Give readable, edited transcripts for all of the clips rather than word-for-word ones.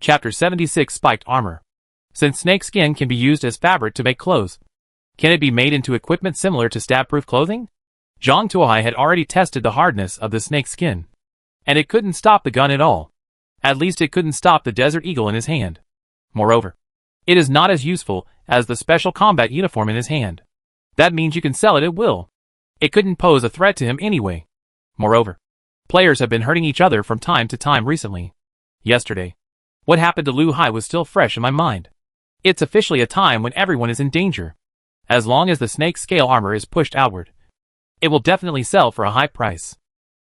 Chapter 76 Spiked Armor. Since snake skin can be used as fabric to make clothes, can it be made into equipment similar to stab-proof clothing? Zhang Tuohai had already tested the hardness of the snake skin, and it couldn't stop the gun at all. At least it couldn't stop the Desert Eagle in his hand. Moreover, it is not as useful as the special combat uniform in his hand. That means you can sell it at will. It couldn't pose a threat to him anyway. Moreover, players have been hurting each other from time to time recently. Yesterday, what happened to Lu Hai was still fresh in my mind. It's officially a time when everyone is in danger. As long as the snake scale armor is pushed outward, it will definitely sell for a high price.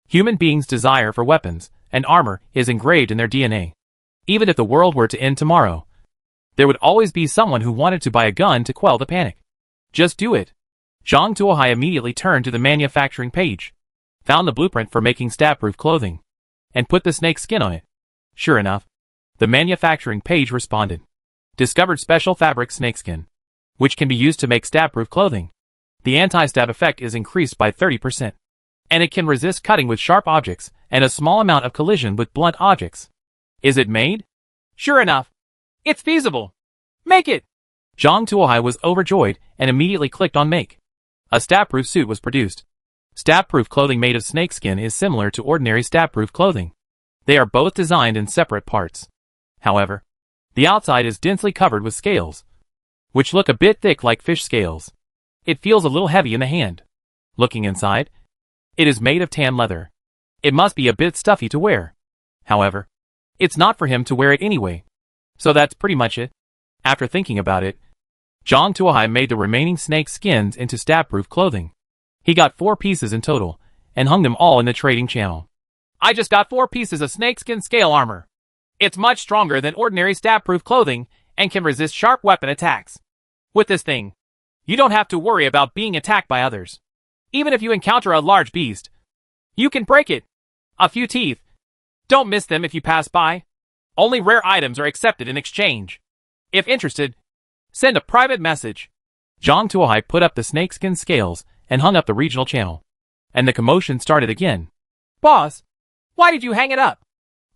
Human beings' desire for weapons and armor is engraved in their DNA. Even if the world were to end tomorrow, there would always be someone who wanted to buy a gun to quell the panic. Just do it. Zhang Tuohai immediately turned to the manufacturing page, found the blueprint for making stab-proof clothing, and put the snake skin on it. Sure enough, the manufacturing page responded. Discovered special fabric snakeskin, which can be used to make stab-proof clothing. The anti-stab effect is increased by 30%, and it can resist cutting with sharp objects and a small amount of collision with blunt objects. Is it made? Sure enough, it's feasible. Make it! Zhang Tuohai was overjoyed and immediately clicked on Make. A stab-proof suit was produced. Stab-proof clothing made of snakeskin is similar to ordinary stab-proof clothing. They are both designed in separate parts. However, the outside is densely covered with scales, which look a bit thick like fish scales. It feels a little heavy in the hand. Looking inside, it is made of tan leather. It must be a bit stuffy to wear. However, it's not for him to wear it anyway. So that's pretty much it. After thinking about it, Zhang Tuohai made the remaining snake skins into stab-proof clothing. He got 4 pieces in total, and hung them all in the trading channel. I just got 4 pieces of snakeskin scale armor. It's much stronger than ordinary stab-proof clothing, and can resist sharp weapon attacks. With this thing, you don't have to worry about being attacked by others. Even if you encounter a large beast, you can break it. A few teeth. Don't miss them if you pass by. Only rare items are accepted in exchange. If interested, send a private message. Zhang Tuohai put up the snakeskin scales and hung up the regional channel. And the commotion started again. Boss, why did you hang it up?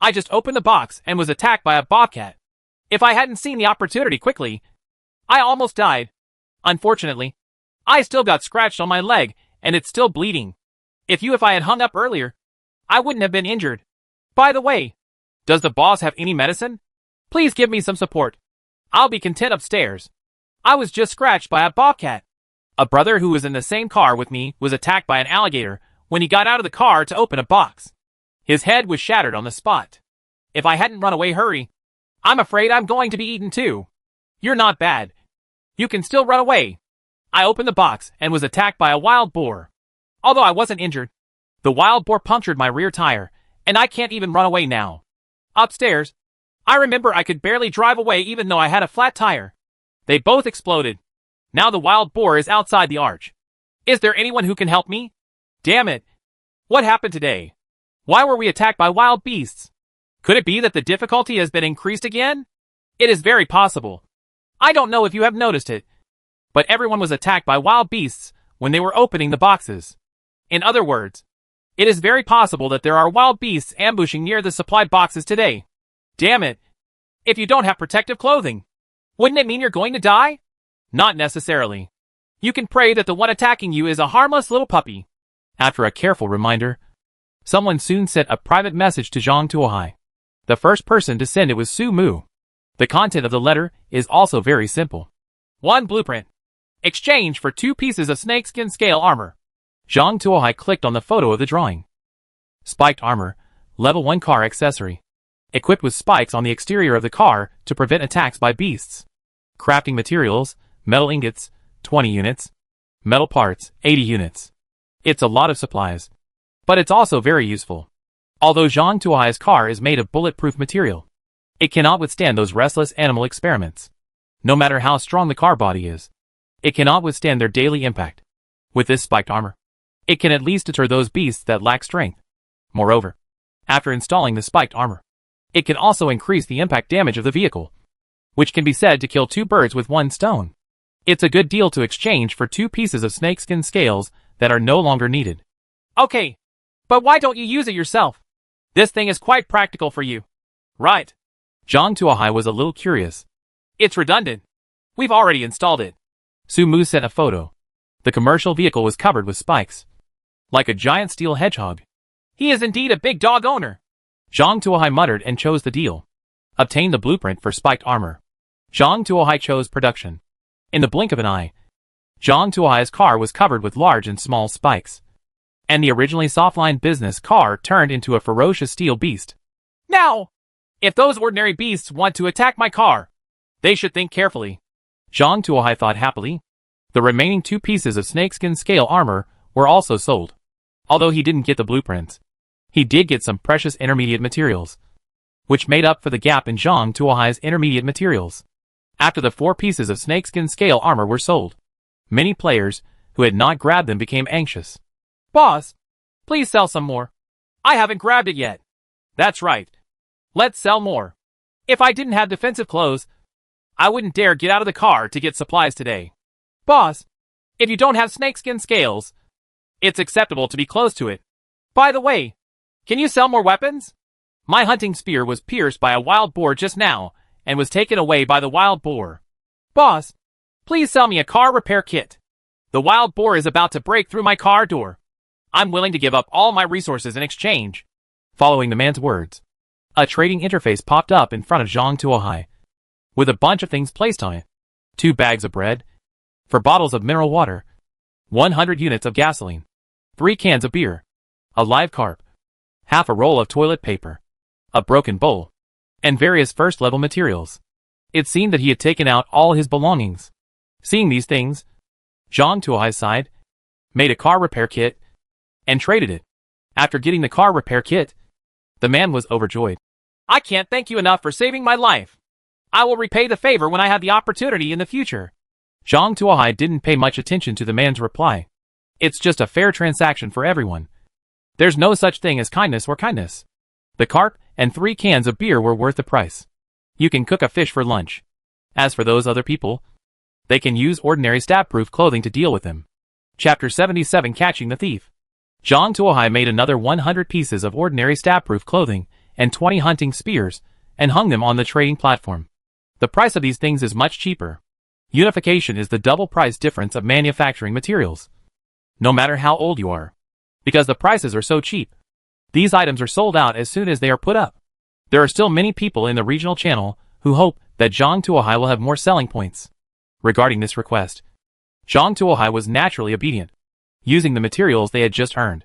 I just opened the box and was attacked by a bobcat. If I hadn't seen the opportunity quickly, I almost died. Unfortunately, I still got scratched on my leg and it's still bleeding. If I had hung up earlier, I wouldn't have been injured. By the way, does the boss have any medicine? Please give me some support. I'll be content upstairs. I was just scratched by a bobcat. A brother who was in the same car with me was attacked by an alligator when he got out of the car to open a box. His head was shattered on the spot. If I hadn't run away, hurry. I'm afraid I'm going to be eaten too. You're not bad. You can still run away. I opened the box and was attacked by a wild boar. Although I wasn't injured, the wild boar punctured my rear tire, and I can't even run away now. Upstairs, I remember I could barely drive away even though I had a flat tire. They both exploded. Now the wild boar is outside the arch. Is there anyone who can help me? Damn it. What happened today? Why were we attacked by wild beasts? Could it be that the difficulty has been increased again? It is very possible. I don't know if you have noticed it, but everyone was attacked by wild beasts when they were opening the boxes. In other words, it is very possible that there are wild beasts ambushing near the supply boxes today. Damn it. If you don't have protective clothing, wouldn't it mean you're going to die? Not necessarily. You can pray that the one attacking you is a harmless little puppy. After a careful reminder, someone soon sent a private message to Zhang Tuohai. The first person to send it was Su Mu. The content of the letter is also very simple. 1 blueprint. Exchange for 2 pieces of snakeskin scale armor. Zhang Tuohai clicked on the photo of the drawing. Spiked armor, level 1 car accessory. Equipped with spikes on the exterior of the car to prevent attacks by beasts. Crafting materials, metal ingots, 20 units. Metal parts, 80 units. It's a lot of supplies, but it's also very useful. Although Zhang Tuohai's car is made of bulletproof material, it cannot withstand those restless animal experiments. No matter how strong the car body is, it cannot withstand their daily impact. With this spiked armor, it can at least deter those beasts that lack strength. Moreover, after installing the spiked armor, it can also increase the impact damage of the vehicle, which can be said to kill 2 birds with 1 stone. It's a good deal to exchange for 2 pieces of snakeskin scales that are no longer needed. Okay, but why don't you use it yourself? This thing is quite practical for you. Right. Zhang Tuohai was a little curious. It's redundant. We've already installed it. Su Mu sent a photo. The commercial vehicle was covered with spikes. Like a giant steel hedgehog. He is indeed a big dog owner. Zhang Tuohai muttered and chose the deal. Obtained the blueprint for spiked armor. Zhang Tuohai chose production. In the blink of an eye, Zhang Tuohai's car was covered with large and small spikes. And the originally softline business car turned into a ferocious steel beast. Now, if those ordinary beasts want to attack my car, they should think carefully. Zhang Tuohai thought happily. The remaining 2 pieces of snakeskin scale armor were also sold. Although he didn't get the blueprints, he did get some precious intermediate materials, which made up for the gap in Zhang Tuohai's intermediate materials. After the 4 pieces of snakeskin scale armor were sold, many players who had not grabbed them became anxious. Boss, please sell some more. I haven't grabbed it yet. That's right. Let's sell more. If I didn't have defensive clothes, I wouldn't dare get out of the car to get supplies today. Boss, if you don't have snakeskin scales, it's acceptable to be close to it. By the way, can you sell more weapons? My hunting spear was pierced by a wild boar just now and was taken away by the wild boar. Boss, please sell me a car repair kit. The wild boar is about to break through my car door. I'm willing to give up all my resources in exchange. Following the man's words, a trading interface popped up in front of Zhang Tuohai, with a bunch of things placed on it. 2 bags of bread, 4 bottles of mineral water, 100 units of gasoline, 3 cans of beer, a live carp, half a roll of toilet paper, a broken bowl, and various first-level materials. It seemed that he had taken out all his belongings. Seeing these things, Zhang Tuohai sighed, made a car repair kit, and traded it. After getting the car repair kit, the man was overjoyed. I can't thank you enough for saving my life. I will repay the favor when I have the opportunity in the future. Zhang Tuohai didn't pay much attention to the man's reply. It's just a fair transaction for everyone. There's no such thing as kindness or kindness. The carp and 3 cans of beer were worth the price. You can cook a fish for lunch. As for those other people, they can use ordinary stab-proof clothing to deal with them. Chapter 77 Catching the Thief. Zhang Tuohai made another 100 pieces of ordinary stab-proof clothing and 20 hunting spears and hung them on the trading platform. The price of these things is much cheaper. Unification is the double price difference of manufacturing materials. No matter how old you are. Because the prices are so cheap. These items are sold out as soon as they are put up. There are still many people in the regional channel who hope that Zhang Tuohai will have more selling points. Regarding this request, Zhang Tuohai was naturally obedient, using the materials they had just earned.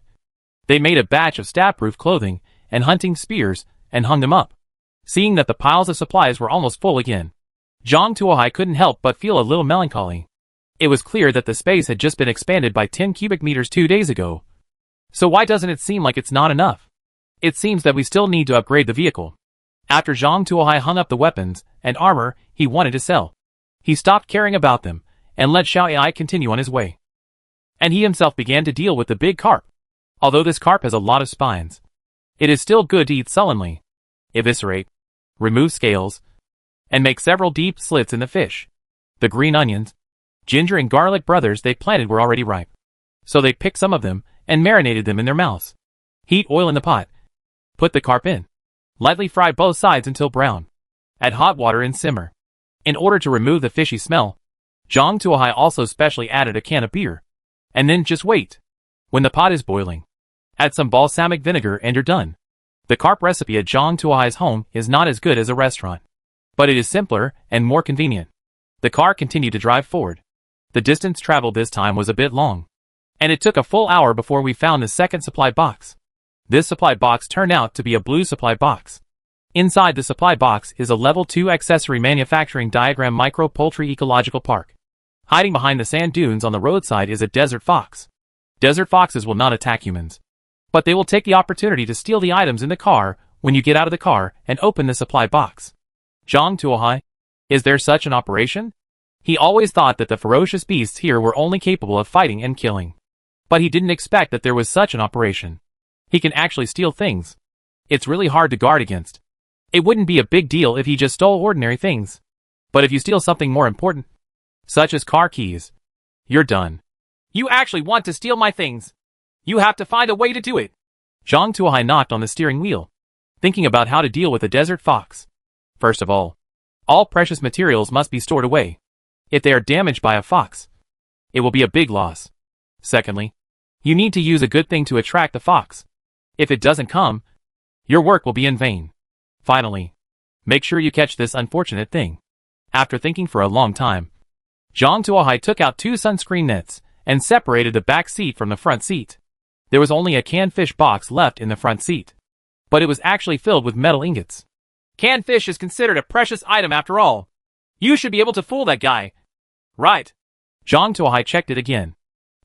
They made a batch of stab-proof clothing and hunting spears and hung them up. Seeing that the piles of supplies were almost full again, Zhang Tuohai couldn't help but feel a little melancholy. It was clear that the space had just been expanded by 10 cubic meters 2 days ago. So why doesn't it seem like it's not enough? It seems that we still need to upgrade the vehicle. After Zhang Tuohai hung up the weapons and armor he wanted to sell, he stopped caring about them and let Xiao Ai continue on his way. And he himself began to deal with the big carp. Although this carp has a lot of spines, it is still good to eat sullenly. Eviscerate, remove scales, and make several deep slits in the fish. The green onions, ginger and garlic brothers they planted were already ripe. So they picked some of them and marinated them in their mouths. Heat oil in the pot. Put the carp in. Lightly fry both sides until brown. Add hot water and simmer. In order to remove the fishy smell, Zhang Tuohai also specially added a can of beer. And then just wait. When the pot is boiling, add some balsamic vinegar and you're done. The carp recipe at Zhang Tuohai's home is not as good as a restaurant, but it is simpler and more convenient. The car continued to drive forward. The distance traveled this time was a bit long, and it took a full hour before we found the second supply box. This supply box turned out to be a blue supply box. Inside the supply box is a level 2 accessory manufacturing diagram micro poultry ecological park. Hiding behind the sand dunes on the roadside is a desert fox. Desert foxes will not attack humans, but they will take the opportunity to steal the items in the car when you get out of the car and open the supply box. Zhang Tuohai, is there such an operation? He always thought that the ferocious beasts here were only capable of fighting and killing. But he didn't expect that there was such an operation. He can actually steal things. It's really hard to guard against. It wouldn't be a big deal if he just stole ordinary things. But if you steal something more important, such as car keys, you're done. You actually want to steal my things. You have to find a way to do it. Zhang Tuohai knocked on the steering wheel, thinking about how to deal with a desert fox. First of all precious materials must be stored away. If they are damaged by a fox, it will be a big loss. Secondly, you need to use a good thing to attract the fox. If it doesn't come, your work will be in vain. Finally, make sure you catch this unfortunate thing. After thinking for a long time, Zhang Tuohai took out 2 sunscreen nets and separated the back seat from the front seat. There was only a canned fish box left in the front seat, but it was actually filled with metal ingots. Canned fish is considered a precious item after all. You should be able to fool that guy. Right. Zhang Tuohai checked it again,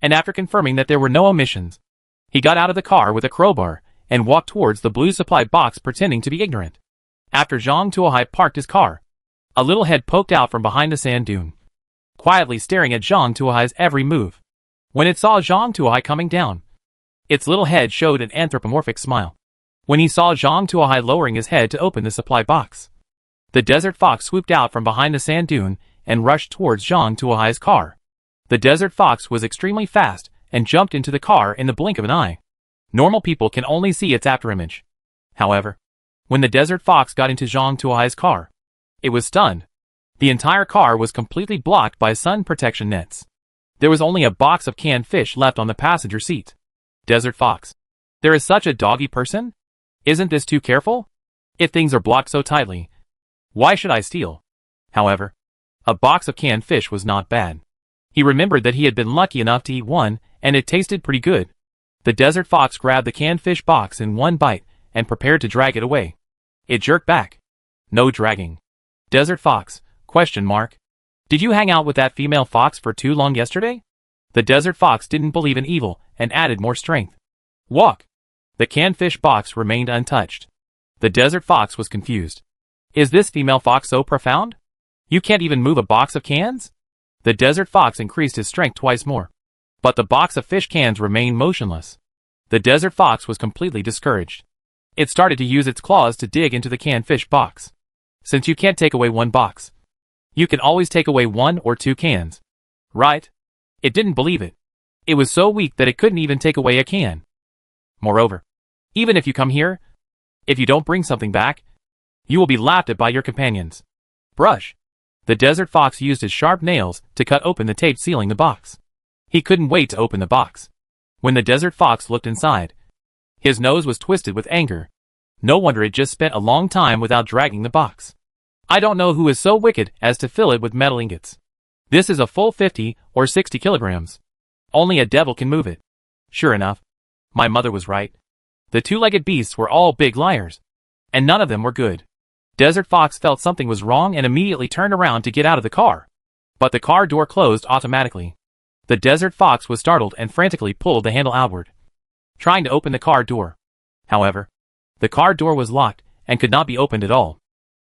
and after confirming that there were no omissions, he got out of the car with a crowbar and walked towards the blue supply box pretending to be ignorant. After Zhang Tuohai parked his car, a little head poked out from behind the sand dune, quietly staring at Zhang Tuohai's every move. When it saw Zhang Tuohai coming down, its little head showed an anthropomorphic smile. When he saw Zhang Tuohai lowering his head to open the supply box, the desert fox swooped out from behind the sand dune and rushed towards Zhang Tuohai's car. The desert fox was extremely fast and jumped into the car in the blink of an eye. Normal people can only see its afterimage. However, when the desert fox got into Zhang Tuohai's car, it was stunned. The entire car was completely blocked by sun protection nets. There was only a box of canned fish left on the passenger seat. Desert fox. There is such a doggy person? Isn't this too careful? If things are blocked so tightly, why should I steal? However, a box of canned fish was not bad. He remembered that he had been lucky enough to eat one, and it tasted pretty good. The desert fox grabbed the canned fish box in one bite and prepared to drag it away. It jerked back. No dragging. Desert fox, ? Did you hang out with that female fox for too long yesterday? The desert fox didn't believe in evil and added more strength. Walk. The canned fish box remained untouched. The desert fox was confused. Is this female fox so profound? You can't even move a box of cans? The desert fox increased his strength twice more, but the box of fish cans remained motionless. The desert fox was completely discouraged. It started to use its claws to dig into the canned fish box. Since you can't take away one box, you can always take away 1 or 2 cans. Right? It didn't believe it. It was so weak that it couldn't even take away a can. Moreover, even if you come here, if you don't bring something back, you will be laughed at by your companions. Brush. The desert fox used his sharp nails to cut open the tape sealing the box. He couldn't wait to open the box. When the desert fox looked inside, his nose was twisted with anger. No wonder it just spent a long time without dragging the box. I don't know who is so wicked as to fill it with metal ingots. This is a full 50 or 60 kilograms. Only a devil can move it. Sure enough, my mother was right. The 2-legged beasts were all big liars, and none of them were good. Desert Fox felt something was wrong and immediately turned around to get out of the car. But the car door closed automatically. The Desert Fox was startled and frantically pulled the handle outward, trying to open the car door. However, the car door was locked and could not be opened at all.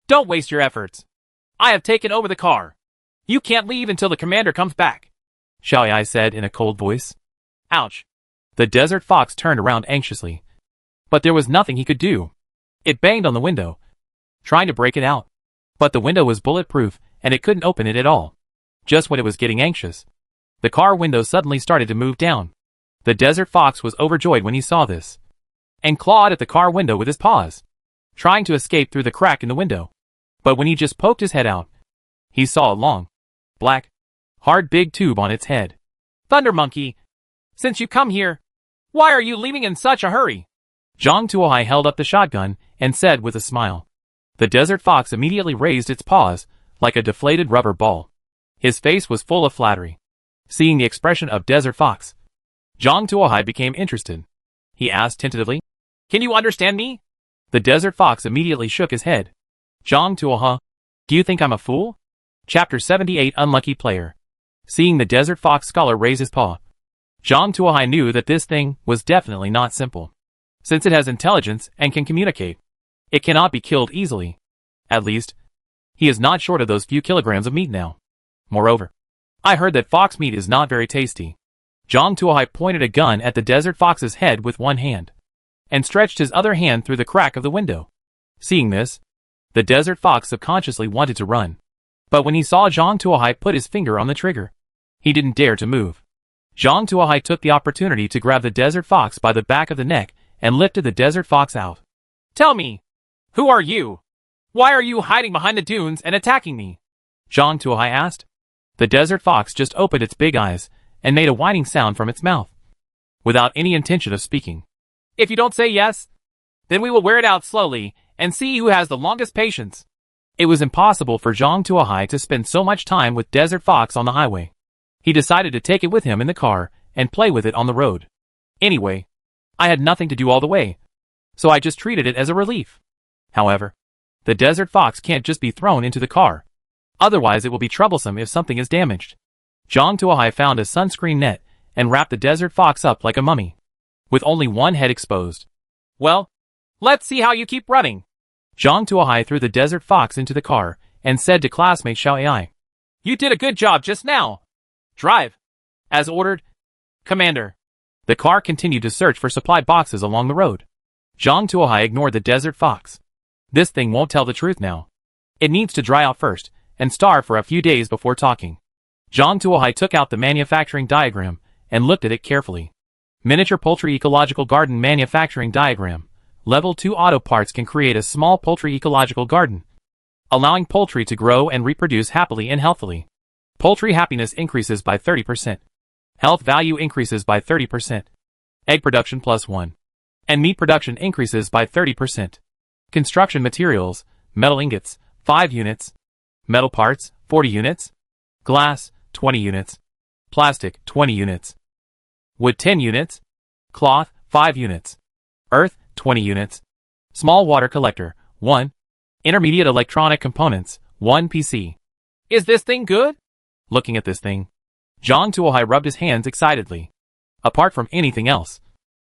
Don't waste your efforts. I have taken over the car. You can't leave until the commander comes back, Xiaoyai said in a cold voice. Ouch. The Desert Fox turned around anxiously, but there was nothing he could do. It banged on the window, trying to break it out, but the window was bulletproof and it couldn't open it at all. Just when it was getting anxious, the car window suddenly started to move down. The Desert Fox was overjoyed when he saw this, and clawed at the car window with his paws, trying to escape through the crack in the window. But when he just poked his head out, he saw a long, black, hard big tube on its head. Thunder Monkey, since you come here, why are you leaving in such a hurry? Zhang Tuohai held up the shotgun and said with a smile. The Desert Fox immediately raised its paws like a deflated rubber ball. His face was full of flattery. Seeing the expression of Desert Fox, Zhang Tuohai became interested. He asked tentatively, "Can you understand me?" The Desert Fox immediately shook his head. Zhang Tuohai, do you think I'm a fool? Chapter 78 Unlucky Player. Seeing the Desert Fox scholar raise his paw, Zhang Tuohai knew that this thing was definitely not simple. Since it has intelligence and can communicate, it cannot be killed easily. At least, he is not short of those few kilograms of meat now. Moreover, I heard that fox meat is not very tasty. Zhang Tuohai pointed a gun at the Desert Fox's head with one hand, and stretched his other hand through the crack of the window. Seeing this, the Desert Fox subconsciously wanted to run. But when he saw Zhang Tuohai put his finger on the trigger, he didn't dare to move. Zhang Tuohai took the opportunity to grab the Desert Fox by the back of the neck and lifted the Desert Fox out. Tell me, who are you? Why are you hiding behind the dunes and attacking me? Zhang Tuohai asked. The desert fox just opened its big eyes and made a whining sound from its mouth, without any intention of speaking. If you don't say yes, then we will wear it out slowly and see who has the longest patience. It was impossible for Zhang Tuohai to spend so much time with Desert Fox on the highway. He decided to take it with him in the car and play with it on the road. Anyway, I had nothing to do all the way, so I just treated it as a relief. However, the Desert Fox can't just be thrown into the car. Otherwise it will be troublesome if something is damaged. Zhang Tuohai found a sunscreen net and wrapped the Desert Fox up like a mummy, with only one head exposed. Well, let's see how you keep running. Zhang Tuohai threw the Desert Fox into the car and said to classmate Xiao Ai, You did a good job just now. Drive. As ordered, Commander. The car continued to search for supply boxes along the road. Zhang Tuohai ignored the Desert Fox. This thing won't tell the truth now. It needs to dry out first and starve for a few days before talking. Zhang Tuohai took out the manufacturing diagram and looked at it carefully. Miniature Poultry Ecological Garden Manufacturing Diagram. Level 2 auto parts can create a small poultry ecological garden, allowing poultry to grow and reproduce happily and healthily. Poultry happiness increases by 30%. Health value increases by 30%. Egg production +1. And meat production increases by 30%. Construction materials, metal ingots, 5 units. Metal parts, 40 units. Glass, 20 units. Plastic, 20 units. Wood, 10 units. Cloth, 5 units. Earth, 20 units. Small water collector, 1. Intermediate electronic components, 1 PC. Is this thing good? Looking at this thing, Zhang Tuohai rubbed his hands excitedly. Apart from anything else,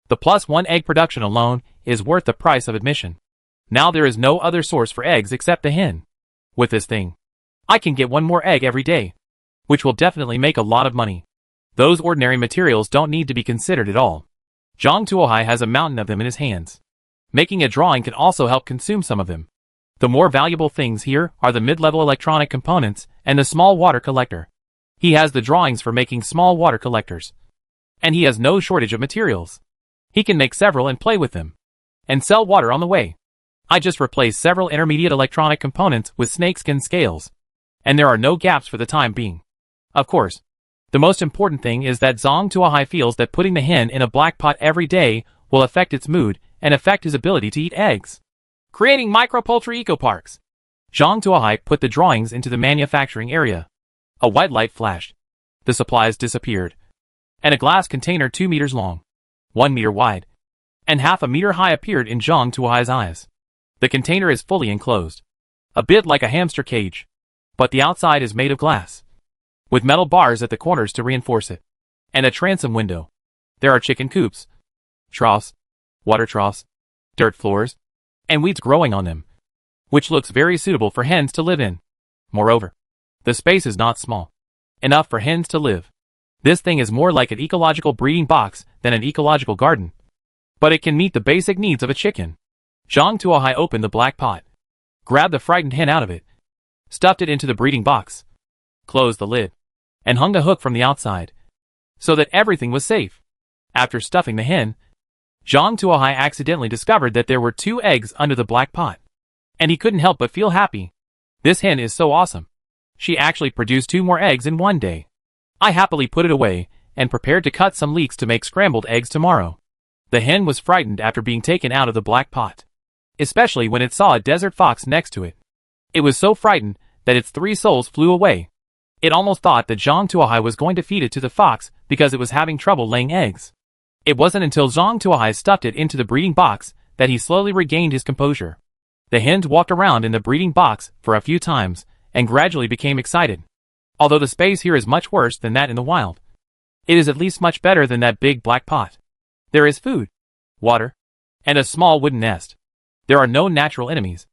the +1 egg production alone is worth the price of admission. Now there is no other source for eggs except the hen. With this thing, I can get 1 more egg every day, which will definitely make a lot of money. Those ordinary materials don't need to be considered at all. Zhang Tuohai has a mountain of them in his hands. Making a drawing can also help consume some of them. The more valuable things here are the mid-level electronic components and the small water collector. He has the drawings for making small water collectors. And he has no shortage of materials. He can make several and play with them. And sell water on the way. I just replaced several intermediate electronic components with snakeskin scales. And there are no gaps for the time being. Of course, the most important thing is that Zhang Tuohai feels that putting the hen in a black pot every day will affect its mood and affect his ability to eat eggs. Creating micro-poultry eco-parks. Zhang Tuohai put the drawings into the manufacturing area. A white light flashed. The supplies disappeared. And a glass container 2 meters long, 1 meter wide, and half a meter high appeared in Zhang Tuohai's eyes. The container is fully enclosed. A bit like a hamster cage. But the outside is made of glass, with metal bars at the corners to reinforce it. And a transom window. There are chicken coops, troughs, water troughs, dirt floors, and weeds growing on them, which looks very suitable for hens to live in. Moreover, the space is not small enough for hens to live. This thing is more like an ecological breeding box than an ecological garden. But it can meet the basic needs of a chicken. Zhang Tuohai opened the black pot, grabbed the frightened hen out of it, stuffed it into the breeding box, closed the lid, and hung the hook from the outside, so that everything was safe. After stuffing the hen, Zhang Tuohai accidentally discovered that there were 2 eggs under the black pot. And he couldn't help but feel happy. This hen is so awesome. She actually produced 2 more eggs in 1 day. I happily put it away and prepared to cut some leeks to make scrambled eggs tomorrow. The hen was frightened after being taken out of the black pot, especially when it saw a desert fox next to it. It was so frightened that its 3 souls flew away. It almost thought that Zhang Tuohai was going to feed it to the fox because it was having trouble laying eggs. It wasn't until Zhang Tuohai stuffed it into the breeding box that he slowly regained his composure. The hens walked around in the breeding box for a few times and gradually became excited. Although the space here is much worse than that in the wild, it is at least much better than that big black pot. There is food, water, and a small wooden nest. There are no natural enemies,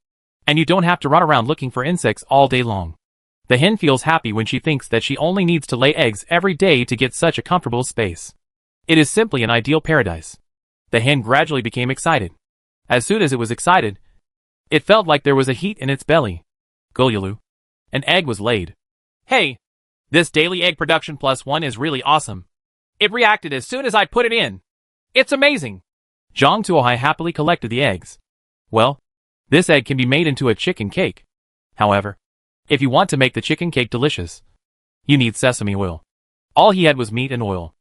and you don't have to run around looking for insects all day long. The hen feels happy when she thinks that she only needs to lay eggs every day to get such a comfortable space. It is simply an ideal paradise. The hen gradually became excited. As soon as it was excited, it felt like there was a heat in its belly. Gulyalu. An egg was laid. Hey, this daily egg production +1 is really awesome. It reacted as soon as I put it in. It's amazing. Zhang Tuohai happily collected the eggs. Well, This egg can be made into a chicken cake. However, if you want to make the chicken cake delicious, you need sesame oil. All he had was meat and oil.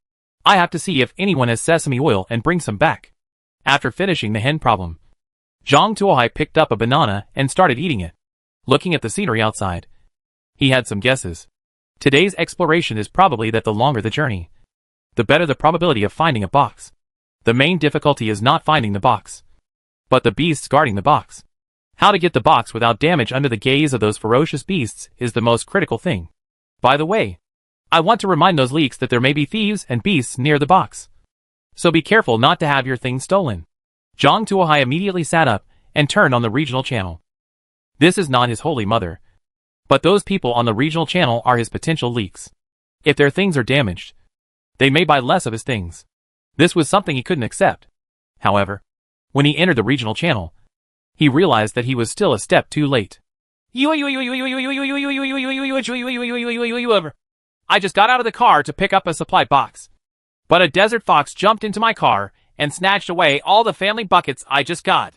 I have to see if anyone has sesame oil and bring some back. After finishing the hen problem, Zhang Tuohai picked up a banana and started eating it. Looking at the scenery outside, he had some guesses. Today's exploration is probably that the longer the journey, the better the probability of finding a box. The main difficulty is not finding the box, but the beasts guarding the box. How to get the box without damage under the gaze of those ferocious beasts is the most critical thing. By the way, I want to remind those leaks that there may be thieves and beasts near the box. So be careful not to have your things stolen. Zhang Tuohai immediately sat up and turned on the regional channel. This is not his holy mother, but those people on the regional channel are his potential leaks. If their things are damaged, they may buy less of his things. This was something he couldn't accept. However, when he entered the regional channel, he realized that he was still a step too late. I just got out of the car to pick up a supply box, but a desert fox jumped into my car and snatched away all the family buckets I just got.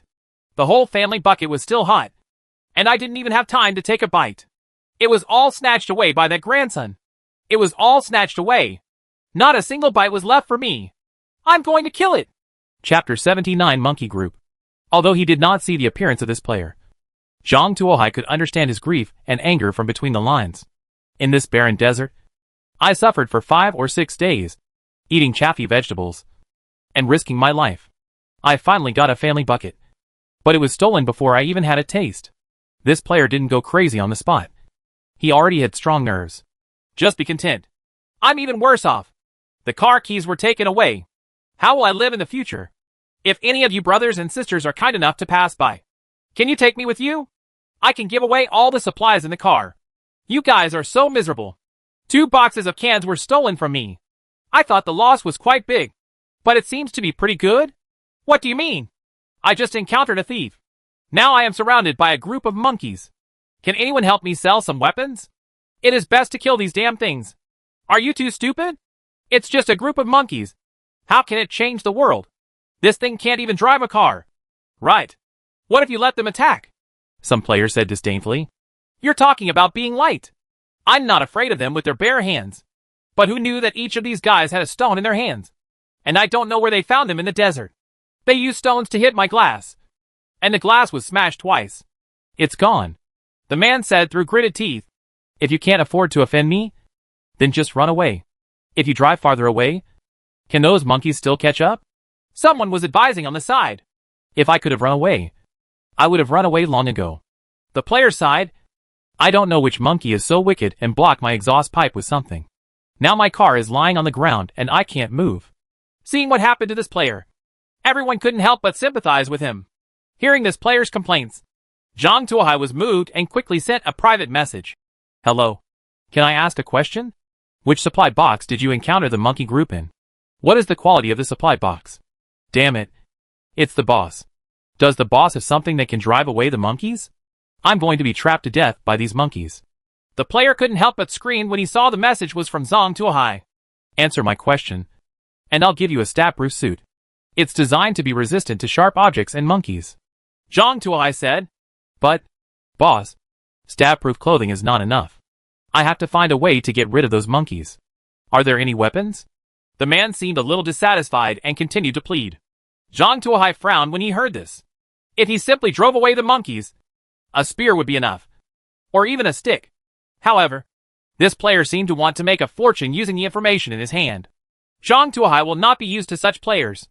The whole family bucket was still hot, and I didn't even have time to take a bite. It was all snatched away by that grandson. It was all snatched away. Not a single bite was left for me. I'm going to kill it. Chapter 79 Monkey Group. Although he did not see the appearance of this player, Zhang Tuohai could understand his grief and anger from between the lines. In this barren desert, I suffered for 5 or 6 days, eating chaffy vegetables, and risking my life. I finally got a family bucket, but it was stolen before I even had a taste. This player didn't go crazy on the spot. He already had strong nerves. Just be content. I'm even worse off. The car keys were taken away. How will I live in the future? If any of you brothers and sisters are kind enough to pass by, can you take me with you? I can give away all the supplies in the car. You guys are so miserable. 2 boxes of cans were stolen from me. I thought the loss was quite big, but it seems to be pretty good. What do you mean? I just encountered a thief. Now I am surrounded by a group of monkeys. Can anyone help me sell some weapons? It is best to kill these damn things. Are you too stupid? It's just a group of monkeys. How can it change the world? This thing can't even drive a car. Right. What if you let them attack? Some player said disdainfully. You're talking about being light. I'm not afraid of them with their bare hands. But who knew that each of these guys had a stone in their hands? And I don't know where they found them in the desert. They used stones to hit my glass. And the glass was smashed twice. It's gone. The man said through gritted teeth. If you can't afford to offend me, then just run away. If you drive farther away, can those monkeys still catch up? Someone was advising on the side. If I could have run away, I would have run away long ago. The player sighed. I don't know which monkey is so wicked and blocked my exhaust pipe with something. Now my car is lying on the ground and I can't move. Seeing what happened to this player, everyone couldn't help but sympathize with him. Hearing this player's complaints, Zhang Tuohai was moved and quickly sent a private message. Hello. Can I ask a question? Which supply box did you encounter the monkey group in? What is the quality of the supply box? Damn it. It's the boss. Does the boss have something that can drive away the monkeys? I'm going to be trapped to death by these monkeys. The player couldn't help but scream when he saw the message was from Zhang Tuohai. Answer my question, and I'll give you a stat-proof suit. It's designed to be resistant to sharp objects and monkeys. Zhang Tuohai said. But, boss, stat-proof clothing is not enough. I have to find a way to get rid of those monkeys. Are there any weapons? The man seemed a little dissatisfied and continued to plead. Zhang Tuohai frowned when he heard this. If he simply drove away the monkeys, a spear would be enough. Or even a stick. However, this player seemed to want to make a fortune using the information in his hand. Zhang Tuohai will not be used to such players.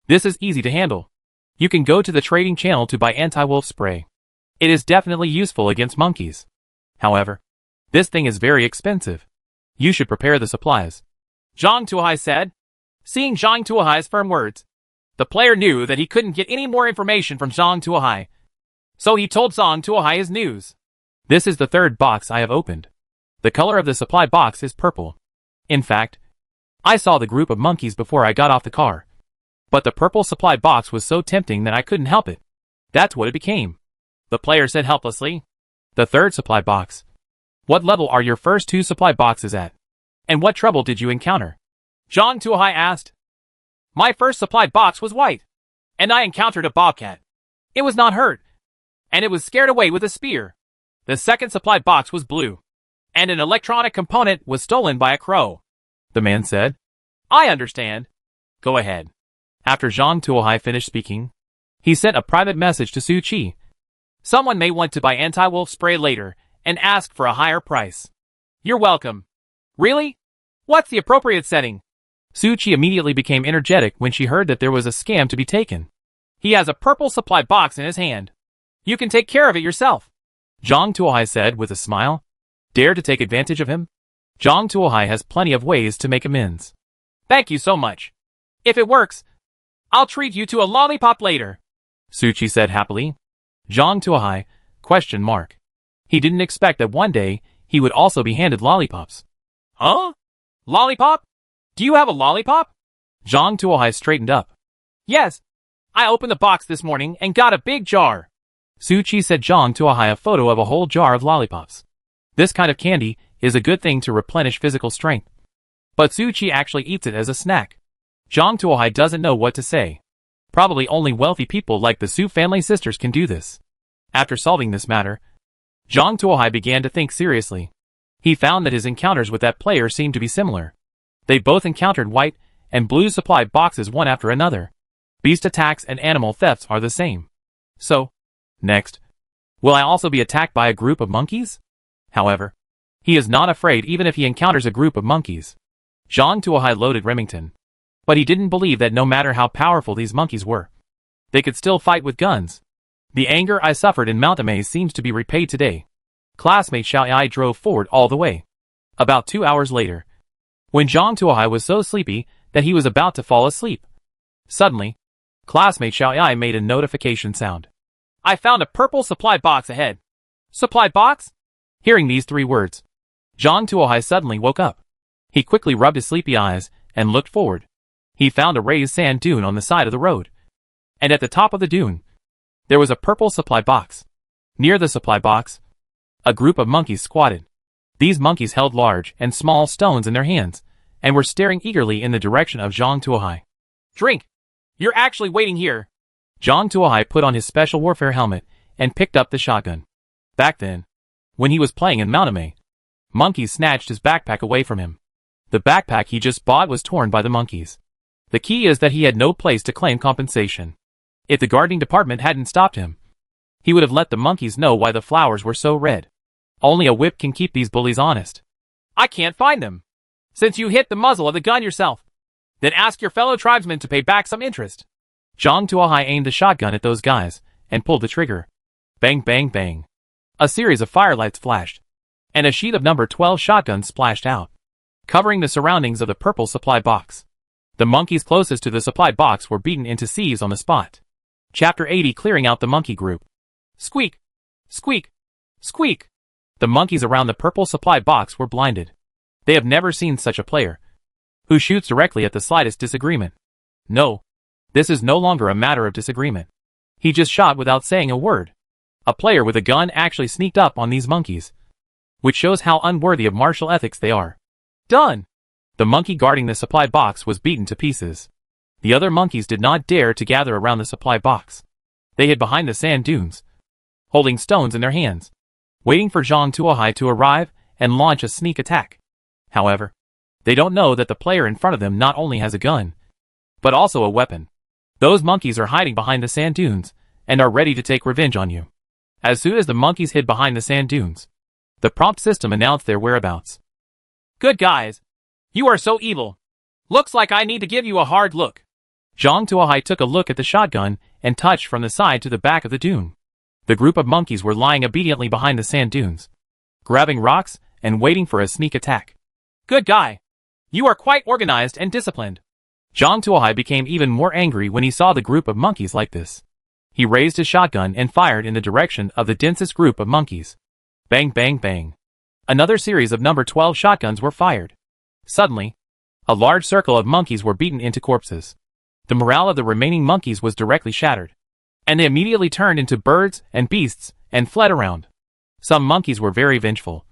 This is easy to handle. You can go to the trading channel to buy anti-wolf spray. It is definitely useful against monkeys. However, this thing is very expensive. You should prepare the supplies. Zhang Tuohai said. Seeing Zhang Tuohai's firm words, the player knew that he couldn't get any more information from Zhang Tuohai. So he told Zhang Tuohai his news. This is the 3rd box I have opened. The color of the supply box is purple. In fact, I saw the group of monkeys before I got off the car. But the purple supply box was so tempting that I couldn't help it. That's what it became. The player said helplessly. The 3rd supply box. What level are your first 2 supply boxes at? And what trouble did you encounter? Zhang Tuohai asked. My first supply box was white, and I encountered a bobcat. It was not hurt, and it was scared away with a spear. The second supply box was blue, and an electronic component was stolen by a crow. The man said, I understand. Go ahead. After Zhang Tuohai finished speaking, he sent a private message to Su Qi. Someone may want to buy anti-wolf spray later and ask for a higher price. You're welcome. Really? What's the appropriate setting? Su Qi immediately became energetic when she heard that there was a scam to be taken. He has a purple supply box in his hand. You can take care of it yourself. Zhang Tuohai said with a smile. Dare to take advantage of him? Zhang Tuohai has plenty of ways to make amends. Thank you so much. If it works, I'll treat you to a lollipop later. Su Qi said happily. Zhang Tuohai, ? He didn't expect that one day he would also be handed lollipops. Huh? Lollipop? Do you have a lollipop? Zhang Tuohai straightened up. Yes. I opened the box this morning and got a big jar. Su Qi sent Zhang Tuohai a photo of a whole jar of lollipops. This kind of candy is a good thing to replenish physical strength. But Su Qi actually eats it as a snack. Zhang Tuohai doesn't know what to say. Probably only wealthy people like the Su family sisters can do this. After solving this matter, Zhang Tuohai began to think seriously. He found that his encounters with that player seemed to be similar. They both encountered white and blue supply boxes one after another. Beast attacks and animal thefts are the same. So, next, will I also be attacked by a group of monkeys? However, he is not afraid even if he encounters a group of monkeys. Zhang Tuohai loaded Remington. But he didn't believe that no matter how powerful these monkeys were, they could still fight with guns. The anger I suffered in Mount Amaze seems to be repaid today. Classmate Xiao Ai drove forward all the way. About 2 hours later, when Zhang Tuohai was so sleepy that he was about to fall asleep, suddenly, classmate Xiao Ai made a notification sound. I found a purple supply box ahead. Supply box? Hearing these 3 words, Zhang Tuohai suddenly woke up. He quickly rubbed his sleepy eyes and looked forward. He found a raised sand dune on the side of the road. And at the top of the dune, there was a purple supply box. Near the supply box, a group of monkeys squatted. These monkeys held large and small stones in their hands, and were staring eagerly in the direction of Zhang Tuohai. Drink! You're actually waiting here. Zhang Tuohai put on his special warfare helmet and picked up the shotgun. Back then, when he was playing in Mount Amaze, monkeys snatched his backpack away from him. The backpack he just bought was torn by the monkeys. The key is that he had no place to claim compensation. If the guarding department hadn't stopped him, he would have let the monkeys know why the flowers were so red. Only a whip can keep these bullies honest. I can't find them. Since you hit the muzzle of the gun yourself, then ask your fellow tribesmen to pay back some interest. Zhang Tuohai aimed the shotgun at those guys and pulled the trigger. Bang, bang, bang. A series of firelights flashed, and a sheet of number 12 shotguns splashed out, covering the surroundings of the purple supply box. The monkeys closest to the supply box were beaten into sieves on the spot. Chapter 80 Clearing out the monkey group. Squeak! Squeak! Squeak! The monkeys around the purple supply box were blinded. They have never seen such a player, who shoots directly at the slightest disagreement. No, this is no longer a matter of disagreement. He just shot without saying a word. A player with a gun actually sneaked up on these monkeys, which shows how unworthy of martial ethics they are. Done! The monkey guarding the supply box was beaten to pieces. The other monkeys did not dare to gather around the supply box. They hid behind the sand dunes, holding stones in their hands, waiting for Zhang Tuohai to arrive and launch a sneak attack. However, they don't know that the player in front of them not only has a gun, but also a weapon. Those monkeys are hiding behind the sand dunes and are ready to take revenge on you. As soon as the monkeys hid behind the sand dunes, the prompt system announced their whereabouts. Good guys. You are so evil. Looks like I need to give you a hard look. Zhang Tuohai took a look at the shotgun and touched from the side to the back of the dune. The group of monkeys were lying obediently behind the sand dunes, grabbing rocks and waiting for a sneak attack. Good guy. You are quite organized and disciplined. Zhang Tuohai became even more angry when he saw the group of monkeys like this. He raised his shotgun and fired in the direction of the densest group of monkeys. Bang, bang, bang. Another series of number 12 shotguns were fired. Suddenly, a large circle of monkeys were beaten into corpses. The morale of the remaining monkeys was directly shattered, and they immediately turned into birds and beasts and fled around. Some monkeys were very vengeful,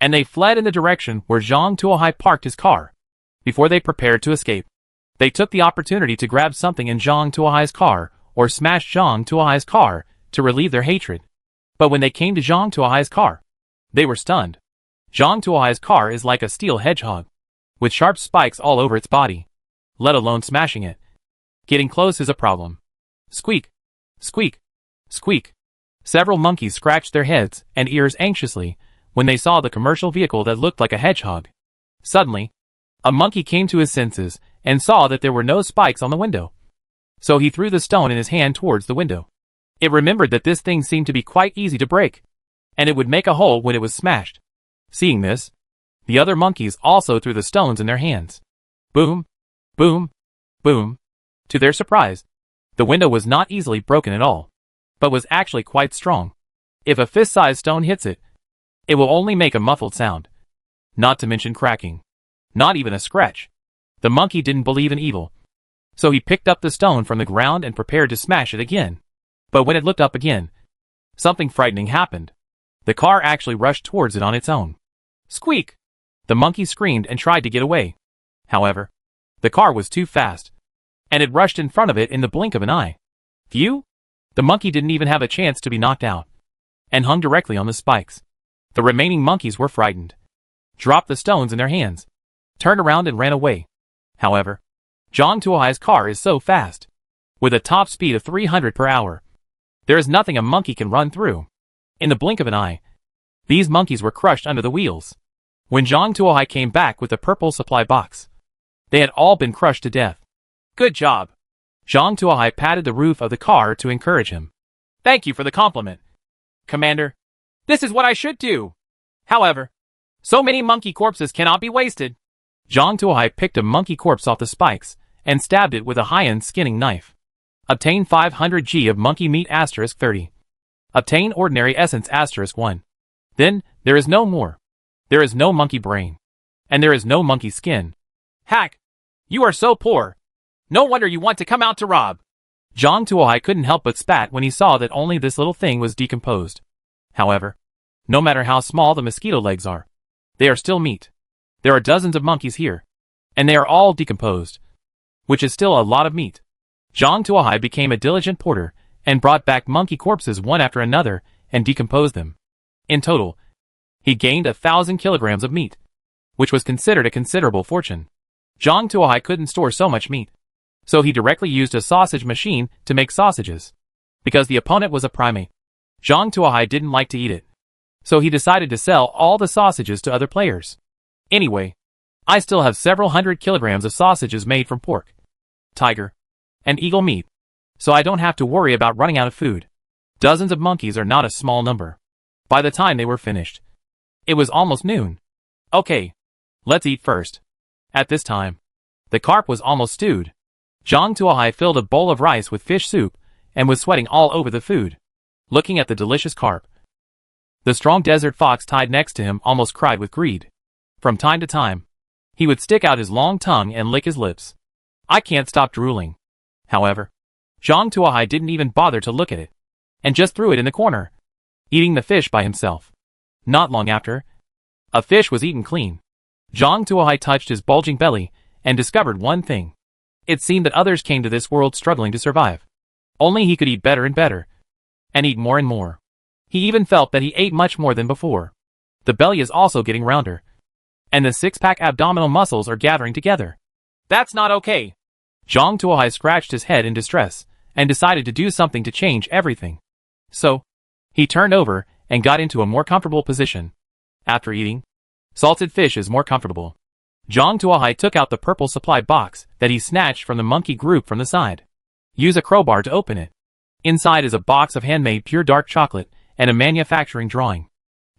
and they fled in the direction where Zhang Tuohai parked his car. Before they prepared to escape, they took the opportunity to grab something in Zhang Tuohai's car or smash Zhang Tuohai's car to relieve their hatred. But when they came to Zhang Tuohai's car, they were stunned. Zhang Tuohai's car is like a steel hedgehog, with sharp spikes all over its body, let alone smashing it. Getting close is a problem. Squeak, squeak, squeak. Several monkeys scratched their heads and ears anxiously when they saw the commercial vehicle that looked like a hedgehog. Suddenly, a monkey came to his senses and saw that there were no spikes on the window. So he threw the stone in his hand towards the window. It remembered that this thing seemed to be quite easy to break, and it would make a hole when it was smashed. Seeing this, the other monkeys also threw the stones in their hands. Boom, boom, boom. To their surprise, the window was not easily broken at all, but was actually quite strong. If a fist-sized stone hits it, it will only make a muffled sound, not to mention cracking. Not even a scratch. The monkey didn't believe in evil, so he picked up the stone from the ground and prepared to smash it again. But when it looked up again, something frightening happened. The car actually rushed towards it on its own. Squeak! The monkey screamed and tried to get away. However, the car was too fast, and it rushed in front of it in the blink of an eye. Phew! The monkey didn't even have a chance to be knocked out, and hung directly on the spikes. The remaining monkeys were frightened, dropped the stones in their hands, turned around and ran away. However, Zhang Tuohai's car is so fast, with a top speed of 300 per hour. There is nothing a monkey can run through. In the blink of an eye, these monkeys were crushed under the wheels. When Zhang Tuohai came back with the purple supply box, they had all been crushed to death. Good job. Zhang Tuohai patted the roof of the car to encourage him. Thank you for the compliment, Commander. This is what I should do. However, so many monkey corpses cannot be wasted. Zhang Tuohai picked a monkey corpse off the spikes and stabbed it with a high-end skinning knife. Obtain 500 G of monkey meat *30. Obtain ordinary essence *1. Then, there is no more. There is no monkey brain. And there is no monkey skin. Hack! You are so poor. No wonder you want to come out to rob. Zhang Tuohai couldn't help but spat when he saw that only this little thing was decomposed. However, no matter how small the mosquito legs are, they are still meat. There are dozens of monkeys here, and they are all decomposed, which is still a lot of meat. Zhang Tuohai became a diligent porter and brought back monkey corpses one after another and decomposed them. In total, he gained 1,000 kilograms of meat, which was considered a considerable fortune. Zhang Tuohai couldn't store so much meat, so he directly used a sausage machine to make sausages. Because the opponent was a primate, Zhang Tuohai didn't like to eat it, so he decided to sell all the sausages to other players. Anyway, I still have several hundred kilograms of sausages made from pork, tiger, and eagle meat, so I don't have to worry about running out of food. Dozens of monkeys are not a small number. By the time they were finished, it was almost noon. Okay, let's eat first. At this time, the carp was almost stewed. Zhang Tuohai filled a bowl of rice with fish soup and was sweating all over the food, looking at the delicious carp. The strong desert fox tied next to him almost cried with greed. From time to time, he would stick out his long tongue and lick his lips. I can't stop drooling. However, Zhang Tuohai didn't even bother to look at it, and just threw it in the corner, eating the fish by himself. Not long after, a fish was eaten clean. Zhang Tuohai touched his bulging belly and discovered one thing. It seemed that others came to this world struggling to survive. Only he could eat better and better, and eat more and more. He even felt that he ate much more than before. The belly is also getting rounder, and the six-pack abdominal muscles are gathering together. That's not okay. Zhang Tuohai scratched his head in distress and decided to do something to change everything. So, he turned over and got into a more comfortable position. After eating, salted fish is more comfortable. Zhang Tuohai took out the purple supply box that he snatched from the monkey group from the side. Use a crowbar to open it. Inside is a box of handmade pure dark chocolate and a manufacturing drawing.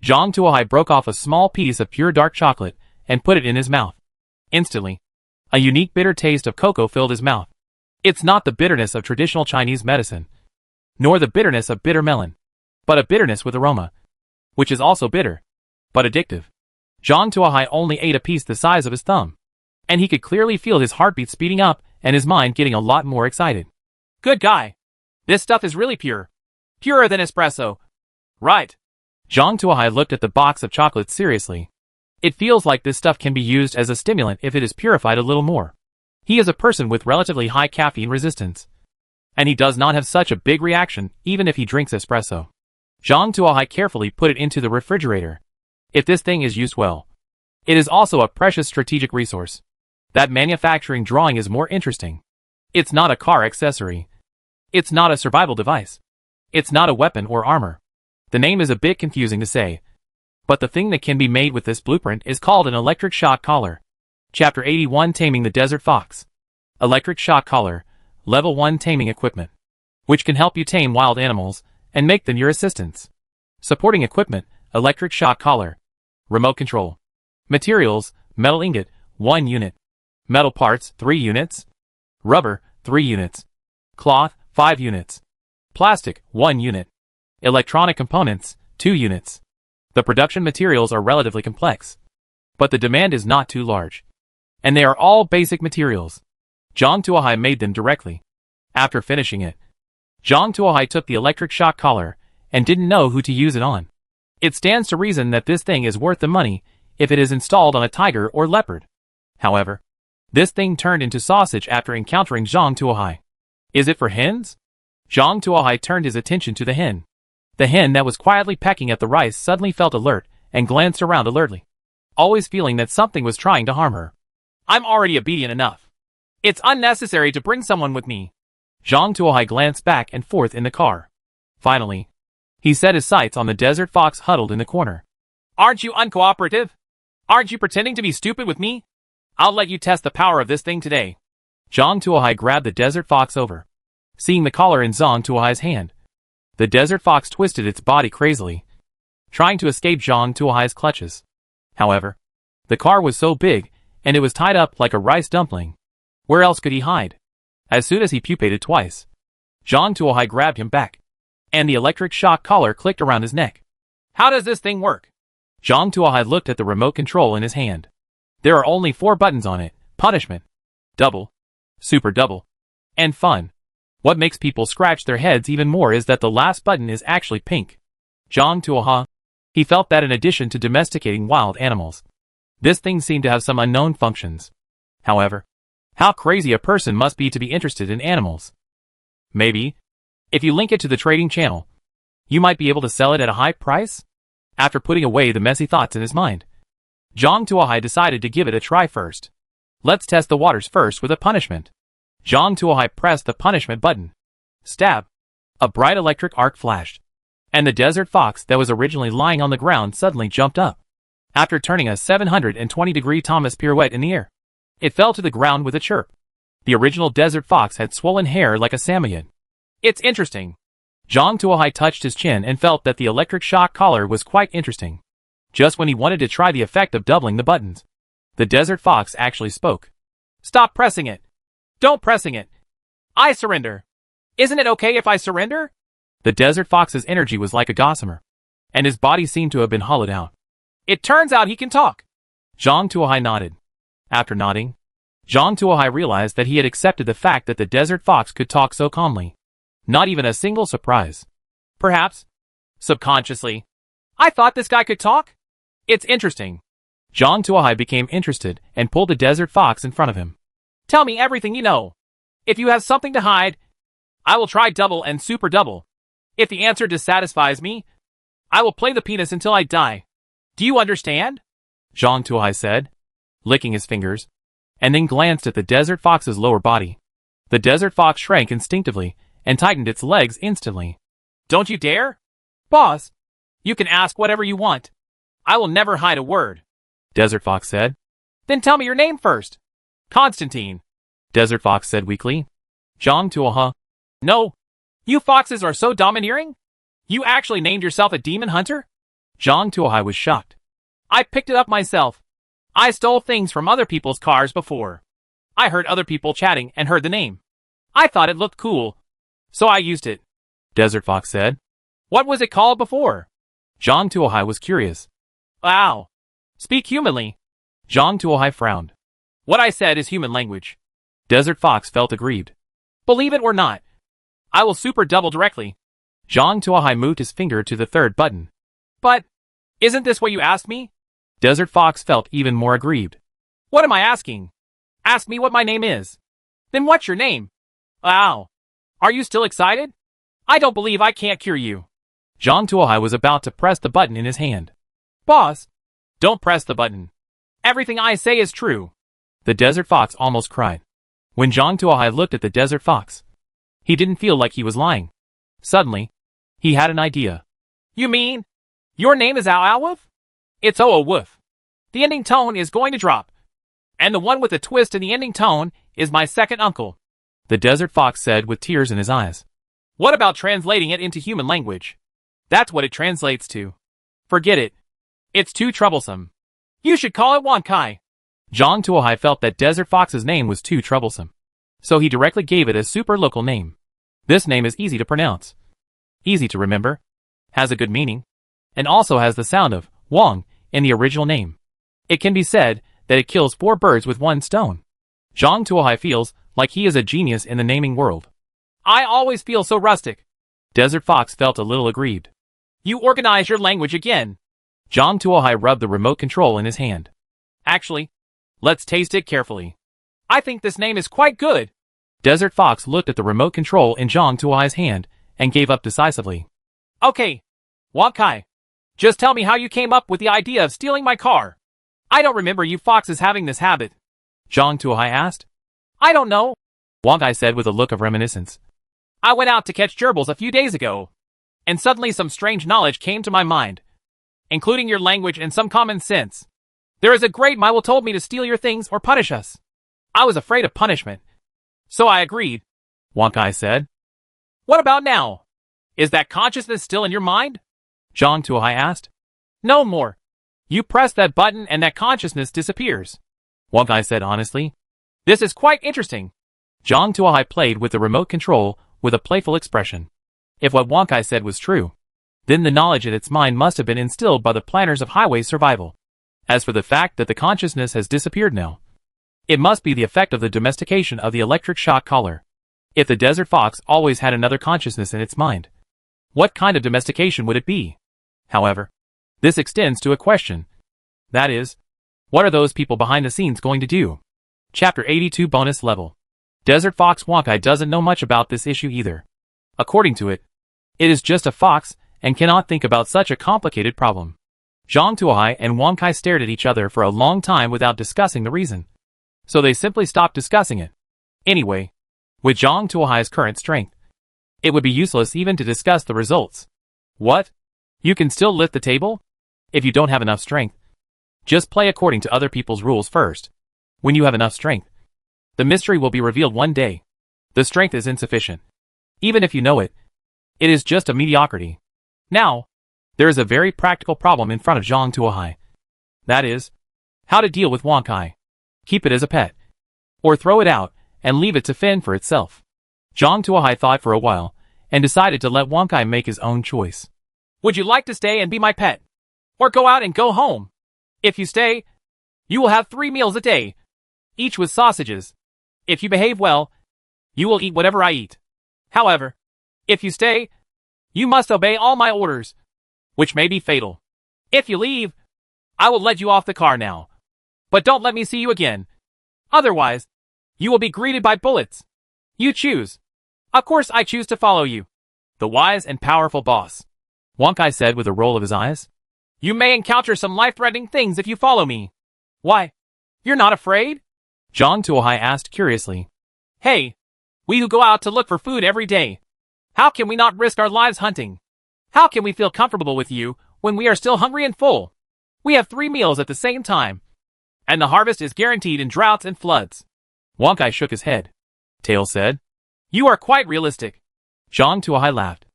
Zhang Tuohai broke off a small piece of pure dark chocolate and put it in his mouth. Instantly, a unique bitter taste of cocoa filled his mouth. It's not the bitterness of traditional Chinese medicine, nor the bitterness of bitter melon, but a bitterness with aroma, which is also bitter, but addictive. Zhang Tuohai only ate a piece the size of his thumb, and he could clearly feel his heartbeat speeding up and his mind getting a lot more excited. Good guy. This stuff is really pure. Purer than espresso. Right. Zhang Tuohai looked at the box of chocolates seriously. It feels like this stuff can be used as a stimulant if it is purified a little more. He is a person with relatively high caffeine resistance, and he does not have such a big reaction even if he drinks espresso. Zhang Tuohai carefully put it into the refrigerator. If this thing is used well, it is also a precious strategic resource. That manufacturing drawing is more interesting. It's not a car accessory. It's not a survival device. It's not a weapon or armor. The name is a bit confusing to say, but the thing that can be made with this blueprint is called an electric shock collar. Chapter 81 Taming the Desert Fox. Electric shock collar, level 1 taming equipment, which can help you tame wild animals and make them your assistants. Supporting equipment, electric shock collar. Remote control. Materials, metal ingot, 1 unit. Metal parts, 3 units. Rubber, 3 units. Cloth, 5 units. Plastic, 1 unit. Electronic components, 2 units. The production materials are relatively complex, but the demand is not too large. And they are all basic materials. Zhang Tuohai made them directly. After finishing it, Zhang Tuohai took the electric shock collar and didn't know who to use it on. It stands to reason that this thing is worth the money if it is installed on a tiger or leopard. However, this thing turned into sausage after encountering Zhang Tuohai. Is it for hens? Zhang Tuohai turned his attention to the hen. The hen that was quietly pecking at the rice suddenly felt alert and glanced around alertly, always feeling that something was trying to harm her. I'm already obedient enough. It's unnecessary to bring someone with me. Zhang Tuohai glanced back and forth in the car. Finally, he set his sights on the desert fox huddled in the corner. Aren't you uncooperative? Aren't you pretending to be stupid with me? I'll let you test the power of this thing today. Zhang Tuohai grabbed the desert fox over, seeing the collar in Zhang Tuohai's hand. The desert fox twisted its body crazily, trying to escape Zhang Tuohai's clutches. However, the car was so big, and it was tied up like a rice dumpling. Where else could he hide? As soon as he pupated twice, Zhang Tuohai grabbed him back, and the electric shock collar clicked around his neck. How does this thing work? Zhang Tuohai looked at the remote control in his hand. There are only 4 buttons on it: punishment, double, super double, and fun. What makes people scratch their heads even more is that the last button is actually pink. Zhang Tuohai, he felt that in addition to domesticating wild animals, this thing seemed to have some unknown functions. However, how crazy a person must be to be interested in animals. Maybe, if you link it to the trading channel, you might be able to sell it at a high price? After putting away the messy thoughts in his mind, Zhang Tuohai decided to give it a try first. Let's test the waters first with a punishment. Zhang Tuohai pressed the punishment button. Stab! A bright electric arc flashed, and the desert fox that was originally lying on the ground suddenly jumped up. After turning a 720-degree Thomas pirouette in the air, it fell to the ground with a chirp. The original desert fox had swollen hair like a Samoyed. It's interesting. Zhang Tuohai touched his chin and felt that the electric shock collar was quite interesting. Just when he wanted to try the effect of doubling the buttons, the desert fox actually spoke. Stop pressing it. Don't pressing it. I surrender. Isn't it okay if I surrender? The desert fox's energy was like a gossamer, and his body seemed to have been hollowed out. It turns out he can talk. Zhang Tuohai nodded. After nodding, Zhang Tuohai realized that he had accepted the fact that the desert fox could talk so calmly. Not even a single surprise. Perhaps, subconsciously, I thought this guy could talk? It's interesting. Zhang Tuohai became interested and pulled the desert fox in front of him. Tell me everything you know. If you have something to hide, I will try double and super double. If the answer dissatisfies me, I will play the penis until I die. Do you understand? Zhang Tuohai said, licking his fingers, and then glanced at the desert fox's lower body. The desert fox shrank instinctively and tightened its legs instantly. Don't you dare? Boss, you can ask whatever you want. I will never hide a word, Desert Fox said. Then tell me your name first. Constantine, Desert Fox said weakly. Zhang Tuohai. No. You foxes are so domineering? You actually named yourself a demon hunter? Zhang Tuohai was shocked. I picked it up myself. I stole things from other people's cars before. I heard other people chatting and heard the name. I thought it looked cool, so I used it, Desert Fox said. What was it called before? Zhang Tuohai was curious. Wow. Speak humanly. Zhang Tuohai frowned. What I said is human language. Desert Fox felt aggrieved. Believe it or not, I will super double directly. Zhang Tuohai moved his finger to the 3rd button. But, isn't this what you asked me? Desert Fox felt even more aggrieved. What am I asking? Ask me what my name is. Then what's your name? Wow. Are you still excited? I don't believe I can't cure you. Zhang Tuohai was about to press the button in his hand. Boss! Don't press the button. Everything I say is true. The desert fox almost cried. When Zhang Tuohai looked at the desert fox, he didn't feel like he was lying. Suddenly, he had an idea. You mean, your name is Ao Ao Wolf? It's Oo Wolf. The ending tone is going to drop. And the one with the twist in the ending tone is my second uncle. The desert fox said with tears in his eyes. What about translating it into human language? That's what it translates to. Forget it. It's too troublesome. You should call it Wankai. Zhang Tuohai felt that Desert Fox's name was too troublesome. So he directly gave it a super local name. This name is easy to pronounce, easy to remember, has a good meaning, and also has the sound of Wang in the original name. It can be said that it kills 4 birds with 1 stone. Zhang Tuohai feels like he is a genius in the naming world. I always feel so rustic. Desert Fox felt a little aggrieved. You organize your language again. Zhang Tuohai rubbed the remote control in his hand. Actually, let's taste it carefully. I think this name is quite good. Desert Fox looked at the remote control in Zhang Tuohai's hand and gave up decisively. Okay, Wankai. Just tell me how you came up with the idea of stealing my car. I don't remember you foxes having this habit. Zhang Tuohai asked. I don't know, Wankai said with a look of reminiscence. I went out to catch gerbils a few days ago, and suddenly some strange knowledge came to my mind, including your language and some common sense. There is a great Maiwul told me to steal your things or punish us. I was afraid of punishment, so I agreed, Wankai said. What about now? Is that consciousness still in your mind? Zhang Tuohai asked. No more. You press that button and that consciousness disappears, Wankai said honestly. This is quite interesting. Zhang Tuohai played with the remote control with a playful expression. If what Wankai said was true, then the knowledge in its mind must have been instilled by the planners of highway survival. As for the fact that the consciousness has disappeared now, it must be the effect of the domestication of the electric shock collar. If the desert fox always had another consciousness in its mind, what kind of domestication would it be? However, this extends to a question. That is, what are those people behind the scenes going to do? Chapter 82 Bonus Level. Desert Fox Wankai doesn't know much about this issue either. According to it, it is just a fox and cannot think about such a complicated problem. Zhang Tuohai and Wankai stared at each other for a long time without discussing the reason. So they simply stopped discussing it. Anyway, with Zhang Tuohai's current strength, it would be useless even to discuss the results. What? You can still lift the table? If you don't have enough strength, just play according to other people's rules first. When you have enough strength, the mystery will be revealed one day. The strength is insufficient. Even if you know it, it is just a mediocrity. Now, there is a very practical problem in front of Zhang Tuohai. That is, how to deal with Wankai. Keep it as a pet, or throw it out and leave it to fend for itself. Zhang Tuohai thought for a while and decided to let Wankai make his own choice. Would you like to stay and be my pet? Or go out and go home? If you stay, you will have 3 meals a day, each with sausages. If you behave well, you will eat whatever I eat. However, if you stay, you must obey all my orders, which may be fatal. If you leave, I will let you off the car now. But don't let me see you again. Otherwise, you will be greeted by bullets. You choose. Of course I choose to follow you. The wise and powerful boss, Wankai said with a roll of his eyes. You may encounter some life-threatening things if you follow me. Why? You're not afraid? Zhang Tuohai asked curiously. Hey, we who go out to look for food every day, how can we not risk our lives hunting? How can we feel comfortable with you when we are still hungry and full? We have 3 meals at the same time, and the harvest is guaranteed in droughts and floods. Wankai shook his head. Tail said, You are quite realistic. Zhang Tuohai laughed.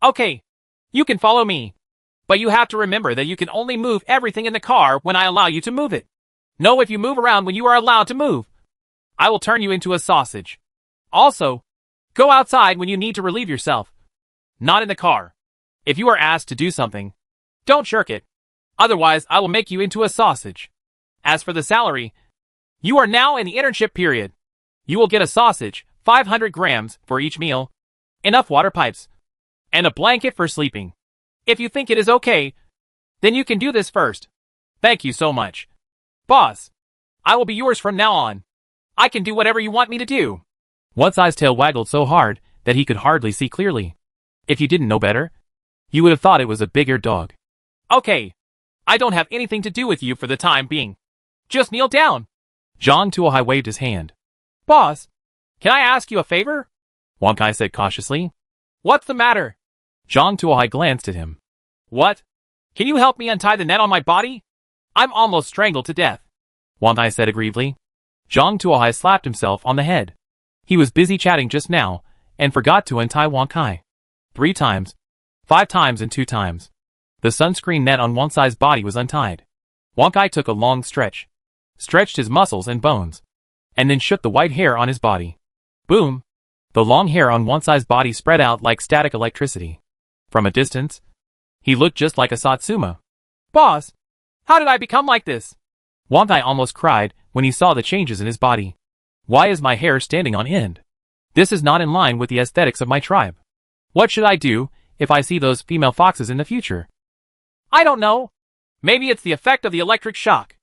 Okay, you can follow me. But you have to remember that you can only move everything in the car when I allow you to move it. Know if you move around when you are allowed to move, I will turn you into a sausage. Also, go outside when you need to relieve yourself. Not in the car. If you are asked to do something, don't shirk it. Otherwise, I will make you into a sausage. As for the salary, you are now in the internship period. You will get a sausage, 500 grams for each meal, enough water pipes, and a blanket for sleeping. If you think it is okay, then you can do this first. Thank you so much. Boss, I will be yours from now on. I can do whatever you want me to do. One eye's tail waggled so hard that he could hardly see clearly. If you didn't know better, You would have thought it was a big-eared dog. Okay. I don't have anything to do with you for the time being. Just kneel down. Zhang Tuohai waved his hand. Boss, can I ask you a favor? Wang Kai said cautiously. What's the matter? Zhang Tuohai glanced at him. What? Can you help me untie the net on my body? I'm almost strangled to death. Wang Kai said aggrievedly. Zhang Tuohai slapped himself on the head. He was busy chatting just now, and forgot to untie Wang Kai. 3 times, 5 times and 2 times. The sunscreen net on Wang Kai's body was untied. Wang Kai took a long stretch, stretched his muscles and bones, and then shook the white hair on his body. Boom! The long hair on Wang Kai's body spread out like static electricity. From a distance, he looked just like a Satsuma. Boss, how did I become like this? Wang Kai almost cried when he saw the changes in his body. Why is my hair standing on end? This is not in line with the aesthetics of my tribe. What should I do if I see those female foxes in the future? I don't know. Maybe it's the effect of the electric shock.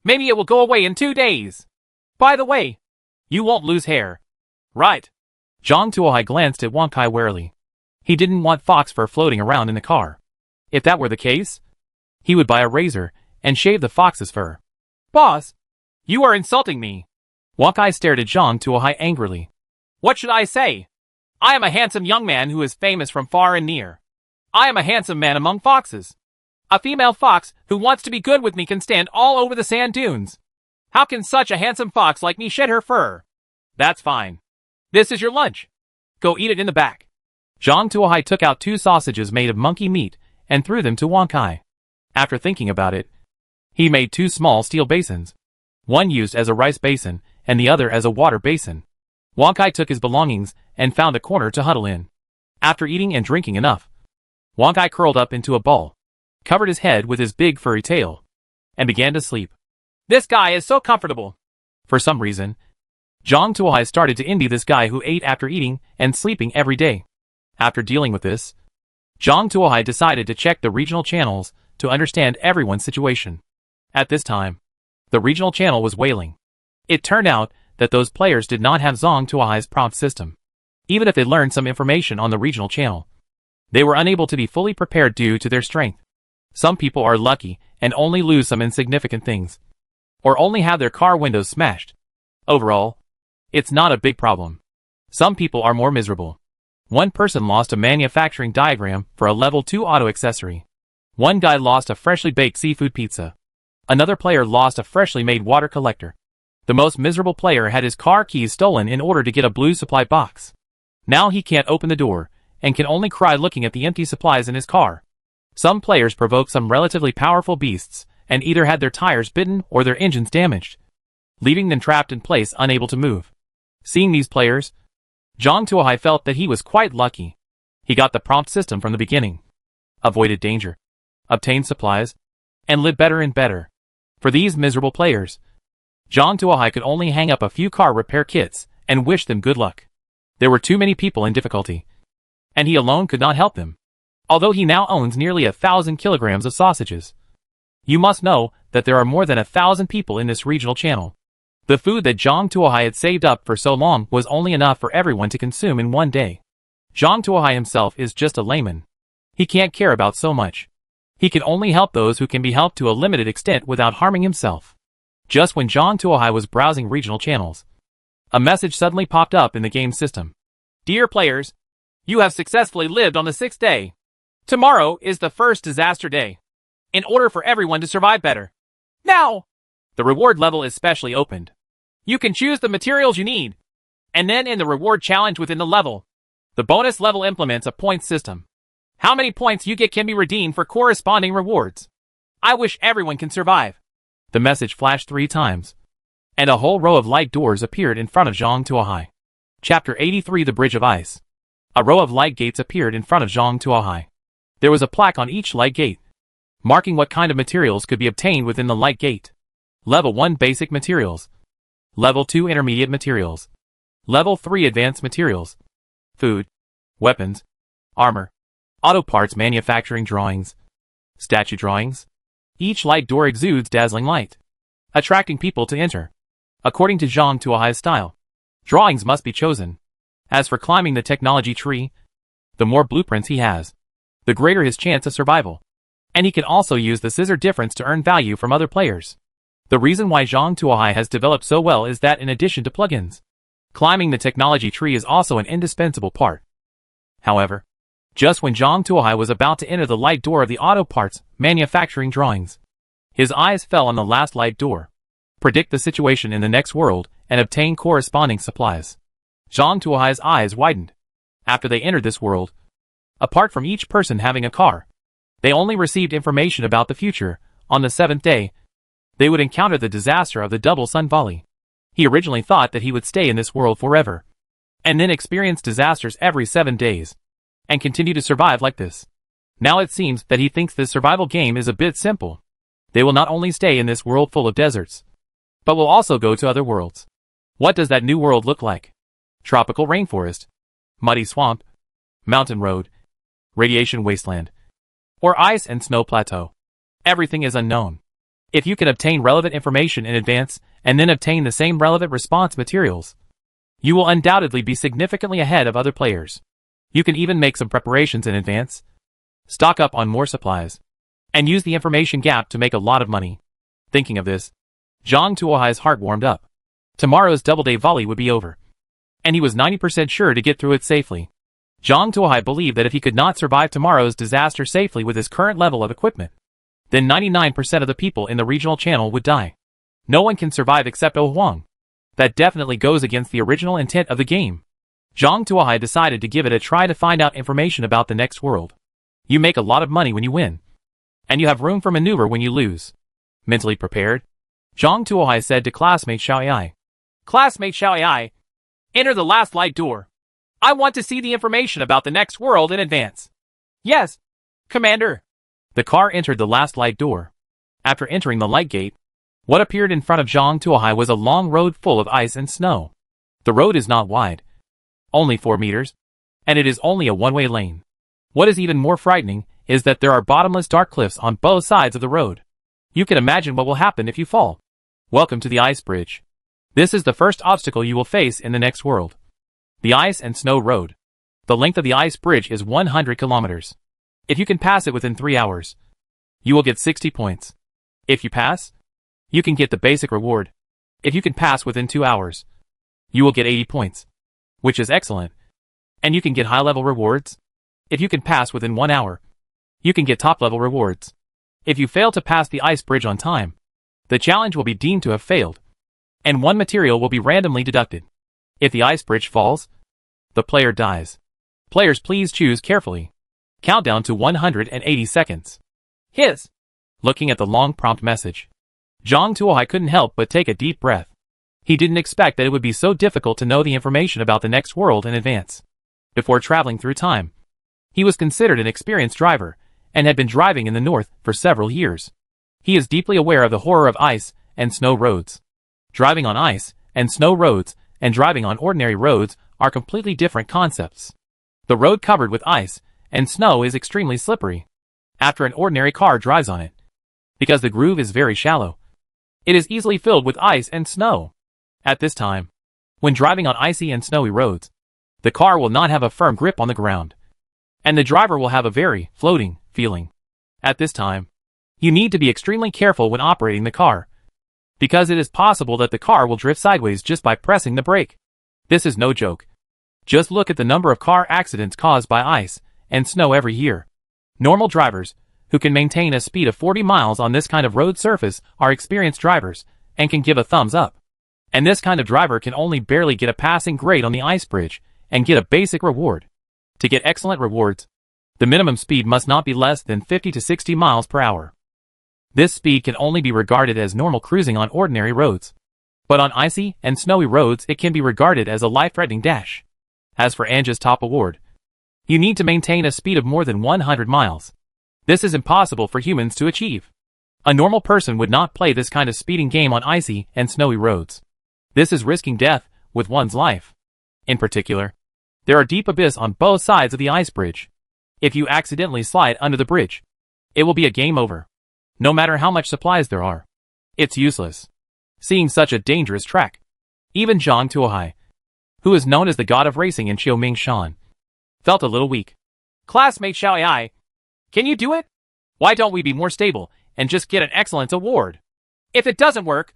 Maybe it will go away in 2 days. By the way, you won't lose hair. Right. Zhang Tuohai glanced at Wang Kai warily. He didn't want fox fur floating around in the car. If that were the case, he would buy a razor and shave the fox's fur. Boss, you are insulting me. Wang Kai stared at Zhang Tuohai angrily. What should I say? I am a handsome young man who is famous from far and near. I am a handsome man among foxes. A female fox who wants to be good with me can stand all over the sand dunes. How can such a handsome fox like me shed her fur? That's fine. This is your lunch. Go eat it in the back. Zhang Tuohai took out 2 sausages made of monkey meat and threw them to Wang Kai. After thinking about it, he made 2 small steel basins. One used as a rice basin and the other as a water basin. Wang Kai took his belongings and found a corner to huddle in. After eating and drinking enough, Wang Kai curled up into a ball, covered his head with his big furry tail, and began to sleep. This guy is so comfortable. For some reason, Zhang Tuohai started to envy this guy who ate after eating and sleeping every day. After dealing with this, Zhang Tuohai decided to check the regional channels to understand everyone's situation. At this time, the regional channel was wailing. It turned out that those players did not have Zhang Tuohai's prompt system. Even if they learned some information on the regional channel, they were unable to be fully prepared due to their strength. Some people are lucky and only lose some insignificant things, or only have their car windows smashed. Overall, it's not a big problem. Some people are more miserable. One person lost a manufacturing diagram for a level 2 auto accessory. One guy lost a freshly baked seafood pizza. Another player lost a freshly made water collector. The most miserable player had his car keys stolen in order to get a blue supply box. Now he can't open the door, and can only cry looking at the empty supplies in his car. Some players provoked some relatively powerful beasts, and either had their tires bitten or their engines damaged, leaving them trapped in place unable to move. Seeing these players, Zhang Tuohai felt that he was quite lucky. He got the prompt system from the beginning, avoided danger, obtained supplies, and lived better and better. For these miserable players, Zhang Tuohai could only hang up a few car repair kits and wish them good luck. There were too many people in difficulty, and he alone could not help them. Although he now owns nearly 1,000 kilograms of sausages. You must know that there are more than 1,000 people in this regional channel. The food that Zhang Tuohai had saved up for so long was only enough for everyone to consume in one day. Zhang Tuohai himself is just a layman. He can't care about so much. He can only help those who can be helped to a limited extent without harming himself. Just when Zhang Tuohai was browsing regional channels, a message suddenly popped up in the game system. Dear players, you have successfully lived on the 6th day. Tomorrow is the first disaster day. In order for everyone to survive better. Now! The reward level is specially opened. You can choose the materials you need. And then in the reward challenge within the level, the bonus level implements a point system. How many points you get can be redeemed for corresponding rewards. I wish everyone can survive. The message flashed 3 times, and a whole row of light doors appeared in front of Zhang Tuohai. Chapter 83 The Bridge of Ice. A row of light gates appeared in front of Zhang Tuohai. There was a plaque on each light gate, marking what kind of materials could be obtained within the light gate. Level 1 Basic Materials. Level 2 Intermediate Materials. Level 3 Advanced Materials. Food, weapons, armor, auto parts manufacturing drawings, statue drawings. Each light door exudes dazzling light, attracting people to enter. According to Zhang Tuohai's style, drawings must be chosen. As for climbing the technology tree, the more blueprints he has, the greater his chance of survival. And he can also use the scissor difference to earn value from other players. The reason why Zhang Tuohai has developed so well is that in addition to plugins, climbing the technology tree is also an indispensable part. However, just when Zhang Tuohai was about to enter the light door of the auto parts manufacturing drawings, his eyes fell on the last light door. Predict the situation in the next world and obtain corresponding supplies. Zhang Tuohai's eyes widened. After they entered this world, apart from each person having a car, they only received information about the future. On the 7th day, they would encounter the disaster of the Double Sun Valley. He originally thought that he would stay in this world forever, and then experience disasters every 7 days, and continue to survive like this. Now it seems that he thinks this survival game is a bit simple. They will not only stay in this world full of deserts, but will also go to other worlds. What does that new world look like? Tropical rainforest, muddy swamp, mountain road, radiation wasteland, or ice and snow plateau. Everything is unknown. If you can obtain relevant information in advance, and then obtain the same relevant response materials, you will undoubtedly be significantly ahead of other players. You can even make some preparations in advance, stock up on more supplies, and use the information gap to make a lot of money. Thinking of this, Zhang Tuohai's heart warmed up. Tomorrow's double-day volley would be over, and he was 90% sure to get through it safely. Zhang Tuohai believed that if he could not survive tomorrow's disaster safely with his current level of equipment, then 99% of the people in the regional channel would die. No one can survive except Oh Huang. That definitely goes against the original intent of the game. Zhang Tuohai decided to give it a try to find out information about the next world. You make a lot of money when you win, and you have room for maneuver when you lose. Mentally prepared, Zhang Tuohai said to classmate Xiao Ai. Classmate Xiao Ai, enter the last light door. I want to see the information about the next world in advance. Yes, Commander. The car entered the last light door. After entering the light gate, what appeared in front of Zhang Tuohai was a long road full of ice and snow. The road is not wide, only 4 meters, and it is only a one-way lane. What is even more frightening is that there are bottomless dark cliffs on both sides of the road. You can imagine what will happen if you fall. Welcome to the ice bridge. This is the first obstacle you will face in the next world. The ice and snow road. The length of the ice bridge is 100 kilometers. If you can pass it within 3 hours, you will get 60 points. If you pass, you can get the basic reward. If you can pass within 2 hours, you will get 80 points, which is excellent. And you can get high-level rewards. If you can pass within 1 hour, you can get top-level rewards. If you fail to pass the ice bridge on time, the challenge will be deemed to have failed, and 1 material will be randomly deducted. If the ice bridge falls, the player dies. Players, please choose carefully. Countdown to 180 seconds. His. Looking at the long prompt message, Zhang Tuohai couldn't help but take a deep breath. He didn't expect that it would be so difficult to know the information about the next world in advance. Before traveling through time, he was considered an experienced driver, and had been driving in the north for several years. He is deeply aware of the horror of ice and snow roads. Driving on ice and snow roads and driving on ordinary roads are completely different concepts. The road covered with ice and snow is extremely slippery after an ordinary car drives on it. Because the groove is very shallow, it is easily filled with ice and snow. At this time, when driving on icy and snowy roads, the car will not have a firm grip on the ground, and the driver will have a very floating feeling. At this time, you need to be extremely careful when operating the car, because it is possible that the car will drift sideways just by pressing the brake. This is no joke. Just look at the number of car accidents caused by ice and snow every year. Normal drivers, who can maintain a speed of 40 miles on this kind of road surface, are experienced drivers, and can give a thumbs up. And this kind of driver can only barely get a passing grade on the ice bridge, and get a basic reward. To get excellent rewards, the minimum speed must not be less than 50 to 60 miles per hour. This speed can only be regarded as normal cruising on ordinary roads. But on icy and snowy roads it can be regarded as a life-threatening dash. As for Anja's top award, you need to maintain a speed of more than 100 miles. This is impossible for humans to achieve. A normal person would not play this kind of speeding game on icy and snowy roads. This is risking death with one's life. In particular, there are deep abysses on both sides of the ice bridge. If you accidentally slide under the bridge, it will be a game over. No matter how much supplies there are, it's useless. Seeing such a dangerous track, even Zhang Tuohai, who is known as the god of racing in Xiaoming Shan, felt a little weak. Classmate Xiao Ai, Can you do it? Why don't we be more stable and just get an excellence award? If it doesn't work,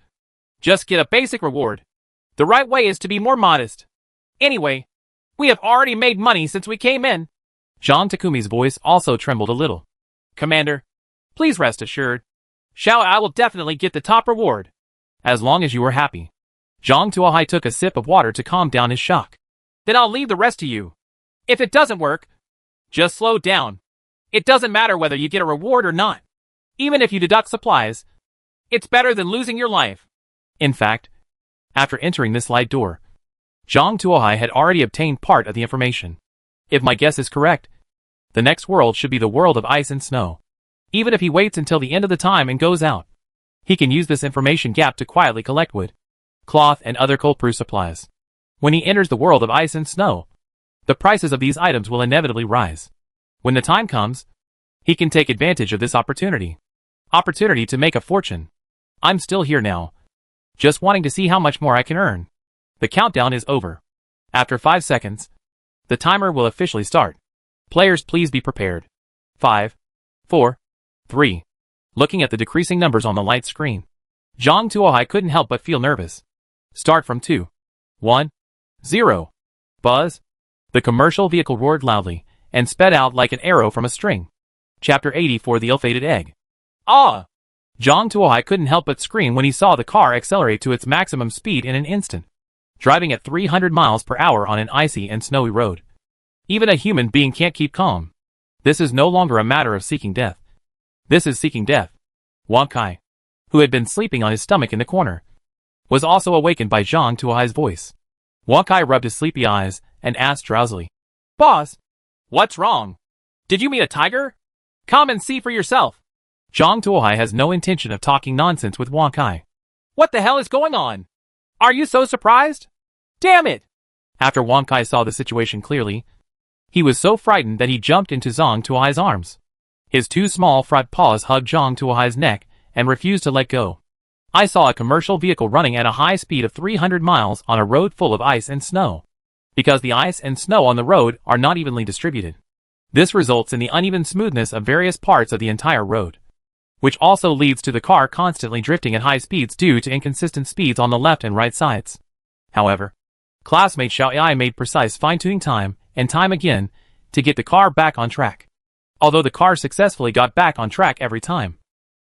just get a basic reward. The right way is to be more modest. Anyway, we have already made money since we came in. Jean Takumi's voice also trembled a little. Commander, please rest assured. I will definitely get the top reward. As long as you are happy. Zhang Tuohai took a sip of water to calm down his shock. Then I'll leave the rest to you. If it doesn't work, just slow down. It doesn't matter whether you get a reward or not. Even if you deduct supplies, it's better than losing your life. In fact, after entering this light door, Zhang Tuohai had already obtained part of the information. If my guess is correct, the next world should be the world of ice and snow. Even if he waits until the end of the time and goes out, he can use this information gap to quietly collect wood, cloth, and other cold-proof supplies. When he enters the world of ice and snow, the prices of these items will inevitably rise. When the time comes, he can take advantage of this opportunity. Opportunity to make a fortune. I'm still here now, just wanting to see how much more I can earn. The countdown is over. After 5 seconds, the timer will officially start. Players, please be prepared. 5, 4, 3. Looking at the decreasing numbers on the light screen, Zhang Tuohai couldn't help but feel nervous. Start from 2, 1, 0. Buzz. The commercial vehicle roared loudly and sped out like an arrow from a string. Chapter 84: The Ill-Fated Egg. Ah! Zhang Tuohai couldn't help but scream when he saw the car accelerate to its maximum speed in an instant, driving at 300 miles per hour on an icy and snowy road. Even a human being can't keep calm. This is no longer a matter of seeking death. This is seeking death. Wang Kai, who had been sleeping on his stomach in the corner, was also awakened by Zhang Tuohai's voice. Wang Kai rubbed his sleepy eyes and asked drowsily, Boss, what's wrong? Did you meet a tiger? Come and see for yourself. Zhang Tuohai has no intention of talking nonsense with Wang Kai. What the hell is going on? Are you so surprised? Damn it! After Wang Kai saw the situation clearly, he was so frightened that he jumped into Zhang Tuohai's arms. His two small front paws hugged Zhang Tuohai's neck and refused to let go. I saw a commercial vehicle running at a high speed of 300 miles on a road full of ice and snow. Because the ice and snow on the road are not evenly distributed, this results in the uneven smoothness of various parts of the entire road, which also leads to the car constantly drifting at high speeds due to inconsistent speeds on the left and right sides. However, classmate Xiao Yi made precise fine-tuning time and time again to get the car back on track. Although the car successfully got back on track every time,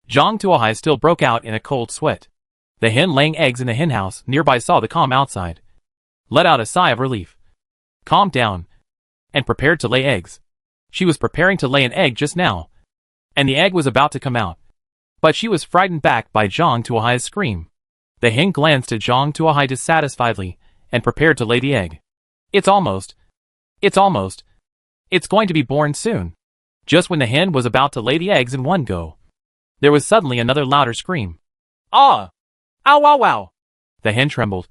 Zhang Tuohai still broke out in a cold sweat. The hen laying eggs in the henhouse nearby saw the calm outside, let out a sigh of relief, calmed down, and prepared to lay eggs. She was preparing to lay an egg just now, and the egg was about to come out. But she was frightened back by Zhang Tuohai's scream. The hen glanced at Zhang Tuohai dissatisfiedly and prepared to lay the egg. It's going to be born soon. Just when the hen was about to lay the eggs in one go, there was suddenly another louder scream. Ah! Ow wow wow! The hen trembled,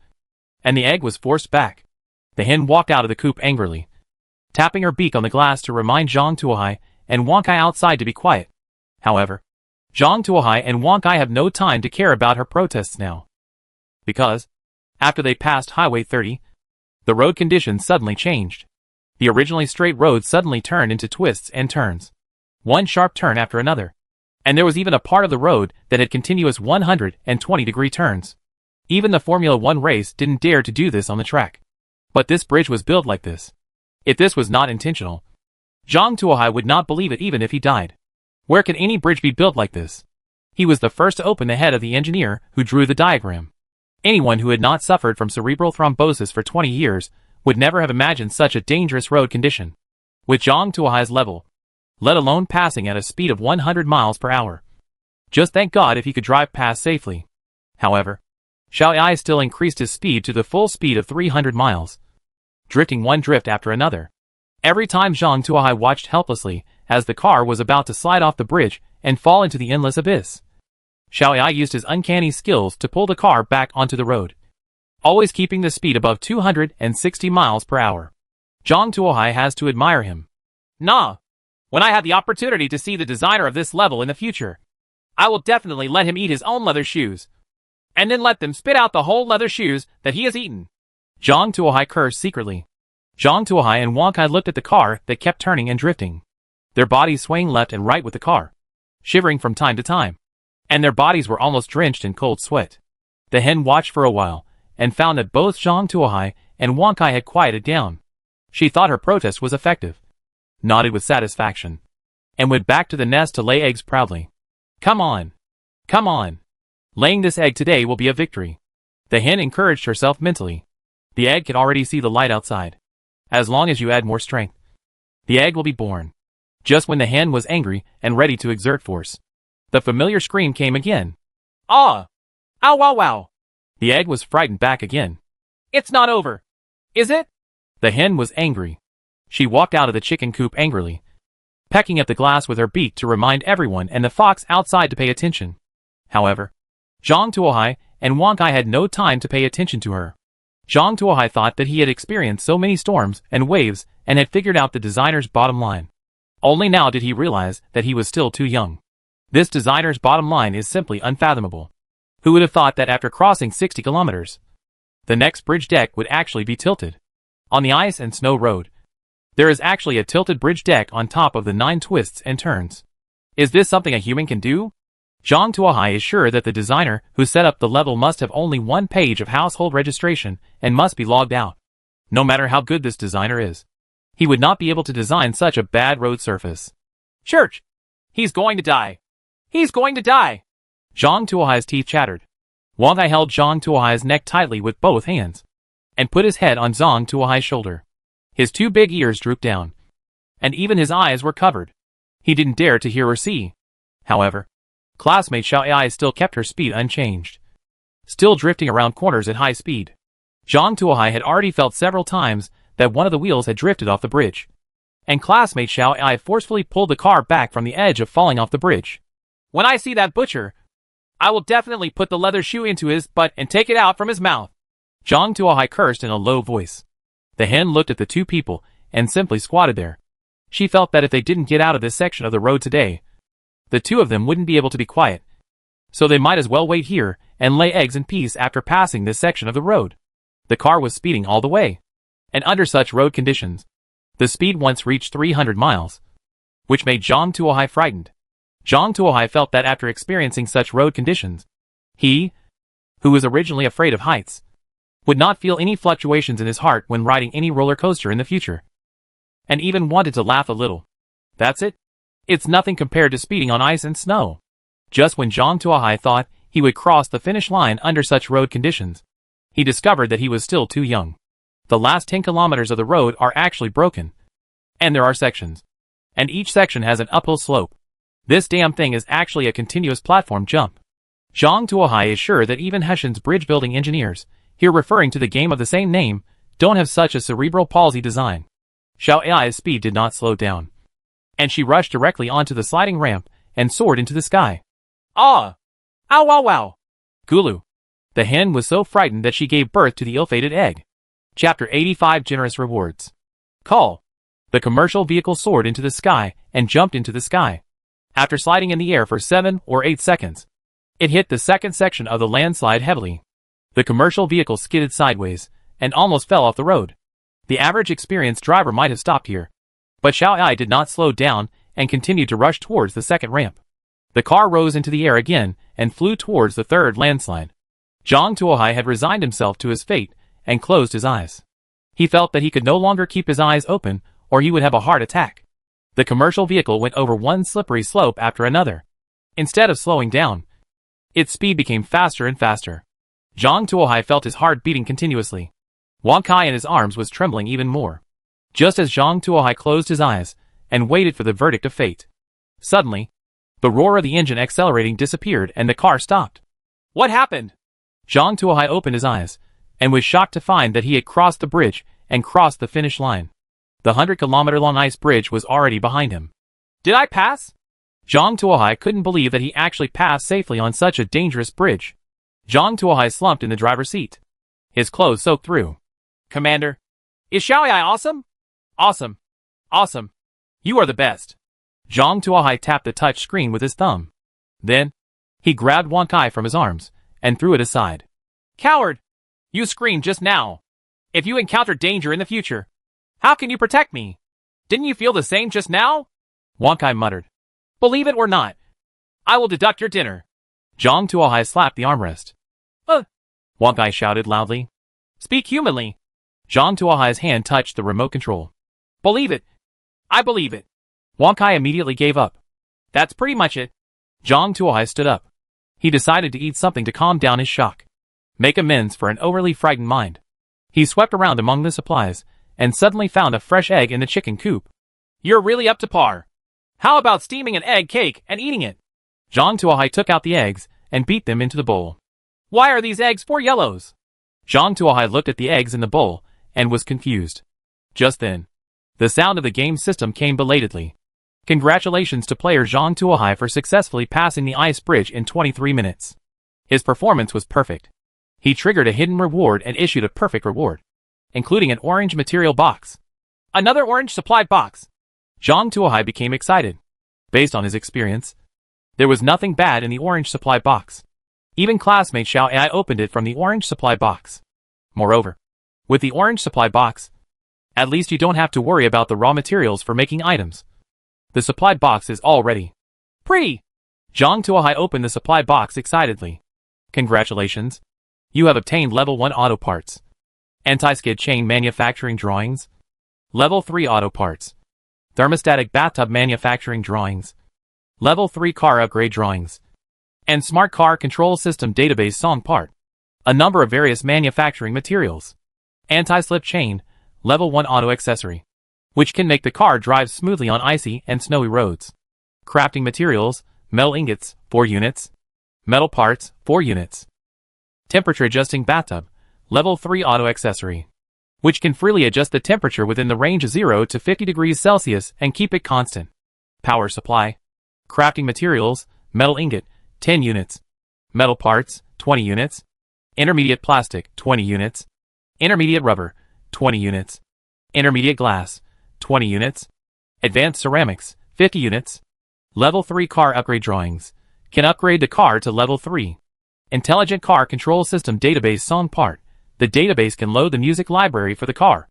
and the egg was forced back. The hen walked out of the coop angrily, tapping her beak on the glass to remind Zhang Tuohai and Wang Kai outside to be quiet. However, Zhang Tuohai and Wang Kai have no time to care about her protests now. Because, after they passed Highway 30, the road conditions suddenly changed. The originally straight road suddenly turned into twists and turns, one sharp turn after another. And there was even a part of the road that had continuous 120-degree turns. Even the Formula 1 race didn't dare to do this on the track. But this bridge was built like this. If this was not intentional, Zhang Tuohai would not believe it even if he died. Where can any bridge be built like this? He was the first to open the head of the engineer who drew the diagram. Anyone who had not suffered from cerebral thrombosis for 20 years would never have imagined such a dangerous road condition. With Zhang Tuohai's level, let alone passing at a speed of 100 miles per hour. Just thank God if he could drive past safely. However, Xiao Yi still increased his speed to the full speed of 300 miles, drifting one drift after another. Every time Zhang Tuohai watched helplessly as the car was about to slide off the bridge and fall into the endless abyss, Xiao Yi used his uncanny skills to pull the car back onto the road, always keeping the speed above 260 miles per hour. Zhang Tuohai has to admire him. Nah, when I have the opportunity to see the designer of this level in the future, I will definitely let him eat his own leather shoes, and then let them spit out the whole leather shoes that he has eaten. Zhang Tuohai cursed secretly. Zhang Tuohai and Wang Kai looked at the car that kept turning and drifting. their bodies swaying left and right with the car, shivering from time to time, and their bodies were almost drenched in cold sweat. The hen watched for a while, and found that both Zhang Tuohai and Wang Kai had quieted down. She thought her protest was effective, nodded with satisfaction, and went back to the nest to lay eggs proudly. Come on! Come on! Laying this egg today will be a victory. The hen encouraged herself mentally. The egg could already see the light outside. As long as you add more strength, the egg will be born. Just when the hen was angry and ready to exert force, the familiar scream came again. Ah! Ow wow wow! The egg was frightened back again. It's not over, is it? The hen was angry. She walked out of the chicken coop angrily, pecking at the glass with her beak to remind everyone and the fox outside to pay attention. However, Zhang Tuohai and Wang Kai had no time to pay attention to her. Zhang Tuohai thought that he had experienced so many storms and waves and had figured out the designer's bottom line. Only now did he realize that he was still too young. This designer's bottom line is simply unfathomable. Who would have thought that after crossing 60 kilometers, the next bridge deck would actually be tilted? On the ice and snow road, there is actually a tilted bridge deck on top of the 9 twists and turns. Is this something a human can do? Zhang Tuohai is sure that the designer who set up the level must have only one page of household registration and must be logged out. No matter how good this designer is, he would not be able to design such a bad road surface. Church! He's going to die! He's going to die! Zhang Tuohai's teeth chattered. Wang Kai held Zhang Tuohai's neck tightly with both hands, and put his head on Zhang Tuohai's shoulder. His 2 big ears drooped down, and even his eyes were covered. He didn't dare to hear or see. However, classmate Xiao Ai still kept her speed unchanged, still drifting around corners at high speed. Zhang Tuohai had already felt several times that one of the wheels had drifted off the bridge, and classmate Xiao Ai forcefully pulled the car back from the edge of falling off the bridge. When I see that butcher, I will definitely put the leather shoe into his butt and take it out from his mouth. Zhang Tuohai cursed in a low voice. The hen looked at the 2 people and simply squatted there. She felt that if they didn't get out of this section of the road today, the 2 of them wouldn't be able to be quiet. So they might as well wait here and lay eggs in peace after passing this section of the road. The car was speeding all the way, and under such road conditions, the speed once reached 300 miles, which made Zhang Tuohai frightened. Zhang Tuohai felt that after experiencing such road conditions, he, who was originally afraid of heights, would not feel any fluctuations in his heart when riding any roller coaster in the future, and even wanted to laugh a little. That's it. It's nothing compared to speeding on ice and snow. Just when Zhang Tuohai thought he would cross the finish line under such road conditions, he discovered that he was still too young. The last 10 kilometers of the road are actually broken, and there are sections, and each section has an uphill slope. This damn thing is actually a continuous platform jump. Zhang Tuohai is sure that even Hessian's bridge-building engineers, here referring to the game of the same name, don't have such a cerebral palsy design. Xiao Ai's speed did not slow down, and she rushed directly onto the sliding ramp and soared into the sky. Ah! Ow wow wow! Gulu. The hen was so frightened that she gave birth to the ill-fated egg. Chapter 85 Generous Rewards. Call. The commercial vehicle soared into the sky and jumped into the sky. After sliding in the air for 7 or 8 seconds, it hit the second section of the landslide heavily. The commercial vehicle skidded sideways and almost fell off the road. The average experienced driver might have stopped here, but Xiao Ai did not slow down and continued to rush towards the second ramp. The car rose into the air again and flew towards the third landslide. Zhang Tuohai had resigned himself to his fate and closed his eyes. He felt that he could no longer keep his eyes open or he would have a heart attack. The commercial vehicle went over one slippery slope after another. Instead of slowing down, its speed became faster and faster. Zhang Tuohai felt his heart beating continuously. Wang Kai in his arms was trembling even more. Just as Zhang Tuohai closed his eyes and waited for the verdict of fate, suddenly, the roar of the engine accelerating disappeared and the car stopped. What happened? Zhang Tuohai opened his eyes and was shocked to find that he had crossed the bridge and crossed the finish line. The 100-kilometer-long ice bridge was already behind him. Did I pass? Zhang Tuohai couldn't believe that he actually passed safely on such a dangerous bridge. Zhang Tuohai slumped in the driver's seat, his clothes soaked through. Commander, is Xiao Ai awesome? Awesome. Awesome. You are the best. Zhang Tuohai tapped the touch screen with his thumb. Then, he grabbed Wang Kai from his arms and threw it aside. Coward! You screamed just now. If you encounter danger in the future, how can you protect me? Didn't you feel the same just now? Wang Kai muttered. Believe it or not, I will deduct your dinner. Zhang Tuohai slapped the armrest. Wang Kai shouted loudly. Speak humanly. Zhang Tuohai's hand touched the remote control. Believe it. I believe it. Wang Kai immediately gave up. That's pretty much it. Zhang Tuohai stood up. He decided to eat something to calm down his shock. Make amends for an overly frightened mind. He swept around among the supplies, and suddenly found a fresh egg in the chicken coop. You're really up to par. How about steaming an egg cake and eating it? Zhang Tuohai took out the eggs and beat them into the bowl. Why are these eggs 4 yellows? Zhang Tuohai looked at the eggs in the bowl and was confused. Just then, the sound of the game system came belatedly. Congratulations to player Zhang Tuohai for successfully passing the ice bridge in 23 minutes. His performance was perfect. He triggered a hidden reward and issued a perfect reward, including an orange material box. Another orange supply box. Zhang Tuohai became excited. Based on his experience, there was nothing bad in the orange supply box. Even classmate Xiao Ai opened it from the orange supply box. Moreover, with the orange supply box, at least you don't have to worry about the raw materials for making items. The supply box is all ready. Pretty! Zhang Tuohai opened the supply box excitedly. Congratulations. You have obtained level 1 auto parts. Anti-skid chain manufacturing drawings. Level 3 auto parts. Thermostatic bathtub manufacturing drawings. Level 3 car upgrade drawings. And smart car control system database song part. A number of various manufacturing materials. Anti-slip chain, level 1 auto accessory, which can make the car drive smoothly on icy and snowy roads. Crafting materials, metal ingots, 4 units. Metal parts, 4 units. Temperature adjusting bathtub, level 3 auto accessory, which can freely adjust the temperature within the range of 0 to 50 degrees Celsius and keep it constant. Power supply. Crafting materials, metal ingot, 10 units. Metal parts, 20 units. Intermediate plastic, 20 units. Intermediate rubber, 20 units. Intermediate glass, 20 units. Advanced ceramics, 50 units. Level 3 car upgrade drawings. Can upgrade the car to level 3. Intelligent car control system database song part. The database can load the music library for the car,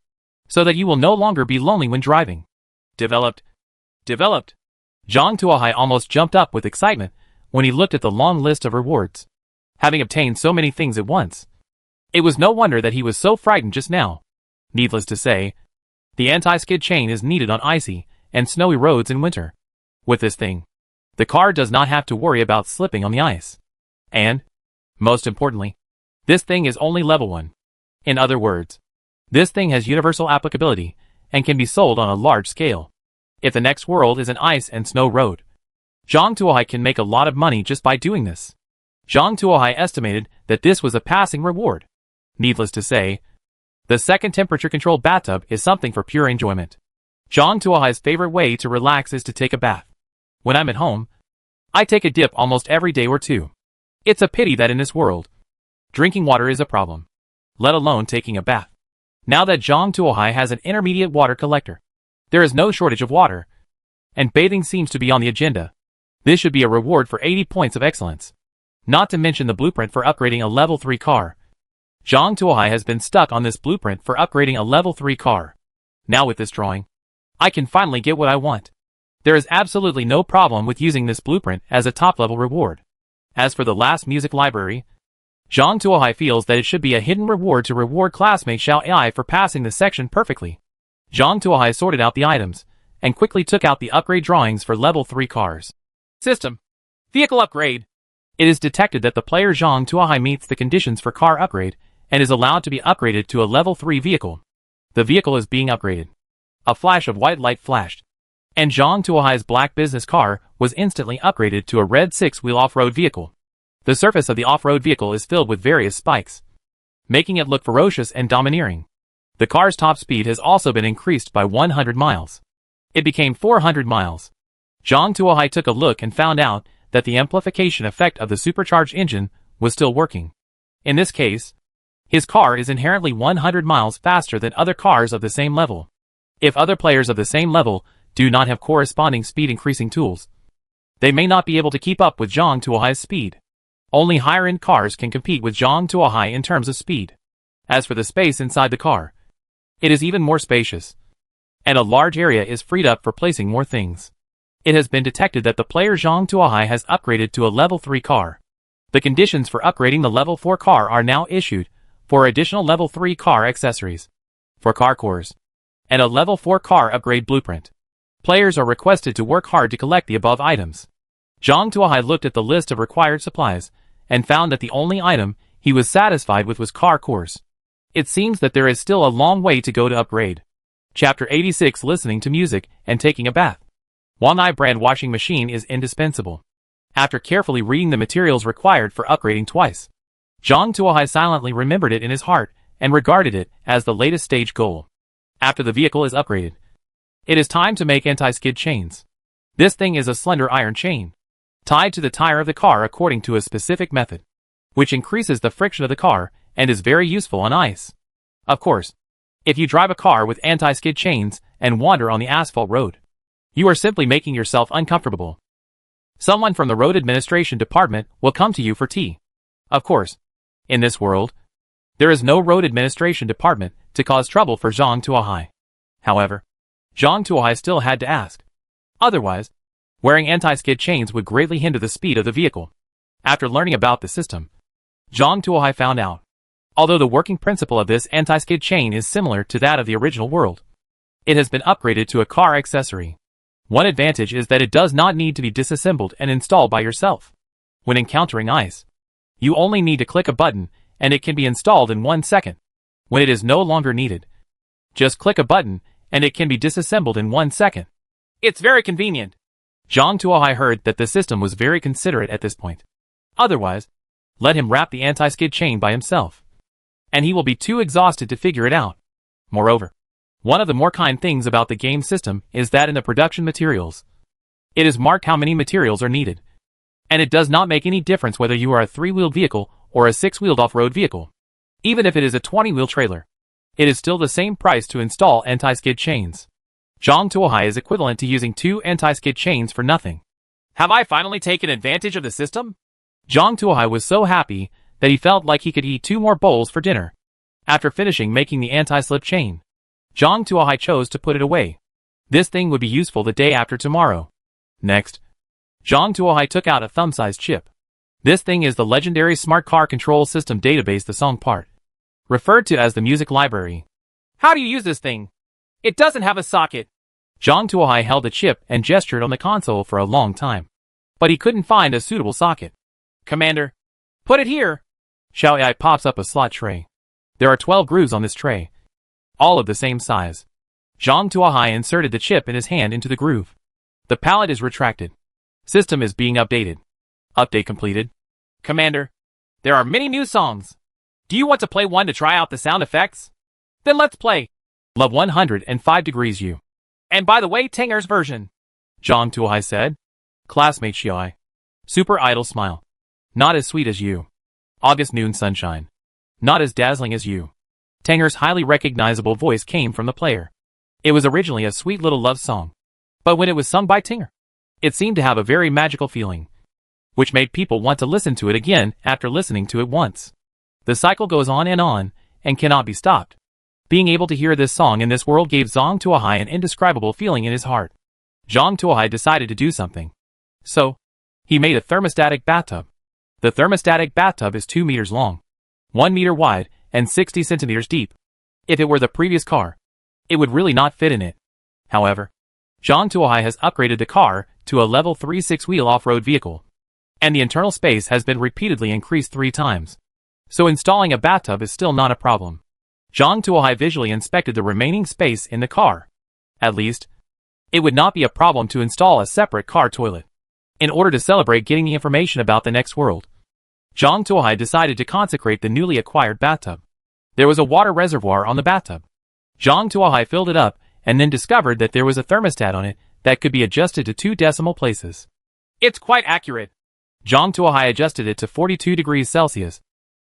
so that you will no longer be lonely when driving. Developed. Zhang Tuohai almost jumped up with excitement when he looked at the long list of rewards. Having obtained so many things at once, it was no wonder that he was so frightened just now. Needless to say, the anti-skid chain is needed on icy and snowy roads in winter. With this thing, the car does not have to worry about slipping on the ice. And, most importantly, this thing is only level 1. In other words, this thing has universal applicability and can be sold on a large scale. If the next world is an ice and snow road, Zhang Tuohai can make a lot of money just by doing this. Zhang Tuohai estimated that this was a passing reward. Needless to say, the second temperature-controlled bathtub is something for pure enjoyment. Zhang Tuohai's favorite way to relax is to take a bath. When I'm at home, I take a dip almost every day or two. It's a pity that in this world, drinking water is a problem, let alone taking a bath. Now that Zhang Tuohai has an intermediate water collector, there is no shortage of water, and bathing seems to be on the agenda. This should be a reward for 80 points of excellence. Not to mention the blueprint for upgrading a level 3 car. Zhang Tuohai has been stuck on this blueprint for upgrading a level 3 car. Now with this drawing, I can finally get what I want. There is absolutely no problem with using this blueprint as a top-level reward. As for the last music library, Zhang Tuohai feels that it should be a hidden reward to reward classmate Xiao Ai for passing the section perfectly. Zhang Tuohai sorted out the items, and quickly took out the upgrade drawings for level 3 cars. System. Vehicle upgrade. It is detected that the player Zhang Tuohai meets the conditions for car upgrade, and is allowed to be upgraded to a level 3 vehicle. The vehicle is being upgraded. A flash of white light flashed, and Zhang Tuohai's black business car was instantly upgraded to a red 6-wheel off-road vehicle. The surface of the off-road vehicle is filled with various spikes, making it look ferocious and domineering. The car's top speed has also been increased by 100 miles. It became 400 miles. Zhang Tuohai took a look and found out that the amplification effect of the supercharged engine was still working. In this case, his car is inherently 100 miles faster than other cars of the same level. If other players of the same level do not have corresponding speed increasing tools, they may not be able to keep up with Zhang Tuohai's speed. Only higher-end cars can compete with Zhang Tuohai in terms of speed. As for the space inside the car, it is even more spacious, and a large area is freed up for placing more things. It has been detected that the player Zhang Tuohai has upgraded to a level 3 car. The conditions for upgrading the level 4 car are now issued for additional level 3 car accessories, for car cores, and a level 4 car upgrade blueprint. Players are requested to work hard to collect the above items. Zhang Tuohai looked at the list of required supplies and found that the only item he was satisfied with was car cores. It seems that there is still a long way to go to upgrade. Chapter 86: Listening to music and taking a bath. Huanai brand washing machine is indispensable. After carefully reading the materials required for upgrading twice, Zhang Tuohai silently remembered it in his heart and regarded it as the latest stage goal. After the vehicle is upgraded, it is time to make anti-skid chains. This thing is a slender iron chain, tied to the tire of the car according to a specific method, which increases the friction of the car and is very useful on ice. Of course, if you drive a car with anti-skid chains and wander on the asphalt road, you are simply making yourself uncomfortable. Someone from the road administration department will come to you for tea. Of course, in this world, there is no road administration department to cause trouble for Zhang Tuohai. However, Zhang Tuohai still had to ask. Otherwise, wearing anti-skid chains would greatly hinder the speed of the vehicle. After learning about the system, Zhang Tuohai found out, although the working principle of this anti-skid chain is similar to that of the original world, it has been upgraded to a car accessory. One advantage is that it does not need to be disassembled and installed by yourself. When encountering ice, you only need to click a button and it can be installed in 1 second. When it is no longer needed, just click a button and it can be disassembled in 1 second. It's very convenient. Zhang Tuohai heard that the system was very considerate at this point. Otherwise, let him wrap the anti-skid chain by himself, and he will be too exhausted to figure it out. Moreover, one of the more kind things about the game system is that in the production materials, it is marked how many materials are needed. And it does not make any difference whether you are a 3-wheeled vehicle or a 6-wheeled off-road vehicle. Even if it is a 20-wheel trailer, it is still the same price to install anti-skid chains. Zhang Tuohai is equivalent to using 2 anti-skid chains for nothing. Have I finally taken advantage of the system? Zhang Tuohai was so happy that he felt like he could eat 2 more bowls for dinner. After finishing making the anti-slip chain, Zhang Tuohai chose to put it away. This thing would be useful the day after tomorrow. Next, Zhang Tuohai took out a thumb-sized chip. This thing is the legendary Smart Car Control System database, the song part, referred to as the music library. How do you use this thing? It doesn't have a socket. Zhang Tuohai held the chip and gestured on the console for a long time, but he couldn't find a suitable socket. Commander, put it here. Xiao Ai pops up a slot tray. There are 12 grooves on this tray, all of the same size. Zhang Tuohai inserted the chip in his hand into the groove. The pallet is retracted. System is being updated. Update completed. Commander, there are many new songs. Do you want to play one to try out the sound effects? Then let's play. Love 105 Degrees U. And by the way, Tanger's version. Zhang Tuohai said. Classmate Xiao. Super Idol smile. Not as sweet as you. August noon sunshine. Not as dazzling as you. Tanger's highly recognizable voice came from the player. It was originally a sweet little love song, but when it was sung by Tanger, it seemed to have a very magical feeling, which made people want to listen to it again after listening to it once. The cycle goes on and cannot be stopped. Being able to hear this song in this world gave Zhang Tuohai an indescribable feeling in his heart. Zhang Tuohai decided to do something. So, he made a thermostatic bathtub. The thermostatic bathtub is 2 meters long, 1 meter wide, and 60 centimeters deep. If it were the previous car, it would really not fit in it. However, Zhang Tuohai has upgraded the car to a level 3 6-wheel off-road vehicle, and the internal space has been repeatedly increased 3 times. So installing a bathtub is still not a problem. Zhang Tuohai visually inspected the remaining space in the car. At least, it would not be a problem to install a separate car toilet. In order to celebrate getting the information about the next world, Zhang Tuohai decided to consecrate the newly acquired bathtub. There was a water reservoir on the bathtub. Zhang Tuohai filled it up and then discovered that there was a thermostat on it that could be adjusted to 2 decimal places. It's quite accurate. Zhang Tuohai adjusted it to 42 degrees Celsius,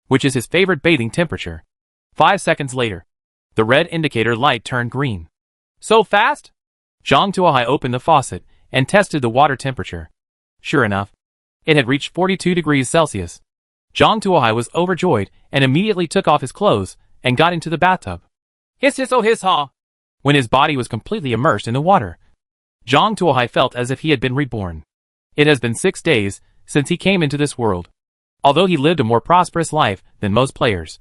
which is his favorite bathing temperature. 5 seconds later, the red indicator light turned green. So fast? Zhang Tuohai opened the faucet and tested the water temperature. Sure enough, it had reached 42 degrees Celsius. Zhang Tuohai was overjoyed and immediately took off his clothes and got into the bathtub. Hiss hiss oh hiss ha! When his body was completely immersed in the water, Zhang Tuohai felt as if he had been reborn. It has been 6 days since he came into this world. Although he lived a more prosperous life than most players,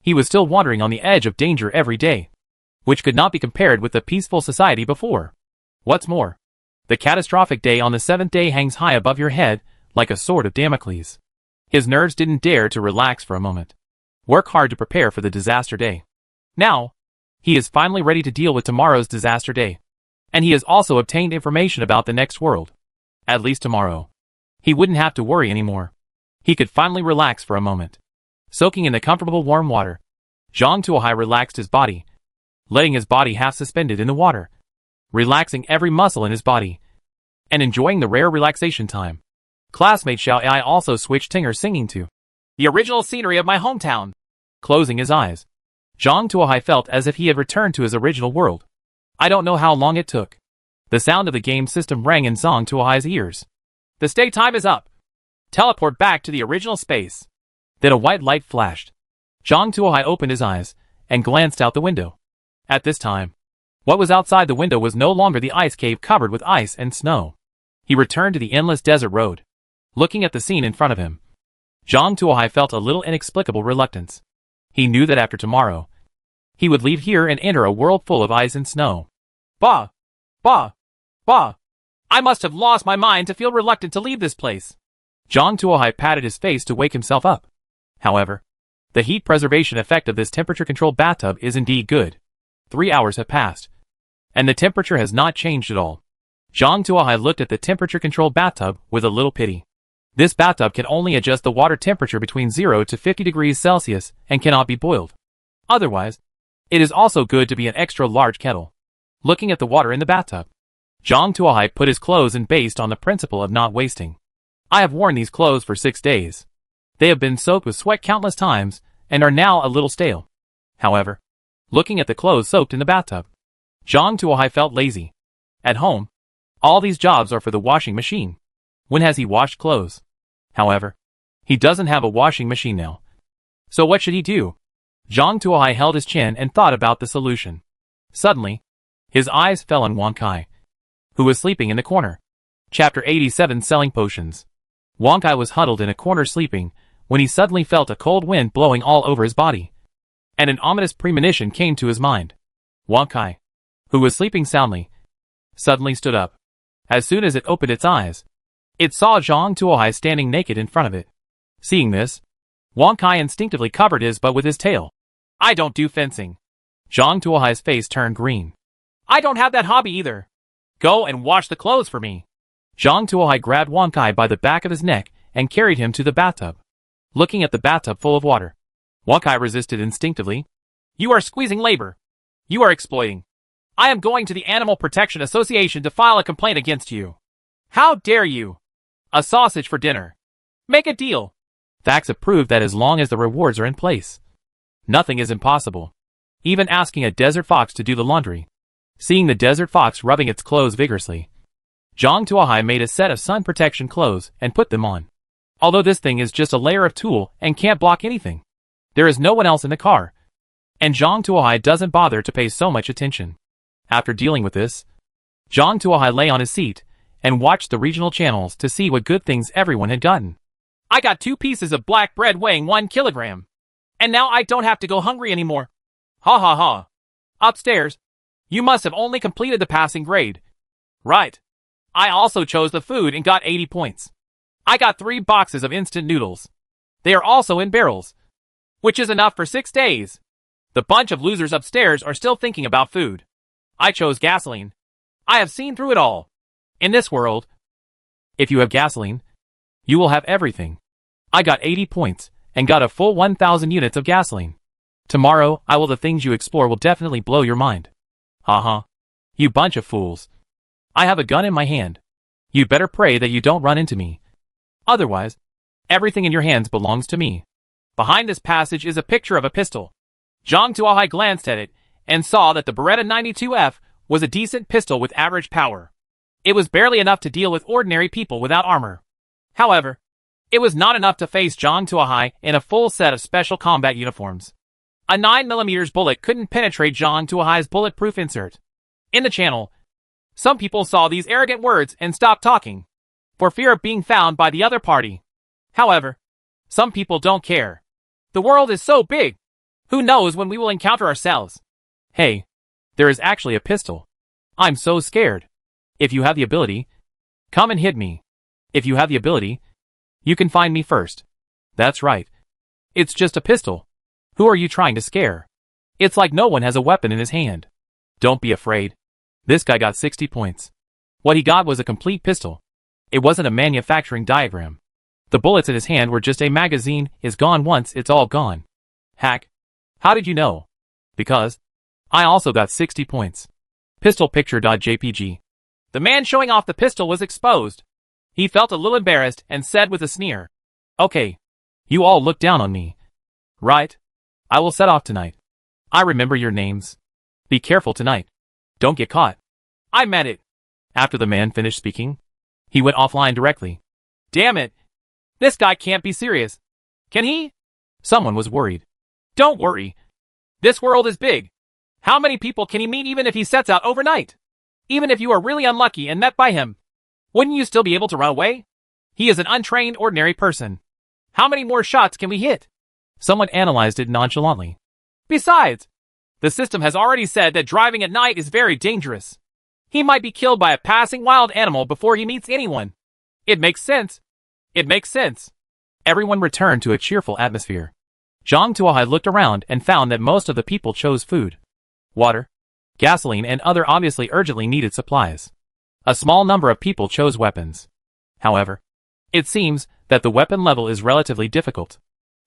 he was still wandering on the edge of danger every day, which could not be compared with the peaceful society before. What's more, the catastrophic day on the 7th day hangs high above your head like a sword of Damocles. His nerves didn't dare to relax for a moment. Work hard to prepare for the disaster day. Now, he is finally ready to deal with tomorrow's disaster day. And he has also obtained information about the next world. At least tomorrow, he wouldn't have to worry anymore. He could finally relax for a moment. Soaking in the comfortable warm water, Zhang Tuohai relaxed his body, letting his body half suspended in the water, relaxing every muscle in his body, and enjoying the rare relaxation time. Classmate Xiao Ai also switched Tinger singing to the original scenery of my hometown. Closing his eyes, Zhang Tuohai felt as if he had returned to his original world. I don't know how long it took. The sound of the game system rang in Zhang Tuohai's ears. The stay time is up. Teleport back to the original space. Then a white light flashed. Zhang Tuohai opened his eyes and glanced out the window. At this time, what was outside the window was no longer the ice cave covered with ice and snow. He returned to the endless desert road. Looking at the scene in front of him, Zhang Tuohai felt a little inexplicable reluctance. He knew that after tomorrow, he would leave here and enter a world full of ice and snow. Bah! Bah! Bah! I must have lost my mind to feel reluctant to leave this place. Zhang Tuohai patted his face to wake himself up. However, the heat preservation effect of this temperature-controlled bathtub is indeed good. 3 hours have passed, and the temperature has not changed at all. Zhang Tuohai looked at the temperature-controlled bathtub with a little pity. This bathtub can only adjust the water temperature between 0 to 50 degrees Celsius and cannot be boiled. Otherwise, it is also good to be an extra large kettle. Looking at the water in the bathtub, Zhang Tuohai put his clothes in based on the principle of not wasting. I have worn these clothes for 6 days. They have been soaked with sweat countless times and are now a little stale. However, looking at the clothes soaked in the bathtub, Zhang Tuohai felt lazy. At home, all these jobs are for the washing machine. When has he washed clothes? However, he doesn't have a washing machine now. So what should he do? Zhang Tuohai held his chin and thought about the solution. Suddenly, his eyes fell on Wang Kai, who was sleeping in the corner. Chapter 87 Selling Potions. Wang Kai was huddled in a corner sleeping when he suddenly felt a cold wind blowing all over his body. And an ominous premonition came to his mind. Wang Kai, who was sleeping soundly, suddenly stood up. As soon as it opened its eyes, it saw Zhang Tuohai standing naked in front of it. Seeing this, Wang Kai instinctively covered his butt with his tail. I don't do fencing. Zhang Tuohai's face turned green. I don't have that hobby either. Go and wash the clothes for me. Zhang Tuohai grabbed Wang Kai by the back of his neck and carried him to the bathtub. Looking at the bathtub full of water, Wang Kai resisted instinctively. You are squeezing labor. You are exploiting. I am going to the Animal Protection Association to file a complaint against you. How dare you? A sausage for dinner. Make a deal. Facts have proved that as long as the rewards are in place, nothing is impossible. Even asking a desert fox to do the laundry. Seeing the desert fox rubbing its clothes vigorously, Zhang Tuohai made a set of sun protection clothes and put them on. Although this thing is just a layer of tulle and can't block anything, there is no one else in the car, and Zhang Tuohai doesn't bother to pay so much attention. After dealing with this, Zhang Tuohai lay on his seat and watched the regional channels to see what good things everyone had gotten. I got 2 pieces of black bread weighing 1 kilogram. And now I don't have to go hungry anymore. Ha ha ha. Upstairs, you must have only completed the passing grade. Right. I also chose the food and got 80 points. I got 3 boxes of instant noodles. They are also in barrels, which is enough for 6 days. The bunch of losers upstairs are still thinking about food. I chose gasoline. I have seen through it all. In this world, if you have gasoline, you will have everything. I got 80 points and got a full 1,000 units of gasoline. Tomorrow, the things you explore will definitely blow your mind. Haha. You bunch of fools. I have a gun in my hand. You'd better pray that you don't run into me. Otherwise, everything in your hands belongs to me. Behind this passage is a picture of a pistol. Zhang Tuohai glanced at it and saw that the Beretta 92F was a decent pistol with average power. It was barely enough to deal with ordinary people without armor. However, it was not enough to face Zhang Tuohai in a full set of special combat uniforms. A 9mm bullet couldn't penetrate Zhang Tuohai's bulletproof insert. In the channel, Some people saw these arrogant words and stopped talking, for fear of being found by the other party. However, some people don't care. The world is so big. Who knows when we will encounter ourselves? Hey, there is actually a pistol. I'm so scared. If you have the ability, come and hit me. If you have the ability, you can find me first. That's right. It's just a pistol. Who are you trying to scare? It's like no one has a weapon in his hand. Don't be afraid. This guy got 60 points. What he got was a complete pistol. It wasn't a manufacturing diagram. The bullets in his hand were just a magazine. Is gone once, it's all gone. Hack. How did you know? Because I also got 60 points. Pistol picture.jpg. The man showing off the pistol was exposed. He felt a little embarrassed and said with a sneer, "Okay, you all look down on me. Right? I will set off tonight. I remember your names. Be careful tonight. Don't get caught." I meant it. After the man finished speaking, he went offline directly. Damn it. This guy can't be serious. Can he? Someone was worried. Don't worry. This world is big. How many people can he meet even if he sets out overnight? Even if you are really unlucky and met by him, wouldn't you still be able to run away? He is an untrained ordinary person. How many more shots can we hit? Someone analyzed it nonchalantly. Besides, the system has already said that driving at night is very dangerous. He might be killed by a passing wild animal before he meets anyone. It makes sense. It makes sense. Everyone returned to a cheerful atmosphere. Zhang Tuohai looked around and found that most of the people chose food, water, gasoline and other obviously urgently needed supplies. A small number of people chose weapons. However, it seems that the weapon level is relatively difficult.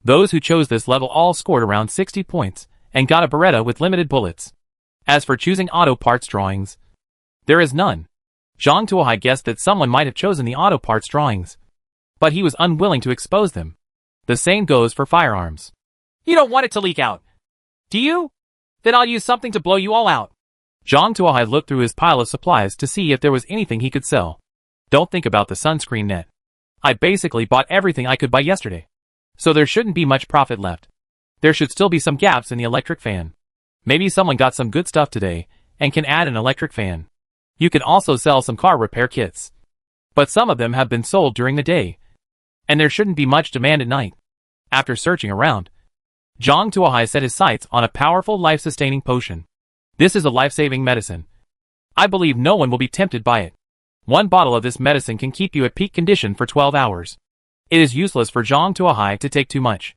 Those who chose this level all scored around 60 points and got a Beretta with limited bullets. As for choosing auto parts drawings, there is none. Zhang Tuohai guessed that someone might have chosen the auto parts drawings, but he was unwilling to expose them. The same goes for firearms. You don't want it to leak out, do you? Then I'll use something to blow you all out. Zhang Tuohai looked through his pile of supplies to see if there was anything he could sell. Don't think about the sunscreen net. I basically bought everything I could buy yesterday, so there shouldn't be much profit left. There should still be some gaps in the electric fan. Maybe someone got some good stuff today and can add an electric fan. You can also sell some car repair kits, but some of them have been sold during the day, and there shouldn't be much demand at night. After searching around, Zhang Tuohai set his sights on a powerful life-sustaining potion. This is a life-saving medicine. I believe no one will be tempted by it. One bottle of this medicine can keep you at peak condition for 12 hours. It is useless for Zhang Tuohai to take too much.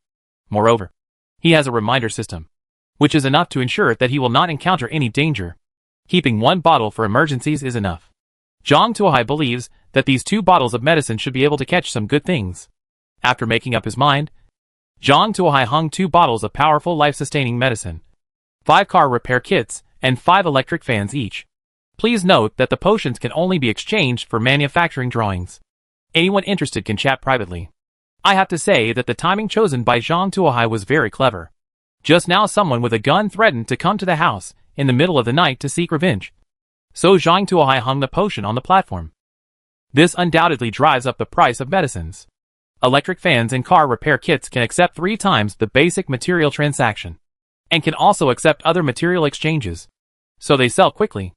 Moreover, he has a reminder system, which is enough to ensure that he will not encounter any danger. Keeping one bottle for emergencies is enough. Zhang Tuohai believes that these 2 bottles of medicine should be able to catch some good things. After making up his mind, Zhang Tuohai hung 2 bottles of powerful life-sustaining medicine, 5 car repair kits, and 5 electric fans each. Please note that the potions can only be exchanged for manufacturing drawings. Anyone interested can chat privately. I have to say that the timing chosen by Zhang Tuohai was very clever. Just now someone with a gun threatened to come to the house in the middle of the night to seek revenge. So Zhang Tuohai hung the potion on the platform. This undoubtedly drives up the price of medicines. Electric fans and car repair kits can accept 3 times the basic material transaction, and can also accept other material exchanges, so they sell quickly.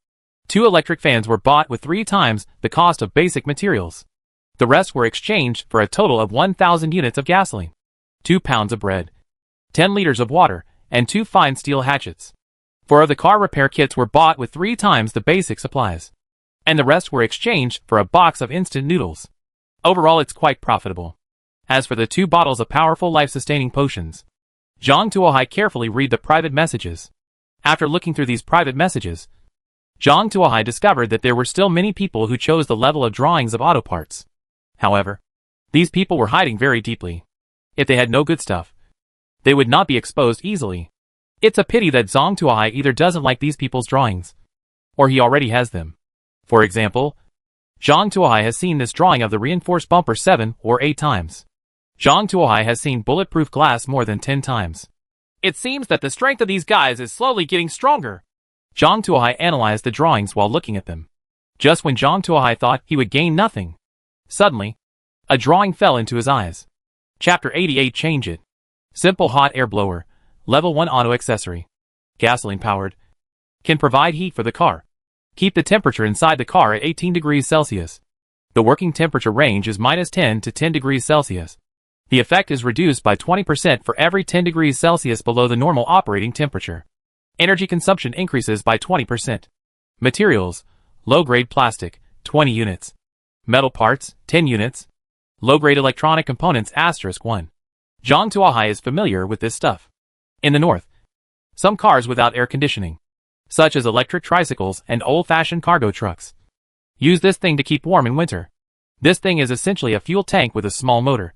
2 electric fans were bought with 3 times the cost of basic materials. The rest were exchanged for a total of 1,000 units of gasoline, 2 pounds of bread, 10 liters of water, and 2 fine steel hatchets. 4 of the car repair kits were bought with 3 times the basic supplies, and the rest were exchanged for a box of instant noodles. Overall, it's quite profitable. As for the 2 bottles of powerful life-sustaining potions, Zhang Tuohai carefully read the private messages. After looking through these private messages, Zhang Tuohai discovered that there were still many people who chose the level of drawings of auto parts. However, these people were hiding very deeply. If they had no good stuff, they would not be exposed easily. It's a pity that Zhang Tuohai either doesn't like these people's drawings, or he already has them. For example, Zhang Tuohai has seen this drawing of the reinforced bumper 7 or 8 times. Zhang Tuohai has seen bulletproof glass more than 10 times. It seems that the strength of these guys is slowly getting stronger. Zhang Tuohai analyzed the drawings while looking at them. Just when Zhang Tuohai thought he would gain nothing, suddenly, a drawing fell into his eyes. Chapter 88 Change It. Simple hot air blower, level 1 auto accessory. Gasoline powered. Can provide heat for the car. Keep the temperature inside the car at 18 degrees Celsius. The working temperature range is -10 to 10 degrees Celsius. The effect is reduced by 20% for every 10 degrees Celsius below the normal operating temperature. Energy consumption increases by 20%. Materials: low-grade plastic, 20 units. Metal parts, 10 units. Low-grade electronic components *1. Zhang Tuohai is familiar with this stuff. In the north, some cars without air conditioning, such as electric tricycles and old-fashioned cargo trucks, use this thing to keep warm in winter. This thing is essentially a fuel tank with a small motor.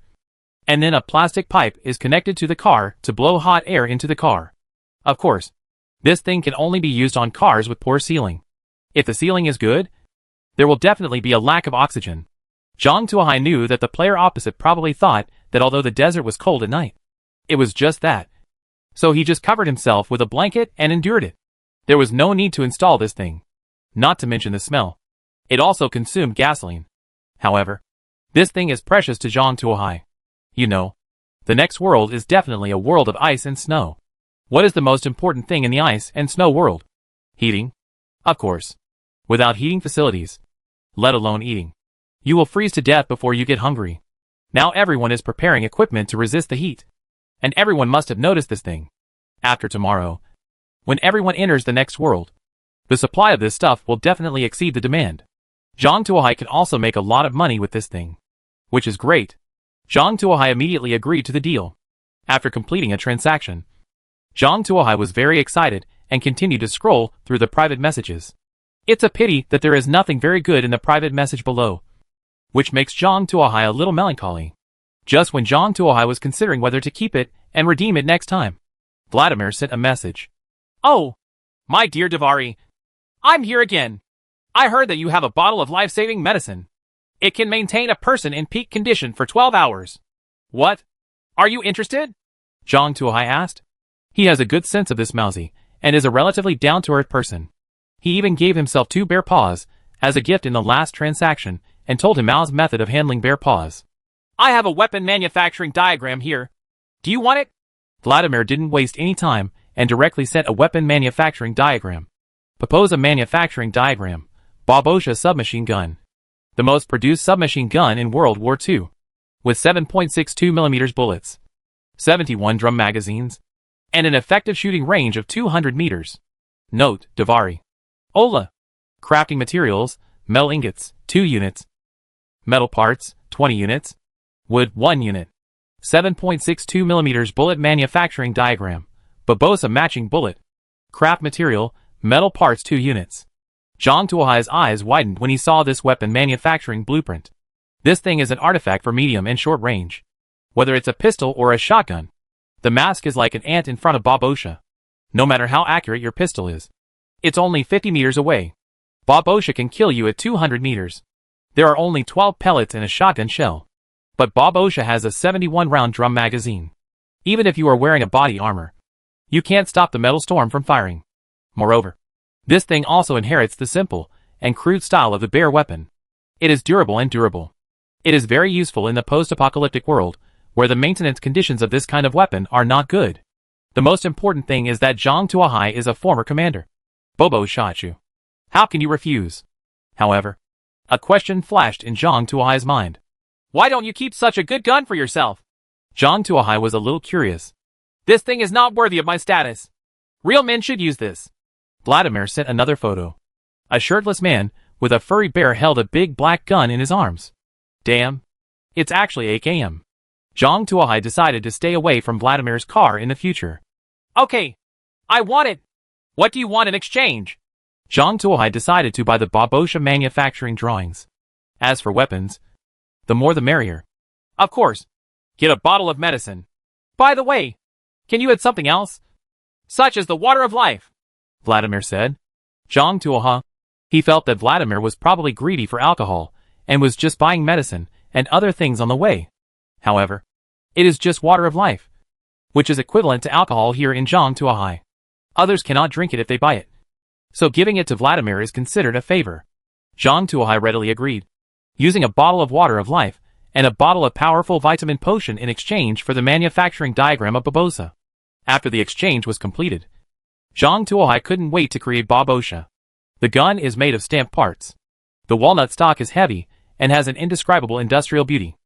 And then a plastic pipe is connected to the car to blow hot air into the car. Of course, this thing can only be used on cars with poor sealing. If the sealing is good, there will definitely be a lack of oxygen. Zhang Tuohai knew that the player opposite probably thought that although the desert was cold at night, it was just that. So he just covered himself with a blanket and endured it. There was no need to install this thing. Not to mention the smell. It also consumed gasoline. However, this thing is precious to Zhang Tuohai. You know, the next world is definitely a world of ice and snow. What is the most important thing in the ice and snow world? Heating. Of course. Without heating facilities, let alone eating, you will freeze to death before you get hungry. Now everyone is preparing equipment to resist the heat. And everyone must have noticed this thing. After tomorrow, when everyone enters the next world, the supply of this stuff will definitely exceed the demand. Zhang Tuohai can also make a lot of money with this thing, which is great. Zhang Tuohai immediately agreed to the deal. After completing a transaction, Zhang Tuohai was very excited and continued to scroll through the private messages. It's a pity that there is nothing very good in the private message below, which makes Zhang Tuohai a little melancholy. Just when Zhang Tuohai was considering whether to keep it and redeem it next time, Vladimir sent a message. Oh, my dear Davari, I'm here again. I heard that you have a bottle of life-saving medicine. It can maintain a person in peak condition for 12 hours. What? Are you interested? Zhang Tuohai asked. He has a good sense of this mousy, and is a relatively down-to-earth person. He even gave himself 2 bear paws as a gift in the last transaction, and told him Mao's method of handling bear paws. I have a weapon manufacturing diagram here. Do you want it? Vladimir didn't waste any time, and directly sent a weapon manufacturing diagram. Propose a manufacturing diagram. Babosha submachine gun. The most produced submachine gun in World War II. With 7.62mm bullets, 71 drum magazines, and an effective shooting range of 200 meters. Note, Davari. Ola. Crafting materials: metal ingots, 2 units. Metal parts, 20 units. Wood, 1 unit. 7.62mm bullet manufacturing diagram. Babosha matching bullet. Craft material: metal parts, 2 units. Zhang Tuohai's eyes widened when he saw this weapon manufacturing blueprint. This thing is an artifact for medium and short range. Whether it's a pistol or a shotgun, the mask is like an ant in front of Babosha. No matter how accurate your pistol is, it's only 50 meters away. Babosha can kill you at 200 meters. There are only 12 pellets in a shotgun shell. But Babosha has a 71-round drum magazine. Even if you are wearing a body armor, you can't stop the metal storm from firing. Moreover, this thing also inherits the simple and crude style of the bear weapon. It is durable and durable. It is very useful in the post-apocalyptic world, where the maintenance conditions of this kind of weapon are not good. The most important thing is that Zhang Tuohai is a former commander. Bobo shot you. How can you refuse? However, a question flashed in Zhang Tuohai's mind. Why don't you keep such a good gun for yourself? Zhang Tuohai was a little curious. This thing is not worthy of my status. Real men should use this. Vladimir sent another photo. A shirtless man with a furry bear held a big black gun in his arms. Damn. It's actually AKM. Zhang Tuohai decided to stay away from Vladimir's car in the future. Okay. I want it. What do you want in exchange? Zhang Tuohai decided to buy the Babosha manufacturing drawings. As for weapons, the more the merrier. Of course. Get a bottle of medicine. By the way, can you add something else? Such as the water of life, Vladimir said. Zhang Tuohai. He felt that Vladimir was probably greedy for alcohol, and was just buying medicine and other things on the way. However, it is just water of life, which is equivalent to alcohol here in Zhang Tuohai. Others cannot drink it if they buy it. So giving it to Vladimir is considered a favor. Zhang Tuohai readily agreed, using a bottle of water of life and a bottle of powerful vitamin potion in exchange for the manufacturing diagram of Babosha. After the exchange was completed, Zhang Tuohai couldn't wait to create Babosha. The gun is made of stamped parts. The walnut stock is heavy and has an indescribable industrial beauty.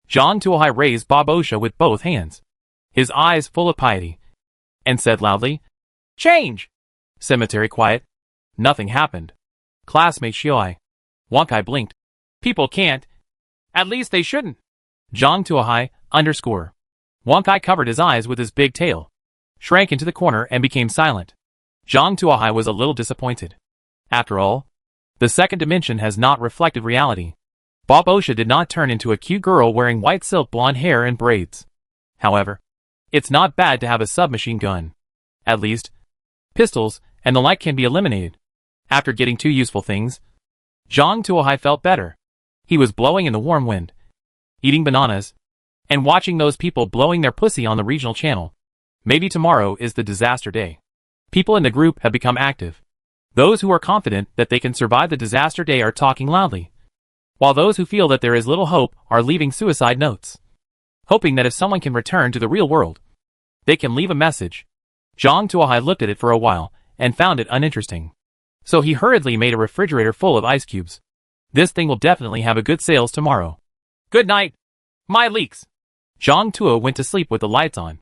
Zhang Tuohai raised Bob OSHA with both hands, his eyes full of piety, and said loudly, "Change!" Cemetery quiet. Nothing happened. Classmate Xioi. Wang Kai blinked. People can't. At least they shouldn't. Zhang Tuohai, underscore. Wang Kai covered his eyes with his big tail, shrank into the corner and became silent. Zhang Tuohai was a little disappointed. After all, the second dimension has not reflected reality. Bob OSHA did not turn into a cute girl wearing white silk blonde hair and braids. However, it's not bad to have a submachine gun. At least, pistols and the like can be eliminated. After getting two useful things, Zhang Tuohai felt better. He was blowing in the warm wind, eating bananas, and watching those people blowing their pussy on the regional channel. Maybe tomorrow is the disaster day. People in the group have become active. Those who are confident that they can survive the disaster day are talking loudly, while those who feel that there is little hope are leaving suicide notes, hoping that if someone can return to the real world, they can leave a message. Zhang Tuohai looked at it for a while and found it uninteresting. So he hurriedly made a refrigerator full of ice cubes. This thing will definitely have a good sales tomorrow. Good night, my leeks. Zhang Tuo went to sleep with the lights on.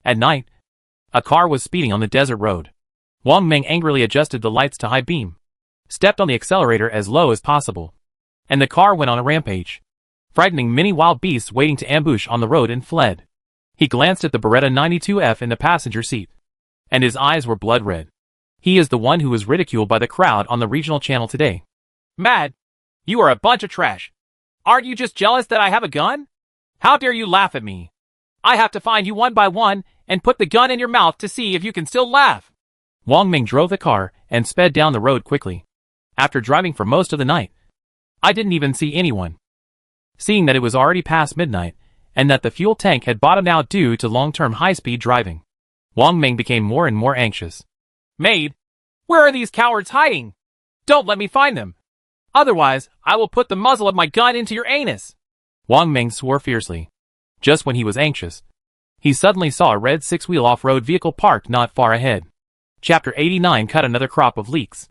At night, a car was speeding on the desert road. Wang Meng angrily adjusted the lights to high beam, stepped on the accelerator as low as possible, and the car went on a rampage, frightening many wild beasts waiting to ambush on the road and fled. He glanced at the Beretta 92F in the passenger seat, and his eyes were blood red. He is the one who was ridiculed by the crowd on the regional channel today. Mad, you are a bunch of trash. Aren't you just jealous that I have a gun? How dare you laugh at me? I have to find you one by one and put the gun in your mouth to see if you can still laugh. Wang Ming drove the car and sped down the road quickly. After driving for most of the night, I didn't even see anyone. Seeing that it was already past midnight, and that the fuel tank had bottomed out due to long-term high-speed driving, Wang Ming became more and more anxious. Maid, where are these cowards hiding? Don't let me find them. Otherwise, I will put the muzzle of my gun into your anus. Wang Ming swore fiercely. Just when he was anxious, he suddenly saw a red six-wheel off-road vehicle parked not far ahead. Chapter 89 cut another crop of leaks.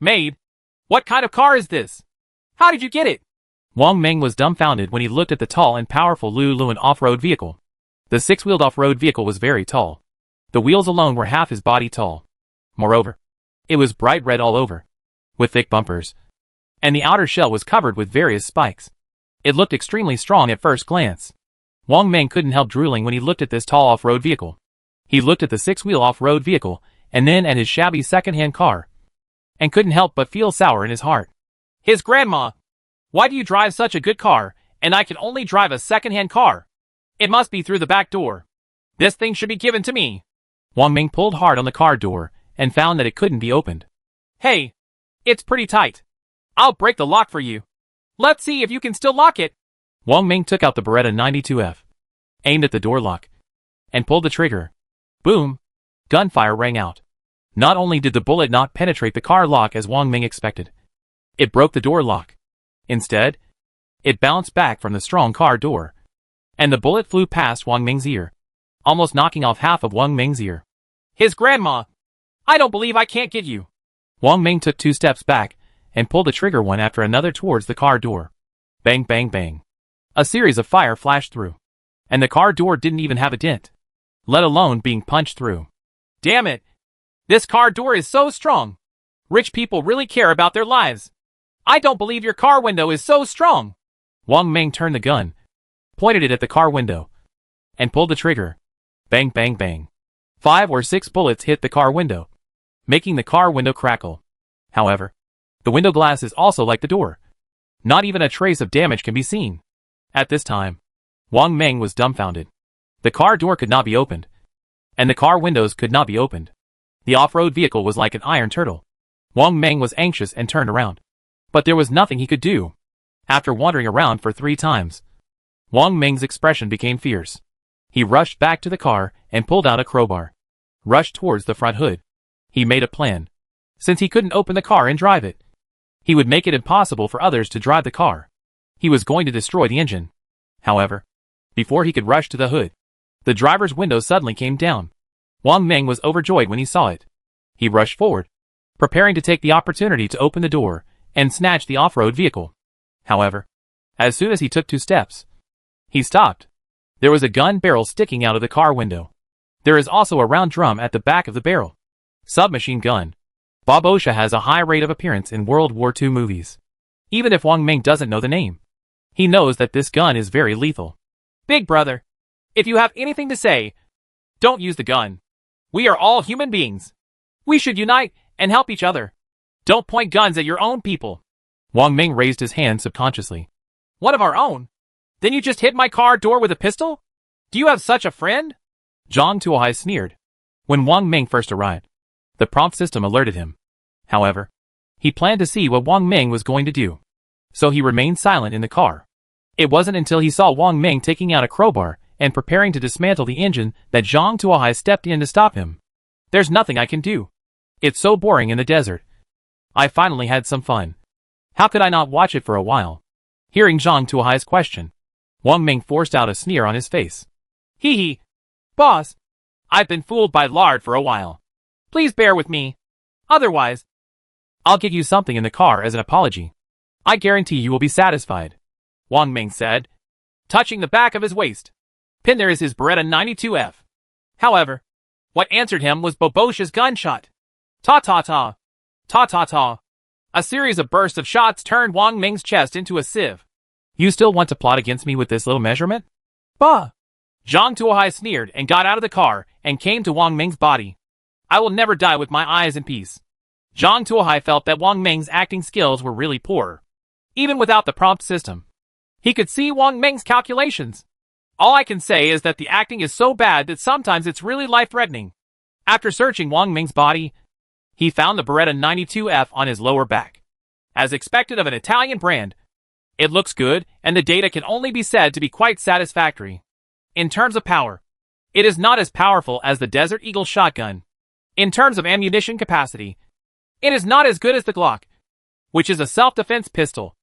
Maid, what kind of car is this? How did you get it? Wang Ming was dumbfounded when he looked at the tall and powerful Lu Luan off-road vehicle. The six-wheeled off-road vehicle was very tall. The wheels alone were half his body tall. Moreover, it was bright red all over, with thick bumpers, and the outer shell was covered with various spikes. It looked extremely strong at first glance. Wang Ming couldn't help drooling when he looked at this tall off-road vehicle. He looked at the six-wheel off-road vehicle, and then at his shabby second-hand car, and couldn't help but feel sour in his heart. His grandma! Why do you drive such a good car, and I can only drive a second-hand car? It must be through the back door. This thing should be given to me. Wang Ming pulled hard on the car door, and found that it couldn't be opened. Hey, it's pretty tight. I'll break the lock for you. Let's see if you can still lock it. Wang Ming took out the Beretta 92F, aimed at the door lock, and pulled the trigger. Boom! Gunfire rang out. Not only did the bullet not penetrate the car lock as Wang Ming expected, it broke the door lock. Instead, it bounced back from the strong car door, and the bullet flew past Wang Ming's ear, almost knocking off half of Wang Ming's ear. His grandma! I don't believe I can't get you. Wang Ming took 2 steps back and pulled the trigger one after another towards the car door. Bang, bang, bang. A series of fire flashed through, and the car door didn't even have a dent, let alone being punched through. Damn it! This car door is so strong. Rich people really care about their lives. I don't believe your car window is so strong. Wang Ming turned the gun, pointed it at the car window, and pulled the trigger. Bang, bang, bang. 5 or 6 bullets hit the car window, making the car window crackle. However, the window glass is also like the door. Not even a trace of damage can be seen. At this time, Wang Ming was dumbfounded. The car door could not be opened, and the car windows could not be opened. The off-road vehicle was like an iron turtle. Wang Ming was anxious and turned around, but there was nothing he could do. After wandering around for 3 times, Wang Ming's expression became fierce. He rushed back to the car and pulled out a crowbar, rushed towards the front hood. He made a plan. Since he couldn't open the car and drive it, he would make it impossible for others to drive the car. He was going to destroy the engine. However, before he could rush to the hood, the driver's window suddenly came down. Wang Ming was overjoyed when he saw it. He rushed forward, preparing to take the opportunity to open the door and snatch the off-road vehicle. However, as soon as he took 2 steps, he stopped. There was a gun barrel sticking out of the car window. There is also a round drum at the back of the barrel. Submachine gun. Bob OSHA has a high rate of appearance in World War II movies. Even if Wang Ming doesn't know the name, he knows that this gun is very lethal. Big brother, if you have anything to say, don't use the gun. We are all human beings. We should unite and help each other. Don't point guns at your own people. Wang Ming raised his hand subconsciously. One of our own? Then you just hit my car door with a pistol? Do you have such a friend? Zhang Tuohai sneered. When Wang Ming first arrived, the prompt system alerted him. However, he planned to see what Wang Ming was going to do. So he remained silent in the car. It wasn't until he saw Wang Ming taking out a crowbar and preparing to dismantle the engine that Zhang Tuohai stepped in to stop him. There's nothing I can do. It's so boring in the desert. I finally had some fun. How could I not watch it for a while? Hearing Zhang Tuohai's question, Wang Ming forced out a sneer on his face. Hee hee. Boss, I've been fooled by lard for a while. Please bear with me. Otherwise, I'll give you something in the car as an apology. I guarantee you will be satisfied, Wang Ming said, touching the back of his waist. Pin there is his Beretta 92F. However, what answered him was Bob OSHA's gunshot. Ta-ta-ta. Ta-ta-ta. A series of bursts of shots turned Wang Ming's chest into a sieve. You still want to plot against me with this little measurement? Bah! Zhang Tuohai sneered and got out of the car and came to Wang Ming's body. I will never die with my eyes in peace. Zhang Tuohai felt that Wang Ming's acting skills were really poor. Even without the prompt system, he could see Wang Ming's calculations. All I can say is that the acting is so bad that sometimes it's really life-threatening. After searching Wang Ming's body, he found the Beretta 92F on his lower back. As expected of an Italian brand, it looks good and the data can only be said to be quite satisfactory. In terms of power, it is not as powerful as the Desert Eagle shotgun. In terms of ammunition capacity, it is not as good as the Glock, which is a self-defense pistol.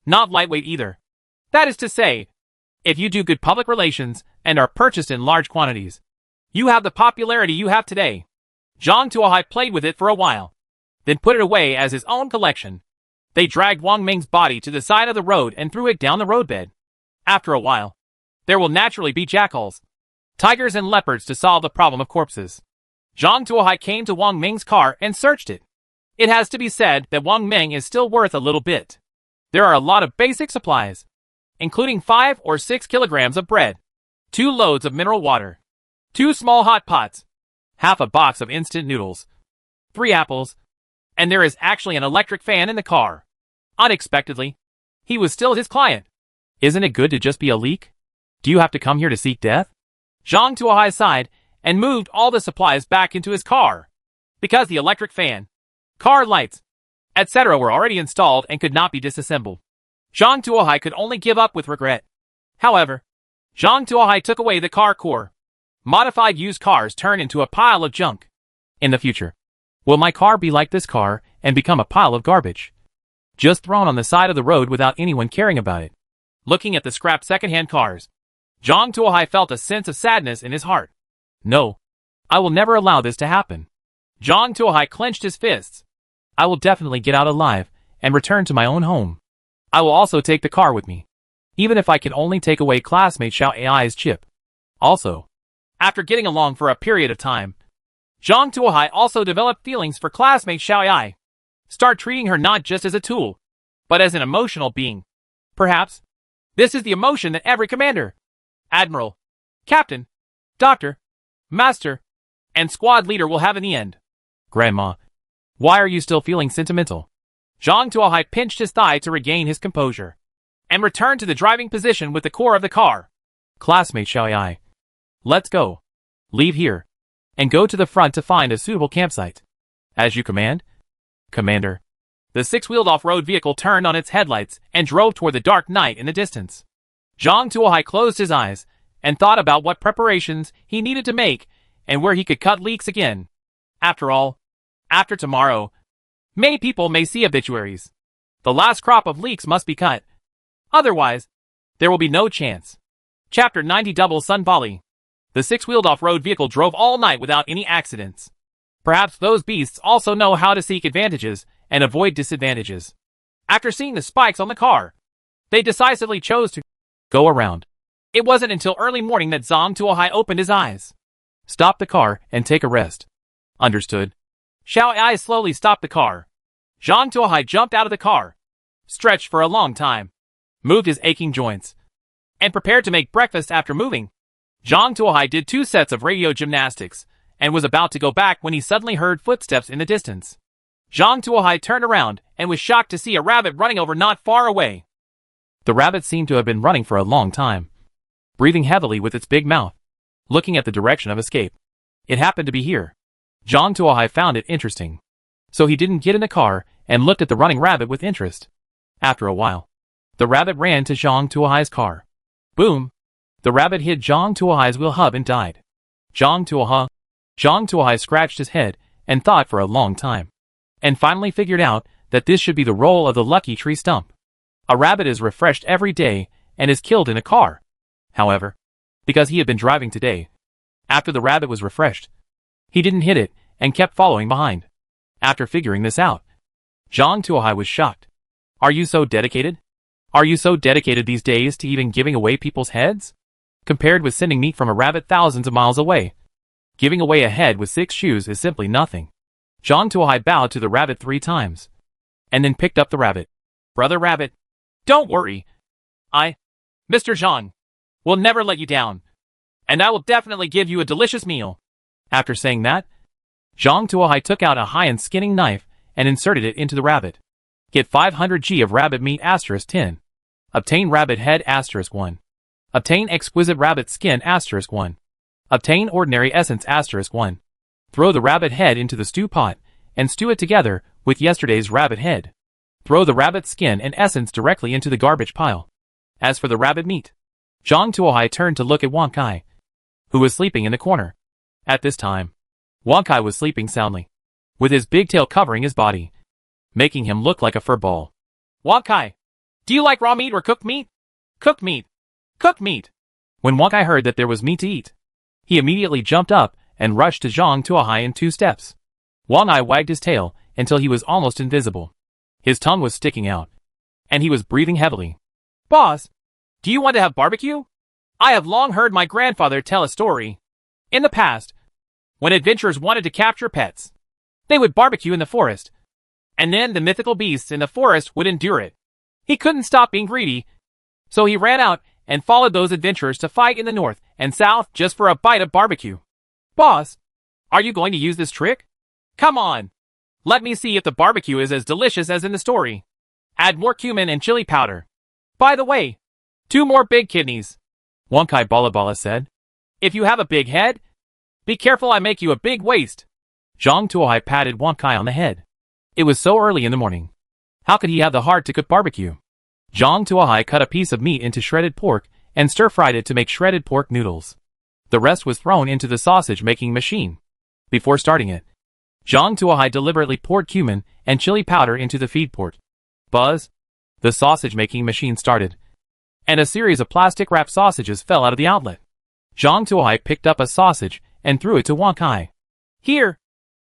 Not lightweight either. That is to say, if you do good public relations and are purchased in large quantities, you have the popularity you have today. Zhang Tuohai played with it for a while, then put it away as his own collection. They dragged Wang Ming's body to the side of the road and threw it down the roadbed. After a while, there will naturally be jackals, tigers and leopards to solve the problem of corpses. Zhang Tuohai came to Wang Ming's car and searched it. It has to be said that Wang Ming is still worth a little bit. There are a lot of basic supplies, including 5 or 6 kilograms of bread, 2 loads of mineral water, 2 small hot pots, half a box of instant noodles, 3 apples, and there is actually an electric fan in the car. Unexpectedly, he was still his client. Isn't it good to just be a leak? Do you have to come here to seek death? Zhang Tuohai sighed and moved all the supplies back into his car. Because the electric fan, car lights, etc. were already installed and could not be disassembled, Zhang Tuohai could only give up with regret. However, Zhang Tuohai took away the car core. Modified used cars turn into a pile of junk. In the future, will my car be like this car and become a pile of garbage? Just thrown on the side of the road without anyone caring about it. Looking at the scrap second-hand cars, Zhang Tuohai felt a sense of sadness in his heart. No, I will never allow this to happen. Zhang Tuohai clenched his fists. I will definitely get out alive and return to my own home. I will also take the car with me, even if I can only take away classmate Xiao Ai's chip. Also, after getting along for a period of time, Zhang Tuohai also developed feelings for classmate Xiao Ai. Start treating her not just as a tool, but as an emotional being. Perhaps, this is the emotion that every commander, admiral, captain, doctor, master, and squad leader will have in the end. Grandma, why are you still feeling sentimental? Zhang Tuohai pinched his thigh to regain his composure, and returned to the driving position with the core of the car. Classmate Xiao Ai, let's go. Leave here, and go to the front to find a suitable campsite. As you command, Commander. The 6-wheeled off-road vehicle turned on its headlights and drove toward the dark night in the distance. Zhang Tuohai closed his eyes and thought about what preparations he needed to make and where he could cut leaks again. After all, after tomorrow, many people may see obituaries. The last crop of leeks must be cut. Otherwise, there will be no chance. Chapter 90 Double Sun Volley. The 6-wheeled off-road vehicle drove all night without any accidents. Perhaps those beasts also know how to seek advantages and avoid disadvantages. After seeing the spikes on the car, they decisively chose to go around. It wasn't until early morning that Zhang Tuohai opened his eyes. Stop the car and take a rest. Understood. Xiao Ai slowly stopped the car. Zhang Tuohai jumped out of the car, stretched for a long time, moved his aching joints, and prepared to make breakfast. After moving, Zhang Tuohai did 2 sets of radio gymnastics and was about to go back when he suddenly heard footsteps in the distance. Zhang Tuohai turned around and was shocked to see a rabbit running over not far away. The rabbit seemed to have been running for a long time, breathing heavily with its big mouth, looking at the direction of escape. It happened to be here. Zhang Tuohai found it interesting, so he didn't get in the car and looked at the running rabbit with interest. After a while, the rabbit ran to Zhang Tuohai's car. Boom! The rabbit hit Zhang Tuohai's wheel hub and died. Zhang Tuohai scratched his head and thought for a long time, and finally figured out that this should be the role of the lucky tree stump. A rabbit is refreshed every day and is killed in a car. However, because he had been driving today, after the rabbit was refreshed, he didn't hit it and kept following behind. After figuring this out, Zhang Tuohai was shocked. Are you so dedicated? Are you so dedicated these days to even giving away people's heads? Compared with sending meat from a rabbit thousands of miles away, giving away a head with 6 shoes is simply nothing. Zhang Tuohai bowed to the rabbit 3 times, and then picked up the rabbit. Brother Rabbit, don't worry. Mr. Zhang, will never let you down, and I will definitely give you a delicious meal. After saying that, Zhang Tuohai took out a high-end skinning knife and inserted it into the rabbit. Get 500 g of rabbit meat *10. Obtain rabbit head *1. Obtain exquisite rabbit skin *1. Obtain ordinary essence *1. Throw the rabbit head into the stew pot and stew it together with yesterday's rabbit head. Throw the rabbit skin and essence directly into the garbage pile. As for the rabbit meat, Zhang Tuohai turned to look at Wang Kai, who was sleeping in the corner. At this time, Wang Kai was sleeping soundly, with his big tail covering his body, making him look like a fur ball. Wang Kai, do you like raw meat or cooked meat? Cooked meat. Cooked meat. When Wang Kai heard that there was meat to eat, he immediately jumped up and rushed to Zhang Tuohai in 2 steps. Wang Kai wagged his tail until he was almost invisible. His tongue was sticking out, and he was breathing heavily. Boss, do you want to have barbecue? I have long heard my grandfather tell a story. In the past, when adventurers wanted to capture pets, they would barbecue in the forest, and then the mythical beasts in the forest would endure it. He couldn't stop being greedy, so he ran out and followed those adventurers to fight in the north and south just for a bite of barbecue. Boss, are you going to use this trick? Come on! Let me see if the barbecue is as delicious as in the story. Add more cumin and chili powder. By the way, 2 more big kidneys. Wang Kai Bala said. If you have a big head, be careful I make you a big waist. Zhang Tuohai patted Wang Kai on the head. It was so early in the morning. How could he have the heart to cook barbecue? Zhang Tuohai cut a piece of meat into shredded pork and stir-fried it to make shredded pork noodles. The rest was thrown into the sausage-making machine. Before starting it, Zhang Tuohai deliberately poured cumin and chili powder into the feed port. Buzz! The sausage-making machine started, and a series of plastic-wrapped sausages fell out of the outlet. Zhang Tuohai picked up a sausage and threw it to Wang Kai. Here!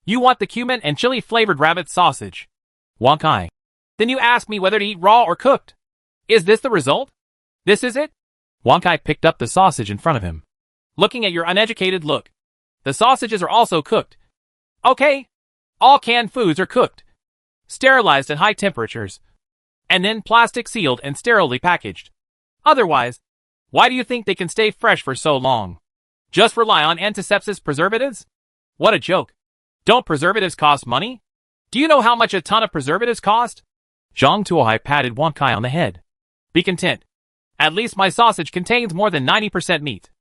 You want the cumin and chili-flavored rabbit sausage. Wang Kai. Then you ask me whether to eat raw or cooked. Is this the result? This is it? Wang Kai picked up the sausage in front of him. Looking at your uneducated look, the sausages are also cooked. Okay. All canned foods are cooked, sterilized at high temperatures, and then plastic sealed and sterilely packaged. Otherwise, why do you think they can stay fresh for so long? Just rely on antisepsis preservatives? What a joke. Don't preservatives cost money? Do you know how much a ton of preservatives cost? Zhang Tuohai patted Wang Kai on the head. Be content. At least my sausage contains more than 90% meat.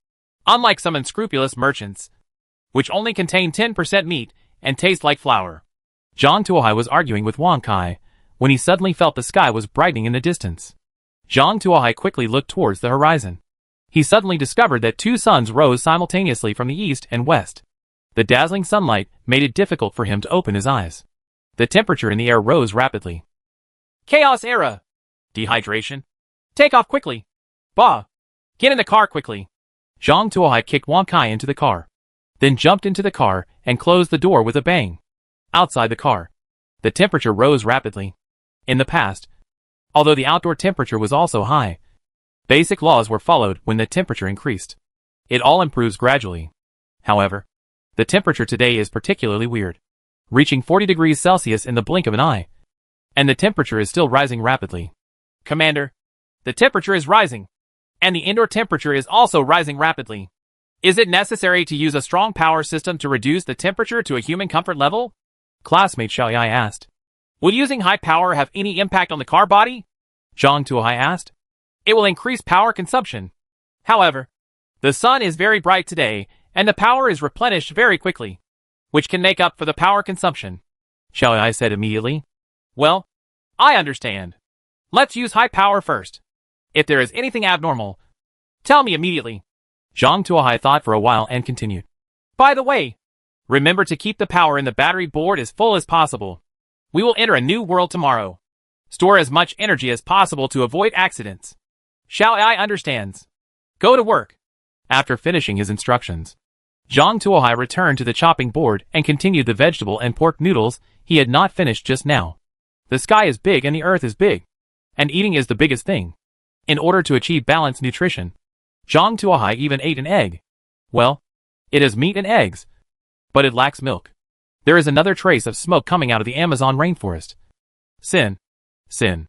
Unlike some unscrupulous merchants, which only contain 10% meat and taste like flour. Zhang Tuohai was arguing with Wang Kai when he suddenly felt the sky was brightening in the distance. Zhang Tuohai quickly looked towards the horizon. He suddenly discovered that 2 suns rose simultaneously from the east and west. The dazzling sunlight made it difficult for him to open his eyes. The temperature in the air rose rapidly. Chaos era! Dehydration! Take off quickly! Bah! Get in the car quickly! Zhang Tuohai kicked Wang Kai into the car, then jumped into the car and closed the door with a bang. Outside the car, the temperature rose rapidly. In the past, although the outdoor temperature was also high, basic laws were followed when the temperature increased. It all improves gradually. However, the temperature today is particularly weird, reaching 40 degrees Celsius in the blink of an eye. And the temperature is still rising rapidly. Commander, the temperature is rising. And the indoor temperature is also rising rapidly. Is it necessary to use a strong power system to reduce the temperature to a human comfort level? Classmate Xiao Yai asked. Will using high power have any impact on the car body? Zhang Tuohai asked. It will increase power consumption. However, the sun is very bright today, and the power is replenished very quickly, which can make up for the power consumption, Xiao Yai said immediately. Well, I understand. Let's use high power first. If there is anything abnormal, tell me immediately. Zhang Tuohai thought for a while and continued. By the way, remember to keep the power in the battery board as full as possible. We will enter a new world tomorrow. Store as much energy as possible to avoid accidents. Xiao Yai understands. Go to work. After finishing his instructions, Zhang Tuohai returned to the chopping board and continued the vegetable and pork noodles he had not finished just now. The sky is big and the earth is big, and eating is the biggest thing. In order to achieve balanced nutrition, Zhang Tuohai even ate an egg. Well, it is meat and eggs, but it lacks milk. There is another trace of smoke coming out of the Amazon rainforest. Sin. Zhang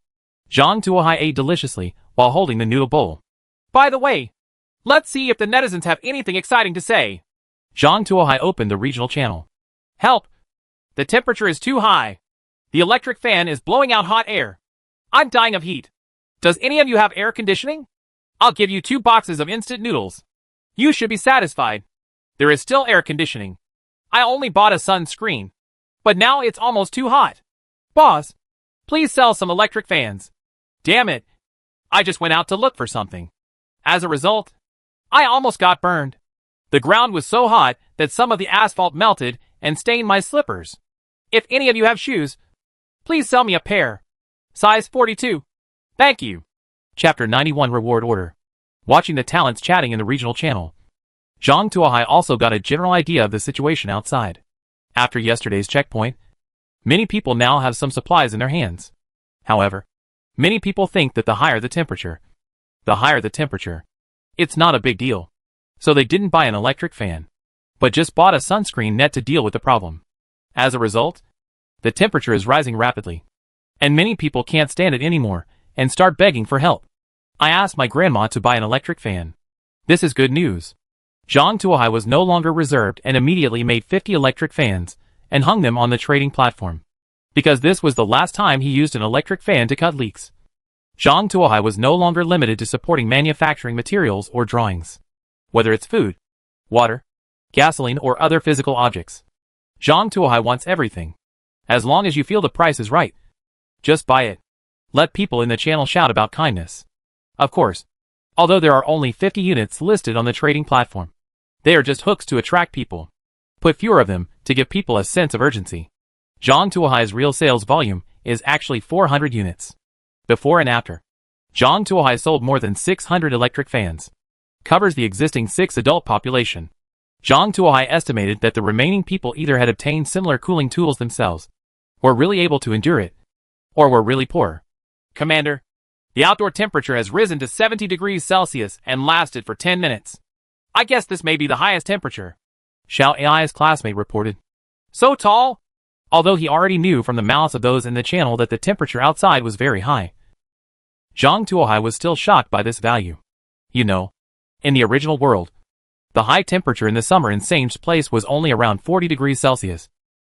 Tuohai ate deliciously while holding the noodle bowl. By the way, let's see if the netizens have anything exciting to say. Zhang Tuohai opened the regional channel. Help! The temperature is too high. The electric fan is blowing out hot air. I'm dying of heat. Does any of you have air conditioning? I'll give you 2 boxes of instant noodles. You should be satisfied. There is still air conditioning. I only bought a sunscreen, but now it's almost too hot. Boss, please sell some electric fans. Damn it. I just went out to look for something. As a result, I almost got burned. The ground was so hot that some of the asphalt melted and stained my slippers. If any of you have shoes, please sell me a pair. Size 42. Thank you. Chapter 91 Reward Order. Watching the talents chatting in the regional channel, Zhang Tuohai also got a general idea of the situation outside. After yesterday's checkpoint, many people now have some supplies in their hands. However, many people think that the higher the temperature, it's not a big deal. So they didn't buy an electric fan, but just bought a sunscreen net to deal with the problem. As a result, the temperature is rising rapidly, and many people can't stand it anymore and start begging for help. I asked my grandma to buy an electric fan. This is good news. Zhang Tuohai was no longer reserved and immediately made 50 electric fans and hung them on the trading platform, because this was the last time he used an electric fan to cut leaks. Zhang Tuohai was no longer limited to supporting manufacturing materials or drawings, whether it's food, water, gasoline or other physical objects. Zhang Tuohai wants everything. As long as you feel the price is right, just buy it. Let people in the channel shout about kindness. Of course, although there are only 50 units listed on the trading platform, they are just hooks to attract people. Put fewer of them to give people a sense of urgency. Zhang Tuohai's real sales volume is actually 400 units. Before and after, Zhang Tuohai sold more than 600 electric fans. Covers the existing 6 adult population. Zhang Tuohai estimated that the remaining people either had obtained similar cooling tools themselves, were really able to endure it, or were really poor. Commander, the outdoor temperature has risen to 70 degrees Celsius and lasted for 10 minutes. I guess this may be the highest temperature, Xiao Ai's classmate reported. So tall? Although he already knew from the mouths of those in the channel that the temperature outside was very high, Zhang Tuohai was still shocked by this value. You know, in the original world, the high temperature in the summer in Sange's place was only around 40 degrees Celsius,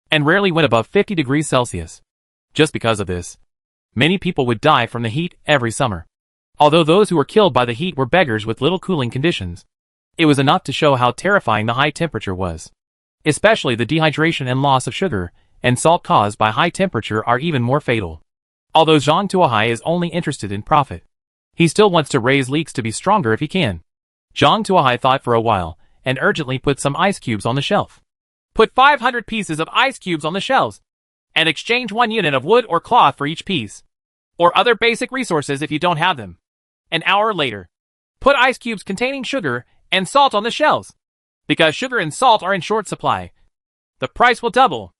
and rarely went above 50 degrees Celsius. Just because of this, many people would die from the heat every summer. Although those who were killed by the heat were beggars with little cooling conditions, it was enough to show how terrifying the high temperature was. Especially the dehydration and loss of sugar and salt caused by high temperature are even more fatal. Although Zhang Tuohai is only interested in profit, he still wants to raise leeks to be stronger if he can. Zhang Tuohai thought for a while and urgently put some ice cubes on the shelf. Put 500 pieces of ice cubes on the shelves, and exchange 1 unit of wood or cloth for each piece, or other basic resources if you don't have them. An hour later, put ice cubes containing sugar and salt on the shelves, because sugar and salt are in short supply. The price will double.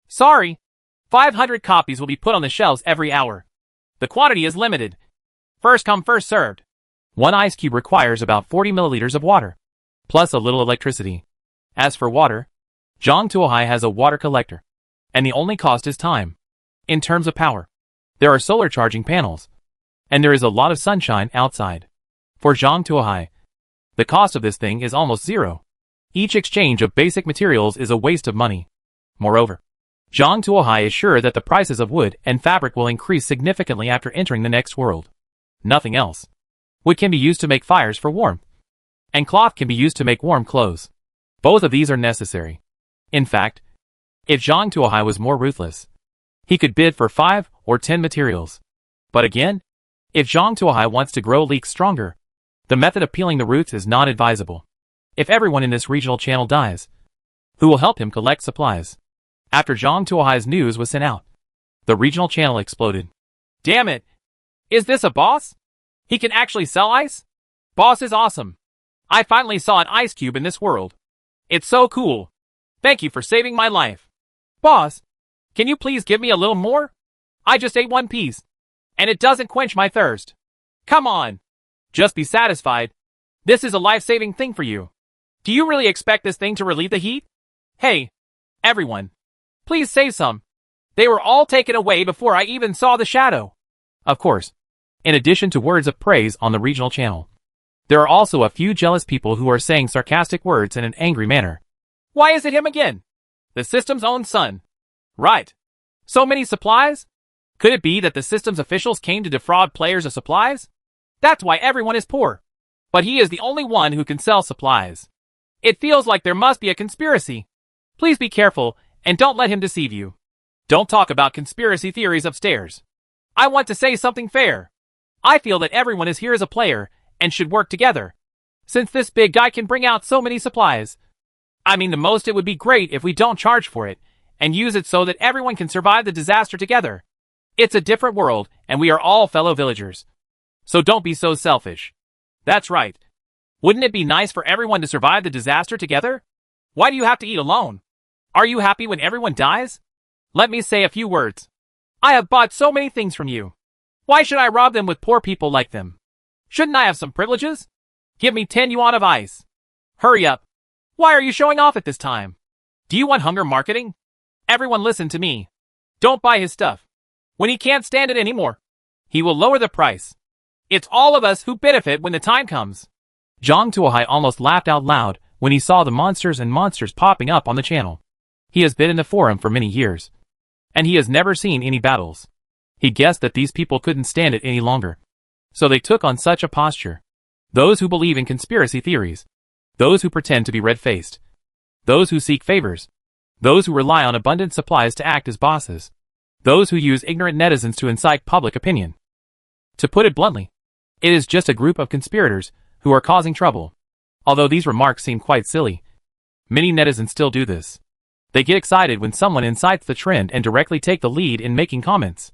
Sorry. 500 copies will be put on the shelves every hour. The quantity is limited. First come, first served. One ice cube requires about 40 milliliters of water, plus a little electricity. As for water, Zhang Tuohai has a water collector, and the only cost is time. In terms of power, there are solar charging panels, and there is a lot of sunshine outside. For Zhang Tuohai, the cost of this thing is almost zero. Each exchange of basic materials is a waste of money. Moreover, Zhang Tuohai is sure that the prices of wood and fabric will increase significantly after entering the next world. Nothing else. Wood can be used to make fires for warmth, and cloth can be used to make warm clothes. Both of these are necessary. In fact, if Zhang Tuohai was more ruthless, he could bid for 5 or 10 materials. But again, if Zhang Tuohai wants to grow leeks stronger, the method of peeling the roots is not advisable. If everyone in this regional channel dies, who will help him collect supplies? After Zhang Tuohai's news was sent out, the regional channel exploded. Damn it! Is this a boss? He can actually sell ice? Boss is awesome. I finally saw an ice cube in this world. It's so cool. Thank you for saving my life. Boss, can you please give me a little more? I just ate one piece, and it doesn't quench my thirst. Come on. Just be satisfied. This is a life-saving thing for you. Do you really expect this thing to relieve the heat? Hey, everyone. Please save some. They were all taken away before I even saw the shadow. Of course, in addition to words of praise on the regional channel, there are also a few jealous people who are saying sarcastic words in an angry manner. Why is it him again? The system's own son. Right. So many supplies? Could it be that the system's officials came to defraud players of supplies? That's why everyone is poor. But he is the only one who can sell supplies. It feels like there must be a conspiracy. Please be careful and don't let him deceive you. Don't talk about conspiracy theories upstairs. I want to say something fair. I feel that everyone is here as a player and should work together. Since this big guy can bring out so many supplies. I mean, the most it would be great if we don't charge for it and use it so that everyone can survive the disaster together. It's a different world and we are all fellow villagers. So don't be so selfish. That's right. Wouldn't it be nice for everyone to survive the disaster together? Why do you have to eat alone? Are you happy when everyone dies? Let me say a few words. I have bought so many things from you. Why should I rob them with poor people like them? Shouldn't I have some privileges? Give me 10 yuan of ice. Hurry up. Why are you showing off at this time? Do you want hunger marketing? Everyone listen to me. Don't buy his stuff. When he can't stand it anymore, he will lower the price. It's all of us who benefit when the time comes. Zhang Tuohai almost laughed out loud when he saw the monsters popping up on the channel. He has been in the forum for many years, and he has never seen any battles. He guessed that these people couldn't stand it any longer. So they took on such a posture. Those who believe in conspiracy theories. Those who pretend to be red-faced. Those who seek favors. Those who rely on abundant supplies to act as bosses. Those who use ignorant netizens to incite public opinion. To put it bluntly, it is just a group of conspirators who are causing trouble. Although these remarks seem quite silly, many netizens still do this. They get excited when someone incites the trend and directly take the lead in making comments.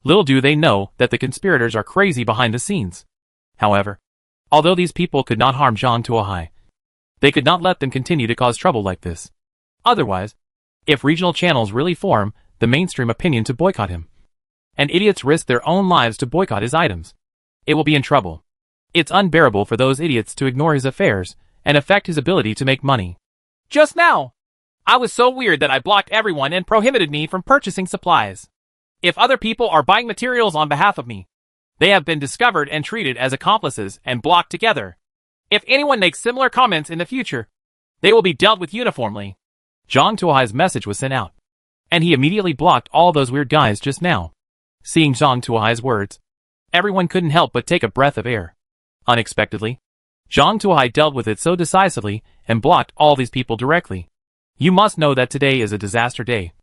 Little do they know that the conspirators are crazy behind the scenes. However, although these people could not harm Zhang Tuohai, they could not let them continue to cause trouble like this. Otherwise, if regional channels really form the mainstream opinion to boycott him, and idiots risk their own lives to boycott his items, it will be in trouble. It's unbearable for those idiots to ignore his affairs and affect his ability to make money. Just now, I was so weird that I blocked everyone and prohibited me from purchasing supplies. If other people are buying materials on behalf of me, they have been discovered and treated as accomplices and blocked together. If anyone makes similar comments in the future, they will be dealt with uniformly. Zhang Tuohai's message was sent out, and he immediately blocked all those weird guys just now. Seeing Zhang Tuohai's words, everyone couldn't help but take a breath of air. Unexpectedly, Zhang Tuohai dealt with it so decisively and blocked all these people directly. You must know that today is a disaster day,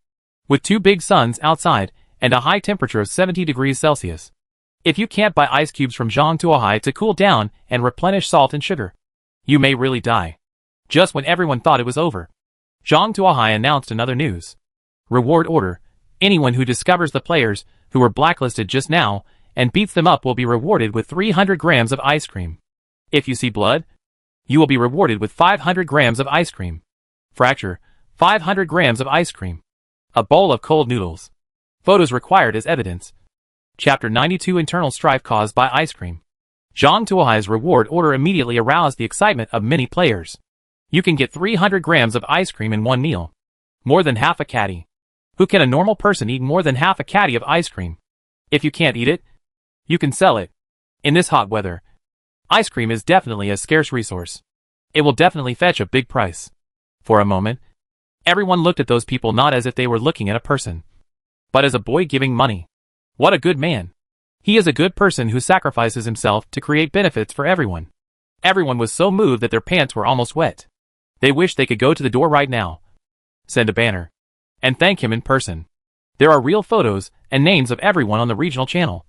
with 2 big suns outside and a high temperature of 70 degrees Celsius. If you can't buy ice cubes from Zhang Tuohai to cool down and replenish salt and sugar, you may really die. Just when everyone thought it was over, Zhang Tuohai announced another news. Reward order. Anyone who discovers the players who were blacklisted just now and beats them up will be rewarded with 300 grams of ice cream. If you see blood, you will be rewarded with 500 grams of ice cream. Fracture. 500 grams of ice cream. A bowl of cold noodles. Photos required as evidence. Chapter 92 Internal strife caused by ice cream. Zhang Tuohai's reward order immediately aroused the excitement of many players. You can get 300 grams of ice cream in one meal. More than half a caddy. Who can a normal person eat more than half a caddy of ice cream? If you can't eat it, you can sell it. In this hot weather, ice cream is definitely a scarce resource. It will definitely fetch a big price. For a moment, everyone looked at those people not as if they were looking at a person, but as a boy giving money. What a good man. He is a good person who sacrifices himself to create benefits for everyone. Everyone was so moved that their pants were almost wet. They wished they could go to the door right now, send a banner, and thank him in person. There are real photos and names of everyone on the regional channel,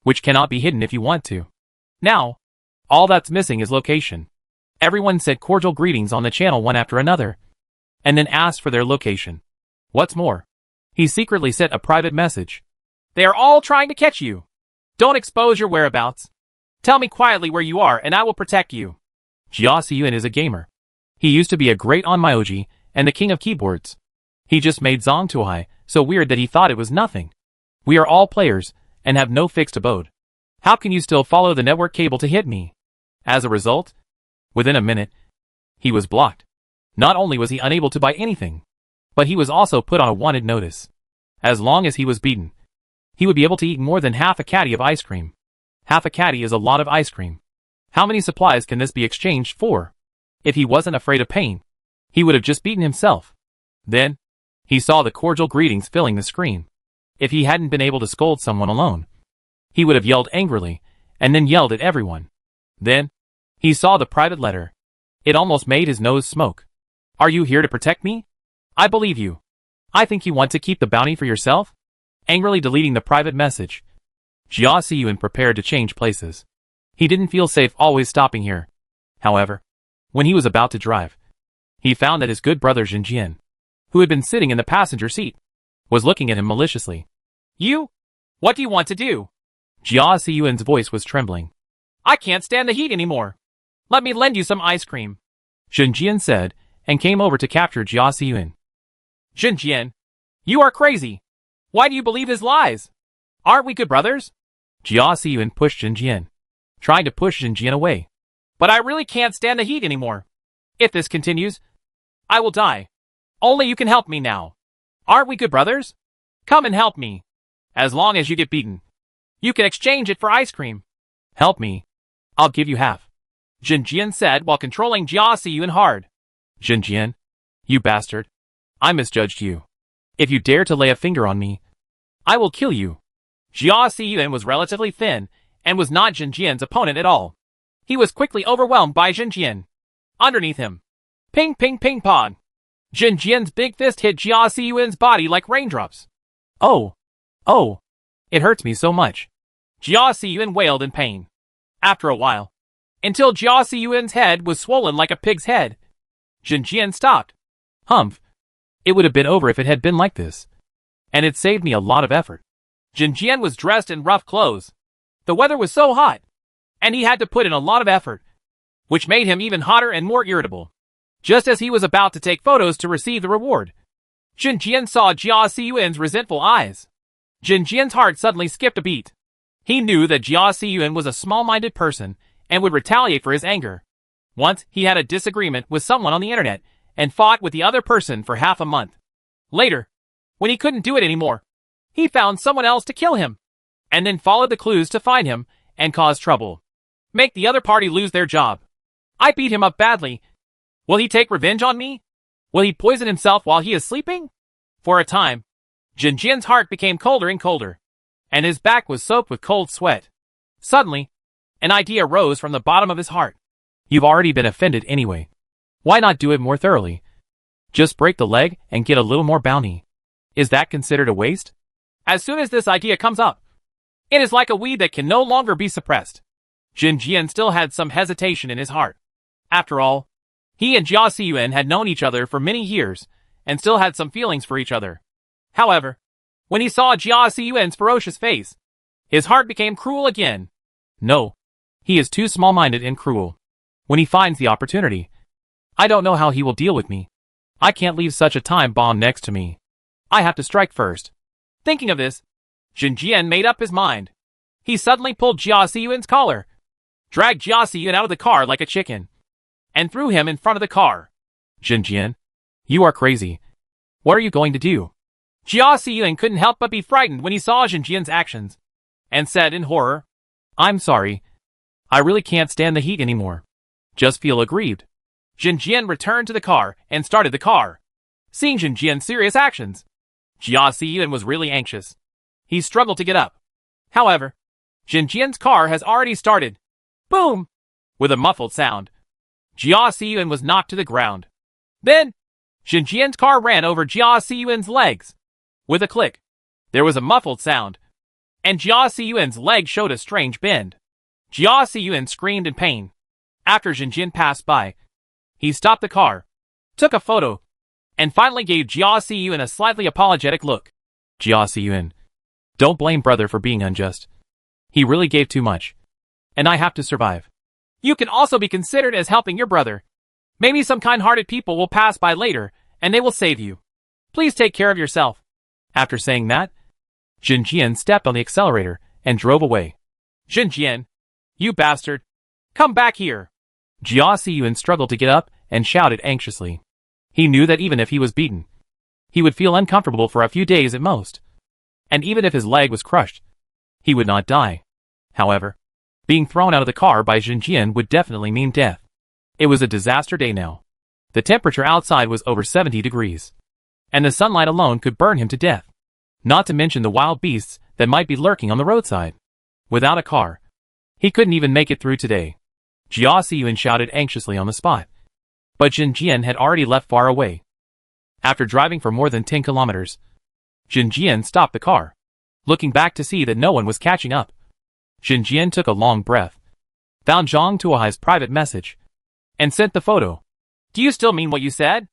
which cannot be hidden if you want to. Now, all that's missing is location. Everyone said cordial greetings on the channel one after another, and then asked for their location. What's more, he secretly sent a private message. They are all trying to catch you. Don't expose your whereabouts. Tell me quietly where you are and I will protect you. Jia Siyuan is a gamer. He used to be a great on Myoji and the king of keyboards. He just made Zhang Tuohai so weird that he thought it was nothing. We are all players and have no fixed abode. How can you still follow the network cable to hit me? As a result, within a minute, he was blocked. Not only was he unable to buy anything, but he was also put on a wanted notice. As long as he was beaten, he would be able to eat more than half a caddy of ice cream. Half a caddy is a lot of ice cream. How many supplies can this be exchanged for? If he wasn't afraid of pain, he would have just beaten himself. Then, he saw the cordial greetings filling the screen. If he hadn't been able to scold someone alone, he would have yelled angrily, and then yelled at everyone. Then, he saw the private letter. It almost made his nose smoke. Are you here to protect me? I believe you. I think you want to keep the bounty for yourself? Angrily deleting the private message, Jia Siyuan prepared to change places. He didn't feel safe always stopping here. However, when he was about to drive, he found that his good brother Jin Jian, who had been sitting in the passenger seat, was looking at him maliciously. You? What do you want to do? Jia Siyuan's voice was trembling. I can't stand the heat anymore. Let me lend you some ice cream, Jin Jian said, and came over to capture Jia Siyuan. Jin Jian, you are crazy. Why do you believe his lies? Aren't we good brothers? Jia Siyuan pushed Jin Jian, trying to push Jin Jian away. But I really can't stand the heat anymore. If this continues, I will die. Only you can help me now. Aren't we good brothers? Come and help me. As long as you get beaten, you can exchange it for ice cream. Help me. I'll give you half, Jin Jian said while controlling Jia Siyuan hard. Jin Jian, you bastard. I misjudged you. If you dare to lay a finger on me, I will kill you. Jia Siyuan was relatively thin and was not Jin Jian's opponent at all. He was quickly overwhelmed by Jin Jian. Underneath him, ping ping ping pong, Jin Jian's big fist hit Jia Siyuan's body like raindrops. Oh, oh, it hurts me so much. Jia Siyuan wailed in pain. After a while, until Jia Siyuan's head was swollen like a pig's head, Jin Jian stopped. Humph. It would have been over if it had been like this. And it saved me a lot of effort. Jin Jian was dressed in rough clothes. The weather was so hot, and he had to put in a lot of effort, which made him even hotter and more irritable. Just as he was about to take photos to receive the reward, Jin Jian saw Jia Siyuan's resentful eyes. Jin Jian's heart suddenly skipped a beat. He knew that Jia Siyuan was a small-minded person and would retaliate for his anger. Once, he had a disagreement with someone on the internet and fought with the other person for half a month. Later, when he couldn't do it anymore, he found someone else to kill him, and then followed the clues to find him and cause trouble. Make the other party lose their job. I beat him up badly. Will he take revenge on me? Will he poison himself while he is sleeping? For a time, Jin Jian's heart became colder and colder, and his back was soaked with cold sweat. Suddenly, an idea rose from the bottom of his heart. You've already been offended anyway. Why not do it more thoroughly? Just break the leg and get a little more bounty. Is that considered a waste? As soon as this idea comes up, it is like a weed that can no longer be suppressed. Jin Jian still had some hesitation in his heart. After all, he and Jia Siyuan had known each other for many years and still had some feelings for each other. However, when he saw Jia Siyuan's ferocious face, his heart became cruel again. No, he is too small-minded and cruel. When he finds the opportunity, I don't know how he will deal with me. I can't leave such a time bomb next to me. I have to strike first. Thinking of this, Jin Jian made up his mind. He suddenly pulled Jia Siyuan's collar, dragged Jia Siyuan out of the car like a chicken, and threw him in front of the car. Jin Jian, you are crazy. What are you going to do? Jia Siyuan couldn't help but be frightened when he saw Jin Jian's actions, and said in horror, I'm sorry. I really can't stand the heat anymore. Just feel aggrieved. Jin Jian returned to the car and started the car. Seeing Jin Jian's serious actions, Jia Siyuan was really anxious. He struggled to get up. However, Jin Jian's car has already started. Boom! With a muffled sound, Jia Siyuan was knocked to the ground. Then, Jin Jian's car ran over Jia Siyuan's legs. With a click, there was a muffled sound, and Jia Siyuan's leg showed a strange bend. Jia Siyuan screamed in pain. After Jin Jian passed by, he stopped the car, took a photo, and finally gave Jia Siyuan a slightly apologetic look. Jia Siyuan, don't blame brother for being unjust. He really gave too much, and I have to survive. You can also be considered as helping your brother. Maybe some kind-hearted people will pass by later, and they will save you. Please take care of yourself. After saying that, Jin Jian stepped on the accelerator and drove away. Jin Jian, you bastard! Come back here! Jia Siyuan struggled to get up and shouted anxiously. He knew that even if he was beaten, he would feel uncomfortable for a few days at most. And even if his leg was crushed, he would not die. However, being thrown out of the car by Jin Jian would definitely mean death. It was a disaster day now. The temperature outside was over 70 degrees, and the sunlight alone could burn him to death. Not to mention the wild beasts that might be lurking on the roadside. Without a car, he couldn't even make it through today. Jia Siyuan shouted anxiously on the spot. But Jin Jian had already left far away. After driving for more than 10 kilometers, Jin Jian stopped the car, looking back to see that no one was catching up. Jin Jian took a long breath, found Zhang Tuohai's private message, and sent the photo. Do you still mean what you said?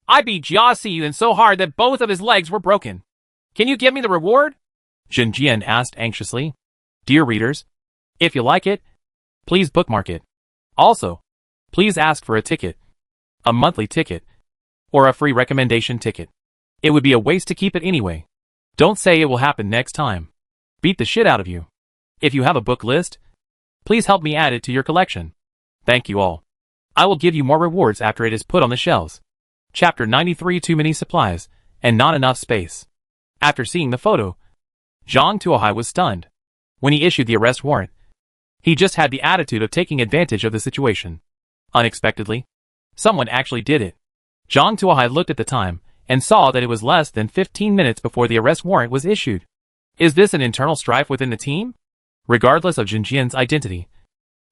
I beat Jia Siyuan so hard that both of his legs were broken. Can you give me the reward? Jin Jian asked anxiously. Dear readers, if you like it, please bookmark it. Also, please ask for a ticket, a monthly ticket, or a free recommendation ticket. It would be a waste to keep it anyway. Don't say it will happen next time. Beat the shit out of you. If you have a book list, please help me add it to your collection. Thank you all. I will give you more rewards after it is put on the shelves. Chapter 93 Too many supplies, and not enough space. After seeing the photo, Zhang Tuohai was stunned. When he issued the arrest warrant, he just had the attitude of taking advantage of the situation. Unexpectedly, someone actually did it. Zhang Tuohai looked at the time, and saw that it was less than 15 minutes before the arrest warrant was issued. Is this an internal strife within the team? Regardless of Jin Jian's identity,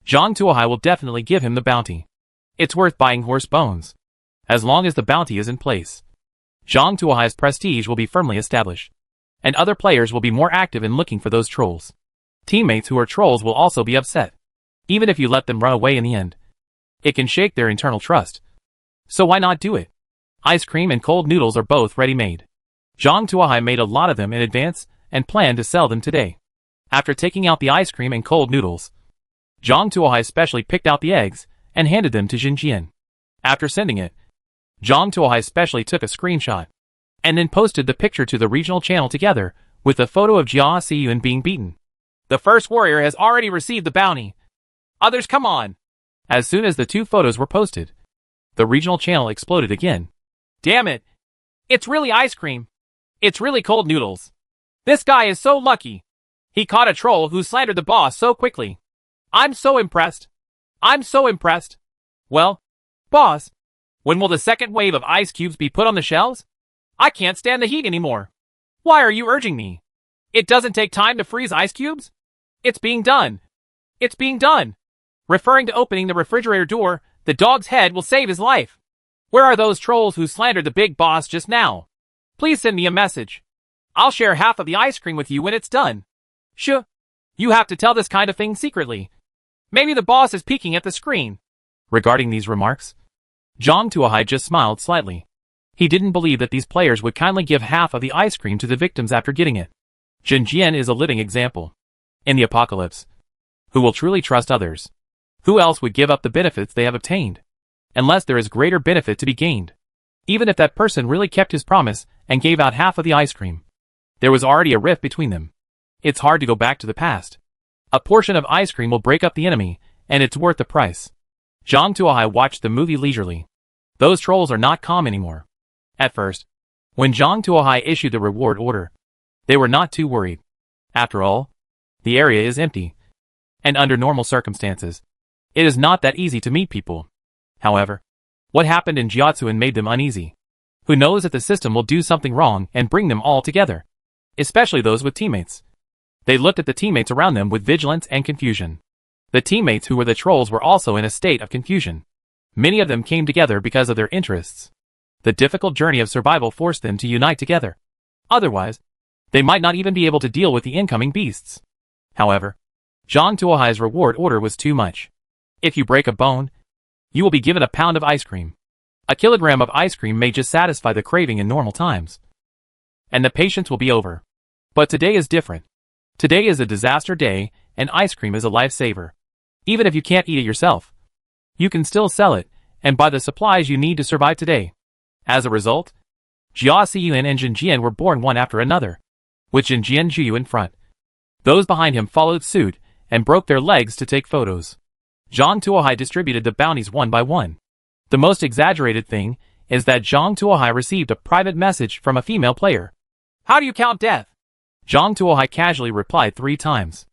Zhang Tuohai will definitely give him the bounty. It's worth buying horse bones. As long as the bounty is in place, Zhang Tuohai's prestige will be firmly established, and other players will be more active in looking for those trolls. Teammates who are trolls will also be upset. Even if you let them run away in the end, it can shake their internal trust. So why not do it? Ice cream and cold noodles are both ready-made. Zhang Tuohai made a lot of them in advance and planned to sell them today. After taking out the ice cream and cold noodles, Zhang Tuohai specially picked out the eggs and handed them to Jin Jian. After sending it, Zhang Tuohai specially took a screenshot and then posted the picture to the regional channel together with the photo of Jia Siyuan being beaten. The first warrior has already received the bounty. Others come on. As soon as the two photos were posted, the regional channel exploded again. Damn it. It's really ice cream. It's really cold noodles. This guy is so lucky. He caught a troll who slandered the boss so quickly. I'm so impressed. I'm so impressed. Well, boss, when will the second wave of ice cubes be put on the shelves? I can't stand the heat anymore. Why are you urging me? It doesn't take time to freeze ice cubes? It's being done. It's being done. Referring to opening the refrigerator door, the dog's head will save his life. Where are those trolls who slandered the big boss just now? Please send me a message. I'll share half of the ice cream with you when it's done. Shh. You have to tell this kind of thing secretly. Maybe the boss is peeking at the screen. Regarding these remarks, Zhang Tuohai just smiled slightly. He didn't believe that these players would kindly give half of the ice cream to the victims after getting it. Jin Jian is a living example. In the apocalypse, who will truly trust others? Who else would give up the benefits they have obtained? Unless there is greater benefit to be gained. Even if that person really kept his promise and gave out half of the ice cream, there was already a rift between them. It's hard to go back to the past. A portion of ice cream will break up the enemy, and it's worth the price. Zhang Tuohai watched the movie leisurely. Those trolls are not calm anymore. At first, when Zhang Tuohai issued the reward order, they were not too worried. After all, the area is empty. And under normal circumstances, it is not that easy to meet people. However, what happened in Jiaozuan made them uneasy. Who knows if the system will do something wrong and bring them all together? Especially those with teammates. They looked at the teammates around them with vigilance and confusion. The teammates who were the trolls were also in a state of confusion. Many of them came together because of their interests. The difficult journey of survival forced them to unite together. Otherwise, they might not even be able to deal with the incoming beasts. However, Zhang Tuohai's reward order was too much. If you break a bone, you will be given a pound of ice cream. A kilogram of ice cream may just satisfy the craving in normal times. And the patience will be over. But today is different. Today is a disaster day, and ice cream is a lifesaver. Even if you can't eat it yourself, you can still sell it and buy the supplies you need to survive today. As a result, Jia Xiyuan and Jin Jian were born one after another, with Jin Jian Zhu in front. Those behind him followed suit and broke their legs to take photos. Zhang Tuohai distributed the bounties one by one. The most exaggerated thing is that Zhang Tuohai received a private message from a female player. "How do you count death?" Zhang Tuohai casually replied 3 times.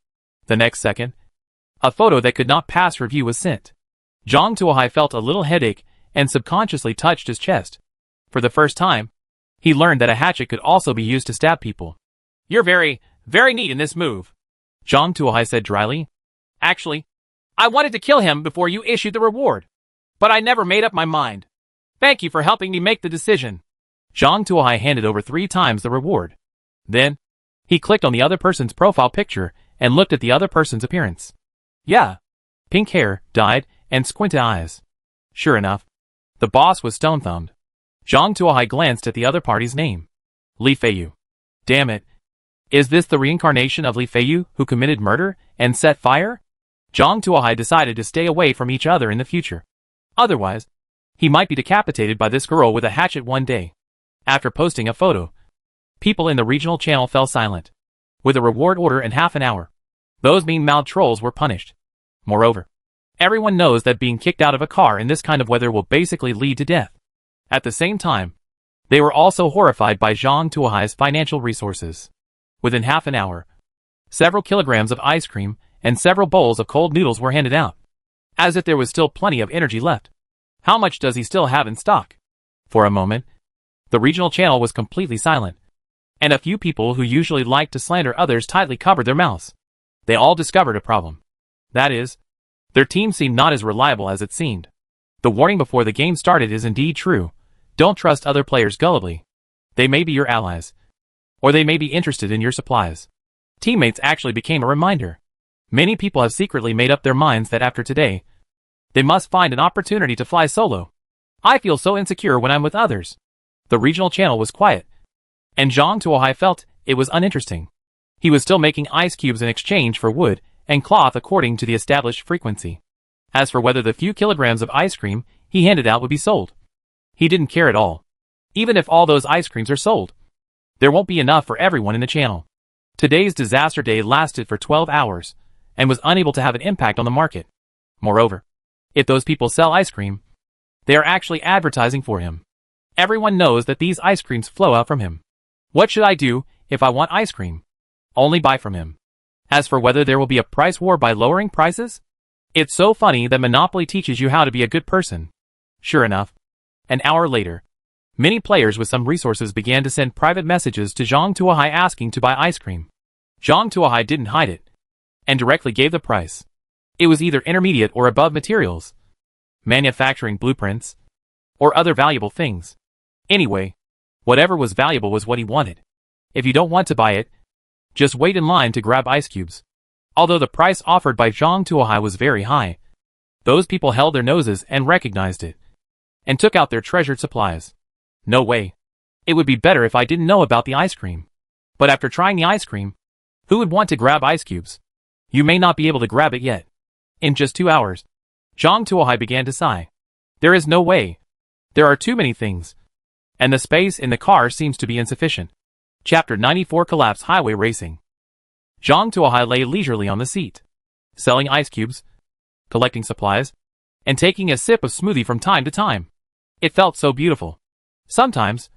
The next second, a photo that could not pass review was sent. Zhang Tuohai felt a little headache and subconsciously touched his chest. For the first time, he learned that a hatchet could also be used to stab people. "You're very, very neat in this move," Zhang Tuohai said dryly. "Actually, I wanted to kill him before you issued the reward, but I never made up my mind. Thank you for helping me make the decision." Zhang Tuohai handed over 3 times the reward. Then, he clicked on the other person's profile picture and looked at the other person's appearance. Yeah. Pink hair, dyed, and squinted eyes. Sure enough, the boss was stone-thumbed. Zhang Tuohai glanced at the other party's name. Li Feiyu. Damn it. Is this the reincarnation of Li Feiyu who committed murder and set fire? Zhang Tuohai decided to stay away from each other in the future. Otherwise, he might be decapitated by this girl with a hatchet one day. After posting a photo, people in the regional channel fell silent. With a reward order in half an hour, those mean-mouthed trolls were punished. Moreover, everyone knows that being kicked out of a car in this kind of weather will basically lead to death. At the same time, they were also horrified by Zhang Tuohai's financial resources. Within half an hour, several kilograms of ice cream and several bowls of cold noodles were handed out. As if there was still plenty of energy left. How much does he still have in stock? For a moment, the regional channel was completely silent. And a few people who usually like to slander others tightly covered their mouths. They all discovered a problem. That is, their team seemed not as reliable as it seemed. The warning before the game started is indeed true. Don't trust other players gullibly. They may be your allies. Or they may be interested in your supplies. Teammates actually became a reminder. Many people have secretly made up their minds that after today, they must find an opportunity to fly solo. I feel so insecure when I'm with others. The regional channel was quiet. And Zhang Tuohai felt it was uninteresting. He was still making ice cubes in exchange for wood and cloth according to the established frequency. As for whether the few kilograms of ice cream he handed out would be sold, he didn't care at all. Even if all those ice creams are sold, there won't be enough for everyone in the channel. Today's disaster day lasted for 12 hours and was unable to have an impact on the market. Moreover, if those people sell ice cream, they are actually advertising for him. Everyone knows that these ice creams flow out from him. What should I do if I want ice cream? Only buy from him. As for whether there will be a price war by lowering prices, it's so funny that Monopoly teaches you how to be a good person. Sure enough, an hour later, many players with some resources began to send private messages to Zhang Tuohai asking to buy ice cream. Zhang Tuohai didn't hide it, and directly gave the price. It was either intermediate or above materials, manufacturing blueprints, or other valuable things. Anyway, whatever was valuable was what he wanted. If you don't want to buy it, just wait in line to grab ice cubes. Although the price offered by Zhang Tuohai was very high, those people held their noses and recognized it, and took out their treasured supplies. No way. It would be better if I didn't know about the ice cream. But after trying the ice cream, who would want to grab ice cubes? You may not be able to grab it yet. In just 2 hours, Zhang Tuohai began to sigh. There is no way. There are too many things. and the space in the car seems to be insufficient. Chapter 94 Collapse Highway Racing. Zhang Tuohai lay leisurely on the seat, selling ice cubes, collecting supplies, and taking a sip of smoothie from time to time. It felt so beautiful. Sometimes,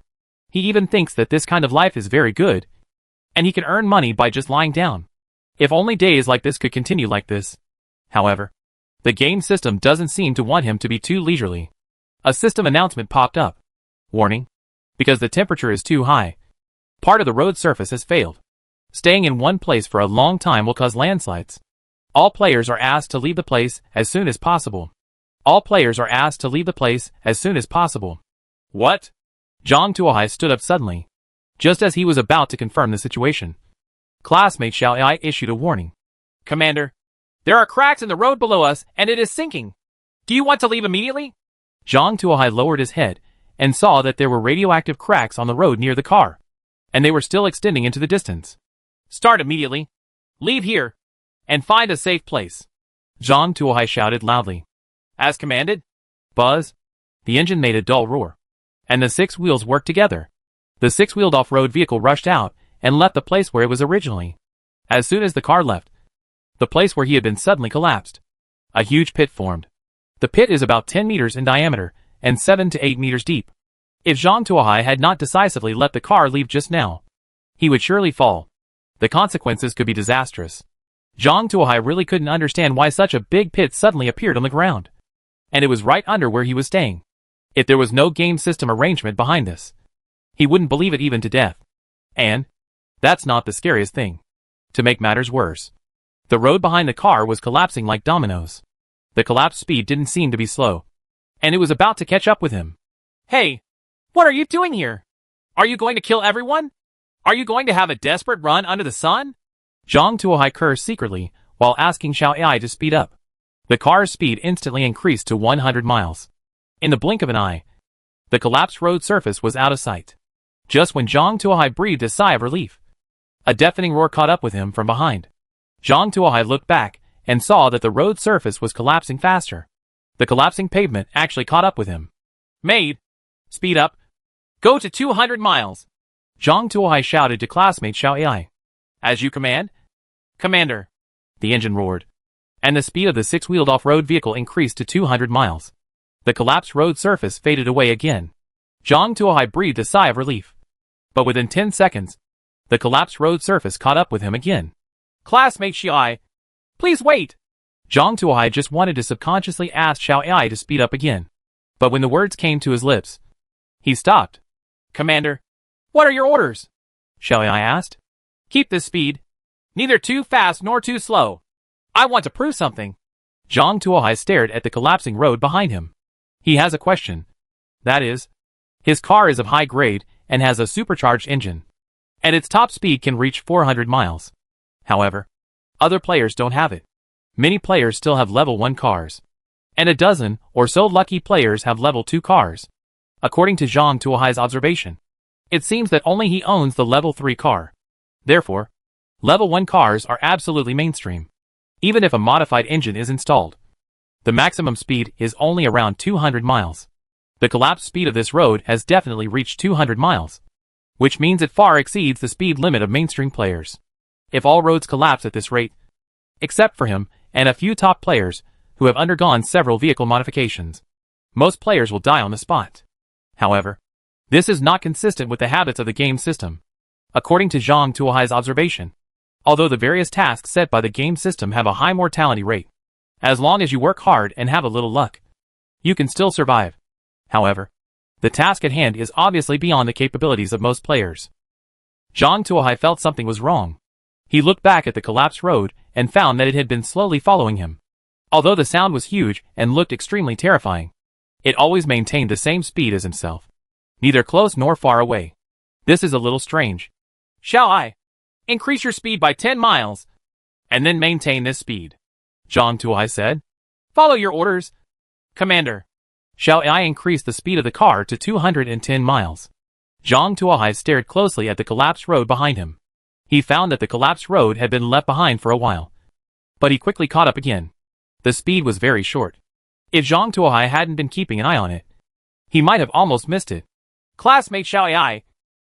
he even thinks that this kind of life is very good, and he can earn money by just lying down. If only days like this could continue like this. However, the game system doesn't seem to want him to be too leisurely. A system announcement popped up. Warning. Because the temperature is too high, part of the road surface has failed. Staying in one place for a long time will cause landslides. All players are asked to leave the place as soon as possible. All players are asked to leave the place as soon as possible. What? Zhang Tuohai stood up suddenly, just as he was about to confirm the situation. Classmate Xiao Ai issued a warning. Commander, there are cracks in the road below us and it is sinking. Do you want to leave immediately? Zhang Tuohai lowered his head and saw that there were radioactive cracks on the road near the car, and they were still extending into the distance. Start immediately. Leave here, and find a safe place. Zhang Tuohai shouted loudly. As commanded. Buzz. The engine made a dull roar, and the 6 wheels worked together. The 6-wheeled off-road vehicle rushed out and left the place where it was originally. As soon as the car left, the place where he had been suddenly collapsed. A huge pit formed. The pit is about 10 meters in diameter and 7 to 8 meters deep. If Zhang Tuohai had not decisively let the car leave just now, he would surely fall. The consequences could be disastrous. Zhang Tuohai really couldn't understand why such a big pit suddenly appeared on the ground. And it was right under where he was staying. If there was no game system arrangement behind this, he wouldn't believe it even to death. And that's not the scariest thing. To make matters worse, the road behind the car was collapsing like dominoes. The collapse speed didn't seem to be slow, and it was about to catch up with him. Hey, what are you doing here? Are you going to kill everyone? Are you going to have a desperate run under the sun? Zhang Tuohai cursed secretly while asking Xiao Ai to speed up. The car's speed instantly increased to 100 miles. In the blink of an eye, the collapsed road surface was out of sight. Just when Zhang Tuohai breathed a sigh of relief, a deafening roar caught up with him from behind. Zhang Tuohai looked back and saw that the road surface was collapsing faster. The collapsing pavement actually caught up with him. Maid, speed up. Go to 200 miles. Zhang Tuohai shouted to classmate Xiao Ai. As you command? Commander. The engine roared, and the speed of the 6-wheeled off-road vehicle increased to 200 miles. The collapsed road surface faded away again. Zhang Tuohai breathed a sigh of relief. But within 10 seconds, the collapsed road surface caught up with him again. Classmate Xiao Ai, please wait. Zhang Tuohai just wanted to subconsciously ask Xiao Ai to speed up again. But when the words came to his lips, he stopped. Commander, what are your orders? Xiao Ai asked. Keep this speed. Neither too fast nor too slow. I want to prove something. Zhang Tuohai stared at the collapsing road behind him. He has a question. That is, his car is of high grade and has a supercharged engine, and its top speed can reach 400 miles. However, other players don't have it. Many players still have level 1 cars, and a dozen or so lucky players have level 2 cars. According to Zhang Tuohai's observation, it seems that only he owns the level 3 car. Therefore, level 1 cars are absolutely mainstream, even if a modified engine is installed. The maximum speed is only around 200 miles. The collapsed speed of this road has definitely reached 200 miles, which means it far exceeds the speed limit of mainstream players. If all roads collapse at this rate, except for him and a few top players who have undergone several vehicle modifications, most players will die on the spot. However, this is not consistent with the habits of the game system. According to Zhang Tuohai's observation, although the various tasks set by the game system have a high mortality rate, as long as you work hard and have a little luck, you can still survive. However, the task at hand is obviously beyond the capabilities of most players. Zhang Tuohai felt something was wrong. He looked back at the collapsed road and found that it had been slowly following him. Although the sound was huge and looked extremely terrifying, it always maintained the same speed as himself, neither close nor far away. This is a little strange. Xiao Ai, increase your speed by 10 miles, and then maintain this speed, Zhang Tuohai said. Follow your orders, Commander. Xiao Ai increased the speed of the car to 210 miles. Zhang Tuohai stared closely at the collapsed road behind him. He found that the collapsed road had been left behind for a while, but he quickly caught up again. The speed was very short. If Zhang Tuohai hadn't been keeping an eye on it, he might have almost missed it. Classmate Xiao Ai,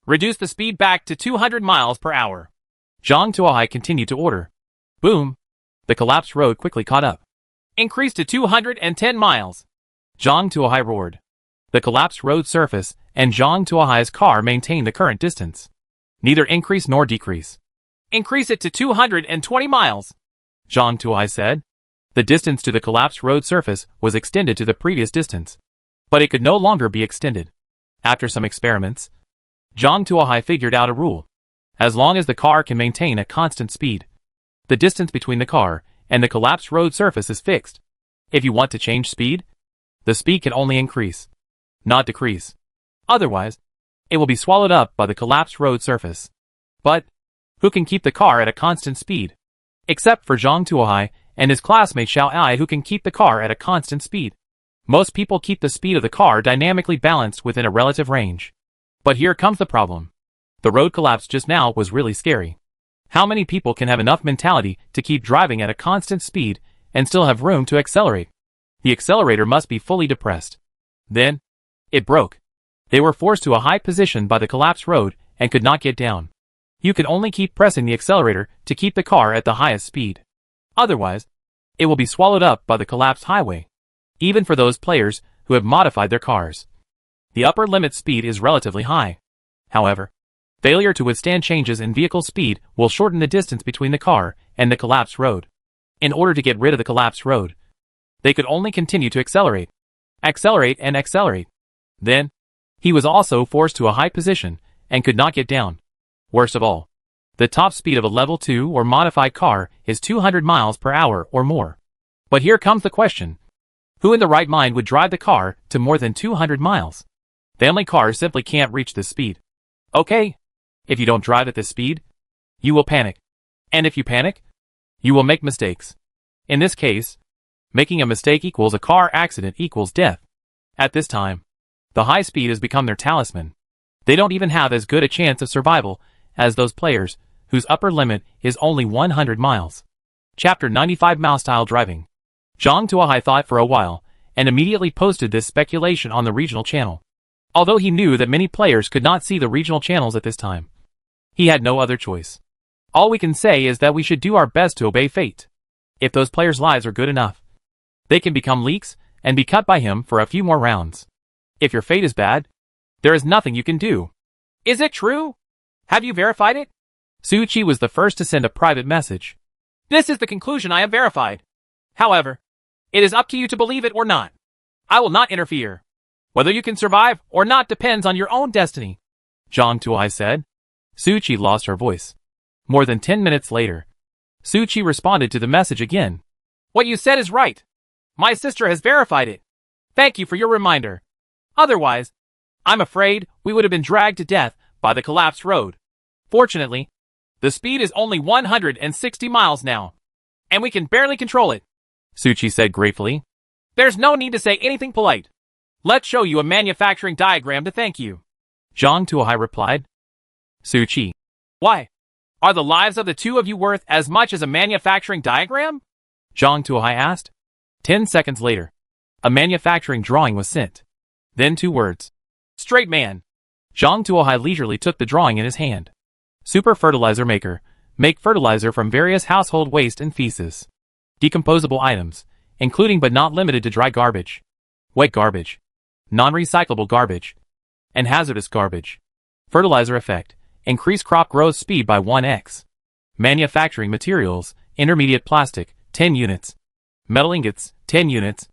reduce the speed back to 200 miles per hour. Zhang Tuohai continued to order. Boom. The collapsed road quickly caught up. Increase to 210 miles. Zhang Tuohai roared. The collapsed road surface and Zhang Tuohai's car maintained the current distance. Neither increase nor decrease. Increase it to 220 miles. Zhang Tuohai said. The distance to the collapsed road surface was extended to the previous distance. But it could no longer be extended. After some experiments, Zhang Tuohai figured out a rule. As long as the car can maintain a constant speed, the distance between the car and the collapsed road surface is fixed. If you want to change speed, the speed can only increase, not decrease. Otherwise, it will be swallowed up by the collapsed road surface. But who can keep the car at a constant speed? Except for Zhang Tuohai and his classmate Xiao Ai, who can keep the car at a constant speed. Most people keep the speed of the car dynamically balanced within a relative range. But here comes the problem. The road collapse just now was really scary. How many people can have enough mentality to keep driving at a constant speed and still have room to accelerate? The accelerator must be fully depressed. Then, it broke. They were forced to a high position by the collapsed road and could not get down. You can only keep pressing the accelerator to keep the car at the highest speed. Otherwise, it will be swallowed up by the collapsed highway. Even for those players who have modified their cars, the upper limit speed is relatively high. However, failure to withstand changes in vehicle speed will shorten the distance between the car and the collapsed road. In order to get rid of the collapsed road, they could only continue to accelerate. Accelerate and accelerate. Then, he was also forced to a high position and could not get down. Worst of all, the top speed of a level 2 or modified car is 200 miles per hour or more. But here comes the question. Who in the right mind would drive the car to more than 200 miles? Family cars simply can't reach this speed. Okay. If you don't drive at this speed, you will panic. And if you panic, you will make mistakes. In this case, making a mistake equals a car accident equals death. At this time, the high speed has become their talisman. They don't even have as good a chance of survival as those players whose upper limit is only 100 miles. Chapter 95 Mouse-Style Driving. Zhang Tuohai thought for a while and immediately posted this speculation on the regional channel. Although he knew that many players could not see the regional channels at this time, he had no other choice. All we can say is that we should do our best to obey fate. If those players' lives are good enough, they can become leaks and be cut by him for a few more rounds. If your fate is bad, there is nothing you can do. Is it true? Have you verified it? Su Qi was the first to send a private message. This is the conclusion I have verified. However, it is up to you to believe it or not. I will not interfere. Whether you can survive or not depends on your own destiny. Zhang Tuohai said. Su Qi lost her voice. More than 10 minutes later, Su Qi responded to the message again. What you said is right. My sister has verified it. Thank you for your reminder. Otherwise, I'm afraid we would have been dragged to death by the collapsed road. Fortunately, the speed is only 160 miles now, and we can barely control it. Su Qi said gratefully. There's no need to say anything polite. Let's show you a manufacturing diagram to thank you. Zhang Tuohai replied. Su Qi. Why? Are the lives of the two of you worth as much as a manufacturing diagram? Zhang Tuohai asked. 10 seconds later, a manufacturing drawing was sent. Then 2 words. Straight man. Zhang Tuohai leisurely took the drawing in his hand. Super fertilizer maker. Make fertilizer from various household waste and feces. Decomposable items, including but not limited to dry garbage, wet garbage, non-recyclable garbage, and hazardous garbage. Fertilizer effect. Increase crop growth speed by 1x. Manufacturing materials. Intermediate plastic, 10 units. Metal ingots, 10 units.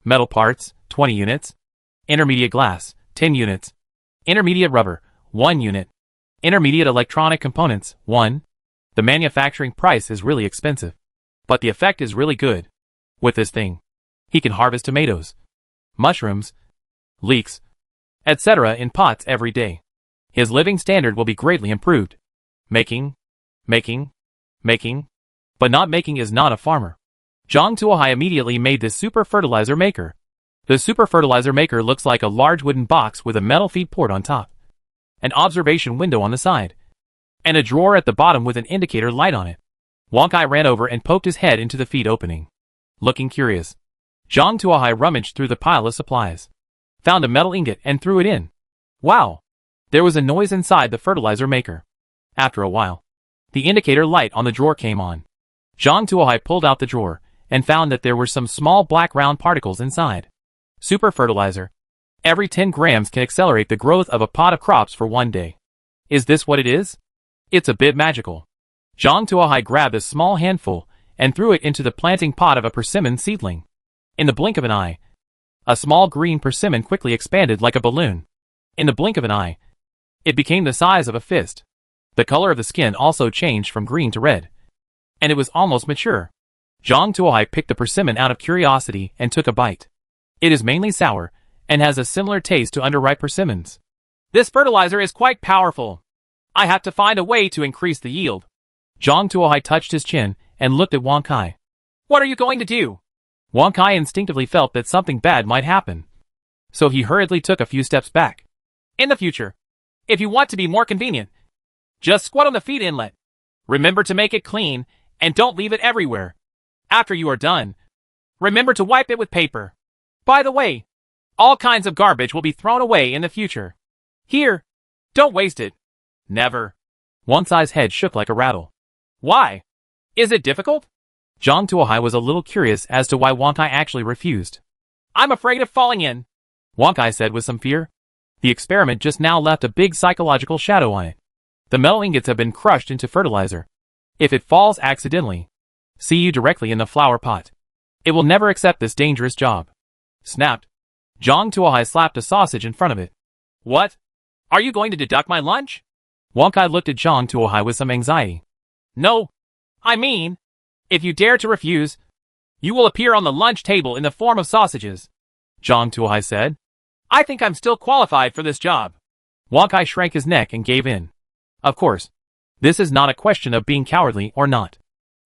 Metal parts, 20 units. Intermediate glass, 10 units. Intermediate rubber, 1 unit. Intermediate electronic components, 1. The manufacturing price is really expensive, but the effect is really good. With this thing, he can harvest tomatoes, mushrooms, leeks, etc. in pots every day. His living standard will be greatly improved. Making, but not making is not a farmer. Zhang Tuohai immediately made this super fertilizer maker. The super fertilizer maker looks like a large wooden box with a metal feed port on top, an observation window on the side, and a drawer at the bottom with an indicator light on it. Wang Kai ran over and poked his head into the feed opening. Looking curious, Zhang Tuohai rummaged through the pile of supplies, found a metal ingot and threw it in. Wow! There was a noise inside the fertilizer maker. After a while, the indicator light on the drawer came on. Zhang Tuohai pulled out the drawer and found that there were some small black round particles inside. Super fertilizer. Every 10 grams can accelerate the growth of a pot of crops for 1 day. Is this what it is? It's a bit magical. Zhang Tuohai grabbed a small handful and threw it into the planting pot of a persimmon seedling. In the blink of an eye, a small green persimmon quickly expanded like a balloon. In the blink of an eye, it became the size of a fist. The color of the skin also changed from green to red, and it was almost mature. Zhang Tuohai picked the persimmon out of curiosity and took a bite. It is mainly sour and has a similar taste to underripe persimmons. This fertilizer is quite powerful. I have to find a way to increase the yield. Zhang Tuohai touched his chin and looked at Wang Kai. What are you going to do? Wang Kai instinctively felt that something bad might happen, so he hurriedly took a few steps back. In the future, if you want to be more convenient, just squat on the feed inlet. Remember to make it clean and don't leave it everywhere. After you are done, remember to wipe it with paper. By the way, all kinds of garbage will be thrown away in the future. Here, don't waste it. Never. Wang Kai's head shook like a rattle. Why? Is it difficult? Zhang Tuohai was a little curious as to why Wang Kai actually refused. I'm afraid of falling in, Wang Kai said with some fear. The experiment just now left a big psychological shadow on it. The metal ingots have been crushed into fertilizer. If it falls accidentally, see you directly in the flower pot. It will never accept this dangerous job. Snapped. Zhang Tuohai slapped a sausage in front of it. What? Are you going to deduct my lunch? Wang Kai looked at Zhang Tuohai with some anxiety. No. I mean, if you dare to refuse, you will appear on the lunch table in the form of sausages, Zhang Tuohai said. I think I'm still qualified for this job. Wang Kai shrank his neck and gave in. Of course, this is not a question of being cowardly or not.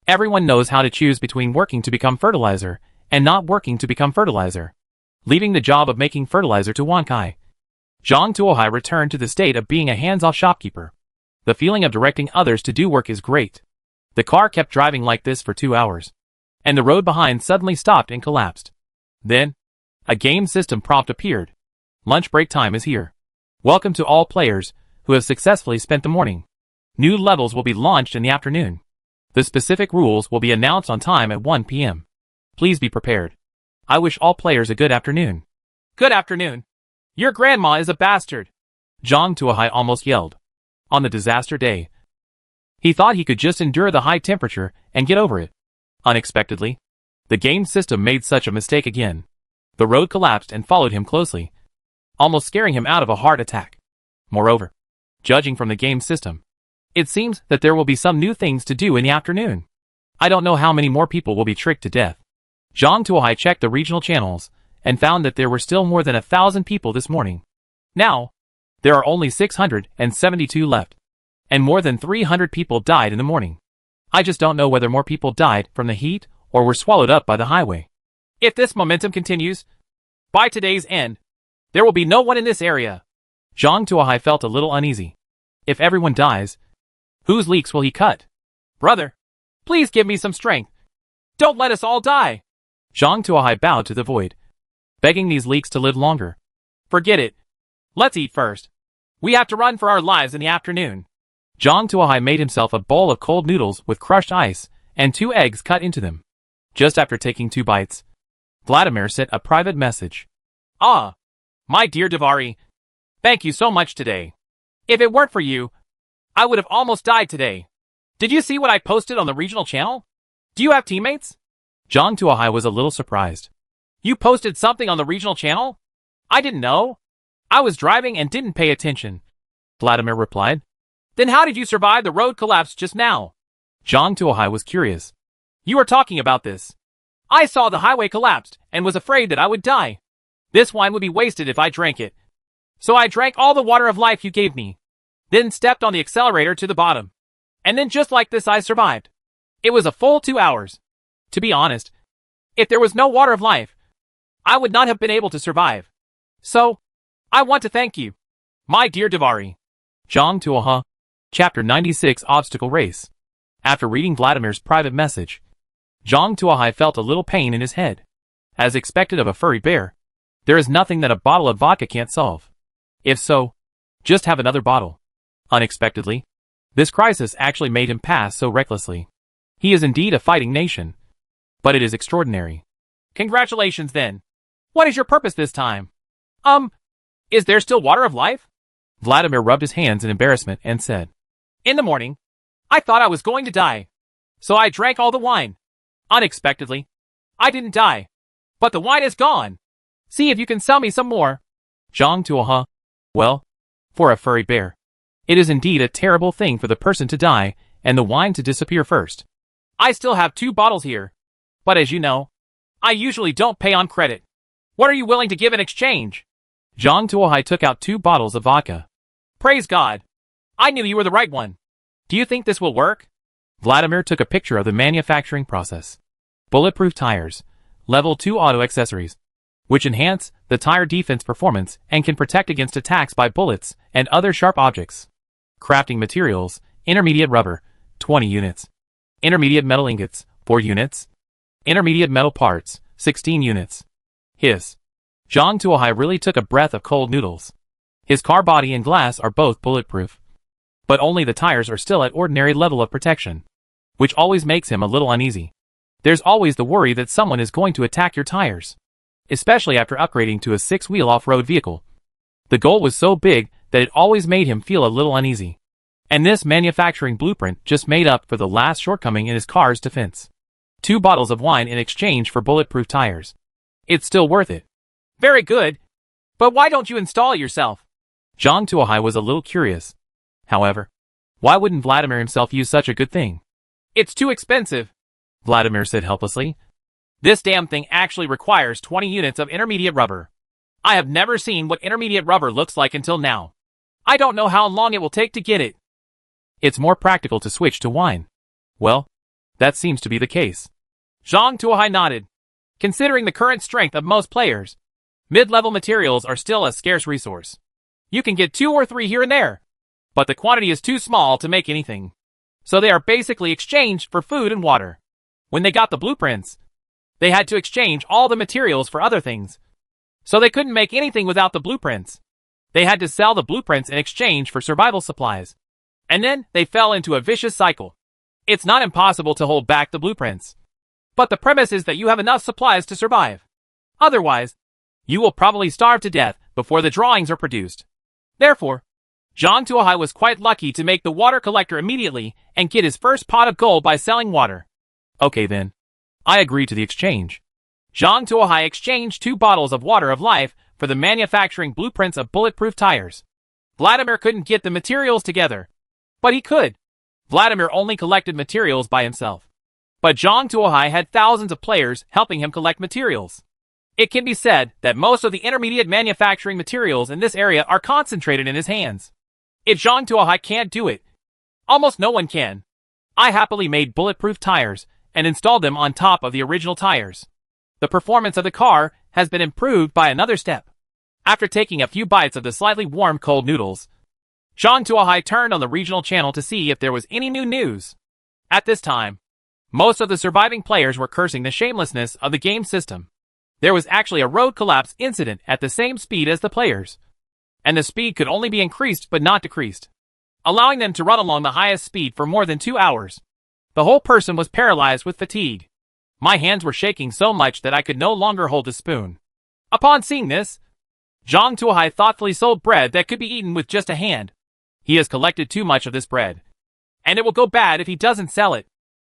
Everyone knows how to choose between working to become fertilizer and not working to become fertilizer. Leaving the job of making fertilizer to Wang Kai, Zhang Tuohai returned to the state of being a hands-off shopkeeper. The feeling of directing others to do work is great. The car kept driving like this for 2 hours, and the road behind suddenly stopped and collapsed. Then, a game system prompt appeared. Lunch break time is here. Welcome to all players who have successfully spent the morning. New levels will be launched in the afternoon. The specific rules will be announced on time at 1 p.m. Please be prepared. I wish all players a good afternoon. Good afternoon. Your grandma is a bastard, Zhang Tuohai almost yelled. On the disaster day, he thought he could just endure the high temperature and get over it. Unexpectedly, the game system made such a mistake again. The road collapsed and followed him closely, almost scaring him out of a heart attack. Moreover, judging from the game system, it seems that there will be some new things to do in the afternoon. I don't know how many more people will be tricked to death. Zhang Tuohai checked the regional channels and found that there were still more than 1,000 people this morning. Now, there are only 672 left, and more than 300 people died in the morning. I just don't know whether more people died from the heat or were swallowed up by the highway. If this momentum continues, by today's end, there will be no one in this area. Zhang Tuohai felt a little uneasy. If everyone dies, whose leeks will he cut? Brother, please give me some strength. Don't let us all die. Zhang Tuohai bowed to the void, begging these leeks to live longer. Forget it. Let's eat first. We have to run for our lives in the afternoon. Zhang Tuohai made himself a bowl of cold noodles with crushed ice and 2 eggs cut into them. Just after taking 2 bites, Vladimir sent a private message. Ah, my dear Davari, thank you so much today. If it weren't for you, I would have almost died today. Did you see what I posted on the regional channel? Do you have teammates? Zhang Tuohai was a little surprised. You posted something on the regional channel? I didn't know. I was driving and didn't pay attention, Vladimir replied. Then how did you survive the road collapse just now? Zhang Tuohai was curious. You were talking about this. I saw the highway collapsed and was afraid that I would die. This wine would be wasted if I drank it. So I drank all the water of life you gave me, then stepped on the accelerator to the bottom. And then just like this I survived. It was a full 2 hours. To be honest, if there was no water of life, I would not have been able to survive. So, I want to thank you, my dear Davari. Zhang Tuohai, Chapter 96 Obstacle Race. After reading Vladimir's private message, Zhang Tuohai felt a little pain in his head. As expected of a furry bear, there is nothing that a bottle of vodka can't solve. If so, Just have another bottle. Unexpectedly, this crisis actually made him pass so recklessly. He is indeed a fighting nation. But it is extraordinary. Congratulations then. What is your purpose this time? Is there still water of life? Vladimir rubbed his hands in embarrassment and said, In the morning, I thought I was going to die. So I drank all the wine. Unexpectedly, I didn't die. But the wine is gone. See if you can sell me some more. Zhang Tuohe. Well, for a furry bear, it is indeed a terrible thing for the person to die and the wine to disappear first. I still have 2 bottles here. But as you know, I usually don't pay on credit. What are you willing to give in exchange? Zhang Tuohe took out 2 bottles of vodka. Praise God. I knew you were the right one. Do you think this will work? Vladimir took a picture of the manufacturing process. Bulletproof tires. Level 2 auto accessories, which enhance the tire defense performance and can protect against attacks by bullets and other sharp objects. Crafting materials. Intermediate rubber, 20 units. Intermediate metal ingots, 4 units. Intermediate metal parts, 16 units. Hiss. Zhang Tuohe really took a breath of cold noodles. His car body and glass are both bulletproof. But only the tires are still at ordinary level of protection, which always makes him a little uneasy. There's always the worry that someone is going to attack your tires, especially after upgrading to a 6-wheel off-road vehicle. The goal was so big that it always made him feel a little uneasy. And this manufacturing blueprint just made up for the last shortcoming in his car's defense. 2 bottles of wine in exchange for bulletproof tires. It's still worth it. Very good. But why don't you install it yourself? Zhang Tuohe was a little curious. However, why wouldn't Vladimir himself use such a good thing? It's too expensive, Vladimir said helplessly. This damn thing actually requires 20 units of intermediate rubber. I have never seen what intermediate rubber looks like until now. I don't know how long it will take to get it. It's more practical to switch to wine. Well, that seems to be the case. Zhang Tuohe nodded. Considering the current strength of most players, mid-level materials are still a scarce resource. You can get 2 or 3 here and there, but the quantity is too small to make anything. So they are basically exchanged for food and water. When they got the blueprints, they had to exchange all the materials for other things. So they couldn't make anything without the blueprints. They had to sell the blueprints in exchange for survival supplies. And then they fell into a vicious cycle. It's not impossible to hold back the blueprints, but the premise is that you have enough supplies to survive. Otherwise, you will probably starve to death before the drawings are produced. Therefore, Zhang Tuohe was quite lucky to make the water collector immediately and get his first pot of gold by selling water. Okay then. I agree to the exchange. Zhang Tuohe exchanged 2 bottles of water of life for the manufacturing blueprints of bulletproof tires. Vladimir couldn't get the materials together, but he could. Vladimir only collected materials by himself. But Zhang Tuohe had thousands of players helping him collect materials. It can be said that most of the intermediate manufacturing materials in this area are concentrated in his hands. If Zhang Tuohe can't do it, almost no one can. I happily made bulletproof tires and installed them on top of the original tires. The performance of the car has been improved by another step. After taking a few bites of the slightly warm cold noodles, Zhang Tuohe turned on the regional channel to see if there was any new news. At this time, most of the surviving players were cursing the shamelessness of the game system. There was actually a road collapse incident at the same speed as the players, and the speed could only be increased but not decreased, allowing them to run along the highest speed for more than 2 hours. The whole person was paralyzed with fatigue. My hands were shaking so much that I could no longer hold the spoon. Upon seeing this, Zhang Tuohe thoughtfully sold bread that could be eaten with just a hand. He has collected too much of this bread, and it will go bad if he doesn't sell it.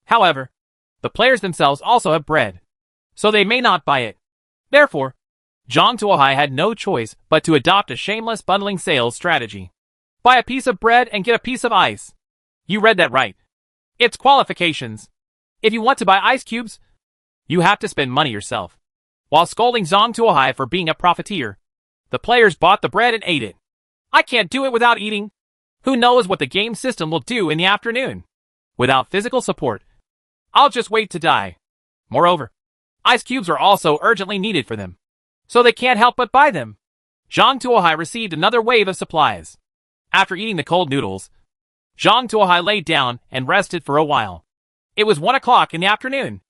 However, the players themselves also have bread, so they may not buy it. Therefore, Zhang Tuohe had no choice but to adopt a shameless bundling sales strategy. Buy a piece of bread and get a piece of ice. You read that right. It's qualifications. If you want to buy ice cubes, you have to spend money yourself. While scolding Zhang Tuohe for being a profiteer, the players bought the bread and ate it. I can't do it without eating. Who knows what the game system will do in the afternoon? Without physical support, I'll just wait to die. Moreover, ice cubes are also urgently needed for them, so they can't help but buy them. Zhang Tuohe received another wave of supplies. After eating the cold noodles, Zhang Tuohe laid down and rested for a while. It was 1 o'clock in the afternoon.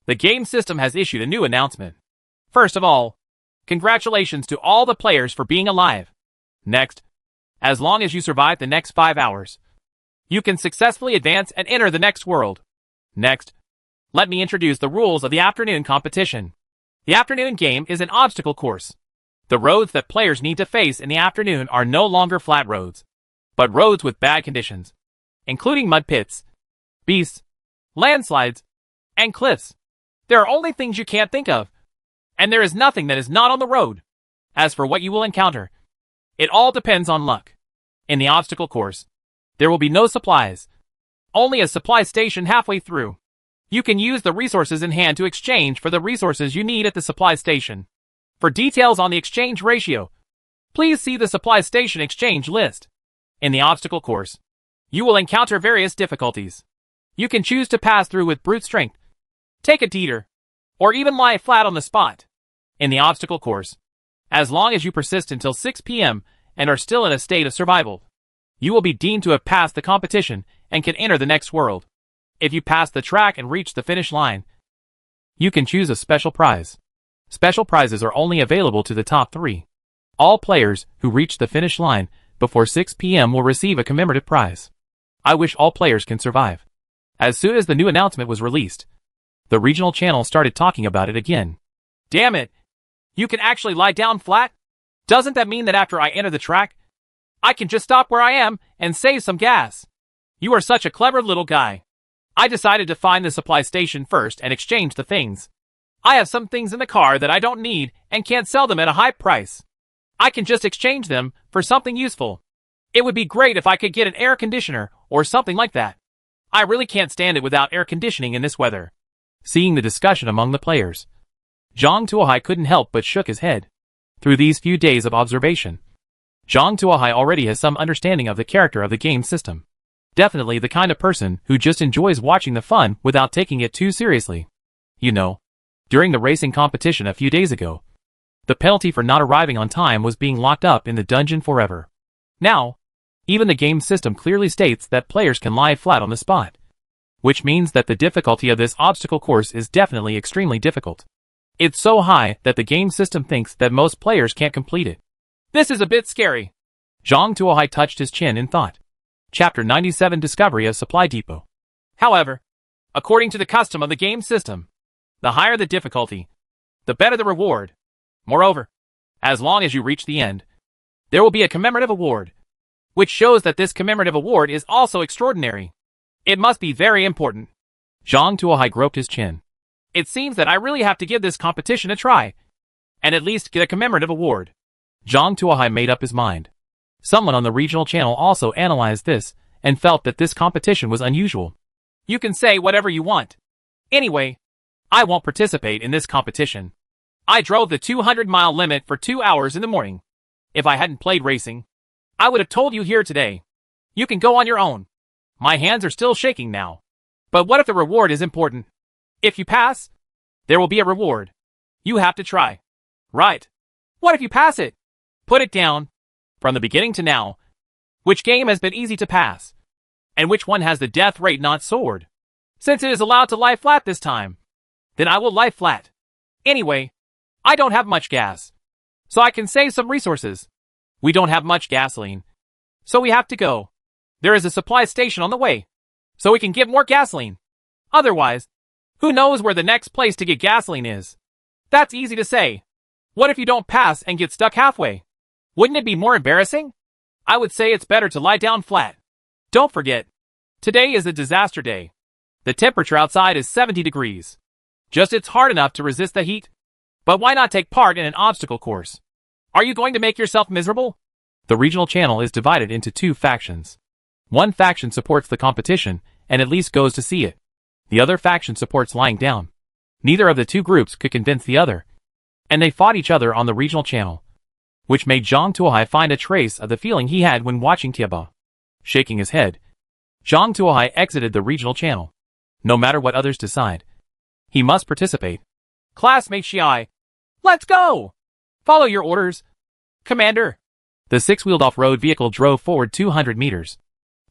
The game system has issued a new announcement. First of all, congratulations to all the players for being alive. Next, As long as you survive the next 5 hours, you can successfully advance and enter the next world. Next, let me introduce the rules of the afternoon competition. The afternoon game is an obstacle course. The roads that players need to face in the afternoon are no longer flat roads, but roads with bad conditions, including mud pits, beasts, landslides, and cliffs. There are only things you can't think of, and there is nothing that is not on the road. As for what you will encounter, it all depends on luck. In the obstacle course, there will be no supplies, only a supply station halfway through. You can use the resources in hand to exchange for the resources you need at the supply station. For details on the exchange ratio, please see the supply station exchange list. In the obstacle course, you will encounter various difficulties. You can choose to pass through with brute strength, take a detour, or even lie flat on the spot. In the obstacle course, as long as you persist until 6 p.m. and are still in a state of survival, you will be deemed to have passed the competition and can enter the next world. If you pass the track and reach the finish line, you can choose a special prize. Special prizes are only available to the top 3. All players who reach the finish line before 6 p.m. will receive a commemorative prize. I wish all players can survive. As soon as the new announcement was released, the regional channel started talking about it again. Damn it! You can actually lie down flat? Doesn't that mean that after I enter the track, I can just stop where I am and save some gas? You are such a clever little guy. I decided to find the supply station first and exchange the things. I have some things in the car that I don't need and can't sell them at a high price. I can just exchange them for something useful. It would be great if I could get an air conditioner or something like that. I really can't stand it without air conditioning in this weather. Seeing the discussion among the players, Zhang Tuohai couldn't help but shook his head. Through these few days of observation, Zhang Tuohai already has some understanding of the character of the game system. Definitely the kind of person who just enjoys watching the fun without taking it too seriously. You know, during the racing competition a few days ago, the penalty for not arriving on time was being locked up in the dungeon forever. Now, even the game system clearly states that players can lie flat on the spot, which means that the difficulty of this obstacle course is definitely extremely difficult. It's so high that the game system thinks that most players can't complete it. This is a bit scary. Zhang Tuohai touched his chin in thought. Chapter 97 Discovery of Supply Depot. However, according to the custom of the game system, the higher the difficulty, the better the reward. Moreover, as long as you reach the end, there will be a commemorative award, which shows that this commemorative award is also extraordinary. It must be very important. Zhang Tuohai groped his chin. It seems that I really have to give this competition a try, and at least get a commemorative award. Zhang Tuohai made up his mind. Someone on the regional channel also analyzed this, and felt that this competition was unusual. You can say whatever you want. Anyway, I won't participate in this competition. I drove the 200-mile limit for 2 hours in the morning. If I hadn't played racing, I would have told you here today. You can go on your own. My hands are still shaking now. But what if the reward is important? If you pass, there will be a reward. You have to try. Right. What if you pass it? Put it down. From the beginning to now, which game has been easy to pass? And which one has the death rate not soared? Since it is allowed to lie flat this time, then I will lie flat. Anyway, I don't have much gas, so I can save some resources. We don't have much gasoline, so we have to go. There is a supply station on the way, so we can get more gasoline. Otherwise, who knows where the next place to get gasoline is? That's easy to say. What if you don't pass and get stuck halfway? Wouldn't it be more embarrassing? I would say it's better to lie down flat. Don't forget, today is a disaster day. The temperature outside is 70 degrees. Just it's hard enough to resist the heat. But why not take part in an obstacle course? Are you going to make yourself miserable? The regional channel is divided into 2 factions. One faction supports the competition and at least goes to see it. The other faction supports lying down. Neither of the 2 groups could convince the other, and they fought each other on the regional channel, which made Zhang Tuohai find a trace of the feeling he had when watching Tiaba. Shaking his head, Zhang Tuohai exited the regional channel. No matter what others decide, he must participate. Classmate Shiai, let's go! Follow your orders, Commander. The 6-wheeled off-road vehicle drove forward 200 meters,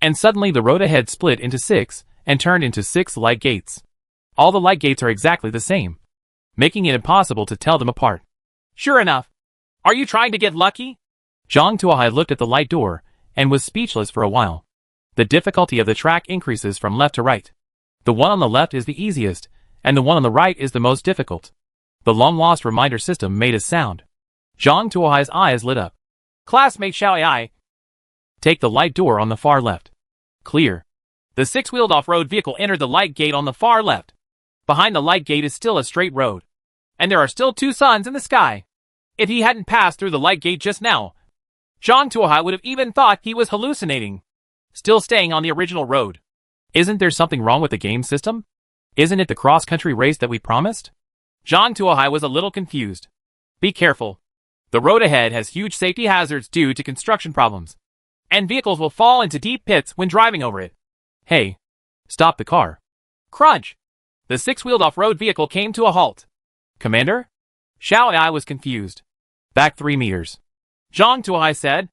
and suddenly the road ahead split into 6 and turned into 6 light gates. All the light gates are exactly the same, making it impossible to tell them apart. Sure enough. Are you trying to get lucky? Zhang Tuohai looked at the light door and was speechless for a while. The difficulty of the track increases from left to right. The one on the left is the easiest, and the one on the right is the most difficult. The long-lost reminder system made a sound. Zhang Tuohai's eyes lit up. Classmate Xiao Ai. Take the light door on the far left. Clear. The six-wheeled off-road vehicle entered the light gate on the far left. Behind the light gate is still a straight road. And there are still two suns in the sky. If he hadn't passed through the light gate just now, Zhang Tuohai would have even thought he was hallucinating. Still staying on the original road. Isn't there something wrong with the game system? Isn't it the cross-country race that we promised? Zhang Tuohai was a little confused. Be careful. The road ahead has huge safety hazards due to construction problems. And vehicles will fall into deep pits when driving over it. Hey. Stop the car. Crunch. The six-wheeled off-road vehicle came to a halt. Commander? Xiao Ai was confused. Back 3 meters. Zhang Tuohai said.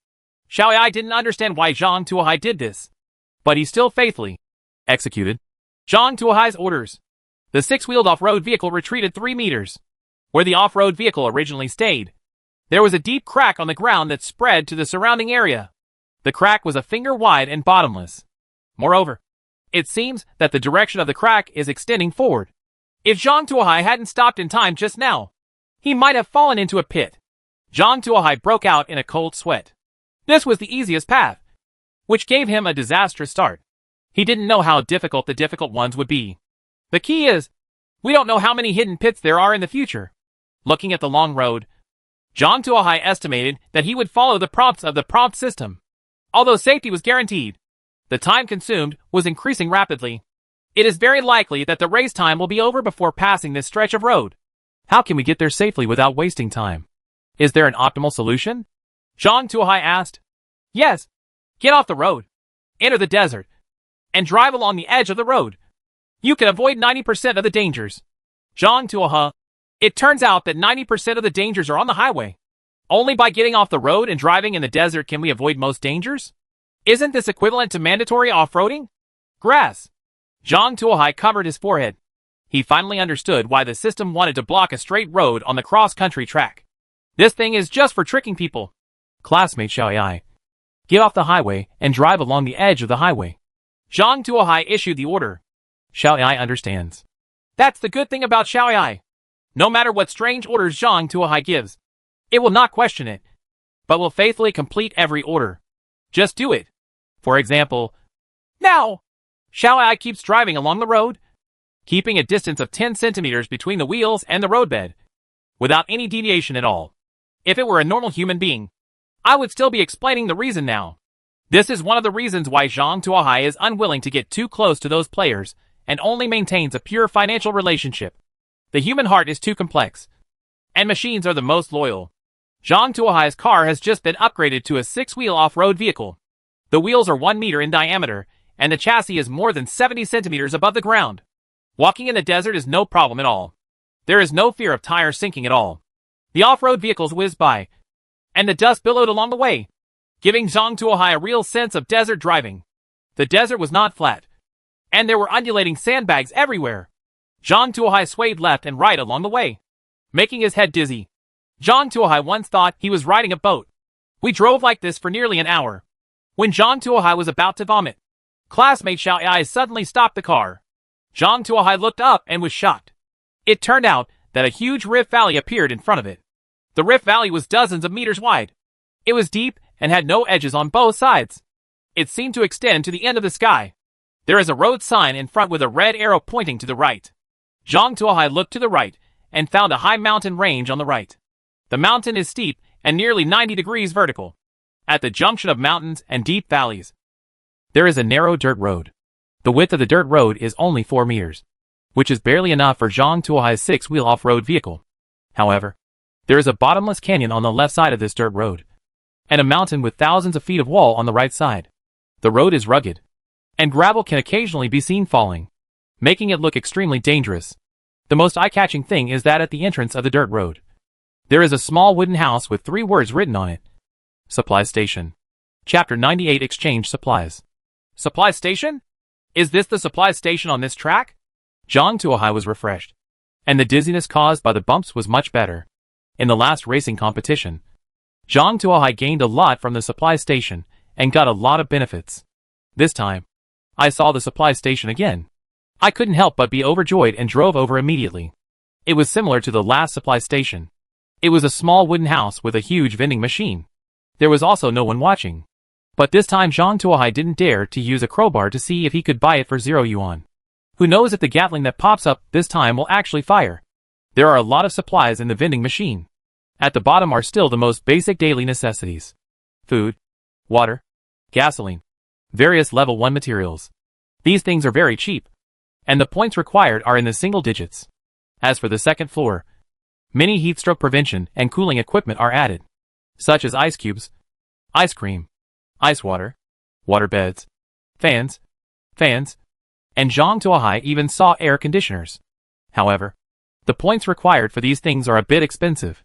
Xiao Ai didn't understand why Zhang Tuohai did this. But he still faithfully executed Zhang Tuohai's orders. The six-wheeled off-road vehicle retreated 3 meters. Where the off-road vehicle originally stayed, there was a deep crack on the ground that spread to the surrounding area. The crack was a finger wide and bottomless. Moreover, it seems that the direction of the crack is extending forward. If Zhang Tuohai hadn't stopped in time just now, he might have fallen into a pit. Zhang Tuohai broke out in a cold sweat. This was the easiest path, which gave him a disastrous start. He didn't know how difficult the difficult ones would be. The key is, we don't know how many hidden pits there are in the future. Looking at the long road, Zhang Tuohai estimated that he would follow the prompts of the prompt system. Although safety was guaranteed, the time consumed was increasing rapidly. It is very likely that the race time will be over before passing this stretch of road. How can we get there safely without wasting time? Is there an optimal solution? Zhang Tuohai asked. Yes. Get off the road. Enter the desert. And drive along the edge of the road. You can avoid 90% of the dangers. Zhang Tuohai. It turns out that 90% of the dangers are on the highway. Only by getting off the road and driving in the desert can we avoid most dangers? Isn't this equivalent to mandatory off-roading? Grass. Zhang Tuohai covered his forehead. He finally understood why the system wanted to block a straight road on the cross-country track. This thing is just for tricking people. Classmate Xiao Ai. Get off the highway and drive along the edge of the highway. Zhang Tuohai issued the order. Xiao Ai understands. That's the good thing about Xiao Ai. No matter what strange orders Zhang Tuohai gives, it will not question it, but will faithfully complete every order. Just do it. For example, now! Xiao Ai keeps driving along the road, keeping a distance of 10 centimeters between the wheels and the roadbed, without any deviation at all. If it were a normal human being, I would still be explaining the reason now. This is one of the reasons why Zhang Tuohai is unwilling to get too close to those players and only maintains a pure financial relationship. The human heart is too complex, and machines are the most loyal. Zhang Tuohai's car has just been upgraded to a 6-wheel off-road vehicle. The wheels are 1 meter in diameter, and the chassis is more than 70 centimeters above the ground. Walking in the desert is no problem at all. There is no fear of tires sinking at all. The off-road vehicles whizzed by, and the dust billowed along the way, giving Zhang Tuohai a real sense of desert driving. The desert was not flat, and there were undulating sandbags everywhere. Zhang Tuohai swayed left and right along the way, making his head dizzy. Zhang Tuohai once thought he was riding a boat. We drove like this for nearly an hour. When Zhang Tuohai was about to vomit, classmate Xiao Ai suddenly stopped the car. Zhang Tuohai looked up and was shocked. It turned out that a huge rift valley appeared in front of it. The rift valley was dozens of meters wide. It was deep and had no edges on both sides. It seemed to extend to the end of the sky. There is a road sign in front with a red arrow pointing to the right. Zhang Tuohai looked to the right and found a high mountain range on the right. The mountain is steep and nearly 90 degrees vertical. At the junction of mountains and deep valleys, there is a narrow dirt road. The width of the dirt road is only 4 meters, which is barely enough for Zhang Tuohai's 6-wheel off-road vehicle. However, there is a bottomless canyon on the left side of this dirt road, and a mountain with thousands of feet of wall on the right side. The road is rugged, and gravel can occasionally be seen falling, making it look extremely dangerous. The most eye-catching thing is that at the entrance of the dirt road, there is a small wooden house with 3 words written on it. Supply Station. Chapter 98 Exchange Supplies. Supply Station? Is this the supply station on this track? Zhang Tuohai was refreshed, and the dizziness caused by the bumps was much better. In the last racing competition, Zhang Tuohai gained a lot from the supply station, and got a lot of benefits. This time, I saw the supply station again. I couldn't help but be overjoyed and drove over immediately. It was similar to the last supply station. It was a small wooden house with a huge vending machine. There was also no one watching. But this time Zhang Tuohai didn't dare to use a crowbar to see if he could buy it for 0 yuan. Who knows if the Gatling that pops up this time will actually fire. There are a lot of supplies in the vending machine. At the bottom are still the most basic daily necessities. Food, water, gasoline, various level 1 materials. These things are very cheap, and the points required are in the single digits. As for the second floor, many heatstroke prevention and cooling equipment are added, such as ice cubes, ice cream, ice water, water beds, fans, and Zhang Tuohai even saw air conditioners. However, the points required for these things are a bit expensive.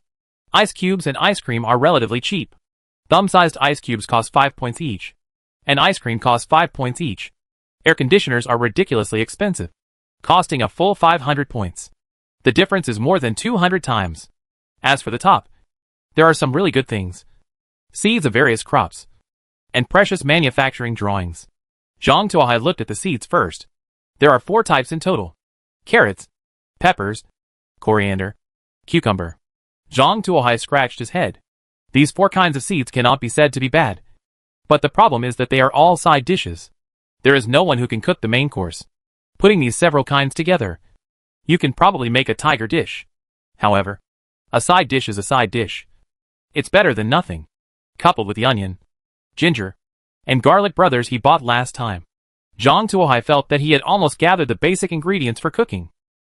Ice cubes and ice cream are relatively cheap. Thumb-sized ice cubes cost 5 points each, and ice cream costs 5 points each. Air conditioners are ridiculously expensive, costing a full 500 points. The difference is more than 200 times. As for the top, there are some really good things. Seeds of various crops, and precious manufacturing drawings. Zhang Tuohai looked at the seeds first. There are 4 types in total. Carrots, peppers, coriander, cucumber. Zhang Tuohai scratched his head. These 4 kinds of seeds cannot be said to be bad. But the problem is that they are all side dishes. There is no one who can cook the main course. Putting these several kinds together, you can probably make a tiger dish. However, a side dish is a side dish. It's better than nothing. Coupled with the onion, ginger, and garlic brothers he bought last time, Zhang Tuohai felt that he had almost gathered the basic ingredients for cooking.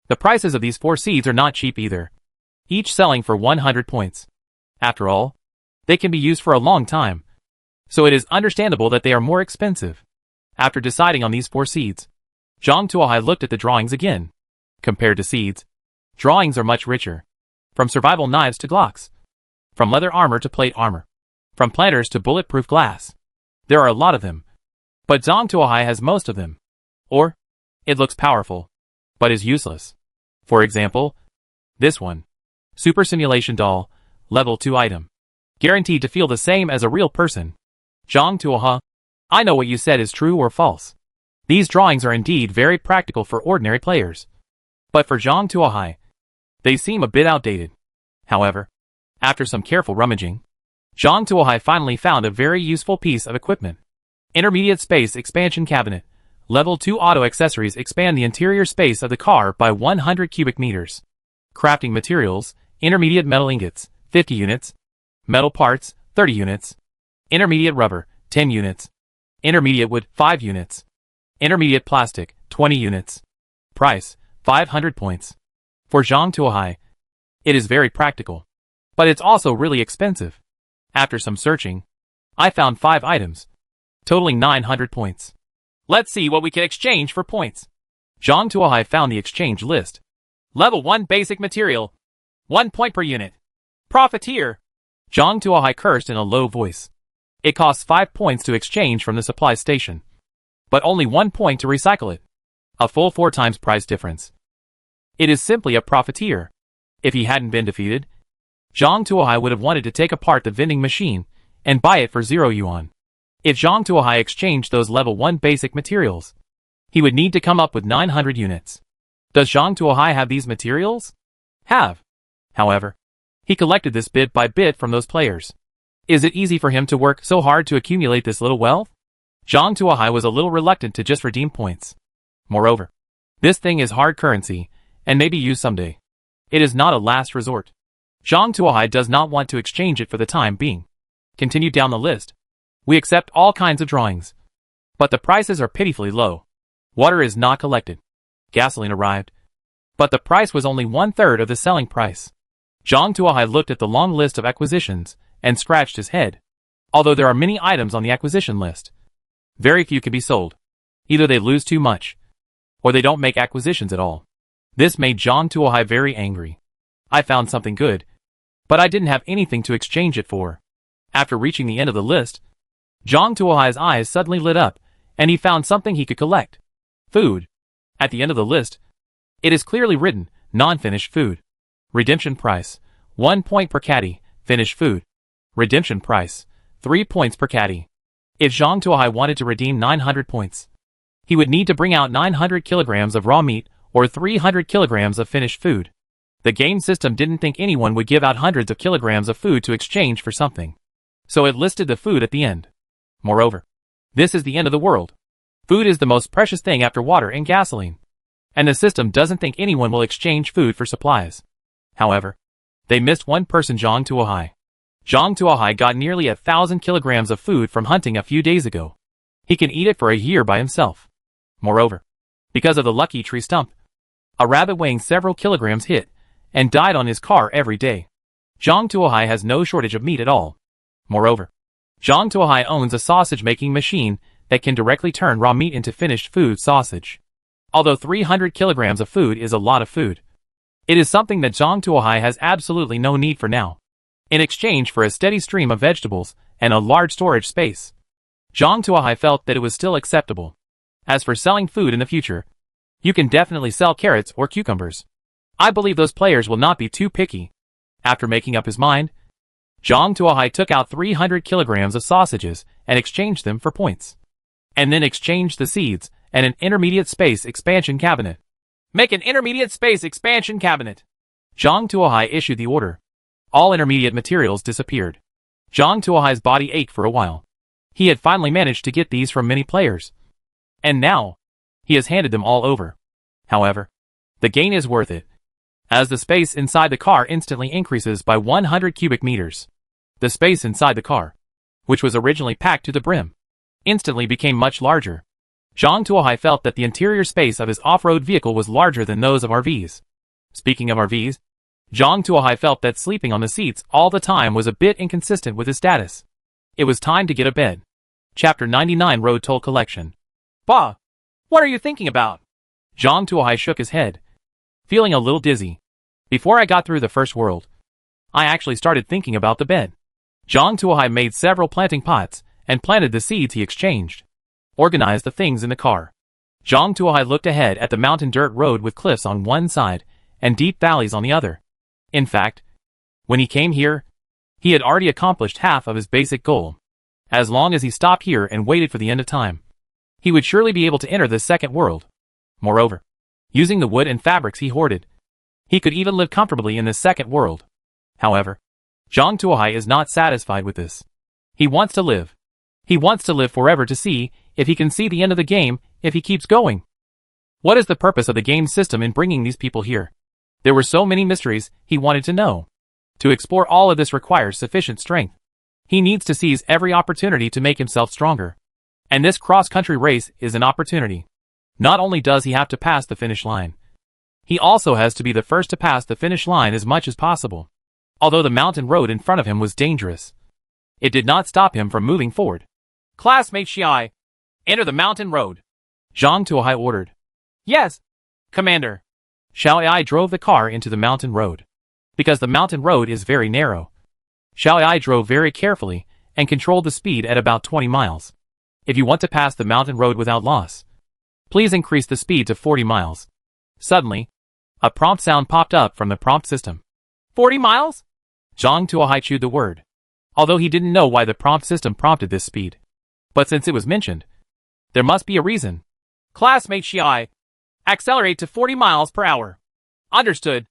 The prices of these 4 seeds are not cheap either, each selling for 100 points. After all, they can be used for a long time, so it is understandable that they are more expensive. After deciding on these 4 seeds, Zhang Tuohai looked at the drawings again. Compared to seeds, drawings are much richer. From survival knives to Glocks, from leather armor to plate armor, from planters to bulletproof glass. There are a lot of them, but Zhang Tuohai has most of them. Or, it looks powerful, but is useless. For example, this one. Super Simulation Doll, Level 2 item. Guaranteed to feel the same as a real person. Zhang Tuohai, I know what you said is true or false. These drawings are indeed very practical for ordinary players. But for Zhang Tuohai, they seem a bit outdated. However, after some careful rummaging, Zhang Tuohai finally found a very useful piece of equipment. Intermediate Space Expansion Cabinet. Level 2 auto accessories expand the interior space of the car by 100 cubic meters. Crafting materials, intermediate metal ingots, 50 units. Metal parts, 30 units. Intermediate rubber, 10 units. Intermediate wood, 5 units. Intermediate plastic, 20 units. Price, 500 points. For Zhang Tuohai, it is very practical. But it's also really expensive. After some searching, I found 5 items, totaling 900 points. Let's see what we can exchange for points. Zhang Tuohai found the exchange list. Level 1 basic material. 1 point per unit. Profiteer. Zhang Tuohai cursed in a low voice. It costs 5 points to exchange from the supply station, but only 1 point to recycle it. A full 4 times price difference. It is simply a profiteer. If he hadn't been defeated, Zhang Tuohai would have wanted to take apart the vending machine and buy it for 0 yuan. If Zhang Tuohai exchanged those level 1 basic materials, he would need to come up with 900 units. Does Zhang Tuohai have these materials? Have. However, he collected this bit by bit from those players. Is it easy for him to work so hard to accumulate this little wealth? Zhang Tuohai was a little reluctant to just redeem points. Moreover, this thing is hard currency and may be used someday. It is not a last resort. Zhang Tuohai does not want to exchange it for the time being. Continue down the list. We accept all kinds of drawings, but the prices are pitifully low. Water is not collected. Gasoline arrived, but the price was only 1/3 of the selling price. Zhang Tuohai looked at the long list of acquisitions and scratched his head. Although there are many items on the acquisition list, very few can be sold. Either they lose too much, or they don't make acquisitions at all. This made Zhang Tuohai very angry. I found something good, but I didn't have anything to exchange it for. After reaching the end of the list, Zhang Tuohai's eyes suddenly lit up, and he found something he could collect. Food. At the end of the list, it is clearly written, non-finished food. Redemption price, 1 point per caddy, finished food. Redemption price, 3 points per caddy. If Zhang Tuohai wanted to redeem 900 points, he would need to bring out 900 kilograms of raw meat or 300 kilograms of finished food. The game system didn't think anyone would give out hundreds of kilograms of food to exchange for something, so it listed the food at the end. Moreover, this is the end of the world. Food is the most precious thing after water and gasoline, and the system doesn't think anyone will exchange food for supplies. However, they missed one person, Zhang Tuohai. Zhang Tuohai got nearly 1,000 kilograms of food from hunting a few days ago. He can eat it for a year by himself. Moreover, because of the lucky tree stump, a rabbit weighing several kilograms hit and died on his car every day. Zhang Tuohai has no shortage of meat at all. Moreover, Zhang Tuohai owns a sausage-making machine that can directly turn raw meat into finished food sausage. Although 300 kilograms of food is a lot of food, it is something that Zhang Tuohai has absolutely no need for now. In exchange for a steady stream of vegetables and a large storage space, Zhang Tuohai felt that it was still acceptable. As for selling food in the future, you can definitely sell carrots or cucumbers. I believe those players will not be too picky. After making up his mind, Zhang Tuohai took out 300 kilograms of sausages and exchanged them for points. And then exchanged the seeds and an intermediate space expansion cabinet. Make an intermediate space expansion cabinet. Zhang Tuohai issued the order. All intermediate materials disappeared. Zhang Tuohai's body ached for a while. He had finally managed to get these from many players. And now, he has handed them all over. However, the gain is worth it, as the space inside the car instantly increases by 100 cubic meters. The space inside the car, which was originally packed to the brim, instantly became much larger. Zhang Tuohai felt that the interior space of his off-road vehicle was larger than those of RVs. Speaking of RVs, Zhang Tuohai felt that sleeping on the seats all the time was a bit inconsistent with his status. It was time to get a bed. Chapter 99 Road Toll Collection. Bah! What are you thinking about? Zhang Tuohai shook his head, feeling a little dizzy. Before I got through the first world, I actually started thinking about the bed. Zhang Tuohai made several planting pots and planted the seeds he exchanged. Organized the things in the car. Zhang Tuohai looked ahead at the mountain dirt road with cliffs on one side and deep valleys on the other. In fact, when he came here, he had already accomplished half of his basic goal. As long as he stopped here and waited for the end of time, he would surely be able to enter the second world. Moreover, using the wood and fabrics he hoarded, he could even live comfortably in the second world. However, Zhang Tuohai is not satisfied with this. He wants to live. He wants to live forever to see if he can see the end of the game if he keeps going. What is the purpose of the game system in bringing these people here? There were so many mysteries he wanted to know. To explore all of this requires sufficient strength. He needs to seize every opportunity to make himself stronger. And this cross-country race is an opportunity. Not only does he have to pass the finish line, he also has to be the first to pass the finish line as much as possible. Although the mountain road in front of him was dangerous, it did not stop him from moving forward. Classmate Xiai, enter the mountain road. Zhang Tuohai ordered. Yes, Commander. Xiao Ai drove the car into the mountain road. Because the mountain road is very narrow, Xiao Ai drove very carefully and controlled the speed at about 20 miles. If you want to pass the mountain road without loss, please increase the speed to 40 miles. Suddenly, a prompt sound popped up from the prompt system. 40 miles? Zhang Tuohai chewed the word, although he didn't know why the prompt system prompted this speed. But since it was mentioned, there must be a reason. Classmate Xiai, accelerate to 40 miles per hour. Understood.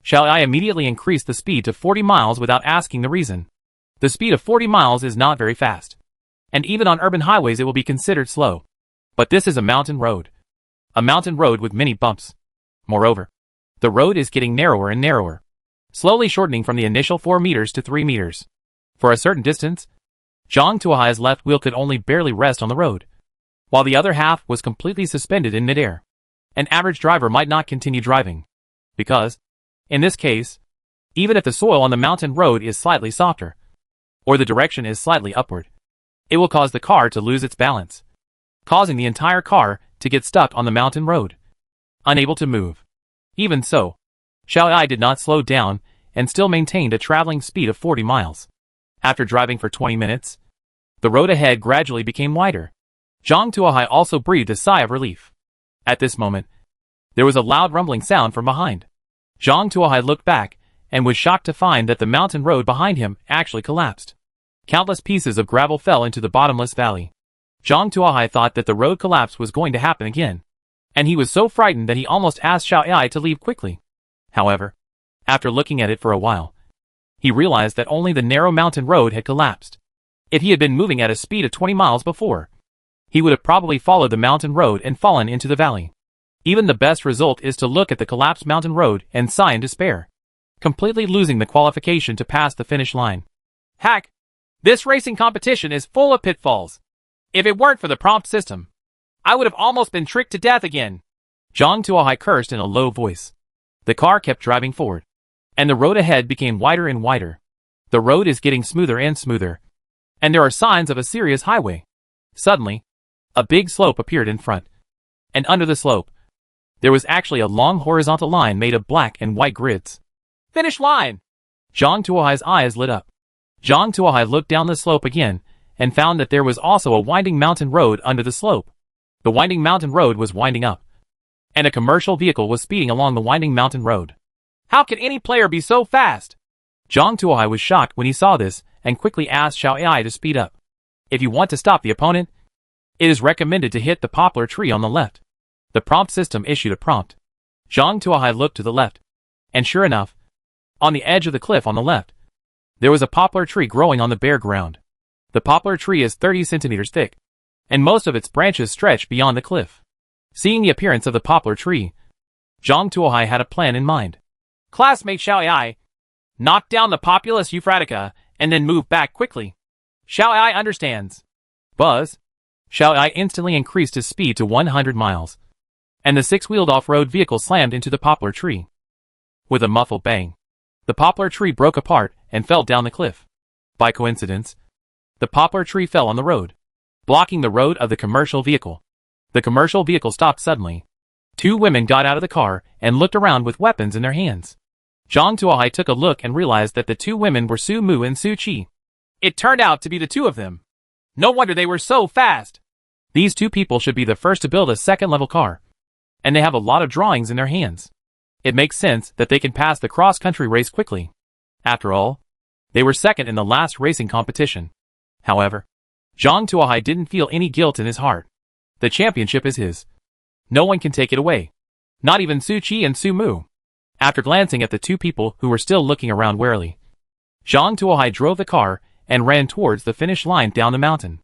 Xiai immediately increased the speed to 40 miles without asking the reason. The speed of 40 miles is not very fast, and even on urban highways it will be considered slow. But this is a mountain road. A mountain road with many bumps. Moreover, the road is getting narrower and narrower, slowly shortening from the initial 4 meters to 3 meters. For a certain distance, Zhang Tuohai's left wheel could only barely rest on the road, while the other half was completely suspended in midair. An average driver might not continue driving, because, in this case, even if the soil on the mountain road is slightly softer, or the direction is slightly upward, it will cause the car to lose its balance, causing the entire car to get stuck on the mountain road, unable to move. Even so, Xiao Ai did not slow down and still maintained a traveling speed of 40 miles. After driving for 20 minutes, the road ahead gradually became wider. Zhang Tuohai also breathed a sigh of relief. At this moment, there was a loud rumbling sound from behind. Zhang Tuohai looked back and was shocked to find that the mountain road behind him actually collapsed. Countless pieces of gravel fell into the bottomless valley. Zhang Tuohai thought that the road collapse was going to happen again, and he was so frightened that he almost asked Xiao Ai to leave quickly. However, after looking at it for a while, he realized that only the narrow mountain road had collapsed. If he had been moving at a speed of 20 miles before, he would have probably followed the mountain road and fallen into the valley. Even the best result is to look at the collapsed mountain road and sigh in despair, completely losing the qualification to pass the finish line. Hack! This racing competition is full of pitfalls. If it weren't for the prompt system, I would have almost been tricked to death again. Zhang Tuohai cursed in a low voice. The car kept driving forward, and the road ahead became wider and wider. The road is getting smoother and smoother, and there are signs of a serious highway. Suddenly, a big slope appeared in front, and under the slope, there was actually a long horizontal line made of black and white grids. Finish line! Zhang Tuohai's eyes lit up. Zhang Tuohai looked down the slope again, and found that there was also a winding mountain road under the slope. The winding mountain road was winding up, and a commercial vehicle was speeding along the winding mountain road. How can any player be so fast? Zhang Tuohai was shocked when he saw this, and quickly asked Xiao Ai to speed up. If you want to stop the opponent, it is recommended to hit the poplar tree on the left. The prompt system issued a prompt. Zhang Tuohai looked to the left, and sure enough, on the edge of the cliff on the left, there was a poplar tree growing on the bare ground. The poplar tree is 30 centimeters thick, and most of its branches stretch beyond the cliff. Seeing the appearance of the poplar tree, Zhang Tuohai had a plan in mind. Classmate Xiao Ai, knock down the Populus euphratica, and then move back quickly. Xiao Ai understands. Buzz! Xiao Ai instantly increased his speed to 100 miles, and the six-wheeled off-road vehicle slammed into the poplar tree. With a muffled bang, the poplar tree broke apart and fell down the cliff. By coincidence, the poplar tree fell on the road, blocking the road of the commercial vehicle. The commercial vehicle stopped suddenly. Two women got out of the car and looked around with weapons in their hands. Zhang Tuohai took a look and realized that the two women were Su Mu and Su Qi. It turned out to be the two of them. No wonder they were so fast. These two people should be the first to build a second-level car, and they have a lot of drawings in their hands. It makes sense that they can pass the cross-country race quickly. After all, they were second in the last racing competition. However, Zhang Tuohai didn't feel any guilt in his heart. The championship is his. No one can take it away. Not even Su Qi and Su Mu. After glancing at the two people who were still looking around warily, Zhang Tuohai drove the car and ran towards the finish line down the mountain.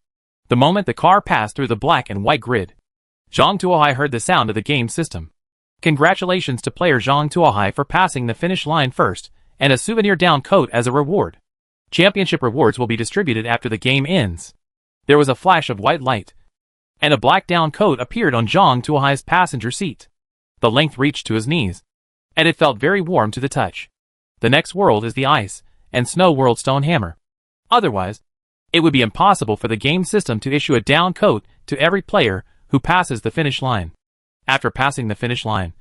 The moment the car passed through the black and white grid, Zhang Tuohai heard the sound of the game system. Congratulations to player Zhang Tuohai for passing the finish line first, and a souvenir down coat as a reward. Championship rewards will be distributed after the game ends. There was a flash of white light, and a black down coat appeared on Zhang Tuohai's passenger seat. The length reached to his knees, and it felt very warm to the touch. The next world is the Ice and Snow World Stone Hammer. Otherwise, it would be impossible for the game system to issue a down coat to every player who passes the finish line. After passing the finish line,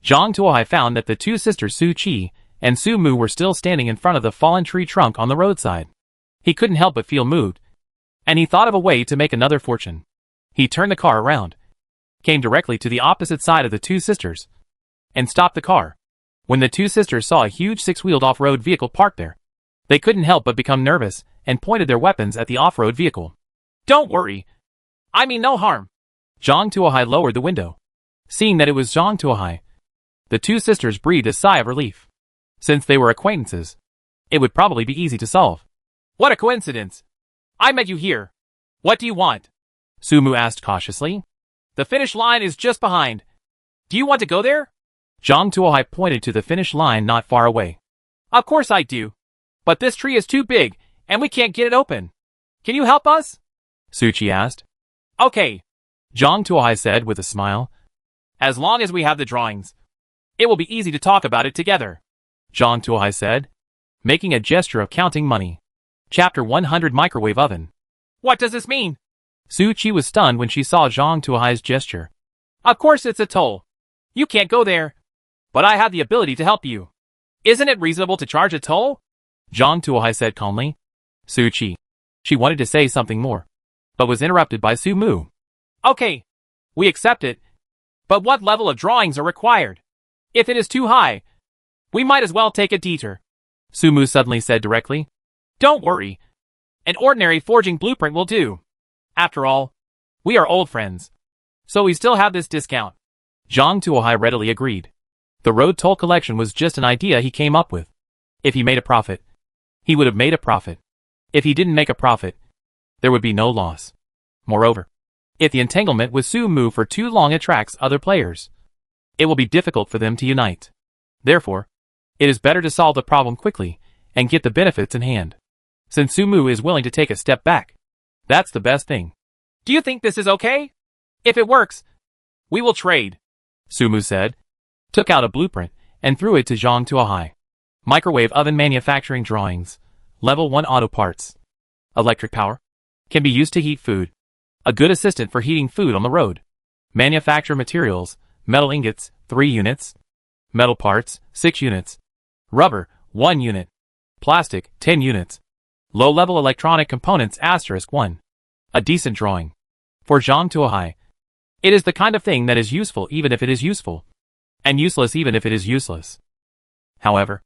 Zhang Tuohai found that the two sisters Su Qi and Su Mu were still standing in front of the fallen tree trunk on the roadside. He couldn't help but feel moved, and he thought of a way to make another fortune. He turned the car around, came directly to the opposite side of the two sisters, and stopped the car. When the two sisters saw a huge six-wheeled off-road vehicle parked there, they couldn't help but become nervous and pointed their weapons at the off-road vehicle. Don't worry. I mean no harm. Zhang Tuohai lowered the window. Seeing that it was Zhang Tuohai, the two sisters breathed a sigh of relief. Since they were acquaintances, it would probably be easy to solve. What a coincidence. I met you here. What do you want? Su Mu asked cautiously. The finish line is just behind. Do you want to go there? Zhang Tuohai pointed to the finish line not far away. Of course I do. But this tree is too big, and we can't get it open. Can you help us? Su Qi asked. Okay, Zhang Tuohai said with a smile. As long as we have the drawings, it will be easy to talk about it together. Zhang Tuohai said, making a gesture of counting money. Chapter 100 Microwave Oven. What does this mean? Su Qi was stunned when she saw Zhang Tuohai's gesture. Of course it's a toll. You can't go there. But I have the ability to help you. Isn't it reasonable to charge a toll? Zhang Tuohai said calmly. Su Qi. She wanted to say something more, but was interrupted by Su Mu. Okay, we accept it. But what level of drawings are required? If it is too high, we might as well take a detour. Su Mu suddenly said directly. Don't worry. An ordinary forging blueprint will do. After all, we are old friends. So we still have this discount. Zhang Tuohai readily agreed. The road toll collection was just an idea he came up with. If he made a profit, he would have made a profit. If he didn't make a profit, there would be no loss. Moreover, if the entanglement with Su Mu for too long attracts other players, it will be difficult for them to unite. Therefore, it is better to solve the problem quickly and get the benefits in hand. Since Su Mu is willing to take a step back, that's the best thing. Do you think this is okay? If it works, we will trade, Su Mu said, took out a blueprint and threw it to Zhang Tuohai. Microwave oven manufacturing drawings. Level 1 auto parts. Electric power. Can be used to heat food. A good assistant for heating food on the road. Manufacture materials. Metal ingots, 3 units. Metal parts, 6 units. Rubber, 1 unit. Plastic, 10 units. Low-level electronic components *1. A decent drawing. For Zhang Tuohai, it is the kind of thing that is useful even if it is useful, and useless even if it is useless. However,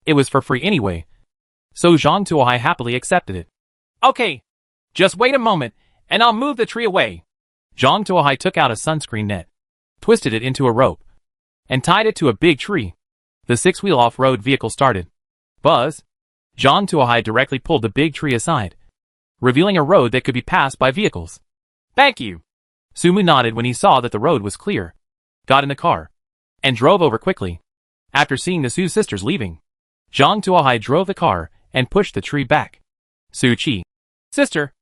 it was for free anyway, so Zhang Tuohai happily accepted it. Okay, just wait a moment, and I'll move the tree away. Zhang Tuohai took out a sunscreen net, twisted it into a rope, and tied it to a big tree. The 6-wheel off-road vehicle started. Buzz! Zhang Tuohai directly pulled the big tree aside, revealing a road that could be passed by vehicles. Thank you. Su Mu nodded when he saw that the road was clear, got in the car, and drove over quickly. After seeing the Su sisters leaving, Zhang Tuohai drove the car and pushed the tree back. Su Qi. Sister,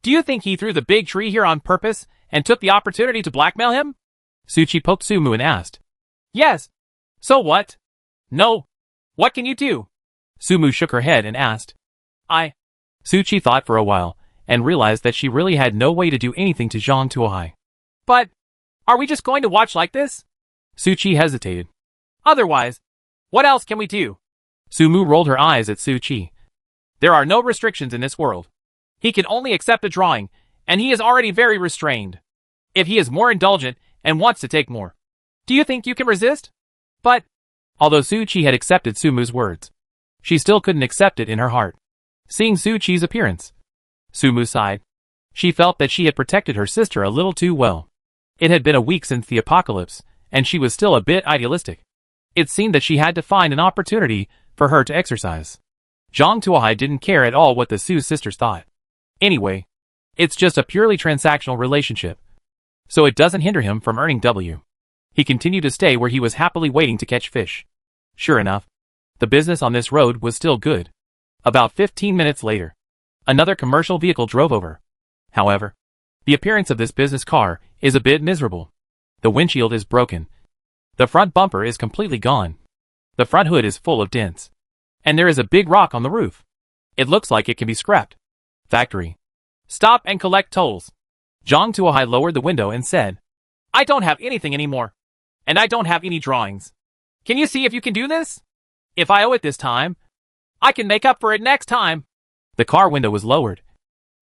do you think he threw the big tree here on purpose and took the opportunity to blackmail him? Su Qi poked Su Mu and asked. Yes. So what? No. What can you do? Su Mu shook her head and asked. Su Qi thought for a while and realized that she really had no way to do anything to Zhang Tuohai. But, are we just going to watch like this? Su Qi hesitated. Otherwise, what else can we do? Su Mu rolled her eyes at Su Qi. There are no restrictions in this world. He can only accept a drawing, and he is already very restrained. If he is more indulgent and wants to take more, do you think you can resist? But, although Su Qi had accepted Su Mu's words, she still couldn't accept it in her heart. Seeing Su Qi's appearance, Su Mu sighed. She felt that she had protected her sister a little too well. It had been a week since the apocalypse, and she was still a bit idealistic. It seemed that she had to find an opportunity for her to exercise. Zhang Tuohai didn't care at all what the Su sisters thought. Anyway, it's just a purely transactional relationship, so it doesn't hinder him from earning W. He continued to stay where he was happily waiting to catch fish. Sure enough, the business on this road was still good. About 15 minutes later, another commercial vehicle drove over. However, the appearance of this business car is a bit miserable. The windshield is broken. The front bumper is completely gone. The front hood is full of dents. And there is a big rock on the roof. It looks like it can be scrapped. Factory. Stop and collect tolls. Zhang Tuohai lowered the window and said, I don't have anything anymore. And I don't have any drawings. Can you see if you can do this? If I owe it this time, I can make up for it next time. The car window was lowered,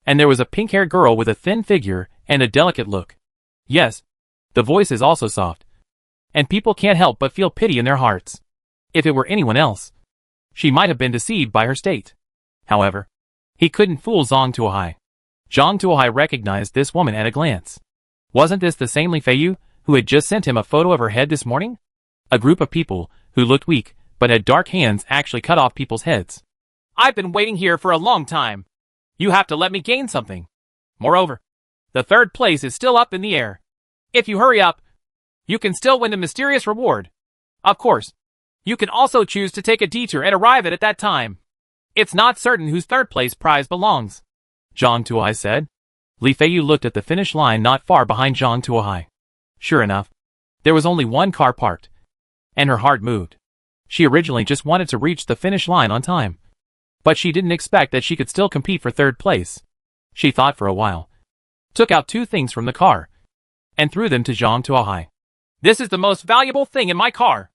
and there was a pink-haired girl with a thin figure and a delicate look. Yes, the voice is also soft, and people can't help but feel pity in their hearts. If it were anyone else, she might have been deceived by her state. However, he couldn't fool Zhang Tuohai. Zhang Tuohai recognized this woman at a glance. Wasn't this the same Li Feiyu who had just sent him a photo of her head this morning? A group of people who looked weak but had dark hands actually cut off people's heads. I've been waiting here for a long time. You have to let me gain something. Moreover, the third place is still up in the air. If you hurry up, you can still win the mysterious reward. Of course, you can also choose to take a detour and arrive at that time. It's not certain whose third place prize belongs, Zhang Tuohai said. Li Feiyu looked at the finish line not far behind Zhang Tuohai. Sure enough, there was only one car parked, and her heart moved. She originally just wanted to reach the finish line on time, but she didn't expect that she could still compete for third place. She thought for a while, took out 2 things from the car, and threw them to Zhang Tuohai. This is the most valuable thing in my car.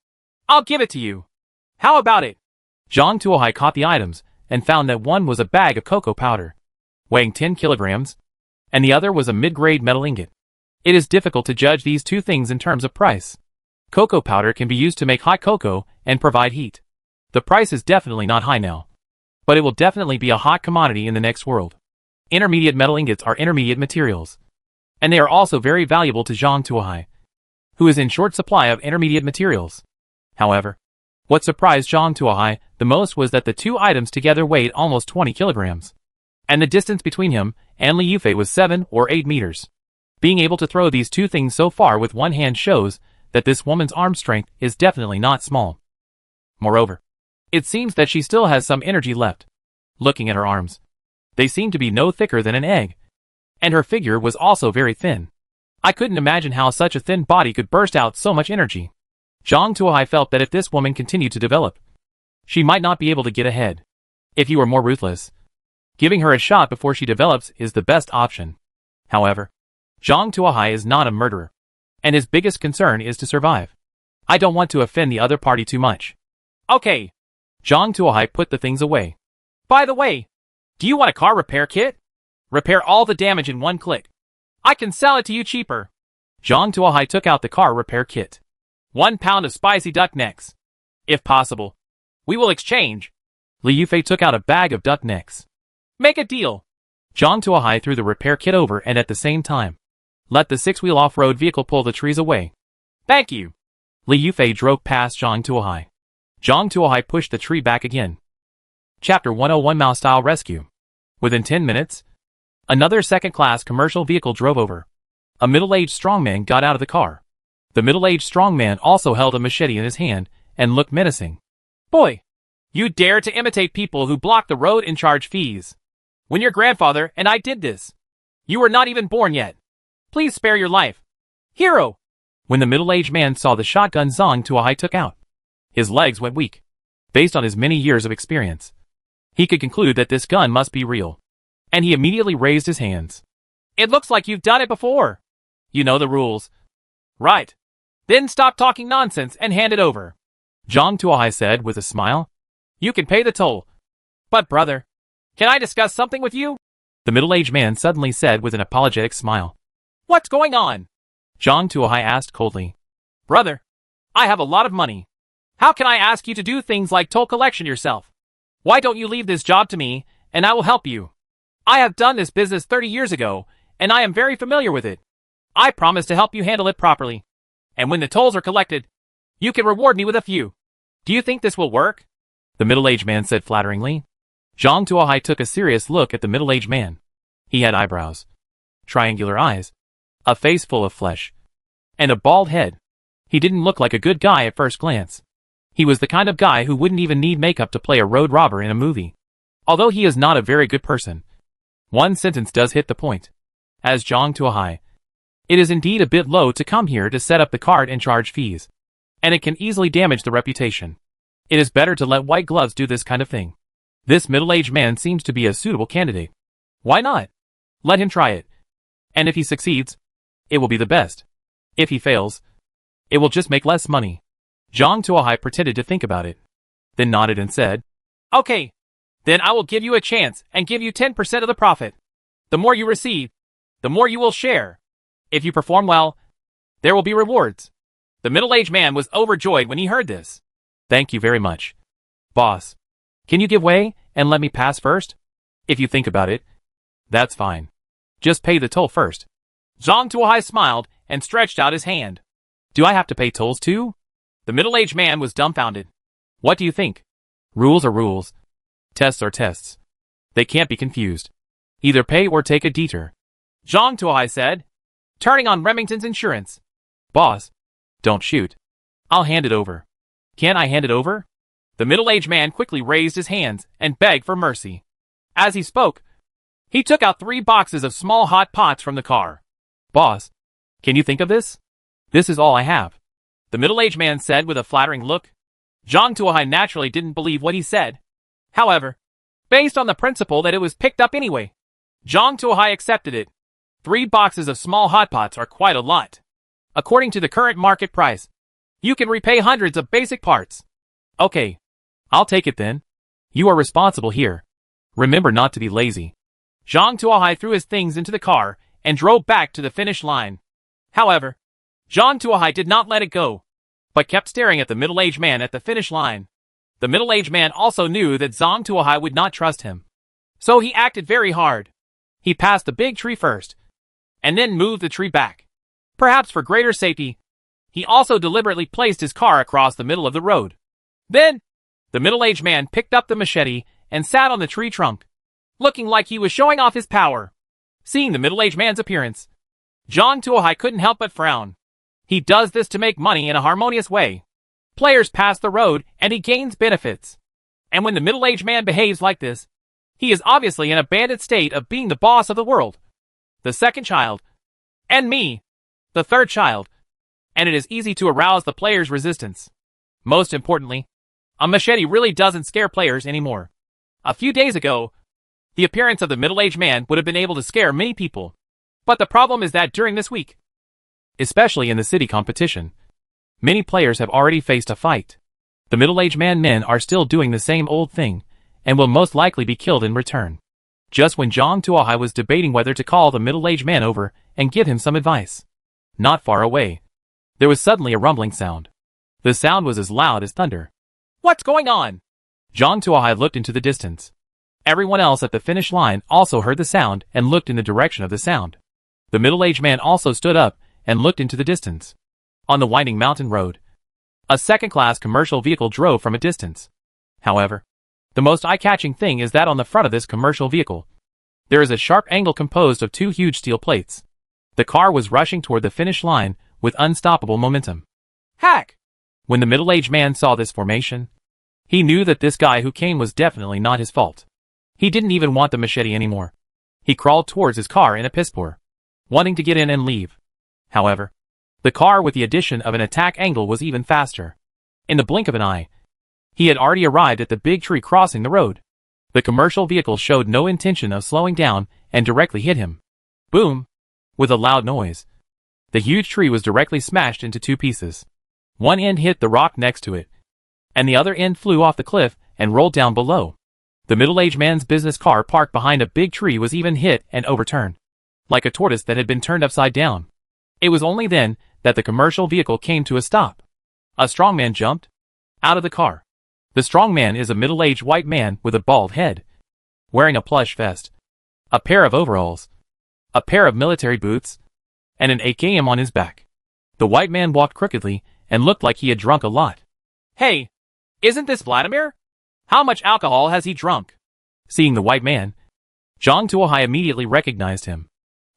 I'll give it to you. How about it? Zhang Tuohai caught the items and found that one was a bag of cocoa powder, weighing 10 kilograms, and the other was a mid-grade metal ingot. It is difficult to judge these 2 things in terms of price. Cocoa powder can be used to make hot cocoa and provide heat. The price is definitely not high now, but it will definitely be a hot commodity in the next world. Intermediate metal ingots are intermediate materials, and they are also very valuable to Zhang Tuohai, who is in short supply of intermediate materials. However, what surprised Zhang Tuohai the most was that the two items together weighed almost 20 kilograms, and the distance between him and Li Yufei was 7 or 8 meters. Being able to throw these two things so far with one hand shows that this woman's arm strength is definitely not small. Moreover, it seems that she still has some energy left. Looking at her arms, they seem to be no thicker than an egg, and her figure was also very thin. I couldn't imagine how such a thin body could burst out so much energy. Zhang Tuohai felt that if this woman continued to develop, she might not be able to get ahead. If he were more ruthless, giving her a shot before she develops is the best option. However, Zhang Tuohai is not a murderer, and his biggest concern is to survive. I don't want to offend the other party too much. Okay. Zhang Tuohai put the things away. By the way, do you want a car repair kit? Repair all the damage in one click. I can sell it to you cheaper. Zhang Tuohai took out the car repair kit. 1 pound of spicy duck necks. If possible, we will exchange. Li Yufei took out a bag of duck necks. Make a deal. Zhang Tuohai threw the repair kit over and at the same time let the 6-wheel off-road vehicle pull the trees away. Thank you. Li Yufei drove past Zhang Tuohai. Zhang Tuohai pushed the tree back again. Chapter 101 Mao-style rescue. Within 10 minutes, another second-class commercial vehicle drove over. A middle-aged strongman got out of the car. The middle-aged strongman also held a machete in his hand and looked menacing. Boy, you dare to imitate people who block the road and charge fees. When your grandfather and I did this, you were not even born yet. Please spare your life. Hero! When the middle-aged man saw the shotgun Zhang Tuohai took out, his legs went weak. Based on his many years of experience, he could conclude that this gun must be real, and he immediately raised his hands. It looks like you've done it before. You know the rules. Right. Then stop talking nonsense and hand it over. Zhang Tuohai said with a smile. You can pay the toll. But brother, can I discuss something with you? The middle-aged man suddenly said with an apologetic smile. What's going on? Zhang Tuohai asked coldly. Brother, I have a lot of money. How can I ask you to do things like toll collection yourself? Why don't you leave this job to me, and I will help you? I have done this business 30 years ago, and I am very familiar with it. I promise to help you handle it properly. And when the tolls are collected, you can reward me with a few. Do you think this will work? The middle-aged man said flatteringly. Zhang Tuohai took a serious look at the middle-aged man. He had eyebrows, triangular eyes, a face full of flesh, and a bald head. He didn't look like a good guy at first glance. He was the kind of guy who wouldn't even need makeup to play a road robber in a movie. Although he is not a very good person, one sentence does hit the point. As Zhang Tuohai, it is indeed a bit low to come here to set up the cart and charge fees, and it can easily damage the reputation. It is better to let white gloves do this kind of thing. This middle-aged man seems to be a suitable candidate. Why not? Let him try it. And if he succeeds, it will be the best. If he fails, it will just make less money. Zhang Tuohai pretended to think about it, then nodded and said, Okay, then I will give you a chance and give you 10% of the profit. The more you receive, the more you will share. If you perform well, there will be rewards. The middle-aged man was overjoyed when he heard this. Thank you very much. Boss, can you give way and let me pass first? If you think about it, that's fine. Just pay the toll first. Zhang Tuohai smiled and stretched out his hand. Do I have to pay tolls too? The middle-aged man was dumbfounded. What do you think? Rules are rules. Tests are tests. They can't be confused. Either pay or take a detour. Zhang Tuohai said, turning on Remington's insurance. Boss, don't shoot. I'll hand it over. Can I hand it over? The middle-aged man quickly raised his hands and begged for mercy. As he spoke, he took out 3 boxes of small hot pots from the car. Boss, can you think of this? This is all I have. The middle-aged man said with a flattering look. Zhang Tuohai naturally didn't believe what he said. However, based on the principle that it was picked up anyway, Zhang Tuohai accepted it. 3 boxes of small hot pots are quite a lot. According to the current market price, you can repay hundreds of basic parts. Okay, I'll take it then. You are responsible here. Remember not to be lazy. Zhang Tuohai threw his things into the car and drove back to the finish line. However, Zhang Tuohai did not let it go, but kept staring at the middle-aged man at the finish line. The middle-aged man also knew that Zhang Tuohai would not trust him, so he acted very hard. He passed the big tree first, and then moved the tree back. Perhaps for greater safety, he also deliberately placed his car across the middle of the road. Then, the middle-aged man picked up the machete and sat on the tree trunk, looking like he was showing off his power. Seeing the middle-aged man's appearance, Jong Tuohai couldn't help but frown. He does this to make money in a harmonious way. Players pass the road and he gains benefits. And when the middle-aged man behaves like this, he is obviously in a banded state of being the boss of the world. The second child. And me. The third child. And it is easy to arouse the player's resistance. Most importantly, a machete really doesn't scare players anymore. A few days ago, the appearance of the middle-aged man would have been able to scare many people. But the problem is that during this week, especially in the city competition, many players have already faced a fight. The middle-aged men are still doing the same old thing, and will most likely be killed in return. Just when Jong Tuohai was debating whether to call the middle-aged man over and give him some advice, not far away, there was suddenly a rumbling sound. The sound was as loud as thunder. What's going on? Jong Tuohai looked into the distance. Everyone else at the finish line also heard the sound and looked in the direction of the sound. The middle-aged man also stood up and looked into the distance. On the winding mountain road, a second-class commercial vehicle drove from a distance. However, the most eye-catching thing is that on the front of this commercial vehicle, there is a sharp angle composed of two huge steel plates. The car was rushing toward the finish line with unstoppable momentum. Hack! When the middle-aged man saw this formation, he knew that this guy who came was definitely not his fault. He didn't even want the machete anymore. He crawled towards his car in a piss poor, wanting to get in and leave. However, the car with the addition of an attack angle was even faster. In the blink of an eye, he had already arrived at the big tree crossing the road. The commercial vehicle showed no intention of slowing down and directly hit him. Boom! With a loud noise, the huge tree was directly smashed into two pieces. One end hit the rock next to it, and the other end flew off the cliff and rolled down below. The middle-aged man's business car parked behind a big tree was even hit and overturned, like a tortoise that had been turned upside down. It was only then that the commercial vehicle came to a stop. A strongman jumped out of the car. The strongman is a middle-aged white man with a bald head, wearing a plush vest, a pair of overalls, a pair of military boots, and an AKM on his back. The white man walked crookedly and looked like he had drunk a lot. Hey, isn't this Vladimir? How much alcohol has he drunk? Seeing the white man, Jong Tuohai immediately recognized him.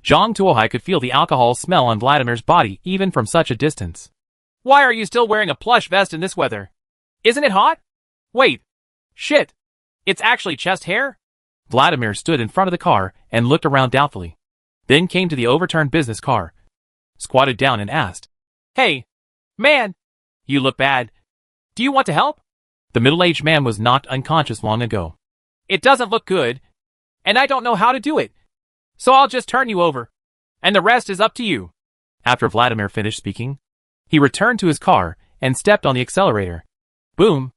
Jong Tuohai could feel the alcohol smell on Vladimir's body even from such a distance. Why are you still wearing a plush vest in this weather? Isn't it hot? Wait. Shit. It's actually chest hair? Vladimir stood in front of the car and looked around doubtfully. Then came to the overturned business car, squatted down and asked, Hey, man, you look bad. Do you want to help? The middle-aged man was knocked unconscious long ago. It doesn't look good, and I don't know how to do it. So I'll just turn you over, and the rest is up to you. After Vladimir finished speaking, he returned to his car and stepped on the accelerator. Boom!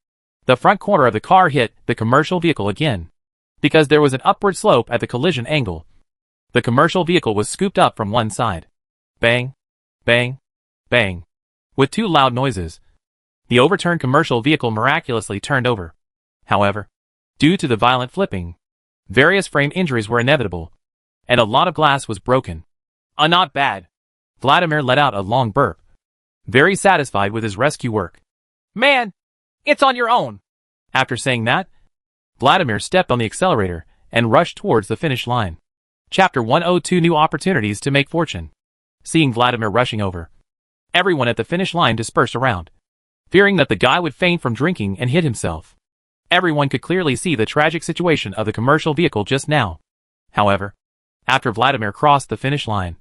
The front corner of the car hit the commercial vehicle again. Because there was an upward slope at the collision angle, the commercial vehicle was scooped up from one side. Bang! Bang! Bang! With two loud noises, the overturned commercial vehicle miraculously turned over. However, due to the violent flipping, various frame injuries were inevitable, and a lot of glass was broken. Not bad. Vladimir let out a long burp, very satisfied with his rescue work. Man, it's on your own. After saying that, Vladimir stepped on the accelerator and rushed towards the finish line. Chapter 102 New Opportunities to Make Fortune. Seeing Vladimir rushing over, everyone at the finish line dispersed around, fearing that the guy would faint from drinking and hit himself. Everyone could clearly see the tragic situation of the commercial vehicle just now. However, after Vladimir crossed the finish line,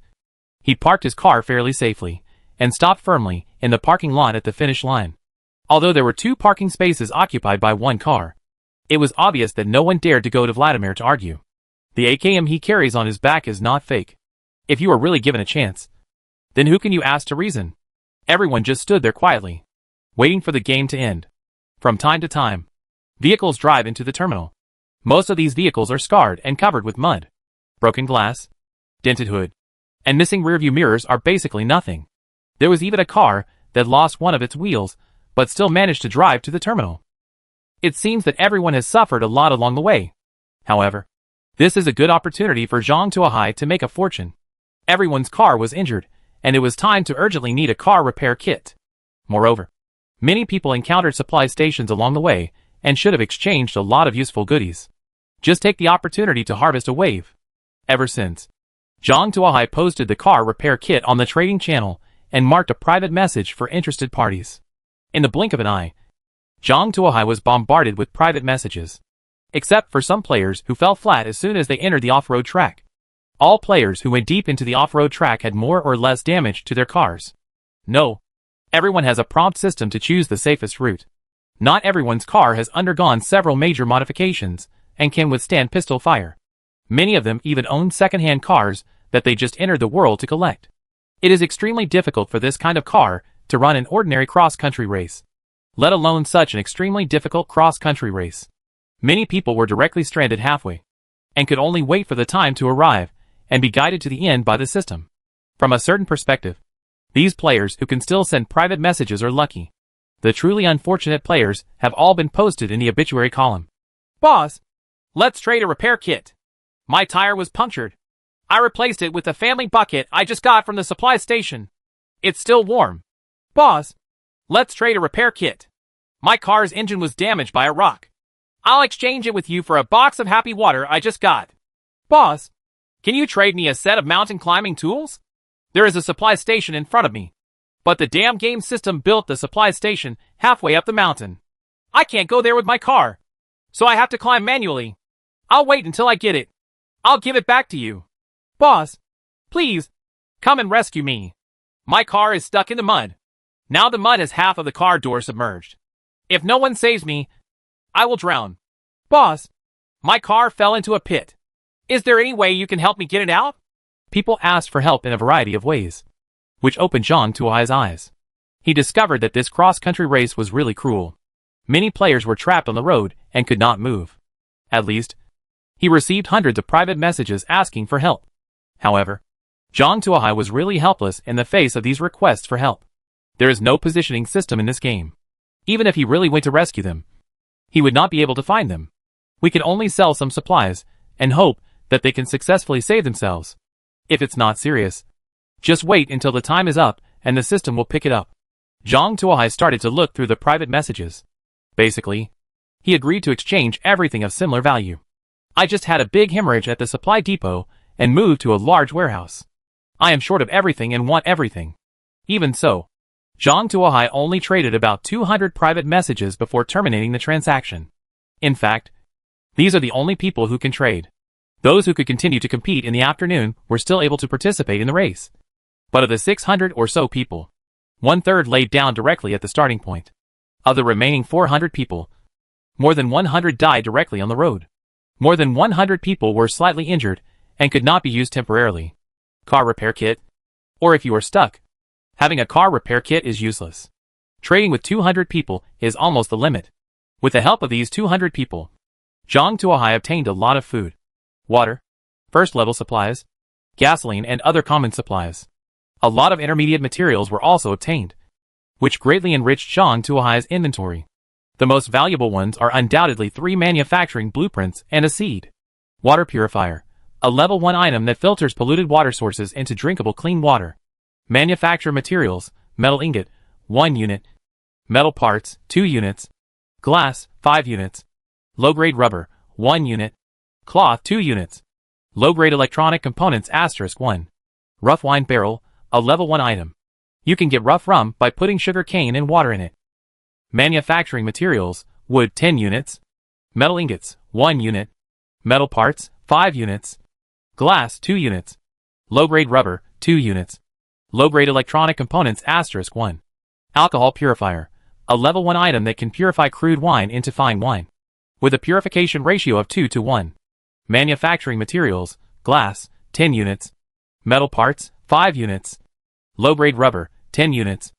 he parked his car fairly safely and stopped firmly in the parking lot at the finish line. Although there were two parking spaces occupied by one car, it was obvious that no one dared to go to Vladimir to argue. The AKM he carries on his back is not fake. If you are really given a chance, then who can you ask to reason? Everyone just stood there quietly, waiting for the game to end. From time to time, vehicles drive into the terminal. Most of these vehicles are scarred and covered with mud. Broken glass, dented hood, and missing rearview mirrors are basically nothing. There was even a car that lost one of its wheels, but still managed to drive to the terminal. It seems that everyone has suffered a lot along the way. However, This is a good opportunity for Zhang Tuohai to make a fortune. Everyone's car was injured, and it was time to urgently need a car repair kit. Moreover, many people encountered supply stations along the way and should have exchanged a lot of useful goodies. Just take the opportunity to harvest a wave. Ever since, Zhang Tuohai posted the car repair kit on the trading channel and marked a private message for interested parties. In the blink of an eye, Zhang Tuohai was bombarded with private messages. Except for some players who fell flat as soon as they entered the off-road track. All players who went deep into the off-road track had more or less damage to their cars. No. Everyone has a prompt system to choose the safest route. Not everyone's car has undergone several major modifications and can withstand pistol fire. Many of them even own second-hand cars that they just entered the world to collect. It is extremely difficult for this kind of car to run an ordinary cross-country race, let alone such an extremely difficult cross-country race. Many people were directly stranded halfway, and could only wait for the time to arrive and be guided to the end by the system. From a certain perspective, these players who can still send private messages are lucky. The truly unfortunate players have all been posted in the obituary column. Boss, let's trade a repair kit. My tire was punctured. I replaced it with the family bucket I just got from the supply station. It's still warm. Boss, let's trade a repair kit. My car's engine was damaged by a rock. I'll exchange it with you for a box of happy water I just got. Boss, can you trade me a set of mountain climbing tools? There is a supply station in front of me, but the damn game system built the supply station halfway up the mountain. I can't go there with my car, so I have to climb manually. I'll wait until I get it. I'll give it back to you. Boss, please, come and rescue me. My car is stuck in the mud. Now the mud has half of the car door submerged. If no one saves me, I will drown. Boss, my car fell into a pit. Is there any way you can help me get it out? People asked for help in a variety of ways, which opened Zhang Tuohai's eyes. He discovered that this cross-country race was really cruel. Many players were trapped on the road and could not move. At least, he received hundreds of private messages asking for help. However, Zhang Tuohai was really helpless in the face of these requests for help. There is no positioning system in this game. Even if he really went to rescue them, he would not be able to find them. We can only sell some supplies and hope that they can successfully save themselves. If it's not serious, just wait until the time is up and the system will pick it up. Zhang Tuohai started to look through the private messages. Basically, he agreed to exchange everything of similar value. I just had a big hemorrhage at the supply depot and moved to a large warehouse. I am short of everything and want everything. Even so, Zhang Tuohai only traded about 200 private messages before terminating the transaction. In fact, these are the only people who can trade. Those who could continue to compete in the afternoon were still able to participate in the race. But of the 600 or so people, 1/3 laid down directly at the starting point. Of the remaining 400 people, more than 100 died directly on the road. More than 100 people were slightly injured and could not be used temporarily. Car repair kit. Or if you are stuck, having a car repair kit is useless. Trading with 200 people is almost the limit. With the help of these 200 people, Zhang Tuohai obtained a lot of food, water, first-level supplies, gasoline and other common supplies. A lot of intermediate materials were also obtained, which greatly enriched Zhang Tuohai's inventory. The most valuable ones are undoubtedly 3 manufacturing blueprints and a seed. Water purifier, a level 1 item that filters polluted water sources into drinkable clean water. Manufacture materials, metal ingot, 1 unit. Metal parts, 2 units. Glass, 5 units. Low-grade rubber, 1 unit. Cloth, 2 units. Low-grade electronic components *1. Rough wine barrel, a level 1 item. You can get rough rum by putting sugar cane and water in it. Manufacturing materials, wood 10 units. Metal ingots, 1 unit. Metal parts, 5 units. Glass, 2 units. Low-grade rubber, 2 units. Low-grade electronic components *1. Alcohol purifier, a level 1 item that can purify crude wine into fine wine, with a purification ratio of 2:1. Manufacturing materials, glass, 10 units. Metal parts, 5 units. Low-grade rubber, 10 units.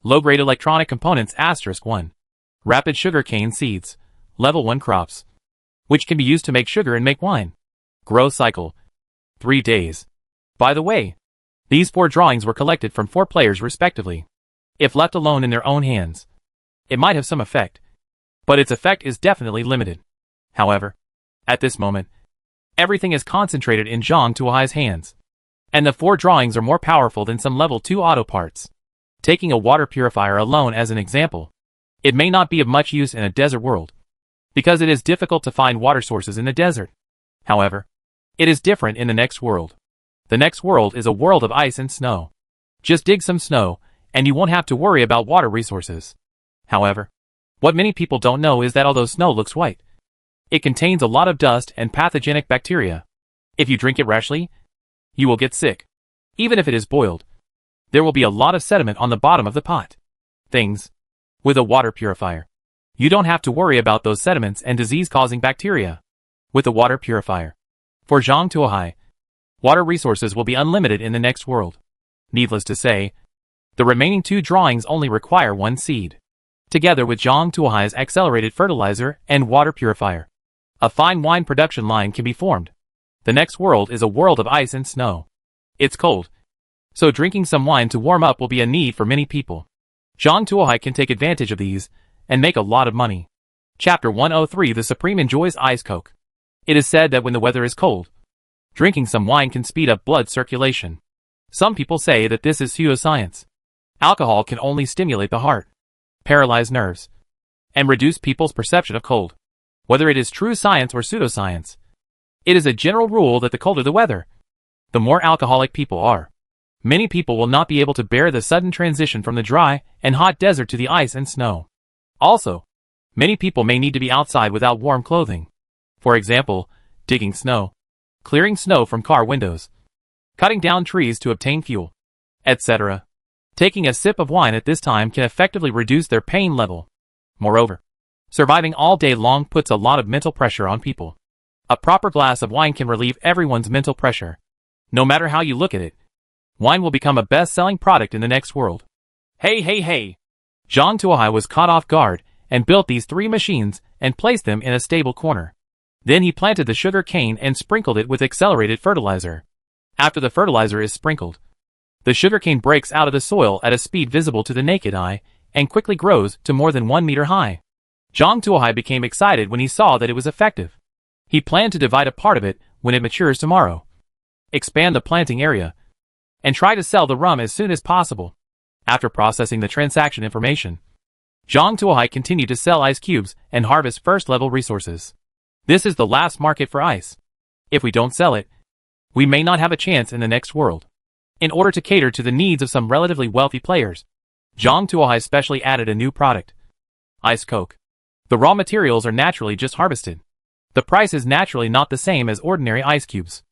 Low-grade electronic components *1. Rapid sugar cane seeds, level 1 crops, which can be used to make sugar and make wine. Growth cycle, 3 days. By the way, these 4 drawings were collected from 4 players respectively. If left alone in their own hands, it might have some effect, but its effect is definitely limited. However, at this moment, Everything is concentrated in Zhang Tuohai's hands. And the 4 drawings are more powerful than some level 2 auto parts. Taking a water purifier alone as an example, it may not be of much use in a desert world, because it is difficult to find water sources in the desert. However, it is different in the next world. The next world is a world of ice and snow. Just dig some snow, and you won't have to worry about water resources. However, what many people don't know is that although snow looks white, it contains a lot of dust and pathogenic bacteria. If you drink it rashly, you will get sick. Even if it is boiled, there will be a lot of sediment on the bottom of the pot. With a water purifier, you don't have to worry about those sediments and disease-causing bacteria. With a water purifier, for Zhang Tuohai, water resources will be unlimited in the next world. Needless to say, the remaining 2 drawings only require 1 seed. Together with Zhang Tuohai's accelerated fertilizer and water purifier, a fine wine production line can be formed. The next world is a world of ice and snow. It's cold, so drinking some wine to warm up will be a need for many people. Zhang Tuohai can take advantage of these and make a lot of money. Chapter 103 The Supreme enjoys Ice Coke. It is said that when the weather is cold, drinking some wine can speed up blood circulation. Some people say that this is pseudoscience. Alcohol can only stimulate the heart, paralyze nerves, and reduce people's perception of cold. Whether it is true science or pseudoscience, it is a general rule that the colder the weather, the more alcoholic people are. Many people will not be able to bear the sudden transition from the dry and hot desert to the ice and snow. Also, many people may need to be outside without warm clothing. For example, digging snow, clearing snow from car windows, cutting down trees to obtain fuel, etc. Taking a sip of wine at this time can effectively reduce their pain level. Moreover, surviving all day long puts a lot of mental pressure on people. A proper glass of wine can relieve everyone's mental pressure. No matter how you look at it, wine will become a best-selling product in the next world. Hey! Zhang Tuohai was caught off guard and built these 3 machines and placed them in a stable corner. Then he planted the sugar cane and sprinkled it with accelerated fertilizer. After the fertilizer is sprinkled, the sugarcane breaks out of the soil at a speed visible to the naked eye and quickly grows to more than 1 meter high. Zhang Tuohai became excited when he saw that it was effective. He planned to divide a part of it when it matures tomorrow, expand the planting area, and try to sell the rum as soon as possible. After processing the transaction information, Zhang Tuohai continued to sell ice cubes and harvest first-level resources. This is the last market for ice. If we don't sell it, we may not have a chance in the next world. In order to cater to the needs of some relatively wealthy players, Zhang Tuohai specially added a new product: Ice Coke. The raw materials are naturally just harvested. The price is naturally not the same as ordinary ice cubes.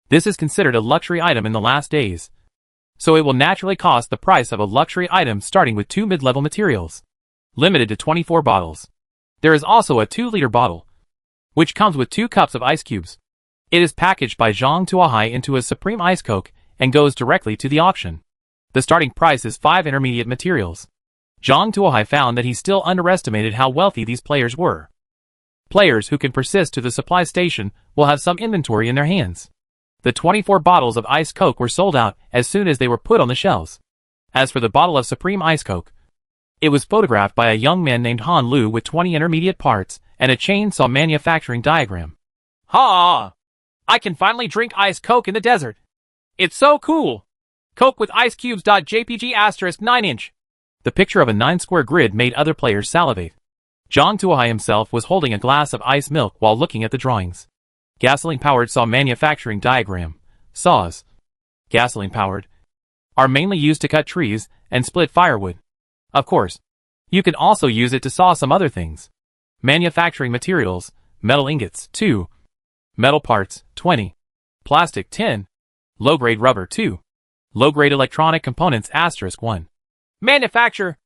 This is considered a luxury item in the last days, so it will naturally cost the price of a luxury item starting with 2 mid-level materials. Limited to 24 bottles. There is also a 2-liter bottle, which comes with 2 cups of ice cubes. It is packaged by Zhang Tuohai into a Supreme Ice Coke and goes directly to the auction. The starting price is 5 intermediate materials. Zhang Tuohai found that he still underestimated how wealthy these players were. Players who can persist to the supply station will have some inventory in their hands. The 24 bottles of Ice Coke were sold out as soon as they were put on the shelves. As for the bottle of Supreme Ice Coke, it was photographed by a young man named Han Lu with 20 intermediate parts and a chainsaw manufacturing diagram. Ha! I can finally drink Ice Coke in the desert. It's so cool! Coke with ice cubes. JPG * 9-inch. The picture of a 9-square grid made other players salivate. Zhang Tuohai himself was holding a glass of ice milk while looking at the drawings. Gasoline-powered saw manufacturing diagram. Saws, gasoline-powered, are mainly used to cut trees and split firewood. Of course, you can also use it to saw some other things. Manufacturing materials: metal ingots, 2. Metal parts, 20. Plastic, 10. Low-grade rubber, 2. Low-grade electronic components, * 1. Manufacture.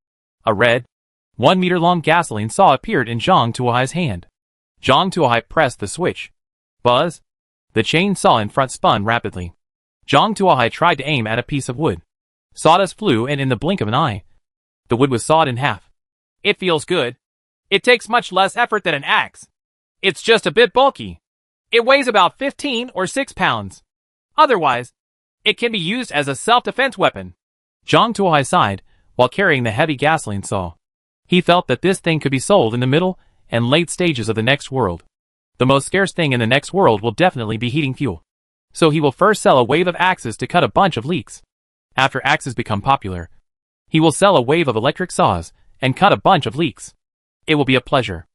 A red, 1-meter-long gasoline saw appeared in Zhang Tuohai's hand. Zhang Tuohai pressed the switch. Buzz! The chainsaw in front spun rapidly. Zhang Tuohai tried to aim at a piece of wood. Sawdust flew, and in the blink of an eye, the wood was sawed in half. It feels good. It takes much less effort than an axe. It's just a bit bulky. It weighs about 15 or 6 pounds. Otherwise, it can be used as a self-defense weapon. Zhang Tuohai sighed while carrying the heavy gasoline saw. He felt that this thing could be sold in the middle and late stages of the next world. The most scarce thing in the next world will definitely be heating fuel. So he will first sell a wave of axes to cut a bunch of leaks. After axes become popular, he will sell a wave of electric saws and cut a bunch of leaks. It will be a pleasure.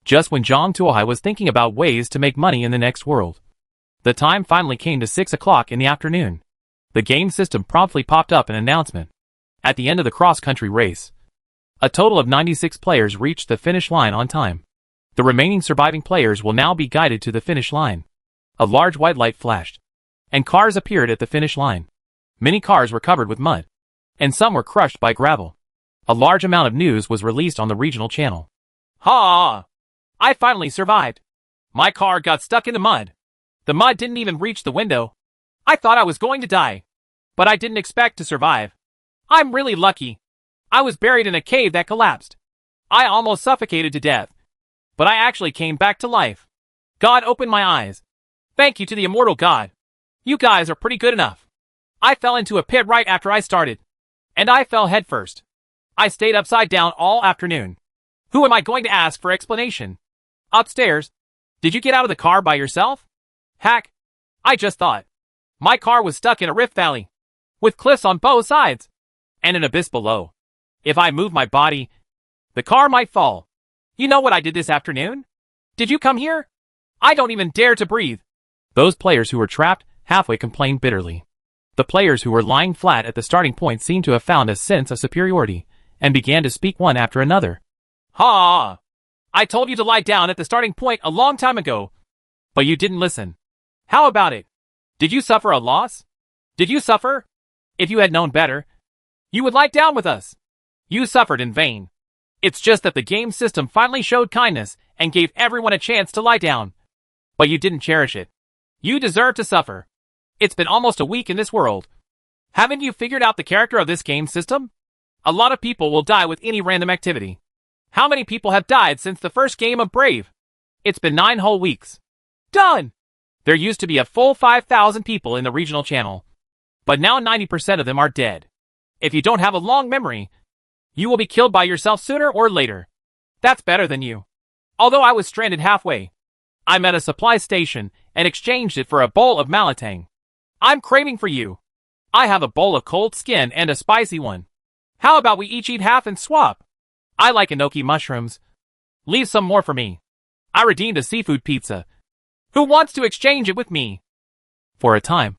Just when Zhang Tuohai was thinking about ways to make money in the next world, the time finally came to 6 o'clock in the afternoon. The game system promptly popped up an announcement. At the end of the cross-country race, a total of 96 players reached the finish line on time. The remaining surviving players will now be guided to the finish line. A large white light flashed, and cars appeared at the finish line. Many cars were covered with mud, and some were crushed by gravel. A large amount of news was released on the regional channel. Ha! I finally survived. My car got stuck in the mud. The mud didn't even reach the window. I thought I was going to die, but I didn't expect to survive. I'm really lucky. I was buried in a cave that collapsed. I almost suffocated to death, but I actually came back to life. God opened my eyes. Thank you to the immortal God. You guys are pretty good enough. I fell into a pit right after I started, and I fell headfirst. I stayed upside down all afternoon. Who am I going to ask for explanation? Upstairs. Did you get out of the car by yourself? Hack. I just thought. My car was stuck in a rift valley, with cliffs on both sides, and an abyss below. If I move my body, the car might fall. You know what I did this afternoon? Did you come here? I don't even dare to breathe. Those players who were trapped halfway complained bitterly. The players who were lying flat at the starting point seemed to have found a sense of superiority, and began to speak one after another. Ha! I told you to lie down at the starting point a long time ago, but you didn't listen. How about it? Did you suffer a loss? Did you suffer? If you had known better, you would lie down with us. You suffered in vain. It's just that the game system finally showed kindness and gave everyone a chance to lie down. But you didn't cherish it. You deserve to suffer. It's been almost a week in this world. Haven't you figured out the character of this game system? A lot of people will die with any random activity. How many people have died since the first game of Brave? It's been 9 whole weeks. Done! There used to be a full 5,000 people in the regional channel, but now 90% of them are dead. If you don't have a long memory, you will be killed by yourself sooner or later. That's better than you. Although I was stranded halfway, I met a supply station and exchanged it for a bowl of malatang. I'm craving for you. I have a bowl of cold skin and a spicy one. How about we each eat half and swap? I like enoki mushrooms. Leave some more for me. I redeemed a seafood pizza. Who wants to exchange it with me? For a time,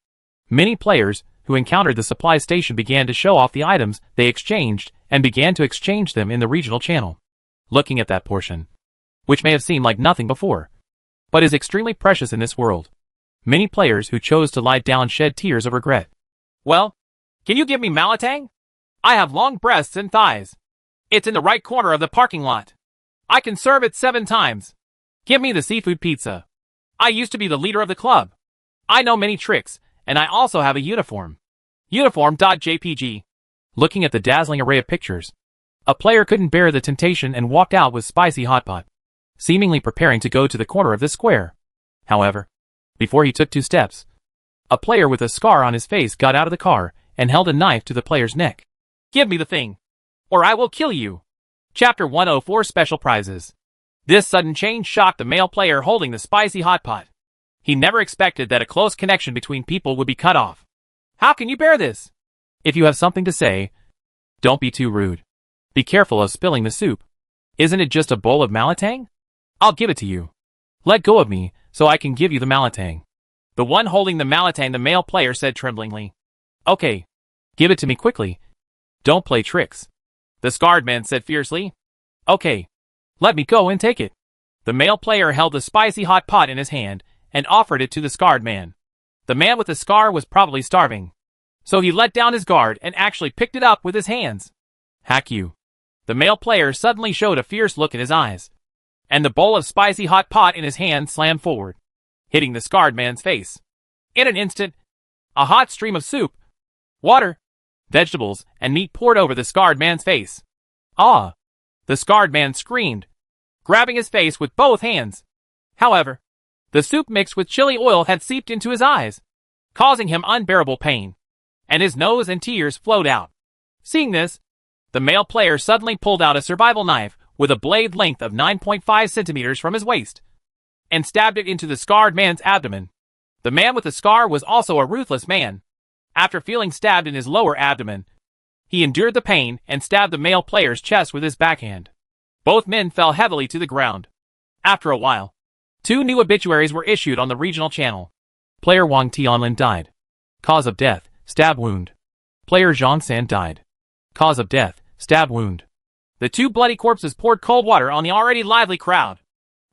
many players who encountered the supply station began to show off the items they exchanged and began to exchange them in the regional channel. Looking at that portion, which may have seemed like nothing before, but is extremely precious in this world, many players who chose to lie down shed tears of regret. Well, can you give me malatang? I have long breasts and thighs. It's in the right corner of the parking lot. I can serve it 7 times. Give me the seafood pizza. I used to be the leader of the club. I know many tricks, and I also have a uniform. Uniform.jpg. Looking at the dazzling array of pictures, a player couldn't bear the temptation and walked out with spicy hot pot, seemingly preparing to go to the corner of the square. However, before he took 2 steps, a player with a scar on his face got out of the car and held a knife to the player's neck. Give me the thing, or I will kill you. Chapter 104 Special Prizes. This sudden change shocked the male player holding the spicy hot pot. He never expected that a close connection between people would be cut off. How can you bear this? If you have something to say, don't be too rude. Be careful of spilling the soup. Isn't it just a bowl of malatang? I'll give it to you. Let go of me, so I can give you the malatang. The one holding the malatang, the male player said tremblingly. Okay. Give it to me quickly. Don't play tricks. The scarred man said fiercely. Okay. Let me go and take it. The male player held the spicy hot pot in his hand and offered it to the scarred man. The man with the scar was probably starving, so he let down his guard and actually picked it up with his hands. Hack you. The male player suddenly showed a fierce look in his eyes, and the bowl of spicy hot pot in his hand slammed forward, hitting the scarred man's face. In an instant, a hot stream of soup, water, vegetables, and meat poured over the scarred man's face. Ah! The scarred man screamed, grabbing his face with both hands. However, the soup mixed with chili oil had seeped into his eyes, causing him unbearable pain, and his nose and tears flowed out. Seeing this, the male player suddenly pulled out a survival knife with a blade length of 9.5 centimeters from his waist. and stabbed it into the scarred man's abdomen. The man with the scar was also a ruthless man. After feeling stabbed in his lower abdomen, he endured the pain and stabbed the male player's chest with his backhand. Both men fell heavily to the ground. After a while, 2 new obituaries were issued on the regional channel. Player Wang Tianlin died. Cause of death, stab wound. Player Zhang San died. Cause of death, stab wound. The 2 bloody corpses poured cold water on the already lively crowd.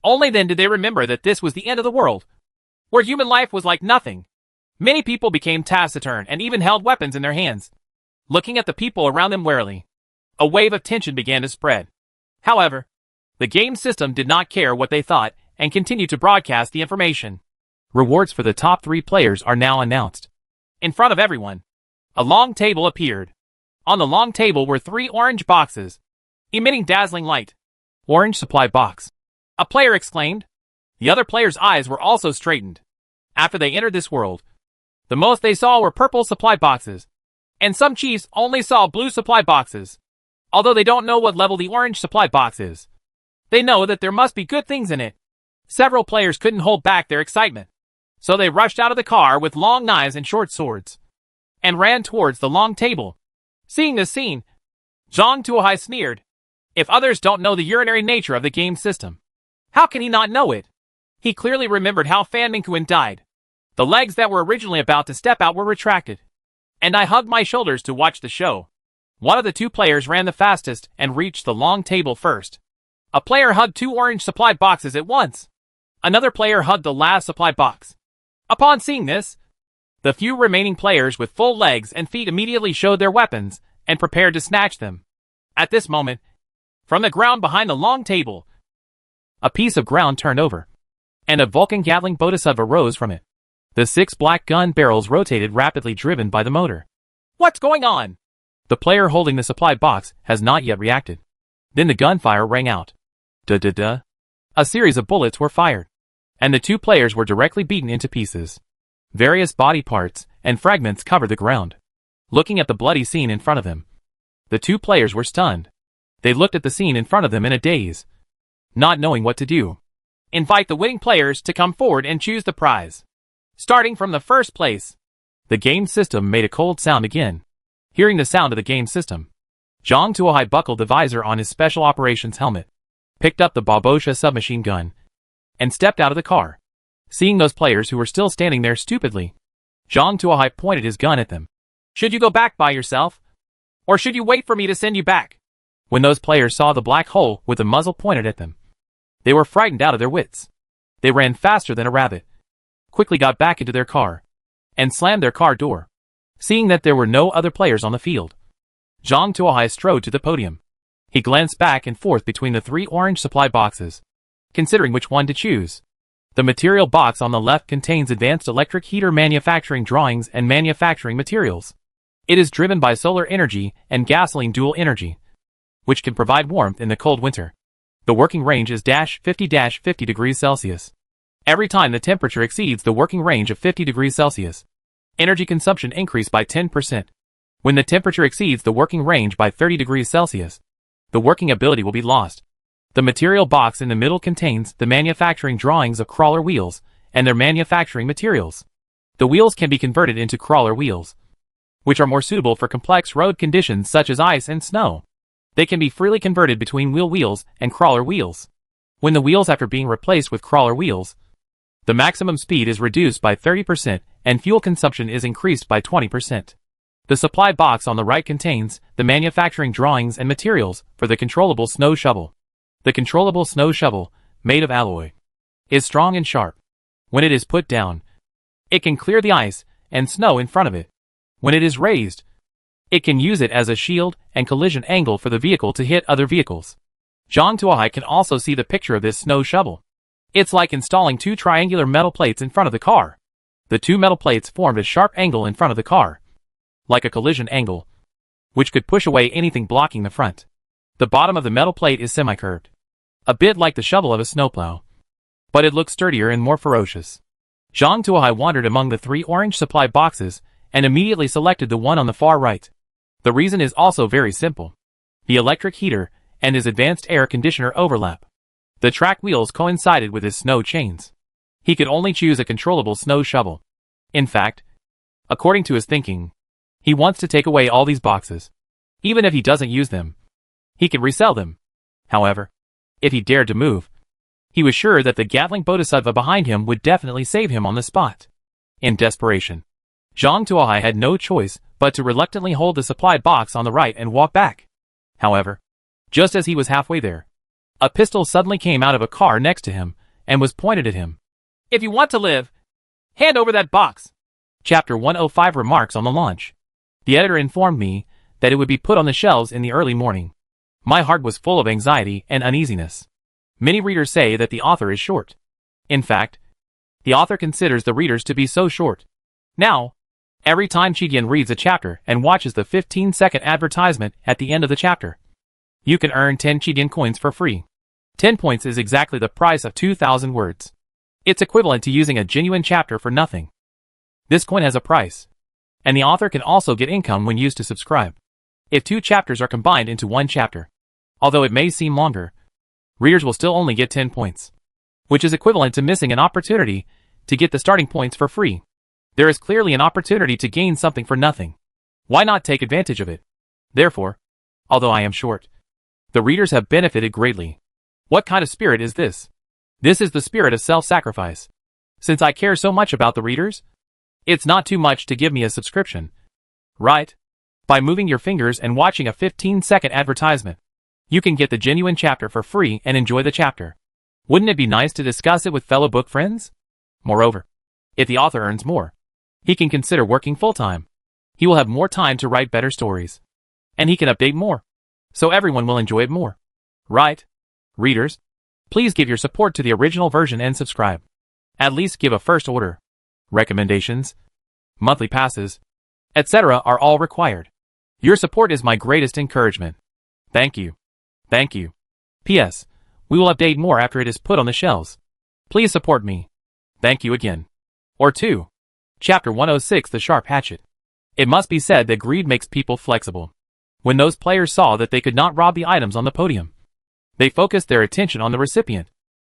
Only then did they remember that this was the end of the world, where human life was like nothing. Many people became taciturn and even held weapons in their hands, looking at the people around them warily. A wave of tension began to spread. However, the game system did not care what they thought and continued to broadcast the information. Rewards for the top 3 players are now announced. In front of everyone, a long table appeared. On the long table were 3 orange boxes, emitting dazzling light. Orange supply box. A player exclaimed. The other players' eyes were also straightened. After they entered this world, the most they saw were purple supply boxes, and some chiefs only saw blue supply boxes. Although they don't know what level the orange supply box is, they know that there must be good things in it. Several players couldn't hold back their excitement, so they rushed out of the car with long knives and short swords, and ran towards the long table. Seeing this scene, Zhang Tuohai sneered. If others don't know the urinary nature of the game system, how can he not know it? He clearly remembered how Fan Mingquan died. The legs that were originally about to step out were retracted, and I hugged my shoulders to watch the show. One of the 2 players ran the fastest and reached the long table first. A player hugged 2 orange supply boxes at once. Another player hugged the last supply box. Upon seeing this, the few remaining players with full legs and feet immediately showed their weapons and prepared to snatch them. At this moment, from the ground behind the long table, a piece of ground turned over, and a Vulcan Gatling Bodhisattva rose from it. The 6 black gun barrels rotated rapidly, driven by the motor. What's going on? The player holding the supply box has not yet reacted. Then the gunfire rang out. Da-da-da. A series of bullets were fired, and the 2 players were directly beaten into pieces. Various body parts and fragments covered the ground. Looking at the bloody scene in front of them, the 2 players were stunned. They looked at the scene in front of them in a daze, not knowing what to do. Invite the winning players to come forward and choose the prize. Starting from the first place. The game system made a cold sound again. Hearing the sound of the game system, Zhang Tuohai buckled the visor on his special operations helmet, picked up the Babosha submachine gun, and stepped out of the car. Seeing those players who were still standing there stupidly, Zhang Tuohai pointed his gun at them. Should you go back by yourself? Or should you wait for me to send you back? When those players saw the black hole with the muzzle pointed at them, they were frightened out of their wits. They ran faster than a rabbit, quickly got back into their car, and slammed their car door. Seeing that there were no other players on the field, Zhang Tuohai strode to the podium. He glanced back and forth between the 3 orange supply boxes, considering which one to choose. The material box on the left contains advanced electric heater manufacturing drawings and manufacturing materials. It is driven by solar energy and gasoline dual energy, which can provide warmth in the cold winter. The working range is -50 degrees Celsius. Every time the temperature exceeds the working range of 50 degrees Celsius, energy consumption increased by 10%. When the temperature exceeds the working range by 30 degrees Celsius, the working ability will be lost. The material box in the middle contains the manufacturing drawings of crawler wheels and their manufacturing materials. The wheels can be converted into crawler wheels, which are more suitable for complex road conditions such as ice and snow. They can be freely converted between wheels and crawler wheels. When the wheels after being replaced with crawler wheels, the maximum speed is reduced by 30% and fuel consumption is increased by 20%. The supply box on the right contains the manufacturing drawings and materials for the controllable snow shovel. The controllable snow shovel, made of alloy, is strong and sharp. When it is put down, it can clear the ice and snow in front of it. When it is raised, it can use it as a shield and collision angle for the vehicle to hit other vehicles. Zhang Tuohai can also see the picture of this snow shovel. It's like installing 2 triangular metal plates in front of the car. The 2 metal plates formed a sharp angle in front of the car, like a collision angle, which could push away anything blocking the front. The bottom of the metal plate is semi-curved, a bit like the shovel of a snowplow, but it looks sturdier and more ferocious. Zhang Tuohai wandered among the 3 orange supply boxes and immediately selected the one on the far right. The reason is also very simple. The electric heater and his advanced air conditioner overlap. The track wheels coincided with his snow chains. He could only choose a controllable snow shovel. In fact, according to his thinking, he wants to take away all these boxes. Even if he doesn't use them, he can resell them. However, if he dared to move, he was sure that the Gatling Bodhisattva behind him would definitely save him on the spot. In desperation, Zhang Tuohai had no choice but to reluctantly hold the supply box on the right and walk back. However, just as he was halfway there, a pistol suddenly came out of a car next to him and was pointed at him. "If you want to live, hand over that box." Chapter 105 Remarks on the launch. The editor informed me that it would be put on the shelves in the early morning. My heart was full of anxiety and uneasiness. Many readers say that the author is short. In fact, the author considers the readers to be so short. Now, every time Chidian reads a chapter and watches the 15-second advertisement at the end of the chapter, you can earn 10 Chidian coins for free. 10 points is exactly the price of 2,000 words. It's equivalent to using a genuine chapter for nothing. This coin has a price, and the author can also get income when used to subscribe. If 2 chapters are combined into 1 chapter, although it may seem longer, readers will still only get 10 points, which is equivalent to missing an opportunity to get the starting points for free. There is clearly an opportunity to gain something for nothing. Why not take advantage of it? Therefore, although I am short, the readers have benefited greatly. What kind of spirit is this? This is the spirit of self-sacrifice. Since I care so much about the readers, it's not too much to give me a subscription, right? By moving your fingers and watching a 15-second advertisement, you can get the genuine chapter for free and enjoy the chapter. Wouldn't it be nice to discuss it with fellow book friends? Moreover, if the author earns more, he can consider working full-time. He will have more time to write better stories. And he can update more, so everyone will enjoy it more. Right? Readers, please give your support to the original version and subscribe. At least give a first order. Recommendations, monthly passes, etc. are all required. Your support is my greatest encouragement. Thank you. Thank you. P.S. We will update more after it is put on the shelves. Please support me. Thank you again. Or 2. Chapter 106 The Sharp Hatchet. It must be said that greed makes people flexible. When those players saw that they could not rob the items on the podium, they focused their attention on the recipient.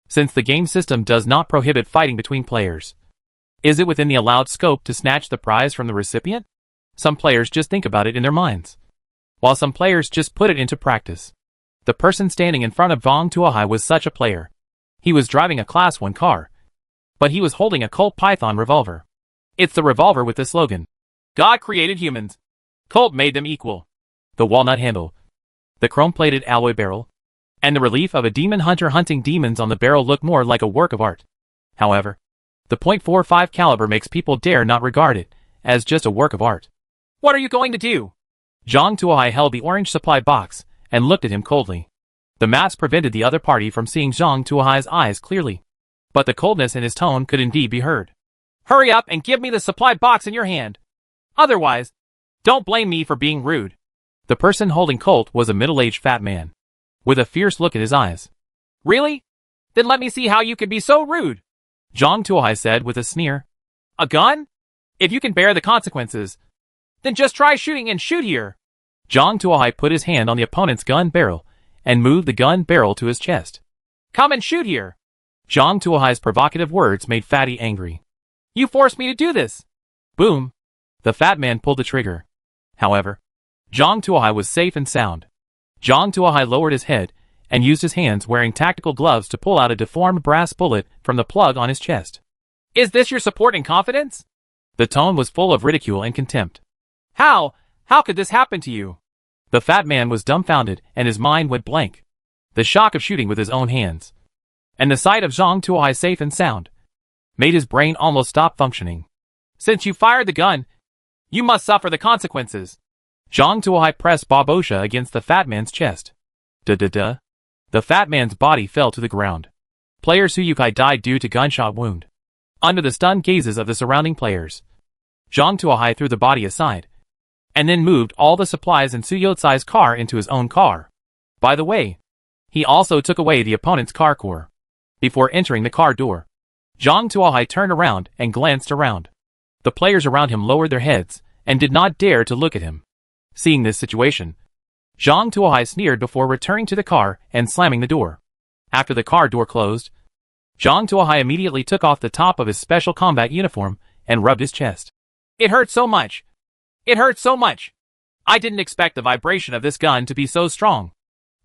Since the game system does not prohibit fighting between players, is it within the allowed scope to snatch the prize from the recipient? Some players just think about it in their minds, while some players just put it into practice. The person standing in front of Zhang Tuohai was such a player. He was driving a Class 1 car, but he was holding a Colt Python revolver. It's the revolver with the slogan, "God created humans. Colt made them equal." The walnut handle, the chrome-plated alloy barrel, and the relief of a demon hunter hunting demons on the barrel look more like a work of art. However, the .45 caliber makes people dare not regard it as just a work of art. "What are you going to do?" Zhang Tuohai held the orange supply box and looked at him coldly. The mask prevented the other party from seeing Zhang Tuohai's eyes clearly, but the coldness in his tone could indeed be heard. "Hurry up and give me the supply box in your hand. Otherwise, don't blame me for being rude." The person holding Colt was a middle-aged fat man, with a fierce look in his eyes. "Really? Then let me see how you can be so rude," Zhang Tuohai said with a sneer. "A gun? If you can bear the consequences, then just try shooting and shoot here." Zhang Tuohai put his hand on the opponent's gun barrel and moved the gun barrel to his chest. "Come and shoot here." Zhang Tuohai's provocative words made Fatty angry. "You forced me to do this." Boom. The fat man pulled the trigger. However, Zhang Tuohai was safe and sound. Zhang Tuohai lowered his head and used his hands wearing tactical gloves to pull out a deformed brass bullet from the plug on his chest. "Is this your support and confidence?" The tone was full of ridicule and contempt. How could this happen to you?" The fat man was dumbfounded and his mind went blank. The shock of shooting with his own hands, and the sight of Zhang Tuohai safe and sound, made his brain almost stop functioning. "Since you fired the gun, you must suffer the consequences." Zhang Tuohai pressed Bob Osha against the fat man's chest. Da-da-da. The fat man's body fell to the ground. Player Suyukai died due to gunshot wound. Under the stunned gazes of the surrounding players, Zhang Tuohai threw the body aside, and then moved all the supplies in Suyotsai's car into his own car. By the way, he also took away the opponent's car core. Before entering the car door, Zhang Tuohai turned around and glanced around. The players around him lowered their heads and did not dare to look at him. Seeing this situation, Zhang Tuohai sneered before returning to the car and slamming the door. After the car door closed, Zhang Tuohai immediately took off the top of his special combat uniform and rubbed his chest. It hurt so much. It hurt so much. I didn't expect the vibration of this gun to be so strong.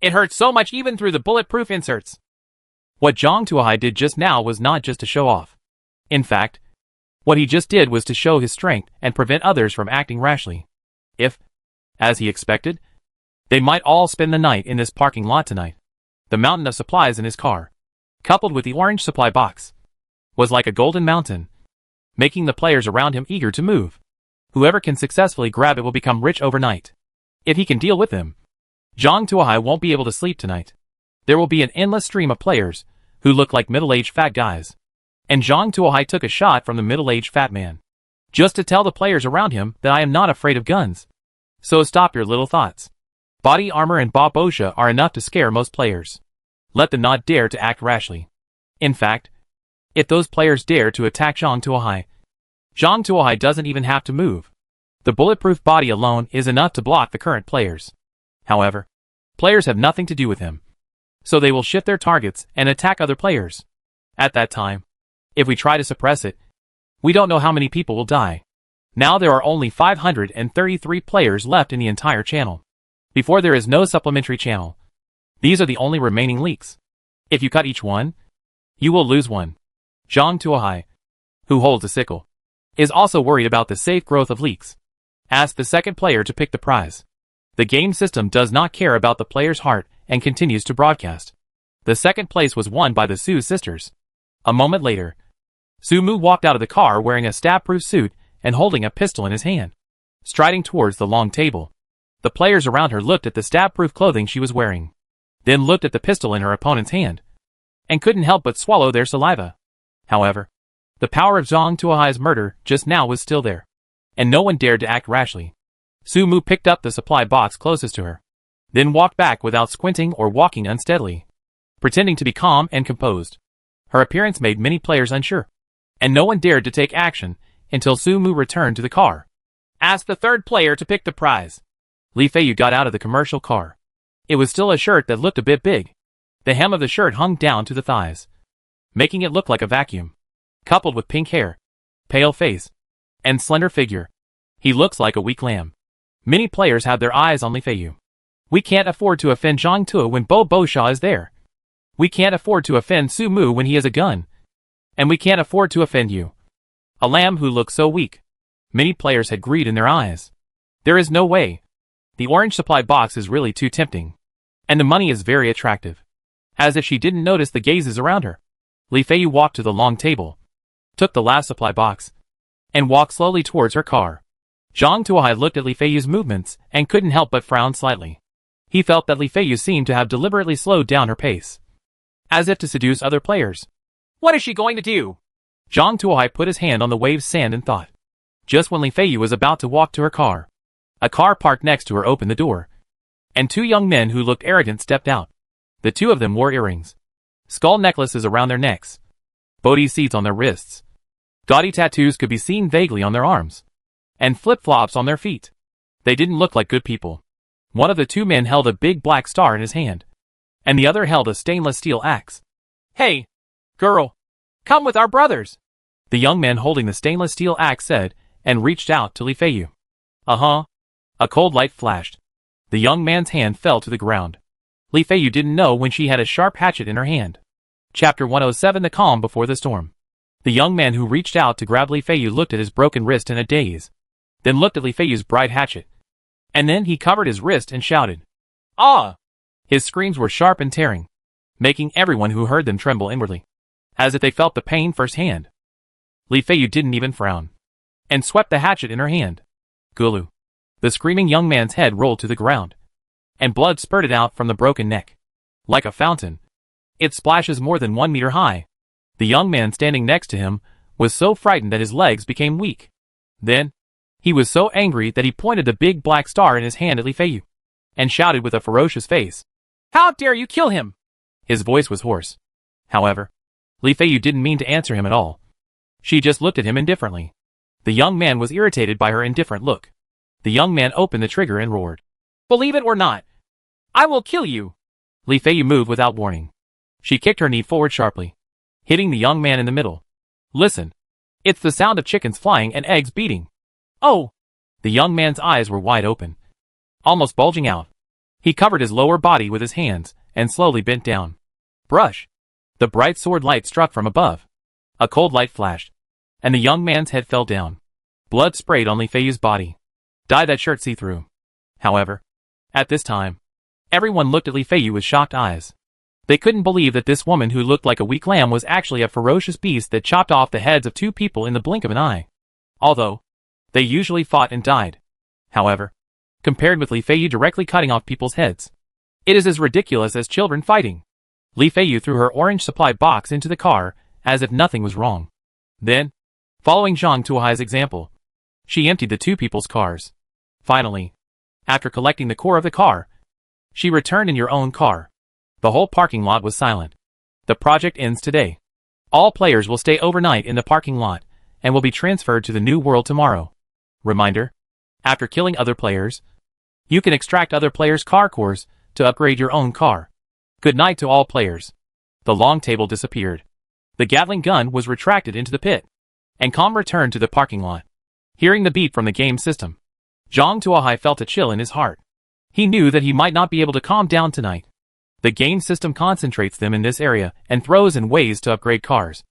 It hurt so much even through the bulletproof inserts. What Zhang Tuohai did just now was not just to show off. In fact, what he just did was to show his strength and prevent others from acting rashly. If, as he expected, they might all spend the night in this parking lot tonight. The mountain of supplies in his car, coupled with the orange supply box, was like a golden mountain, making the players around him eager to move. Whoever can successfully grab it will become rich overnight. If he can deal with them, Zhang Tuohai won't be able to sleep tonight. There will be an endless stream of players who look like middle-aged fat guys. And Zhang Tuohai took a shot from the middle-aged fat man, just to tell the players around him that I am not afraid of guns. So stop your little thoughts. Body armor and Ba Bosha are enough to scare most players. Let them not dare to act rashly. In fact, if those players dare to attack Zhang Tuohai doesn't even have to move. The bulletproof body alone is enough to block the current players. However, players have nothing to do with him, so they will shift their targets and attack other players. At that time, if we try to suppress it, we don't know how many people will die. Now there are only 533 players left in the entire channel. Before there is no supplementary channel. These are the only remaining leaks. If you cut each one, you will lose one. Zhang Tuohai, who holds a sickle, is also worried about the safe growth of leaks. Ask the second player to pick the prize. The game system does not care about the player's heart and continues to broadcast. The second place was won by the Su sisters. A moment later, Su Mu walked out of the car wearing a stab-proof suit and holding a pistol in his hand, striding towards the long table. The players around her looked at the stab-proof clothing she was wearing, then looked at the pistol in her opponent's hand, and couldn't help but swallow their saliva. However, the power of Zhang Tuohai's murder just now was still there, and no one dared to act rashly. Su Mu picked up the supply box closest to her, then walked back without squinting or walking unsteadily, pretending to be calm and composed. Her appearance made many players unsure, and no one dared to take action until Su Mu returned to the car. Ask the third player to pick the prize. Li Feiyu got out of the commercial car. It was still a shirt that looked a bit big. The hem of the shirt hung down to the thighs, making it look like a vacuum. Coupled with pink hair, pale face, and slender figure, he looks like a weak lamb. Many players have their eyes on Li Feiyu. We can't afford to offend Zhang Tuo when Ba Bosha is there. We can't afford to offend Su Mu when he has a gun. And we can't afford to offend you. A lamb who looks so weak. Many players had greed in their eyes. There is no way. The orange supply box is really too tempting. And the money is very attractive. As if she didn't notice the gazes around her, Li Feiyu walked to the long table, took the last supply box, and walked slowly towards her car. Zhang Tuohai looked at Li Feiyu's movements and couldn't help but frown slightly. He felt that Li Feiyu seemed to have deliberately slowed down her pace, as if to seduce other players. What is she going to do? Zhang Tuohai put his hand on the wave's sand and thought. Just when Li Feiyu was about to walk to her car, a car parked next to her opened the door, and two young men who looked arrogant stepped out. The two of them wore earrings, skull necklaces around their necks, Bodhi seeds on their wrists. Gaudy tattoos could be seen vaguely on their arms, and flip-flops on their feet. They didn't look like good people. One of the two men held a big black star in his hand, and the other held a stainless steel axe. Hey, girl, come with our brothers, the young man holding the stainless steel axe said, and reached out to Li Feiyu. Uh-huh. A cold light flashed. The young man's hand fell to the ground. Li Feiyu didn't know when she had a sharp hatchet in her hand. Chapter 107 The Calm Before the Storm. The young man who reached out to grab Li Feiyu looked at his broken wrist in a daze, then looked at Li Feiyu's bright hatchet. And then he covered his wrist and shouted, "Ah!" His screams were sharp and tearing, making everyone who heard them tremble inwardly, as if they felt the pain firsthand. Li Feiyu didn't even frown, and swept the hatchet in her hand. Gulu. The screaming young man's head rolled to the ground, and blood spurted out from the broken neck. Like a fountain. It splashes more than 1 meter high. The young man standing next to him was so frightened that his legs became weak. Then, he was so angry that he pointed the big black star in his hand at Li Feiyu, and shouted with a ferocious face, "How dare you kill him?" His voice was hoarse. However, Li Feiyu didn't mean to answer him at all. She just looked at him indifferently. The young man was irritated by her indifferent look. The young man opened the trigger and roared, "Believe it or not, I will kill you!" Li Feiyu moved without warning. She kicked her knee forward sharply, hitting the young man in the middle. Listen. It's the sound of chickens flying and eggs beating. Oh! The young man's eyes were wide open, almost bulging out. He covered his lower body with his hands and slowly bent down. Brush! The bright sword light struck from above. A cold light flashed, and the young man's head fell down. Blood sprayed on Li Feiyu's body. Dye that shirt see-through. However, at this time, everyone looked at Li Feiyu with shocked eyes. They couldn't believe that this woman who looked like a weak lamb was actually a ferocious beast that chopped off the heads of 2 people in the blink of an eye. Although, they usually fought and died. However, compared with Li Feiyu directly cutting off people's heads, it is as ridiculous as children fighting. Li Feiyu threw her orange supply box into the car, as if nothing was wrong. Then, following Zhang Tuohai's example, she emptied the 2 people's cars. Finally, after collecting the core of the car, she returned in your own car. The whole parking lot was silent. The project ends today. All players will stay overnight in the parking lot, and will be transferred to the new world tomorrow. Reminder: after killing other players, you can extract other players' car cores to upgrade your own car. Good night to all players. The long table disappeared. The Gatling gun was retracted into the pit, and Calm returned to the parking lot. Hearing the beep from the game system, Zhang Tuohai felt a chill in his heart. He knew that he might not be able to calm down tonight. The game system concentrates them in this area and throws in ways to upgrade cars,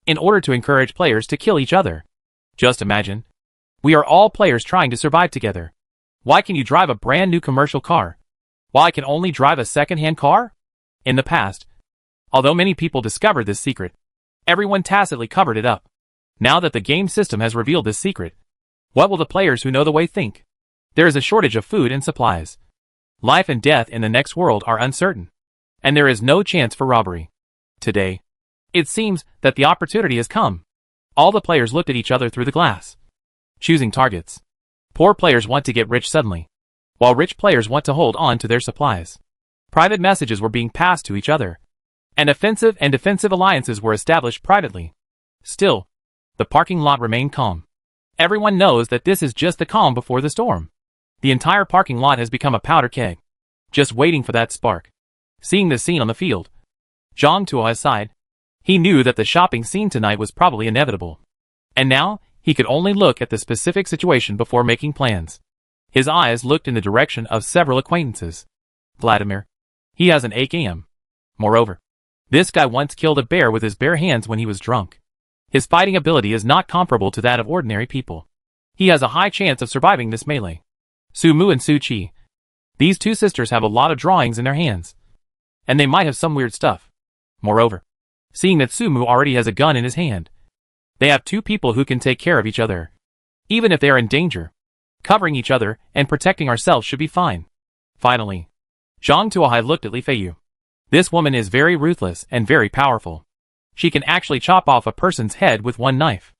in order to encourage players to kill each other. Just imagine. We are all players trying to survive together. Why can you drive a brand new commercial car, while I can only drive a second-hand car? In the past, although many people discovered this secret, everyone tacitly covered it up. Now that the game system has revealed this secret, what will the players who know the way think? There is a shortage of food and supplies. Life and death in the next world are uncertain, and there is no chance for robbery. Today, it seems that the opportunity has come. All the players looked at each other through the glass, choosing targets. Poor players want to get rich suddenly, while rich players want to hold on to their supplies. Private messages were being passed to each other, and offensive and defensive alliances were established privately. Still, the parking lot remained calm. Everyone knows that this is just the calm before the storm. The entire parking lot has become a powder keg, just waiting for that spark. Seeing the scene on the field, Zhang Tuohai sighed. He knew that the shopping scene tonight was probably inevitable. And now, he could only look at the specific situation before making plans. His eyes looked in the direction of several acquaintances. Vladimir. He has an AKM. Moreover, this guy once killed a bear with his bare hands when he was drunk. His fighting ability is not comparable to that of ordinary people. He has a high chance of surviving this melee. Su Mu and Su Qi. These 2 sisters have a lot of drawings in their hands, and they might have some weird stuff. Moreover, seeing that Su Mu already has a gun in his hand, they have 2 people who can take care of each other. Even if they are in danger, covering each other and protecting ourselves should be fine. Finally, Zhang Tuohai looked at Li Feiyu. This woman is very ruthless and very powerful. She can actually chop off a person's head with one knife.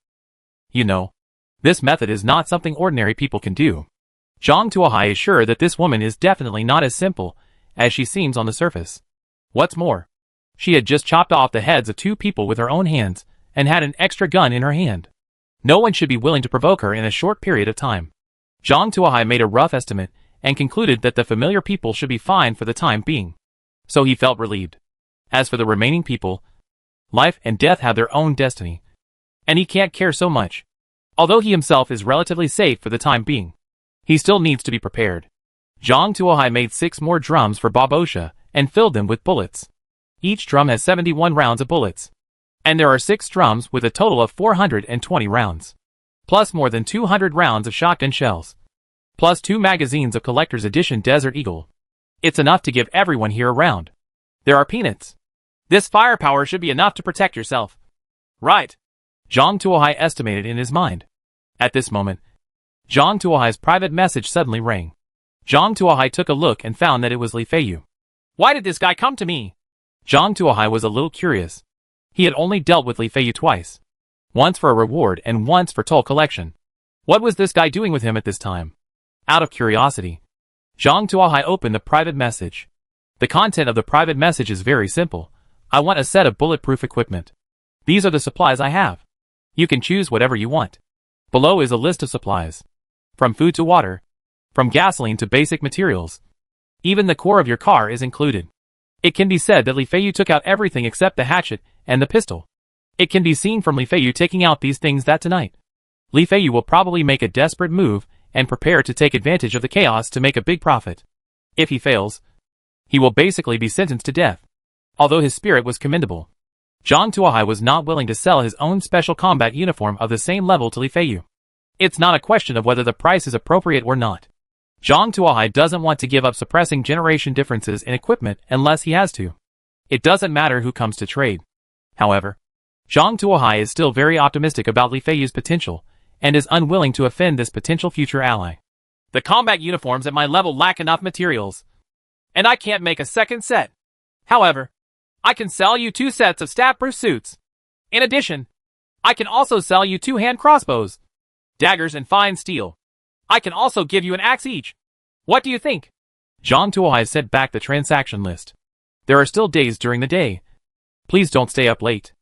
You know, this method is not something ordinary people can do. Zhang Tuohai is sure that this woman is definitely not as simple as she seems on the surface. What's more, she had just chopped off the heads of 2 people with her own hands and had an extra gun in her hand. No one should be willing to provoke her in a short period of time. Zhang Tuohai made a rough estimate and concluded that the familiar people should be fine for the time being. So he felt relieved. As for the remaining people, life and death have their own destiny, and he can't care so much. Although he himself is relatively safe for the time being, he still needs to be prepared. Zhang Tuohai made 6 more drums for Babosha and filled them with bullets. Each drum has 71 rounds of bullets, and there are 6 drums with a total of 420 rounds, plus more than 200 rounds of shotgun shells, plus 2 magazines of Collector's Edition Desert Eagle. It's enough to give everyone here a round. There are peanuts. This firepower should be enough to protect yourself. Right. Zhang Tuohai estimated in his mind. At this moment, Zhang Tuohai's private message suddenly rang. Zhang Tuohai took a look and found that it was Li Feiyu. Why did this guy come to me? Zhang Tuohai was a little curious. He had only dealt with Li Feiyu twice. Once for a reward and once for toll collection. What was this guy doing with him at this time? Out of curiosity, Zhang Tuohai opened the private message. The content of the private message is very simple. I want a set of bulletproof equipment. These are the supplies I have. You can choose whatever you want. Below is a list of supplies. From food to water. From gasoline to basic materials. Even the core of your car is included. It can be said that Li Feiyu took out everything except the hatchet and the pistol. It can be seen from Li Feiyu taking out these things that tonight, Li Feiyu will probably make a desperate move and prepare to take advantage of the chaos to make a big profit. If he fails, he will basically be sentenced to death. Although his spirit was commendable, Zhang Tuohai was not willing to sell his own special combat uniform of the same level to Li Feiyu. It's not a question of whether the price is appropriate or not. Zhang Tuohai doesn't want to give up suppressing generation differences in equipment unless he has to. It doesn't matter who comes to trade. However, Zhang Tuohai is still very optimistic about Li Feiyu's potential and is unwilling to offend this potential future ally. The combat uniforms at my level lack enough materials, and I can't make a second set. However, I can sell you 2 sets of stat-proof suits. In addition, I can also sell you 2 hand crossbows, daggers and fine steel. I can also give you an axe each. What do you think? Zhang Tuohai sent back the transaction list. There are still days during the day. Please don't stay up late.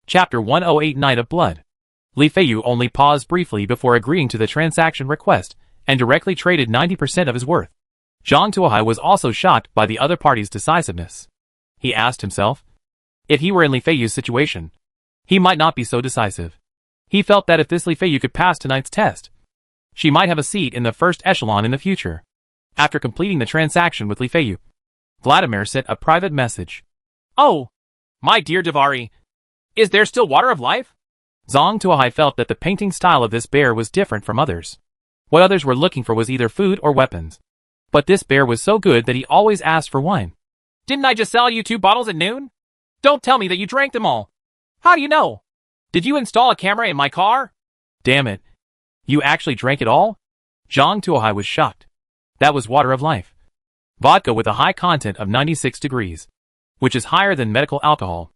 Chapter 108 Night of Blood. Li Feiyu only paused briefly before agreeing to the transaction request and directly traded 90% of his worth. Zhang Tuohai was also shocked by the other party's decisiveness. He asked himself, if he were in Li Feiyu's situation, he might not be so decisive. He felt that if this Li Feiyu could pass tonight's test, she might have a seat in the first echelon in the future. After completing the transaction with Li Feiyu, Vladimir sent a private message. Oh, my dear Davari, is there still water of life? Zhang Tuohai felt that the painting style of this bear was different from others. What others were looking for was either food or weapons. But this bear was so good that he always asked for wine. Didn't I just sell you 2 bottles at noon? Don't tell me that you drank them all. How do you know? Did you install a camera in my car? Damn it. You actually drank it all? Zhang Tuohai was shocked. That was water of life. Vodka with a high content of 96 degrees, which is higher than medical alcohol.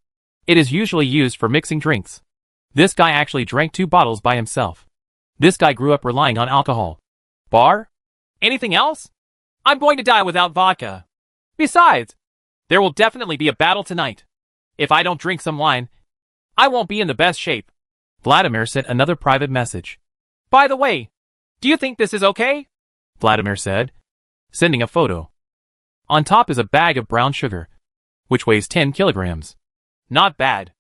It is usually used for mixing drinks. This guy actually drank 2 bottles by himself. This guy grew up relying on alcohol. Bar? Anything else? I'm going to die without vodka. Besides, there will definitely be a battle tonight. If I don't drink some wine, I won't be in the best shape. Vladimir sent another private message. By the way, do you think this is okay? Vladimir said, sending a photo. On top is a bag of brown sugar, which weighs 10 kilograms. Not bad.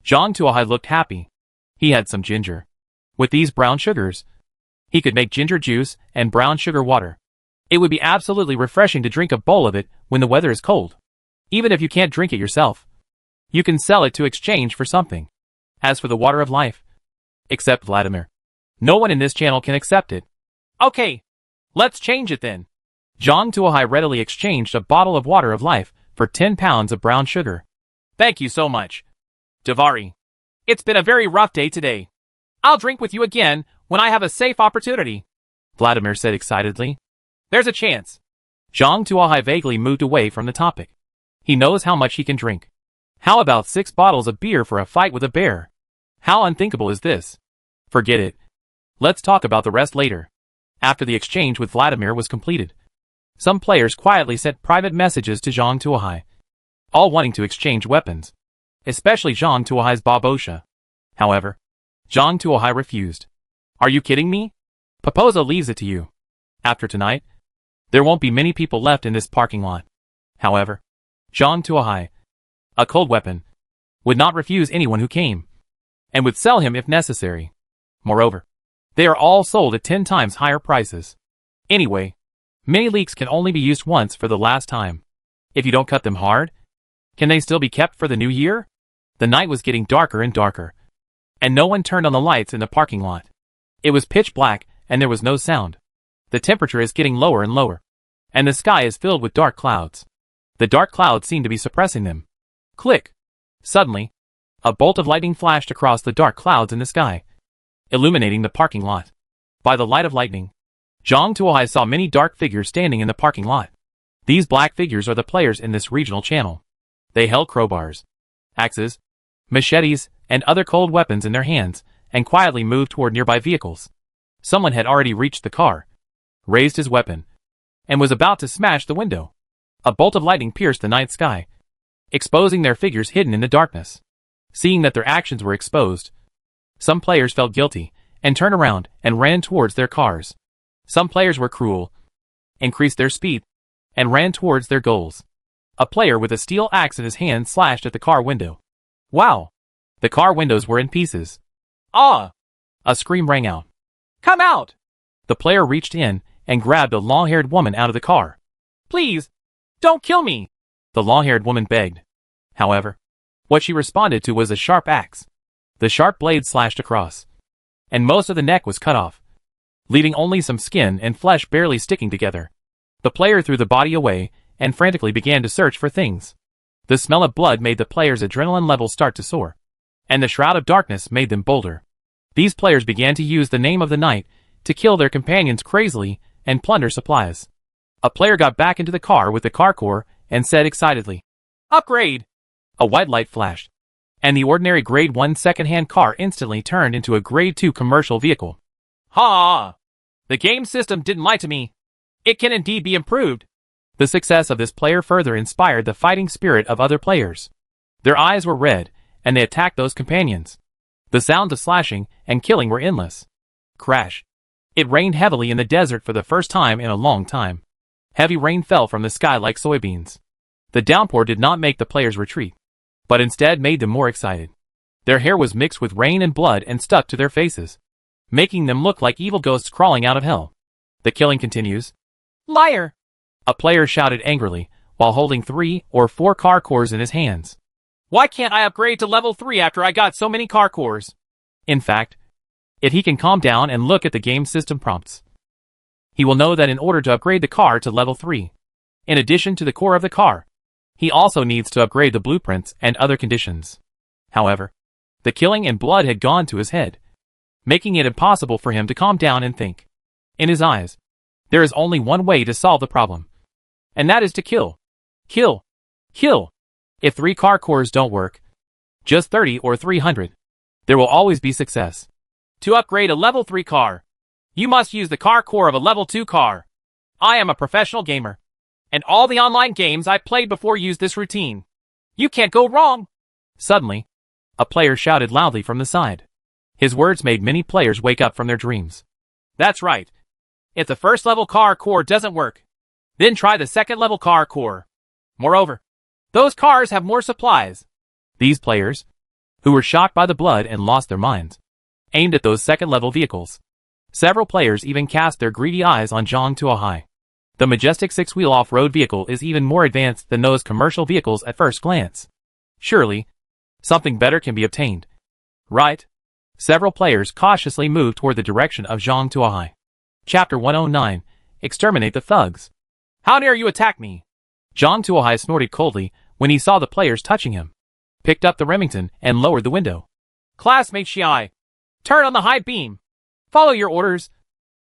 Zhang Tuohai looked happy. He had some ginger. With these brown sugars, he could make ginger juice and brown sugar water. It would be absolutely refreshing to drink a bowl of it when the weather is cold. Even if you can't drink it yourself, you can sell it to exchange for something. As for the water of life, except Vladimir, no one in this channel can accept it. Okay, let's change it then. Zhang Tuohai readily exchanged a bottle of water of life for 10 pounds of brown sugar. Thank you so much, Davari. It's been a very rough day today. I'll drink with you again when I have a safe opportunity, Vladimir said excitedly. There's a chance. Zhang Tuohai vaguely moved away from the topic. He knows how much he can drink. How about 6 bottles of beer for a fight with a bear? How unthinkable is this? Forget it. Let's talk about the rest later. After the exchange with Vladimir was completed, some players quietly sent private messages to Zhang Tuohai, all wanting to exchange weapons, especially Zhang Tuohai's Babosha. However, Zhang Tuohai refused. Are you kidding me? Papoza leaves it to you. After tonight, there won't be many people left in this parking lot. However, Zhang Tuohai, a cold weapon, would not refuse anyone who came, and would sell him if necessary. Moreover, they are all sold at 10 times higher prices. Anyway, many leeks can only be used once for the last time. If you don't cut them hard, can they still be kept for the new year? The night was getting darker and darker, and no one turned on the lights in the parking lot. It was pitch black, and there was no sound. The temperature is getting lower and lower, and the sky is filled with dark clouds. The dark clouds seem to be suppressing them. Click! Suddenly, a bolt of lightning flashed across the dark clouds in the sky, illuminating the parking lot. By the light of lightning, Zhang Tuohai saw many dark figures standing in the parking lot. These black figures are the players in this regional channel. They held crowbars, axes, machetes, and other cold weapons in their hands, and quietly moved toward nearby vehicles. Someone had already reached the car, raised his weapon, and was about to smash the window. A bolt of lightning pierced the night sky, exposing their figures hidden in the darkness. Seeing that their actions were exposed, some players felt guilty, and turned around and ran towards their cars. Some players were cruel, increased their speed, and ran towards their goals. A player with a steel axe in his hand slashed at the car window. Wow! The car windows were in pieces. Ah! A scream rang out. Come out! The player reached in and grabbed a long-haired woman out of the car. Please, don't kill me! The long-haired woman begged. However, what she responded to was a sharp axe. The sharp blade slashed across, and most of the neck was cut off, leaving only some skin and flesh barely sticking together. The player threw the body away and frantically began to search for things. The smell of blood made the players' adrenaline levels start to soar, and the shroud of darkness made them bolder. These players began to use the name of the night to kill their companions crazily and plunder supplies. A player got back into the car with the car core and said excitedly, "Upgrade!" A white light flashed, and the ordinary Grade 1 second-hand car instantly turned into a Grade 2 commercial vehicle. Ha! The game system didn't lie to me. It can indeed be improved. The success of this player further inspired the fighting spirit of other players. Their eyes were red, and they attacked those companions. The sounds of slashing and killing were endless. Crash. It rained heavily in the desert for the first time in a long time. Heavy rain fell from the sky like soybeans. The downpour did not make the players retreat, but instead made them more excited. Their hair was mixed with rain and blood and stuck to their faces, making them look like evil ghosts crawling out of hell. The killing continues. Liar! A player shouted angrily, while holding 3 or 4 car cores in his hands. Why can't I upgrade to level 3 after I got so many car cores? In fact, if he can calm down and look at the game system prompts, he will know that in order to upgrade the car to level 3, in addition to the core of the car, he also needs to upgrade the blueprints and other conditions. However, the killing and blood had gone to his head, making it impossible for him to calm down and think. In his eyes, there is only one way to solve the problem, and that is to kill. Kill. Kill. If 3 car cores don't work, just 30 or 300, there will always be success. To upgrade a level 3 car, you must use the car core of a level 2 car. I am a professional gamer, and all the online games I played before used this routine. You can't go wrong. Suddenly, a player shouted loudly from the side. His words made many players wake up from their dreams. That's right. If the first level car core doesn't work, then try the second level car core. Moreover, those cars have more supplies. These players, who were shocked by the blood and lost their minds, aimed at those second level vehicles. Several players even cast their greedy eyes on Zhang Tuohai. The majestic 6-wheel off-road vehicle is even more advanced than those commercial vehicles at first glance. Surely, something better can be obtained. Right? Several players cautiously moved toward the direction of Zhang Tuohai. Chapter 109. Exterminate the thugs. How dare you attack me? Zhang Tuohai snorted coldly when he saw the players touching him, picked up the Remington and lowered the window. Classmate Xiai, turn on the high beam. Follow your orders.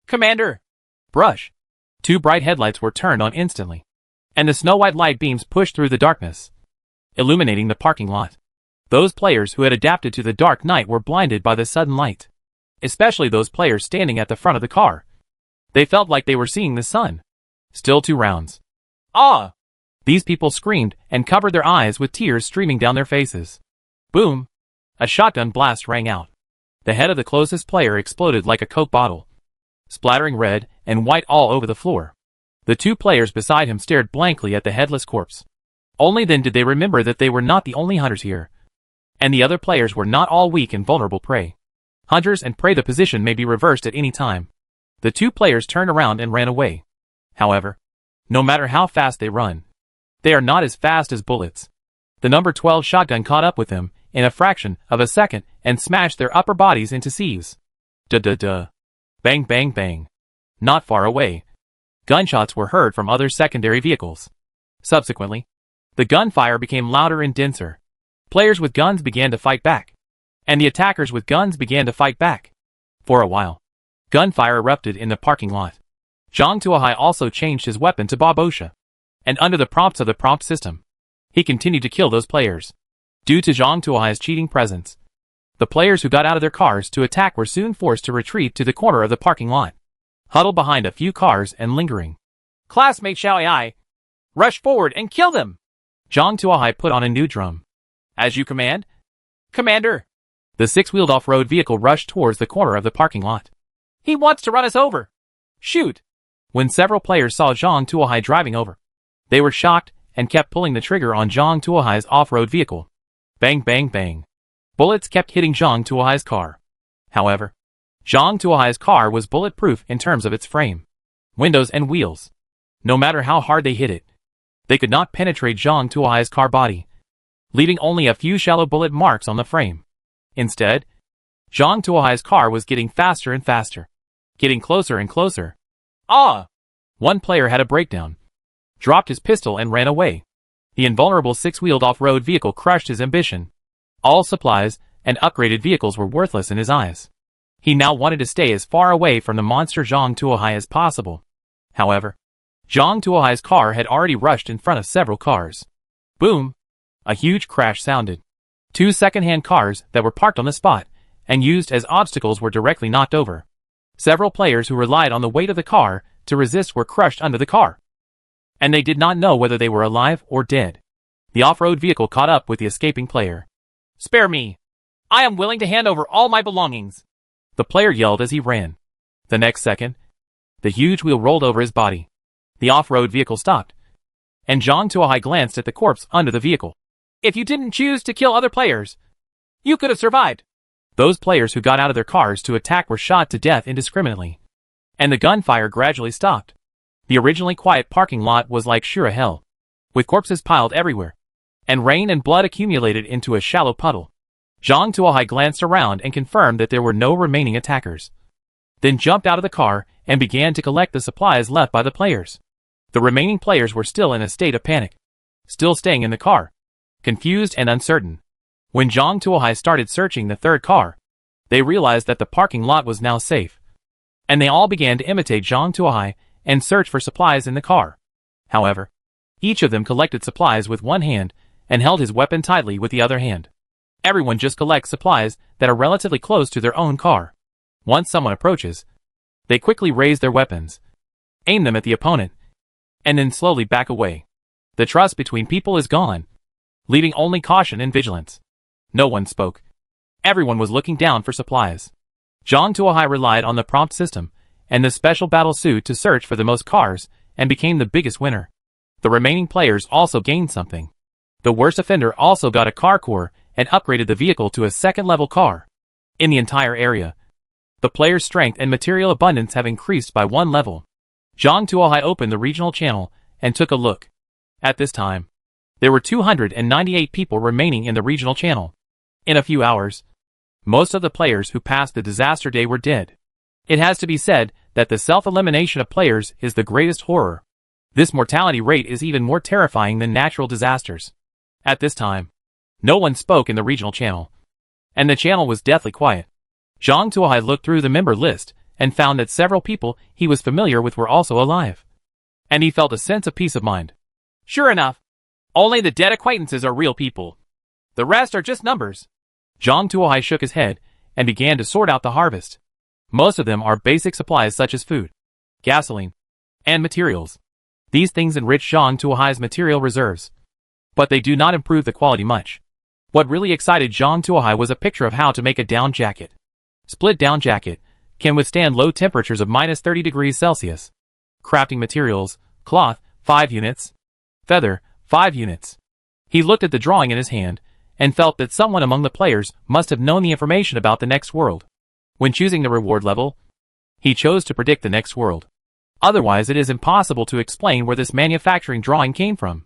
Commander. Brush. 2 bright headlights were turned on instantly, and the snow-white light beams pushed through the darkness, illuminating the parking lot. Those players who had adapted to the dark night were blinded by the sudden light, especially those players standing at the front of the car. They felt like they were seeing the sun. Still 2 rounds. Ah! These people screamed and covered their eyes with tears streaming down their faces. Boom! A shotgun blast rang out. The head of the closest player exploded like a Coke bottle, splattering red and white all over the floor. The 2 players beside him stared blankly at the headless corpse. Only then did they remember that they were not the only hunters here, and the other players were not all weak and vulnerable prey. Hunters and prey, the position may be reversed at any time. The 2 players turned around and ran away. However, no matter how fast they run, they are not as fast as bullets. The number 12 shotgun caught up with them in a fraction of a second and smashed their upper bodies into sieves. Duh. Bang bang bang. Not far away, gunshots were heard from other secondary vehicles. Subsequently, the gunfire became louder and denser. Players with guns began to fight back, and the attackers with guns began to fight back. For a while, gunfire erupted in the parking lot. Zhang Tuohai also changed his weapon to Babosha, and under the prompts of the prompt system, he continued to kill those players. Due to Zhang Tuohai's cheating presence, the players who got out of their cars to attack were soon forced to retreat to the corner of the parking lot, huddled behind a few cars and lingering. Classmate Xiaoyai, rush forward and kill them! Zhang Tuohai put on a new drum. As you command, Commander. The 6-wheeled off-road vehicle rushed towards the corner of the parking lot. He wants to run us over. Shoot! When several players saw Zhang Tuohai driving over, they were shocked and kept pulling the trigger on Zhang Tuohai's off-road vehicle. Bang bang bang. Bullets kept hitting Zhang Tuohai's car. However, Zhang Tuohai's car was bulletproof in terms of its frame, windows and wheels. No matter how hard they hit it, they could not penetrate Zhang Tuohai's car body, leaving only a few shallow bullet marks on the frame. Instead, Zhang Tuohai's car was getting faster and faster, getting closer and closer. Ah! One player had a breakdown, dropped his pistol and ran away. The invulnerable six-wheeled off-road vehicle crushed his ambition. All supplies and upgraded vehicles were worthless in his eyes. He now wanted to stay as far away from the monster Zhang Tuohai as possible. However, Zhang Tuohai's car had already rushed in front of several cars. Boom! A huge crash sounded. Two second-hand cars that were parked on the spot and used as obstacles were directly knocked over. Several players who relied on the weight of the car to resist were crushed under the car, and they did not know whether they were alive or dead. The off-road vehicle caught up with the escaping player. "Spare me! I am willing to hand over all my belongings!" the player yelled as he ran. The next second, the huge wheel rolled over his body. The off-road vehicle stopped, and Zhang Tuohai glanced at the corpse under the vehicle. "If you didn't choose to kill other players, you could have survived." Those players who got out of their cars to attack were shot to death indiscriminately, and the gunfire gradually stopped. The originally quiet parking lot was like sheer hell, with corpses piled everywhere, and rain and blood accumulated into a shallow puddle. Zhang Tuohai glanced around and confirmed that there were no remaining attackers, then jumped out of the car and began to collect the supplies left by the players. The remaining players were still in a state of panic, still staying in the car, confused and uncertain. When Zhang Tuohai started searching the third car, they realized that the parking lot was now safe, and they all began to imitate Zhang Tuohai and search for supplies in the car. However, each of them collected supplies with one hand and held his weapon tightly with the other hand. Everyone just collects supplies that are relatively close to their own car. Once someone approaches, they quickly raise their weapons, aim them at the opponent, and then slowly back away. The trust between people is gone, leaving only caution and vigilance. No one spoke. Everyone was looking down for supplies. Zhang Tuohai relied on the prompt system and the special battle suit to search for the most cars and became the biggest winner. The remaining players also gained something. The worst offender also got a car core and upgraded the vehicle to a second-level car. In the entire area, the players' strength and material abundance have increased by one level. Zhang Tuohai opened the regional channel and took a look. At this time, there were 298 people remaining in the regional channel. In a few hours, most of the players who passed the disaster day were dead. It has to be said that the self-elimination of players is the greatest horror. This mortality rate is even more terrifying than natural disasters. At this time, no one spoke in the regional channel, and the channel was deathly quiet. Zhang Tuohai looked through the member list and found that several people he was familiar with were also alive, and he felt a sense of peace of mind. Sure enough, only the dead acquaintances are real people. The rest are just numbers. Zhang Tuohai shook his head and began to sort out the harvest. Most of them are basic supplies such as food, gasoline, and materials. These things enrich Zhang Tuohai's material reserves, but they do not improve the quality much. What really excited Zhang Tuohai was a picture of how to make a down jacket. Split down jacket can withstand low temperatures of -30 degrees Celsius. Crafting materials: cloth, 5 units. Feather, 5 units. He looked at the drawing in his hand and felt that someone among the players must have known the information about the next world. When choosing the reward level, he chose to predict the next world. Otherwise, it is impossible to explain where this manufacturing drawing came from.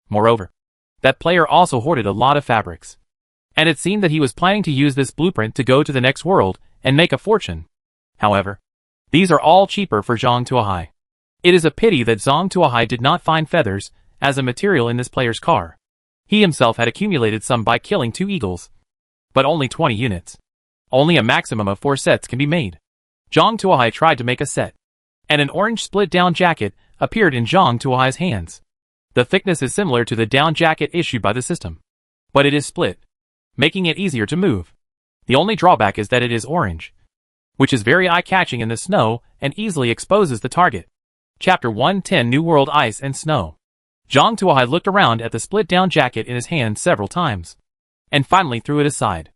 Moreover, that player also hoarded a lot of fabrics, and it seemed that he was planning to use this blueprint to go to the next world and make a fortune. However, these are all cheaper for Zhang Tuohai. It is a pity that Zhang Tuohai did not find feathers as a material in this player's car. He himself had accumulated some by killing 2 eagles, but only 20 units. Only a maximum of 4 sets can be made. Zhang Tuohai tried to make a set, and an orange split-down jacket appeared in Zhang Tuohai's hands. The thickness is similar to the down jacket issued by the system, but it is split, making it easier to move. The only drawback is that it is orange, which is very eye-catching in the snow and easily exposes the target. Chapter 110: New World Ice and Snow. Zhang Tuohai looked around at the split-down jacket in his hand several times, and finally threw it aside.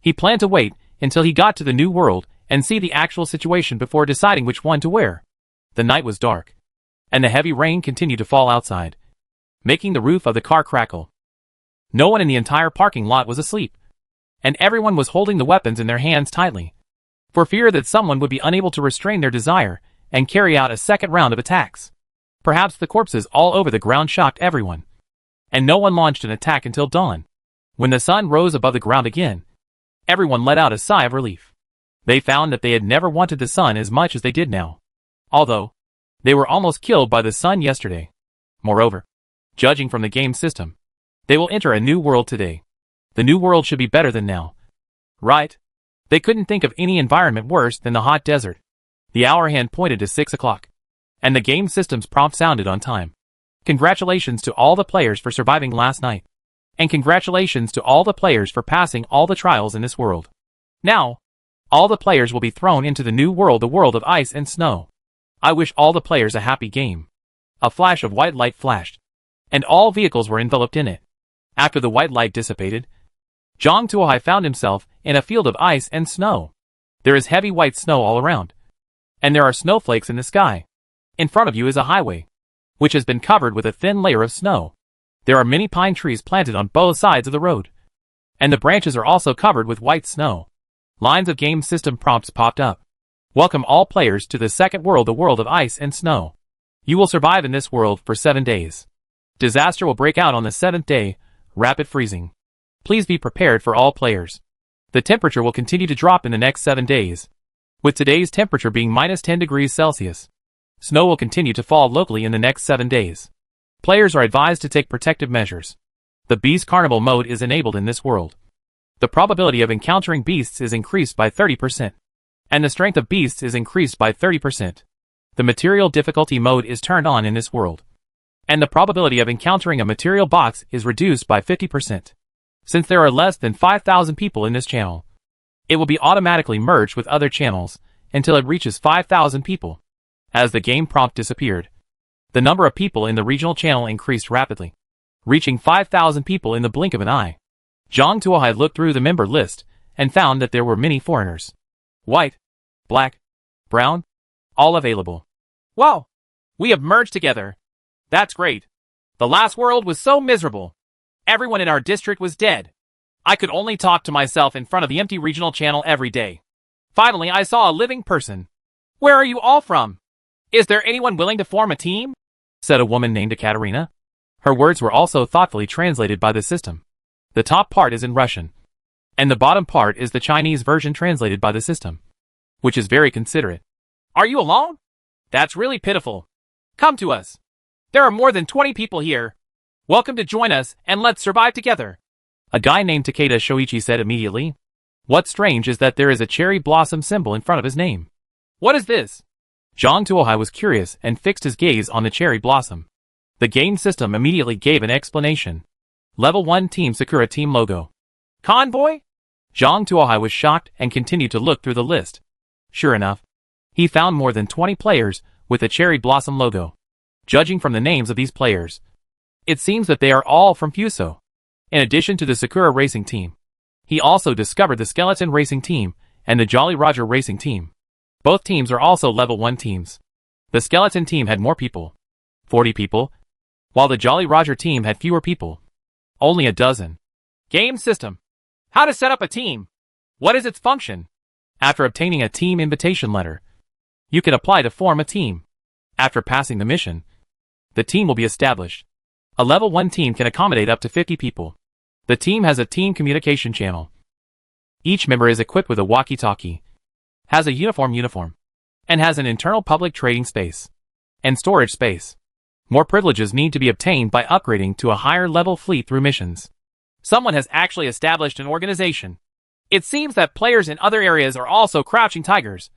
He planned to wait until he got to the new world and see the actual situation before deciding which one to wear. The night was dark, and the heavy rain continued to fall outside. making the roof of the car crackle. No one in the entire parking lot was asleep, and everyone was holding the weapons in their hands tightly, for fear that someone would be unable to restrain their desire and carry out a second round of attacks. Perhaps the corpses all over the ground shocked everyone, and no one launched an attack until dawn. When the sun rose above the ground again, everyone let out a sigh of relief. They found that they had never wanted the sun as much as they did now, although they were almost killed by the sun yesterday. Moreover, judging from the game system, they will enter a new world today. The new world should be better than now. Right? They couldn't think of any environment worse than the hot desert. The hour hand pointed to 6 o'clock, and the game system's prompt sounded on time. Congratulations to all the players for surviving last night. And congratulations to all the players for passing all the trials in this world. Now, all the players will be thrown into the new world, the world of ice and snow. I wish all the players a happy game. A flash of white light flashed, and all vehicles were enveloped in it. After the white light dissipated, Zhang Tuohai found himself in a field of ice and snow. There is heavy white snow all around, and there are snowflakes in the sky. In front of you is a highway, which has been covered with a thin layer of snow. There are many pine trees planted on both sides of the road, and the branches are also covered with white snow. Lines of game system prompts popped up. Welcome all players to the second world, the world of ice and snow. You will survive in this world for 7 days. Disaster will break out on the 7th day, rapid freezing. Please be prepared for all players. The temperature will continue to drop in the next 7 days, with today's temperature being minus 10 degrees Celsius. Snow will continue to fall locally in the next 7 days. Players are advised to take protective measures. The Beast Carnival mode is enabled in this world. The probability of encountering beasts is increased by 30%, and the strength of beasts is increased by 30%. The material difficulty mode is turned on in this world, and the probability of encountering a material box is reduced by 50%. Since there are less than 5,000 people in this channel, it will be automatically merged with other channels until it reaches 5,000 people. As the game prompt disappeared, the number of people in the regional channel increased rapidly, reaching 5,000 people in the blink of an eye. Zhang Tuohai looked through the member list and found that there were many foreigners. White, black, brown, all available. Wow! We have merged together. That's great. The last world was so miserable. Everyone in our district was dead. I could only talk to myself in front of the empty regional channel every day. Finally, I saw a living person. Where are you all from? Is there anyone willing to form a team? Said a woman named Ekaterina. Her words were also thoughtfully translated by the system. The top part is in Russian, and the bottom part is the Chinese version translated by the system, which is very considerate. Are you alone? That's really pitiful. Come to us. There are more than 20 people here. Welcome to join us, and let's survive together. A guy named Takeda Shoichi said immediately. What's strange is that there is a cherry blossom symbol in front of his name. What is this? Zhang Tuohai was curious and fixed his gaze on the cherry blossom. The game system immediately gave an explanation. Level 1 Team Sakura Team logo. Convoy? Zhang Tuohai was shocked and continued to look through the list. Sure enough, he found more than 20 players with the cherry blossom logo. Judging from the names of these players, it seems that they are all from Fuso. In addition to the Sakura Racing Team, he also discovered the Skeleton Racing Team and the Jolly Roger Racing Team. Both teams are also level 1 teams. The Skeleton Team had more people, 40 people, while the Jolly Roger Team had fewer people, only a dozen. Game system. How to set up a team. What is its function? After obtaining a team invitation letter, you can apply to form a team. After passing the mission, the team will be established. A level 1 team can accommodate up to 50 people. The team has a team communication channel. Each member is equipped with a walkie-talkie, has a uniform, and has an internal public trading space and storage space. More privileges need to be obtained by upgrading to a higher level fleet through missions. Someone has actually established an organization. It seems that players in other areas are also crouching tigers,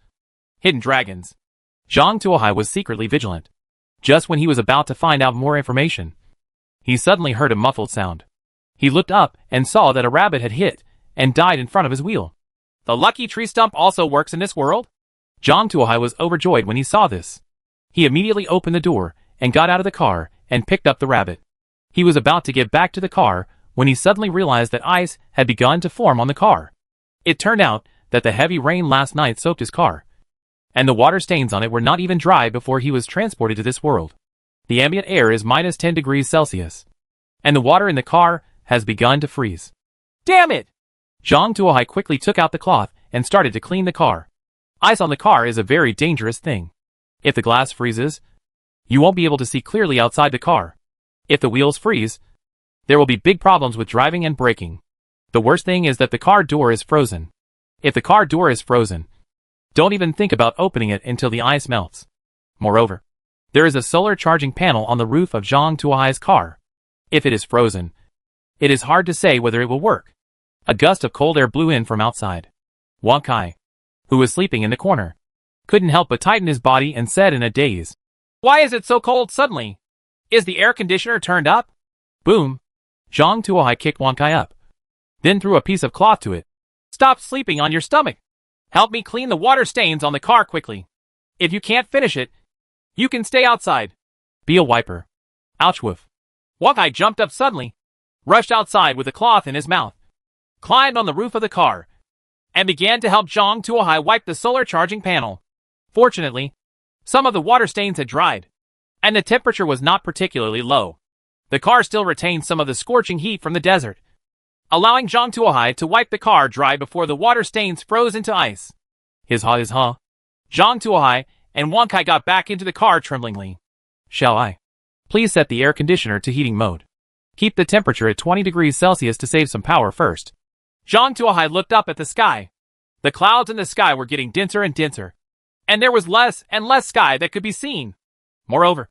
hidden dragons. Zhang Tuohai was secretly vigilant. Just when he was about to find out more information, he suddenly heard a muffled sound. He looked up and saw that a rabbit had hit and died in front of his wheel. The lucky tree stump also works in this world? Zhang Tuohai was overjoyed when he saw this. He immediately opened the door and got out of the car and picked up the rabbit. He was about to get back to the car when he suddenly realized that ice had begun to form on the car. It turned out that the heavy rain last night soaked his car, and the water stains on it were not even dry before he was transported to this world. The ambient air is minus 10 degrees Celsius. And the water in the car has begun to freeze. Damn it! Zhang Tuohai quickly took out the cloth and started to clean the car. Ice on the car is a very dangerous thing. If the glass freezes, you won't be able to see clearly outside the car. If the wheels freeze, there will be big problems with driving and braking. The worst thing is that the car door is frozen. If the car door is frozen, don't even think about opening it until the ice melts. Moreover, there is a solar charging panel on the roof of Zhang Tuohai's car. If it is frozen, it is hard to say whether it will work. A gust of cold air blew in from outside. Wang Kai, who was sleeping in the corner, couldn't help but tighten his body and said in a daze, "Why is it so cold suddenly? Is the air conditioner turned up?" Boom! Zhang Tuohai kicked Wang Kai up, then threw a piece of cloth to it. "Stop sleeping on your stomach. Help me clean the water stains on the car quickly. If you can't finish it, you can stay outside. Be a wiper." Ouch woof. Wang Kai jumped up suddenly, rushed outside with a cloth in his mouth, climbed on the roof of the car, and began to help Zhang Tuohai wipe the solar charging panel. Fortunately, some of the water stains had dried, and the temperature was not particularly low. The car still retained some of the scorching heat from the desert, allowing Zhang Tuohai to wipe the car dry before the water stains froze into ice. His huh. Zhang Tuohai and Wang Kai got back into the car tremblingly. "Shall I? Please set the air conditioner to heating mode. Keep the temperature at 20 degrees Celsius to save some power first." Zhang Tuohai looked up at the sky. The clouds in the sky were getting denser and denser, and there was less and less sky that could be seen. Moreover,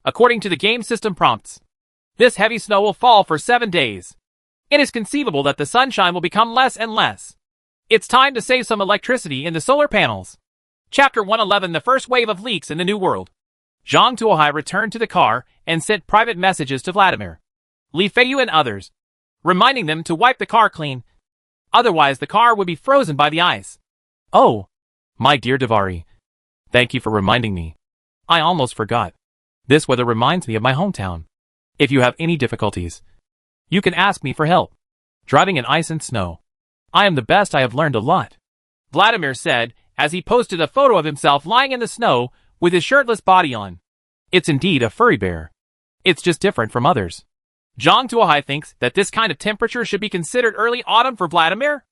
according to the game system prompts, this heavy snow will fall for 7 days. It is conceivable that the sunshine will become less and less. It's time to save some electricity in the solar panels. Chapter 111: The First Wave of Leaks in the New World. Zhang Tuohai returned to the car and sent private messages to Vladimir, Li Feiyu and others, reminding them to wipe the car clean. Otherwise the car would be frozen by the ice. "Oh, my dear Davari. Thank you for reminding me. I almost forgot. This weather reminds me of my hometown. If you have any difficulties, you can ask me for help. Driving in ice and snow, I am the best. I have learned a lot," Vladimir said as he posted a photo of himself lying in the snow with his shirtless body on. It's indeed a furry bear. It's just different from others. Zhang Tuohai thinks that this kind of temperature should be considered early autumn for Vladimir.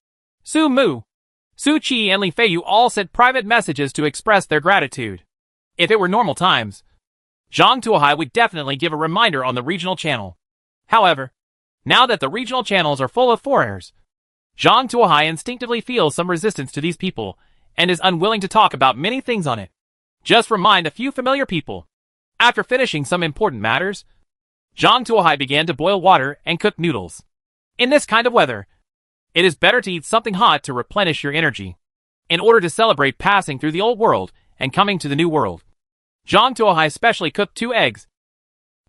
Su Mu, Su Qi and Li Feiyu all sent private messages to express their gratitude. If it were normal times, Zhang Tuohai would definitely give a reminder on the regional channel. However, now that the regional channels are full of foreigners, Zhang Tuohai instinctively feels some resistance to these people and is unwilling to talk about many things on it. Just remind a few familiar people. After finishing some important matters, Zhang Tuohai began to boil water and cook noodles. In this kind of weather, it is better to eat something hot to replenish your energy, in order to celebrate passing through the old world and coming to the new world. Zhang Tuohai specially cooked 2 eggs,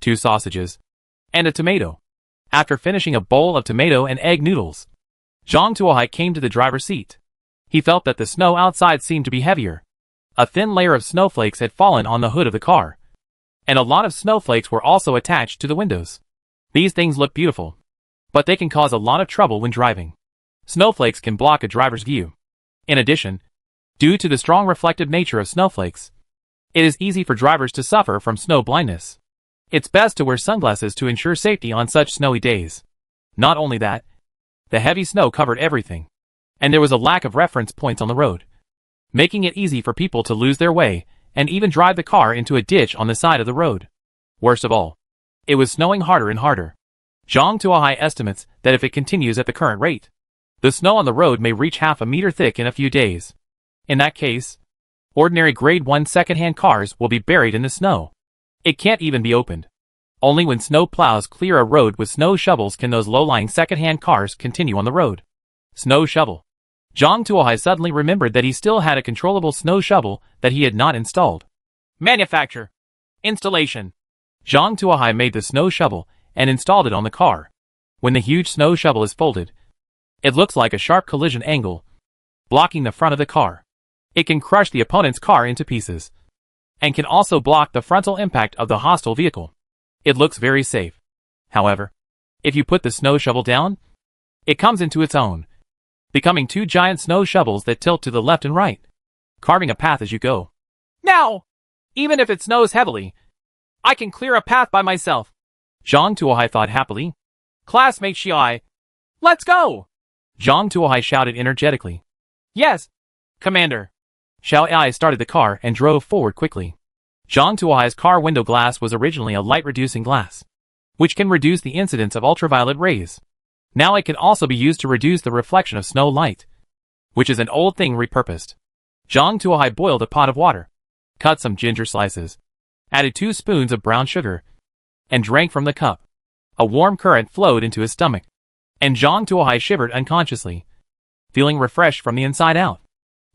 2 sausages, and a tomato. After finishing a bowl of tomato and egg noodles, Zhang Tuohai came to the driver's seat. He felt that the snow outside seemed to be heavier. A thin layer of snowflakes had fallen on the hood of the car, and a lot of snowflakes were also attached to the windows. These things look beautiful, but they can cause a lot of trouble when driving. Snowflakes can block a driver's view. In addition, due to the strong reflective nature of snowflakes, it is easy for drivers to suffer from snow blindness. It's best to wear sunglasses to ensure safety on such snowy days. Not only that, the heavy snow covered everything, and there was a lack of reference points on the road, making it easy for people to lose their way and even drive the car into a ditch on the side of the road. Worst of all, it was snowing harder and harder. Zhang Tuohai estimates that if it continues at the current rate, the snow on the road may reach half a meter thick in a few days. In that case, ordinary grade 1 second-hand cars will be buried in the snow. It can't even be opened. Only when snow plows clear a road with snow shovels can those low-lying second-hand cars continue on the road. Snow shovel. Zhang Tuohai suddenly remembered that he still had a controllable snow shovel that he had not installed. Manufacture. Installation. Zhang Tuohai made the snow shovel and installed it on the car. When the huge snow shovel is folded, it looks like a sharp collision angle, blocking the front of the car. It can crush the opponent's car into pieces, and can also block the frontal impact of the hostile vehicle. It looks very safe. However, if you put the snow shovel down, it comes into its own, becoming 2 giant snow shovels that tilt to the left and right, carving a path as you go. Now, even if it snows heavily, I can clear a path by myself. Zhang Tuohai thought happily. Classmate Xiai. Let's go! Zhang Tuohai shouted energetically. Yes, Commander. Xiao Ai started the car and drove forward quickly. Zhang Tuohai's car window glass was originally a light-reducing glass, which can reduce the incidence of ultraviolet rays. Now it can also be used to reduce the reflection of snow light, which is an old thing repurposed. Zhang Tuohai boiled a pot of water, cut some ginger slices, added 2 spoons of brown sugar, and drank from the cup. A warm current flowed into his stomach, and Zhang Tuohai shivered unconsciously, feeling refreshed from the inside out.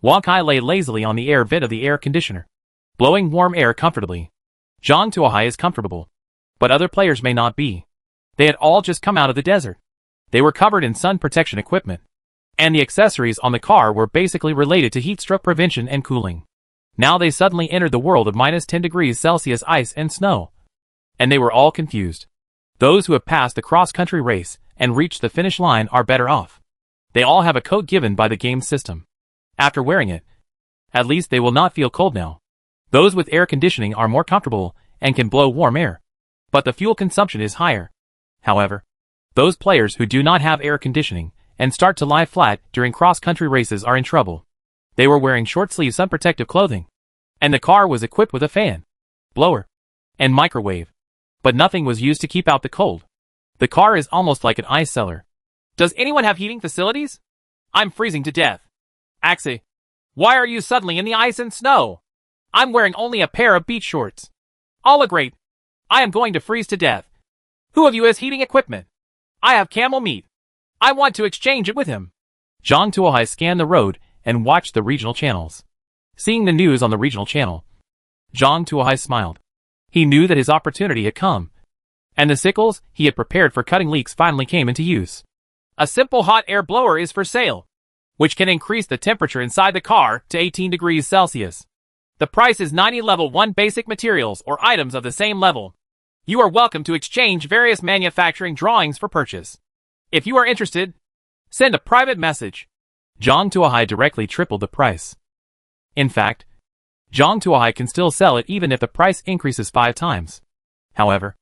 Wang Kai lay lazily on the air vent of the air conditioner, blowing warm air comfortably. Zhang Tuohai is comfortable, but other players may not be. They had all just come out of the desert. They were covered in sun protection equipment, and the accessories on the car were basically related to heat stroke prevention and cooling. Now they suddenly entered the world of minus 10 degrees Celsius ice and snow, and they were all confused. Those who have passed the cross-country race and reached the finish line are better off. They all have a coat given by the game system. After wearing it, at least they will not feel cold now. Those with air conditioning are more comfortable and can blow warm air, but the fuel consumption is higher. However, those players who do not have air conditioning and start to lie flat during cross-country races are in trouble. They were wearing short-sleeve sun-protective clothing, and the car was equipped with a fan, blower, and microwave, but nothing was used to keep out the cold. The car is almost like an ice cellar. Does anyone have heating facilities? I'm freezing to death. Axie, why are you suddenly in the ice and snow? I'm wearing only a pair of beach shorts. All great. I am going to freeze to death. Who of you has heating equipment? I have camel meat. I want to exchange it with him. Zhang Tuohai scanned the road and watched the regional channels. Seeing the news on the regional channel, Zhang Tuohai smiled. He knew that his opportunity had come, and the sickles he had prepared for cutting leeks finally came into use. A simple hot air blower is for sale, which can increase the temperature inside the car to 18 degrees Celsius. The price is 90 level 1 basic materials or items of the same level. You are welcome to exchange various manufacturing drawings for purchase. If you are interested, send a private message. Zhang Tuohai directly tripled the price. In fact, Zhang Tuohai can still sell it even if the price increases 5 times. However,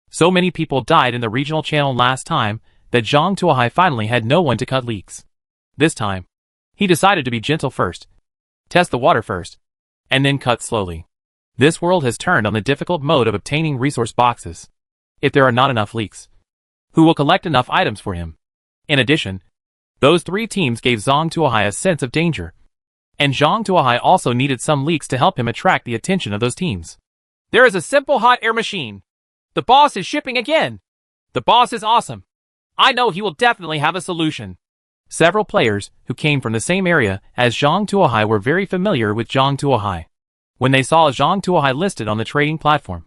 so many people died in the regional channel last time that Zhang Tuohai finally had no one to cut leeks. This time, he decided to be gentle first, test the water first, and then cut slowly. This world has turned on the difficult mode of obtaining resource boxes. If there are not enough leeks, who will collect enough items for him? In addition, those 3 teams gave Zhang Tuohai a sense of danger, and Zhang Tuohai also needed some leaks to help him attract the attention of those teams. There is a simple hot air machine. The boss is shipping again. The boss is awesome. I know he will definitely have a solution. Several players who came from the same area as Zhang Tuohai were very familiar with Zhang Tuohai. When they saw Zhang Tuohai listed on the trading platform,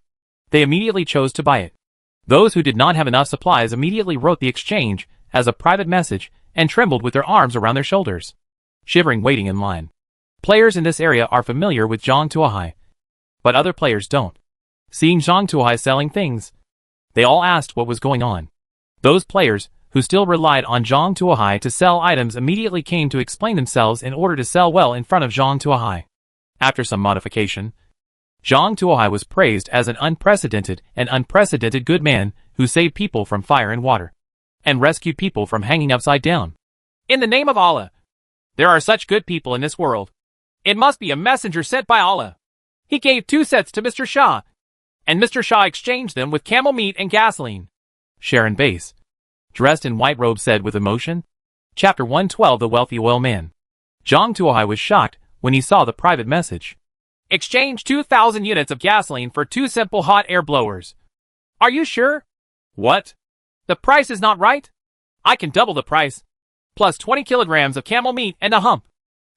they immediately chose to buy it. Those who did not have enough supplies immediately wrote the exchange as a private message and trembled with their arms around their shoulders, shivering waiting in line. Players in this area are familiar with Zhang Tuohai, but other players don't. Seeing Zhang Tuohai selling things, they all asked what was going on. Those players who still relied on Zhang Tuohai to sell items immediately came to explain themselves in order to sell well in front of Zhang Tuohai. After some modification, Zhang Tuohai was praised as an unprecedented good man who saved people from fire and water, and rescued people from hanging upside down. In the name of Allah, there are such good people in this world. It must be a messenger sent by Allah. He gave 2 sets to Mr. Shah, and Mr. Shah exchanged them with camel meat and gasoline. Sharon Bass, dressed in white robe, said with emotion. Chapter 112 The Wealthy Oil Man. Zhang Tuohai was shocked when he saw the private message. Exchange 2,000 units of gasoline for 2 simple hot air blowers. Are you sure? What? The price is not right? I can double the price, plus 20 kilograms of camel meat and a hump,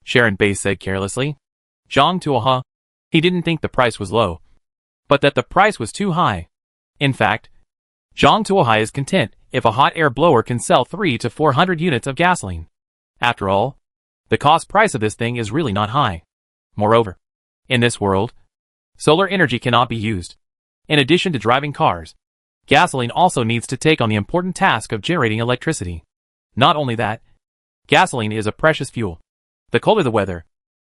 Sharon Bass said carelessly. Zhang Tuohai, he didn't think the price was low, but that the price was too high. In fact, Zhang Tuohai is content if a hot air blower can sell 300 to 400 units of gasoline. After all, the cost price of this thing is really not high. Moreover, in this world, solar energy cannot be used. In addition to driving cars, gasoline also needs to take on the important task of generating electricity. Not only that, gasoline is a precious fuel. The colder the weather,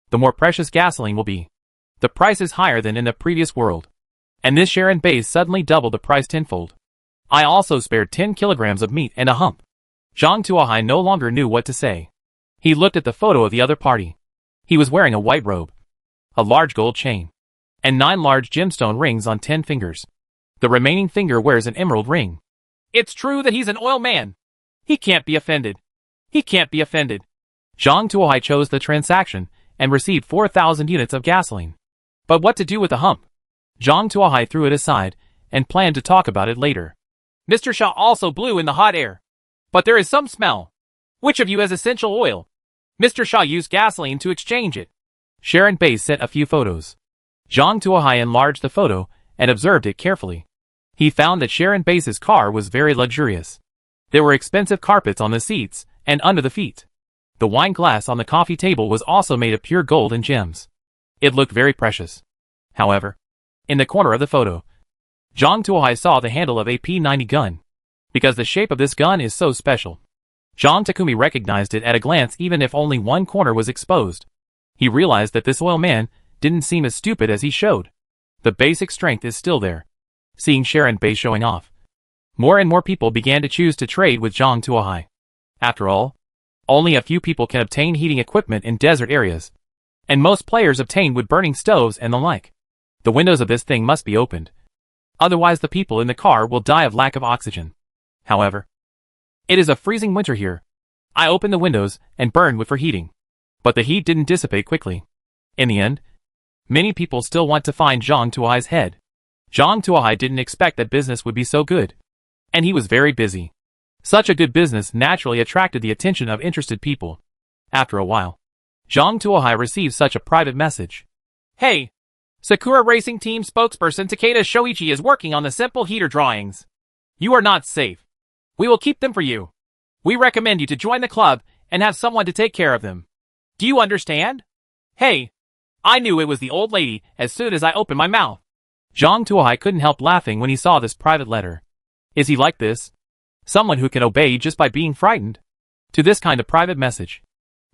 the more precious gasoline will be. The price is higher than in the previous world, And this Sharon base suddenly doubled the price tenfold. I also spared 10 kilograms of meat and a hump. Zhang Tuohai no longer knew what to say. He looked at the photo of the other party. He was wearing a white robe, a large gold chain, and 9 large gemstone rings on 10 fingers. The remaining finger wears an emerald ring. It's true that he's an oil man. He can't be offended. He can't be offended. Zhang Tuohai chose the transaction and received 4,000 units of gasoline. But what to do with the hump? Zhang Tuohai threw it aside and planned to talk about it later. Mr. Shaw also blew in the hot air. But there is some smell. Which of you has essential oil? Mr. Shaw used gasoline to exchange it. Sharon Base sent a few photos. Zhang Tuohai enlarged the photo and observed it carefully. He found that Sharon Base's car was very luxurious. There were expensive carpets on the seats and under the feet. The wine glass on the coffee table was also made of pure gold and gems. It looked very precious. However, in the corner of the photo, Zhang Tuohai saw the handle of a P90 gun. Because the shape of this gun is so special. Zhang Takumi recognized it at a glance even if only one corner was exposed. He realized that this oil man didn't seem as stupid as he showed. The basic strength is still there. Seeing Sharon Base showing off, more and more people began to choose to trade with Zhang Tuohai. After all, only a few people can obtain heating equipment in desert areas, and most players obtain wood burning stoves and the like. The windows of this thing must be opened. Otherwise the people in the car will die of lack of oxygen. However, it is a freezing winter here. I opened the windows and burned wood for heating. But the heat didn't dissipate quickly. In the end, many people still want to find Zhang Tuohai's head. Zhang Tuohai didn't expect that business would be so good. And he was very busy. Such a good business naturally attracted the attention of interested people. After a while, Zhang Tuohai received such a private message. Hey! Sakura Racing Team spokesperson Takeda Shoichi is working on the simple heater drawings. You are not safe. We will keep them for you. We recommend you to join the club and have someone to take care of them. Do you understand? Hey! I knew it was the old lady as soon as I opened my mouth. Zhang Tuohai couldn't help laughing when he saw this private letter. Is he like this? Someone who can obey just by being frightened? To this kind of private message,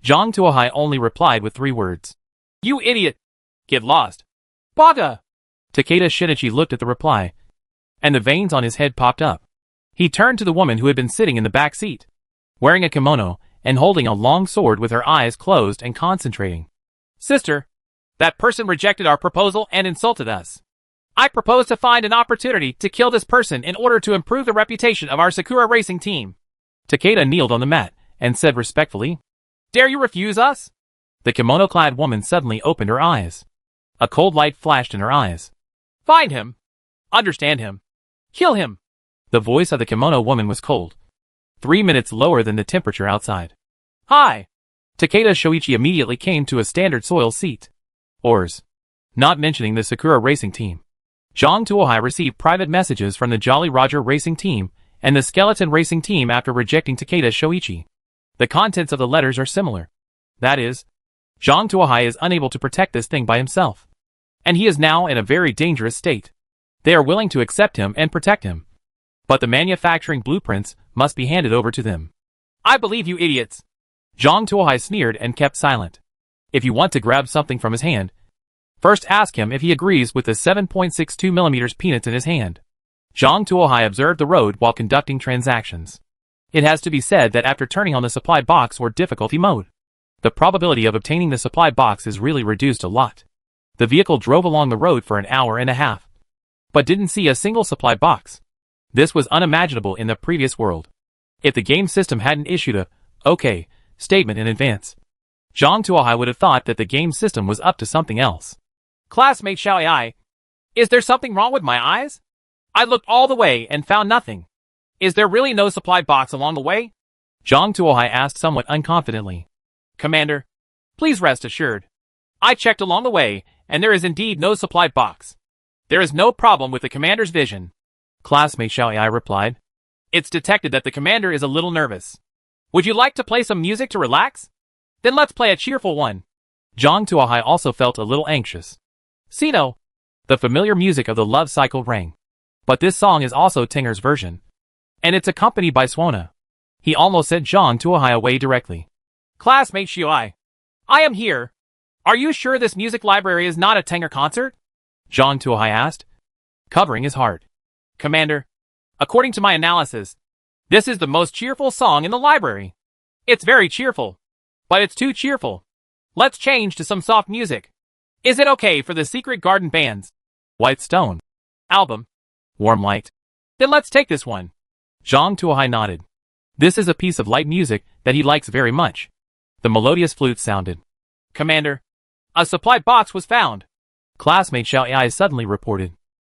Zhang Tuohai only replied with 3 words. You idiot! Get lost. Baga! Takeda Shinichi looked at the reply, and the veins on his head popped up. He turned to the woman who had been sitting in the back seat, wearing a kimono and holding a long sword with her eyes closed and concentrating. Sister, that person rejected our proposal and insulted us. I propose to find an opportunity to kill this person in order to improve the reputation of our Sakura Racing Team. Takeda kneeled on the mat and said respectfully, Dare you refuse us? The kimono-clad woman suddenly opened her eyes. A cold light flashed in her eyes. Find him. Understand him. Kill him. The voice of the kimono woman was cold, 3 minutes lower than the temperature outside. Hi. Takeda Shoichi immediately came to a standard soil seat. Oars. Not mentioning the Sakura Racing Team. Zhang Tuohai received private messages from the Jolly Roger Racing Team and the Skeleton Racing Team after rejecting Takeda Shoichi. The contents of the letters are similar. That is, Zhang Tuohai is unable to protect this thing by himself. And he is now in a very dangerous state. They are willing to accept him and protect him. But the manufacturing blueprints must be handed over to them. I believe you idiots. Zhang Tuohai sneered and kept silent. If you want to grab something from his hand, first ask him if he agrees with the 7.62mm peanuts in his hand. Zhang Tuohai observed the road while conducting transactions. It has to be said that after turning on the supply box or difficulty mode, the probability of obtaining the supply box is really reduced a lot. The vehicle drove along the road for an hour and a half, but didn't see a single supply box. This was unimaginable in the previous world. If the game system hadn't issued a "okay" statement in advance, Zhang Tuohai would have thought that the game system was up to something else. Classmate Xiao Ai, is there something wrong with my eyes? I looked all the way and found nothing. Is there really no supply box along the way? Zhang Tuohai asked somewhat unconfidently. Commander, please rest assured. I checked along the way, and there is indeed no supply box. There is no problem with the commander's vision. Classmate Xiao Ai replied. It's detected that the commander is a little nervous. Would you like to play some music to relax? Then let's play a cheerful one. Zhang Tuohai also felt a little anxious. Sino. The familiar music of the love cycle rang. But this song is also Tinger's version. And it's accompanied by Suona. He almost sent Zhang Tuohai away directly. Classmate Xiao Ai, I am here. Are you sure this music library is not a Tanger concert? Zhang Tuohai asked. covering his heart. Commander, according to my analysis, this is the most cheerful song in the library. It's very cheerful, but it's too cheerful. Let's change to some soft music. Is it okay for the Secret Garden Band's White Stone album, Warm Light? Then let's take this one. Zhang Tuohai nodded. This is a piece of light music that he likes very much. The melodious flute sounded. Commander, a supply box was found. Classmate Xiao Ai suddenly reported.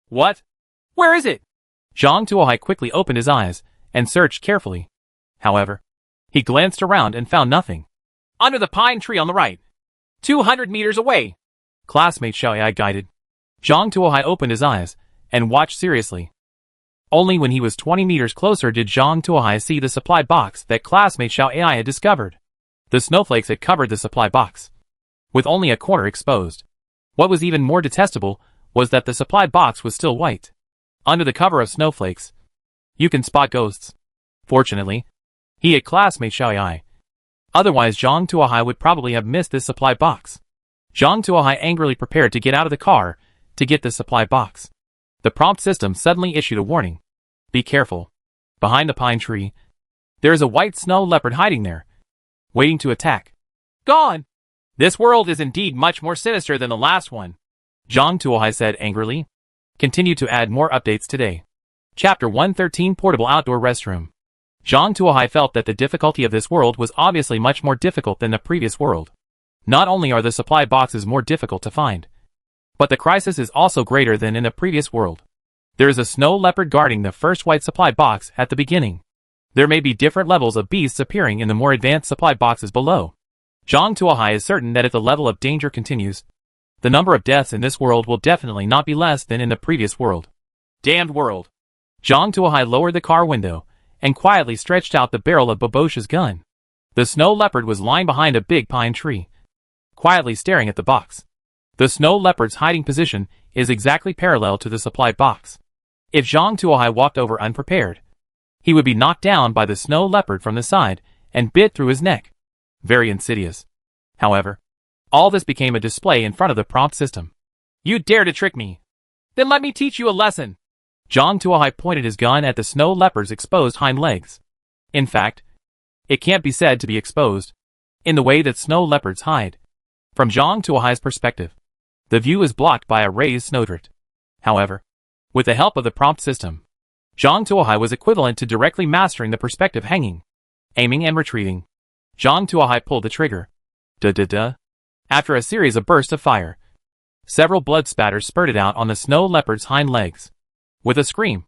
What? Where is it? Zhang Tuohai quickly opened his eyes and searched carefully. However, he glanced around and found nothing. Under the pine tree on the right. 200 meters away. Classmate Xiao Ai guided. Zhang Tuohai opened his eyes and watched seriously. Only when he was 20 meters closer did Zhang Tuohai see the supply box that classmate Xiao Ai had discovered. The snowflakes had covered the supply box, with only a corner exposed. What was even more detestable was that the supply box was still white. Under the cover of snowflakes, you can spot ghosts. Fortunately, he had classmate Xiao Ai. Otherwise Zhang Tuohai would probably have missed this supply box. Zhang Tuohai angrily prepared to get out of the car to get the supply box. The prompt system suddenly issued a warning. Be careful. Behind the pine tree, there is a white snow leopard hiding there, waiting to attack. Gone! This world is indeed much more sinister than the last one, Zhang Tuohai said angrily. Continue to add more updates today. Chapter 113 Portable Outdoor Restroom. Zhang Tuohai felt that the difficulty of this world was obviously much more difficult than the previous world. Not only are the supply boxes more difficult to find, but the crisis is also greater than in the previous world. There is a snow leopard guarding the first white supply box at the beginning. There may be different levels of beasts appearing in the more advanced supply boxes below. Zhang Tuohai is certain that if the level of danger continues, the number of deaths in this world will definitely not be less than in the previous world. Damned world. Zhang Tuohai lowered the car window and quietly stretched out the barrel of Babosha's gun. The snow leopard was lying behind a big pine tree, quietly staring at the box. The snow leopard's hiding position is exactly parallel to the supply box. If Zhang Tuohai walked over unprepared, he would be knocked down by the snow leopard from the side and bit through his neck. Very insidious. However, all this became a display in front of the prompt system. You dare to trick me? Then let me teach you a lesson. Zhang Tuohai pointed his gun at the snow leopard's exposed hind legs. In fact, it can't be said to be exposed, in the way that snow leopards hide. From Zhang Tuohai's perspective, the view is blocked by a raised snowdrift. However, with the help of the prompt system, Zhang Tuohai was equivalent to directly mastering the perspective hanging, aiming and retrieving. Zhang Tuohai pulled the trigger. Da-da-da. After a series of bursts of fire, several blood spatters spurted out on the snow leopard's hind legs. With a scream,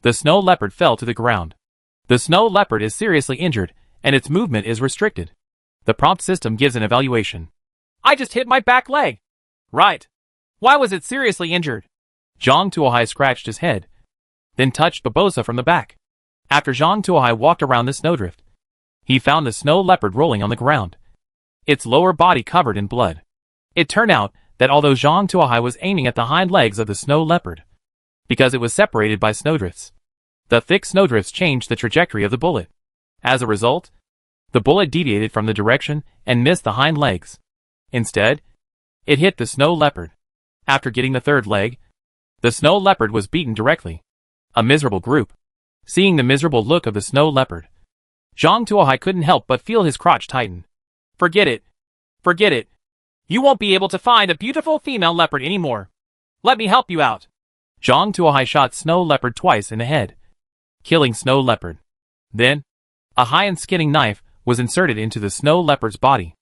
the snow leopard fell to the ground. The snow leopard is seriously injured, and its movement is restricted. The prompt system gives an evaluation. I just hit my back leg. Right. Why was it seriously injured? Zhang Tuohai scratched his head, then touched Babosa from the back. After Zhang Tuohai walked around the snowdrift, he found the snow leopard rolling on the ground, its lower body covered in blood. It turned out that although Zhang Tuohai was aiming at the hind legs of the snow leopard, because it was separated by snowdrifts, the thick snowdrifts changed the trajectory of the bullet. As a result, the bullet deviated from the direction and missed the hind legs. Instead, it hit the snow leopard. After getting the third leg, the snow leopard was beaten directly. A miserable group. Seeing the miserable look of the snow leopard, Zhang Tuohai couldn't help but feel his crotch tighten. Forget it. Forget it. You won't be able to find a beautiful female leopard anymore. Let me help you out. Zhang Tuohai shot Snow Leopard twice in the head, killing Snow Leopard. Then, a high-end skinning knife was inserted into the Snow Leopard's body.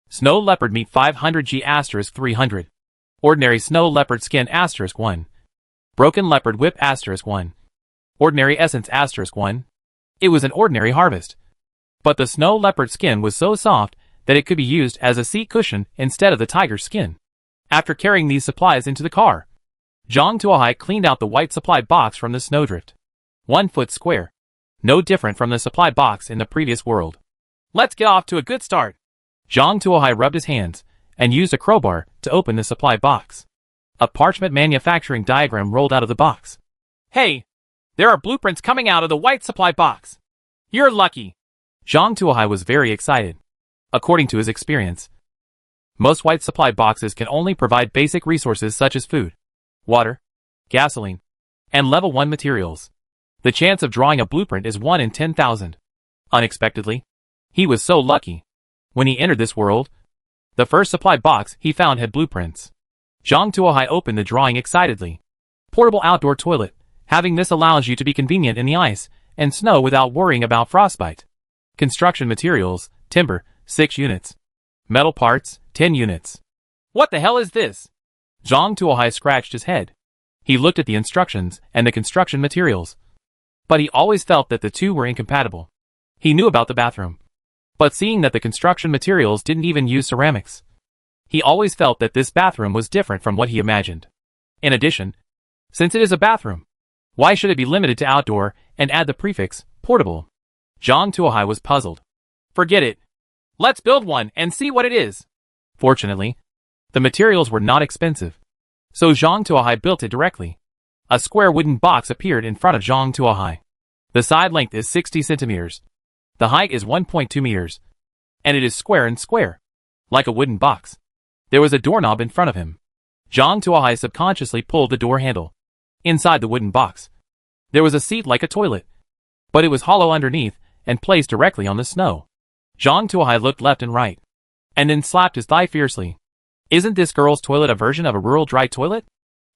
Snow Leopard meat 500G*300. Ordinary Snow Leopard skin *1. Broken Leopard whip *1. Ordinary essence *1. It was an ordinary harvest. But the Snow Leopard skin was so soft that it could be used as a seat cushion instead of the tiger's skin. After carrying these supplies into the car, Zhang Tuohai cleaned out the white supply box from the snowdrift. 1 foot square. No different from the supply box in the previous world. Let's get off to a good start. Zhang Tuohai rubbed his hands and used a crowbar to open the supply box. A parchment manufacturing diagram rolled out of the box. Hey! There are blueprints coming out of the white supply box. You're lucky. Zhang Tuohai was very excited. According to his experience, most white supply boxes can only provide basic resources such as food, water, gasoline, and level 1 materials. The chance of drawing a blueprint is 1 in 10,000. Unexpectedly, he was so lucky. When he entered this world, the first supply box he found had blueprints. Zhang Tuohai opened the drawing excitedly. Portable outdoor toilet. Having this allows you to be convenient in the ice and snow without worrying about frostbite. Construction materials, timber, 6 units. Metal parts, 10 units. What the hell is this? Zhang Tuohai scratched his head. He looked at the instructions and the construction materials. But he always felt that the two were incompatible. He knew about the bathroom. But seeing that the construction materials didn't even use ceramics, he always felt that this bathroom was different from what he imagined. In addition, since it is a bathroom, why should it be limited to outdoor and add the prefix, portable? Zhang Tuohai was puzzled. Forget it. Let's build one and see what it is. Fortunately, the materials were not expensive. So Zhang Tuohai built it directly. A square wooden box appeared in front of Zhang Tuohai. The side length is 60 centimeters. The height is 1.2 meters. And it is square and square. Like a wooden box. There was a doorknob in front of him. Zhang Tuohai subconsciously pulled the door handle. Inside the wooden box, there was a seat like a toilet. But it was hollow underneath and placed directly on the snow. Zhang Tuohai looked left and right. And then slapped his thigh fiercely. Isn't this girl's toilet a version of a rural dry toilet?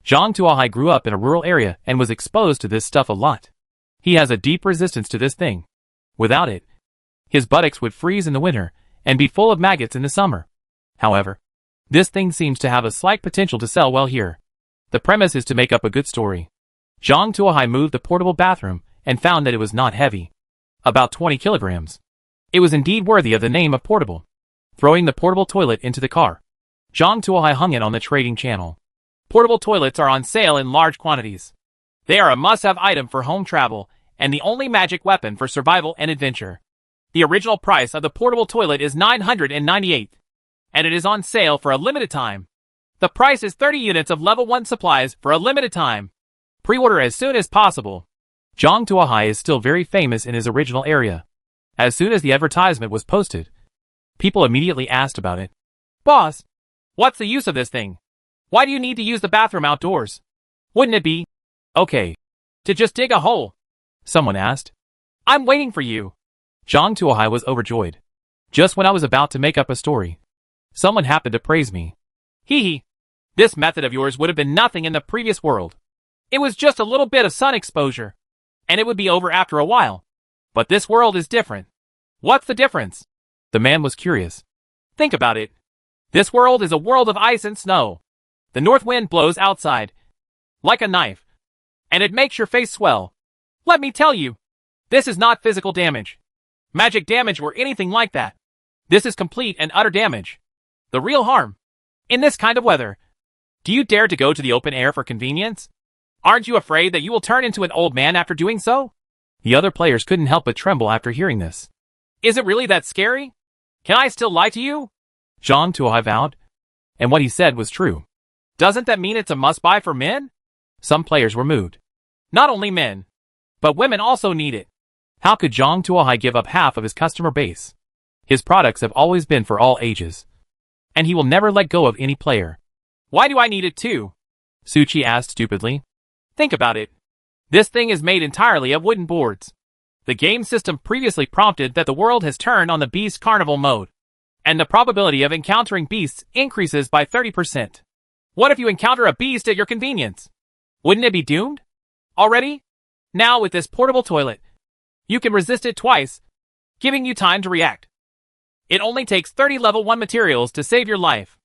Zhang Tuohai grew up in a rural area and was exposed to this stuff a lot. He has a deep resistance to this thing. Without it, his buttocks would freeze in the winter and be full of maggots in the summer. However, this thing seems to have a slight potential to sell well here. The premise is to make up a good story. Zhang Tuohai moved the portable bathroom and found that it was not heavy. About 20 kilograms. It was indeed worthy of the name of portable. Throwing the portable toilet into the car, Zhang Tuohai hung it on the trading channel. Portable toilets are on sale in large quantities. They are a must-have item for home travel and the only magic weapon for survival and adventure. The original price of the portable toilet is $998, and it is on sale for a limited time. The price is 30 units of level 1 supplies for a limited time. Pre-order as soon as possible. Zhang Tuohai is still very famous in his original area. As soon as the advertisement was posted, people immediately asked about it. Boss, what's the use of this thing? Why do you need to use the bathroom outdoors? Wouldn't it be okay to just dig a hole? Someone asked. I'm waiting for you. Zhang Tuohai was overjoyed. Just when I was about to make up a story, someone happened to praise me. Hee hee. This method of yours would have been nothing in the previous world. It was just a little bit of sun exposure, and it would be over after a while. But this world is different. What's the difference? The man was curious. Think about it. This world is a world of ice and snow. The north wind blows outside, like a knife, and it makes your face swell. Let me tell you, this is not physical damage, magic damage or anything like that. This is complete and utter damage. The real harm. In this kind of weather, do you dare to go to the open air for convenience? Aren't you afraid that you will turn into an old man after doing so? The other players couldn't help but tremble after hearing this. Is it really that scary? Can I still lie to you? Zhang Tuohai vowed. And what he said was true. Doesn't that mean it's a must-buy for men? Some players were moved. Not only men, but women also need it. How could Zhang Tuohai give up half of his customer base? His products have always been for all ages. And he will never let go of any player. Why do I need it too? Suchi asked stupidly. Think about it. This thing is made entirely of wooden boards. The game system previously prompted that the world has turned on the Beast Carnival mode, and the probability of encountering beasts increases by 30%. What if you encounter a beast at your convenience? Wouldn't it be doomed? Already? Now with this portable toilet, you can resist it twice, giving you time to react. It only takes 30 level 1 materials to save your life.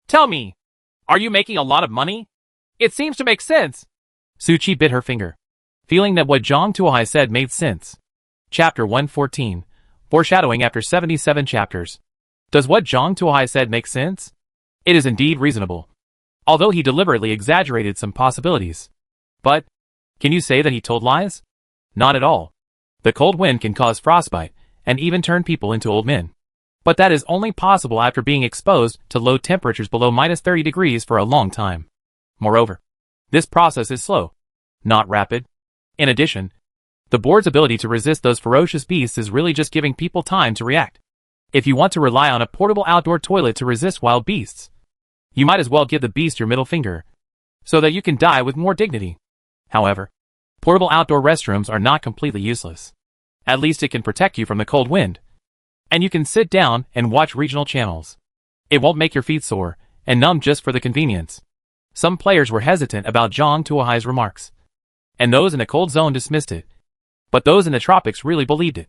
Tell me, are you making a lot of money? It seems to make sense. Suchi bit her finger, feeling that what Zhang Tuohai said made sense. Chapter 114. Foreshadowing after 77 chapters. Does what Zhang Tuohai said make sense? It is indeed reasonable, although he deliberately exaggerated some possibilities. But, can you say that he told lies? Not at all. The cold wind can cause frostbite, and even turn people into old men. But that is only possible after being exposed to low temperatures below -30 degrees for a long time. Moreover, this process is slow, not rapid. In addition, the board's ability to resist those ferocious beasts is really just giving people time to react. If you want to rely on a portable outdoor toilet to resist wild beasts, you might as well give the beast your middle finger, so that you can die with more dignity. However, Portable outdoor restrooms are not completely useless. At least it can protect you from the cold wind. And you can sit down and watch regional channels. It won't make your feet sore and numb just for the convenience. Some players were hesitant about Zhang Tuohai's remarks. And those in the cold zone dismissed it. But those in the tropics really believed it.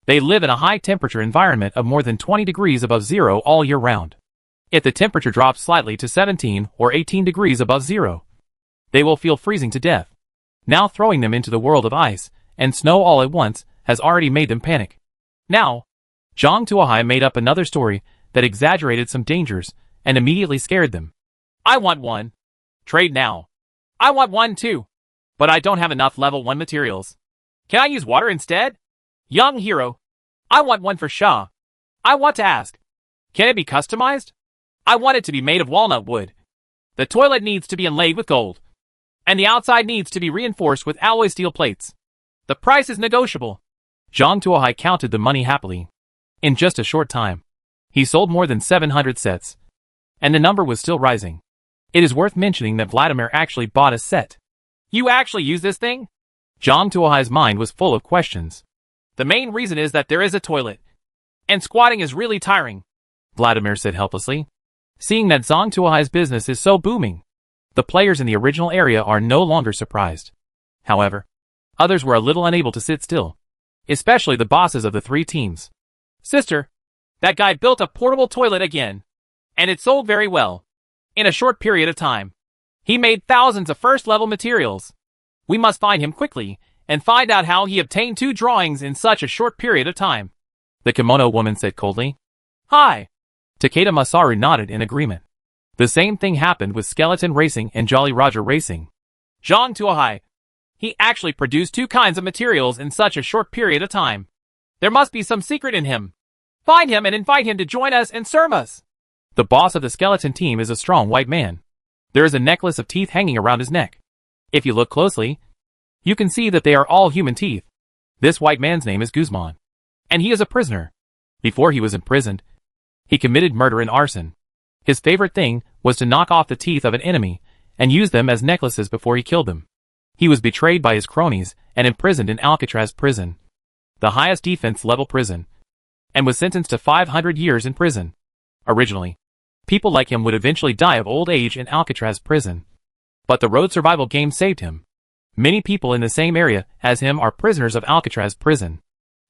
They live in a high-temperature environment of more than 20 degrees above zero all year round. If the temperature drops slightly to 17 or 18 degrees above zero, they will feel freezing to death. Now throwing them into the world of ice and snow all at once has already made them panic. Now, Zhang Tuohai made up another story that exaggerated some dangers and immediately scared them. I want one. Trade now. I want one too. But I don't have enough level 1 materials. Can I use water instead? Young hero. I want one for Shah. I want to ask. Can it be customized? I want it to be made of walnut wood. The toilet needs to be inlaid with gold. And the outside needs to be reinforced with alloy steel plates. The price is negotiable. Zhang Tuohai counted the money happily. In just a short time, he sold more than 700 sets. And the number was still rising. It is worth mentioning that Vladimir actually bought a set. You actually use this thing? Zhang Tuohai's mind was full of questions. The main reason is that there is a toilet. And squatting is really tiring, Vladimir said helplessly. Seeing that Zhang Tuohai's business is so booming, the players in the original area are no longer surprised. However, others were a little unable to sit still, especially the bosses of the three teams. Sister, that guy built a portable toilet again. And it sold very well. In a short period of time. He made thousands of first-level materials. We must find him quickly and find out how he obtained 2 drawings in such a short period of time. The kimono woman said coldly. Hi. Takeda Masaru nodded in agreement. The same thing happened with Skeleton Racing and Jolly Roger Racing. Zhang Tuohai. He actually produced 2 kinds of materials in such a short period of time. There must be some secret in him. Find him and invite him to join us and serve us. The boss of the skeleton team is a strong white man. There is a necklace of teeth hanging around his neck. If you look closely, you can see that they are all human teeth. This white man's name is Guzman. And he is a prisoner. Before he was imprisoned, he committed murder and arson. His favorite thing was to knock off the teeth of an enemy and use them as necklaces before he killed them. He was betrayed by his cronies and imprisoned in Alcatraz prison, the highest defense level prison, and was sentenced to 500 years in prison. Originally, people like him would eventually die of old age in Alcatraz prison. But the road survival game saved him. Many people in the same area as him are prisoners of Alcatraz prison.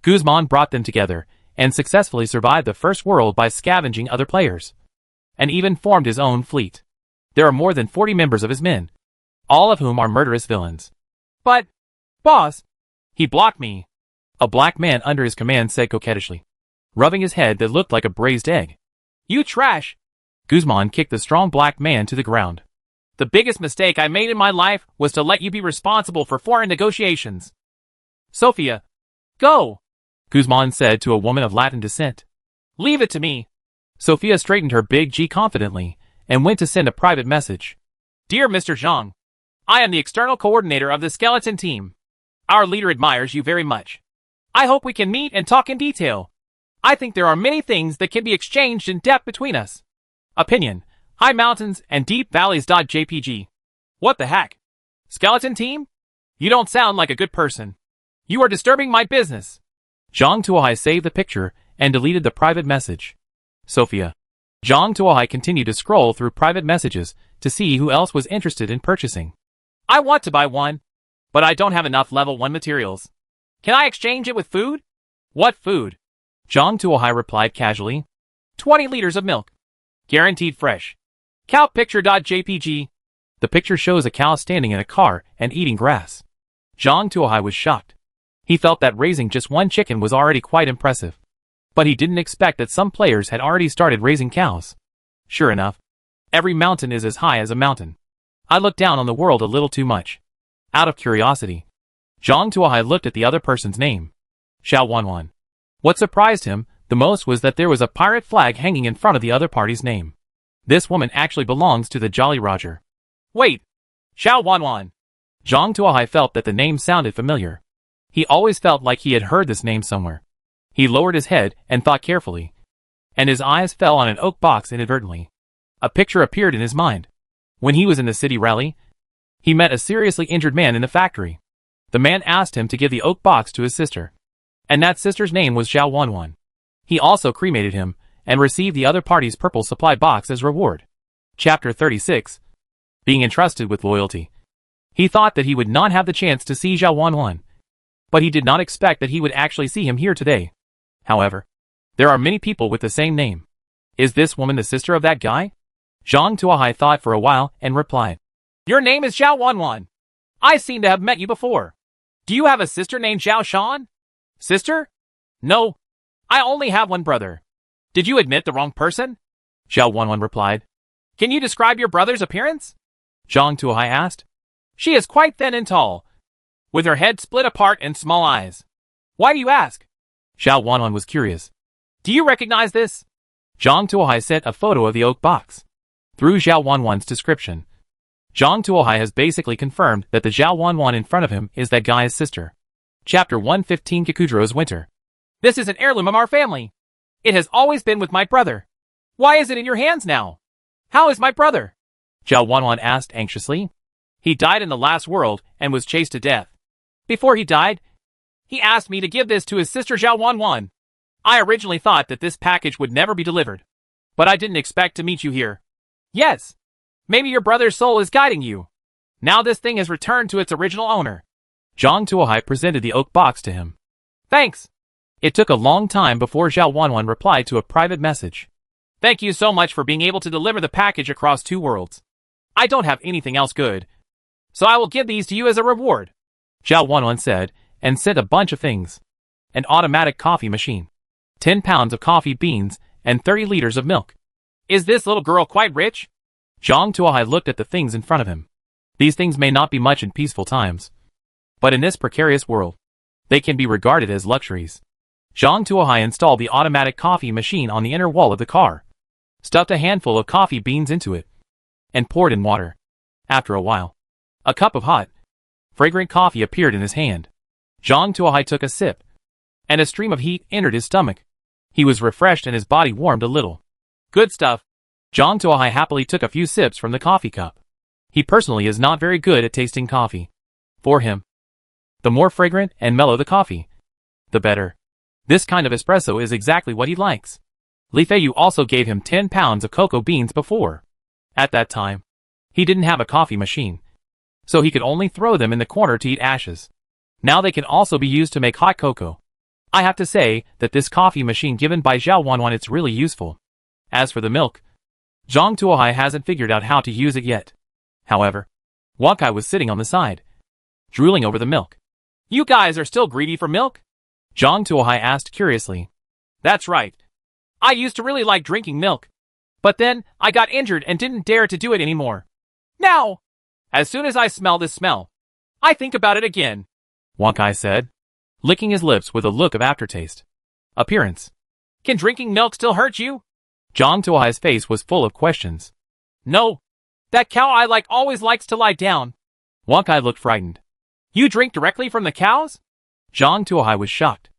Guzman brought them together and successfully survived the first world by scavenging other players. And even formed his own fleet. There are more than 40 members of his men, all of whom are murderous villains. But, boss, he blocked me. A black man under his command said coquettishly, rubbing his head that looked like a braised egg. You trash! Guzman kicked the strong black man to the ground. The biggest mistake I made in my life was to let you be responsible for foreign negotiations. Sophia, go! Guzman said to a woman of Latin descent. Leave it to me. Sophia straightened her big G confidently and went to send a private message. Dear Mr. Zhang, I am the external coordinator of the skeleton team. Our leader admires you very much. I hope we can meet and talk in detail. I think there are many things that can be exchanged in depth between us. Opinion, high mountains and deep valleys.jpg. What the heck? Skeleton team? You don't sound like a good person. You are disturbing my business. Zhang Tuohai saved the picture and deleted the private message. Sophia. Zhang Tuohai continued to scroll through private messages to see who else was interested in purchasing. I want to buy one, but I don't have enough level 1 materials. Can I exchange it with food? What food? Zhang Tuohai replied casually. 20 liters of milk. Guaranteed fresh. Cowpicture.jpg. The picture shows a cow standing in a car and eating grass. Zhang Tuohai was shocked. He felt that raising just one chicken was already quite impressive. But he didn't expect that some players had already started raising cows. Sure enough, every mountain is as high as a mountain. I looked down on the world a little too much. Out of curiosity, Zhang Tuohai looked at the other person's name. Xiao Wanwan. What surprised him the most was that there was a pirate flag hanging in front of the other party's name. This woman actually belongs to the Jolly Roger. Wait! Xiao Wanwan! Zhang Tuohai felt that the name sounded familiar. He always felt like he had heard this name somewhere. He lowered his head and thought carefully. And his eyes fell on an oak box inadvertently. A picture appeared in his mind. When he was in the city rally, he met a seriously injured man in the factory. The The man asked him to give the oak box to his sister. And that sister's name was Zhao Wanwan. He also cremated him, and received the other party's purple supply box as reward. Chapter 36. Being entrusted with loyalty. He thought that he would not have the chance to see Zhao Wanwan, but he did not expect that he would actually see him here today. However, there are many people with the same name. Is this woman the sister of that guy? Zhang Tuohai thought for a while and replied, "Your name is Zhao Wanwan. I seem to have met you before. Do you have a sister named Zhao Shan?" "Sister? No. I only have one brother." "Did you admit the wrong person?" Zhao Wanwan replied. "Can you describe your brother's appearance?" Zhang Tuohai asked. "She is quite thin and tall, with her head split apart and small eyes." "Why do you ask?" Zhao Wanwan was curious. "Do you recognize this?" Zhang Tuohai sent a photo of the oak box. Through Zhao Wanwan's description, Zhang Tuohai has basically confirmed that the Zhao Wanwan in front of him is that guy's sister. Chapter 115 Kikudro's Winter. "This is an heirloom of our family. It has always been with my brother. Why is it in your hands now? How is my brother?" Zhao Wanwan asked anxiously. "He died in the last world and was chased to death. Before he died, he asked me to give this to his sister Zhao Wanwan. I originally thought that this package would never be delivered, but I didn't expect to meet you here. Yes, maybe your brother's soul is guiding you. Now this thing has returned to its original owner." Zhang Tuohai presented the oak box to him. "Thanks." It took a long time before Zhao Wanwan replied to a private message. "Thank you so much for being able to deliver the package across 2 worlds. I don't have anything else good, so I will give these to you as a reward," Zhao Wanwan said, and sent a bunch of things. An automatic coffee machine, 10 pounds of coffee beans, and 30 liters of milk. "Is this little girl quite rich?" Zhang Tuohai looked at the things in front of him. These things may not be much in peaceful times, but in this precarious world, they can be regarded as luxuries. Zhang Tuohai installed the automatic coffee machine on the inner wall of the car, stuffed a handful of coffee beans into it, and poured in water. After a while, a cup of hot, fragrant coffee appeared in his hand. Zhang Tuohai took a sip, and a stream of heat entered his stomach. He was refreshed and his body warmed a little. "Good stuff." Zhang Tuohai happily took a few sips from the coffee cup. He personally is not very good at tasting coffee. For him, the more fragrant and mellow the coffee, the better. This kind of espresso is exactly what he likes. Li Feiyu also gave him 10 pounds of cocoa beans before. At that time, he didn't have a coffee machine, so he could only throw them in the corner to eat ashes. Now they can also be used to make hot cocoa. I have to say that this coffee machine given by Zhao Wanwan is really useful. As for the milk, Zhang Tuohai hasn't figured out how to use it yet. However, Wang Kai was sitting on the side, drooling over the milk. "You guys are still greedy for milk?" Zhang Tuohai asked curiously. "That's right. I used to really like drinking milk, but then I got injured and didn't dare to do it anymore. Now, as soon as I smell this smell, I think about it again," Wang Kai said, licking his lips with a look of aftertaste. Appearance. "Can drinking milk still hurt you?" Zhang Tuohai's face was full of questions. "No. That cow I like always likes to lie down." Wang Kai looked frightened. "You drink directly from the cows?" Zhang Tuohai was shocked.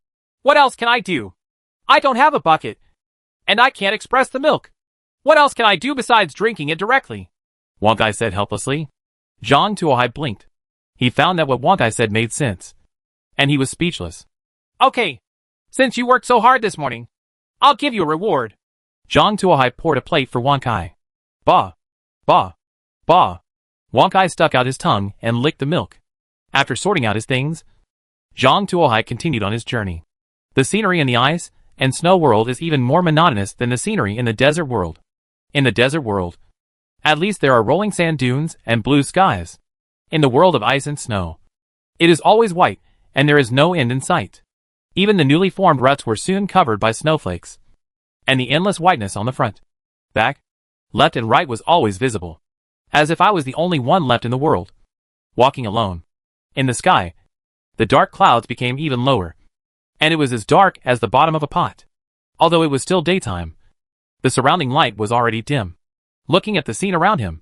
"What else can I do? I don't have a bucket, and I can't express the milk. What else can I do besides drinking it directly?" Wang Kai said helplessly. Zhang Tuohai blinked. He found that what Wang Kai said made sense, and he was speechless. "Okay, since you worked so hard this morning, I'll give you a reward." Zhang Tuohai poured a plate for Wang Kai. "Bah, bah, bah." Wang Kai stuck out his tongue and licked the milk. After sorting out his things, Zhang Tuohai continued on his journey. The scenery in the ice and snow world is even more monotonous than the scenery in the desert world. In the desert world, at least there are rolling sand dunes and blue skies. In the world of ice and snow, it is always white, and there is no end in sight. Even the newly formed ruts were soon covered by snowflakes, and the endless whiteness on the front, back, left and right was always visible, as if I was the only one left in the world, walking alone. In the sky, the dark clouds became even lower, and it was as dark as the bottom of a pot. Although it was still daytime, the surrounding light was already dim. Looking at the scene around him,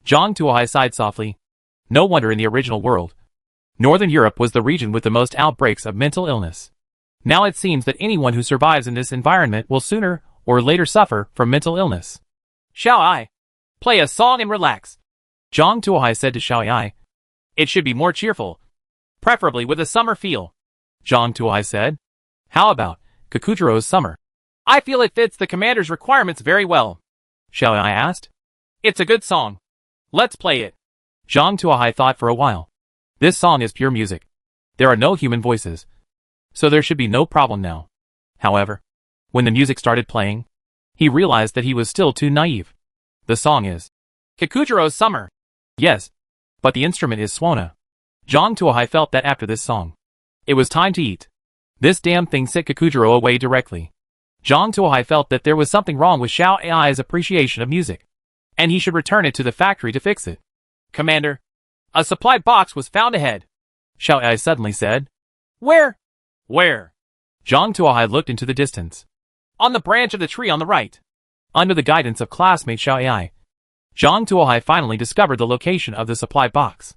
Zhang Tuohai sighed softly. No wonder in the original world, Northern Europe was the region with the most outbreaks of mental illness. Now it seems that anyone who survives in this environment will sooner or later suffer from mental illness. "Shall I play a song and relax?" Zhang Tuohai said to Xiao Ai. "It should be more cheerful." preferably with a summer feel. Zhang Tuohai said. How about Kakujiro's Summer? I feel it fits the commander's requirements very well. Xiao Ai asked. It's a good song. Let's play it. Zhang Tuohai thought for a while. This song is pure music. There are no human voices, so there should be no problem now. However, when the music started playing, he realized that he was still too naive. The song is Kakujiro's Summer. Yes, but the instrument is Suona. Zhang Tuohai felt that after this song, it was time to eat. This damn thing sent Kakujiro away directly. Zhang Tuohai felt that there was something wrong with Xiao Ai's appreciation of music, and he should return it to the factory to fix it. Commander, a supply box was found ahead, Xiao Ai suddenly said. Where? Where? Zhang Tuohai looked into the distance. On the branch of the tree on the right. Under the guidance of classmate Xiao Ai, Zhang Tuohai finally discovered the location of the supply box.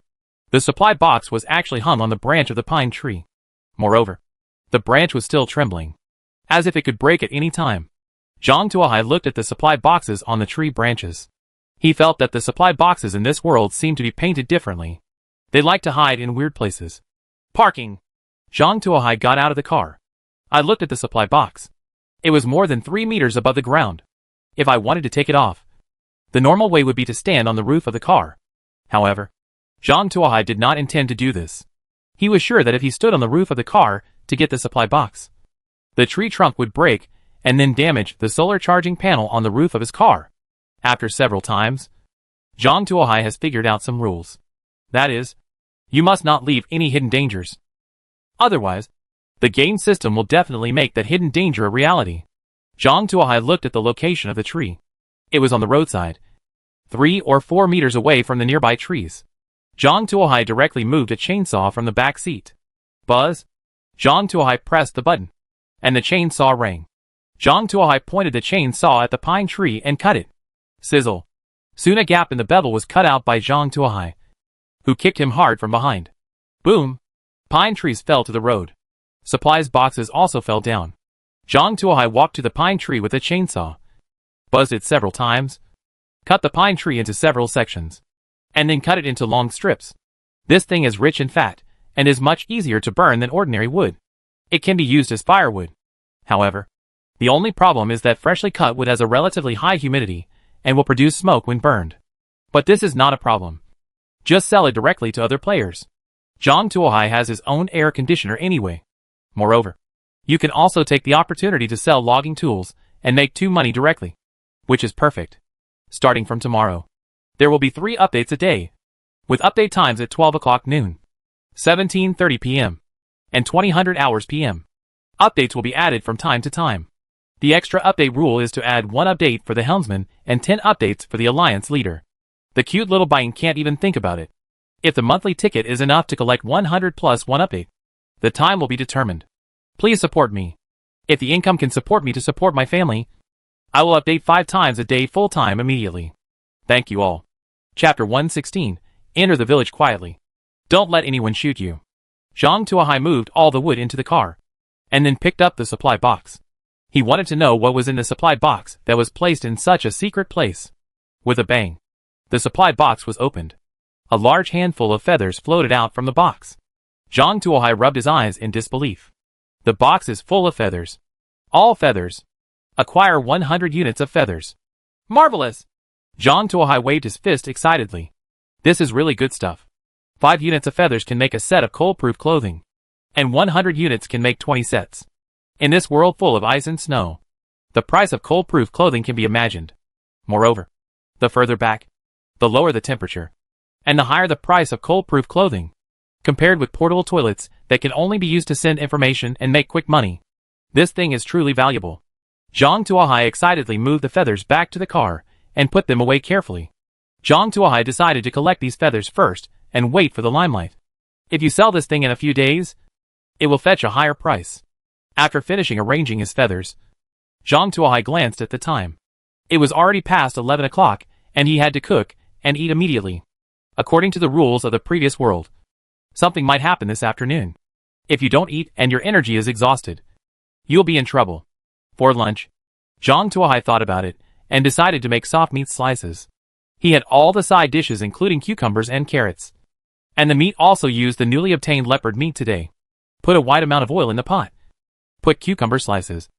The supply box was actually hung on the branch of the pine tree. Moreover, the branch was still trembling, as if it could break at any time. Zhang Tuohai looked at the supply boxes on the tree branches. He felt that the supply boxes in this world seemed to be painted differently. They like to hide in weird places. Parking. Zhang Tuohai got out of the car. I looked at the supply box. It was more than 3 meters above the ground. If I wanted to take it off, the normal way would be to stand on the roof of the car. However, Zhang Tuohai did not intend to do this. He was sure that if he stood on the roof of the car to get the supply box, the tree trunk would break and then damage the solar charging panel on the roof of his car. After several times, Zhang Tuohai has figured out some rules. That is, you must not leave any hidden dangers. Otherwise, the game system will definitely make that hidden danger a reality. Zhang Tuohai looked at the location of the tree. It was on the roadside, 3 or 4 meters away from the nearby trees. Zhang Tuohai directly moved a chainsaw from the back seat. Buzz! Zhang Tuohai pressed the button, and the chainsaw rang. Zhang Tuohai pointed the chainsaw at the pine tree and cut it. Sizzle! Soon a gap in the bevel was cut out by Zhang Tuohai, who kicked him hard from behind. Boom! Pine trees fell to the road. Supplies boxes also fell down. Zhang Tuohai walked to the pine tree with a chainsaw, buzzed it several times, cut the pine tree into several sections, and then cut it into long strips. This thing is rich in fat, and is much easier to burn than ordinary wood. It can be used as firewood. However, the only problem is that freshly cut wood has a relatively high humidity, and will produce smoke when burned. But this is not a problem. Just sell it directly to other players. Zhang Tuohai has his own air conditioner anyway. Moreover, you can also take the opportunity to sell logging tools and make money directly, which is perfect. Starting from tomorrow, there will be 3 updates a day, with update times at 12 o'clock noon, 17:30 p.m., and 2000 hours p.m. Updates will be added from time to time. The extra update rule is to add 1 update for the helmsman and 10 updates for the alliance leader. The cute little Bian can't even think about it. If the monthly ticket is enough to collect 100 plus 1 update, the time will be determined. Please support me. If the income can support me to support my family, I will update 5 times a day full time immediately. Thank you all. Chapter 116. Enter the village quietly. Don't let anyone shoot you. Zhang Tuohai moved all the wood into the car, and then picked up the supply box. He wanted to know what was in the supply box that was placed in such a secret place. With a bang, the supply box was opened. A large handful of feathers floated out from the box. Zhang Tuohai rubbed his eyes in disbelief. The box is full of feathers. All feathers. Acquire 100 units of feathers. Marvelous! Zhang Tuohai waved his fist excitedly. This is really good stuff. 5 units of feathers can make a set of cold-proof clothing, and 100 units can make 20 sets. In this world full of ice and snow, the price of cold-proof clothing can be imagined. Moreover, the further back, the lower the temperature, and the higher the price of cold-proof clothing, compared with portable toilets that can only be used to send information and make quick money. This thing is truly valuable. Zhang Tuohai excitedly moved the feathers back to the car and put them away carefully. Zhang Tuohai decided to collect these feathers first and wait for the limelight. If you sell this thing in a few days, it will fetch a higher price. After finishing arranging his feathers, Zhang Tuohai glanced at the time. It was already past 11 o'clock, and he had to cook and eat immediately. According to the rules of the previous world, something might happen this afternoon. If you don't eat and your energy is exhausted, you'll be in trouble. For lunch, Zhang Tuohai thought about it and decided to make soft meat slices. He had all the side dishes including cucumbers and carrots. And the meat also used the newly obtained leopard meat today. Put a wide amount of oil in the pot. Put cucumber slices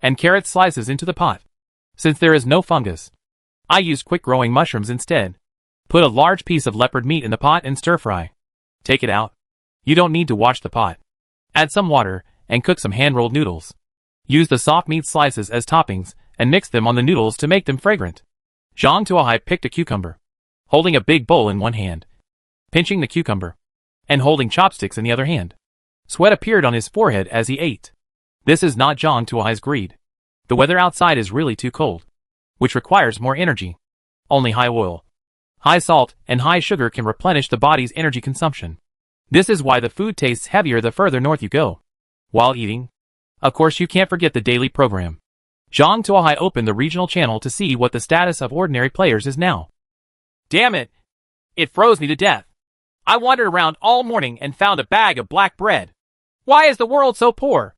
and carrot slices into the pot. Since there is no fungus, I used quick-growing mushrooms instead. Put a large piece of leopard meat in the pot and stir-fry. Take it out. You don't need to wash the pot. Add some water and cook some hand-rolled noodles. Use the soft meat slices as toppings and mix them on the noodles to make them fragrant. Zhang Tuohai picked a cucumber, holding a big bowl in one hand, pinching the cucumber, and holding chopsticks in the other hand. Sweat appeared on his forehead as he ate. This is not Zhang Tuohai's greed. The weather outside is really too cold, which requires more energy. Only high oil, high salt, and high sugar can replenish the body's energy consumption. This is why the food tastes heavier the further north you go. While eating, of course, you can't forget the daily program. Zhang Tuohai opened the regional channel to see what the status of ordinary players is now. Damn it! It froze me to death. I wandered around all morning and found a bag of black bread. Why is the world so poor?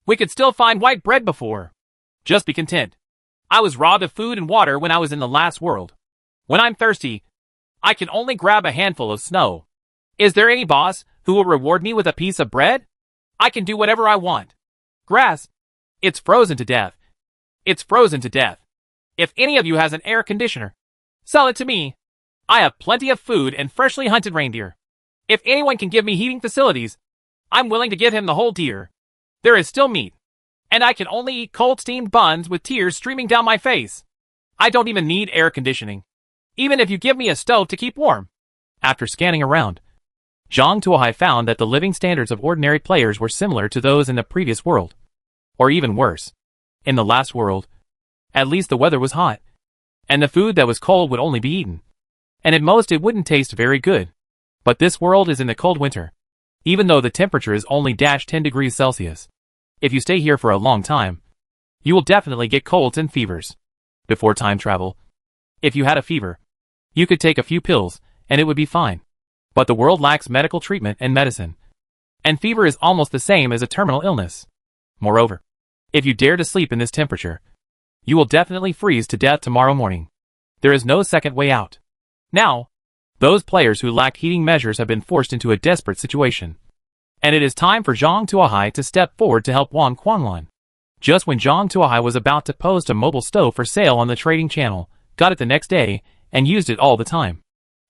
We could still find white bread before. Just be content. I was robbed of food and water when I was in the last world. When I'm thirsty, I can only grab a handful of snow. Is there any boss who will reward me with a piece of bread? I can do whatever I want. Grass. It's frozen to death. It's frozen to death. If any of you has an air conditioner, sell it to me. I have plenty of food and freshly hunted reindeer. If anyone can give me heating facilities, I'm willing to give him the whole deer. There is still meat, and I can only eat cold steamed buns with tears streaming down my face. I don't even need air conditioning, even if you give me a stove to keep warm. After scanning around, Zhang Tuohai found that the living standards of ordinary players were similar to those in the previous world, or even worse. In the last world, at least the weather was hot, and the food that was cold would only be eaten, and at most it wouldn't taste very good. But this world is in the cold winter, even though the temperature is only -10 degrees Celsius. If you stay here for a long time, you will definitely get colds and fevers. Before time travel, if you had a fever, you could take a few pills, and it would be fine. But the world lacks medical treatment and medicine, and fever is almost the same as a terminal illness. Moreover, if you dare to sleep in this temperature, you will definitely freeze to death tomorrow morning. There is no second way out. Now, those players who lacked heating measures have been forced into a desperate situation. And it is time for Zhang Tuohai to step forward to help Wang Quanlan. Just when Zhang Tuohai was about to post a mobile stove for sale on the trading channel, got it the next day, and used it all the time,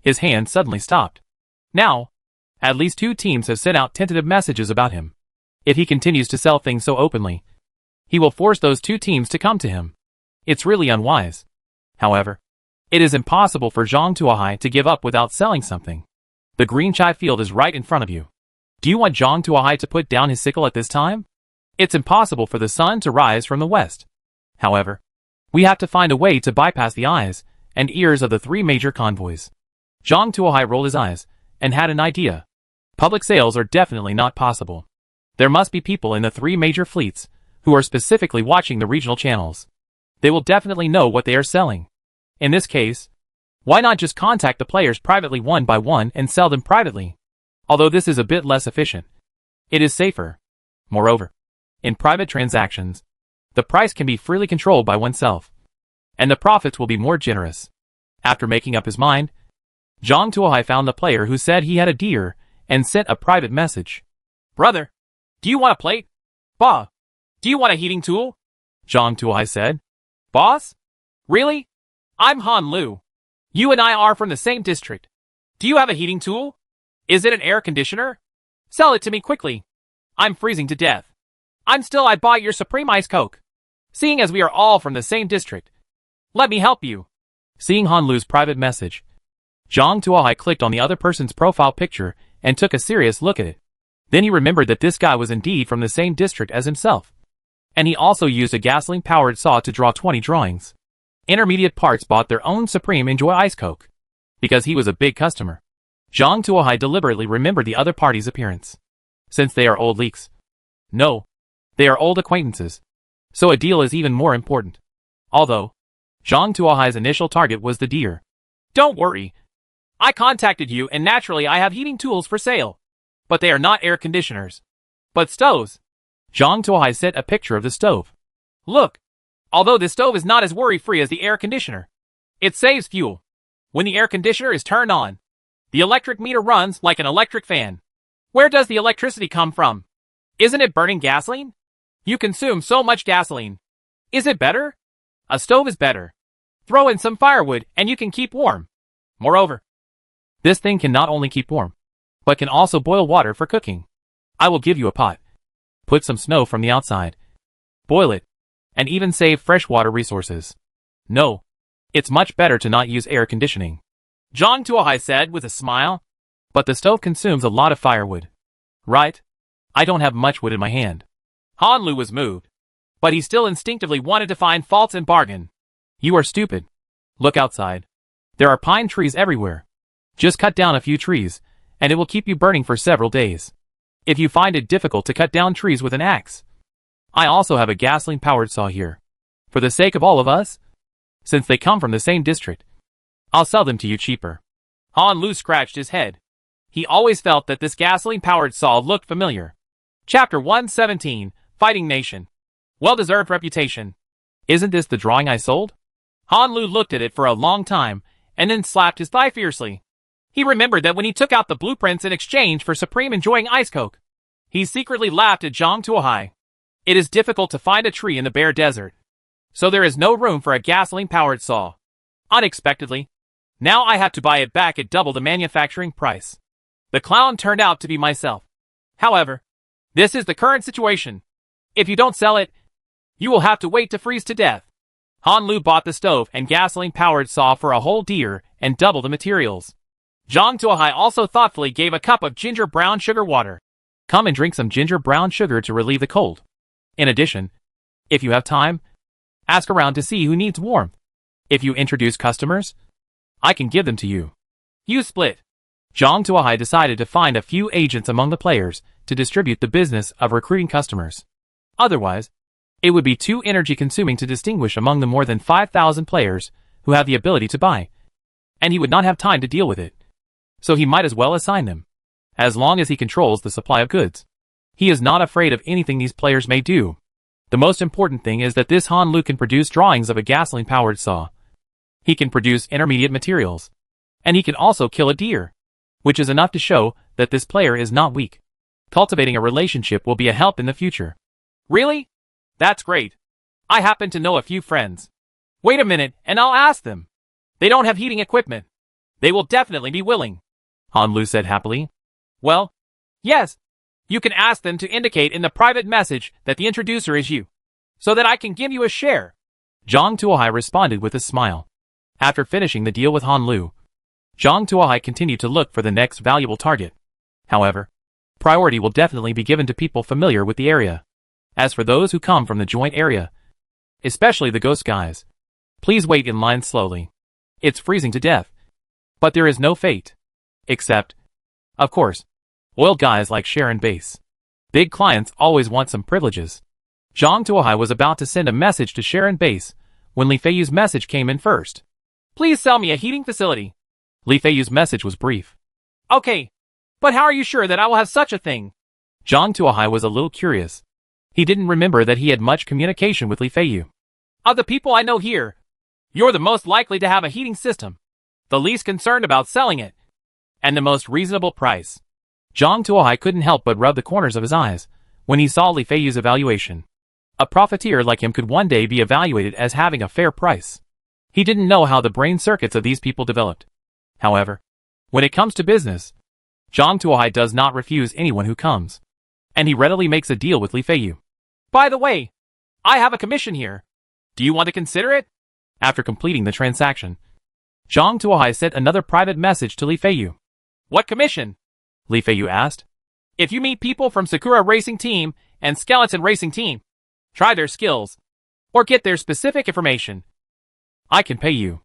his hand suddenly stopped. Now, at least 2 teams have sent out tentative messages about him. If he continues to sell things so openly, he will force those 2 teams to come to him. It's really unwise. However, it is impossible for Zhang Tuohai to give up without selling something. The green chai field is right in front of you. Do you want Zhang Tuohai to put down his sickle at this time? It's impossible for the sun to rise from the west. However, we have to find a way to bypass the eyes and ears of the 3 major convoys. Zhang Tuohai rolled his eyes and had an idea. Public sales are definitely not possible. There must be people in the 3 major fleets who are specifically watching the regional channels. They will definitely know what they are selling. In this case, why not just contact the players privately one by one and sell them privately? Although this is a bit less efficient, it is safer. Moreover, in private transactions, the price can be freely controlled by oneself, and the profits will be more generous. After making up his mind, Zhang Tuohai found the player who said he had a deer and sent a private message. Brother, do you want a plate? Ba, do you want a heating tool? Zhang Tuohai said. Boss? Really? I'm Han Lu. You and I are from the same district. Do you have a heating tool? Is it an air conditioner? Sell it to me quickly. I'm freezing to death. I bought your Supreme Ice Coke. Seeing as we are all from the same district, let me help you. Seeing Han Lu's private message, Zhang Tuohai clicked on the other person's profile picture and took a serious look at it. Then he remembered that this guy was indeed from the same district as himself. And he also used a gasoline-powered saw to draw 20 drawings. Intermediate parts bought their own Supreme Enjoy Ice Coke. Because he was a big customer, Zhang Tuohai deliberately remembered the other party's appearance. Since they are old leaks. No, they are old acquaintances. So a deal is even more important. Although, Zhang Tuohai's initial target was the deer. Don't worry. I contacted you and naturally I have heating tools for sale. But they are not air conditioners. But stoves. Zhang Tuohai sent a picture of the stove. Look. Although this stove is not as worry-free as the air conditioner, it saves fuel. When the air conditioner is turned on, The electric meter runs like an electric fan. Where does the electricity come from? Isn't it burning gasoline? You consume so much gasoline. Is it better? A stove is better. Throw in some firewood and you can keep warm. Moreover, this thing can not only keep warm, but can also boil water for cooking. I will give you a pot. Put some snow from the outside. Boil it, and even save freshwater resources. No, it's much better to not use air conditioning. Zhang Tuohai said with a smile. But the stove consumes a lot of firewood. Right? I don't have much wood in my hand. Han Lu was moved. But he still instinctively wanted to find faults and bargain. You are stupid. Look outside. There are pine trees everywhere. Just cut down a few trees, and it will keep you burning for several days. If you find it difficult to cut down trees with an axe. I also have a gasoline-powered saw here. For the sake of all of us, since they come from the same district, I'll sell them to you cheaper. Han Lu scratched his head. He always felt that this gasoline-powered saw looked familiar. Chapter 117, Fighting Nation. Well-deserved reputation. Isn't this the drawing I sold? Han Lu looked at it for a long time, and then slapped his thigh fiercely. He remembered that when he took out the blueprints in exchange for Supreme enjoying Ice Coke. He secretly laughed at Zhang Tuohai. It is difficult to find a tree in the bare desert. So there is no room for a gasoline-powered saw. Unexpectedly, now I have to buy it back at double the manufacturing price. The clown turned out to be myself. However, this is the current situation. If you don't sell it, you will have to wait to freeze to death. Han Lu bought the stove and gasoline-powered saw for a whole deer and double the materials. Zhang Tuohai also thoughtfully gave a cup of ginger brown sugar water. Come and drink some ginger brown sugar to relieve the cold. In addition, if you have time, ask around to see who needs warmth. If you introduce customers, I can give them to you. You split. Zhang Tuohai decided to find a few agents among the players to distribute the business of recruiting customers. Otherwise, it would be too energy-consuming to distinguish among the more than 5,000 players who have the ability to buy, and he would not have time to deal with it. So he might as well assign them, as long as he controls the supply of goods. He is not afraid of anything these players may do. The most important thing is that this Han Lu can produce drawings of a gasoline-powered saw. He can produce intermediate materials, and he can also kill a deer, which is enough to show that this player is not weak. Cultivating a relationship will be a help in the future. Really? That's great. I happen to know a few friends. Wait a minute, and I'll ask them. They don't have heating equipment. They will definitely be willing. Han Lu said happily. Well, yes. You can ask them to indicate in the private message that the introducer is you, so that I can give you a share. Zhang Tuohai responded with a smile. After finishing the deal with Han Lu, Zhang Tuohai continued to look for the next valuable target. However, priority will definitely be given to people familiar with the area. As for those who come from the joint area, especially the ghost guys, please wait in line slowly. It's freezing to death. But there is no fate. Except, of course, oil guys like Sharon Base. Big clients always want some privileges. Zhang Tuohai was about to send a message to Sharon Base when Li Feiyu's message came in first. Please sell me a heating facility. Li Feiyu's message was brief. Okay, but how are you sure that I will have such a thing? Zhang Tuohai was a little curious. He didn't remember that he had much communication with Li Feiyu. Of the people I know here, you're the most likely to have a heating system, the least concerned about selling it, and the most reasonable price. Zhang Tuohai couldn't help but rub the corners of his eyes when he saw Li Feiyu's evaluation. A profiteer like him could one day be evaluated as having a fair price. He didn't know how the brain circuits of these people developed. However, when it comes to business, Zhang Tuohai does not refuse anyone who comes, and he readily makes a deal with Li Feiyu. By the way, I have a commission here. Do you want to consider it? After completing the transaction, Zhang Tuohai sent another private message to Li Feiyu. What commission? Li Feiyu asked. If you meet people from Sakura Racing Team and Skeleton Racing Team, try their skills, or get their specific information, I can pay you.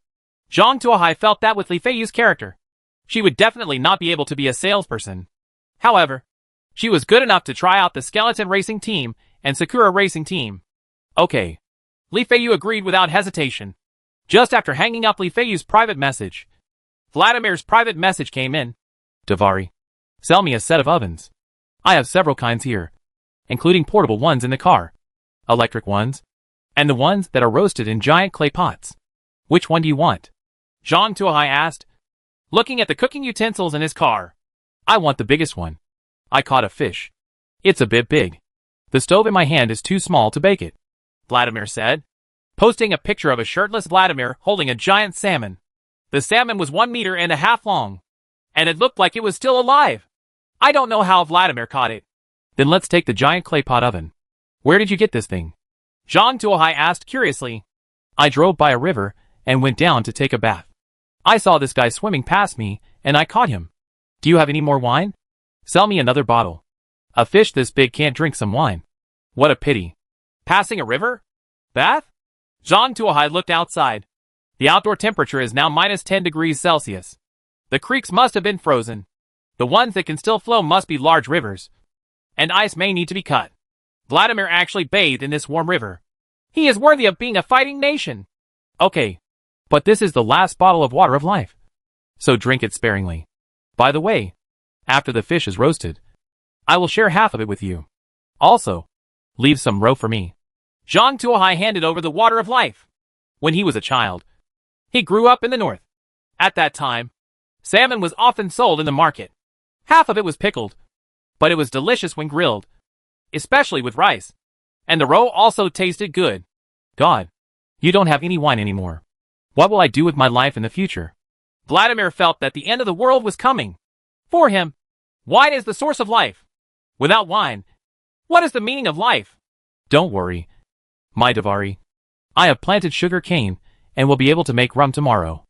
Zhang Tuohai felt that with Li Feiyu's character, she would definitely not be able to be a salesperson. However, she was good enough to try out the Skeleton Racing Team and Sakura Racing Team. Okay. Li Feiyu agreed without hesitation. Just after hanging up Li Feiyu's private message, Vladimir's private message came in. Davari, sell me a set of ovens. I have several kinds here, including portable ones in the car, electric ones, and the ones that are roasted in giant clay pots. Which one do you want? Zhang Tuohai asked. looking at the cooking utensils in his car. I want the biggest one. I caught a fish. It's a bit big. The stove in my hand is too small to bake it, Vladimir said, posting a picture of a shirtless Vladimir holding a giant salmon. The salmon was 1.5 meters long, and it looked like it was still alive. I don't know how Vladimir caught it. Then let's take the giant clay pot oven. Where did you get this thing? Zhang Tuohai asked curiously. I drove by a river and went down to take a bath. I saw this guy swimming past me, and I caught him. Do you have any more wine? Sell me another bottle. A fish this big can't drink some wine. What a pity. Passing a river? Bath? Zhang Tuohai looked outside. The outdoor temperature is now -10 degrees Celsius. The creeks must have been frozen. The ones that can still flow must be large rivers. And ice may need to be cut. Vladimir actually bathed in this warm river. He is worthy of being a fighting nation. Okay. But this is the last bottle of water of life. So drink it sparingly. By the way, after the fish is roasted, I will share half of it with you. Also, leave some roe for me. Zhang Tuohai handed over the water of life. When he was a child, he grew up in the north. At that time, salmon was often sold in the market. Half of it was pickled, but it was delicious when grilled, especially with rice. And the roe also tasted good. God, you don't have any wine anymore. What will I do with my life in the future? Vladimir felt that the end of the world was coming. For him, wine is the source of life. Without wine, what is the meaning of life? Don't worry, my Davari. I have planted sugar cane and will be able to make rum tomorrow.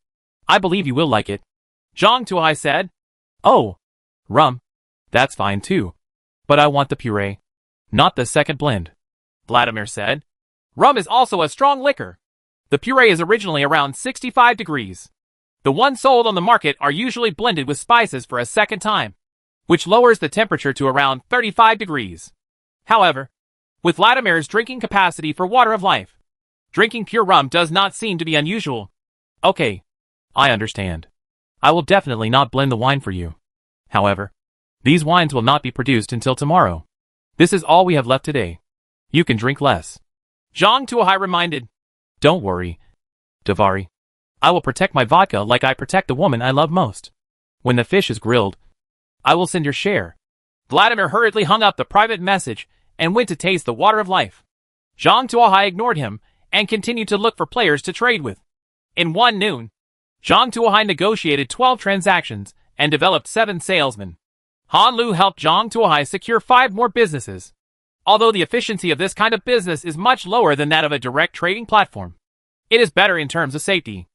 I believe you will like it. Zhang Tuohai said. Oh, rum. That's fine too. But I want the puree, not the second blend. Vladimir said. Rum is also a strong liquor. The puree is originally around 65 degrees. The ones sold on the market are usually blended with spices for a second time, which lowers the temperature to around 35 degrees. However, with Vladimir's drinking capacity for water of life, drinking pure rum does not seem to be unusual. Okay, I understand. I will definitely not blend the wine for you. However, these wines will not be produced until tomorrow. This is all we have left today. You can drink less. Zhang Tuohai reminded. Don't worry, Davari. I will protect my vodka like I protect the woman I love most. When the fish is grilled, I will send your share. Vladimir hurriedly hung up the private message and went to taste the water of life. Zhang Tuohai ignored him and continued to look for players to trade with. In one noon, Zhang Tuohai negotiated 12 transactions and developed 7 salesmen. Han Lu helped Zhang Tuohai secure 5 more businesses. Although the efficiency of this kind of business is much lower than that of a direct trading platform, it is better in terms of safety.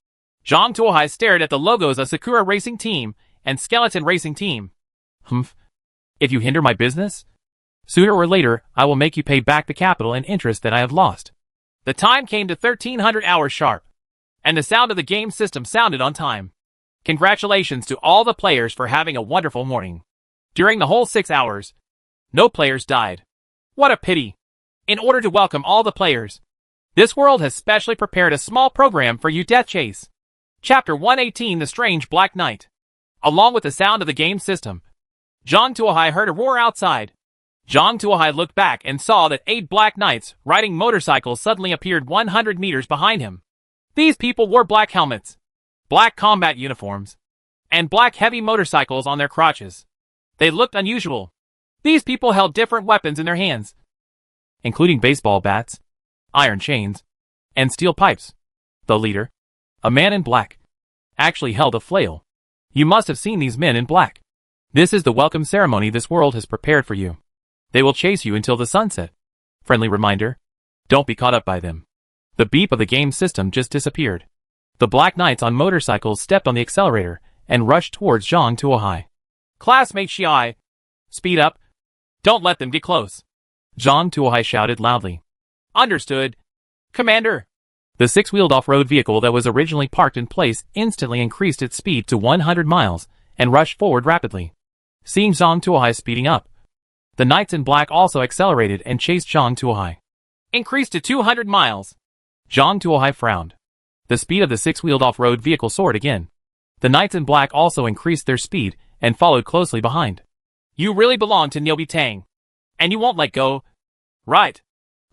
Zhang Tuohai stared at the logos of Sakura Racing Team and Skeleton Racing Team. Humph. If you hinder my business, sooner or later I will make you pay back the capital and interest that I have lost. The time came to 1300 hours sharp, and the sound of the game system sounded on time. Congratulations to all the players for having a wonderful morning. During the whole 6 hours, no players died. What a pity. In order to welcome all the players, this world has specially prepared a small program for you. Death Chase. Chapter 118, The Strange Black Knight. Along with the sound of the game system, Zhang Tuohai heard a roar outside. Zhang Tuohai looked back and saw that 8 black knights riding motorcycles suddenly appeared 100 meters behind him. These people wore black helmets, black combat uniforms, and black heavy motorcycles on their crotches. They looked unusual. These people held different weapons in their hands, including baseball bats, iron chains, and steel pipes. The leader, a man in black, actually held a flail. You must have seen these men in black. This is the welcome ceremony this world has prepared for you. They will chase you until the sunset. Friendly reminder, don't be caught up by them. The beep of the game system just disappeared. The black knights on motorcycles stepped on the accelerator and rushed towards Zhang Tuohai. Classmate Xiai, speed up. Don't let them get close. Zhang Tuohai shouted loudly. Understood, Commander. The 6-wheeled off-road vehicle that was originally parked in place instantly increased its speed to 100 miles and rushed forward rapidly. Seeing Zhang Tuohai speeding up, the knights in black also accelerated and chased Zhang Tuohai. Increased to 200 miles. Zhang Tuohai frowned. The speed of the 6-wheeled off-road vehicle soared again. The knights in black also increased their speed and followed closely behind. You really belong to Niobe Tang. And you won't let go, right?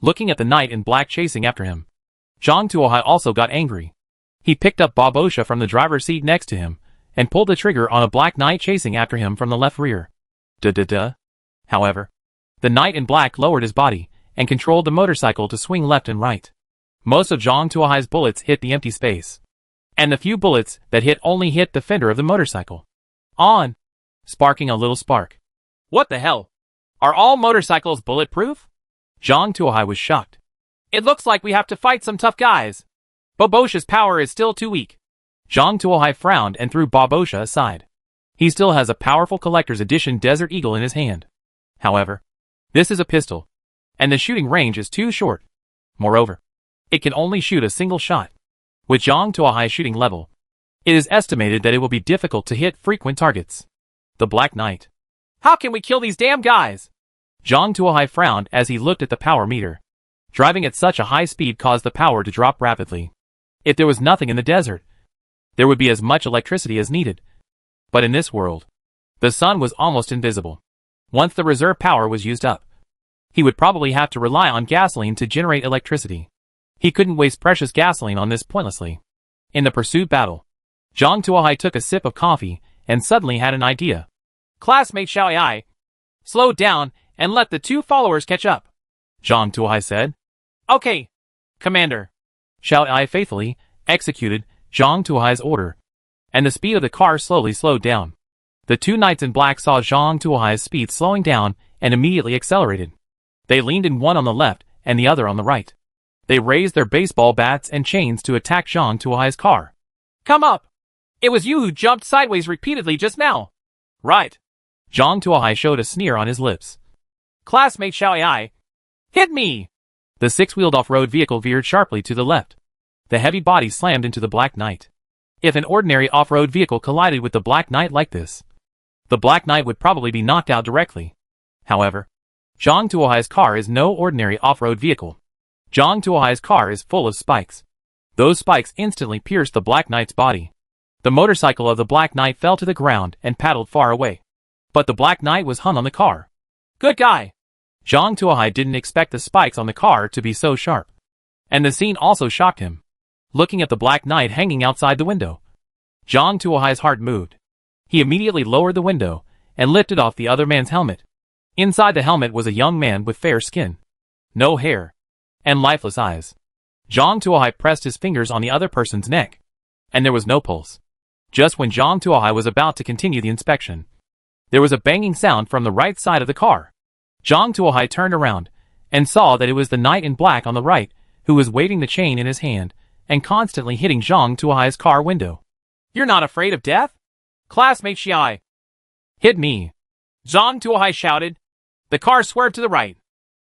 Looking at the knight in black chasing after him, Zhang Tuohai also got angry. He picked up Bob Osha from the driver's seat next to him and pulled the trigger on a Black Knight chasing after him from the left rear. Duh. However, the knight in black lowered his body and controlled the motorcycle to swing left and right. Most of Zhang Tuohai's bullets hit the empty space, and the few bullets that hit only hit the fender of the motorcycle, sparking a little spark. What the hell? Are all motorcycles bulletproof? Zhang Tuohai was shocked. It looks like we have to fight some tough guys. Babosha's power is still too weak. Zhang Tuohai frowned and threw Babosha aside. He still has a powerful collector's edition Desert Eagle in his hand. However, this is a pistol, and the shooting range is too short. Moreover, it can only shoot a single shot. With Zhang Tuohai's shooting level, it is estimated that it will be difficult to hit frequent targets. The Black Knight. How can we kill these damn guys? Zhang Tuohai frowned as he looked at the power meter. Driving at such a high speed caused the power to drop rapidly. If there was nothing in the desert, there would be as much electricity as needed. But in this world, the sun was almost invisible. Once the reserve power was used up, he would probably have to rely on gasoline to generate electricity. He couldn't waste precious gasoline on this pointlessly. In the pursuit battle, Zhang Tuohai took a sip of coffee and suddenly had an idea. Classmate Xiao Ai, slow down and let the two followers catch up, Zhang Tuohai said. Okay, Commander. Xiao Ai faithfully executed Zhang Tuohai's order, and the speed of the car slowly slowed down. The two knights in black saw Zhang Tuohai's speed slowing down and immediately accelerated. They leaned in, one on the left and the other on the right. They raised their baseball bats and chains to attack Zhang Tuohai's car. Come up! It was you who jumped sideways repeatedly just now. Right. Zhang Tuohai showed a sneer on his lips. Classmate Xiao Ai, hit me! The six-wheeled off-road vehicle veered sharply to the left. The heavy body slammed into the Black Knight. If an ordinary off-road vehicle collided with the Black Knight like this, the Black Knight would probably be knocked out directly. However, Zhang Tuohai's car is no ordinary off-road vehicle. Zhang Tuohai's car is full of spikes. Those spikes instantly pierced the Black Knight's body. The motorcycle of the Black Knight fell to the ground and paddled far away. But the Black Knight was hung on the car. Good guy! Zhang Tuohai didn't expect the spikes on the car to be so sharp. And the scene also shocked him. Looking at the Black Knight hanging outside the window, Zhang Tuohai's heart moved. He immediately lowered the window and lifted off the other man's helmet. Inside the helmet was a young man with fair skin, no hair, and lifeless eyes. Zhang Tuohai pressed his fingers on the other person's neck, and there was no pulse. Just when Zhang Tuohai was about to continue the inspection, there was a banging sound from the right side of the car. Zhang Tuohai turned around and saw that it was the knight in black on the right who was waving the chain in his hand and constantly hitting Zhang Tuohai's car window. You're not afraid of death? Classmate Xiai. Hit me. Zhang Tuohai shouted. The car swerved to the right,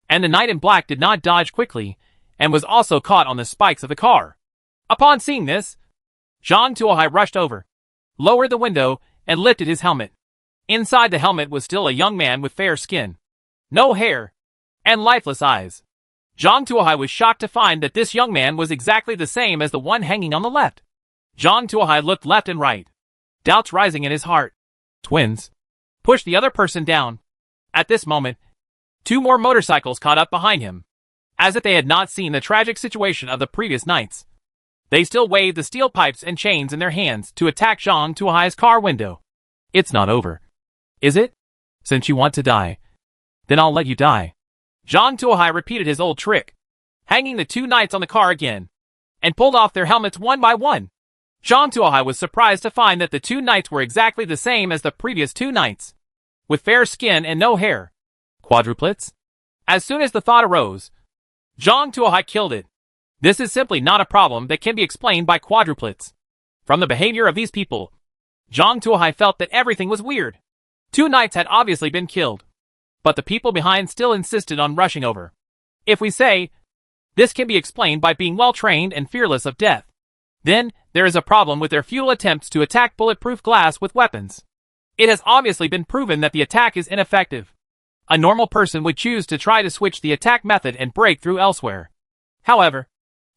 and the knight in black did not dodge quickly and was also caught on the spikes of the car. Upon seeing this, Zhang Tuohai rushed over, lowered the window, and lifted his helmet. Inside the helmet was still a young man with fair skin, no hair, and lifeless eyes. Zhang Tuohai was shocked to find that this young man was exactly the same as the one hanging on the left. Zhang Tuohai looked left and right, doubts rising in his heart. Twins. Pushed the other person down. At this moment, two more motorcycles caught up behind him. As if they had not seen the tragic situation of the previous nights, they still waved the steel pipes and chains in their hands to attack Zhang Tuohai's car window. It's not over. Is it? Since you want to die, then I'll let you die. Zhang Tuohai repeated his old trick, hanging the two knights on the car again, and pulled off their helmets one by one. Zhang Tuohai was surprised to find that the two knights were exactly the same as the previous two knights, with fair skin and no hair. Quadruplets? As soon as the thought arose, Zhang Tuohai killed it. This is simply not a problem that can be explained by quadruplets. From the behavior of these people, Zhang Tuohai felt that everything was weird. Two knights had obviously been killed, but the people behind still insisted on rushing over. If we say, this can be explained by being well-trained and fearless of death, then there is a problem with their futile attempts to attack bulletproof glass with weapons. It has obviously been proven that the attack is ineffective. A normal person would choose to try to switch the attack method and break through elsewhere. However,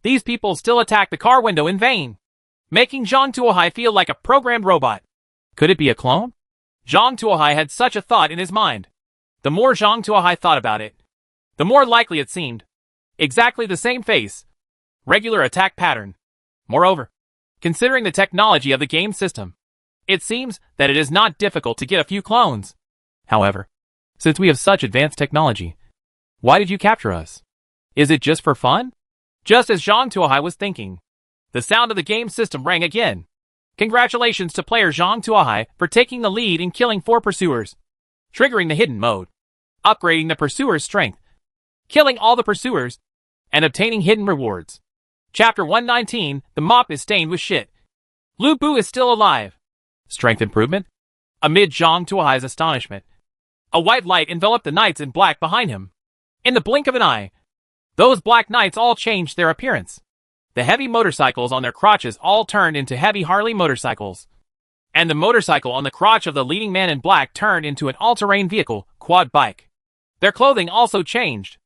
these people still attack the car window in vain, making Zhang Tuohai feel like a programmed robot. Could it be a clone? Zhang Tuohai had such a thought in his mind. The more Zhang Tuohai thought about it, the more likely it seemed. Exactly the same face, regular attack pattern. Moreover, considering the technology of the game system, It seems that it is not difficult to get a few clones. However, since we have such advanced technology, why did you capture us? Is it just for fun? Just as Zhang Tuohai was thinking, the sound of the game system rang again. Congratulations to player Zhang Tuohai for taking the lead in killing 4 pursuers, triggering the hidden mode, upgrading the pursuer's strength, killing all the pursuers, and obtaining hidden rewards. Chapter 119, the mop is stained with shit. Lu Bu is still alive. Strength improvement? Amid Zhang Tuohai's astonishment, a white light enveloped the knights in black behind him. In the blink of an eye, those black knights all changed their appearance. The heavy motorcycles on their crotches all turned into heavy Harley motorcycles. And the motorcycle on the crotch of the leading man in black turned into an all-terrain vehicle, quad bike. Their clothing also changed.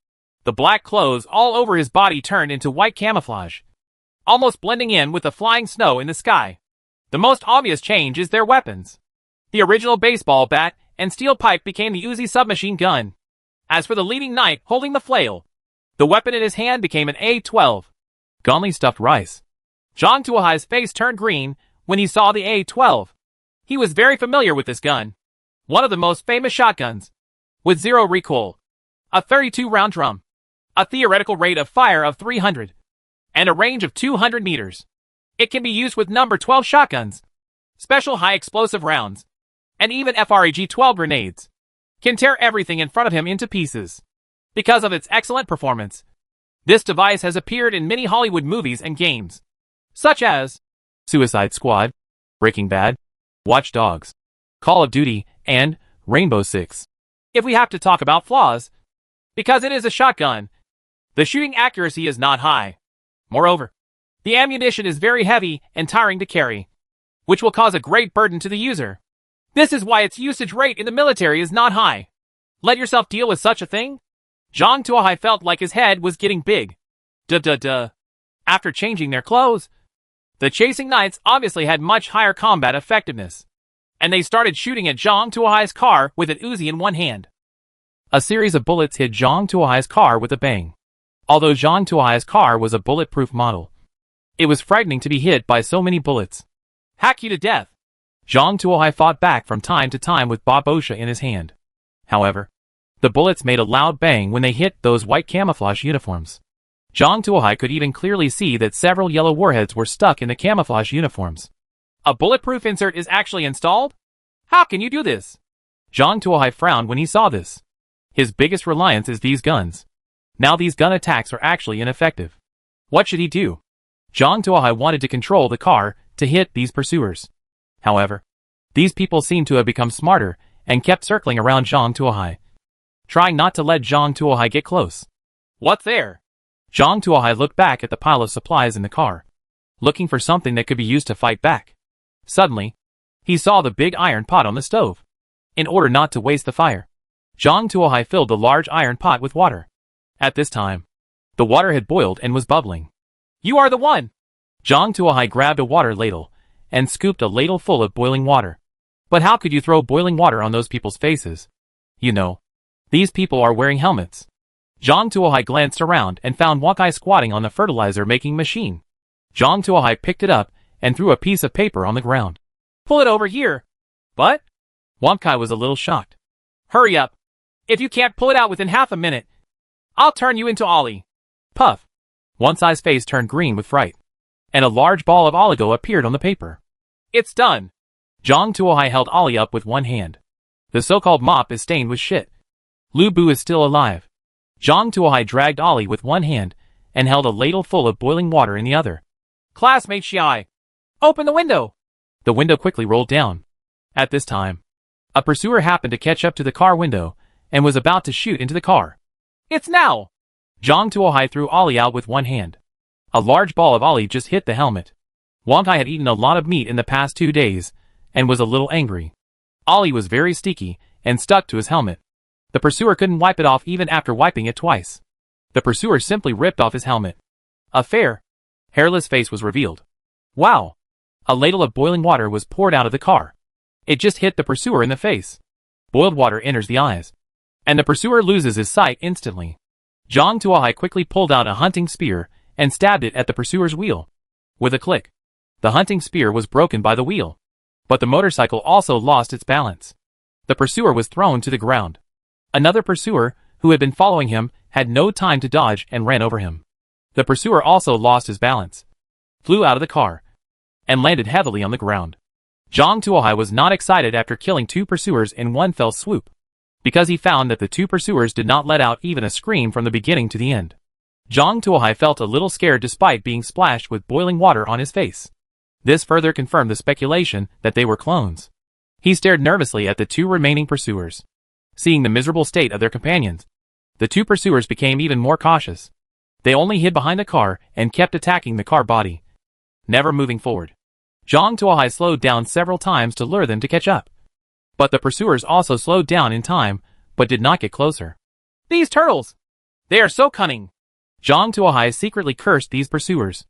The black clothes all over his body turned into white camouflage, almost blending in with the flying snow in the sky. The most obvious change is their weapons. The original baseball bat and steel pipe became the Uzi submachine gun. As for the leading knight holding the flail, the weapon in his hand became an A-12. Gonli stuffed rice. Zhang Tuohai's face turned green when he saw the A-12. He was very familiar with this gun. One of the most famous shotguns. With 0 recoil. A 32-round drum. A theoretical rate of fire of 300. And a range of 200 meters. It can be used with number 12 shotguns, special high explosive rounds, and even FRAG-12 grenades. Can tear everything in front of him into pieces. Because of its excellent performance, this device has appeared in many Hollywood movies and games, such as Suicide Squad, Breaking Bad, Watch Dogs, Call of Duty, and Rainbow Six. If we have to talk about flaws, because it is a shotgun, the shooting accuracy is not high. Moreover, the ammunition is very heavy and tiring to carry, which will cause a great burden to the user. This is why its usage rate in the military is not high. Let yourself deal with such a thing? Zhang Tuohai felt like his head was getting big. After changing their clothes, the chasing knights obviously had much higher combat effectiveness, and they started shooting at Zhang Tuohai's car with an Uzi in one hand. A series of bullets hit Zhang Tuohai's car with a bang. Although Zhang Tuohai's car was a bulletproof model, it was frightening to be hit by so many bullets. Hack you to death. Zhang Tuohai fought back from time to time with Babosha in his hand. However, the bullets made a loud bang when they hit those white camouflage uniforms. Zhang Tuohai could even clearly see that several yellow warheads were stuck in the camouflage uniforms. A bulletproof insert is actually installed? How can you do this? Zhang Tuohai frowned when he saw this. His biggest reliance is these guns. Now these gun attacks are actually ineffective. What should he do? Zhang Tuohai wanted to control the car to hit these pursuers. However, these people seemed to have become smarter and kept circling around Zhang Tuohai, trying not to let Zhang Tuohai get close. What's there? Zhang Tuohai looked back at the pile of supplies in the car, looking for something that could be used to fight back. Suddenly, he saw the big iron pot on the stove. In order not to waste the fire, Zhang Tuohai filled the large iron pot with water. At this time, the water had boiled and was bubbling. You are the one! Zhang Tuohai grabbed a water ladle and scooped a ladle full of boiling water. But how could you throw boiling water on those people's faces? You know, these people are wearing helmets. Zhang Tuohai glanced around and found Wang Kai squatting on the fertilizer-making machine. Zhang Tuohai picked it up and threw a piece of paper on the ground. Pull it over here. But? Wang Kai was a little shocked. Hurry up. If you can't pull it out within half a minute, I'll turn you into Ollie. Puff. Wang Kai's face turned green with fright, and a large ball of oligo appeared on the paper. It's done. Zhang Tuohai held Ollie up with one hand. The so-called mop is stained with shit. Lu Bu is still alive. Zhang Tuohai dragged Ollie with one hand and held a ladle full of boiling water in the other. Classmate Xiai, open the window! The window quickly rolled down. At this time, a pursuer happened to catch up to the car window and was about to shoot into the car. It's now! Zhang Tuohai threw Ollie out with one hand. A large ball of Ollie just hit the helmet. Wang Kai had eaten a lot of meat in the past 2 days and was a little angry. Ollie was very sticky and stuck to his helmet. The pursuer couldn't wipe it off even after wiping it twice. The pursuer simply ripped off his helmet. A fair, hairless face was revealed. Wow! A ladle of boiling water was poured out of the car. It just hit the pursuer in the face. Boiled water enters the eyes, and the pursuer loses his sight instantly. Zhang Tuohai quickly pulled out a hunting spear and stabbed it at the pursuer's wheel. With a click, the hunting spear was broken by the wheel. But the motorcycle also lost its balance. The pursuer was thrown to the ground. Another pursuer, who had been following him, had no time to dodge and ran over him. The pursuer also lost his balance, flew out of the car, and landed heavily on the ground. Zhang Tuohai was not excited after killing 2 pursuers in one fell swoop, because he found that the 2 pursuers did not let out even a scream from the beginning to the end. Zhang Tuohai felt a little scared despite being splashed with boiling water on his face. This further confirmed the speculation that they were clones. He stared nervously at the 2 remaining pursuers. Seeing the miserable state of their companions, the 2 pursuers became even more cautious. They only hid behind the car and kept attacking the car body, never moving forward. Zhang Tuohai slowed down several times to lure them to catch up. But the pursuers also slowed down in time, but did not get closer. These turtles! They are so cunning! Zhang Tuohai secretly cursed these pursuers.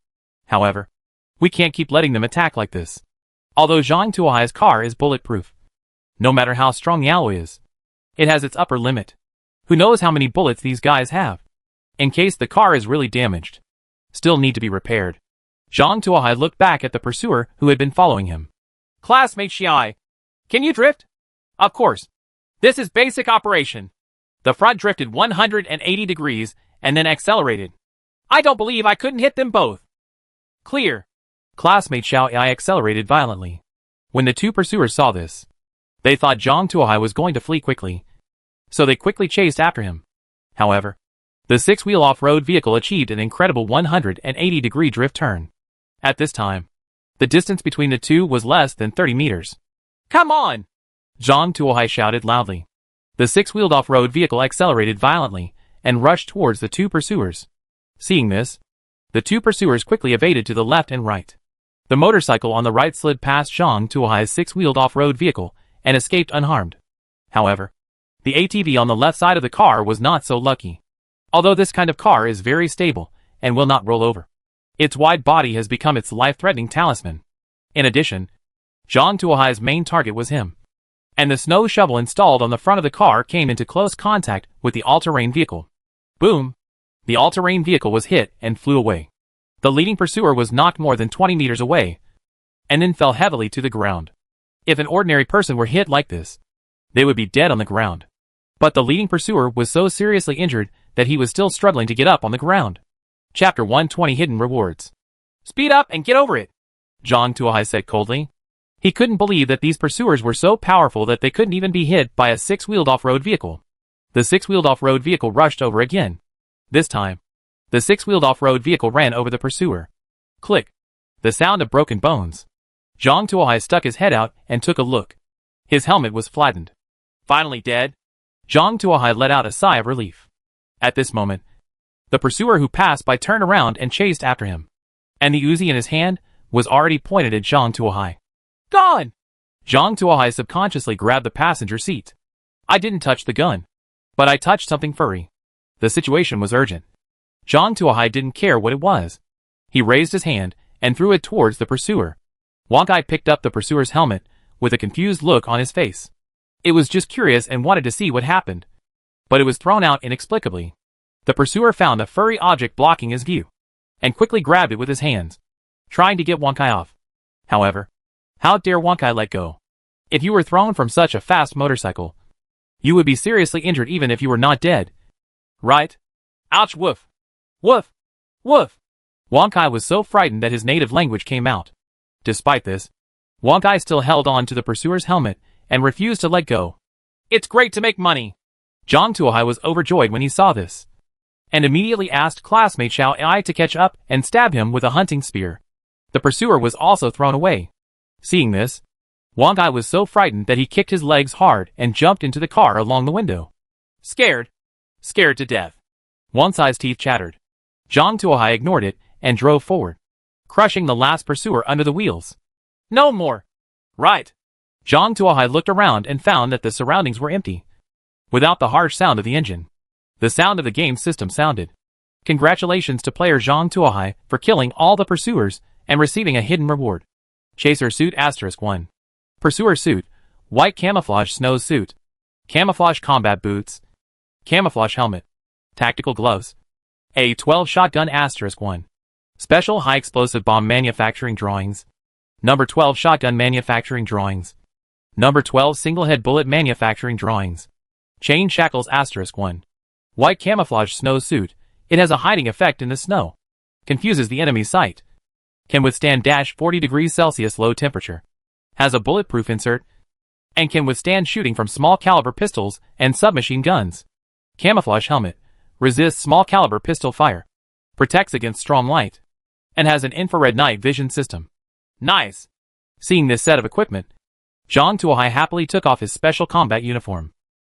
However, we can't keep letting them attack like this. Although Zhang Tuohai's car is bulletproof, no matter how strong the alloy is, it has its upper limit. Who knows how many bullets these guys have? In case the car is really damaged, still need to be repaired. Zhang Tuohai looked back at the pursuer who had been following him. Classmate Xiai, can you drift? Of course. This is basic operation. The front drifted 180 degrees and then accelerated. I don't believe I couldn't hit them both. Clear. Classmate Xiao Ai accelerated violently. When the 2 pursuers saw this, they thought Zhang Tuohai was going to flee quickly, so they quickly chased after him. However, the 6-wheel off-road vehicle achieved an incredible 180-degree drift turn. At this time, the distance between the 2 was less than 30 meters. Come on! Zhang Tuohai shouted loudly. The 6-wheeled off-road vehicle accelerated violently and rushed towards the 2 pursuers. Seeing this, the 2 pursuers quickly evaded to the left and right. The motorcycle on the right slid past Zhang Tuohai's 6-wheeled off-road vehicle and escaped unharmed. However, the ATV on the left side of the car was not so lucky. Although this kind of car is very stable and will not roll over, its wide body has become its life-threatening talisman. In addition, Zhang Tuohai's main target was him, and the snow shovel installed on the front of the car came into close contact with the all-terrain vehicle. Boom! The all-terrain vehicle was hit and flew away. The leading pursuer was knocked more than 20 meters away, and then fell heavily to the ground. If an ordinary person were hit like this, they would be dead on the ground. But the leading pursuer was so seriously injured that he was still struggling to get up on the ground. Chapter 120 Hidden Rewards. Speed up and get over it, Zhang Tuohai said coldly. He couldn't believe that these pursuers were so powerful that they couldn't even be hit by a 6-wheeled off-road vehicle. The 6-wheeled off-road vehicle rushed over again. This time, the 6-wheeled off-road vehicle ran over the pursuer. Click. The sound of broken bones. Zhang Tuohai stuck his head out and took a look. His helmet was flattened. Finally dead? Zhang Tuohai let out a sigh of relief. At this moment, the pursuer who passed by turned around and chased after him, and the Uzi in his hand was already pointed at Zhang Tuohai. Gone! Zhang Tuohai subconsciously grabbed the passenger seat. I didn't touch the gun, but I touched something furry. The situation was urgent. Zhang Tuohai didn't care what it was. He raised his hand and threw it towards the pursuer. Wang Kai picked up the pursuer's helmet with a confused look on his face. It was just curious and wanted to see what happened, but it was thrown out inexplicably. The pursuer found a furry object blocking his view, and quickly grabbed it with his hands, trying to get Wang Kai off. However, how dare Wang Kai let go? If you were thrown from such a fast motorcycle, you would be seriously injured even if you were not dead. Right? Ouch, woof. Woof. Woof. Wang Kai was so frightened that his native language came out. Despite this, Wang Kai still held on to the pursuer's helmet and refused to let go. It's great to make money. Zhang Tuohai was overjoyed when he saw this, and immediately asked classmate Xiao Ai to catch up and stab him with a hunting spear. The pursuer was also thrown away. Seeing this, Wang Kai was so frightened that he kicked his legs hard and jumped into the car along the window. Scared? Scared to death. Wang Kai's teeth chattered. Zhang Tuohai ignored it and drove forward, crushing the last pursuer under the wheels. No more. Right. Zhang Tuohai looked around and found that the surroundings were empty, without the harsh sound of the engine. The sound of the game system sounded. Congratulations to player Zhang Tuohai for killing all the pursuers and receiving a hidden reward. Chaser suit *1. Pursuer suit, white camouflage snow suit, camouflage combat boots, camouflage helmet, tactical gloves, A12 shotgun *1. Special high explosive bomb manufacturing drawings. Number 12 Shotgun Manufacturing Drawings. Number 12 Single-Head Bullet Manufacturing Drawings. Chain Shackles *1. White camouflage snow suit. It has a hiding effect in the snow. Confuses the enemy's sight. Can withstand -40 degrees Celsius low temperature. Has a bulletproof insert. And can withstand shooting from small caliber pistols and submachine guns. Camouflage helmet. Resists small caliber pistol fire. Protects against strong light. And has an infrared night vision system. Nice! Seeing this set of equipment, Zhang Tuohai happily took off his special combat uniform.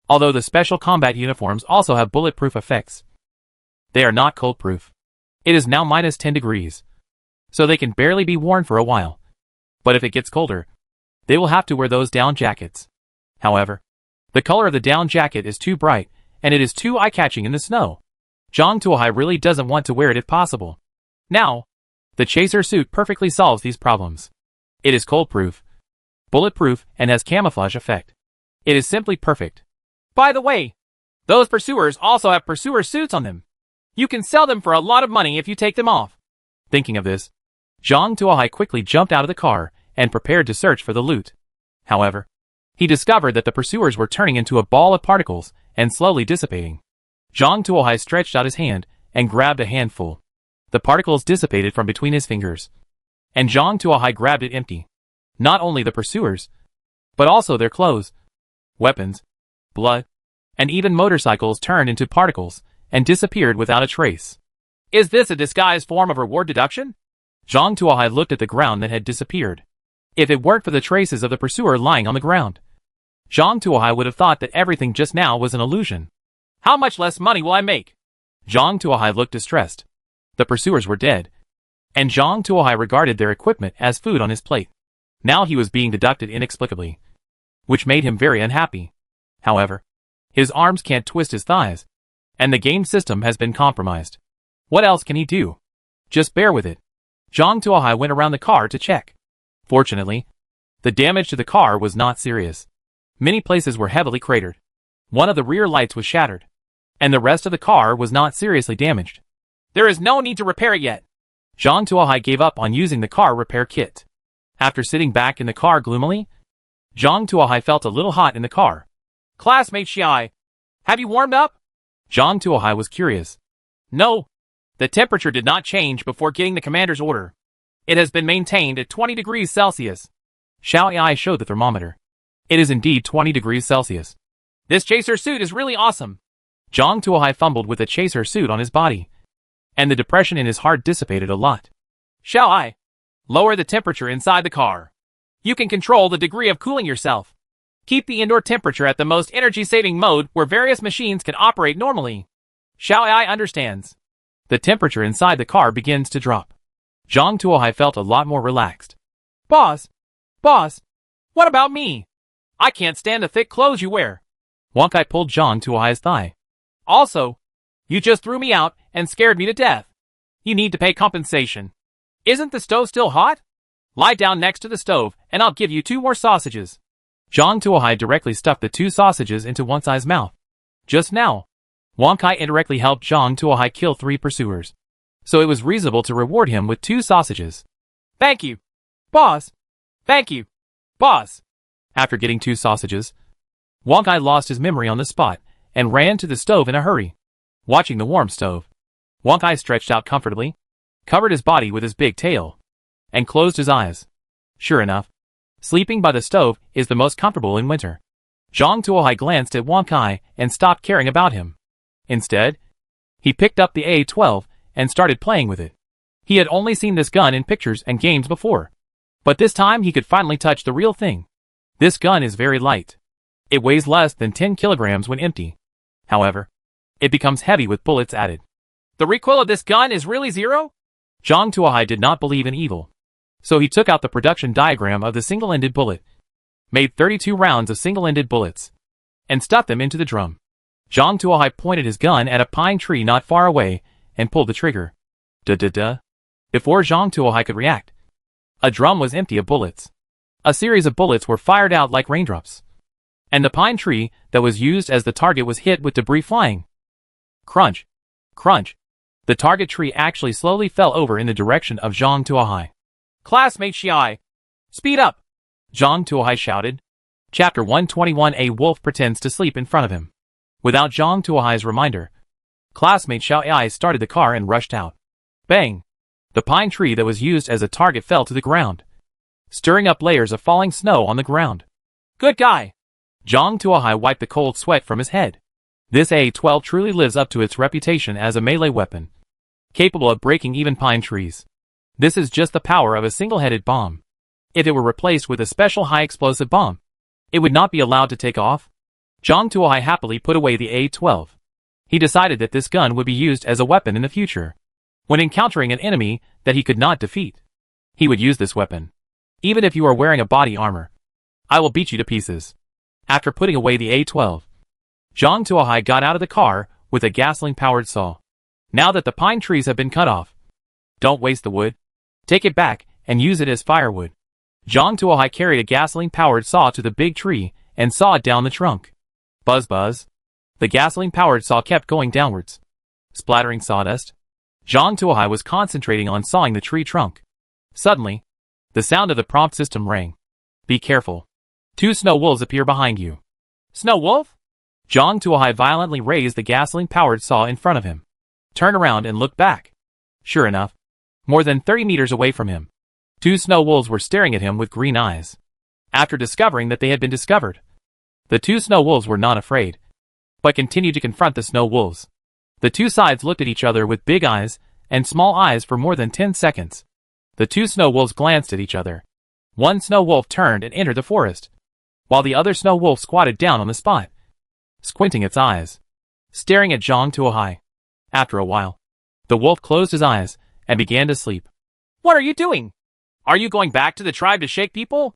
Although the special combat uniforms also have bulletproof effects, they are not cold-proof. It is now -10 degrees, so they can barely be worn for a while. But if it gets colder, they will have to wear those down jackets. However, the color of the down jacket is too bright, and it is too eye-catching in the snow. Zhang Tuohai really doesn't want to wear it if possible. Now, the chaser suit perfectly solves these problems. It is cold-proof, bulletproof, and has camouflage effect. It is simply perfect. By the way, those pursuers also have pursuer suits on them. You can sell them for a lot of money if you take them off. Thinking of this, Zhang Tuohai quickly jumped out of the car and prepared to search for the loot. However, he discovered that the pursuers were turning into a ball of particles and slowly dissipating. Zhang Tuohai stretched out his hand and grabbed a handful. The particles dissipated from between his fingers, and Zhang Tuohai grabbed it empty. Not only the pursuers, but also their clothes, weapons, blood, and even motorcycles turned into particles and disappeared without a trace. Is this a disguised form of reward deduction? Zhang Tuohai looked at the ground that had disappeared. If it weren't for the traces of the pursuer lying on the ground, Zhang Tuohai would have thought that everything just now was an illusion. How much less money will I make? Zhang Tuohai looked distressed. The pursuers were dead, and Zhang Tuohai regarded their equipment as food on his plate. Now he was being deducted inexplicably, which made him very unhappy. However, his arms can't twist his thighs, and the game system has been compromised. What else can he do? Just bear with it. Zhang Tuohai went around the car to check. Fortunately, the damage to the car was not serious. Many places were heavily cratered. One of the rear lights was shattered, and the rest of the car was not seriously damaged. There is no need to repair it yet. Zhang Tuohai gave up on using the car repair kit. After sitting back in the car gloomily, Zhang Tuohai felt a little hot in the car. Classmate Xiai, have you warmed up? Zhang Tuohai was curious. No. The temperature did not change before getting the commander's order. It has been maintained at 20 degrees Celsius. Xiao Ai showed the thermometer. It is indeed 20 degrees Celsius. This chaser suit is really awesome. Zhang Tuohai fumbled with the chaser suit on his body, and the depression in his heart dissipated a lot. Xiao Ai, lower the temperature inside the car. You can control the degree of cooling yourself. Keep the indoor temperature at the most energy-saving mode where various machines can operate normally. Xiao Ai understands. The temperature inside the car begins to drop. Zhang Tuohai felt a lot more relaxed. Boss, what about me? I can't stand the thick clothes you wear. Wang Kai pulled Zhang Tuohai's thigh. Also, you just threw me out and scared me to death. You need to pay compensation. Isn't the stove still hot? Lie down next to the stove and I'll give you 2 more sausages. Zhang Tuohai directly stuffed the 2 sausages into Wang Kai's mouth. Just now, Wang Kai indirectly helped Zhang Tuohai kill 3 pursuers, so it was reasonable to reward him with 2 sausages. Thank you, boss. Thank you, boss. After getting 2 sausages, Wang Kai lost his memory on the spot and ran to the stove in a hurry. Watching the warm stove, Wang Kai stretched out comfortably, covered his body with his big tail, and closed his eyes. Sure enough, sleeping by the stove is the most comfortable in winter. Zhang Tuohai glanced at Wang Kai and stopped caring about him. Instead, he picked up the A-12 and started playing with it. He had only seen this gun in pictures and games before, but this time he could finally touch the real thing. This gun is very light. It weighs less than 10 kilograms when empty. However, it becomes heavy with bullets added. The recoil of this gun is really 0? Zhang Tuohai did not believe in evil, so he took out the production diagram of the single-ended bullet, made 32 rounds of single-ended bullets, and stuffed them into the drum. Zhang Tuohai pointed his gun at a pine tree not far away and pulled the trigger. Da-da-da. Before Zhang Tuohai could react, a drum was empty of bullets. A series of bullets were fired out like raindrops, and the pine tree that was used as the target was hit with debris flying. Crunch! Crunch! The target tree actually slowly fell over in the direction of Zhang Tuohai. Classmate Xiai, Speed up! Zhang Tuohai shouted. Chapter 121. A wolf pretends to sleep in front of him. Without Zhang Tuohai's reminder, classmate Xiao Ai started the car and rushed out. Bang! The pine tree that was used as a target fell to the ground, stirring up layers of falling snow on the ground. Good guy! Zhang Tuohai wiped the cold sweat from his head. This A-12 truly lives up to its reputation as a melee weapon, capable of breaking even pine trees. This is just the power of a single-headed bomb. If it were replaced with a special high-explosive bomb, it would not be allowed to take off. Zhang Tuohai happily put away the A-12. He decided that this gun would be used as a weapon in the future. When encountering an enemy that he could not defeat, he would use this weapon. Even if you are wearing a body armor, I will beat you to pieces. After putting away the A-12, Zhang Tuohai got out of the car with a gasoline-powered saw. Now that the pine trees have been cut off, don't waste the wood. Take it back and use it as firewood. Zhang Tuohai carried a gasoline-powered saw to the big tree and sawed down the trunk. Buzz buzz. The gasoline-powered saw kept going downwards, splattering sawdust. Zhang Tuohai was concentrating on sawing the tree trunk. Suddenly, the sound of the prompt system rang. Be careful. 2 snow wolves appear behind you. Snow wolf? Zhang Tuohai violently raised the gasoline-powered saw in front of him. Turned around and looked back. Sure enough, more than 30 meters away from him, 2 snow wolves were staring at him with green eyes. After discovering that they had been discovered, the 2 snow wolves were not afraid, but continued to confront the snow wolves. The 2 sides looked at each other with big eyes and small eyes for more than 10 seconds. The 2 snow wolves glanced at each other. One snow wolf turned and entered the forest, while the other snow wolf squatted down on the spot, squinting its eyes, staring at Zhang Tuohai. After a while, the wolf closed his eyes and began to sleep. What are you doing? Are you going back to the tribe to shake people?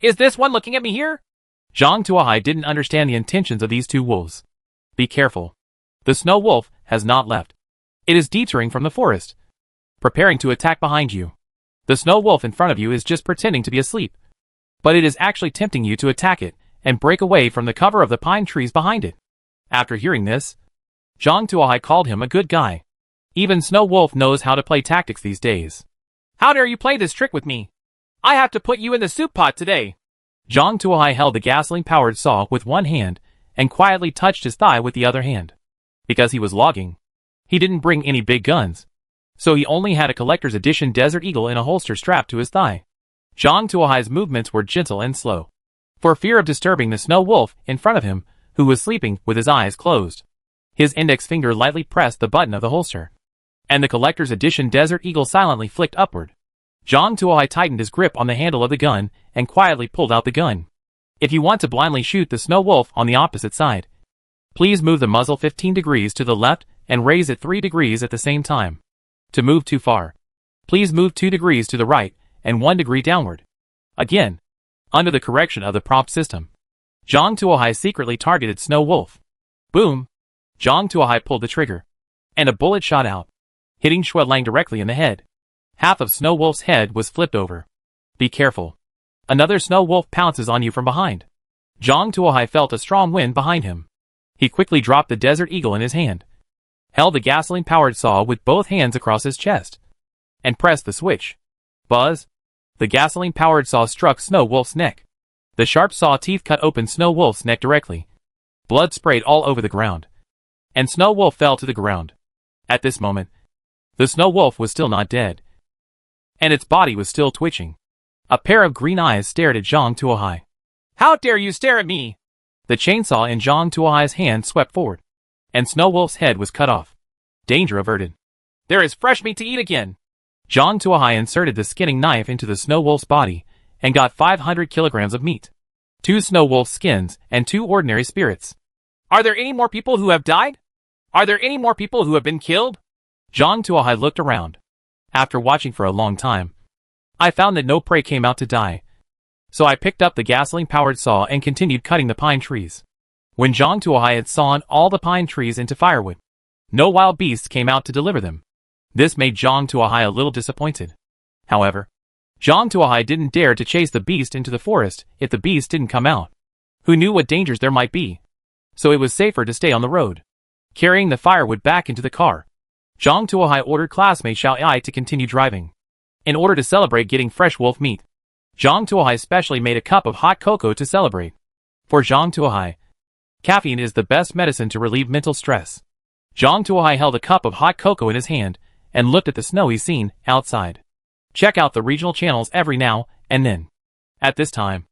Is this one looking at me here? Zhang Tuohai didn't understand the intentions of these 2 wolves. Be careful. The snow wolf has not left. It is detouring from the forest, preparing to attack behind you. The snow wolf in front of you is just pretending to be asleep, but it is actually tempting you to attack it and break away from the cover of the pine trees behind it. After hearing this, Zhang Tuohai called him a good guy. Even Snow Wolf knows how to play tactics these days. How dare you play this trick with me? I have to put you in the soup pot today. Zhang Tuohai held the gasoline-powered saw with one hand and quietly touched his thigh with the other hand. Because he was logging, he didn't bring any big guns, so he only had a collector's edition Desert Eagle in a holster strapped to his thigh. Zhang Tuohai's movements were gentle and slow, for fear of disturbing the snow wolf in front of him, who was sleeping with his eyes closed. His index finger lightly pressed the button of the holster, and the collector's edition Desert Eagle silently flicked upward. Zhang Tuohai tightened his grip on the handle of the gun and quietly pulled out the gun. If you want to blindly shoot the snow wolf on the opposite side, please move the muzzle 15 degrees to the left and raise it 3 degrees at the same time. To move too far, please move 2 degrees to the right and 1 degree downward. Again, under the correction of the prompt system, Zhang Tuohai secretly targeted Snow Wolf. Boom! Zhang Tuohai pulled the trigger, and a bullet shot out, hitting Shui Lang directly in the head. Half of Snow Wolf's head was flipped over. Be careful. Another Snow Wolf pounces on you from behind. Zhang Tuohai felt a strong wind behind him. He quickly dropped the Desert Eagle in his hand, held the gasoline-powered saw with both hands across his chest, and pressed the switch. Buzz! The gasoline-powered saw struck Snow Wolf's neck. The sharp saw teeth cut open Snow Wolf's neck directly. Blood sprayed all over the ground, and Snow Wolf fell to the ground. At this moment, the Snow Wolf was still not dead, and its body was still twitching. A pair of green eyes stared at Zhang Tuohai. How dare you stare at me? The chainsaw in Zhang Tuohai's hand swept forward, and Snow Wolf's head was cut off. Danger averted. There is fresh meat to eat again. Zhang Tuohai inserted the skinning knife into the Snow Wolf's body and got 500 kilograms of meat, 2 Snow Wolf skins, and 2 ordinary spirits. Are there any more people who have died? Are there any more people who have been killed? Zhang Tuohai looked around. After watching for a long time, I found that no prey came out to die, so I picked up the gasoline-powered saw and continued cutting the pine trees. When Zhang Tuohai had sawn all the pine trees into firewood, no wild beasts came out to deliver them. This made Zhang Tuohai a little disappointed. However, Zhang Tuohai didn't dare to chase the beast into the forest if the beast didn't come out. Who knew what dangers there might be? So it was safer to stay on the road. Carrying the firewood back into the car, Zhang Tuohai ordered classmate Xiao Ai to continue driving, in order to celebrate getting fresh wolf meat. Zhang Tuohai specially made a cup of hot cocoa to celebrate. For Zhang Tuohai, caffeine is the best medicine to relieve mental stress. Zhang Tuohai held a cup of hot cocoa in his hand and looked at the snowy scene outside. Check out the regional channels every now and then. At this time,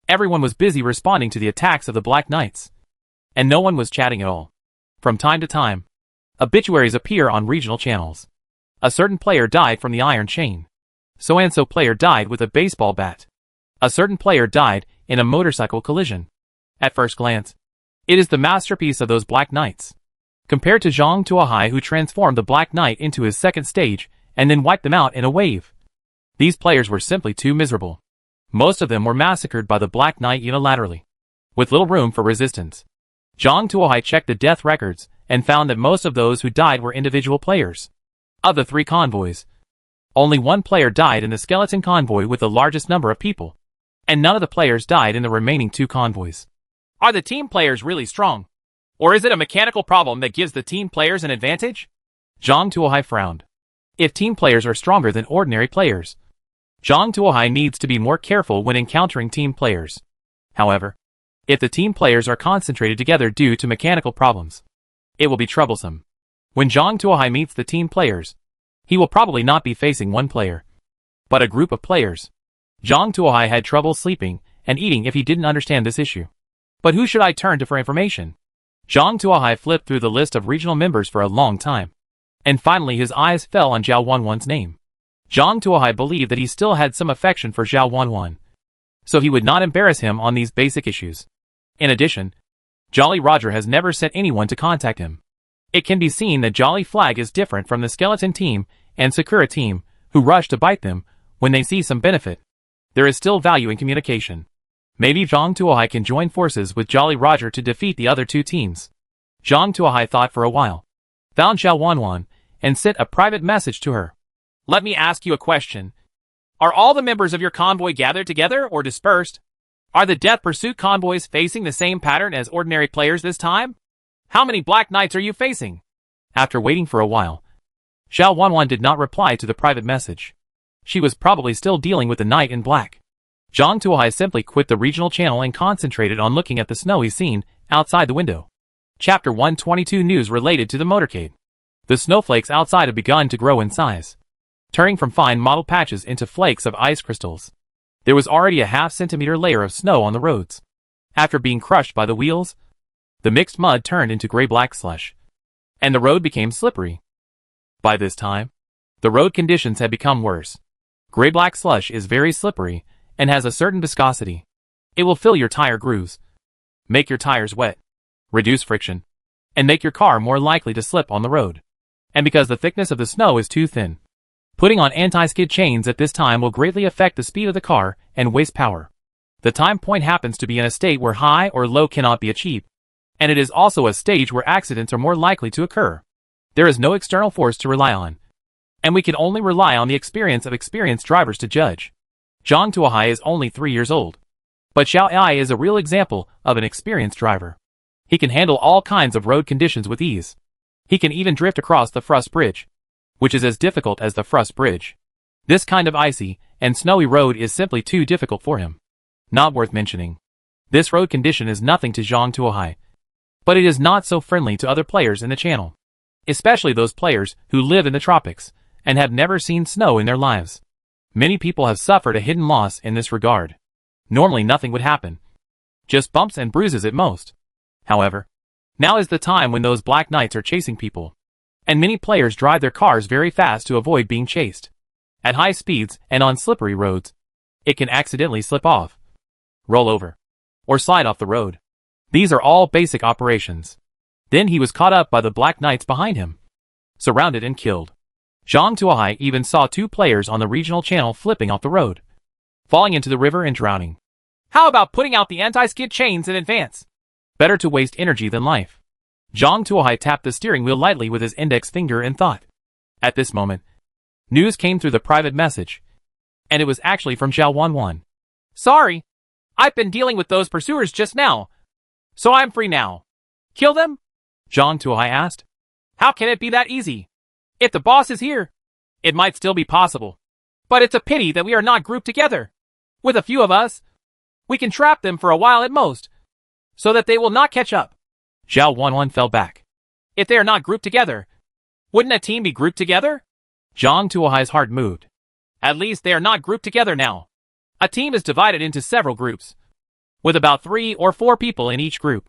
everyone was busy responding to the attacks of the Black Knights, and no one was chatting at all. From time to time, obituaries appear on regional channels. A certain player died from the iron chain. So-and-so player died with a baseball bat. A certain player died in a motorcycle collision. At first glance, it is the masterpiece of those Black Knights. Compared to Zhang Tuohai, who transformed the Black Knight into his second stage and then wiped them out in a wave. These players were simply too miserable. Most of them were massacred by the Black Knight unilaterally, with little room for resistance. Zhang Tuohai checked the death records and found that most of those who died were individual players. Of the 3 convoys, only 1 player died in the skeleton convoy with the largest number of people, and none of the players died in the remaining 2 convoys. Are the team players really strong? Or is it a mechanical problem that gives the team players an advantage? Zhang Tuohai frowned. If team players are stronger than ordinary players, Zhang Tuohai needs to be more careful when encountering team players. However, if the team players are concentrated together due to mechanical problems, it will be troublesome. When Zhang Tuohai meets the team players, he will probably not be facing 1 player, but a group of players. Zhang Tuohai had trouble sleeping and eating if he didn't understand this issue. But who should I turn to for information? Zhang Tuohai flipped through the list of regional members for a long time, and finally his eyes fell on Zhao Wanwan's name. Zhang Tuohai believed that he still had some affection for Zhao Wanwan, so he would not embarrass him on these basic issues. In addition, Jolly Roger has never sent anyone to contact him. It can be seen that Jolly Flag is different from the Skeleton team and Sakura team, who rush to bite them when they see some benefit. There is still value in communication. Maybe Zhang Tuohai can join forces with Jolly Roger to defeat the other 2 teams. Zhang Tuohai thought for a while, found Zhao Wanwan, and sent a private message to her. Let me ask you a question. Are all the members of your convoy gathered together or dispersed? Are the Death Pursuit convoys facing the same pattern as ordinary players this time? How many Black Knights are you facing? After waiting for a while, Zhao Wanwan did not reply to the private message. She was probably still dealing with the Knight in Black. Zhang Tuohai simply quit the regional channel and concentrated on looking at the snowy scene outside the window. Chapter 122 News related to the motorcade. The snowflakes outside have begun to grow in size, turning from fine mottled patches into flakes of ice crystals. There was already a half-centimeter layer of snow on the roads. After being crushed by the wheels, the mixed mud turned into gray-black slush, and the road became slippery. By this time, the road conditions had become worse. Gray-black slush is very slippery and has a certain viscosity. It will fill your tire grooves, make your tires wet, reduce friction, and make your car more likely to slip on the road. And because the thickness of the snow is too thin, putting on anti-skid chains at this time will greatly affect the speed of the car and waste power. The time point happens to be in a state where high or low cannot be achieved, and it is also a stage where accidents are more likely to occur. There is no external force to rely on, and we can only rely on the experience of experienced drivers to judge. Zhang Tuohai is only 3 years old, but Xiao Ai is a real example of an experienced driver. He can handle all kinds of road conditions with ease. He can even drift across the Frust Bridge, which is as difficult as the Frust Bridge. This kind of icy and snowy road is simply too difficult for him. Not worth mentioning. This road condition is nothing to Zhang Tuohai, but it is not so friendly to other players in the channel, especially those players who live in the tropics and have never seen snow in their lives. Many people have suffered a hidden loss in this regard. Normally nothing would happen, just bumps and bruises at most. However, now is the time when those Black Knights are chasing people, and many players drive their cars very fast to avoid being chased. At high speeds and on slippery roads, it can accidentally slip off, roll over, or slide off the road. These are all basic operations. Then he was caught up by the Black Knights behind him, surrounded and killed. Zhang Tuohai even saw 2 players on the regional channel flipping off the road, falling into the river and drowning. How about putting out the anti-skid chains in advance? Better to waste energy than life. Zhang Tuohai tapped the steering wheel lightly with his index finger and thought. At this moment, news came through the private message, and it was actually from Zhao Wanwan. Sorry, I've been dealing with those pursuers just now, so I'm free now. Kill them? Zhang Tuohai asked. How can it be that easy? If the boss is here, it might still be possible. But it's a pity that we are not grouped together. With a few of us, we can trap them for a while at most, so that they will not catch up. Zhao Wanwan fell back. If they are not grouped together, wouldn't a team be grouped together? Zhang Tuohai's heart moved. At least they are not grouped together now. A team is divided into several groups, with about 3 or 4 people in each group.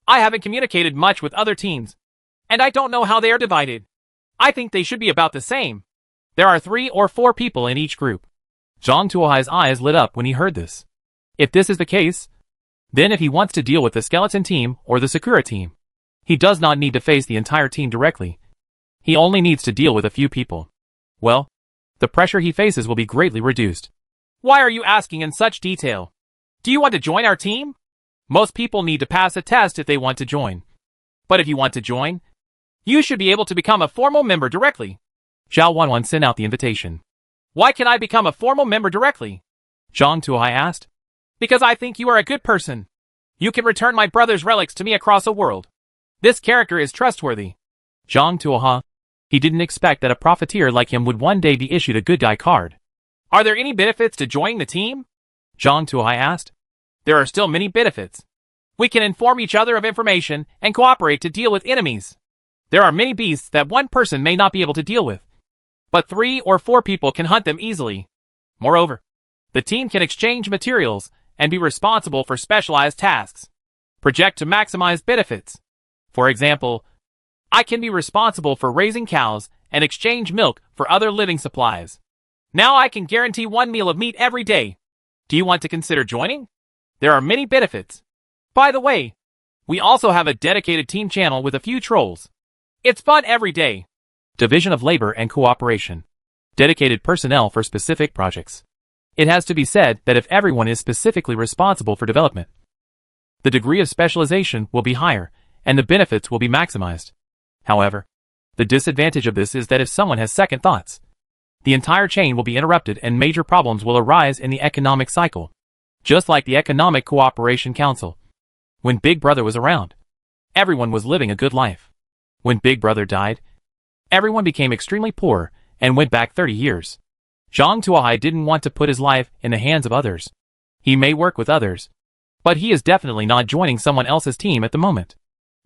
I haven't communicated much with other teams, and I don't know how they are divided. I think they should be about the same. There are 3 or 4 people in each group. Zhang Tuohai's eyes lit up when he heard this. If this is the case, then if he wants to deal with the skeleton team or the Sakura team, he does not need to face the entire team directly. He only needs to deal with a few people. Well, the pressure he faces will be greatly reduced. Why are you asking in such detail? Do you want to join our team? Most people need to pass a test if they want to join. But if you want to join, you should be able to become a formal member directly. Zhao Wanwan sent out the invitation. Why can I become a formal member directly? Zhang Tuohai asked. Because I think you are a good person. You can return my brother's relics to me across the world. This character is trustworthy. Zhang Tuohai. He didn't expect that a profiteer like him would one day be issued a good guy card. Are there any benefits to joining the team? Zhang Tuohai asked. There are still many benefits. We can inform each other of information and cooperate to deal with enemies. There are many beasts that one person may not be able to deal with, but 3 or 4 people can hunt them easily. Moreover, the team can exchange materials and be responsible for specialized tasks. Project to maximize benefits. For example, I can be responsible for raising cows and exchange milk for other living supplies. Now I can guarantee 1 meal of meat every day. Do you want to consider joining? There are many benefits. By the way, we also have a dedicated team channel with a few trolls. It's fun every day. Division of labor and cooperation. Dedicated personnel for specific projects. It has to be said that if everyone is specifically responsible for development, the degree of specialization will be higher and the benefits will be maximized. However, the disadvantage of this is that if someone has second thoughts, the entire chain will be interrupted and major problems will arise in the economic cycle. Just like the Economic Cooperation Council. When Big Brother was around, everyone was living a good life. When Big Brother died, everyone became extremely poor and went back 30 years. Zhang Tuohai didn't want to put his life in the hands of others. He may work with others, but he is definitely not joining someone else's team at the moment.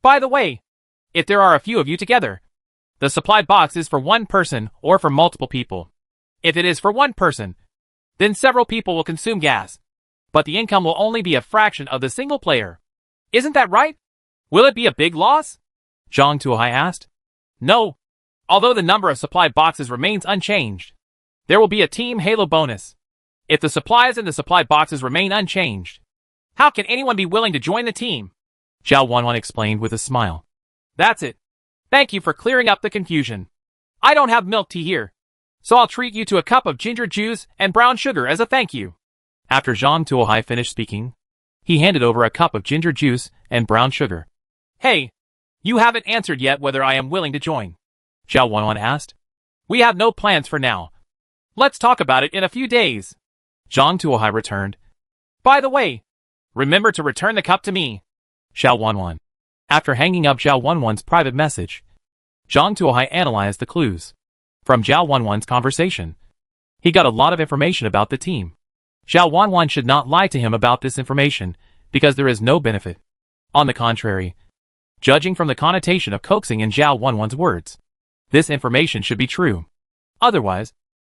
By the way, if there are a few of you together, the supplied box is for one person or for multiple people. If it is for one person, then several people will consume gas, but the income will only be a fraction of the single player. Isn't that right? Will it be a big loss? Zhang Tuohai asked. No. Although the number of supplied boxes remains unchanged, there will be a Team Halo bonus. If the supplies in the supplied boxes remain unchanged, how can anyone be willing to join the team? Zhao Wanwan explained with a smile. That's it. Thank you for clearing up the confusion. I don't have milk tea here, so I'll treat you to a cup of ginger juice and brown sugar as a thank you. After Zhang Tuohai finished speaking, he handed over a cup of ginger juice and brown sugar. Hey, you haven't answered yet whether I am willing to join. Zhao Wanwan asked. We have no plans for now. Let's talk about it in a few days. Zhang Tuohai returned. By the way, remember to return the cup to me. Zhao Wanwan. After hanging up Zhao Wanwan's private message, Zhang Tuohai analyzed the clues from Zhao Wanwan's conversation. He got a lot of information about the team. Zhao Wanwan should not lie to him about this information because there is no benefit. On the contrary, judging from the connotation of coaxing in Zhao Wanwan's words, this information should be true. Otherwise,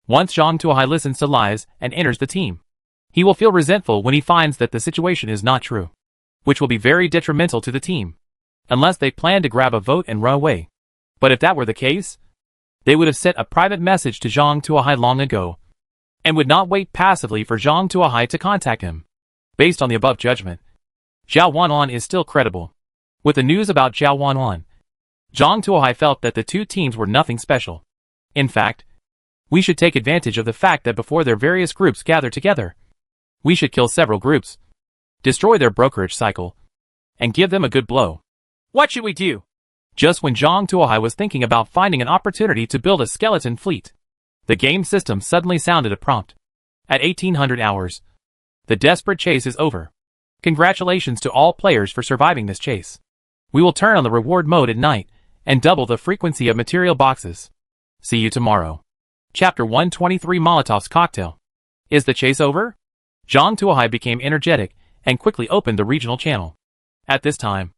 once Zhang Tuohai listens to lies and enters the team, he will feel resentful when he finds that the situation is not true, which will be very detrimental to the team, unless they plan to grab a vote and run away. But if that were the case, they would have sent a private message to Zhang Tuohai long ago, and would not wait passively for Zhang Tuohai to contact him. Based on the above judgment, Zhao Wanwan is still credible. With the news about Zhao Wanwan, Zhang Tuohai felt that the two teams were nothing special. In fact, we should take advantage of the fact that before their various groups gather together, we should kill several groups, destroy their brokerage cycle, and give them a good blow. What should we do? Just when Zhang Tuohai was thinking about finding an opportunity to build a skeleton fleet, the game system suddenly sounded a prompt. At 1800 hours, the desperate chase is over. Congratulations to all players for surviving this chase. We will turn on the reward mode at night and double the frequency of material boxes. See you tomorrow. Chapter 123 Molotov's Cocktail. Is the chase over? Zhang Tuohai became energetic and quickly opened the regional channel. At this time,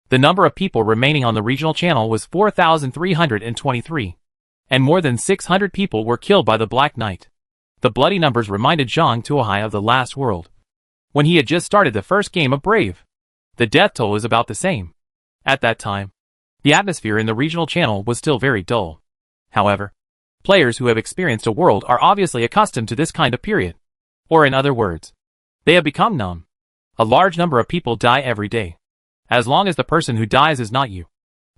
the number of people remaining on the regional channel was 4,323, and more than 600 people were killed by the Black Knight. The bloody numbers reminded Zhang Tuohai of the last world, when he had just started the first game of Brave. The death toll is about the same. At that time, the atmosphere in the regional channel was still very dull. However, players who have experienced a world are obviously accustomed to this kind of period. Or in other words, they have become numb. A large number of people die every day. As long as the person who dies is not you,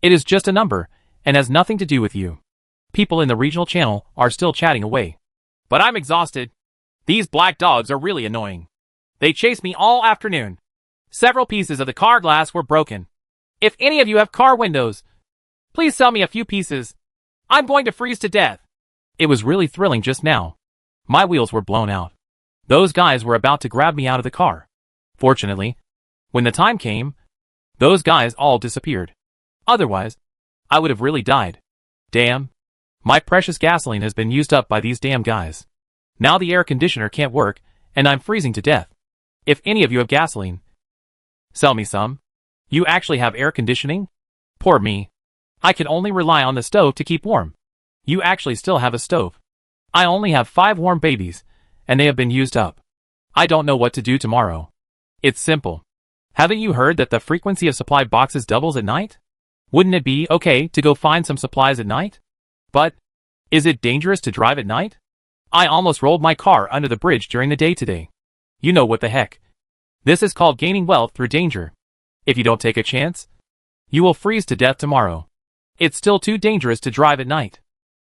it is just a number and has nothing to do with you. People in the regional channel are still chatting away. But I'm exhausted. These black dogs are really annoying. They chased me all afternoon. Several pieces of the car glass were broken. If any of you have car windows, please sell me a few pieces. I'm going to freeze to death. It was really thrilling just now. My wheels were blown out. Those guys were about to grab me out of the car. Fortunately, when the time came, those guys all disappeared. Otherwise, I would have really died. Damn. My precious gasoline has been used up by these damn guys. Now the air conditioner can't work, and I'm freezing to death. If any of you have gasoline, sell me some. You actually have air conditioning? Poor me. I can only rely on the stove to keep warm. You actually still have a stove. I only have 5 warm babies, and they have been used up. I don't know what to do tomorrow. It's simple. Haven't you heard that the frequency of supply boxes doubles at night? Wouldn't it be okay to go find some supplies at night? But, is it dangerous to drive at night? I almost rolled my car under the bridge during the day today. You know what the heck. This is called gaining wealth through danger. If you don't take a chance, you will freeze to death tomorrow. It's still too dangerous to drive at night.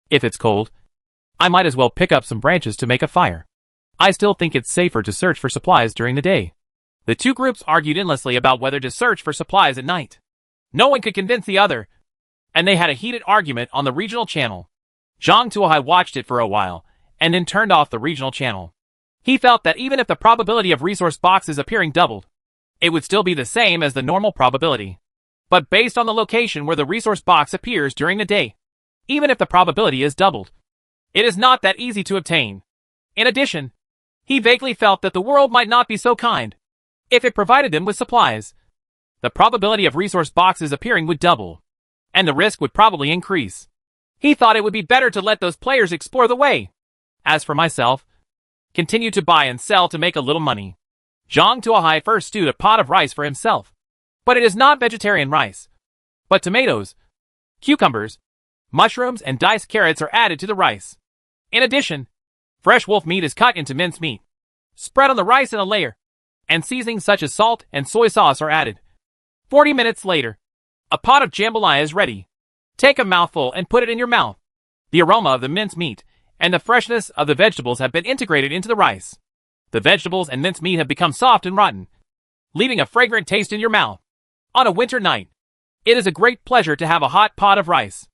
If it's cold, I might as well pick up some branches to make a fire. I still think it's safer to search for supplies during the day. The two groups argued endlessly about whether to search for supplies at night. No one could convince the other, and they had a heated argument on the regional channel. Zhang Tuohai watched it for a while, and then turned off the regional channel. He felt that even if the probability of resource boxes appearing doubled, it would still be the same as the normal probability. But based on the location where the resource box appears during the day, even if the probability is doubled, it is not that easy to obtain. In addition, he vaguely felt that the world might not be so kind if it provided them with supplies. The probability of resource boxes appearing would double, and the risk would probably increase. He thought it would be better to let those players explore the way. As for myself, continue to buy and sell to make a little money. Zhang Tuohai first stewed a pot of rice for himself. But it is not vegetarian rice, but tomatoes, cucumbers, mushrooms, and diced carrots are added to the rice. In addition, fresh wolf meat is cut into minced meat, spread on the rice in a layer, and seasonings such as salt and soy sauce are added. 40 minutes later, a pot of jambalaya is ready. Take a mouthful and put it in your mouth. The aroma of the minced meat and the freshness of the vegetables have been integrated into the rice. The vegetables and minced meat have become soft and rotten, leaving a fragrant taste in your mouth. On a winter night, it is a great pleasure to have a hot pot of rice.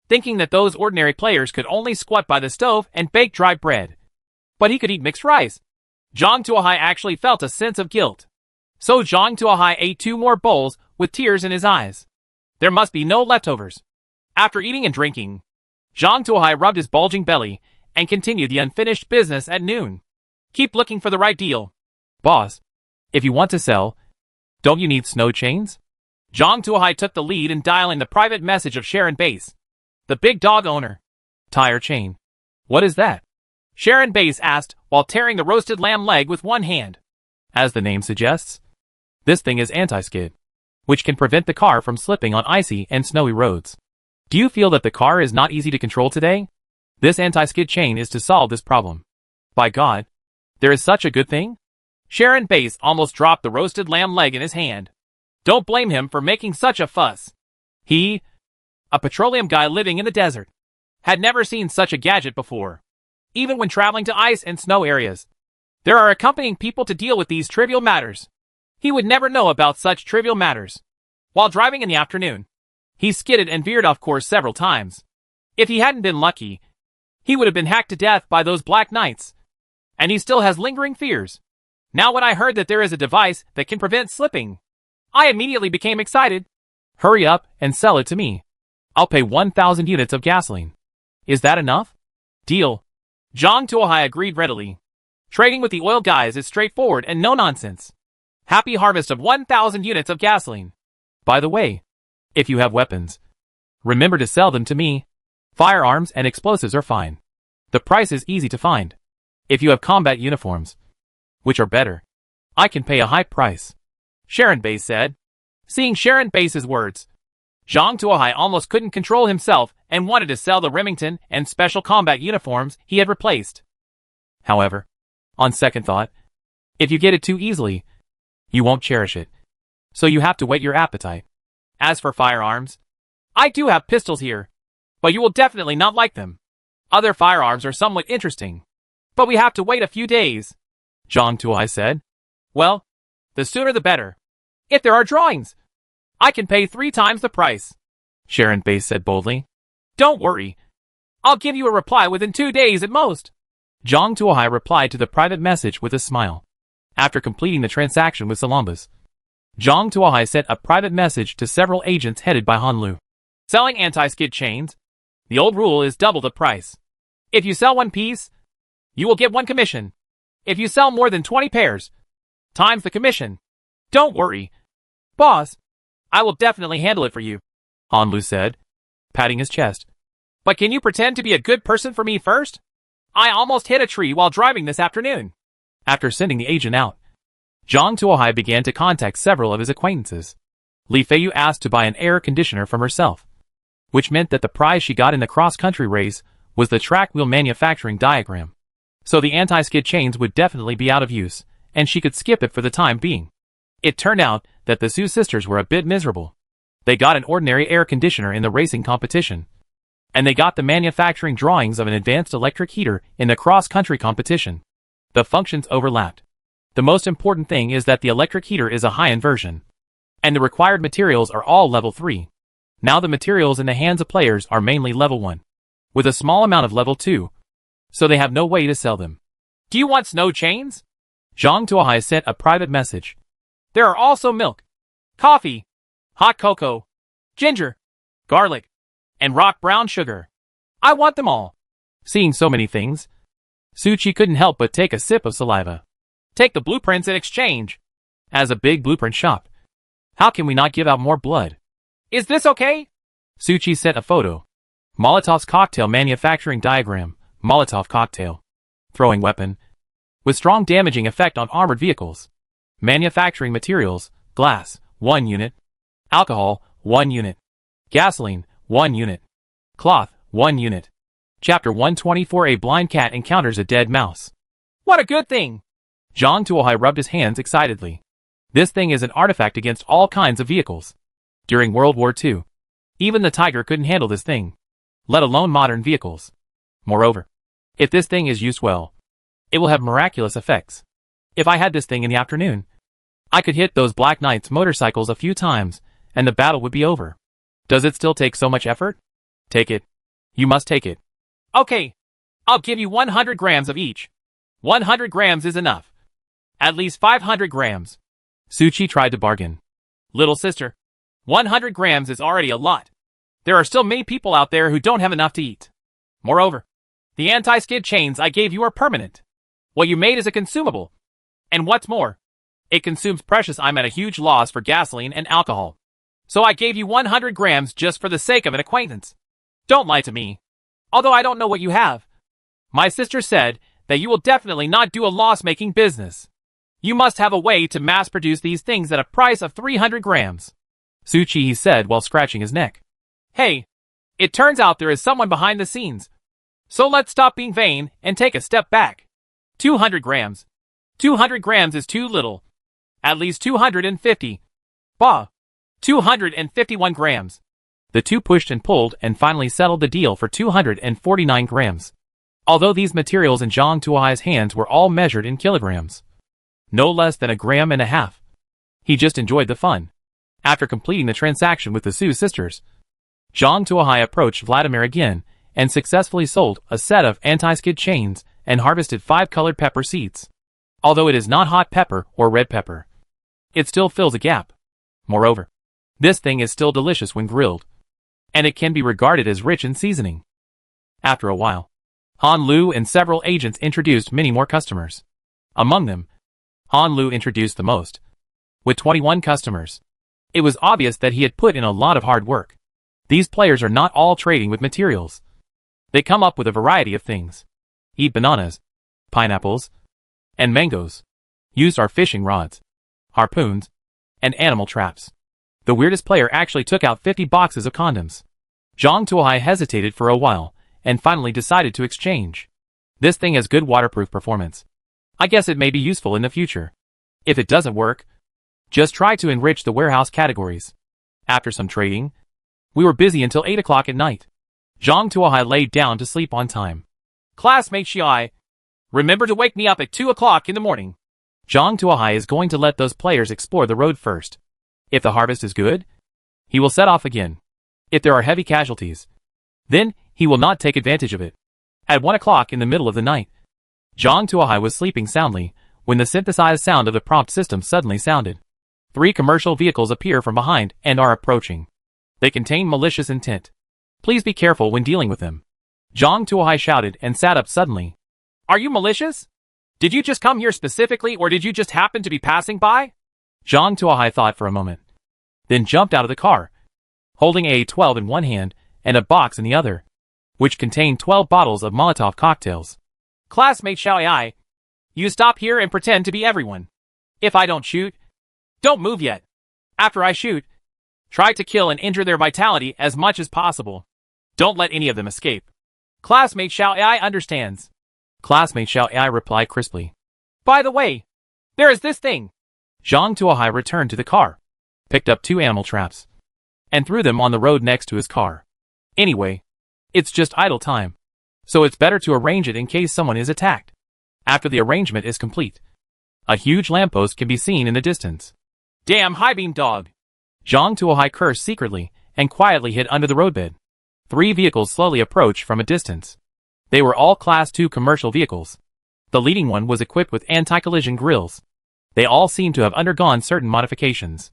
Thinking that those ordinary players could only squat by the stove and bake dry bread, but he could eat mixed rice, Zhang Tuohai actually felt a sense of guilt. So Zhang Tuohai ate 2 more bowls with tears in his eyes. There must be no leftovers. After eating and drinking, Zhang Tuohai rubbed his bulging belly and continued the unfinished business at noon. Keep looking for the right deal. Boss, if you want to sell, don't you need snow chains? Zhang Tuohai took the lead in dialing the private message of Sharon Base, the big dog owner. Tire chain. What is that? Sharon Base asked while tearing the roasted lamb leg with one hand. As the name suggests, this thing is anti-skid, which can prevent the car from slipping on icy and snowy roads. Do you feel that the car is not easy to control today? This anti-skid chain is to solve this problem. By God, there is such a good thing? Sharon Base almost dropped the roasted lamb leg in his hand. Don't blame him for making such a fuss. He, a petroleum guy living in the desert, had never seen such a gadget before. Even when traveling to ice and snow areas, there are accompanying people to deal with these trivial matters. He would never know about such trivial matters. While driving in the afternoon, he skidded and veered off course several times. If he hadn't been lucky, he would have been hacked to death by those black knights. And he still has lingering fears. Now when I heard that there is a device that can prevent slipping, I immediately became excited. Hurry up and sell it to me. I'll pay 1,000 units of gasoline. Is that enough? Deal. Zhang Tuohai agreed readily. Trading with the oil guys is straightforward and no nonsense. Happy harvest of 1,000 units of gasoline. By the way, if you have weapons, remember to sell them to me. Firearms and explosives are fine. The price is easy to find. If you have combat uniforms, which are better, I can pay a high price. Sharon Bey said. Seeing Sharon Bey's words, Zhang Tuohai almost couldn't control himself and wanted to sell the Remington and special combat uniforms he had replaced. However, on second thought, if you get it too easily, you won't cherish it. So you have to whet your appetite. As for firearms, I do have pistols here, but you will definitely not like them. Other firearms are somewhat interesting, but we have to wait a few days, Zhang Tuohai said. Well, the sooner the better. If there are drawings, I can pay 3 times the price, Sharon Bey said boldly. Don't worry. I'll give you a reply within 2 days at most. Zhang Tuohai replied to the private message with a smile. After completing the transaction with Salambas, Zhang Tuohai sent a private message to several agents headed by Han Lu. Selling anti-skid chains, the old rule is double the price. If you sell 1 piece, you will get 1 commission. If you sell more than 20 pairs, times the commission. Don't worry, boss. I will definitely handle it for you, Han Lu said, patting his chest. But can you pretend to be a good person for me first? I almost hit a tree while driving this afternoon. After sending the agent out, Zhang Tuohai began to contact several of his acquaintances. Li Feiyu asked to buy an air conditioner from herself, which meant that the prize she got in the cross-country race was the track wheel manufacturing diagram. So the anti-skid chains would definitely be out of use, and she could skip it for the time being. It turned out that the Su sisters were a bit miserable. They got an ordinary air conditioner in the racing competition, and they got the manufacturing drawings of an advanced electric heater in the cross-country competition. The functions overlapped. The most important thing is that the electric heater is a high-end version, and the required materials are all level 3. Now the materials in the hands of players are mainly level 1, with a small amount of level 2, so they have no way to sell them. Do you want snow chains? Zhang Tuohai sent a private message. There are also milk, coffee, hot cocoa, ginger, garlic, and rock brown sugar. I want them all. Seeing so many things, Su Qi couldn't help but take a sip of saliva. Take the blueprints in exchange. As a big blueprint shop, how can we not give out more blood? Is this okay? Su Qi sent a photo. Molotov's cocktail manufacturing diagram, Molotov cocktail. Throwing weapon, with strong damaging effect on armored vehicles. Manufacturing materials, glass, 1 unit. Alcohol, 1 unit. Gasoline, 1 unit. Cloth, 1 unit. Chapter 124. A blind cat encounters a dead mouse. What a good thing! Zhang Tuohai rubbed his hands excitedly. This thing is an artifact against all kinds of vehicles. During World War II, even the Tiger couldn't handle this thing, let alone modern vehicles. Moreover, if this thing is used well, it will have miraculous effects. If I had this thing in the afternoon, I could hit those Black Knights motorcycles a few times, and the battle would be over. Does it still take so much effort? Take it. You must take it. Okay. I'll give you 100 grams of each. 100 grams is enough. At least 500 grams. Su Qi tried to bargain. Little sister, 100 grams is already a lot. There are still many people out there who don't have enough to eat. Moreover, the anti-skid chains I gave you are permanent. What you made is a consumable. And what's more, it consumes precious. I'm at a huge loss for gasoline and alcohol. So I gave you 100 grams just for the sake of an acquaintance. Don't lie to me. Although I don't know what you have. My sister said that you will definitely not do a loss-making business. You must have a way to mass-produce these things at a price of 300 grams. Su Qi said while scratching his neck. Hey, it turns out there is someone behind the scenes. So let's stop being vain and take a step back. 200 grams. 200 grams is too little. At least 250. Bah. 251 grams. The two pushed and pulled and finally settled the deal for 249 grams. Although these materials in Zhang Tuohai's hands were all measured in kilograms. No less than 1.5 grams. He just enjoyed the fun. After completing the transaction with the Su sisters, Zhang Tuohai approached Vladimir again and successfully sold a set of anti-skid chains and harvested 5 colored pepper seeds. Although it is not hot pepper or red pepper, it still fills a gap. Moreover, this thing is still delicious when grilled, and it can be regarded as rich in seasoning. After a while, Han Lu and several agents introduced many more customers. Among them, Han Lu introduced the most, with 21 customers. It was obvious that he had put in a lot of hard work. These players are not all trading with materials. They come up with a variety of things. Eat bananas, pineapples, and mangoes. Used are fishing rods, harpoons, and animal traps. The weirdest player actually took out 50 boxes of condoms. Zhang Tuohai hesitated for a while, and finally decided to exchange. This thing has good waterproof performance. I guess it may be useful in the future. If it doesn't work, just try to enrich the warehouse categories. After some trading, we were busy until 8 o'clock at night. Zhang Tuohai laid down to sleep on time. Classmate Xiai, remember to wake me up at 2 o'clock in the morning. Zhang Tuohai is going to let those players explore the road first. If the harvest is good, he will set off again. If there are heavy casualties, then he will not take advantage of it. At 1 o'clock in the middle of the night, Zhang Tuohai was sleeping soundly when the synthesized sound of the prompt system suddenly sounded. 3 commercial vehicles appear from behind and are approaching. They contain malicious intent. Please be careful when dealing with them. Zhang Tuohai shouted and sat up suddenly. Are you malicious? Did you just come here specifically, or did you just happen to be passing by? Zhang Tuohai thought for a moment, then jumped out of the car, holding a 12 in one hand and a box in the other, which contained 12 bottles of Molotov cocktails. Classmate Xiao, you stop here and pretend to be everyone. If I don't shoot, don't move yet. After I shoot, try to kill and injure their vitality as much as possible. Don't let any of them escape. Classmate Xiao understands. Classmate Xiao replied crisply. By the way, there is this thing. Zhang Tuohai returned to the car, picked up 2 animal traps, and threw them on the road next to his car. Anyway, it's just idle time, so it's better to arrange it in case someone is attacked. After the arrangement is complete, a huge lamppost can be seen in the distance. Damn high-beam dog! Zhang Tuohai cursed secretly and quietly hid under the roadbed. 3 vehicles slowly approached from a distance. They were all Class 2 commercial vehicles. The leading one was equipped with anti-collision grills. They all seem to have undergone certain modifications.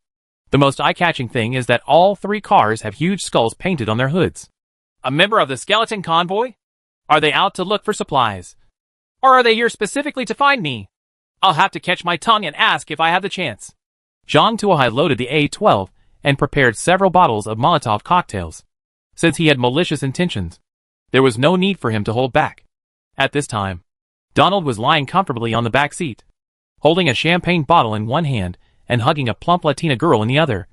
The most eye-catching thing is that all 3 cars have huge skulls painted on their hoods. A member of the skeleton convoy? Are they out to look for supplies? Or are they here specifically to find me? I'll have to catch my tongue and ask if I have the chance. Zhang Tuohai loaded the A-12 and prepared several bottles of Molotov cocktails. Since he had malicious intentions, there was no need for him to hold back. At this time, Donald was lying comfortably on the back seat, holding a champagne bottle in one hand and hugging a plump Latina girl in the other,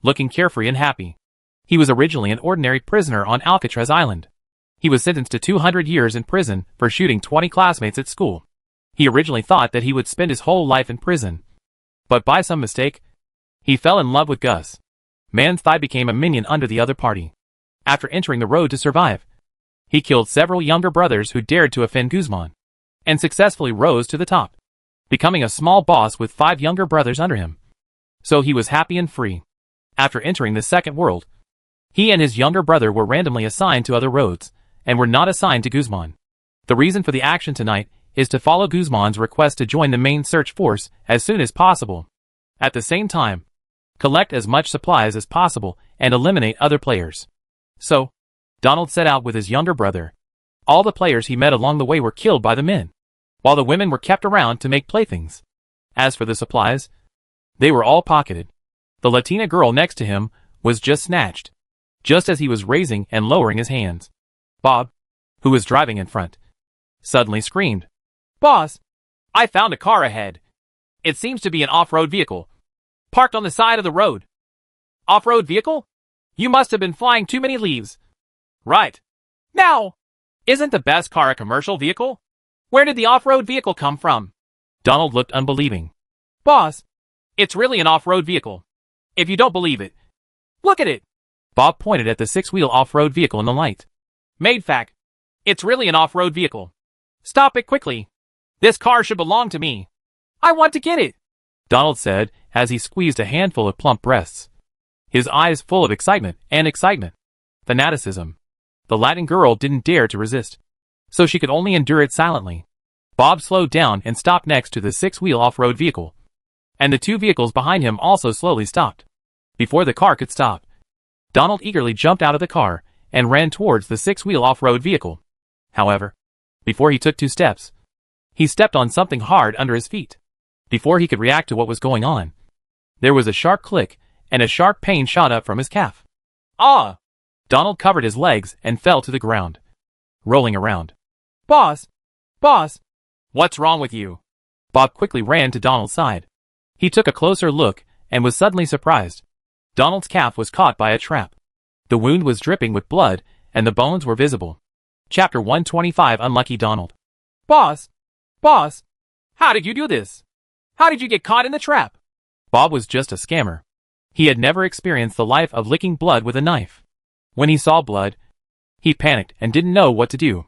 looking carefree and happy. He was originally an ordinary prisoner on Alcatraz Island. He was sentenced to 200 years in prison for shooting 20 classmates at school. He originally thought that he would spend his whole life in prison, but by some mistake, he fell in love with Gus. Man's Thigh became a minion under the other party. After entering the road to survive, he killed several younger brothers who dared to offend Guzman, and successfully rose to the top, becoming a small boss with 5 younger brothers under him. So he was happy and free. After entering the second world, he and his younger brother were randomly assigned to other roads, and were not assigned to Guzman. The reason for the action tonight is to follow Guzman's request to join the main search force as soon as possible. At the same time, collect as much supplies as possible and eliminate other players. So, Donald set out with his younger brother. All the players he met along the way were killed by the men, while the women were kept around to make playthings. As for the supplies, they were all pocketed. The Latina girl next to him was just snatched, just as he was raising and lowering his hands. Bob, who was driving in front, suddenly screamed, "Boss, I found a car ahead. It seems to be an off-road vehicle, parked on the side of the road." "Off-road vehicle? You must have been flying too many leaves." "Right. Now, isn't the best car a commercial vehicle? Where did the off-road vehicle come from?" Donald looked unbelieving. "Boss, it's really an off-road vehicle. If you don't believe it, look at it." Bob pointed at the 6-wheel off-road vehicle in the light. "Maidfac, it's really an off-road vehicle. Stop it quickly. This car should belong to me. I want to get it," Donald said as he squeezed a handful of plump breasts, his eyes full of excitement. Fanaticism. The Latin girl didn't dare to resist, so she could only endure it silently. Bob slowed down and stopped next to the 6-wheel off-road vehicle, and the 2 vehicles behind him also slowly stopped. Before the car could stop, Donald eagerly jumped out of the car and ran towards the 6-wheel off-road vehicle. However, before he took 2 steps, He stepped on something hard under his feet. Before he could react to what was going on, there was a sharp click, and a sharp pain shot up from his calf. Ah! Donald covered his legs and fell to the ground, rolling around. Boss! Boss! What's wrong with you? Bob quickly ran to Donald's side. He took a closer look and was suddenly surprised. Donald's calf was caught by a trap. The wound was dripping with blood, and the bones were visible. Chapter 125 Unlucky Donald. Boss! Boss! How did you do this? How did you get caught in the trap? Bob was just a scammer. He had never experienced the life of licking blood with a knife. When he saw blood, he panicked and didn't know what to do.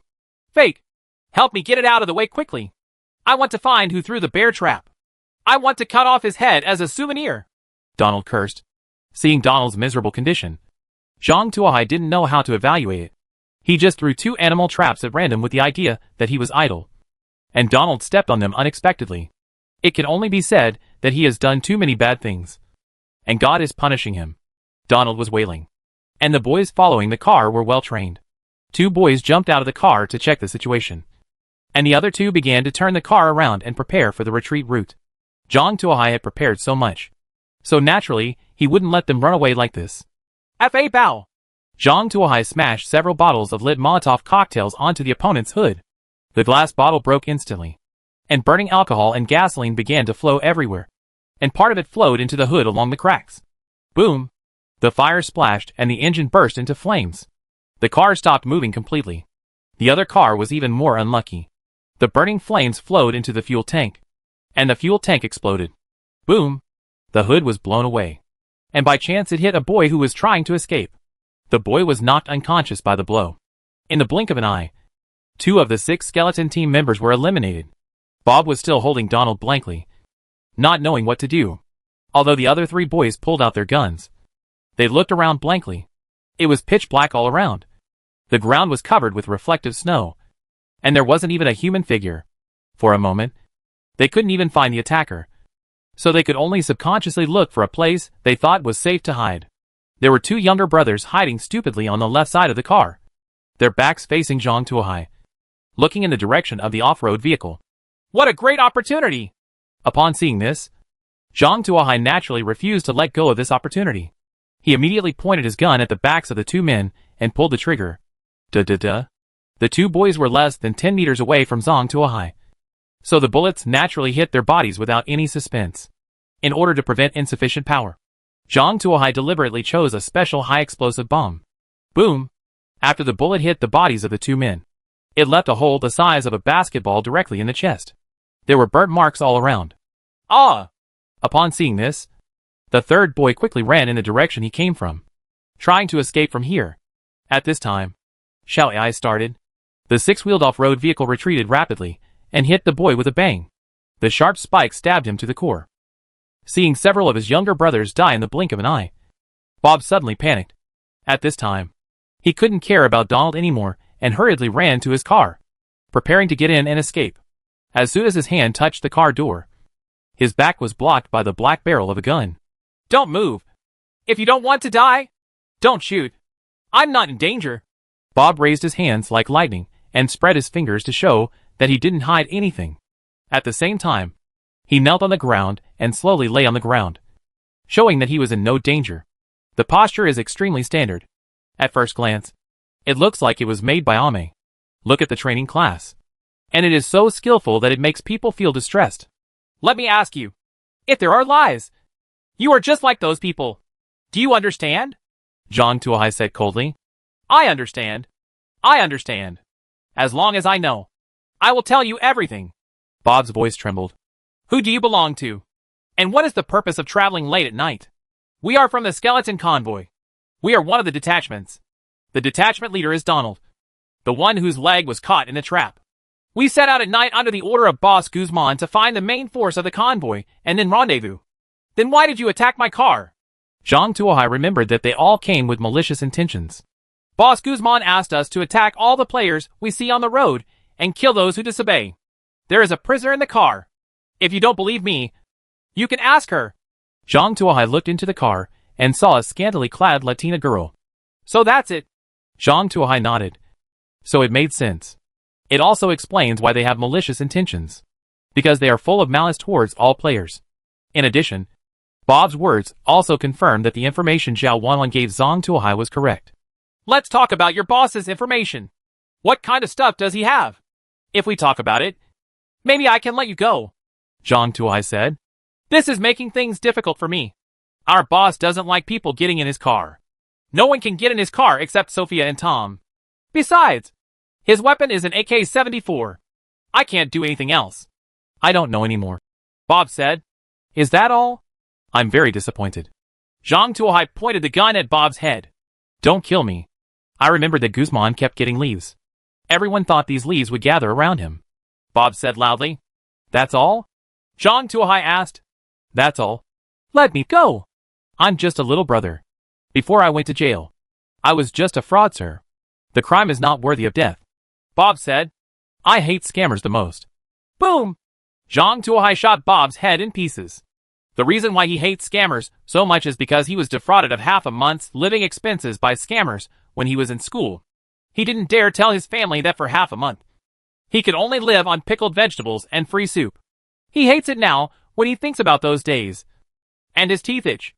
Fake! Help me get it out of the way quickly. I want to find who threw the bear trap. I want to cut off his head as a souvenir. Donald cursed. Seeing Donald's miserable condition, Zhang Tuohai didn't know how to evaluate it. He just threw 2 animal traps at random with the idea that he was idle. And Donald stepped on them unexpectedly. It can only be said that he has done too many bad things. And God is punishing him. Donald was wailing. And the boys following the car were well trained. 2 boys jumped out of the car to check the situation. And the other 2 began to turn the car around and prepare for the retreat route. Zhang Tuohai had prepared so much. So naturally, he wouldn't let them run away like this. F.A. Bow! Zhang Tuohai smashed several bottles of lit Molotov cocktails onto the opponent's hood. The glass bottle broke instantly. And burning alcohol and gasoline began to flow everywhere. And part of it flowed into the hood along the cracks. Boom! The fire splashed and the engine burst into flames. The car stopped moving completely. The other car was even more unlucky. The burning flames flowed into the fuel tank. And the fuel tank exploded. Boom! The hood was blown away. And by chance it hit a boy who was trying to escape. The boy was knocked unconscious by the blow. In the blink of an eye, 2 of the 6 skeleton team members were eliminated. Bob was still holding Donald blankly, not knowing what to do. Although the other 3 boys pulled out their guns, they looked around blankly. It was pitch black all around. The ground was covered with reflective snow. And there wasn't even a human figure. For a moment, they couldn't even find the attacker. So they could only subconsciously look for a place they thought was safe to hide. There were 2 younger brothers hiding stupidly on the left side of the car, their backs facing Zhang Tuohai, looking in the direction of the off-road vehicle. What a great opportunity! Upon seeing this, Zhang Tuohai naturally refused to let go of this opportunity. He immediately pointed his gun at the backs of the 2 men and pulled the trigger. The 2 boys were less than 10 meters away from Zhang Tuohai, so the bullets naturally hit their bodies without any suspense. In order to prevent insufficient power, Zhang Tuohai deliberately chose a special high-explosive bomb. Boom! After the bullet hit the bodies of the 2 men, it left a hole the size of a basketball directly in the chest. There were burnt marks all around. Ah! Upon seeing this, the 3rd boy quickly ran in the direction he came from, trying to escape from here. At this time, shouty eyes started. The 6-wheeled off-road vehicle retreated rapidly and hit the boy with a bang. The sharp spike stabbed him to the core. Seeing several of his younger brothers die in the blink of an eye, Bob suddenly panicked. At this time, he couldn't care about Donald anymore and hurriedly ran to his car, preparing to get in and escape. As soon as his hand touched the car door, his back was blocked by the black barrel of a gun. Don't move! If you don't want to die, don't shoot. I'm not in danger. Bob raised his hands like lightning and spread his fingers to show that he didn't hide anything. At the same time, he knelt on the ground and slowly lay on the ground, showing that he was in no danger. The posture is extremely standard. At first glance, it looks like it was made by Ame. Look at the training class. And it is so skillful that it makes people feel distressed. Let me ask you, if there are lies, you are just like those people. Do you understand? Zhang Tuohai said coldly. I understand. I understand. As long as I know, I will tell you everything. Bob's voice trembled. Who do you belong to? And what is the purpose of traveling late at night? We are from the skeleton convoy. We are one of the detachments. The detachment leader is Donald, the one whose leg was caught in the trap. We set out at night under the order of Boss Guzman to find the main force of the convoy and then rendezvous. Then why did you attack my car? Zhang Tuohai remembered that they all came with malicious intentions. Boss Guzman asked us to attack all the players we see on the road and kill those who disobey. There is a prisoner in the car. If you don't believe me, you can ask her. Zhang Tuohai looked into the car and saw a scantily clad Latina girl. So that's it. Zhang Tuohai nodded. So it made sense. It also explains why they have malicious intentions. Because they are full of malice towards all players. In addition, Bob's words also confirm that the information Zhao Wanwan gave Zhang Tuohai was correct. Let's talk about your boss's information. What kind of stuff does he have? If we talk about it, maybe I can let you go, Zhang Tuohai said. This is making things difficult for me. Our boss doesn't like people getting in his car. No one can get in his car except Sophia and Tom. Besides, his weapon is an AK-74. I can't do anything else. I don't know anymore, Bob said. Is that all? I'm very disappointed. Zhang Tuohai pointed the gun at Bob's head. Don't kill me. I remembered that Guzman kept getting leaves. Everyone thought these leaves would gather around him, Bob said loudly. That's all? Zhang Tuohai asked. That's all. Let me go. I'm just a little brother. Before I went to jail, I was just a fraud, sir. The crime is not worthy of death, Bob said. I hate scammers the most. Boom! Zhang Tuohai shot Bob's head in pieces. The reason why he hates scammers so much is because he was defrauded of half a month's living expenses by scammers when he was in school. He didn't dare tell his family that for half a month he could only live on pickled vegetables and free soup. He hates it now when he thinks about those days. And his teeth itch.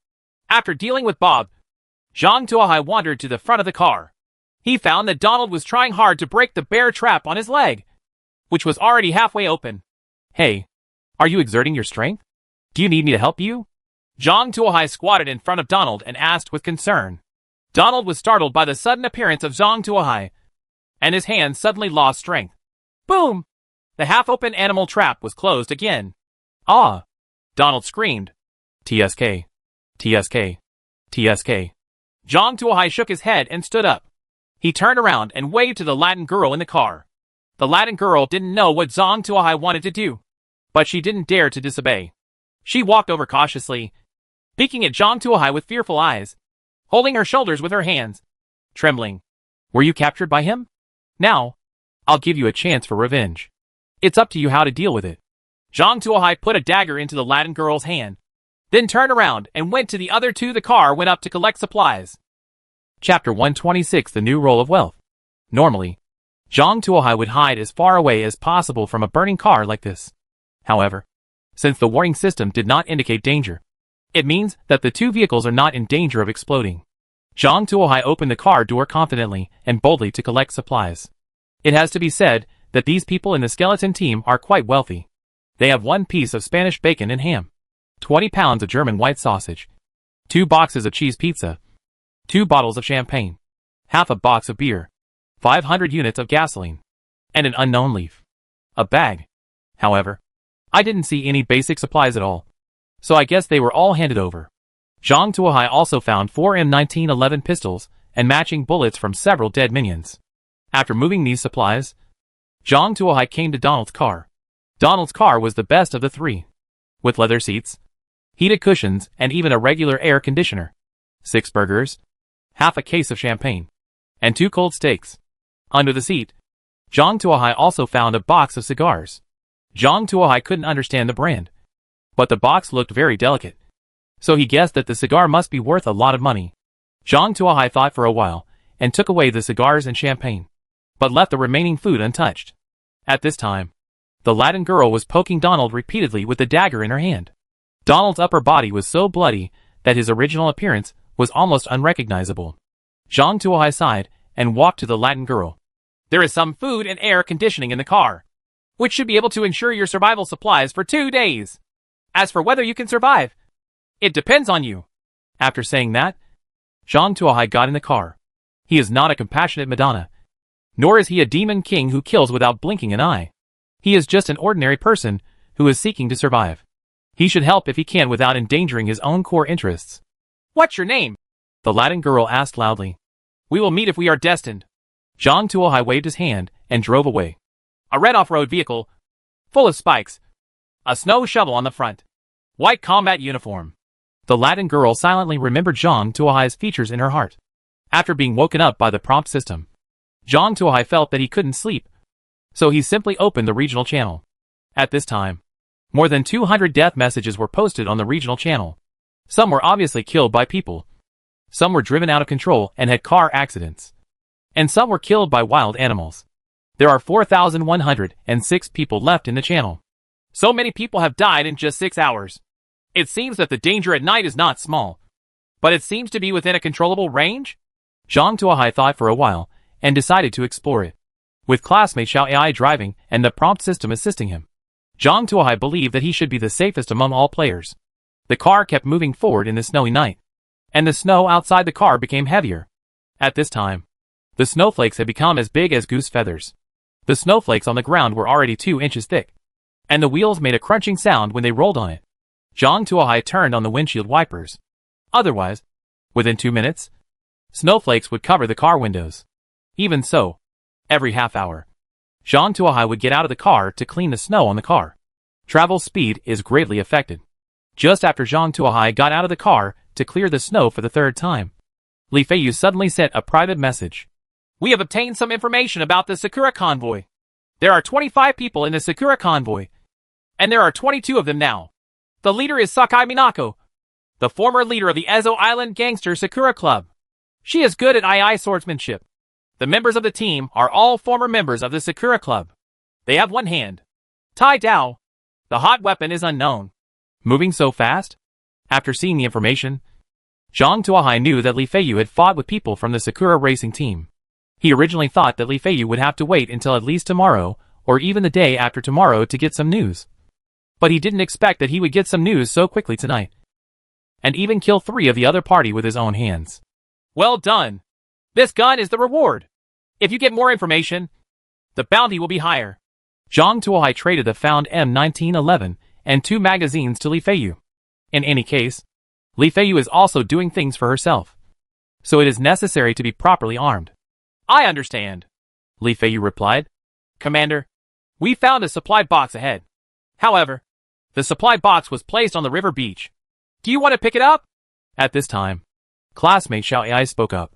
After dealing with Bob, Zhang Tuohai wandered to the front of the car. He found that Donald was trying hard to break the bear trap on his leg, which was already halfway open. Hey, are you exerting your strength? Do you need me to help you? Zhang Tuohai squatted in front of Donald and asked with concern. Donald was startled by the sudden appearance of Zhang Tuohai, and his hands suddenly lost strength. Boom! The half-open animal trap was closed again. Ah! Donald screamed. TSK. TSK. TSK. Zhang Tuohai shook his head and stood up. He turned around and waved to the Latin girl in the car. The Latin girl didn't know what Zhang Tuohai wanted to do, but she didn't dare to disobey. She walked over cautiously, peeking at Zhang Tuohai with fearful eyes, holding her shoulders with her hands, trembling. Were you captured by him? Now, I'll give you a chance for revenge. It's up to you how to deal with it. Zhang Tuohai put a dagger into the Latin girl's hand, then turned around and went to the other two. The car went up to collect supplies. Chapter 126 The New Role of Wealth. Normally, Zhang Tuohai would hide as far away as possible from a burning car like this. However, since the warning system did not indicate danger, it means that the two vehicles are not in danger of exploding. Zhang Tuohai opened the car door confidently and boldly to collect supplies. It has to be said that these people in the skeleton team are quite wealthy. They have 1 piece of Spanish bacon and ham, 20 pounds of German white sausage, 2 boxes of cheese pizza, 2 bottles of champagne, half a box of beer, 500 units of gasoline, and an unknown leaf. A bag. However, I didn't see any basic supplies at all, so I guess they were all handed over. Zhang Tuohai also found 4 M1911 pistols and matching bullets from several dead minions. After moving these supplies, Zhang Tuohai came to Donald's car. Donald's car was the best of the 3, with leather seats, heated cushions, and even a regular air conditioner, 6 burgers, half a case of champagne, and 2 cold steaks. Under the seat, Zhang Tuohai also found a box of cigars. Zhang Tuohai couldn't understand the brand, but the box looked very delicate, so he guessed that the cigar must be worth a lot of money. Zhang Tuohai thought for a while and took away the cigars and champagne, but left the remaining food untouched. At this time, the Latin girl was poking Donald repeatedly with the dagger in her hand. Donald's upper body was so bloody that his original appearance was almost unrecognizable. Zhang Tuohai sighed and walked to the Latin girl. There is some food and air conditioning in the car, which should be able to ensure your survival supplies for 2 days. As for whether you can survive, it depends on you. After saying that, Zhang Tuohai got in the car. He is not a compassionate Madonna, nor is he a demon king who kills without blinking an eye. He is just an ordinary person who is seeking to survive. He should help if he can without endangering his own core interests. What's your name? The Latin girl asked loudly. We will meet if we are destined. Zhang Tuohai waved his hand and drove away. A red off-road vehicle, full of spikes, a snow shovel on the front, white combat uniform. The Latin girl silently remembered Zhang Tuohai's features in her heart. After being woken up by the prompt system, Zhang Tuohai felt that he couldn't sleep, so he simply opened the regional channel. At this time, more than 200 death messages were posted on the regional channel. Some were obviously killed by people. Some were driven out of control and had car accidents. And some were killed by wild animals. There are 4,106 people left in the channel. So many people have died in just 6 hours. It seems that the danger at night is not small. But it seems to be within a controllable range? Zhang Tuohai thought for a while, and decided to explore it. With classmate Xiao AI driving and the prompt system assisting him, Zhang Tuohai believed that he should be the safest among all players. The car kept moving forward in the snowy night, and the snow outside the car became heavier. At this time, the snowflakes had become as big as goose feathers. The snowflakes on the ground were already 2 inches thick, and the wheels made a crunching sound when they rolled on it. Zhang Tuohai turned on the windshield wipers. Otherwise, within 2 minutes, snowflakes would cover the car windows. Even so, every half hour, Zhang Tuohai would get out of the car to clean the snow on the car. Travel speed is greatly affected. Just after Zhang Tuohai got out of the car to clear the snow for the 3rd time, Li Feiyu suddenly sent a private message. We have obtained some information about the Sakura convoy. There are 25 people in the Sakura convoy, and there are 22 of them now. The leader is Sakai Minako, the former leader of the Ezo Island Gangster Sakura Club. She is good at II swordsmanship. The members of the team are all former members of the Sakura Club. They have one hand. Tai Dao. The hot weapon is unknown. Moving so fast? After seeing the information, Zhang Tuohai knew that Li Feiyu had fought with people from the Sakura racing team. He originally thought that Li Feiyu would have to wait until at least tomorrow, or even the day after tomorrow to get some news. But he didn't expect that he would get some news so quickly tonight. And even kill 3 of the other party with his own hands. Well done. This gun is the reward. If you get more information, the bounty will be higher. Zhang Tuohai traded the found M1911 and 2 magazines to Li Feiyu. In any case, Li Feiyu is also doing things for herself. So it is necessary to be properly armed. I understand, Li Feiyu replied. Commander, we found a supply box ahead. However, the supply box was placed on the river beach. Do you want to pick it up? At this time, classmate Xiao AI spoke up.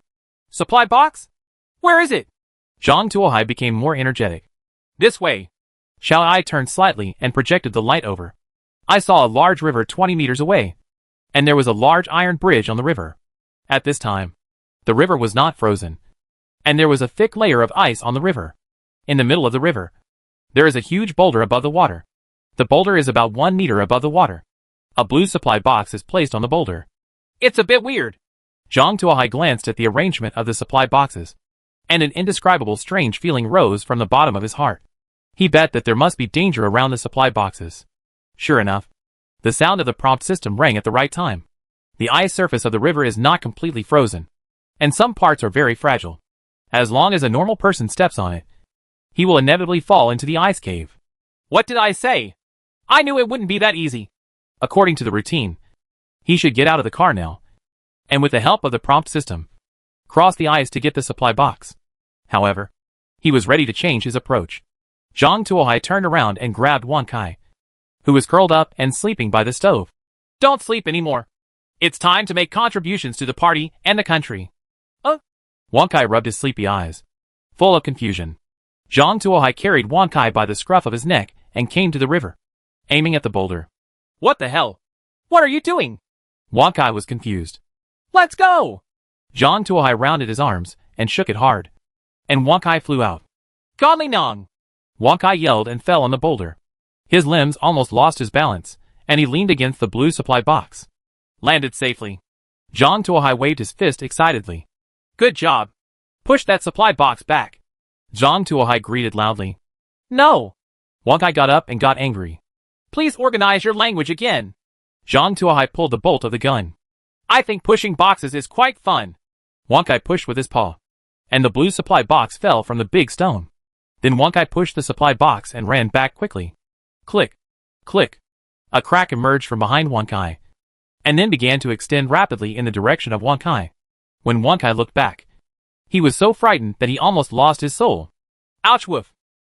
Supply box? Where is it? Zhang Tuohai became more energetic. This way. Xiao AI turned slightly and projected the light over. I saw a large river 20 meters away, and there was a large iron bridge on the river. At this time, the river was not frozen, and there was a thick layer of ice on the river. In the middle of the river, there is a huge boulder above the water. The boulder is about 1 meter above the water. A blue supply box is placed on the boulder. It's a bit weird. Zhang Tuohai glanced at the arrangement of the supply boxes, and an indescribable strange feeling rose from the bottom of his heart. He bet that there must be danger around the supply boxes. Sure enough, the sound of the prompt system rang at the right time. The ice surface of the river is not completely frozen, and some parts are very fragile. As long as a normal person steps on it, he will inevitably fall into the ice cave. What did I say? I knew it wouldn't be that easy. According to the routine, he should get out of the car now, and with the help of the prompt system, cross the ice to get the supply box. However, he was ready to change his approach. Zhang Tuohai turned around and grabbed Wan Kai, who was curled up and sleeping by the stove. Don't sleep anymore. It's time to make contributions to the party and the country. Wan Kai rubbed his sleepy eyes, full of confusion. Zhang Tuohai carried Wan Kai by the scruff of his neck and came to the river, aiming at the boulder. What the hell? What are you doing? Wan Kai was confused. Let's go! Zhang Tuohai rounded his arms and shook it hard, and Wan Kai flew out. Godly Nong! Wan Kai yelled and fell on the boulder. His limbs almost lost his balance, and he leaned against the blue supply box. Landed safely. Zhang Tuohai waved his fist excitedly. Good job. Push that supply box back. Zhang Tuohai greeted loudly. No! Wan Kai got up and got angry. Please organize your language again. Zhang Tuohai pulled the bolt of the gun. I think pushing boxes is quite fun. Wan Kai pushed with his paw, and the blue supply box fell from the big stone. Then Wan Kai pushed the supply box and ran back quickly. Click, click. A crack emerged from behind Wan Kai, and then began to extend rapidly in the direction of Wan Kai. When Wan Kai looked back, he was so frightened that he almost lost his soul. Ouch woof.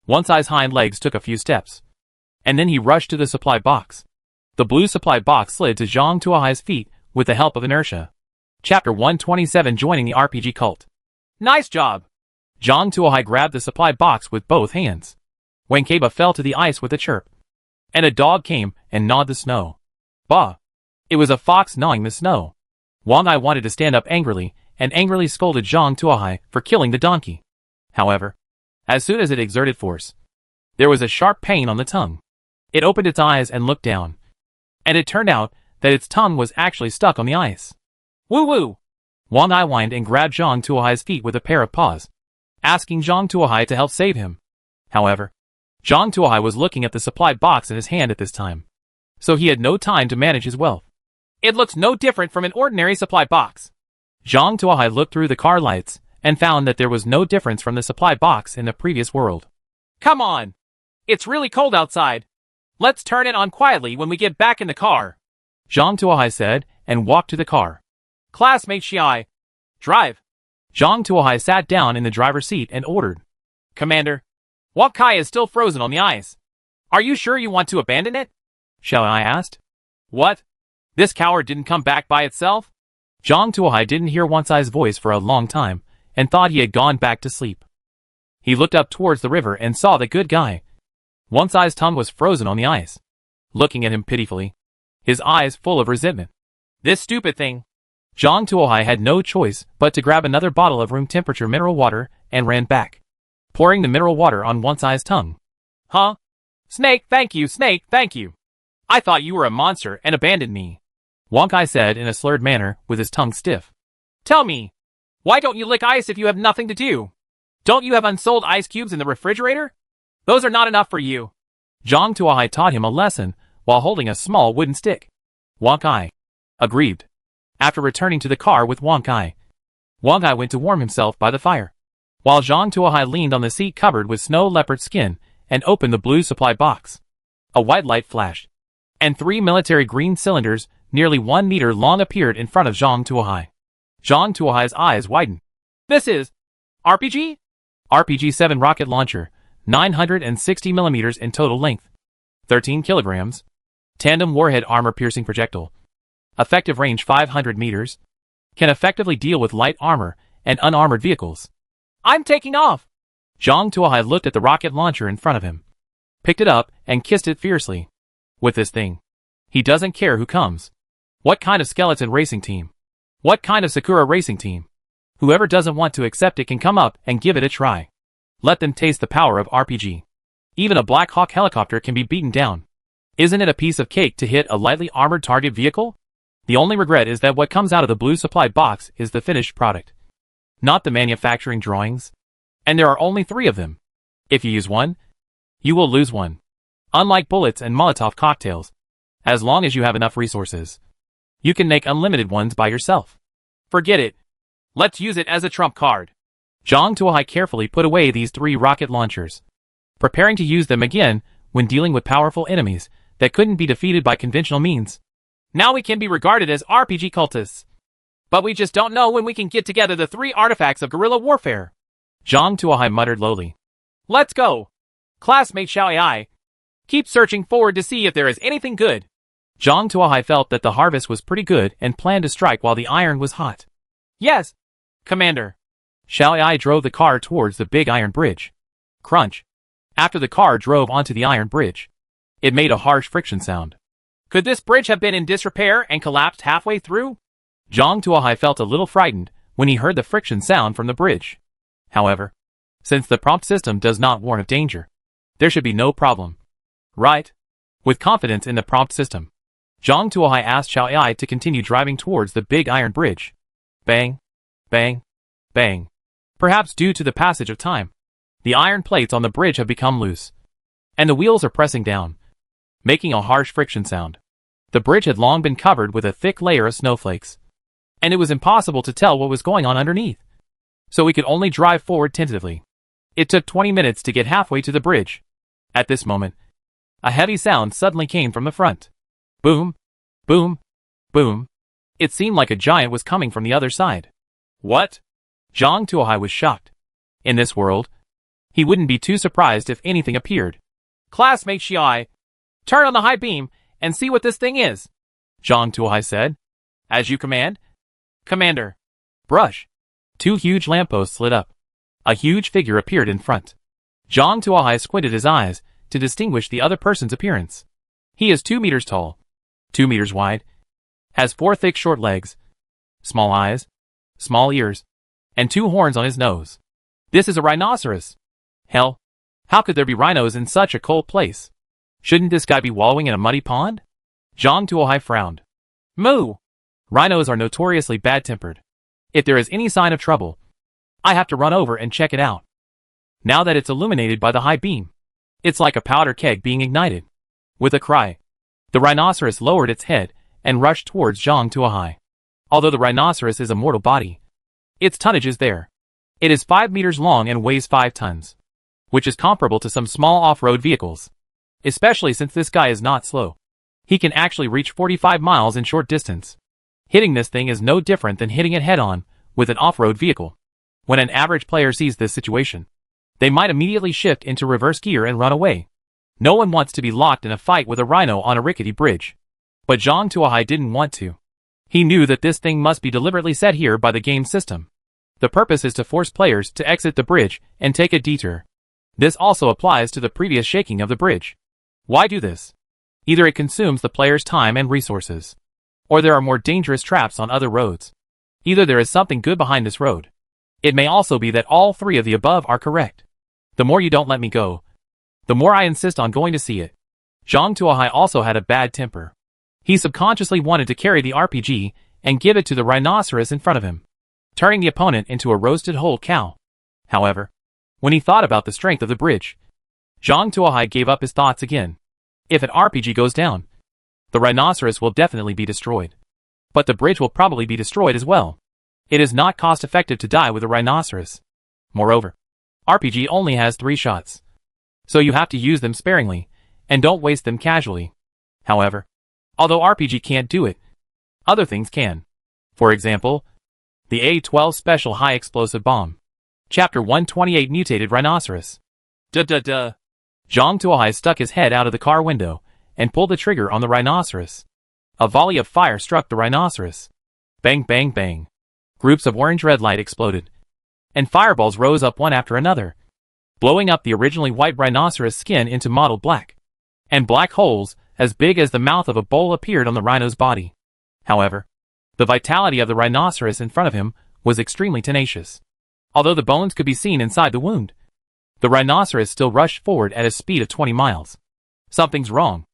Wan Kai's hind legs took a few steps, and then he rushed to the supply box. The blue supply box slid to Zhang Tuohai's feet with the help of inertia. Chapter 127, Joining the RPG Cult. Nice job. Zhang Tuohai grabbed the supply box with both hands. Wankaba fell to the ice with a chirp, and a dog came and gnawed the snow. Bah! It was a fox gnawing the snow. Wang Ai wanted to stand up angrily, and angrily scolded Zhang Tuohai for killing the donkey. However, As soon as it exerted force, there was a sharp pain on the tongue. It opened its eyes and looked down. And it turned out that its tongue was actually stuck on the ice. Woo woo! Wang Ai whined and grabbed Zhang Tuohai's feet with a pair of paws, asking Zhang Tuohai to help save him. However, Zhang Tuohai was looking at the supply box in his hand at this time, so he had no time to manage his wealth. It looks no different from an ordinary supply box. Zhang Tuohai looked through the car lights and found that there was no difference from the supply box in the previous world. Come on! It's really cold outside. Let's turn it on quietly when we get back in the car, Zhang Tuohai said and walked to the car. Classmate Xiai, drive. Zhang Tuohai sat down in the driver's seat and ordered. Commander, Wang Kai is still frozen on the ice. Are you sure you want to abandon it? Xiaoai asked. What? This coward didn't come back by itself? Zhang Tuohai didn't hear Wan Cai's voice for a long time and thought he had gone back to sleep. He looked up towards the river and saw the good guy. Wan Cai's tongue was frozen on the ice, looking at him pitifully, his eyes full of resentment. This stupid thing. Zhang Tuohai had no choice but to grab another bottle of room temperature mineral water and ran back, pouring the mineral water on Wan Cai's tongue. Huh? Snake, thank you, Snake, thank you. I thought you were a monster and abandoned me, Wang Kai said in a slurred manner with his tongue stiff. Tell me, why don't you lick ice if you have nothing to do? Don't you have unsold ice cubes in the refrigerator? Those are not enough for you. Zhang Tuohai taught him a lesson while holding a small wooden stick. Wang Kai, aggrieved. After returning to the car with Wang Kai went to warm himself by the fire, while Zhang Tuohai leaned on the seat covered with snow leopard skin and opened the blue supply box. A white light flashed, and 3 military green cylinders nearly 1 meter long appeared in front of Zhang Tuohai. Zhang Tuohai's eyes widened. This is RPG? RPG-7 rocket launcher, 960 millimeters in total length, 13 kilograms, tandem warhead armor-piercing projectile. Effective range 500 meters. Can effectively deal with light armor and unarmored vehicles. I'm taking off. Zhang Tuohai looked at the rocket launcher in front of him, picked it up, and kissed it fiercely. With this thing, he doesn't care who comes. What kind of skeleton racing team? What kind of Sakura racing team? Whoever doesn't want to accept it can come up and give it a try. Let them taste the power of RPG. Even a Black Hawk helicopter can be beaten down. Isn't it a piece of cake to hit a lightly armored target vehicle? The only regret is that what comes out of the blue supply box is the finished product, not the manufacturing drawings. And there are only 3 of them. If you use one, you will lose one. Unlike bullets and Molotov cocktails, as long as you have enough resources, you can make unlimited ones by yourself. Forget it. Let's use it as a trump card. Zhang Tuohai carefully put away these 3 rocket launchers, preparing to use them again when dealing with powerful enemies that couldn't be defeated by conventional means. Now we can be regarded as RPG cultists. But we just don't know when we can get together the 3 artifacts of guerrilla warfare. Zhang Tuohai muttered lowly. Let's go. Classmate Xiaoai. Keep searching forward to see if there is anything good. Zhang Tuohai felt that the harvest was pretty good and planned to strike while the iron was hot. Yes, Commander. Xiaoai drove the car towards the big iron bridge. Crunch. After the car drove onto the iron bridge, it made a harsh friction sound. Could this bridge have been in disrepair and collapsed halfway through? Zhang Tuohai felt a little frightened when he heard the friction sound from the bridge. However, since the prompt system does not warn of danger, there should be no problem. Right? With confidence in the prompt system, Zhang Tuohai asked Xiaoai to continue driving towards the big iron bridge. Bang, bang, bang. Perhaps due to the passage of time, the iron plates on the bridge have become loose, and the wheels are pressing down, making a harsh friction sound. The bridge had long been covered with a thick layer of snowflakes, and it was impossible to tell what was going on underneath, so we could only drive forward tentatively. It took 20 minutes to get halfway to the bridge. At this moment, a heavy sound suddenly came from the front. Boom, boom, boom. It seemed like a giant was coming from the other side. What? Zhang Tuohai was shocked. In this world, he wouldn't be too surprised if anything appeared. Classmate Xiai, turn on the high beam and see what this thing is, Zhang Tuohai said. As you command, Commander. Brush. 2 huge lampposts lit up. A huge figure appeared in front. Zhang Tuohai squinted his eyes to distinguish the other person's appearance. He is 2 meters tall, 2 meters wide, has 4 thick short legs, small eyes, small ears, and 2 horns on his nose. This is a rhinoceros. Hell, how could there be rhinos in such a cold place? Shouldn't this guy be wallowing in a muddy pond? Zhang Tuohai frowned. Moo! Rhinos are notoriously bad-tempered. If there is any sign of trouble, I have to run over and check it out. Now that it's illuminated by the high beam, it's like a powder keg being ignited. With a cry, the rhinoceros lowered its head and rushed towards Zhang Tuohai. Although the rhinoceros is a mortal body, its tonnage is there. It is 5 meters long and weighs 5 tons, which is comparable to some small off-road vehicles. Especially since this guy is not slow. He can actually reach 45 miles in short distance. Hitting this thing is no different than hitting it head-on with an off-road vehicle. When an average player sees this situation, they might immediately shift into reverse gear and run away. No one wants to be locked in a fight with a rhino on a rickety bridge. But Zhang Tuohai didn't want to. He knew that this thing must be deliberately set here by the game system. The purpose is to force players to exit the bridge and take a detour. This also applies to the previous shaking of the bridge. Why do this? Either it consumes the player's time and resources, or there are more dangerous traps on other roads. Either there is something good behind this road. It may also be that all 3 of the above are correct. The more you don't let me go, the more I insist on going to see it. Zhang Tuohai also had a bad temper. He subconsciously wanted to carry the RPG and give it to the rhinoceros in front of him, turning the opponent into a roasted whole cow. However, when he thought about the strength of the bridge, Zhang Tuohai gave up his thoughts again. If an RPG goes down, the rhinoceros will definitely be destroyed. But the bridge will probably be destroyed as well. It is not cost-effective to die with a rhinoceros. Moreover, RPG only has 3 shots, so you have to use them sparingly, and don't waste them casually. However, although RPG can't do it, other things can. For example, the A-12 Special High Explosive Bomb. Chapter 128 Mutated Rhinoceros. Duh. Zhang Tuohai stuck his head out of the car window and pulled the trigger on the rhinoceros. A volley of fire struck the rhinoceros. Bang, bang, bang. Groups of orange-red light exploded, and fireballs rose up one after another, blowing up the originally white rhinoceros skin into mottled black. And black holes, as big as the mouth of a bowl, appeared on the rhino's body. However, the vitality of the rhinoceros in front of him was extremely tenacious. Although the bones could be seen inside the wound, the rhinoceros still rushed forward at a speed of 20 miles. Something's wrong.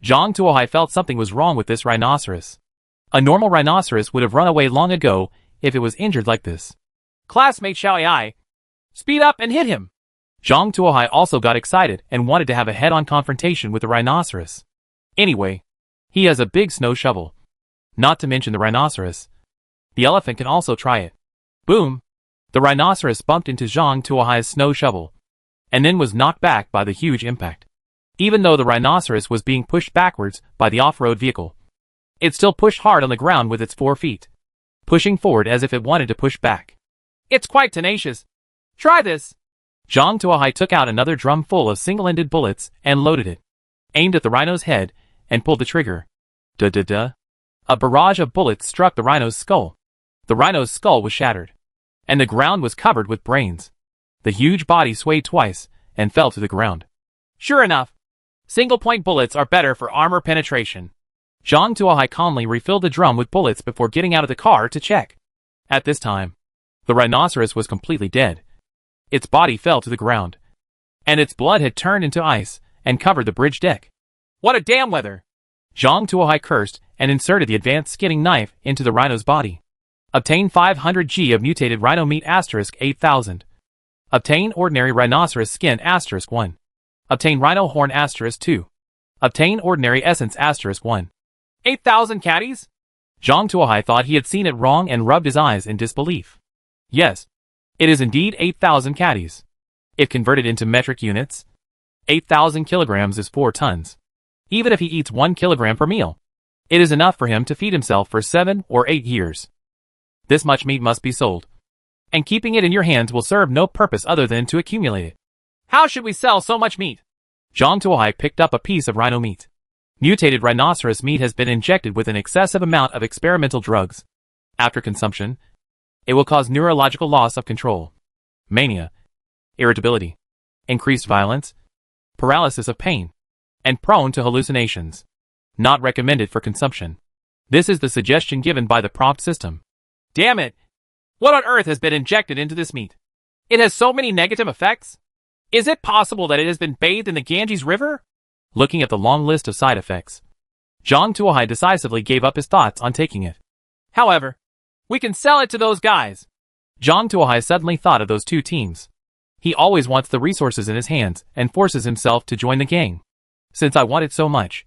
Zhang Tuohai felt something was wrong with this rhinoceros. A normal rhinoceros would have run away long ago if it was injured like this. Classmate Xiao Ai, speed up and hit him. Zhang Tuohai also got excited and wanted to have a head-on confrontation with the rhinoceros. Anyway, he has a big snow shovel. Not to mention the rhinoceros. The elephant can also try it. Boom! The rhinoceros bumped into Zhang Tuohai's snow shovel, and then was knocked back by the huge impact. Even though the rhinoceros was being pushed backwards by the off-road vehicle, it still pushed hard on the ground with its 4 feet, pushing forward as if it wanted to push back. It's quite tenacious. Try this. Zhang Tuohai took out another drum full of single-ended bullets and loaded it, aimed at the rhino's head, and pulled the trigger. Duh. A barrage of bullets struck the rhino's skull. The rhino's skull was shattered, and the ground was covered with brains. The huge body swayed twice and fell to the ground. Sure enough, single-point bullets are better for armor penetration. Zhang Tuohai calmly refilled the drum with bullets before getting out of the car to check. At this time, the rhinoceros was completely dead. Its body fell to the ground, and its blood had turned into ice and covered the bridge deck. What a damn weather! Zhang Tuohai cursed and inserted the advanced skinning knife into the rhino's body. Obtain 500 G of mutated rhino meat * 8000. Obtain ordinary rhinoceros skin * 1. Obtain rhino horn * 2. Obtain ordinary essence * 1. 8,000 caddies? Zhang Tuohai thought he had seen it wrong and rubbed his eyes in disbelief. Yes, it is indeed 8,000 caddies. If converted into metric units, 8,000 kilograms is 4 tons. Even if he eats 1 kilogram per meal, it is enough for him to feed himself for 7 or 8 years. This much meat must be sold, and keeping it in your hands will serve no purpose other than to accumulate it. How should we sell so much meat? Zhang Tuohai picked up a piece of rhino meat. Mutated rhinoceros meat has been injected with an excessive amount of experimental drugs. After consumption, it will cause neurological loss of control, mania, irritability, increased violence, paralysis of pain, and prone to hallucinations. Not recommended for consumption. This is the suggestion given by the prompt system. Damn it! What on earth has been injected into this meat? It has so many negative effects. Is it possible that it has been bathed in the Ganges River? Looking at the long list of side effects, Zhang Tuohai decisively gave up his thoughts on taking it. However, we can sell it to those guys. Zhang Tuohai suddenly thought of those two teams. He always wants the resources in his hands and forces himself to join the gang. Since I want it so much,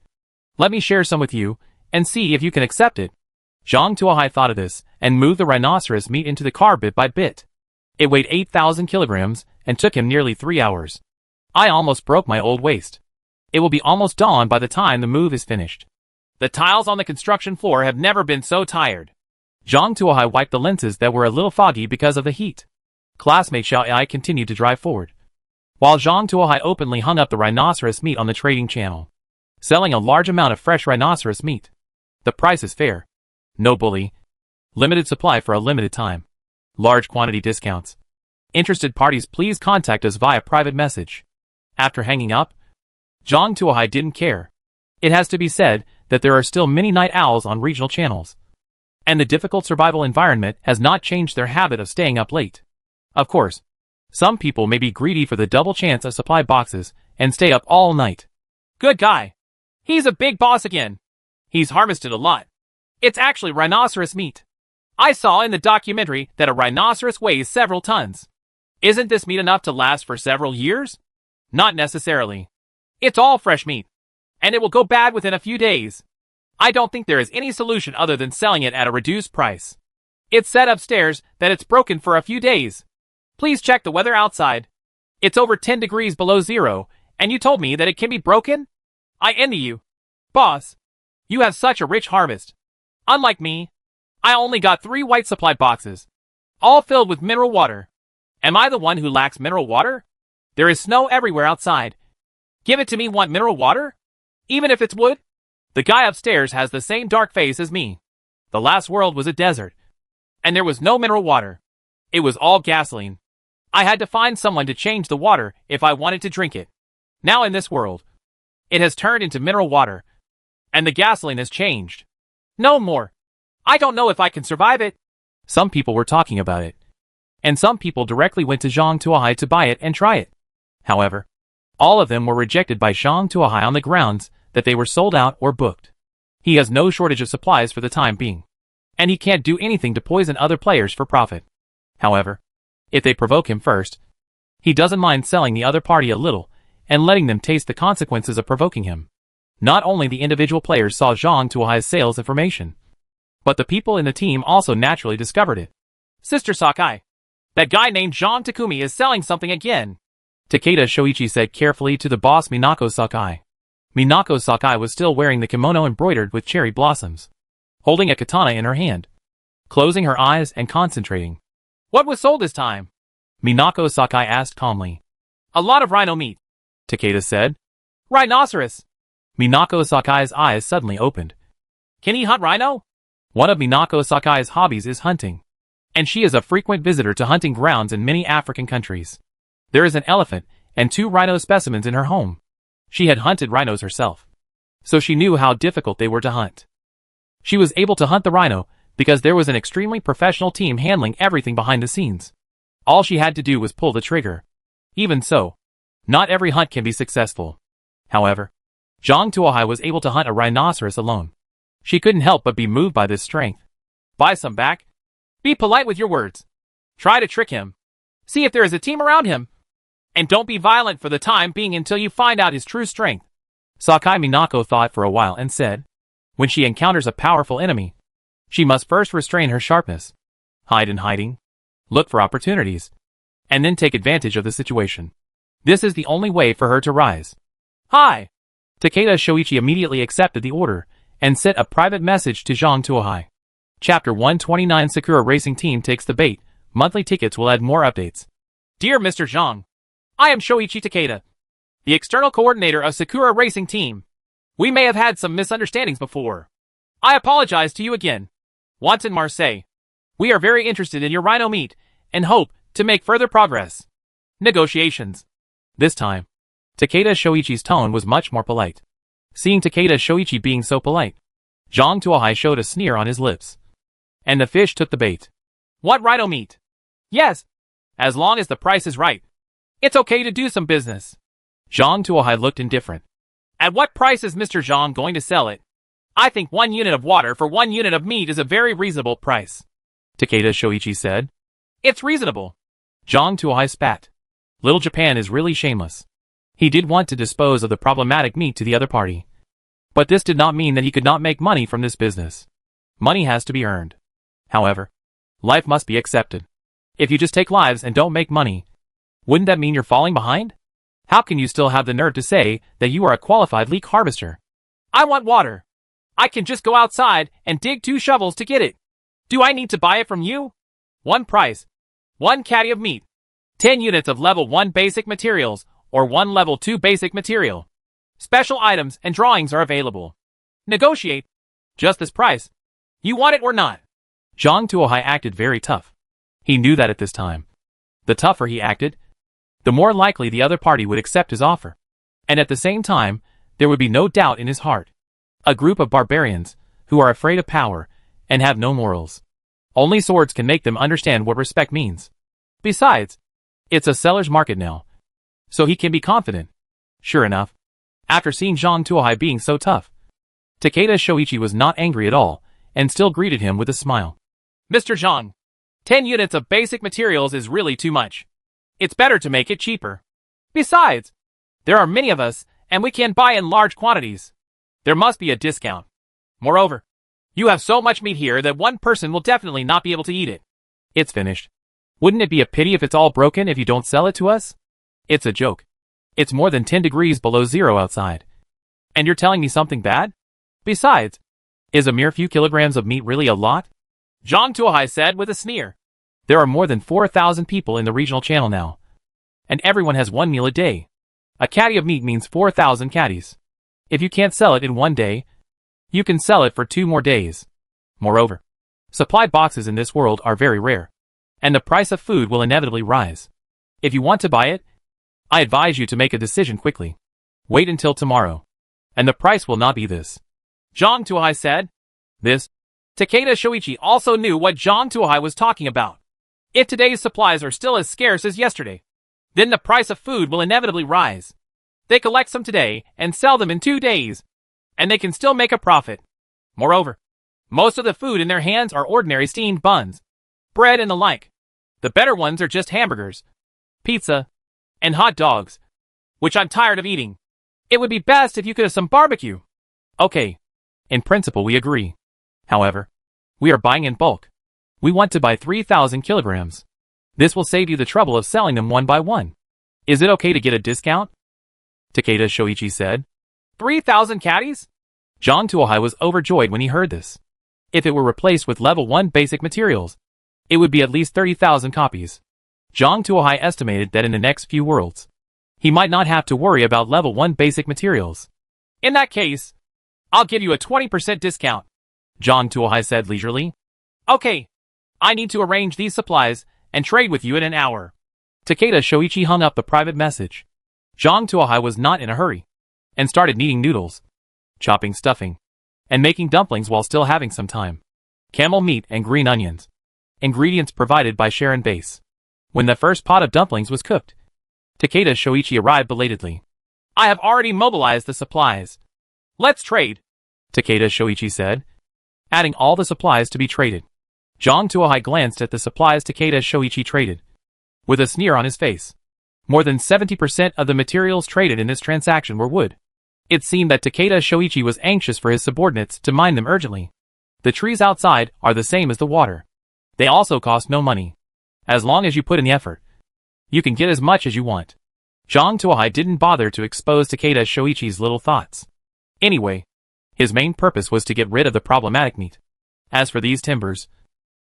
let me share some with you and see if you can accept it. Zhang Tuohai thought of this and moved the rhinoceros meat into the car bit by bit. It weighed 8,000 kilograms and took him nearly 3 hours. I almost broke my old waist. It will be almost dawn by the time the move is finished. The tiles on the construction floor have never been so tired. Zhang Tuohai wiped the lenses that were a little foggy because of the heat. Classmate Xiao Ai continued to drive forward, while Zhang Tuohai openly hung up the rhinoceros meat on the trading channel, selling a large amount of fresh rhinoceros meat. The price is fair. No bully. Limited supply for a limited time. Large quantity discounts. Interested parties please contact us via private message. After hanging up, Zhang Tuohai didn't care. It has to be said that there are still many night owls on regional channels, and the difficult survival environment has not changed their habit of staying up late. Of course, some people may be greedy for the double chance of supply boxes and stay up all night. Good guy. He's a big boss again. He's harvested a lot. It's actually rhinoceros meat. I saw in the documentary that a rhinoceros weighs several tons. Isn't this meat enough to last for several years? Not necessarily. It's all fresh meat, and it will go bad within a few days. I don't think there is any solution other than selling it at a reduced price. It's said upstairs that it's broken for a few days. Please check the weather outside. It's over 10 degrees below zero, and you told me that it can be broken? I envy you. Boss, you have such a rich harvest. Unlike me, I only got 3 white supply boxes, all filled with mineral water. Am I the one who lacks mineral water? There is snow everywhere outside. Give it to me. Want mineral water? Even if it's wood? The guy upstairs has the same dark face as me. The last world was a desert, and there was no mineral water. It was all gasoline. I had to find someone to change the water if I wanted to drink it. Now in this world, it has turned into mineral water, and the gasoline has changed. No more. I don't know if I can survive it. Some people were talking about it, and some people directly went to Zhang Tuohai to buy it and try it. However, all of them were rejected by Zhang Tuohai on the grounds that they were sold out or booked. He has no shortage of supplies for the time being, and he can't do anything to poison other players for profit. However, if they provoke him first, he doesn't mind selling the other party a little and letting them taste the consequences of provoking him. Not only the individual players saw Zhang Tuohai's sales information, but the people in the team also naturally discovered it. Sister Sakai, that guy named Jean Takumi is selling something again. Takeda Shoichi said carefully to the boss Minako Sakai. Minako Sakai was still wearing the kimono embroidered with cherry blossoms, holding a katana in her hand, closing her eyes and concentrating. What was sold this time? Minako Sakai asked calmly. A lot of rhino meat, Takeda said. Rhinoceros. Minako Sakai's eyes suddenly opened. Can he hunt rhino? One of Minako Sakai's hobbies is hunting, and she is a frequent visitor to hunting grounds in many African countries. There is an elephant and 2 rhino specimens in her home. She had hunted rhinos herself, so she knew how difficult they were to hunt. She was able to hunt the rhino because there was an extremely professional team handling everything behind the scenes. All she had to do was pull the trigger. Even so, not every hunt can be successful. However, Zhang Tuohai was able to hunt a rhinoceros alone. She couldn't help but be moved by this strength. Buy some back. Be polite with your words. Try to trick him. See if there is a team around him. And don't be violent for the time being until you find out his true strength. Sakai Minako thought for a while and said, when she encounters a powerful enemy, she must first restrain her sharpness, hide in hiding, look for opportunities, and then take advantage of the situation. This is the only way for her to rise. Hi! Takeda Shoichi immediately accepted the order and sent a private message to Zhang Tuohai. Chapter 129 Sakura Racing Team takes the bait. Monthly tickets will add more updates. Dear Mr. Zhang, I am Shoichi Takeda, the external coordinator of Sakura Racing Team. We may have had some misunderstandings before. I apologize to you again. Once in Marseille, we are very interested in your rhino meat and hope to make further progress. Negotiations. This time, Takeda Shoichi's tone was much more polite. Seeing Takeda Shoichi being so polite, Zhang Tuohai showed a sneer on his lips. And the fish took the bait. What rhino meat? Yes, as long as the price is right. It's okay to do some business. Zhang Tuohai looked indifferent. At what price is Mr. Zhang going to sell it? I think 1 unit of water for 1 unit of meat is a very reasonable price. Takeda Shoichi said. It's reasonable. Zhang Tuohai spat. Little Japan is really shameless. He did want to dispose of the problematic meat to the other party. But this did not mean that he could not make money from this business. Money has to be earned. However, life must be accepted. If you just take lives and don't make money, wouldn't that mean you're falling behind? How can you still have the nerve to say that you are a qualified leek harvester? I want water. I can just go outside and dig 2 shovels to get it. Do I need to buy it from you? 1 price. 1 caddy of meat. 10 units of level 1 basic materials or 1 level 2 basic material. Special items and drawings are available. Negotiate. Just this price. You want it or not? Zhang Tuohai acted very tough. He knew that at this time. The tougher he acted, the more likely the other party would accept his offer. And at the same time, there would be no doubt in his heart. A group of barbarians, who are afraid of power, and have no morals. Only swords can make them understand what respect means. Besides, it's a seller's market now. So he can be confident. Sure enough, after seeing Zhang Tuohai being so tough, Takeda Shoichi was not angry at all, and still greeted him with a smile. Mr. Zhang, 10 units of basic materials is really too much. It's better to make it cheaper. Besides, there are many of us, and we can buy in large quantities. There must be a discount. Moreover, you have so much meat here that 1 person will definitely not be able to eat it. It's finished. Wouldn't it be a pity if it's all broken if you don't sell it to us? It's a joke. It's more than 10 degrees below zero outside. And you're telling me something bad? Besides, is a mere few kilograms of meat really a lot? Zhang Tuohai said with a sneer. There are more than 4,000 people in the regional channel now. And everyone has 1 meal a day. A caddy of meat means 4,000 caddies. If you can't sell it in 1 day, you can sell it for 2 more days. Moreover, supply boxes in this world are very rare. And the price of food will inevitably rise. If you want to buy it, I advise you to make a decision quickly. Wait until tomorrow. And the price will not be this. Zhang Tuohai said. This. Takeda Shoichi also knew what Zhang Tuohai was talking about. If today's supplies are still as scarce as yesterday, then the price of food will inevitably rise. They collect some today and sell them in 2 days, and they can still make a profit. Moreover, most of the food in their hands are ordinary steamed buns, bread and the like. The better ones are just hamburgers, pizza, and hot dogs, which I'm tired of eating. It would be best if you could have some barbecue. Okay. In principle we agree. However, we are buying in bulk. We want to buy 3,000 kilograms. This will save you the trouble of selling them 1 by 1. Is it okay to get a discount? Takeda Shoichi said. 3,000 caddies? Zhang Tuohai was overjoyed when he heard this. If it were replaced with level 1 basic materials, it would be at least 30,000 copies. Zhang Tuohai estimated that in the next few worlds, he might not have to worry about level 1 basic materials. In that case, I'll give you a 20% discount, Zhang Tuohai said leisurely. Okay. I need to arrange these supplies and trade with you in an hour. Takeda Shoichi hung up the private message. Zhang Tuohai was not in a hurry, and started kneading noodles, chopping stuffing, and making dumplings while still having some time. Camel meat and green onions. Ingredients provided by Sharon Base. When the first pot of dumplings was cooked, Takeda Shoichi arrived belatedly. I have already mobilized the supplies. Let's trade, Takeda Shoichi said, adding all the supplies to be traded. Zhang Tuohai glanced at the supplies Takeda Shoichi traded, with a sneer on his face. More than 70% of the materials traded in this transaction were wood. It seemed that Takeda Shoichi was anxious for his subordinates to mine them urgently. The trees outside are the same as the water. They also cost no money. As long as you put in the effort, you can get as much as you want. Zhang Tuohai didn't bother to expose Takeda Shoichi's little thoughts. Anyway, his main purpose was to get rid of the problematic meat. As for these timbers,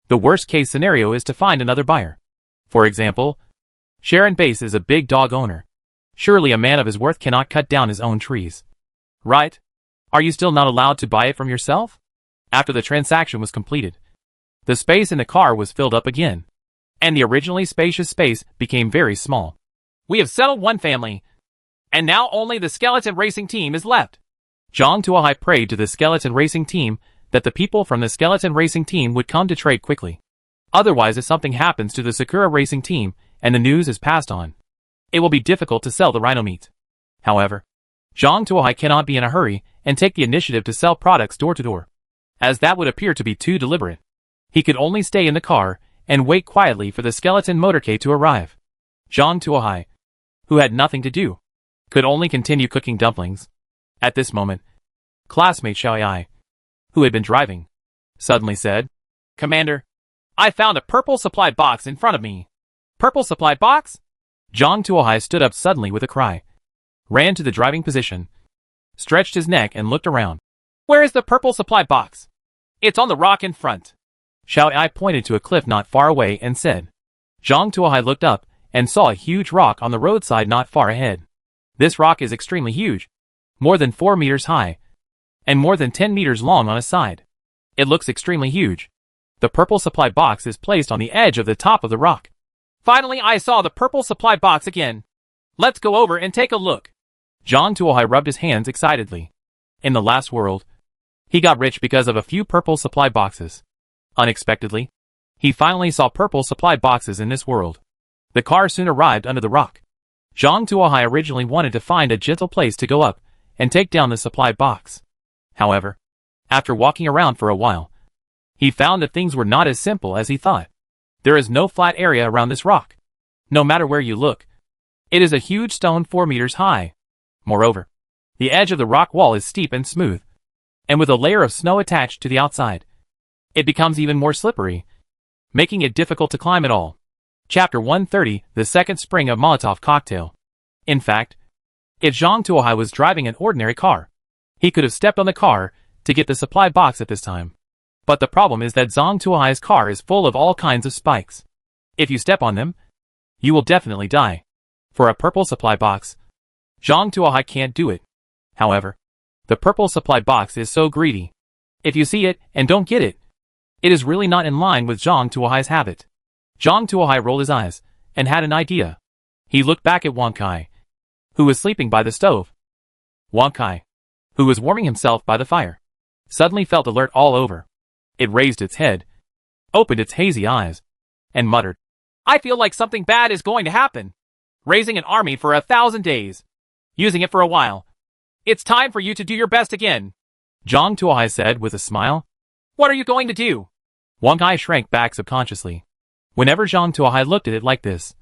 the worst-case scenario is to find another buyer. For example, Sharon Base is a big dog owner. Surely a man of his worth cannot cut down his own trees. Right? Are you still not allowed to buy it from yourself? After the transaction was completed, the space in the car was filled up again, and the originally spacious space became very small. We have settled 1 family, and now only the skeleton racing team is left. Zhang Tuohai prayed to the skeleton racing team that the people from the skeleton racing team would come to trade quickly. Otherwise, if something happens to the Sakura racing team and the news is passed on, it will be difficult to sell the rhino meat. However, Zhang Tuohai cannot be in a hurry and take the initiative to sell products door to door, as that would appear to be too deliberate. He could only stay in the car and wait quietly for the skeleton motorcade to arrive. Zhang Tuohai, who had nothing to do, could only continue cooking dumplings. At this moment, classmate Xiao Yi, who had been driving, suddenly said, Commander, I found a purple supply box in front of me. Purple supply box? Zhang Tuohai stood up suddenly with a cry, ran to the driving position, stretched his neck and looked around. Where is the purple supply box? It's on the rock in front. Xiao Yi pointed to a cliff not far away and said. Zhang Tuohai looked up and saw a huge rock on the roadside not far ahead. This rock is extremely huge, more than 4 meters high, and more than 10 meters long on a side. It looks extremely huge. The purple supply box is placed on the edge of the top of the rock. Finally, I saw the purple supply box again. Let's go over and take a look. Zhang Tuohai rubbed his hands excitedly. In the last world, he got rich because of a few purple supply boxes. Unexpectedly, he finally saw purple supply boxes in this world. The car soon arrived under the rock. Zhang Tuohai originally wanted to find a gentle place to go up and take down the supply box. However, after walking around for a while, he found that things were not as simple as he thought. There is no flat area around this rock. No matter where you look, it is a huge stone 4 meters high. Moreover, the edge of the rock wall is steep and smooth, and with a layer of snow attached to the outside, it becomes even more slippery, making it difficult to climb at all. Chapter 130, The Second Spring of Molotov Cocktail. In fact, if Zhang Tuohai was driving an ordinary car, he could have stepped on the car to get the supply box at this time. But the problem is that Zhang Tuohai's car is full of all kinds of spikes. If you step on them, you will definitely die. For a purple supply box, Zhang Tuohai can't do it. However, the purple supply box is so greedy. If you see it and don't get it, it is really not in line with Zhang Tuohai's habit. Zhang Tuohai rolled his eyes and had an idea. He looked back at Wang Kai, who was sleeping by the stove. Wang Kai, who was warming himself by the fire, suddenly felt alert all over. It raised its head, opened its hazy eyes, and muttered, I feel like something bad is going to happen. Raising an army for 1,000 days. Using it for a while. It's time for you to do your best again. Zhang Tuohai said with a smile. What are you going to do? Wang Kai shrank back subconsciously. Whenever Zhang Tuohai looked at it like this,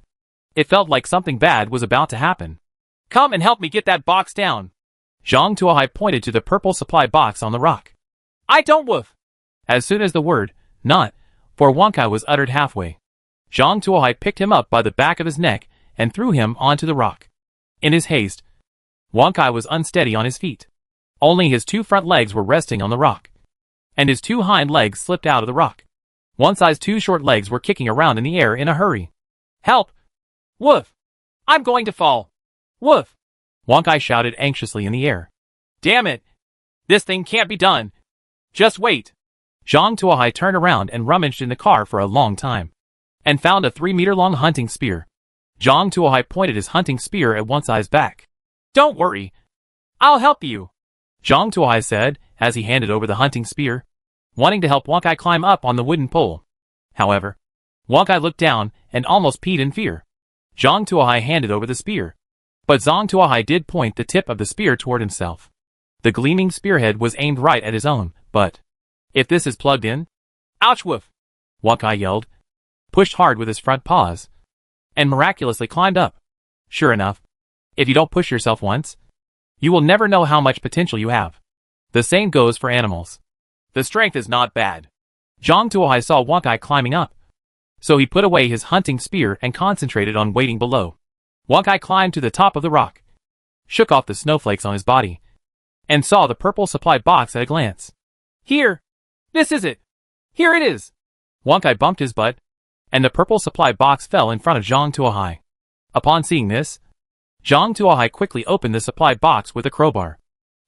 it felt like something bad was about to happen. Come and help me get that box down. Zhang Tuohai pointed to the purple supply box on the rock. I don't woof. As soon as the word, not, for Wang Kai was uttered halfway, Zhang Tuohai picked him up by the back of his neck and threw him onto the rock. In his haste, Wang Kai was unsteady on his feet. Only his 2 front legs were resting on the rock, and his 2 hind legs slipped out of the rock. One side's 2 short legs were kicking around in the air in a hurry. Help! Woof! I'm going to fall. Woof! Wang Kai shouted anxiously in the air. Damn it! This thing can't be done. Just wait. Zhang Tuohai turned around and rummaged in the car for a long time, and found a 3-meter-long hunting spear. Zhang Tuohai pointed his hunting spear at Wang Kai's back. Don't worry. I'll help you. Zhang Tuohai said as he handed over the hunting spear, wanting to help Wang Kai climb up on the wooden pole. However, Wang Kai looked down and almost peed in fear. Zhang Tuohai handed over the spear, but Zhang Tuohai did point the tip of the spear toward himself. The gleaming spearhead was aimed right at his own, but if this is plugged in, ouch woof! Wang Kai yelled, pushed hard with his front paws, and miraculously climbed up. Sure enough, if you don't push yourself once, you will never know how much potential you have. The same goes for animals. The strength is not bad. Zhang Tuohai saw Wang Kai climbing up, so he put away his hunting spear and concentrated on waiting below. Wang Kai climbed to the top of the rock, shook off the snowflakes on his body, and saw the purple supply box at a glance. Here! This is it! Here it is! Wang Kai bumped his butt, and the purple supply box fell in front of Zhang Tuohai. Upon seeing this, Zhang Tuohai quickly opened the supply box with a crowbar.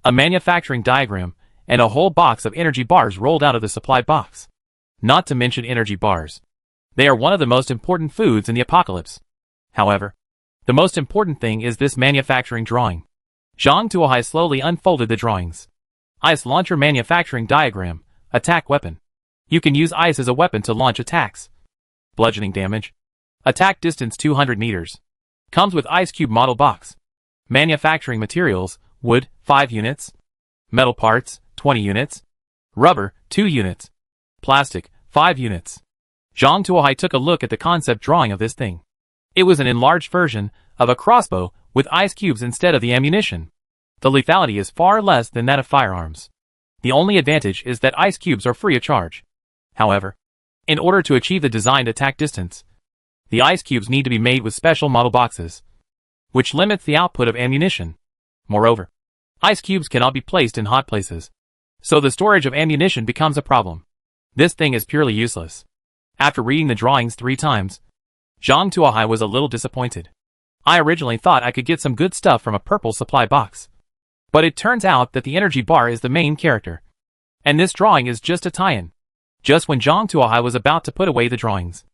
A manufacturing diagram and a whole box of energy bars rolled out of the supply box. Not to mention energy bars. They are one of the most important foods in the apocalypse. However, the most important thing is this manufacturing drawing. Zhang Tuohai slowly unfolded the drawings. Ice launcher manufacturing diagram, attack weapon. You can use ice as a weapon to launch attacks. Bludgeoning damage. Attack distance 200 meters. Comes with ice cube model box. Manufacturing materials, wood, 5 units. Metal parts, 20 units. Rubber, 2 units. Plastic, 5 units. Zhang Tuohai took a look at the concept drawing of this thing. It was an enlarged version of a crossbow with ice cubes instead of the ammunition. The lethality is far less than that of firearms. The only advantage is that ice cubes are free of charge. However, in order to achieve the designed attack distance, the ice cubes need to be made with special model boxes, which limits the output of ammunition. Moreover, ice cubes cannot be placed in hot places, so the storage of ammunition becomes a problem. This thing is purely useless. After reading the drawings 3 times, Zhang Tuohai was a little disappointed. I originally thought I could get some good stuff from a purple supply box. But it turns out that the energy bar is the main character. And this drawing is just a tie-in. Just when Zhang Tuohai was about to put away the drawings,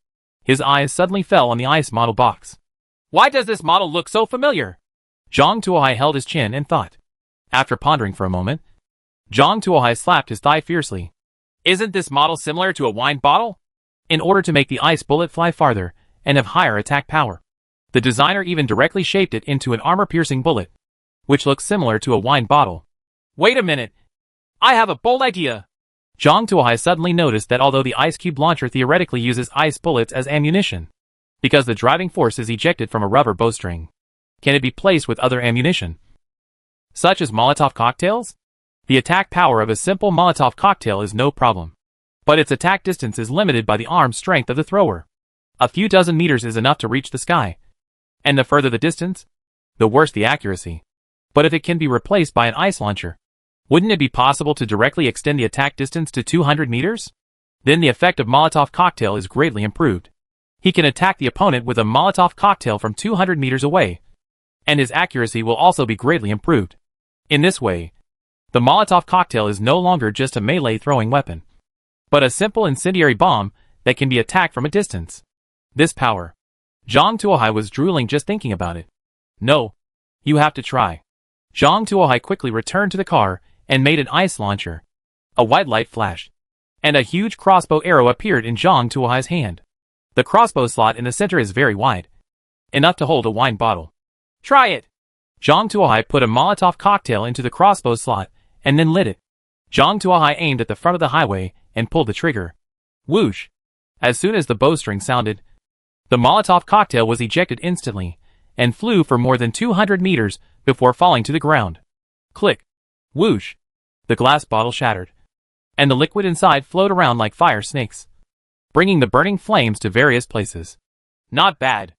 his eyes suddenly fell on the ice model box. Why does this model look so familiar? Zhang Tuohai held his chin and thought. After pondering for a moment, Zhang Tuohai slapped his thigh fiercely. Isn't this model similar to a wine bottle? In order to make the ice bullet fly farther and have higher attack power, the designer even directly shaped it into an armor-piercing bullet, which looks similar to a wine bottle. Wait a minute. I have a bold idea. Zhang Tuohai suddenly noticed that although the ice cube launcher theoretically uses ice bullets as ammunition, because the driving force is ejected from a rubber bowstring, can it be placed with other ammunition, such as Molotov cocktails? The attack power of a simple Molotov cocktail is no problem, but its attack distance is limited by the arm strength of the thrower. A few dozen meters is enough to reach the sky, and the further the distance, the worse the accuracy. But if it can be replaced by an ice launcher, wouldn't it be possible to directly extend the attack distance to 200 meters? Then the effect of Molotov cocktail is greatly improved. He can attack the opponent with a Molotov cocktail from 200 meters away, and his accuracy will also be greatly improved. In this way, the Molotov cocktail is no longer just a melee throwing weapon, but a simple incendiary bomb that can be attacked from a distance. This power. Zhang Tuohai was drooling just thinking about it. No. You have to try. Zhang Tuohai quickly returned to the car and made an ice launcher. A white light flashed, and a huge crossbow arrow appeared in Zhang Tuohai's hand. The crossbow slot in the center is very wide, enough to hold a wine bottle. Try it. Zhang Tuohai put a Molotov cocktail into the crossbow slot and then lit it. Zhang Tuohai aimed at the front of the highway and pulled the trigger. Whoosh! As soon as the bowstring sounded, the Molotov cocktail was ejected instantly and flew for more than 200 meters before falling to the ground. Click! Whoosh! The glass bottle shattered, and the liquid inside flowed around like fire snakes, bringing the burning flames to various places. Not bad.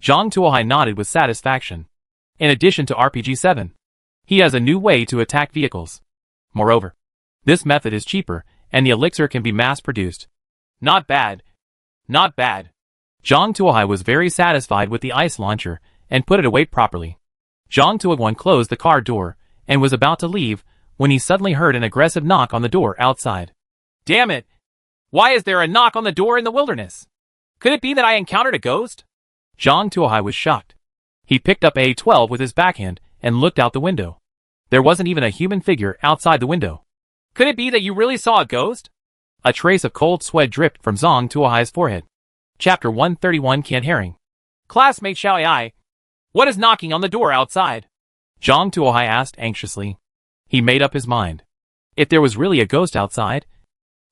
Zhang Tuohai nodded with satisfaction. In addition to RPG-7, he has a new way to attack vehicles. Moreover, this method is cheaper, and the elixir can be mass-produced. Not bad. Not bad. Zhang Tuohai was very satisfied with the ice launcher and put it away properly. Zhang Tuohai closed the car door and was about to leave when he suddenly heard an aggressive knock on the door outside. Damn it! Why is there a knock on the door in the wilderness? Could it be that I encountered a ghost? Zhang Tuohai was shocked. He picked up A12 with his backhand and looked out the window. There wasn't even a human figure outside the window. Could it be that you really saw a ghost? A trace of cold sweat dripped from Zhang Tuohai's forehead. Chapter 131 Canned Herring. Classmate Xiao Ai, what is knocking on the door outside? Zhang Tuohai asked anxiously. He made up his mind. If there was really a ghost outside,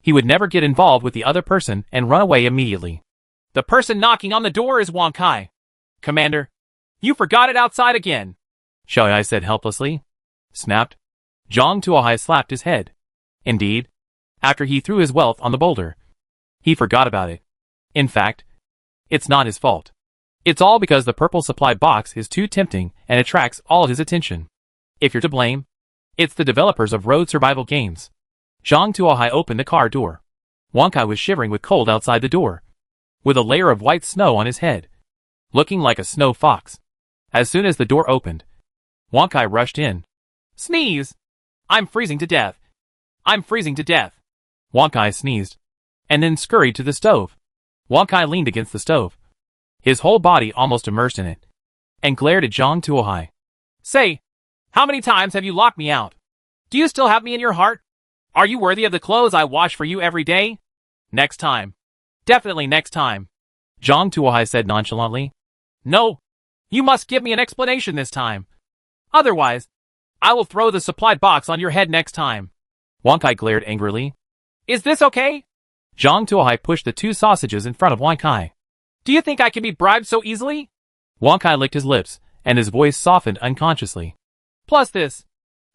he would never get involved with the other person and run away immediately. The person knocking on the door is Wang Kai. Commander, you forgot it outside again. Xiao Ai said helplessly. Snapped. Zhang Tuohai slapped his head. Indeed, after he threw his wealth on the boulder, he forgot about it. In fact, it's not his fault. It's all because the purple supply box is too tempting and attracts all his attention. If you're to blame, it's the developers of road survival games. Zhang Tuohai opened the car door. Wang Kai was shivering with cold outside the door, with a layer of white snow on his head, looking like a snow fox. As soon as the door opened, Wang Kai rushed in. Sneeze! I'm freezing to death. I'm freezing to death. Wang Kai sneezed, and then scurried to the stove. Wang Kai leaned against the stove, his whole body almost immersed in it, and glared at Zhang Tuohai. Say, how many times have you locked me out? Do you still have me in your heart? Are you worthy of the clothes I wash for you every day? Next time. Definitely next time. Zhang Tuohai said nonchalantly. No. You must give me an explanation this time. Otherwise, I will throw the supply box on your head next time. Wang Kai glared angrily. Is this okay? Zhang Tuohai pushed the 2 sausages in front of Wang Kai. Do you think I can be bribed so easily? Wang Kai licked his lips, and his voice softened unconsciously. Plus this.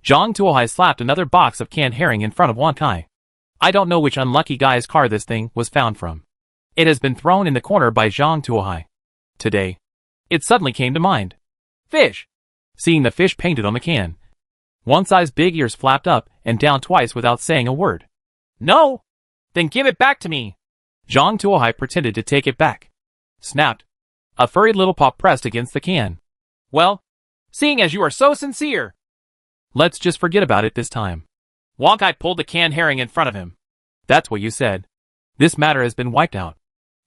Zhang Tuohai slapped another box of canned herring in front of Wang Kai. I don't know which unlucky guy's car this thing was found from. It has been thrown in the corner by Zhang Tuohai. Today. It suddenly came to mind. Fish. Seeing the fish painted on the can. Wang Kai's big ears flapped up and down twice without saying a word. No. Then give it back to me. Zhang Tuohai pretended to take it back. Snapped. A furry little paw pressed against the can. Well, seeing as you are so sincere, let's just forget about it this time. Wang Kai pulled the canned herring in front of him. That's what you said. This matter has been wiped out.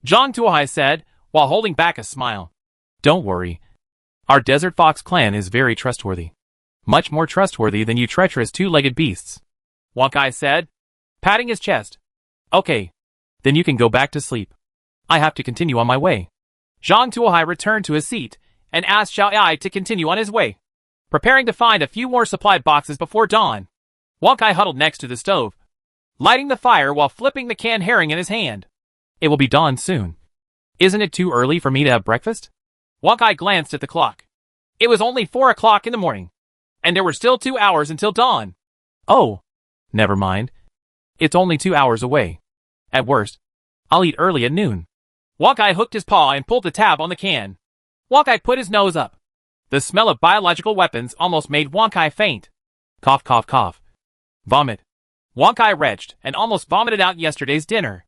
Zhang Tuohai said, while holding back a smile. Don't worry. Our Desert Fox clan is very trustworthy. Much more trustworthy than you treacherous 2-legged beasts. Wang Kai said, patting his chest. Okay. Then you can go back to sleep. I have to continue on my way. Zhang Tuohai returned to his seat and asked Xiao Ai to continue on his way, preparing to find a few more supply boxes before dawn. Wang Kai huddled next to the stove, lighting the fire while flipping the canned herring in his hand. It will be dawn soon. Isn't it too early for me to have breakfast? Wang Kai glanced at the clock. It was only 4 o'clock in the morning, and there were still 2 hours until dawn. Oh, never mind. It's only 2 hours away. At worst, I'll eat early at noon. Wang Kai hooked his paw and pulled the tab on the can. Wang Kai put his nose up. The smell of biological weapons almost made Wang Kai faint. Cough, cough, cough. Vomit. Wang Kai retched and almost vomited out yesterday's dinner.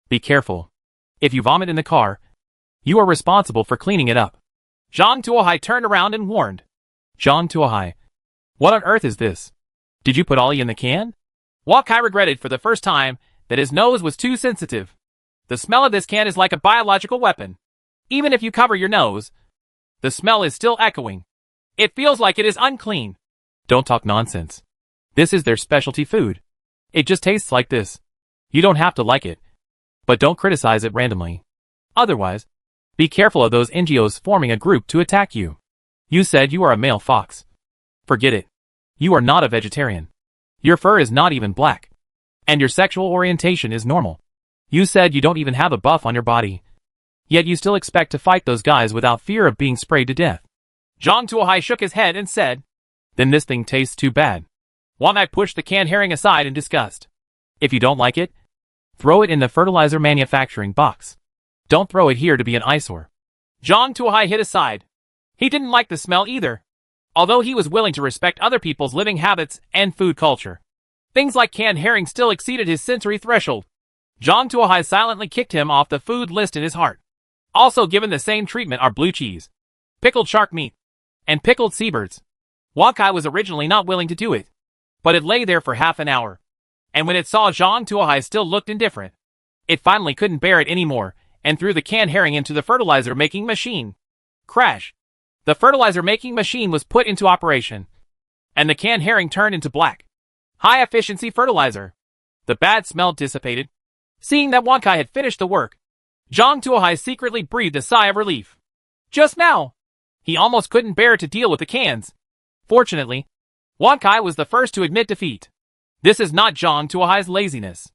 Be careful. If you vomit in the car, you are responsible for cleaning it up. Zhang Tuohai turned around and warned. Zhang Tuohai. What on earth is this? Did you put Ollie in the can? Wang Kai regretted for the first time that his nose was too sensitive. The smell of this can is like a biological weapon. Even if you cover your nose, the smell is still echoing. It feels like it is unclean. Don't talk nonsense. This is their specialty food. It just tastes like this. You don't have to like it. But don't criticize it randomly. Otherwise, be careful of those NGOs forming a group to attack you. You said you are a male fox. Forget it. You are not a vegetarian. Your fur is not even black. And your sexual orientation is normal. You said you don't even have a buff on your body. Yet you still expect to fight those guys without fear of being sprayed to death. Zhang Tuohai shook his head and said, then this thing tastes too bad. Wang Kai pushed the canned herring aside in disgust. If you don't like it, throw it in the fertilizer manufacturing box. Don't throw it here to be an eyesore. Zhang Tuohai hid aside. He didn't like the smell either, although he was willing to respect other people's living habits and food culture. Things like canned herring still exceeded his sensory threshold. Zhang Tuohai silently kicked him off the food list in his heart. Also given the same treatment are blue cheese, pickled shark meat, and pickled seabirds. Wang Kai was originally not willing to do it, but it lay there for half an hour. And when it saw Zhang Tuohai still looked indifferent, it finally couldn't bear it anymore and threw the canned herring into the fertilizer-making machine. Crash! The fertilizer-making machine was put into operation, and the canned herring turned into black, high-efficiency fertilizer. The bad smell dissipated. Seeing that Wang Kai had finished the work, Zhang Tuohai secretly breathed a sigh of relief. Just now, he almost couldn't bear to deal with the cans. Fortunately, Wang Kai was the first to admit defeat. This is not Zhang Tuohai's laziness.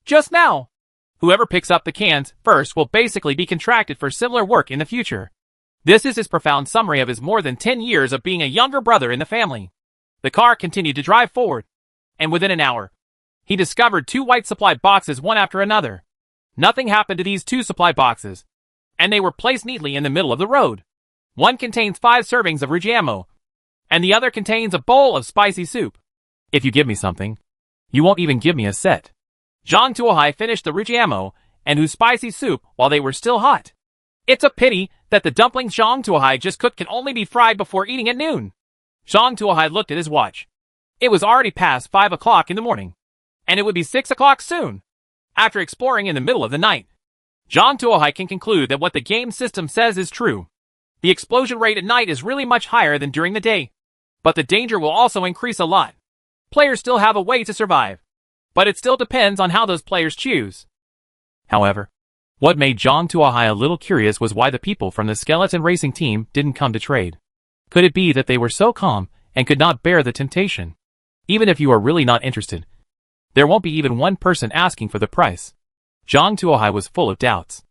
Just now, whoever picks up the cans first will basically be contracted for similar work in the future. This is his profound summary of his more than 10 years of being a younger brother in the family. The car continued to drive forward, and within an hour, he discovered 2 white supply boxes one after another. Nothing happened to these 2 supply boxes, and they were placed neatly in the middle of the road. One contains 5 servings of Rujiamo, and the other contains a bowl of spicy soup. If you give me something, you won't even give me a set. Zhang Tuohai finished the Rujiamo and whose spicy soup while they were still hot. It's a pity that the dumplings Zhang Tuohai just cooked can only be fried before eating at noon. Zhang Tuohai looked at his watch. It was already past 5 o'clock in the morning, and it would be 6 o'clock soon. After exploring in the middle of the night, Zhang Tuohai can conclude that what the game system says is true. The explosion rate at night is really much higher than during the day, but the danger will also increase a lot. Players still have a way to survive, but it still depends on how those players choose. However, What made Zhang Tuohai a little curious was why the people from the skeleton racing team didn't come to trade. Could it be that they were so calm and could not bear the temptation? Even if you are really not interested, there won't be even one person asking for the price. Zhang Tuohai was full of doubts.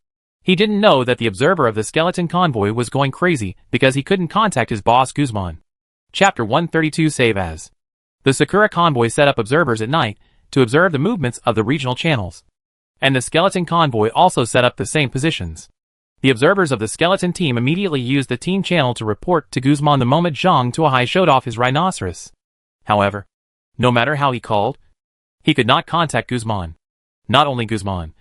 He didn't know that the observer of the skeleton convoy was going crazy because he couldn't contact his boss Guzman. Chapter 132 Save As. The Sakura convoy set up observers at night to observe the movements of the regional channels. And the skeleton convoy also set up the same positions. The observers of the skeleton team immediately used the team channel to report to Guzman the moment Zhang Tuohai showed off his rhinoceros. However, no matter how he called, he could not contact Guzman. Not only Guzman,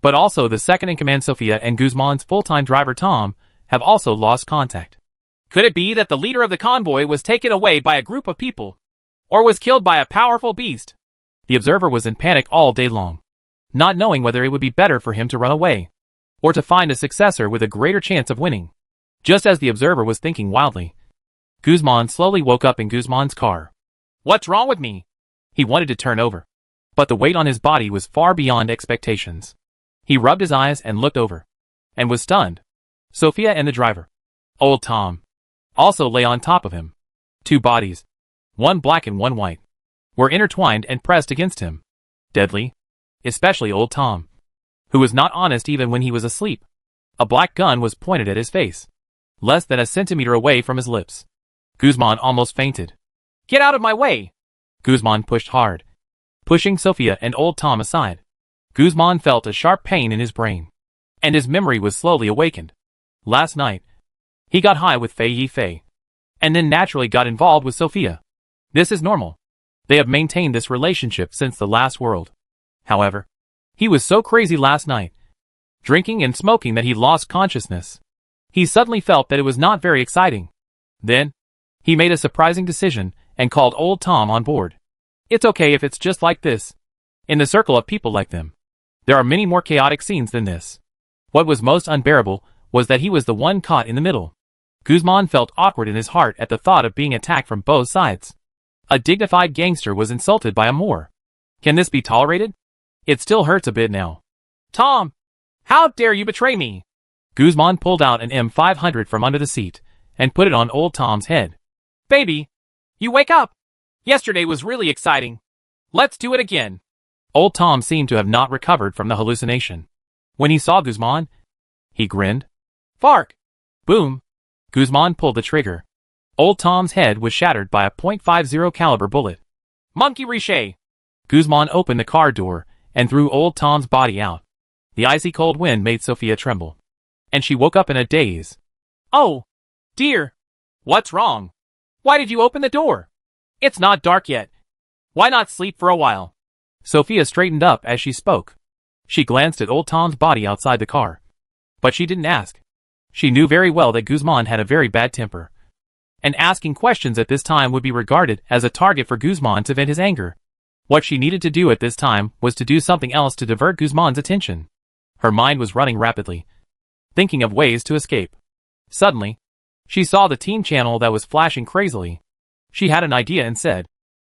but also the second-in-command Sophia and Guzman's full-time driver Tom have also lost contact. Could it be that the leader of the convoy was taken away by a group of people? Or was killed by a powerful beast? The observer was in panic all day long, not knowing whether it would be better for him to run away, or to find a successor with a greater chance of winning. Just as the observer was thinking wildly, Guzman slowly woke up in Guzman's car. What's wrong with me? He wanted to turn over, but the weight on his body was far beyond expectations. He rubbed his eyes and looked over, and was stunned. Sophia and the driver, old Tom, also lay on top of him. Two bodies, one black and one white, were intertwined and pressed against him. Deadly, especially old Tom, who was not honest even when he was asleep. A black gun was pointed at his face, less than a centimeter away from his lips. Guzman almost fainted. Get out of my way! Guzman pushed hard, pushing Sophia and old Tom aside. Guzman felt a sharp pain in his brain, and his memory was slowly awakened. Last night, he got high with Fei Yifei, and then naturally got involved with Sophia. This is normal. They have maintained this relationship since the last world. However, he was so crazy last night, drinking and smoking, that he lost consciousness. He suddenly felt that it was not very exciting. Then, he made a surprising decision and called old Tom on board. It's okay if it's just like this. In the circle of people like them, there are many more chaotic scenes than this. What was most unbearable was that he was the one caught in the middle. Guzman felt awkward in his heart at the thought of being attacked from both sides. A dignified gangster was insulted by a Moor. Can this be tolerated? It still hurts a bit now. Tom! How dare you betray me? Guzman pulled out an M500 from under the seat and put it on old Tom's head. Baby! You wake up! Yesterday was really exciting. Let's do it again. Old Tom seemed to have not recovered from the hallucination. When he saw Guzman, he grinned. Fark! Boom! Guzman pulled the trigger. Old Tom's head was shattered by a .50 caliber bullet. Monkey Riche! Guzman opened the car door and threw old Tom's body out. The icy cold wind made Sophia tremble, and she woke up in a daze. Oh, dear! What's wrong? Why did you open the door? It's not dark yet. Why not sleep for a while? Sophia straightened up as she spoke. She glanced at old Tom's body outside the car, but she didn't ask. She knew very well that Guzman had a very bad temper, and asking questions at this time would be regarded as a target for Guzman to vent his anger. What she needed to do at this time was to do something else to divert Guzman's attention. Her mind was running rapidly, thinking of ways to escape. Suddenly, she saw the team channel that was flashing crazily. She had an idea and said,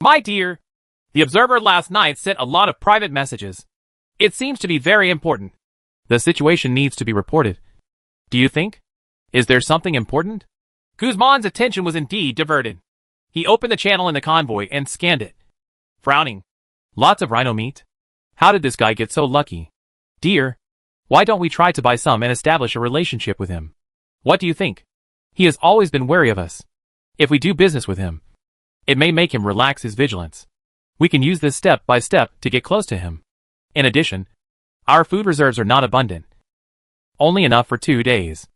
My dear, the observer last night sent a lot of private messages. It seems to be very important. The situation needs to be reported. Do you think? Is there something important? Guzman's attention was indeed diverted. He opened the channel in the convoy and scanned it, frowning. Lots of rhino meat? How did this guy get so lucky? Dear, why don't we try to buy some and establish a relationship with him? What do you think? He has always been wary of us. If we do business with him, it may make him relax his vigilance. We can use this step by step to get close to him. In addition, our food reserves are not abundant. Only enough for 2 days.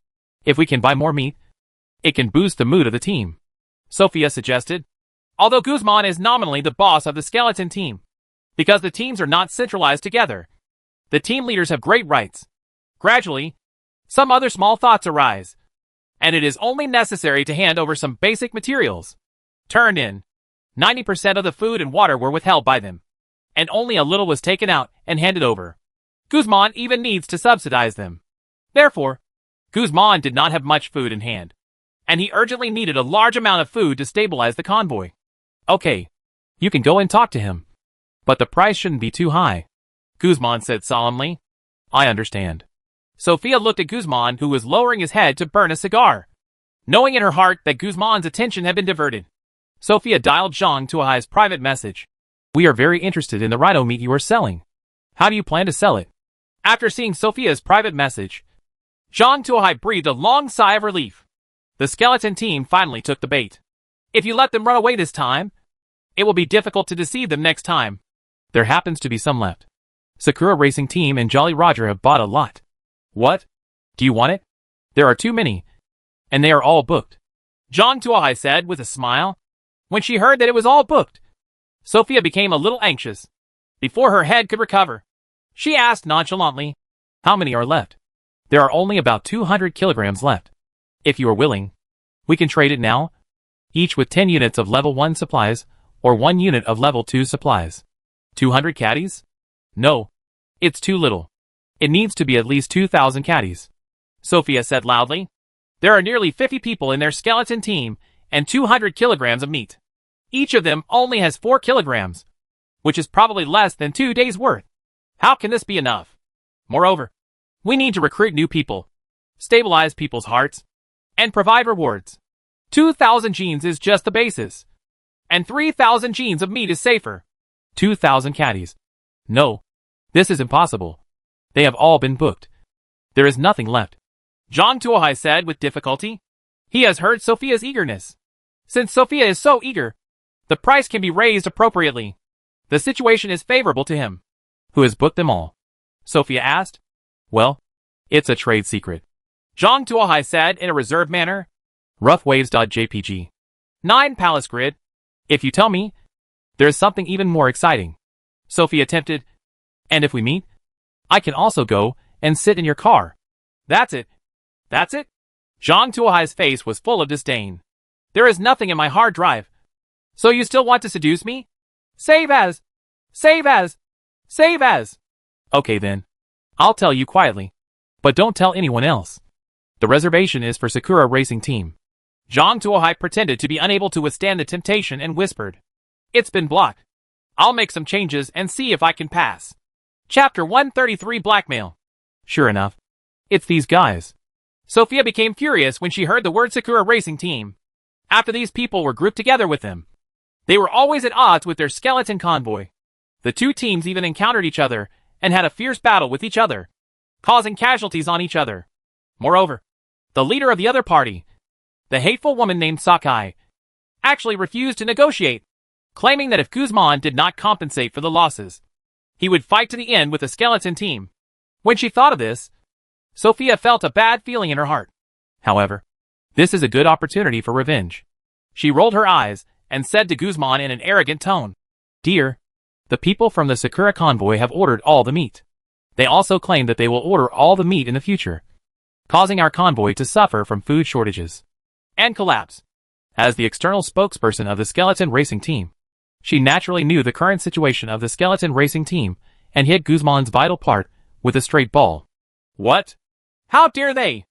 If we can buy more meat, it can boost the mood of the team. Sophia suggested. Although Guzman is nominally the boss of the skeleton team, because the teams are not centralized together, the team leaders have great rights. Gradually, some other small thoughts arise, and it is only necessary to hand over some basic materials. Turned in. 90% of the food and water were withheld by them, and only a little was taken out and handed over. Guzman even needs to subsidize them. Therefore, Guzman did not have much food in hand, and he urgently needed a large amount of food to stabilize the convoy. Okay, you can go and talk to him, but the price shouldn't be too high, Guzman said solemnly. I understand. Sophia looked at Guzman, who was lowering his head to burn a cigar. Knowing in her heart that Guzman's attention had been diverted, Sophia dialed Zhang Tuohai's private message. We are very interested in the rhino meat you are selling. How do you plan to sell it? After seeing Sophia's private message, Zhang Tuohai breathed a long sigh of relief. The skeleton team finally took the bait. If you let them run away this time, it will be difficult to deceive them next time. There happens to be some left. Sakura Racing Team and Jolly Roger have bought a lot. What? Do you want it? There are too many. And they are all booked. Zhang Tuohai said with a smile. When she heard that it was all booked, Sophia became a little anxious. Before her head could recover, she asked nonchalantly, how many are left? There are only about 200 kilograms left. If you are willing, we can trade it now, each with 10 units of level 1 supplies, or 1 unit of level 2 supplies. 200 caddies? No. It's too little. It needs to be at least 2,000 caddies. Sophia said loudly. There are nearly 50 people in their skeleton team, and 200 kilograms of meat. Each of them only has 4 kilograms, which is probably less than 2 days' worth. How can this be enough? Moreover, we need to recruit new people, stabilize people's hearts, and provide rewards. 2,000 genes is just the basis, and 3,000 genes of meat is safer. 2,000 caddies. No, this is impossible. They have all been booked. There is nothing left. Zhang Tuohai said with difficulty. He has heard Sophia's eagerness. Since Sophia is so eager, the price can be raised appropriately. The situation is favorable to him. Who has booked them all? Sophia asked. Well, it's a trade secret. Zhang Tuohai said in a reserved manner. Roughwaves.jpg. 9 Palace Grid. If you tell me, there is something even more exciting. Sophia tempted. And if we meet, I can also go and sit in your car. That's it. That's it? Zhang Tuohai's face was full of disdain. There is nothing in my hard drive. So you still want to seduce me? Save as. Save as. Save as. Okay then. I'll tell you quietly. But don't tell anyone else. The reservation is for Sakura Racing Team. Zhang Tuohai pretended to be unable to withstand the temptation and whispered. It's been blocked. I'll make some changes and see if I can pass. Chapter 133 Blackmail. Sure enough. It's these guys. Sophia became furious when she heard the word Sakura Racing Team. After these people were grouped together with them, they were always at odds with their skeleton convoy. The two teams even encountered each other and had a fierce battle with each other, causing casualties on each other. Moreover, the leader of the other party, the hateful woman named Sakai, actually refused to negotiate, claiming that if Guzman did not compensate for the losses, he would fight to the end with the skeleton team. When she thought of this, Sophia felt a bad feeling in her heart. However, this is a good opportunity for revenge. She rolled her eyes and said to Guzman in an arrogant tone, Dear, the people from the Sakura convoy have ordered all the meat. They also claim that they will order all the meat in the future, causing our convoy to suffer from food shortages and collapse. As the external spokesperson of the Skeleton Racing Team, she naturally knew the current situation of the Skeleton Racing Team and hit Guzman's vital part with a straight ball. What? How dare they?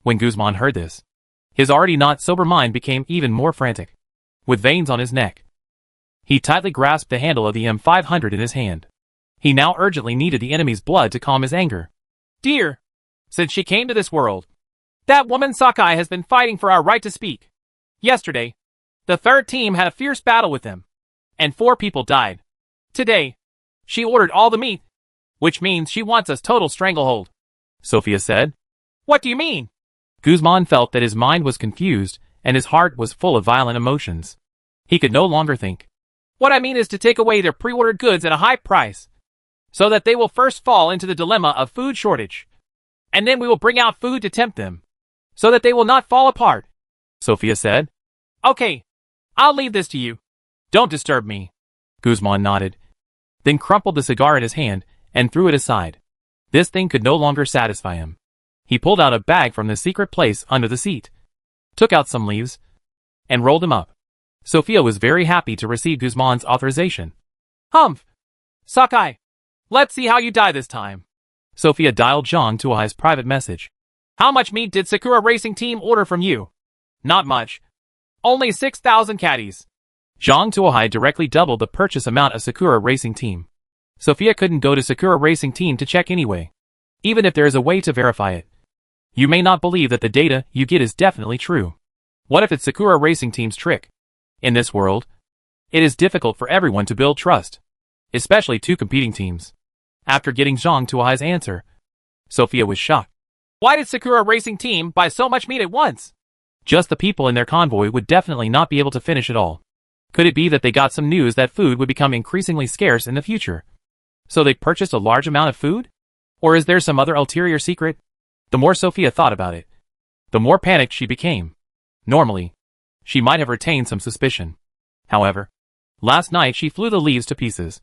When Guzman heard this, his already not sober mind became even more frantic. With veins on his neck, he tightly grasped the handle of the M500 in his hand. He now urgently needed the enemy's blood to calm his anger. Dear, since she came to this world, that woman Sakai has been fighting for our right to speak. Yesterday, the third team had a fierce battle with them, and 4 people died. Today, she ordered all the meat, which means she wants us total stranglehold. Sophia said. What do you mean? Guzman felt that his mind was confused and his heart was full of violent emotions. He could no longer think. What I mean is to take away their pre-ordered goods at a high price, so that they will first fall into the dilemma of food shortage, and then we will bring out food to tempt them, so that they will not fall apart. Sophia said. Okay, I'll leave this to you. Don't disturb me. Guzman nodded, then crumpled the cigar in his hand and threw it aside. This thing could no longer satisfy him. He pulled out a bag from the secret place under the seat, took out some leaves, and rolled them up. Sophia was very happy to receive Guzman's authorization. Humph! Sakai, let's see how you die this time. Sophia dialed Zhang Tuohai's private message. How much meat did Sakura Racing Team order from you? Not much. Only 6,000 caddies. Zhang Tuohai directly doubled the purchase amount of Sakura Racing Team. Sophia couldn't go to Sakura Racing Team to check anyway. even if there is a way to verify it. You may not believe that the data you get is definitely true. What if it's Sakura Racing Team's trick? In this world, it is difficult for everyone to build trust, especially two competing teams. After getting Zhang Tuohai's answer, Sophia was shocked. Why did Sakura Racing Team buy so much meat at once? Just the people in their convoy would definitely not be able to finish it all. Could it be that they got some news that food would become increasingly scarce in the future? So they purchased a large amount of food? Or is there some other ulterior secret? The more Sophia thought about it, the more panicked she became. Normally, she might have retained some suspicion. However, last night she flew the leaves to pieces.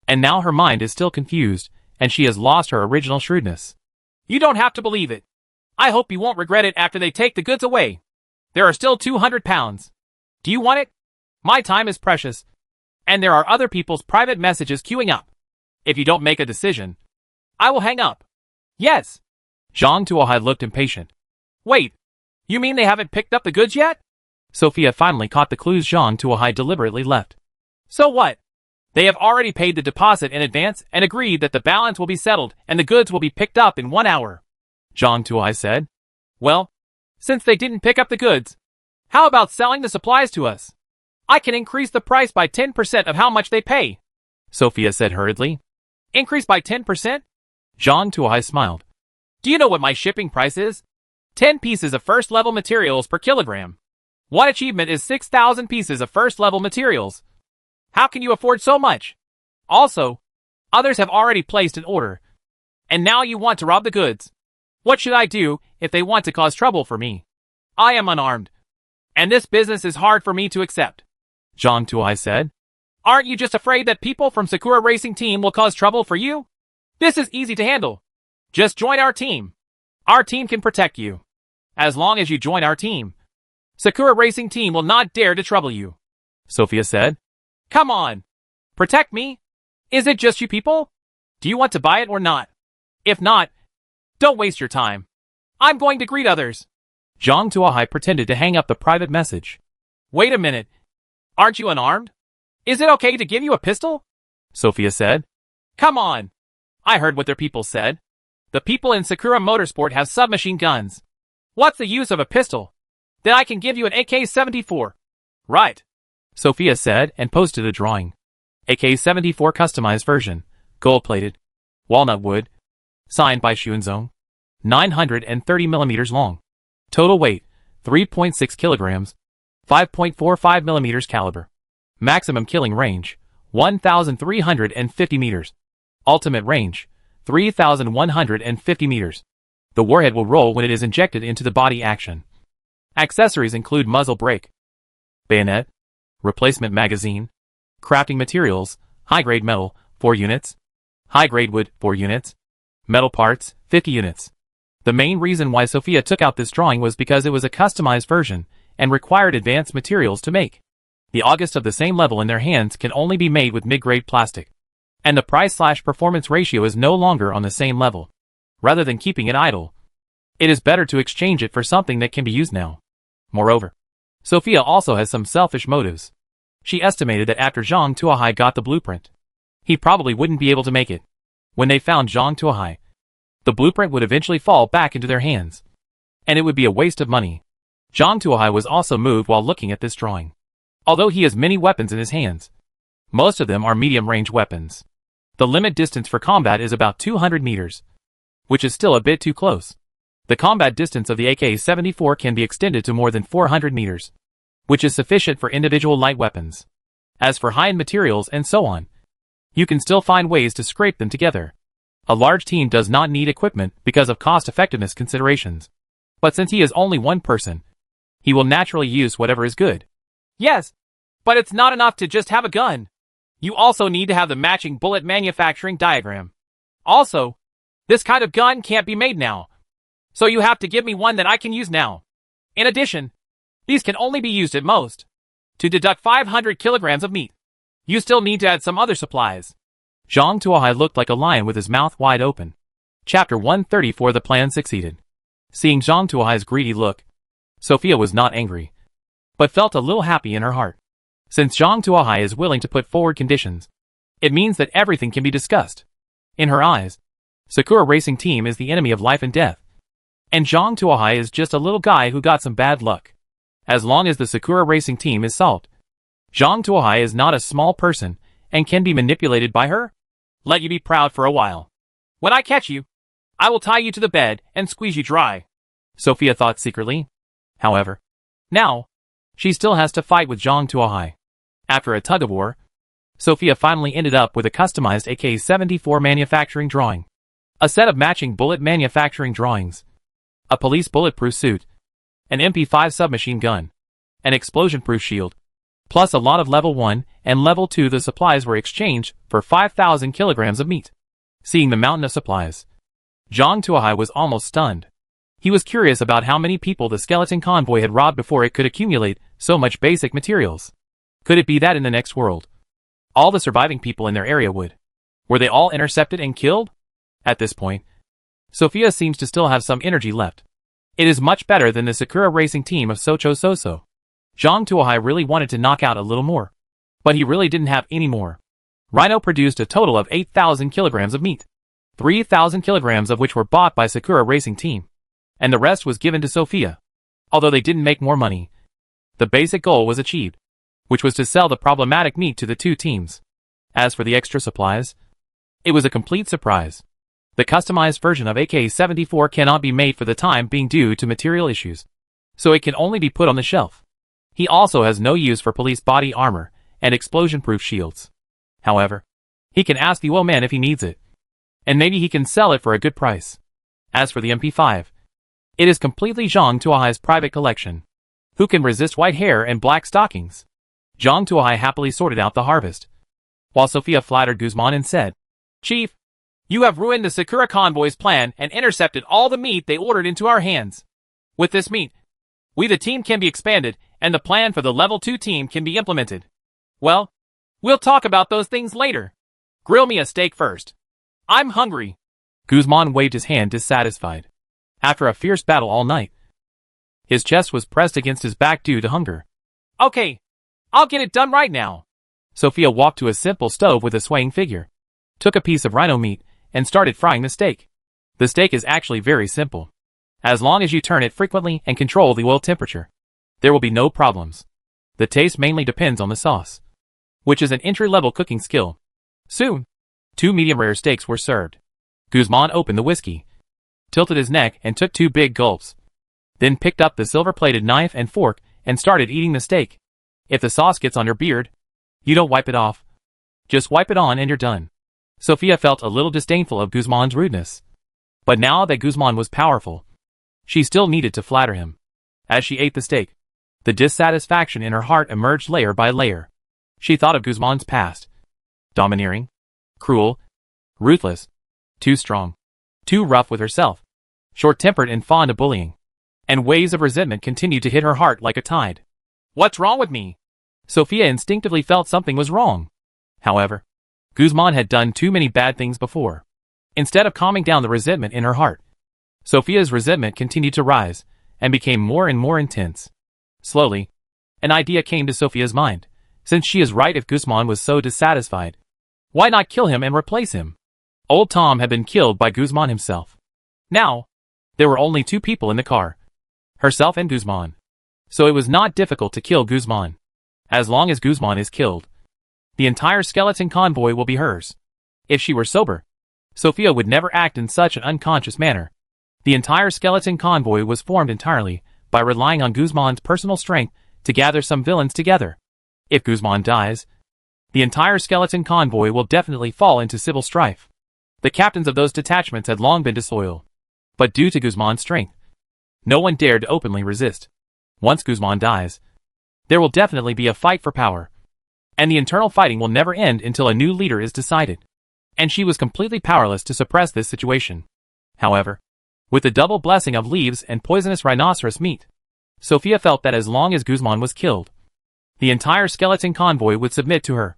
And now her mind is still confused, and she has lost her original shrewdness. You don't have to believe it. I hope you won't regret it after they take the goods away. There are still 200 pounds. Do you want it? My time is precious. And there are other people's private messages queuing up. If you don't make a decision, I will hang up. Yes. Zhang Tuohai looked impatient. Wait, you mean they haven't picked up the goods yet? Sophia finally caught the clues Zhang Tuohai deliberately left. So what? They have already paid the deposit in advance and agreed that the balance will be settled and the goods will be picked up in 1 hour. Zhang Tuohai said. Well, since they didn't pick up the goods, how about selling the supplies to us? I can increase the price by 10% of how much they pay. Sophia said hurriedly. Increase by 10%? Zhang Tuohai smiled. Do you know what my shipping price is? 10 pieces of first-level materials per kilogram. One achievement is 6,000 pieces of first-level materials. How can you afford so much? Also, others have already placed an order. And now you want to rob the goods. What should I do if they want to cause trouble for me? I am unarmed. And this business is hard for me to accept. Zhang Tuohai said. Aren't you just afraid that people from Sakura Racing Team will cause trouble for you? This is easy to handle. Just join our team. Our team can protect you. As long as you join our team, Sakura Racing Team will not dare to trouble you. Sophia said. Come on. Protect me? Is it just you people? Do you want to buy it or not? If not, don't waste your time. I'm going to greet others. Zhang Tuohai pretended to hang up the private message. Wait a minute. Aren't you unarmed? Is it okay to give you a pistol? Sophia said. Come on. I heard what their people said. The people in Sakura Motorsport have submachine guns. What's the use of a pistol? Then I can give you an AK-74. Right. Sophia said and posted a drawing. AK-74 customized version, gold-plated, walnut wood, signed by Xuanzong, 930 millimeters long. Total weight, 3.6 kilograms, 5.45 millimeters caliber. Maximum killing range, 1,350 meters. Ultimate range, 3,150 meters. The warhead will roll when it is injected into the body action. Accessories include muzzle brake, bayonet, replacement magazine, crafting materials, high-grade metal, 4 units, high-grade wood, 4 units, metal parts, 50 units. The main reason why Sophia took out this drawing was because it was a customized version and required advanced materials to make. The August of the same level in their hands can only be made with mid-grade plastic. And the price/performance ratio is no longer on the same level. Rather than keeping it idle, it is better to exchange it for something that can be used now. Moreover, Sophia also has some selfish motives. She estimated that after Zhang Tuohai got the blueprint, he probably wouldn't be able to make it. When they found Zhang Tuohai, the blueprint would eventually fall back into their hands. And it would be a waste of money. Zhang Tuohai was also moved while looking at this drawing. Although he has many weapons in his hands, most of them are medium-range weapons. The limit distance for combat is about 200 meters, which is still a bit too close. The combat distance of the AK-74 can be extended to more than 400 meters, which is sufficient for individual light weapons. As for high-end materials and so on, you can still find ways to scrape them together. A large team does not need equipment because of cost-effectiveness considerations. But since he is only one person, he will naturally use whatever is good. Yes, but it's not enough to just have a gun. You also need to have the matching bullet manufacturing diagram. Also, this kind of gun can't be made now. So you have to give me one that I can use now. In addition, these can only be used at most to deduct 500 kilograms of meat. You still need to add some other supplies. Zhang Tuohai looked like a lion with his mouth wide open. Chapter 134. The plan succeeded. Seeing Zhang Tuohai's greedy look, Sophia was not angry, but felt a little happy in her heart. Since Zhang Tuohai is willing to put forward conditions, it means that everything can be discussed. In her eyes, Sakura Racing Team is the enemy of life and death. And Zhang Tuohai is just a little guy who got some bad luck. As long as the Sakura Racing Team is solved, Zhang Tuohai is not a small person and can be manipulated by her. Let you be proud for a while. When I catch you, I will tie you to the bed and squeeze you dry, Sophia thought secretly. However, now, she still has to fight with Zhang Tuohai. After a tug-of-war, Sophia finally ended up with a customized AK-74 manufacturing drawing, a set of matching bullet manufacturing drawings, a police bulletproof suit, an MP5 submachine gun, an explosion-proof shield, plus a lot of level 1 and level 2. The supplies were exchanged for 5,000 kilograms of meat. Seeing the mountain of supplies, Zhang Tuohai was almost stunned. He was curious about how many people the skeleton convoy had robbed before it could accumulate so much basic materials. Could it be that in the next world, all the surviving people in their area were they all intercepted and killed? At this point, Sophia seems to still have some energy left. It is much better than the Sakura Racing Team of Socho Soso. Zhang Tuohai really wanted to knock out a little more, but he really didn't have any more. Rhino produced a total of 8,000 kilograms of meat, 3,000 kilograms of which were bought by Sakura Racing Team, and the rest was given to Sophia. Although they didn't make more money, the basic goal was achieved, which was to sell the problematic meat to the two teams. As for the extra supplies, it was a complete surprise. The customized version of AK-74 cannot be made for the time being due to material issues, so it can only be put on the shelf. He also has no use for police body armor and explosion-proof shields. However, he can ask the oil man if he needs it, and maybe he can sell it for a good price. As for the MP5, it is completely Zhang Tuohai's private collection. Who can resist white hair and black stockings? Zhang Tuohai happily sorted out the harvest, while Sophia flattered Guzman and said, "Chief, you have ruined the Sakura convoy's plan and intercepted all the meat they ordered into our hands. With this meat, we the team can be expanded and the plan for the level 2 team can be implemented. Well, we'll talk about those things later. Grill me a steak first. I'm hungry." Guzman waved his hand dissatisfied. After a fierce battle all night, his chest was pressed against his back due to hunger. "Okay, I'll get it done right now." Sophia walked to a simple stove with a swaying figure, took a piece of rhino meat, and started frying the steak. The steak is actually very simple. As long as you turn it frequently and control the oil temperature, there will be no problems. The taste mainly depends on the sauce, which is an entry-level cooking skill. Soon, 2 medium-rare steaks were served. Guzman opened the whiskey, tilted his neck and took 2 big gulps, then picked up the silver-plated knife and fork and started eating the steak. If the sauce gets on your beard, you don't wipe it off. Just wipe it on and you're done. Sophia felt a little disdainful of Guzman's rudeness. But now that Guzman was powerful, she still needed to flatter him. As she ate the steak, the dissatisfaction in her heart emerged layer by layer. She thought of Guzman's past. Domineering, cruel, ruthless, too strong, too rough with herself, short-tempered and fond of bullying. And waves of resentment continued to hit her heart like a tide. What's wrong with me? Sophia instinctively felt something was wrong. However, Guzman had done too many bad things before. Instead of calming down the resentment in her heart, Sophia's resentment continued to rise and became more and more intense. Slowly, an idea came to Sophia's mind. Since she is right, if Guzman was so dissatisfied, why not kill him and replace him? Old Tom had been killed by Guzman himself. Now, there were only 2 people in the car, herself and Guzman. So it was not difficult to kill Guzman. As long as Guzman is killed, the entire skeleton convoy will be hers. If she were sober, Sophia would never act in such an unconscious manner. The entire skeleton convoy was formed entirely by relying on Guzman's personal strength to gather some villains together. If Guzman dies, the entire skeleton convoy will definitely fall into civil strife. The captains of those detachments had long been disloyal, but due to Guzman's strength, no one dared to openly resist. Once Guzman dies, there will definitely be a fight for power, and the internal fighting will never end until a new leader is decided. And she was completely powerless to suppress this situation. However, with the double blessing of leaves and poisonous rhinoceros meat, Sophia felt that as long as Guzman was killed, the entire skeleton convoy would submit to her,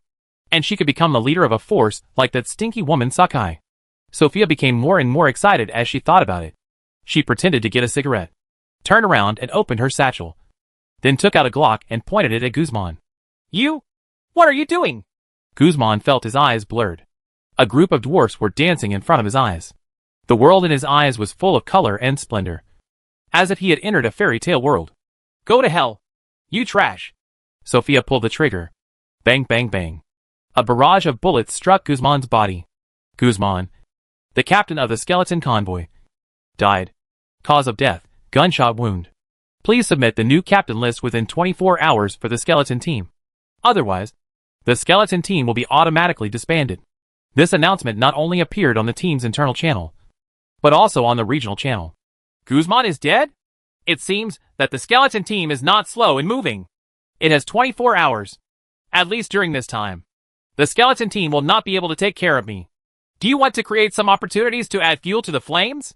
and she could become the leader of a force like that stinky woman Sakai. Sophia became more and more excited as she thought about it. She pretended to get a cigarette, turned around and opened her satchel, then took out a Glock and pointed it at Guzman. "You? What are you doing?" Guzman felt his eyes blurred. A group of dwarfs were dancing in front of his eyes. The world in his eyes was full of color and splendor, as if he had entered a fairy tale world. Go to hell. You trash. Sophia pulled the trigger. Bang, bang, bang. A barrage of bullets struck Guzman's body. Guzman, the captain of the skeleton convoy, died. Cause of death, gunshot wound. Please submit the new captain list within 24 hours for the skeleton team. Otherwise, the skeleton team will be automatically disbanded. This announcement not only appeared on the team's internal channel, but also on the regional channel. Guzman is dead? It seems that the skeleton team is not slow in moving. It has 24 hours. At least during this time. The skeleton team will not be able to take care of me. Do you want to create some opportunities to add fuel to the flames?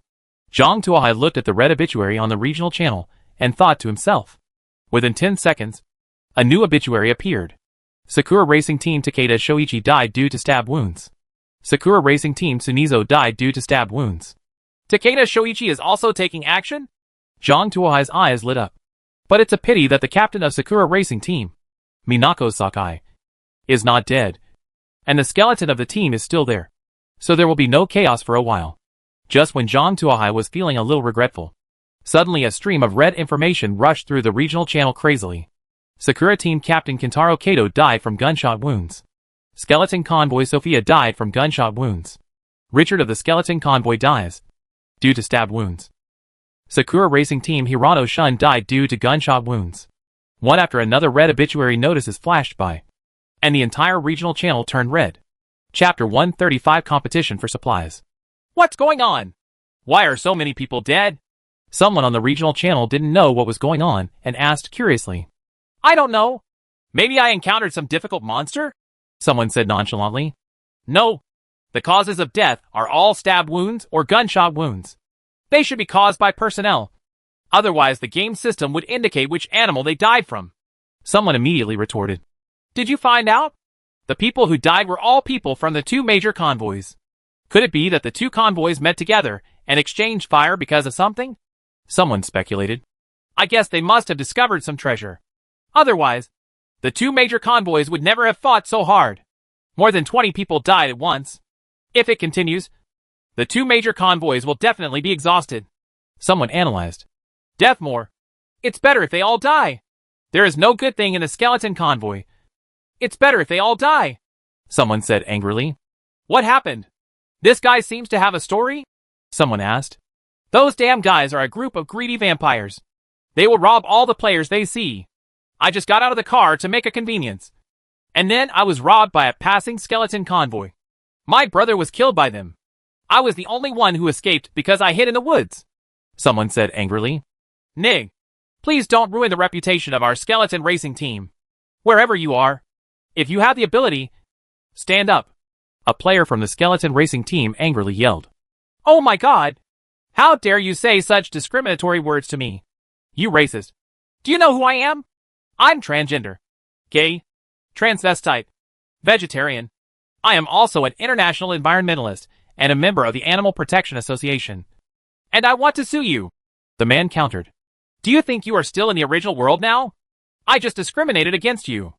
Zhang Tuohai looked at the red obituary on the regional channel and thought to himself. Within 10 seconds, a new obituary appeared. Sakura Racing Team Takeda Shoichi died due to stab wounds. Sakura Racing Team Sunizo died due to stab wounds. Takeda Shoichi is also taking action? Zhang Tuohai's eyes lit up. But it's a pity that the captain of Sakura Racing Team, Minako Sakai, is not dead. And the skeleton of the team is still there. So there will be no chaos for a while. Just when Zhang Tuohai was feeling a little regretful, suddenly a stream of red information rushed through the regional channel crazily. Sakura Team Captain Kentaro Kato died from gunshot wounds. Skeleton Convoy Sophia died from gunshot wounds. Richard of the Skeleton Convoy dies due to stab wounds. Sakura Racing Team Hirano Shun died due to gunshot wounds. One after another red obituary notices flashed by, and the entire regional channel turned red. Chapter 135 Competition for Supplies. What's going on? Why are so many people dead? Someone on the regional channel didn't know what was going on and asked curiously. I don't know. Maybe I encountered some difficult monster? Someone said nonchalantly. No. The causes of death are all stab wounds or gunshot wounds. They should be caused by personnel. Otherwise, the game system would indicate which animal they died from. Someone immediately retorted. Did you find out? The people who died were all people from the two major convoys. Could it be that the two convoys met together and exchanged fire because of something? Someone speculated. I guess they must have discovered some treasure. Otherwise, the two major convoys would never have fought so hard. More than 20 people died at once. If it continues, the two major convoys will definitely be exhausted. Someone analyzed. Deathmore. It's better if they all die. There is no good thing in the skeleton convoy. It's better if they all die. Someone said angrily. What happened? This guy seems to have a story? Someone asked. Those damn guys are a group of greedy vampires. They will rob all the players they see. I just got out of the car to make a convenience. And then I was robbed by a passing skeleton convoy. My brother was killed by them. I was the only one who escaped because I hid in the woods. Someone said angrily. Nig, please don't ruin the reputation of our skeleton racing team. Wherever you are, if you have the ability, stand up. A player from the skeleton racing team angrily yelled. Oh my god! How dare you say such discriminatory words to me? You racist. Do you know who I am? I'm transgender. Gay. Transvestite. Vegetarian. I am also an international environmentalist and a member of the Animal Protection Association. And I want to sue you. The man countered. Do you think you are still in the original world now? I just discriminated against you.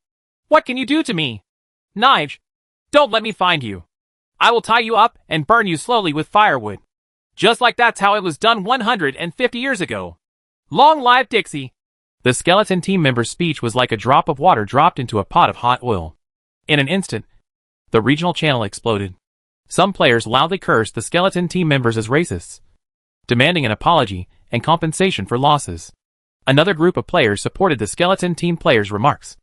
What can you do to me? Nige, don't let me find you. I will tie you up and burn you slowly with firewood. Just like that's how it was done 150 years ago. Long live Dixie. The skeleton team member's speech was like a drop of water dropped into a pot of hot oil. In an instant, the regional channel exploded. Some players loudly cursed the skeleton team members as racists, demanding an apology and compensation for losses. Another group of players supported the skeleton team players' remarks.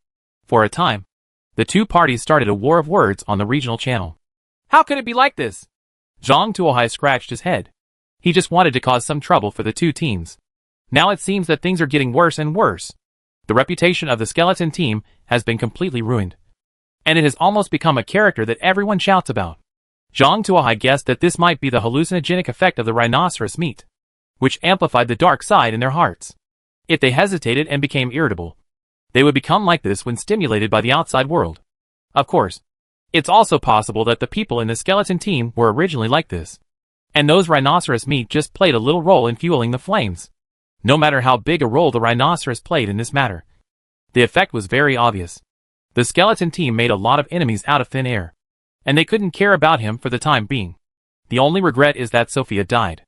For a time, the two parties started a war of words on the regional channel. How could it be like this? Zhang Tuohai scratched his head. He just wanted to cause some trouble for the two teams. Now it seems that things are getting worse and worse. The reputation of the skeleton team has been completely ruined. And it has almost become a character that everyone shouts about. Zhang Tuohai guessed that this might be the hallucinogenic effect of the rhinoceros meat, which amplified the dark side in their hearts. If they hesitated and became irritable, they would become like this when stimulated by the outside world. Of course, it's also possible that the people in the skeleton team were originally like this, and those rhinoceros meat just played a little role in fueling the flames. No matter how big a role the rhinoceros played in this matter, the effect was very obvious. The skeleton team made a lot of enemies out of thin air, and they couldn't care about him for the time being. The only regret is that Sophia died.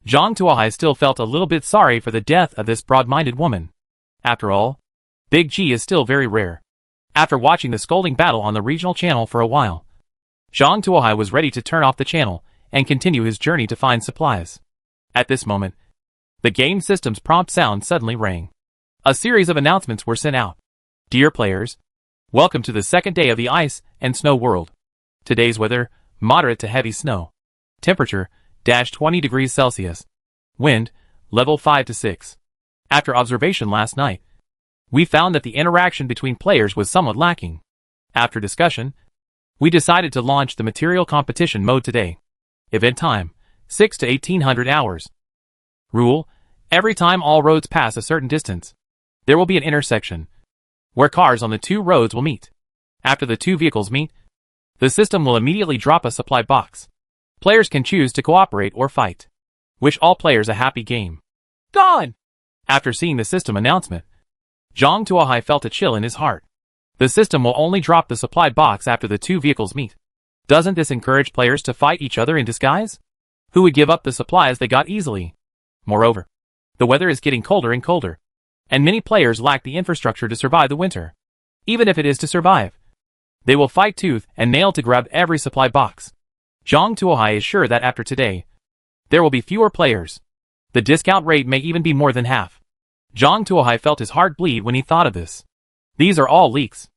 Zhang Tuohai still felt a little bit sorry for the death of this broad-minded woman. After all, Big G is still very rare. After watching the scolding battle on the regional channel for a while, Zhang Tuohai was ready to turn off the channel and continue his journey to find supplies. At this moment, the game system's prompt sound suddenly rang. A series of announcements were sent out. Dear players, welcome to the second day of the Ice and Snow World. Today's weather, moderate to heavy snow. Temperature, -20 degrees Celsius. Wind, level 5 to 6. After observation last night, we found that the interaction between players was somewhat lacking. After discussion, we decided to launch the material competition mode today. Event time, 6 to 1800 hours. Rule, every time all roads pass a certain distance, there will be an intersection, where cars on the two roads will meet. After the two vehicles meet, the system will immediately drop a supply box. Players can choose to cooperate or fight. Wish all players a happy game. Gone! After seeing the system announcement, Zhang Tuohai felt a chill in his heart. The system will only drop the supply box after the two vehicles meet. Doesn't this encourage players to fight each other in disguise? Who would give up the supplies they got easily? Moreover, the weather is getting colder and colder, and many players lack the infrastructure to survive the winter. Even if it is to survive, they will fight tooth and nail to grab every supply box. Zhang Tuohai is sure that after today, there will be fewer players. The discount rate may even be more than half. Zhang Tuohai felt his heart bleed when he thought of this. These are all leaks.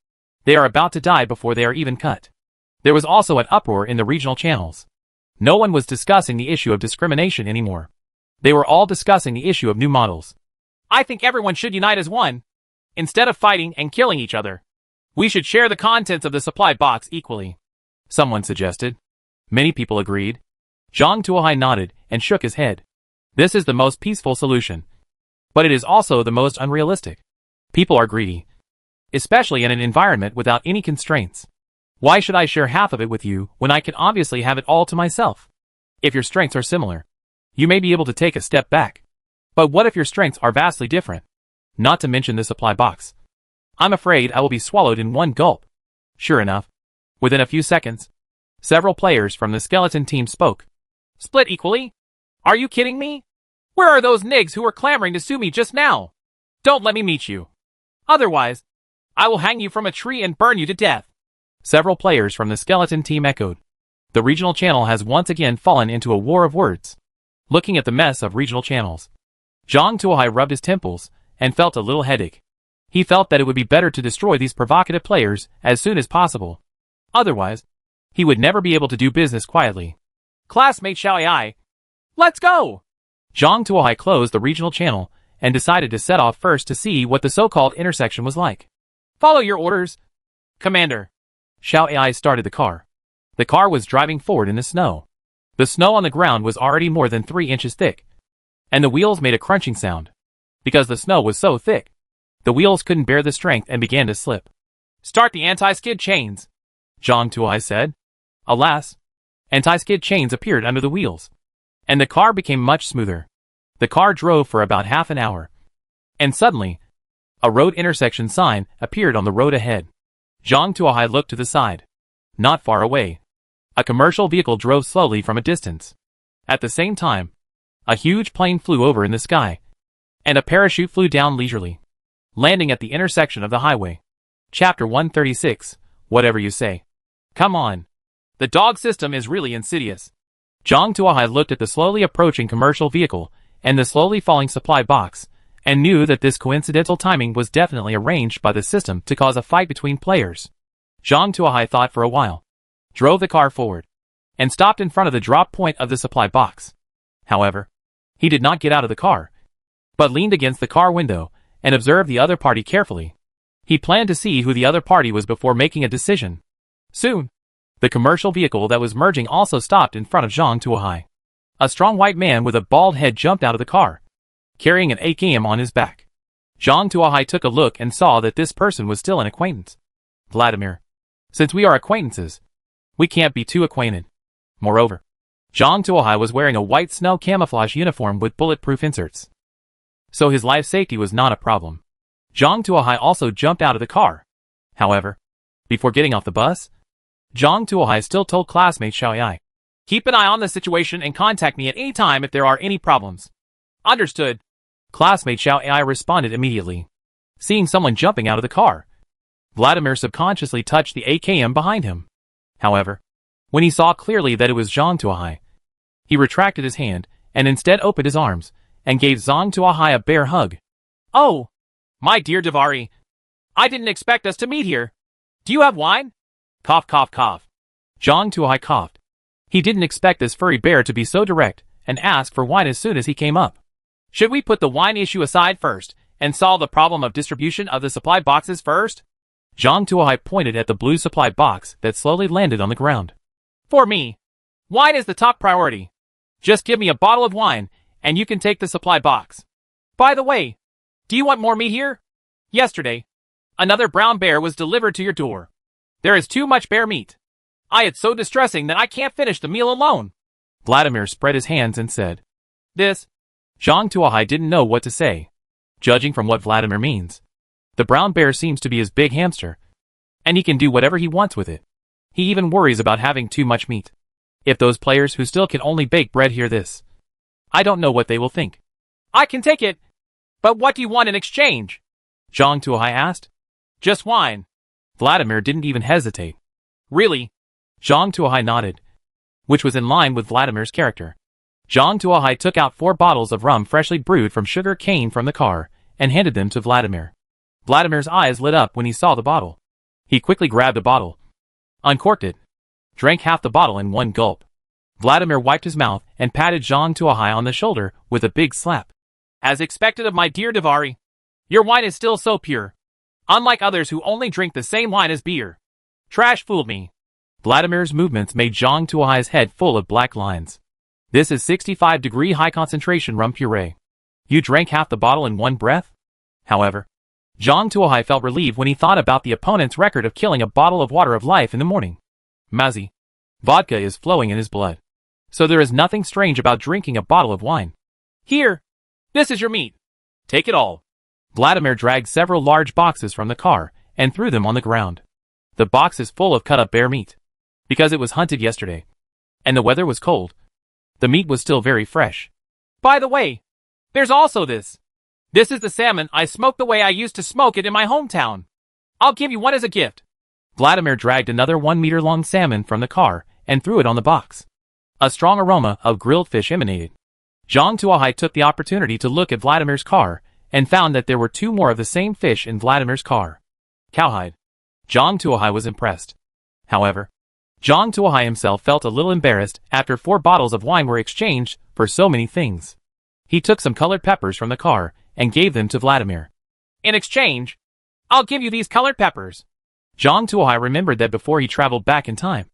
They are about to die before they are even cut. There was also an uproar in the regional channels. No one was discussing the issue of discrimination anymore. They were all discussing the issue of new models. I think everyone should unite as one. Instead of fighting and killing each other, we should share the contents of the supply box equally. Someone suggested. Many people agreed. Zhang Tuohai nodded and shook his head. This is the most peaceful solution. But it is also the most unrealistic. People are greedy, especially in an environment without any constraints. Why should I share half of it with you when I can obviously have it all to myself? If your strengths are similar, you may be able to take a step back. But what if your strengths are vastly different? Not to mention the supply box. I'm afraid I will be swallowed in one gulp. Sure enough, within a few seconds, several players from the skeleton team spoke. Split equally? Are you kidding me? Where are those nigs who were clamoring to sue me just now? Don't let me meet you. Otherwise, I will hang you from a tree and burn you to death. Several players from the skeleton team echoed. The regional channel has once again fallen into a war of words. Looking at the mess of regional channels, Zhang Tuohai rubbed his temples and felt a little headache. He felt that it would be better to destroy these provocative players as soon as possible. Otherwise, he would never be able to do business quietly. Classmate Xiao Ai, let's go! Zhang Tuohai closed the regional channel and decided to set off first to see what the so-called intersection was like. Follow your orders, Commander. Xiao Ai started the car. The car was driving forward in the snow. The snow on the ground was already more than 3 inches thick, and the wheels made a crunching sound. Because the snow was so thick, the wheels couldn't bear the strength and began to slip. Start the anti-skid chains, Zhang Tuohai said. Alas, anti-skid chains appeared under the wheels, and the car became much smoother. The car drove for about half an hour, and suddenly, a road intersection sign appeared on the road ahead. Zhang Tuohai looked to the side. Not far away, a commercial vehicle drove slowly from a distance. At the same time, a huge plane flew over in the sky, and a parachute flew down leisurely, landing at the intersection of the highway. Chapter 136, Whatever You Say. Come on. The dog system is really insidious. Zhang Tuohai looked at the slowly approaching commercial vehicle and the slowly falling supply box, and knew that this coincidental timing was definitely arranged by the system to cause a fight between players. Zhang Tuohai thought for a while, drove the car forward, and stopped in front of the drop point of the supply box. However, he did not get out of the car, but leaned against the car window and observed the other party carefully. He planned to see who the other party was before making a decision. Soon, the commercial vehicle that was merging also stopped in front of Zhang Tuohai. A strong white man with a bald head jumped out of the car, carrying an AKM on his back. Zhang Tuohai took a look and saw that this person was still an acquaintance. Vladimir. Since we are acquaintances, we can't be too acquainted. Moreover, Zhang Tuohai was wearing a white snow camouflage uniform with bulletproof inserts, so his life safety was not a problem. Zhang Tuohai also jumped out of the car. However, before getting off the bus, Zhang Tuohai still told classmate Xiao Ai, Keep an eye on the situation and contact me at any time if there are any problems. Understood. Classmate Xiao Ai responded immediately. Seeing someone jumping out of the car, Vladimir subconsciously touched the AKM behind him. However, when he saw clearly that it was Zhang Tuohai, he retracted his hand and instead opened his arms and gave Zhang Tuohai a bear hug. Oh, my dear Davari. I didn't expect us to meet here. Do you have wine? Cough, cough, cough. Zhang Tuohai coughed. He didn't expect this furry bear to be so direct and asked for wine as soon as he came up. Should we put the wine issue aside first and solve the problem of distribution of the supply boxes first? Zhang Tuohai pointed at the blue supply box that slowly landed on the ground. For me, wine is the top priority. Just give me a bottle of wine and you can take the supply box. By the way, do you want more meat here? Yesterday, another brown bear was delivered to your door. There is too much bear meat. It's so distressing that I can't finish the meal alone. Vladimir spread his hands and said, This. Zhang Tuohai didn't know what to say. Judging from what Vladimir means, the brown bear seems to be his big hamster, and he can do whatever he wants with it. He even worries about having too much meat. If those players who still can only bake bread hear this, I don't know what they will think. I can take it. But what do you want in exchange? Zhang Tuohai asked. Just wine. Vladimir didn't even hesitate. Really? Zhang Tuohai nodded, which was in line with Vladimir's character. Zhang Tuohai took out 4 bottles of rum freshly brewed from sugar cane from the car and handed them to Vladimir. Vladimir's eyes lit up when he saw the bottle. He quickly grabbed a bottle, uncorked it, drank half the bottle in one gulp. Vladimir wiped his mouth and patted Zhang Tuohai on the shoulder with a big slap. As expected of my dear Davari, your wine is still so pure. Unlike others who only drink the same wine as beer. Trash fooled me. Vladimir's movements made Zhang Tuohai's head full of black lines. This is 65-degree high-concentration rum puree. You drank half the bottle in one breath? However, Zhang Tuohai felt relieved when he thought about the opponent's record of killing a bottle of water of life in the morning. Mazi. Vodka is flowing in his blood. So there is nothing strange about drinking a bottle of wine. Here. This is your meat. Take it all. Vladimir dragged several large boxes from the car and threw them on the ground. The box is full of cut-up bear meat. Because it was hunted yesterday, and the weather was cold, the meat was still very fresh. By the way, there's also this. This is the salmon I smoked the way I used to smoke it in my hometown. I'll give you one as a gift. Vladimir dragged another 1-meter-long salmon from the car and threw it on the box. A strong aroma of grilled fish emanated. Zhang Tuohai took the opportunity to look at Vladimir's car and found that there were 2 more of the same fish in Vladimir's car. Cowhide. Zhang Tuohai was impressed. However, Zhang Tuohai himself felt a little embarrassed after 4 bottles of wine were exchanged for so many things. He took some colored peppers from the car and gave them to Vladimir. In exchange, I'll give you these colored peppers. Zhang Tuohai remembered that before he traveled back in time,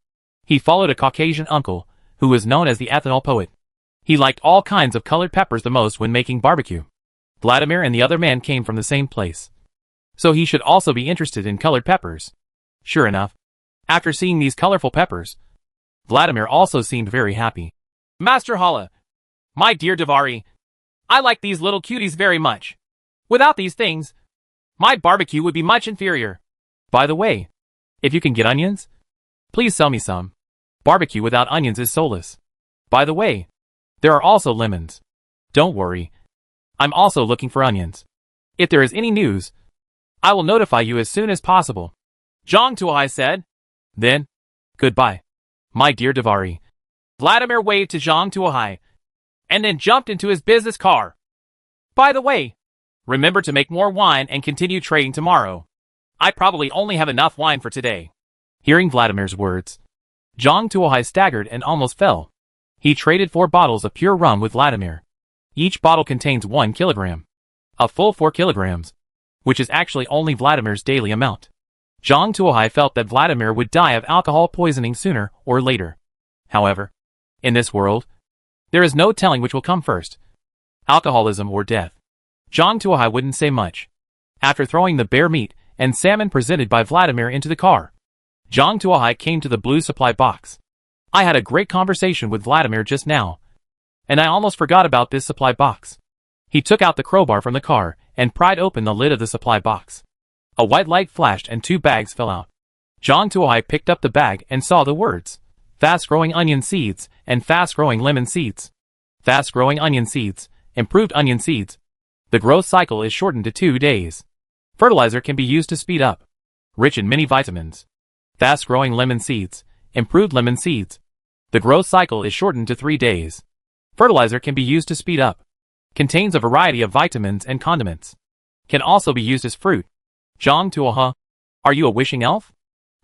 he followed a Caucasian uncle who was known as the ethanol poet. He liked all kinds of colored peppers the most when making barbecue. Vladimir and the other man came from the same place, so he should also be interested in colored peppers. Sure enough, after seeing these colorful peppers, Vladimir also seemed very happy. Master Hala, my dear Davari, I like these little cuties very much. Without these things, my barbecue would be much inferior. By the way, if you can get onions, please sell me some. Barbecue without onions is soulless. By the way, there are also lemons. Don't worry, I'm also looking for onions. If there is any news, I will notify you as soon as possible. Zhang Tuohai said. Then, goodbye, my dear Davari. Vladimir waved to Zhang Tuohai, and then jumped into his business car. By the way, remember to make more wine and continue trading tomorrow. I probably only have enough wine for today. Hearing Vladimir's words, Zhang Tuohai staggered and almost fell. He traded 4 bottles of pure rum with Vladimir. Each bottle contains 1 kilogram. A full 4 kilograms, which is actually only Vladimir's daily amount. Zhang Tuohai felt that Vladimir would die of alcohol poisoning sooner or later. However, in this world, there is no telling which will come first, alcoholism or death. Zhang Tuohai wouldn't say much. After throwing the bear meat and salmon presented by Vladimir into the car, Zhang Tuohai came to the blue supply box. I had a great conversation with Vladimir just now, and I almost forgot about this supply box. He took out the crowbar from the car and pried open the lid of the supply box. A white light flashed and 2 bags fell out. Zhang Tuohai picked up the bag and saw the words, fast-growing onion seeds, and fast-growing lemon seeds. Fast-growing onion seeds, improved onion seeds. The growth cycle is shortened to 2 days. Fertilizer can be used to speed up. Rich in many vitamins. Fast-growing lemon seeds, improved lemon seeds. The growth cycle is shortened to 3 days. Fertilizer can be used to speed up. Contains a variety of vitamins and condiments. Can also be used as fruit. Zhang Tuohe. Are you a wishing elf?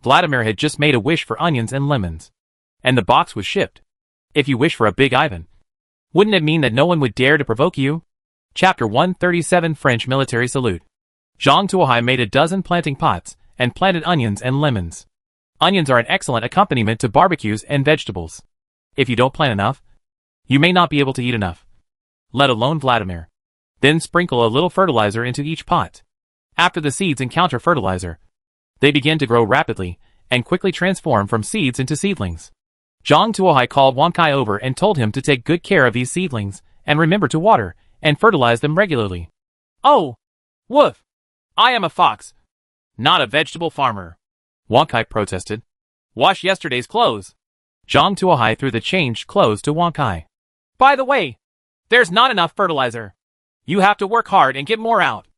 Vladimir had just made a wish for onions and lemons. And the box was shipped. If you wish for a big Ivan, wouldn't it mean that no one would dare to provoke you? Chapter 137 French Military Salute. Zhang Tuohe made a dozen planting pots and planted onions and lemons. Onions are an excellent accompaniment to barbecues and vegetables. If you don't plant enough, you may not be able to eat enough. Let alone Vladimir. Then sprinkle a little fertilizer into each pot. After the seeds encounter fertilizer, they begin to grow rapidly and quickly transform from seeds into seedlings. Zhang Tuohe called Wang Kai over and told him to take good care of these seedlings and remember to water and fertilize them regularly. Oh, woof! I am a fox, not a vegetable farmer. Wang Kai protested. Wash yesterday's clothes. Zhang Tuohe threw the changed clothes to Wang Kai. By the way, there's not enough fertilizer. You have to work hard and get more out.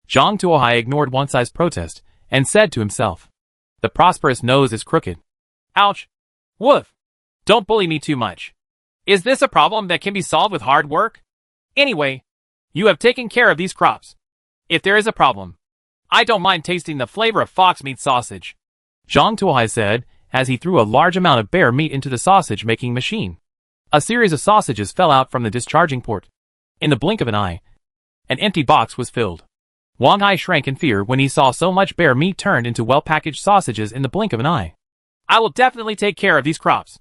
Zhang Tuohe ignored Wang Kai's protest and said to himself, the prosperous nose is crooked. Ouch. Woof. Don't bully me too much. Is this a problem that can be solved with hard work? Anyway, you have taken care of these crops. If there is a problem, I don't mind tasting the flavor of fox meat sausage. Zhang Tuohe said, as he threw a large amount of bear meat into the sausage-making machine. A series of sausages fell out from the discharging port. In the blink of an eye, an empty box was filled. Wang Kai shrank in fear when he saw so much bear meat turned into well-packaged sausages in the blink of an eye. I will definitely take care of these crops.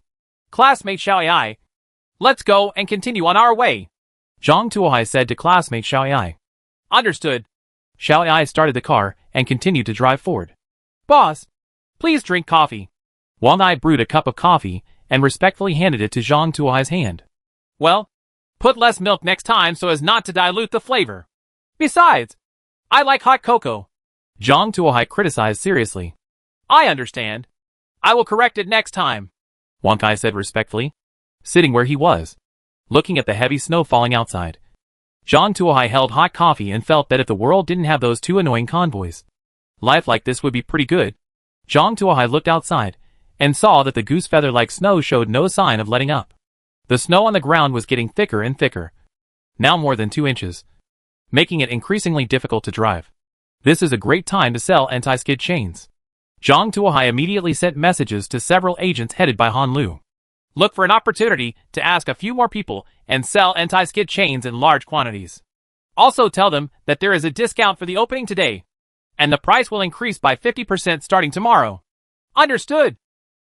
Classmate Xiaoyai, let's go and continue on our way. Zhang Tuohe said to classmate Xiaoyai. Understood. Xiaoyai started the car and continued to drive forward. Boss, please drink coffee. Wang Kai brewed a cup of coffee and respectfully handed it to Zhang Tuohe's hand. Well, put less milk next time so as not to dilute the flavor. Besides, I like hot cocoa. Zhang Tuohe criticized seriously. I understand. I will correct it next time. Wang Kai said respectfully, sitting where he was, looking at the heavy snow falling outside. Zhang Tuohe held hot coffee and felt that if the world didn't have those two annoying convoys, life like this would be pretty good. Zhang Tuohe looked outside and saw that the goose feather-like snow showed no sign of letting up. The snow on the ground was getting thicker and thicker, now more than 2 inches, making it increasingly difficult to drive. This is a great time to sell anti-skid chains. Zhang Tuohe immediately sent messages to several agents headed by Han Lu. Look for an opportunity to ask a few more people and sell anti-skid chains in large quantities. Also tell them that there is a discount for the opening today, and the price will increase by 50% starting tomorrow. Understood.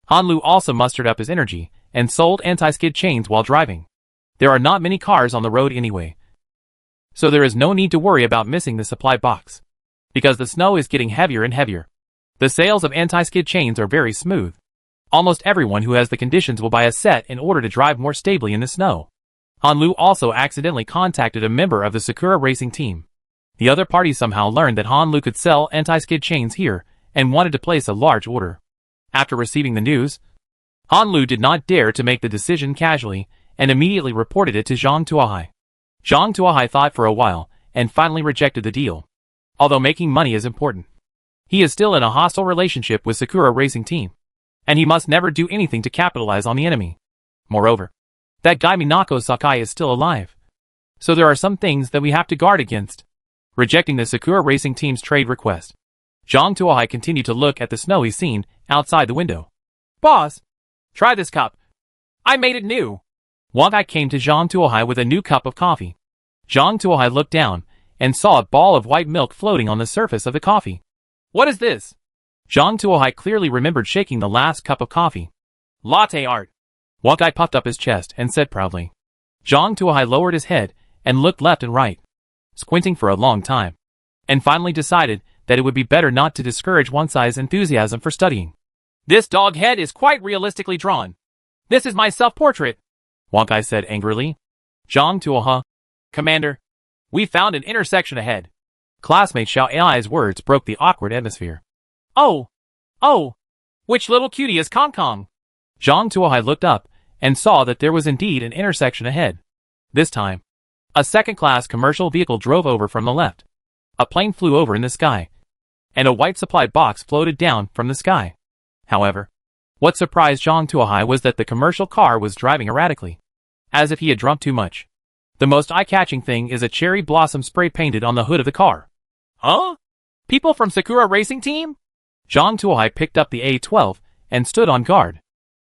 Han Lu also mustered up his energy and sold anti-skid chains while driving. There are not many cars on the road anyway, so there is no need to worry about missing the supply box, because the snow is getting heavier and heavier. The sales of anti-skid chains are very smooth. Almost everyone who has the conditions will buy a set in order to drive more stably in the snow. Han Lu also accidentally contacted a member of the Sakura racing team. The other party somehow learned that Han Lu could sell anti-skid chains here and wanted to place a large order. After receiving the news, Han Lu did not dare to make the decision casually and immediately reported it to Zhang Tuohe. Zhang Tuohe thought for a while and finally rejected the deal. Although making money is important, he is still in a hostile relationship with Sakura racing team, and he must never do anything to capitalize on the enemy. Moreover, that guy Minako Sakai is still alive, so there are some things that we have to guard against. Rejecting the Sakura racing team's trade request, Zhang Tuohe continued to look at the snowy scene outside the window. Boss, try this cup. I made it new. Wang Kai came to Zhang Tuohe with a new cup of coffee. Zhang Tuohe looked down and saw a ball of white milk floating on the surface of the coffee. What is this? Zhang Tuohe clearly remembered shaking the last cup of coffee. Latte art. Wang Kai puffed up his chest and said proudly. Zhang Tuohe lowered his head and looked left and right, squinting for a long time, and finally decided that it would be better not to discourage Wang Kai's enthusiasm for studying. This dog head is quite realistically drawn. This is my self-portrait, Wang Kai said angrily. Zhang Tuohe. Commander, we found an intersection ahead. Classmate Xiaoyai's words broke the awkward atmosphere. Oh, which little cutie is Kong Kong? Zhang Tuohai looked up and saw that there was indeed an intersection ahead. This time, a second-class commercial vehicle drove over from the left. A plane flew over in the sky, and a white supply box floated down from the sky. However, what surprised Zhang Tuohai was that the commercial car was driving erratically, as if he had drunk too much. The most eye-catching thing is a cherry blossom spray painted on the hood of the car. Huh? People from Sakura Racing Team? Zhang Tuohai picked up the A12 and stood on guard.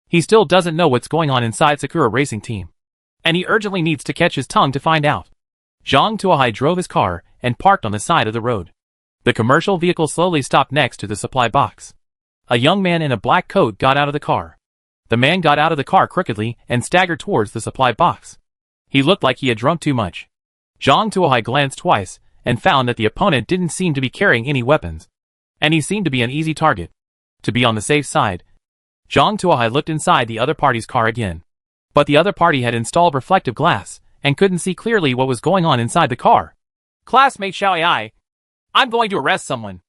He still doesn't know what's going on inside Sakura Racing Team, and he urgently needs to catch his tongue to find out. Zhang Tuohai drove his car and parked on the side of the road. The commercial vehicle slowly stopped next to the supply box. A young man in a black coat got out of the car. The man got out of the car crookedly and staggered towards the supply box. He looked like he had drunk too much. Zhang Tuohai glanced twice and found that the opponent didn't seem to be carrying any weapons, and he seemed to be an easy target. To be on the safe side, Zhang Tuohai looked inside the other party's car again. But the other party had installed reflective glass and couldn't see clearly what was going on inside the car. Classmate Xiao Ai, I'm going to arrest someone.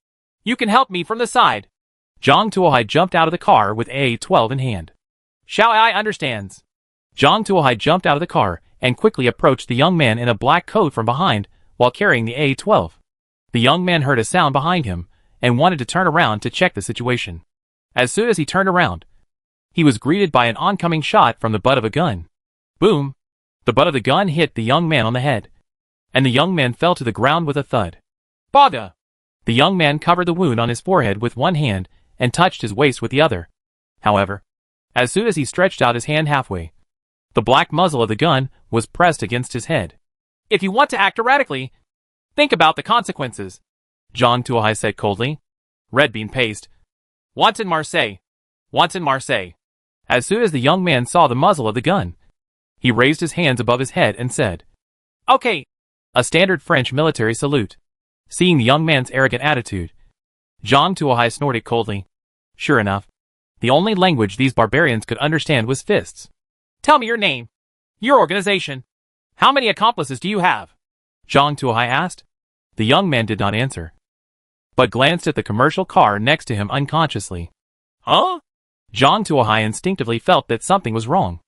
You can help me from the side. Zhang Tuohai jumped out of the car with A12 in hand. Xiao Ai understands. Zhang Tuohai jumped out of the car and quickly approached the young man in a black coat from behind while carrying the A12. The young man heard a sound behind him and wanted to turn around to check the situation. As soon as he turned around, he was greeted by an oncoming shot from the butt of a gun. Boom! The butt of the gun hit the young man on the head, and the young man fell to the ground with a thud. Baga! The young man covered the wound on his forehead with one hand and touched his waist with the other. However, as soon as he stretched out his hand halfway, the black muzzle of the gun was pressed against his head. If you want to act erratically, think about the consequences, Zhang Tuohai said coldly. Red bean paste. Once in Marseille. Once in Marseille. As soon as the young man saw the muzzle of the gun, he raised his hands above his head and said, Okay. A standard French military salute. Seeing the young man's arrogant attitude, Zhang Tuohai snorted coldly. Sure enough, the only language these barbarians could understand was fists. Tell me your name. Your organization. How many accomplices do you have? Zhang Tuohai asked. The young man did not answer, but glanced at the commercial car next to him unconsciously. Huh? Zhang Tuohai instinctively felt that something was wrong,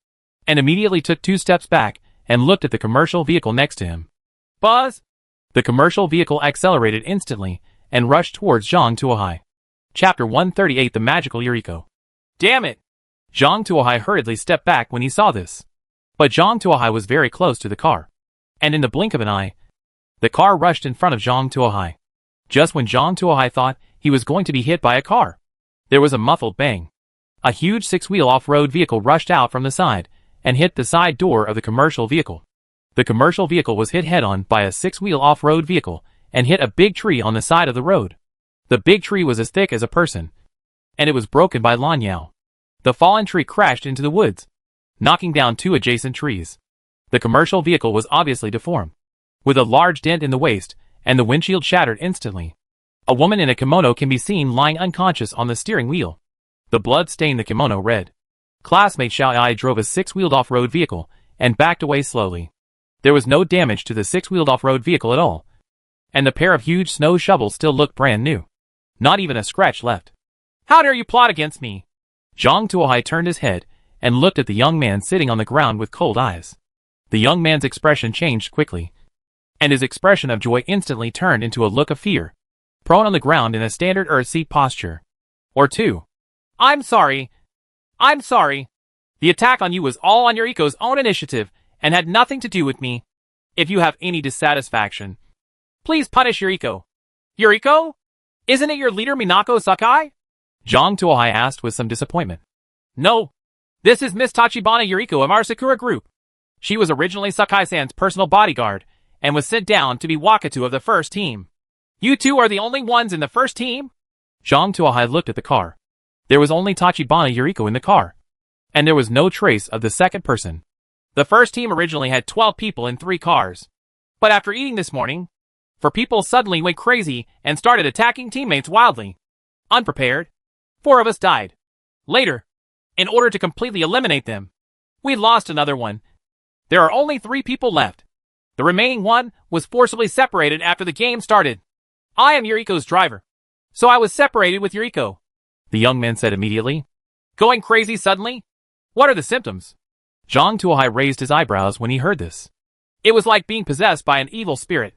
and immediately took 2 steps back and looked at the commercial vehicle next to him. Buzz! The commercial vehicle accelerated instantly and rushed towards Zhang Tuohai. Chapter 138 The Magical Yuriko. Damn it! Zhang Tuohai hurriedly stepped back when he saw this. But Zhang Tuohai was very close to the car, and in the blink of an eye, the car rushed in front of Zhang Tuohai. Just when Zhang Tuohai thought he was going to be hit by a car, there was a muffled bang. A huge 6-wheel off-road vehicle rushed out from the side and hit the side door of the commercial vehicle. The commercial vehicle was hit head-on by a 6-wheel off-road vehicle and hit a big tree on the side of the road. The big tree was as thick as a person, and it was broken by Lanyao. The fallen tree crashed into the woods, knocking down 2 adjacent trees. The commercial vehicle was obviously deformed, with a large dent in the waist, and the windshield shattered instantly. A woman in a kimono can be seen lying unconscious on the steering wheel. The blood stained the kimono red. Classmate Xiao Ai drove a 6-wheeled off-road vehicle and backed away slowly. There was no damage to the 6-wheeled off-road vehicle at all, and the pair of huge snow shovels still looked brand new. Not even a scratch left. How dare you plot against me? Zhang Tuohai turned his head and looked at the young man sitting on the ground with cold eyes. The young man's expression changed quickly, and his expression of joy instantly turned into a look of fear. Prone on the ground in a standard earth seat posture. Or 2. I'm sorry. I'm sorry. The attack on you was all on Yuriko's own initiative and had nothing to do with me. If you have any dissatisfaction, please punish Yuriko. Yuriko? Isn't it your leader Minako Sakai? Zhang Tuohai asked with some disappointment. No. This is Miss Tachibana Yuriko of our Sakura group. She was originally Sakai-san's personal bodyguard and was sent down to be Wakatu of the first team. You two are the only ones in the first team? Zhang Tuohai looked at the car. There was only Tachibana Yuriko in the car, and there was no trace of the second person. The first team originally had 12 people in 3 cars. But after eating this morning, 4 people suddenly went crazy and started attacking teammates wildly. Unprepared, 4 of us died. Later, in order to completely eliminate them, we lost another one. There are only 3 people left. The remaining one was forcibly separated after the game started. I am Yuriko's driver, so I was separated with Yuriko, the young man said immediately. Going crazy suddenly? What are the symptoms? Zhang Tuohai raised his eyebrows when he heard this. It was like being possessed by an evil spirit.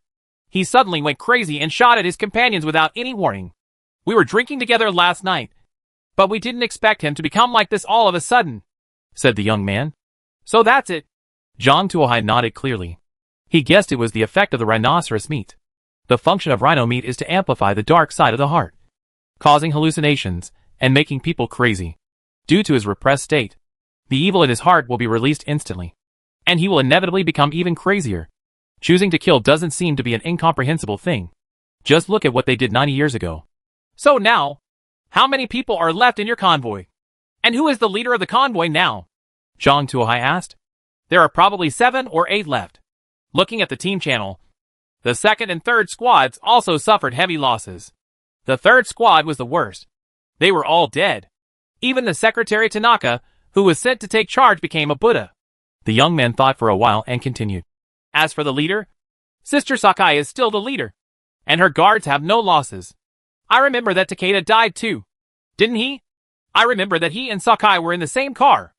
He suddenly went crazy and shot at his companions without any warning. We were drinking together last night, but we didn't expect him to become like this all of a sudden, said the young man. So that's it. Zhang Tuohai nodded clearly. He guessed it was the effect of the rhinoceros meat. The function of rhino meat is to amplify the dark side of the heart, causing hallucinations and making people crazy. Due to his repressed state, the evil in his heart will be released instantly, and he will inevitably become even crazier. Choosing to kill doesn't seem to be an incomprehensible thing. Just look at what they did 90 years ago. So now, how many people are left in your convoy? And who is the leader of the convoy now? Zhang Tuohai asked. There are probably 7 or 8 left. Looking at the team channel, the second and third squads also suffered heavy losses. The third squad was the worst. They were all dead. Even the Secretary Tanaka, who was sent to take charge, became a Buddha. The young man thought for a while and continued. As for the leader, Sister Sakai is still the leader, and her guards have no losses. I remember that Takeda died too. Didn't he? I remember that he and Sakai were in the same car.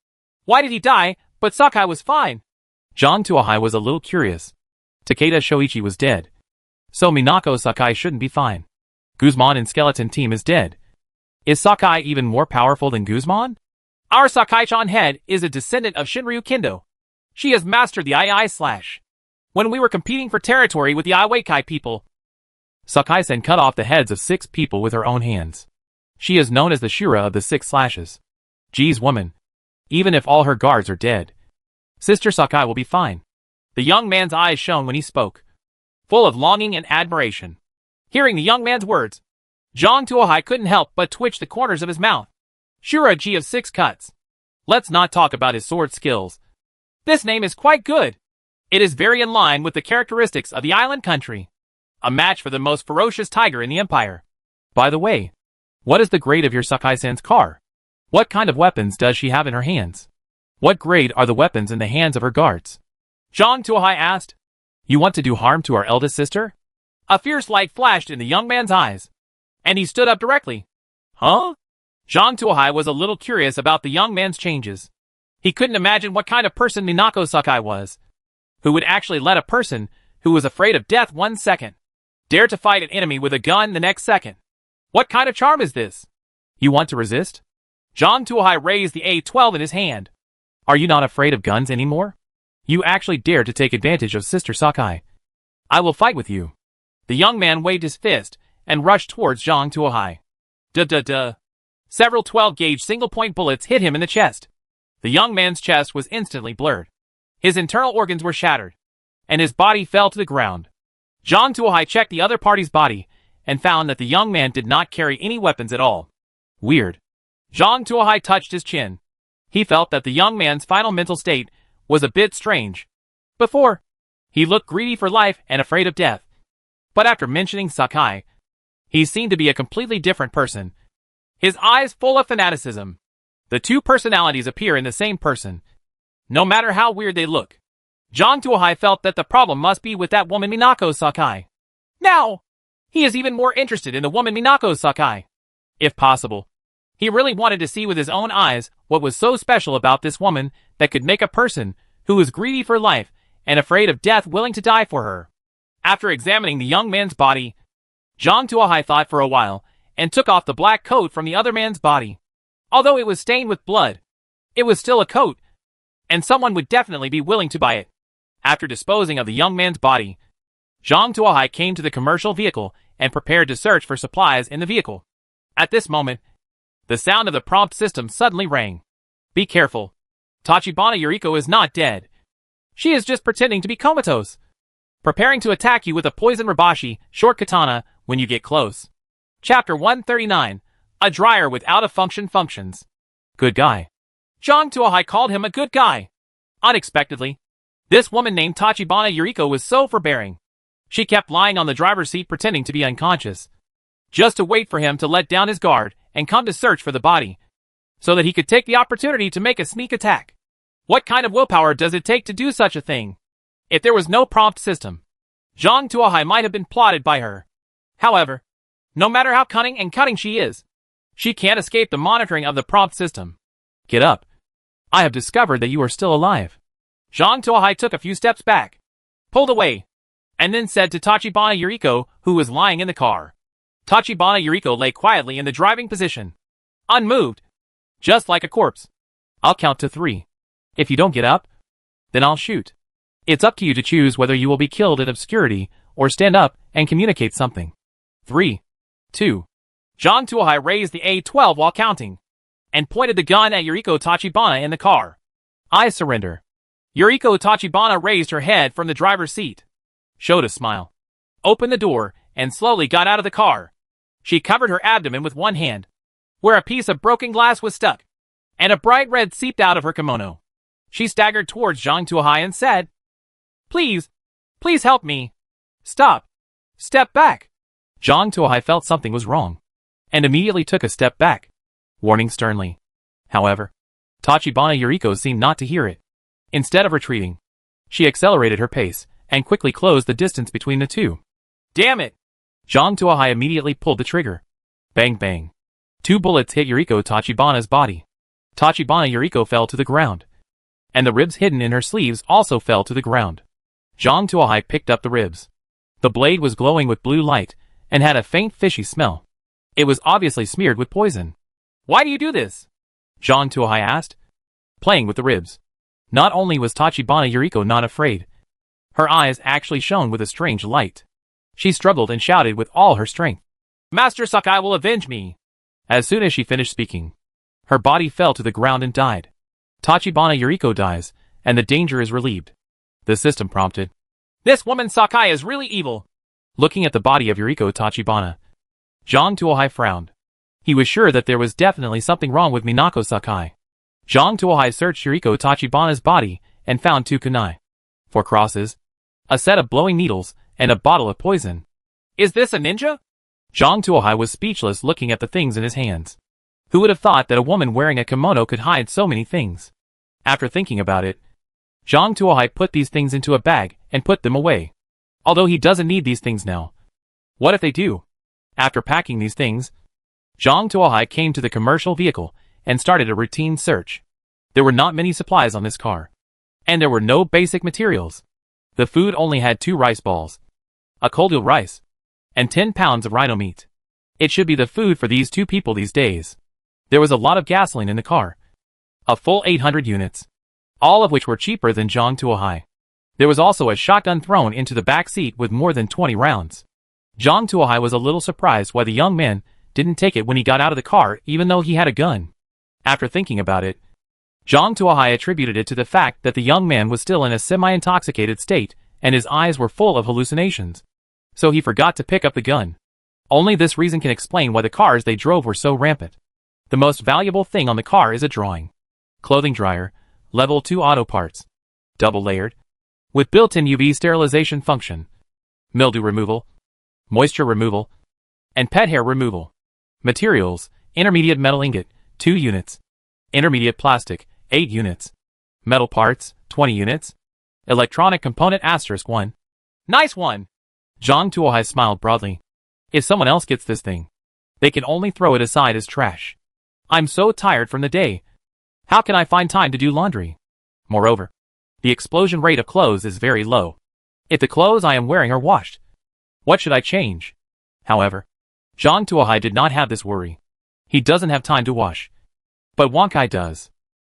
Why did he die, but Sakai was fine? Zhang Tuohai was a little curious. Takeda Shoichi was dead, so Minako Sakai shouldn't be fine. Guzman and Skeleton Team is dead. Is Sakai even more powerful than Guzman? Our Sakai-chan head is a descendant of Shinryu Kendo. She has mastered the II/. When we were competing for territory with the Iwaikai people, Sakai-sen cut off the heads of 6 people with her own hands. She is known as the Shura of the 6 slashes. Geez, woman. Even if all her guards are dead, Sister Sakai will be fine. The young man's eyes shone when he spoke, full of longing and admiration. Hearing the young man's words, Zhang Tuohai couldn't help but twitch the corners of his mouth. Shura G of 6 cuts. Let's not talk about his sword skills. This name is quite good. It is very in line with the characteristics of the island country. A match for the most ferocious tiger in the empire. By the way, what is the grade of your Sakai-sen's car? What kind of weapons does she have in her hands? What grade are the weapons in the hands of her guards? Zhang Tuohai asked. You want to do harm to our eldest sister? A fierce light flashed in the young man's eyes, and he stood up directly. Huh? Zhang Tuohai was a little curious about the young man's changes. He couldn't imagine what kind of person Minako Sakai was, who would actually let a person who was afraid of death 1 second dare to fight an enemy with a gun the next second. What kind of charm is this? You want to resist? Zhang Tuohai raised the A12 in his hand. Are you not afraid of guns anymore? You actually dare to take advantage of Sister Sakai. I will fight with you. The young man waved his fist and rushed towards Zhang Tuohai. Duh. Several 12-gauge single-point bullets hit him in the chest. The young man's chest was instantly blurred. His internal organs were shattered, and his body fell to the ground. Zhang Tuohai checked the other party's body and found that the young man did not carry any weapons at all. Weird. Zhang Tuohai touched his chin. He felt that the young man's final mental state was a bit strange. Before, he looked greedy for life and afraid of death. But after mentioning Sakai, he seemed to be a completely different person. His eyes full of fanaticism. The two personalities appear in the same person, no matter how weird they look. Zhang Tuohai felt that the problem must be with that woman Minako Sakai. Now, he is even more interested in the woman Minako Sakai. If possible, he really wanted to see with his own eyes what was so special about this woman that could make a person who was greedy for life and afraid of death willing to die for her. After examining the young man's body, Zhang Tuohai thought for a while and took off the black coat from the other man's body. Although it was stained with blood, it was still a coat, and someone would definitely be willing to buy it. After disposing of the young man's body, Zhang Tuohai came to the commercial vehicle and prepared to search for supplies in the vehicle. At this moment, the sound of the prompt system suddenly rang. Be careful. Tachibana Yuriko is not dead. She is just pretending to be comatose, preparing to attack you with a poison rabashi, short katana, when you get close. Chapter 139. A dryer with out-of-function functions. Good guy. Zhang Tuohai called him a good guy. Unexpectedly, this woman named Tachibana Yuriko was so forbearing. She kept lying on the driver's seat pretending to be unconscious, just to wait for him to let down his guard and come to search for the body, so that he could take the opportunity to make a sneak attack. What kind of willpower does it take to do such a thing? If there was no prompt system, Zhang Tuohai might have been plotted by her. However, no matter how cunning and cutting she is, she can't escape the monitoring of the prompt system. Get up. I have discovered that you are still alive. Zhang Tuohai took a few steps back, pulled away, and then said to Tachibana Yuriko, who was lying in the car. Tachibana Yuriko lay quietly in the driving position, unmoved, just like a corpse. I'll count to 3. If you don't get up, then I'll shoot. It's up to you to choose whether you will be killed in obscurity or stand up and communicate something. 3, 2. Zhang Tuohai raised the A-12 while counting, and pointed the gun at Yuriko Tachibana in the car. I surrender. Yuriko Tachibana raised her head from the driver's seat, showed a smile, opened the door, and slowly got out of the car. She covered her abdomen with one hand, where a piece of broken glass was stuck, and a bright red seeped out of her kimono. She staggered towards Zhang Tuohai and said, Please help me. Stop. Step back. Zhang Tuohai felt something was wrong, and immediately took a step back, warning sternly. However, Tachibana Yuriko seemed not to hear it. Instead of retreating, she accelerated her pace and quickly closed the distance between the two. Damn it! Zhang Tuohai immediately pulled the trigger. Bang bang. 2 bullets hit Yuriko Tachibana's body. Tachibana Yuriko fell to the ground, and the ribs hidden in her sleeves also fell to the ground. Zhang Tuohai picked up the ribs. The blade was glowing with blue light and had a faint fishy smell. It was obviously smeared with poison. Why do you do this? Zhang Tuohai asked, playing with the ribs. Not only was Tachibana Yuriko not afraid, her eyes actually shone with a strange light. She struggled and shouted with all her strength. Master Sakai will avenge me. As soon as she finished speaking, her body fell to the ground and died. Tachibana Yuriko dies, and the danger is relieved. The system prompted. This woman Sakai is really evil. Looking at the body of Yuriko Tachibana, Zhang Tuohai frowned. He was sure that there was definitely something wrong with Minako Sakai. Zhang Tuohai searched Yuriko Tachibana's body and found 2 kunai, 4 crosses, a set of blowing needles, and a bottle of poison. Is this a ninja? Zhang Tuohai was speechless looking at the things in his hands. Who would have thought that a woman wearing a kimono could hide so many things? After thinking about it, Zhang Tuohai put these things into a bag and put them away. Although he doesn't need these things now. What if they do? After packing these things, Zhang Tuohai came to the commercial vehicle and started a routine search. There were not many supplies on this car, and there were no basic materials. The food only had 2 rice balls, a coldil rice, and 10 pounds of rhino meat. It should be the food for these 2 people these days. There was a lot of gasoline in the car, a full 800 units, all of which were cheaper than Zhang Tuohai. There was also a shotgun thrown into the back seat with more than 20 rounds. Zhang Tuohai was a little surprised why the young man didn't take it when he got out of the car even though he had a gun. After thinking about it, Zhang Tuohai attributed it to the fact that the young man was still in a semi-intoxicated state and his eyes were full of hallucinations. So he forgot to pick up the gun. Only this reason can explain why the cars they drove were so rampant. The most valuable thing on the car is a drawing. Clothing dryer, level 2 auto parts, double layered, with built-in UV sterilization function, mildew removal, moisture removal, and pet hair removal. Materials, intermediate metal ingot, 2 units. Intermediate plastic, 8 units. Metal parts, 20 units. Electronic component *1. Nice one! Zhang Tuohai smiled broadly. If someone else gets this thing, they can only throw it aside as trash. I'm so tired from the day. How can I find time to do laundry? Moreover, the explosion rate of clothes is very low. If the clothes I am wearing are washed, what should I change? However, Zhang Tuohai did not have this worry. He doesn't have time to wash. But Wang Kai does.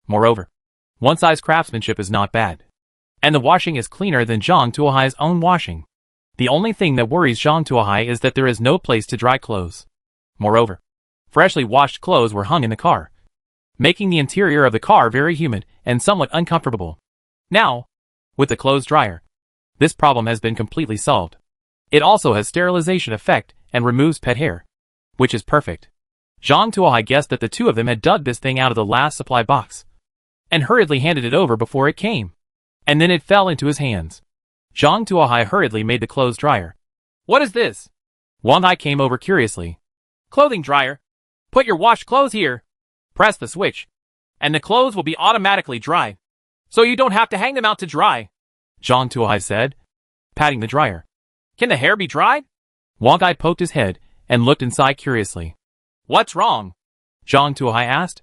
Moreover, one-size craftsmanship is not bad. And the washing is cleaner than Zhang Tuohai's own washing. The only thing that worries Zhang Tuohai is that there is no place to dry clothes. Moreover, freshly washed clothes were hung in the car, making the interior of the car very humid and somewhat uncomfortable. Now, with the clothes dryer, this problem has been completely solved. It also has sterilization effect and removes pet hair, which is perfect. Zhang Tuohai guessed that the 2 of them had dug this thing out of the last supply box, and hurriedly handed it over before it came. And then it fell into his hands. Zhang Tuohai hurriedly made the clothes dryer. What is this? Wang Hai came over curiously. Clothing dryer. Put your washed clothes here. Press the switch, and the clothes will be automatically dried, so you don't have to hang them out to dry. Zhang Tuohai said, patting the dryer. Can the hair be dried? Wang Hai poked his head and looked inside curiously. What's wrong? Zhang Tuohai asked.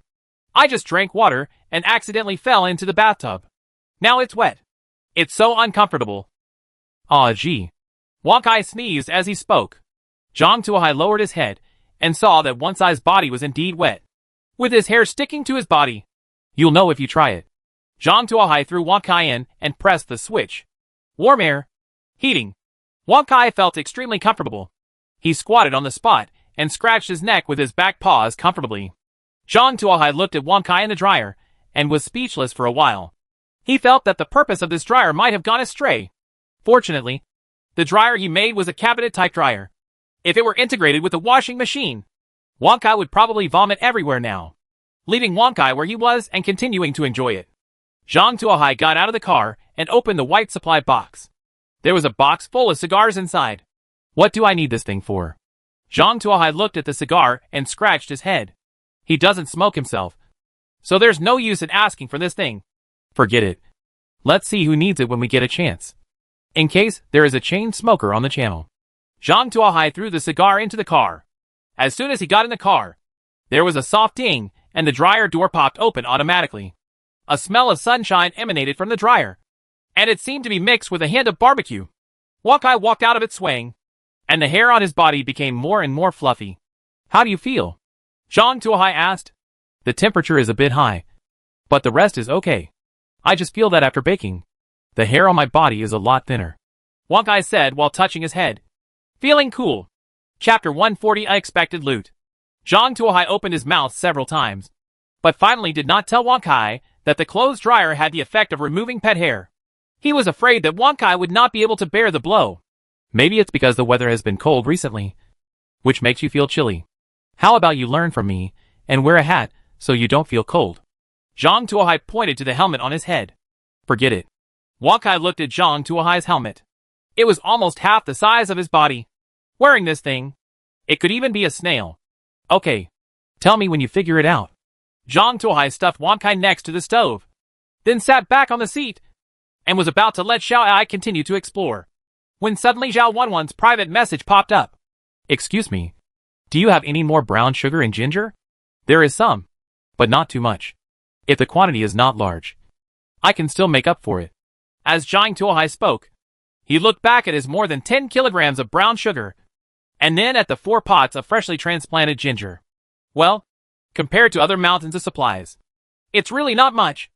I just drank water and accidentally fell into the bathtub. Now it's wet. It's so uncomfortable. Aw gee. Wong Kai sneezed as he spoke. Zhang Tuohai lowered his head and saw that One Sai's body was indeed wet, with his hair sticking to his body. You'll know if you try it. Zhang Tuohai threw Wong Kai in and pressed the switch. Warm air. Heating. Wong Kai felt extremely comfortable. He squatted on the spot and scratched his neck with his back paws comfortably. Zhang Tuohai looked at Wong Kai in the dryer and was speechless for a while. He felt that the purpose of this dryer might have gone astray. Fortunately, the dryer he made was a cabinet-type dryer. If it were integrated with a washing machine, Wong Kai would probably vomit everywhere now, leaving Wong Kai where he was and continuing to enjoy it. Zhang Tuohai got out of the car and opened the white supply box. There was a box full of cigars inside. What do I need this thing for? Zhang Tuohai looked at the cigar and scratched his head. He doesn't smoke himself, so there's no use in asking for this thing. Forget it. Let's see who needs it when we get a chance. In case there is a chain smoker on the channel. Zhang Tuohai threw the cigar into the car. As soon as he got in the car, there was a soft ding and the dryer door popped open automatically. A smell of sunshine emanated from the dryer, and it seemed to be mixed with a hint of barbecue. Wong Kai walked out of it swaying, and the hair on his body became more and more fluffy. How do you feel? Zhang Tuohai asked. The temperature is a bit high, but the rest is okay. I just feel that after baking, the hair on my body is a lot thinner. Wong Kai said while touching his head. Feeling cool. Chapter 140 Unexpected Loot. Zhang Tuohai opened his mouth several times, but finally did not tell Wong Kai that the clothes dryer had the effect of removing pet hair. He was afraid that Wong Kai would not be able to bear the blow. Maybe it's because the weather has been cold recently, which makes you feel chilly. How about you learn from me and wear a hat so you don't feel cold? Zhang Tuohai pointed to the helmet on his head. Forget it. Wong Kai looked at Zhang Tuohai's helmet. It was almost half the size of his body. Wearing this thing, it could even be a snail. Okay. Tell me when you figure it out. Zhang Tuohai stuffed Wong Kai next to the stove, then sat back on the seat, and was about to let Xiao Ai continue to explore, when suddenly Zhao Wanwan's private message popped up. Excuse me. Do you have any more brown sugar and ginger? There is some, but not too much. If the quantity is not large, I can still make up for it. As Zhang Tuohai spoke, he looked back at his more than 10 kilograms of brown sugar, and then at the 4 pots of freshly transplanted ginger. Well, compared to other mountains of supplies, it's really not much.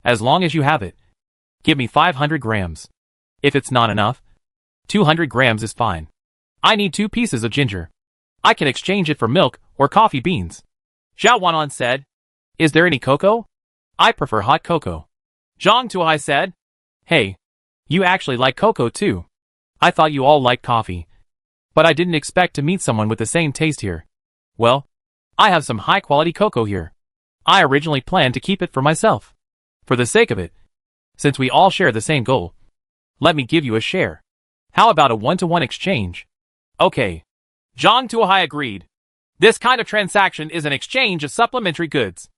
As long as you have it. Give me 500 grams. If it's not enough, 200 grams is fine. I need 2 pieces of ginger. I can exchange it for milk or coffee beans. Zhao Wanwan said. Is there any cocoa? I prefer hot cocoa. Zhang Tuohai said. Hey, you actually like cocoa too. I thought you all liked coffee, but I didn't expect to meet someone with the same taste here. Well, I have some high-quality cocoa here. I originally planned to keep it for myself. For the sake of it, since we all share the same goal, let me give you a share. How about a 1-to-1 exchange? Okay. Zhang Tuohai agreed. This kind of transaction is an exchange of supplementary goods.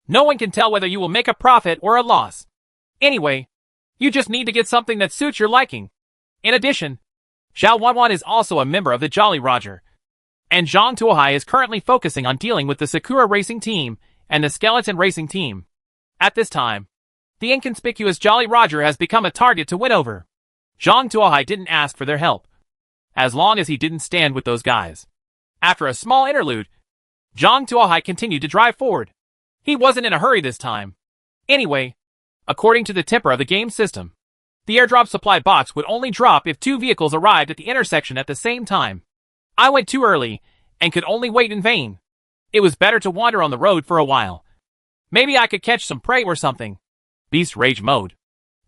No one can tell whether you will make a profit or a loss. Anyway, you just need to get something that suits your liking. In addition, Zhao Wanwan is also a member of the Jolly Roger, and Zhang Tuohai is currently focusing on dealing with the Sakura Racing Team and the Skeleton Racing Team. At this time, the inconspicuous Jolly Roger has become a target to win over. Zhang Tuohai didn't ask for their help, as long as he didn't stand with those guys. After a small interlude, Zhang Tuohai continued to drive forward. He wasn't in a hurry this time. Anyway, according to the temper of the game system, the airdrop supply box would only drop if 2 vehicles arrived at the intersection at the same time. I went too early and could only wait in vain. It was better to wander on the road for a while. Maybe I could catch some prey or something. Beast Rage mode.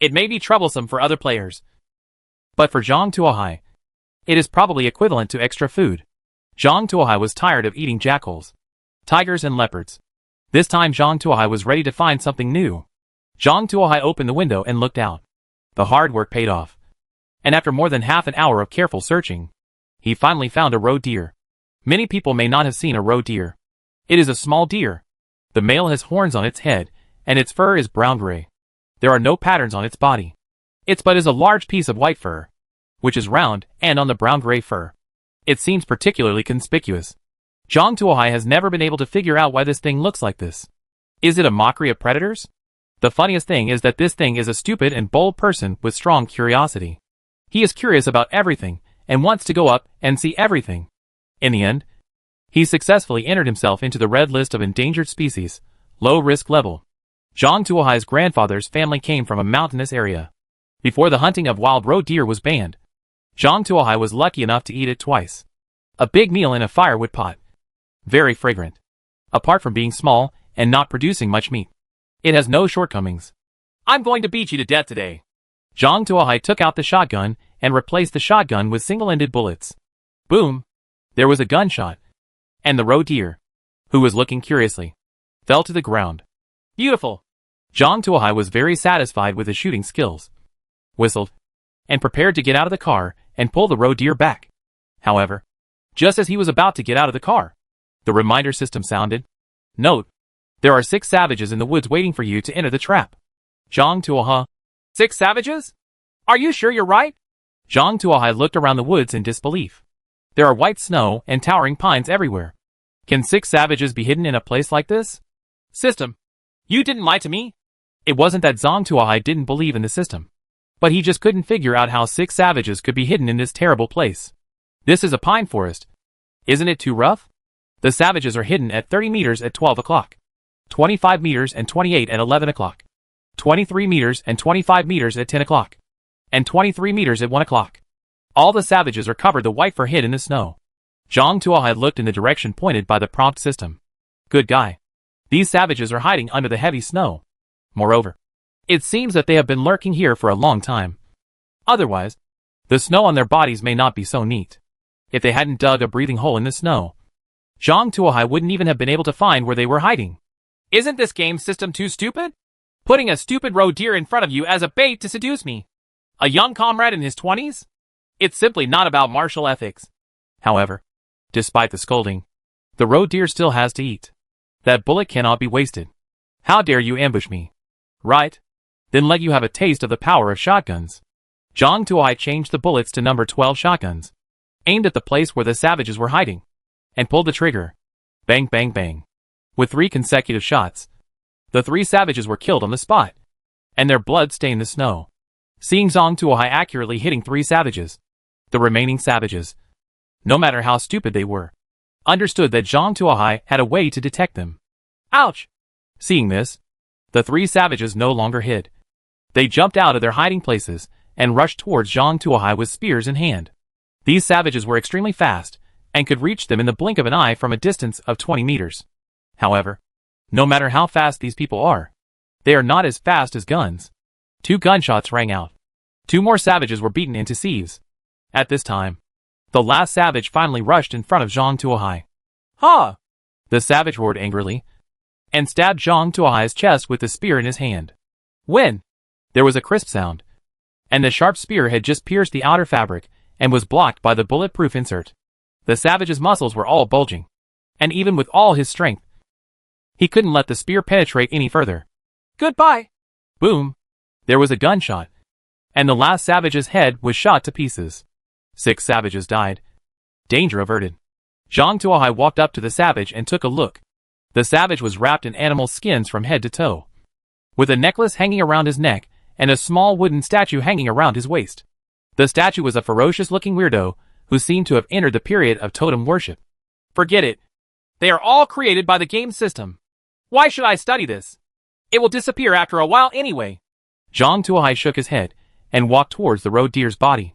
It may be troublesome for other players, but for Zhang Tuohai, it is probably equivalent to extra food. Zhang Tuohai was tired of eating jackals, tigers and leopards. This time Zhang Tuohai was ready to find something new. Zhang Tuohai opened the window and looked out. The hard work paid off, and after more than half an hour of careful searching, he finally found a roe deer. Many people may not have seen a roe deer. It is a small deer. The male has horns on its head, and its fur is brown-gray. There are no patterns on its body. Its butt is a large piece of white fur, which is round and on the brown-gray fur. It seems particularly conspicuous. Zhang Tuohai has never been able to figure out why this thing looks like this. Is it a mockery of predators? The funniest thing is that this thing is a stupid and bold person with strong curiosity. He is curious about everything and wants to go up and see everything. In the end, he successfully entered himself into the red list of endangered species, low risk level. Zhang Tuohai's grandfather's family came from a mountainous area. Before the hunting of wild roe deer was banned, Zhang Tuohai was lucky enough to eat it twice. A big meal in a firewood pot. Very fragrant. Apart from being small and not producing much meat, it has no shortcomings. I'm going to beat you to death today. Zhang Tuohai took out the shotgun and replaced the shotgun with single-ended bullets. Boom! There was a gunshot. And the roe deer, who was looking curiously, fell to the ground. Beautiful. Zhang Tuohai was very satisfied with his shooting skills, whistled, and prepared to get out of the car and pull the roe deer back. However, just as he was about to get out of the car, the reminder system sounded. Note: there are 6 savages in the woods waiting for you to enter the trap. Zhang Tuohai. 6 savages? Are you sure you're right? Zhang Tuohai looked around the woods in disbelief. There are white snow and towering pines everywhere. Can 6 savages be hidden in a place like this? System, you didn't lie to me. It wasn't that Zhang Tuohai didn't believe in the system, but he just couldn't figure out how 6 savages could be hidden in this terrible place. This is a pine forest. Isn't it too rough? The savages are hidden at 30 meters at 12 o'clock, 25 meters and 28 at 11 o'clock, 23 meters and 25 meters at 10 o'clock, and 23 meters at 1 o'clock. All the savages are covered the white fur hid in the snow. Zhang Tuohai looked in the direction pointed by the prompt system. Good guy. These savages are hiding under the heavy snow. Moreover, it seems that they have been lurking here for a long time. Otherwise, the snow on their bodies may not be so neat. If they hadn't dug a breathing hole in the snow, Zhang Tuohai wouldn't even have been able to find where they were hiding. Isn't this game system too stupid? Putting a stupid roe deer in front of you as a bait to seduce me. A young comrade in his 20s? It's simply not about martial ethics. However, despite the scolding, the roe deer still has to eat. That bullet cannot be wasted. How dare you ambush me? Right? Then let you have a taste of the power of shotguns. Zhang Tuohai changed the bullets to number 12 shotguns, aimed at the place where the savages were hiding, and pulled the trigger. Bang, bang, bang. With 3 consecutive shots, the 3 savages were killed on the spot, and their blood stained the snow. Seeing Zhang Tuohai accurately hitting 3 savages, the remaining savages, no matter how stupid they were, understood that Zhang Tuohai had a way to detect them. Ouch! Seeing this, the 3 savages no longer hid. They jumped out of their hiding places and rushed towards Zhang Tuohai with spears in hand. These savages were extremely fast and could reach them in the blink of an eye from a distance of 20 meters. However, no matter how fast these people are, they are not as fast as guns. 2 gunshots rang out. 2 more savages were beaten into sieves. At this time, the last savage finally rushed in front of Zhang Tuohai. Ha! The savage roared angrily and stabbed Zhang Tuohai's chest with the spear in his hand. When? There was a crisp sound, and the sharp spear had just pierced the outer fabric and was blocked by the bulletproof insert. The savage's muscles were all bulging, and even with all his strength, he couldn't let the spear penetrate any further. Goodbye! Boom! There was a gunshot, and the last savage's head was shot to pieces. 6 savages died. Danger averted. Zhang Tuohai walked up to the savage and took a look. The savage was wrapped in animal skins from head to toe, with a necklace hanging around his neck and a small wooden statue hanging around his waist. The statue was a ferocious-looking weirdo who seemed to have entered the period of totem worship. Forget it. They are all created by the game system. Why should I study this? It will disappear after a while anyway. Zhang Tuohai shook his head and walked towards the roe deer's body.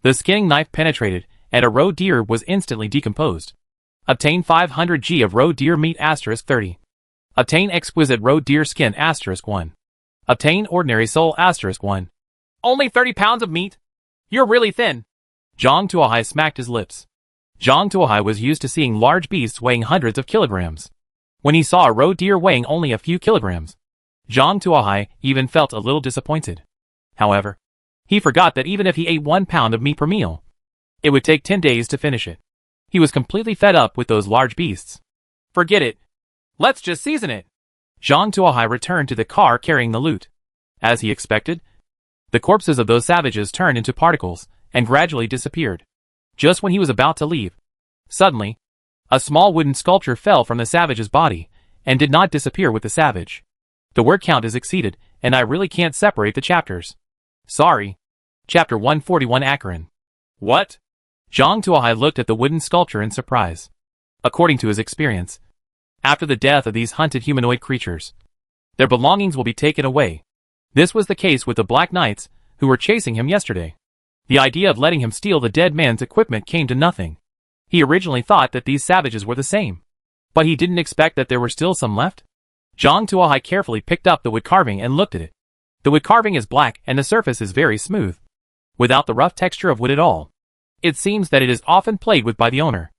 The skinning knife penetrated, and a roe deer was instantly decomposed. Obtain 500 g of roe deer meat *30. Obtain exquisite roe deer skin *1. Obtain ordinary soul *1. Only 30 pounds of meat? You're really thin. Zhang Tuohai smacked his lips. Zhang Tuohai was used to seeing large beasts weighing hundreds of kilograms. When he saw a roe deer weighing only a few kilograms, Zhang Tuohai even felt a little disappointed. However, he forgot that even if he ate 1 pound of meat per meal, it would take 10 days to finish it. He was completely fed up with those large beasts. Forget it. Let's just season it. Zhang Tuohai returned to the car carrying the loot. As he expected, the corpses of those savages turned into particles and gradually disappeared. Just when he was about to leave, suddenly, a small wooden sculpture fell from the savage's body and did not disappear with the savage. The word count is exceeded, and I really can't separate the chapters. Sorry. Chapter 141 Acheron. What? Zhang Tuohai looked at the wooden sculpture in surprise. According to his experience, after the death of these hunted humanoid creatures, their belongings will be taken away. This was the case with the Black Knights, who were chasing him yesterday. The idea of letting him steal the dead man's equipment came to nothing. He originally thought that these savages were the same, but he didn't expect that there were still some left. Zhang Tuohai carefully picked up the wood carving and looked at it. The wood carving is black and the surface is very smooth, without the rough texture of wood at all. It seems that it is often played with by the owner.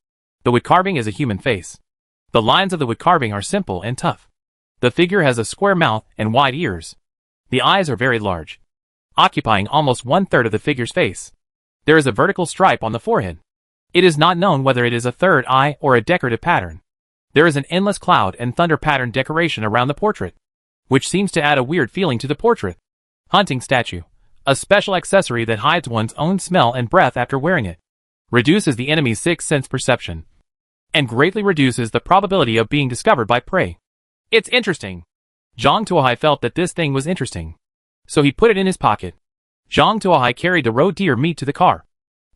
The wood carving is a human face. The lines of the wood carving are simple and tough. The figure has a square mouth and wide ears. The eyes are very large, occupying almost 1/3 of the figure's face. There is a vertical stripe on the forehead. It is not known whether it is a third eye or a decorative pattern. There is an endless cloud and thunder pattern decoration around the portrait, which seems to add a weird feeling to the portrait. Hunting statue. A special accessory that hides one's own smell and breath after wearing it. Reduces the enemy's sixth sense perception, and greatly reduces the probability of being discovered by prey. It's interesting. Zhang Tuohai felt that this thing was interesting, so he put it in his pocket. Zhang Tuohai carried the roe deer meat to the car,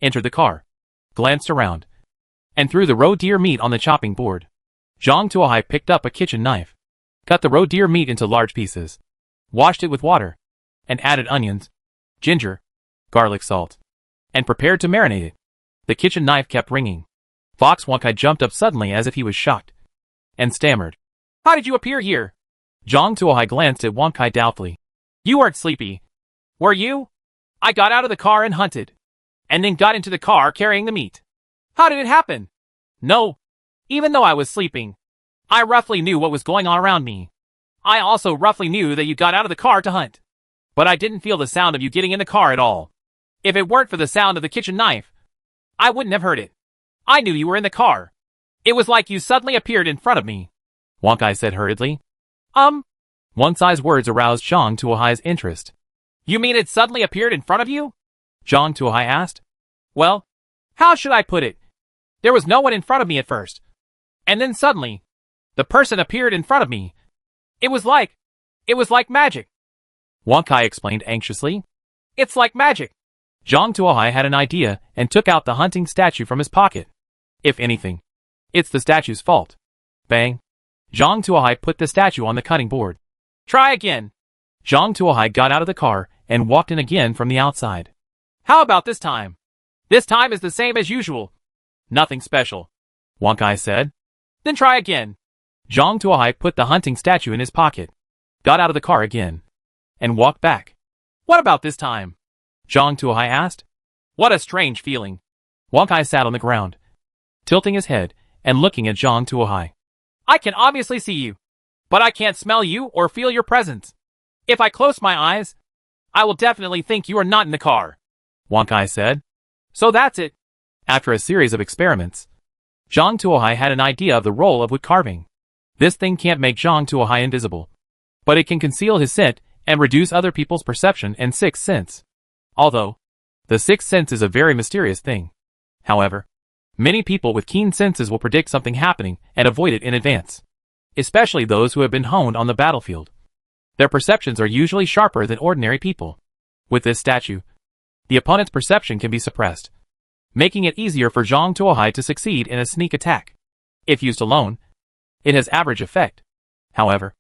entered the car, glanced around, and threw the roe deer meat on the chopping board. Zhang Tuohai picked up a kitchen knife, cut the roe deer meat into large pieces, washed it with water, and added onions, ginger, garlic salt, and prepared to marinate it. The kitchen knife kept ringing. Fox Wankai jumped up suddenly as if he was shocked, and stammered. How did you appear here? Zhang Tuohai glanced at Wankai doubtfully. You weren't sleepy, were you? I got out of the car and hunted, and then got into the car carrying the meat. How did it happen? No. Even though I was sleeping, I roughly knew what was going on around me. I also roughly knew that you got out of the car to hunt. But I didn't feel the sound of you getting in the car at all. If it weren't for the sound of the kitchen knife, I wouldn't have heard it. I knew you were in the car. It was like you suddenly appeared in front of me. Wankai said hurriedly. Wankai's words aroused Zhang Tuohai's interest. You mean it suddenly appeared in front of you? Zhang Tuohai asked. Well, how should I put it? There was no one in front of me at first. And then suddenly, the person appeared in front of me. It was like magic. Wankai explained anxiously. It's like magic. Zhang Tuohai had an idea and took out the hunting statue from his pocket. If anything, it's the statue's fault. Bang. Zhang Tuohai put the statue on the cutting board. Try again. Zhang Tuohai got out of the car and walked in again from the outside. How about this time? This time is the same as usual. Nothing special. Wankai said. Then try again. Zhang Tuohai put the hunting statue in his pocket, got out of the car again, and walked back. What about this time? Zhang Tuohai asked. What a strange feeling. Wankai sat on the ground, tilting his head and looking at Zhang Tuohai. I can obviously see you, but I can't smell you or feel your presence. If I close my eyes, I will definitely think you are not in the car. Wankai said. So that's it. After a series of experiments, Zhang Tuohai had an idea of the role of wood carving. This thing can't make Zhang Tuohai invisible, but it can conceal his scent and reduce other people's perception and sixth sense. Although, the sixth sense is a very mysterious thing. However, many people with keen senses will predict something happening and avoid it in advance, especially those who have been honed on the battlefield. Their perceptions are usually sharper than ordinary people. With this statue, the opponent's perception can be suppressed, making it easier for Zhang Tuohai to succeed in a sneak attack. If used alone, it has average effect. However,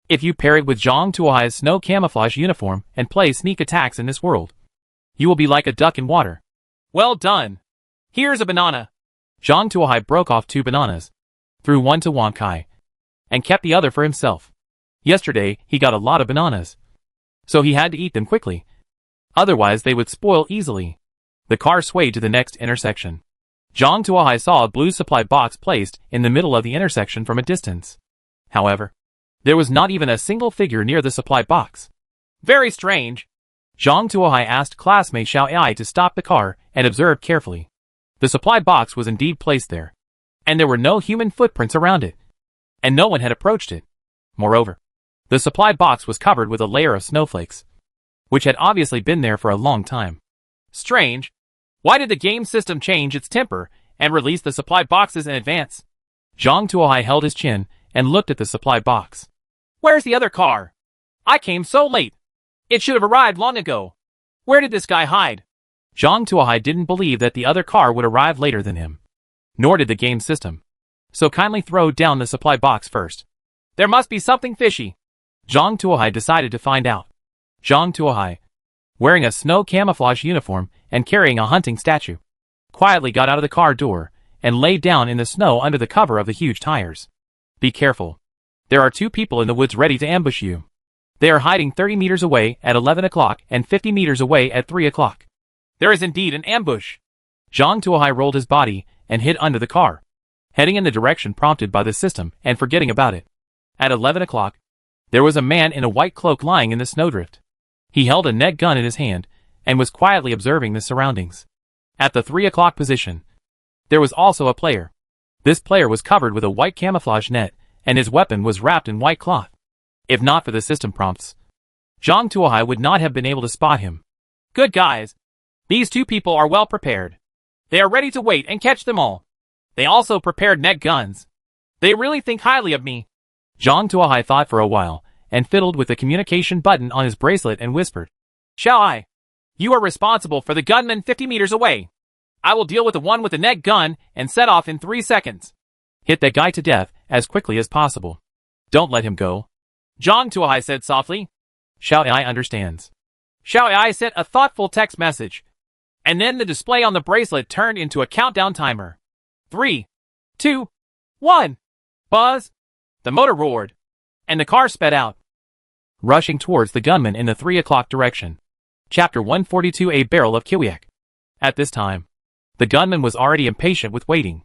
if you pair it with Zhang Tuohai's snow camouflage uniform and play sneak attacks in this world, you will be like a duck in water. Well done. Here's a banana. Zhang Tuohai broke off 2 bananas, threw one to Wankai, and kept the other for himself. Yesterday, he got a lot of bananas, so he had to eat them quickly. Otherwise, they would spoil easily. The car swayed to the next intersection. Zhang Tuohai saw a blue supply box placed in the middle of the intersection from a distance. However, there was not even a single figure near the supply box. Very strange. Zhang Tuohai asked classmate Xiao Ai to stop the car and observe carefully. The supply box was indeed placed there, and there were no human footprints around it, and no one had approached it. Moreover, the supply box was covered with a layer of snowflakes, which had obviously been there for a long time. Strange. Why did the game system change its temper and release the supply boxes in advance? Zhang Tuohai held his chin and looked at the supply box. Where's the other car? I came so late. It should have arrived long ago. Where did this guy hide? Zhang Tuohai didn't believe that the other car would arrive later than him. Nor did the game system. So kindly throw down the supply box first. There must be something fishy. Zhang Tuohai decided to find out. Zhang Tuohai, wearing a snow camouflage uniform and carrying a hunting statue, quietly got out of the car door and laid down in the snow under the cover of the huge tires. Be careful. There are 2 people in the woods ready to ambush you. They are hiding 30 meters away at 11 o'clock and 50 meters away at 3 o'clock. There is indeed an ambush. Zhang Tuohai rolled his body and hid under the car, heading in the direction prompted by the system and forgetting about it. At 11 o'clock, there was a man in a white cloak lying in the snowdrift. He held a net gun in his hand and was quietly observing the surroundings. At the 3 o'clock position, there was also a player. This player was covered with a white camouflage net, and his weapon was wrapped in white cloth. If not for the system prompts, Zhang Tuohai would not have been able to spot him. Good guys. These 2 people are well prepared. They are ready to wait and catch them all. They also prepared net guns. They really think highly of me. Zhang Tuohai thought for a while and fiddled with the communication button on his bracelet and whispered, Shall I? You are responsible for the gunman 50 meters away. I will deal with the one with the net gun and set off in 3 seconds. Hit that guy to death as quickly as possible. Don't let him go. Zhang Tuohai said softly. Xiao Ai understands. Xiao Ai sent a thoughtful text message. And then the display on the bracelet turned into a countdown timer. 3, 2, 1. Buzz. The motor roared. And the car sped out, rushing towards the gunman in the 3 o'clock direction. Chapter 142. A Barrel of Kiwiak. At this time, the gunman was already impatient with waiting.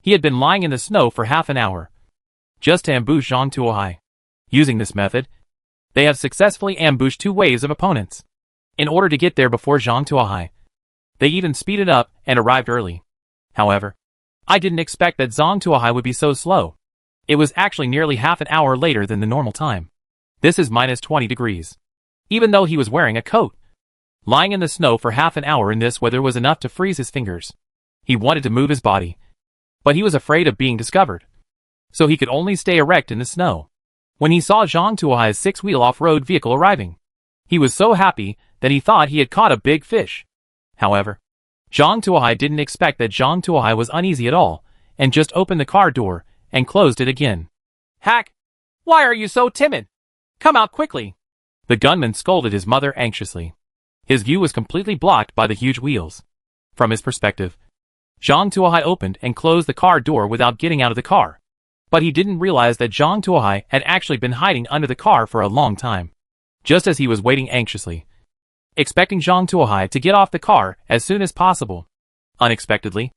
He had been lying in the snow for half an hour, just to ambush Zhang Tuohai. Using this method, they have successfully ambushed 2 waves of opponents. In order to get there before Zhang Tuohai, they even speeded up and arrived early. However, I didn't expect that Zhang Tuohai would be so slow. It was actually nearly half an hour later than the normal time. This is minus 20 degrees. Even though he was wearing a coat, lying in the snow for half an hour in this weather was enough to freeze his fingers. He wanted to move his body, but he was afraid of being discovered, so he could only stay erect in the snow. When he saw Zhang Tuohai's 6-wheel off-road vehicle arriving, he was so happy that he thought he had caught a big fish. However, Zhang Tuohai didn't expect that Zhang Tuohai was uneasy at all, and just opened the car door and closed it again. Hack! Why are you so timid? Come out quickly! The gunman scolded his mother anxiously. His view was completely blocked by the huge wheels. From his perspective, Zhang Tuohai opened and closed the car door without getting out of the car. But he didn't realize that Zhang Tuohai had actually been hiding under the car for a long time. Just as he was waiting anxiously, expecting Zhang Tuohai to get off the car as soon as possible. Unexpectedly,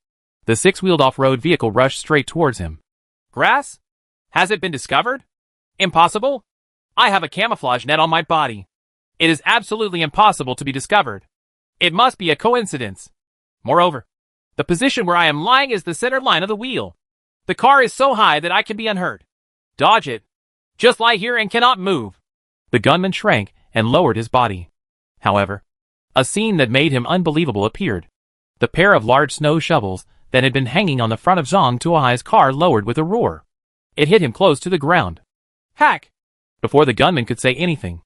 the 6-wheeled off-road vehicle rushed straight towards him. Grass? Has it been discovered? Impossible? I have a camouflage net on my body. It is absolutely impossible to be discovered. It must be a coincidence. Moreover, the position where I am lying is the center line of the wheel. The car is so high that I can be unhurt. Dodge it. Just lie here and cannot move. The gunman shrank and lowered his body. However, a scene that made him unbelievable appeared. The pair of large snow shovels that had been hanging on the front of Zhang Tuohai's car lowered with a roar. It hit him close to the ground. Hack! Before the gunman could say anything,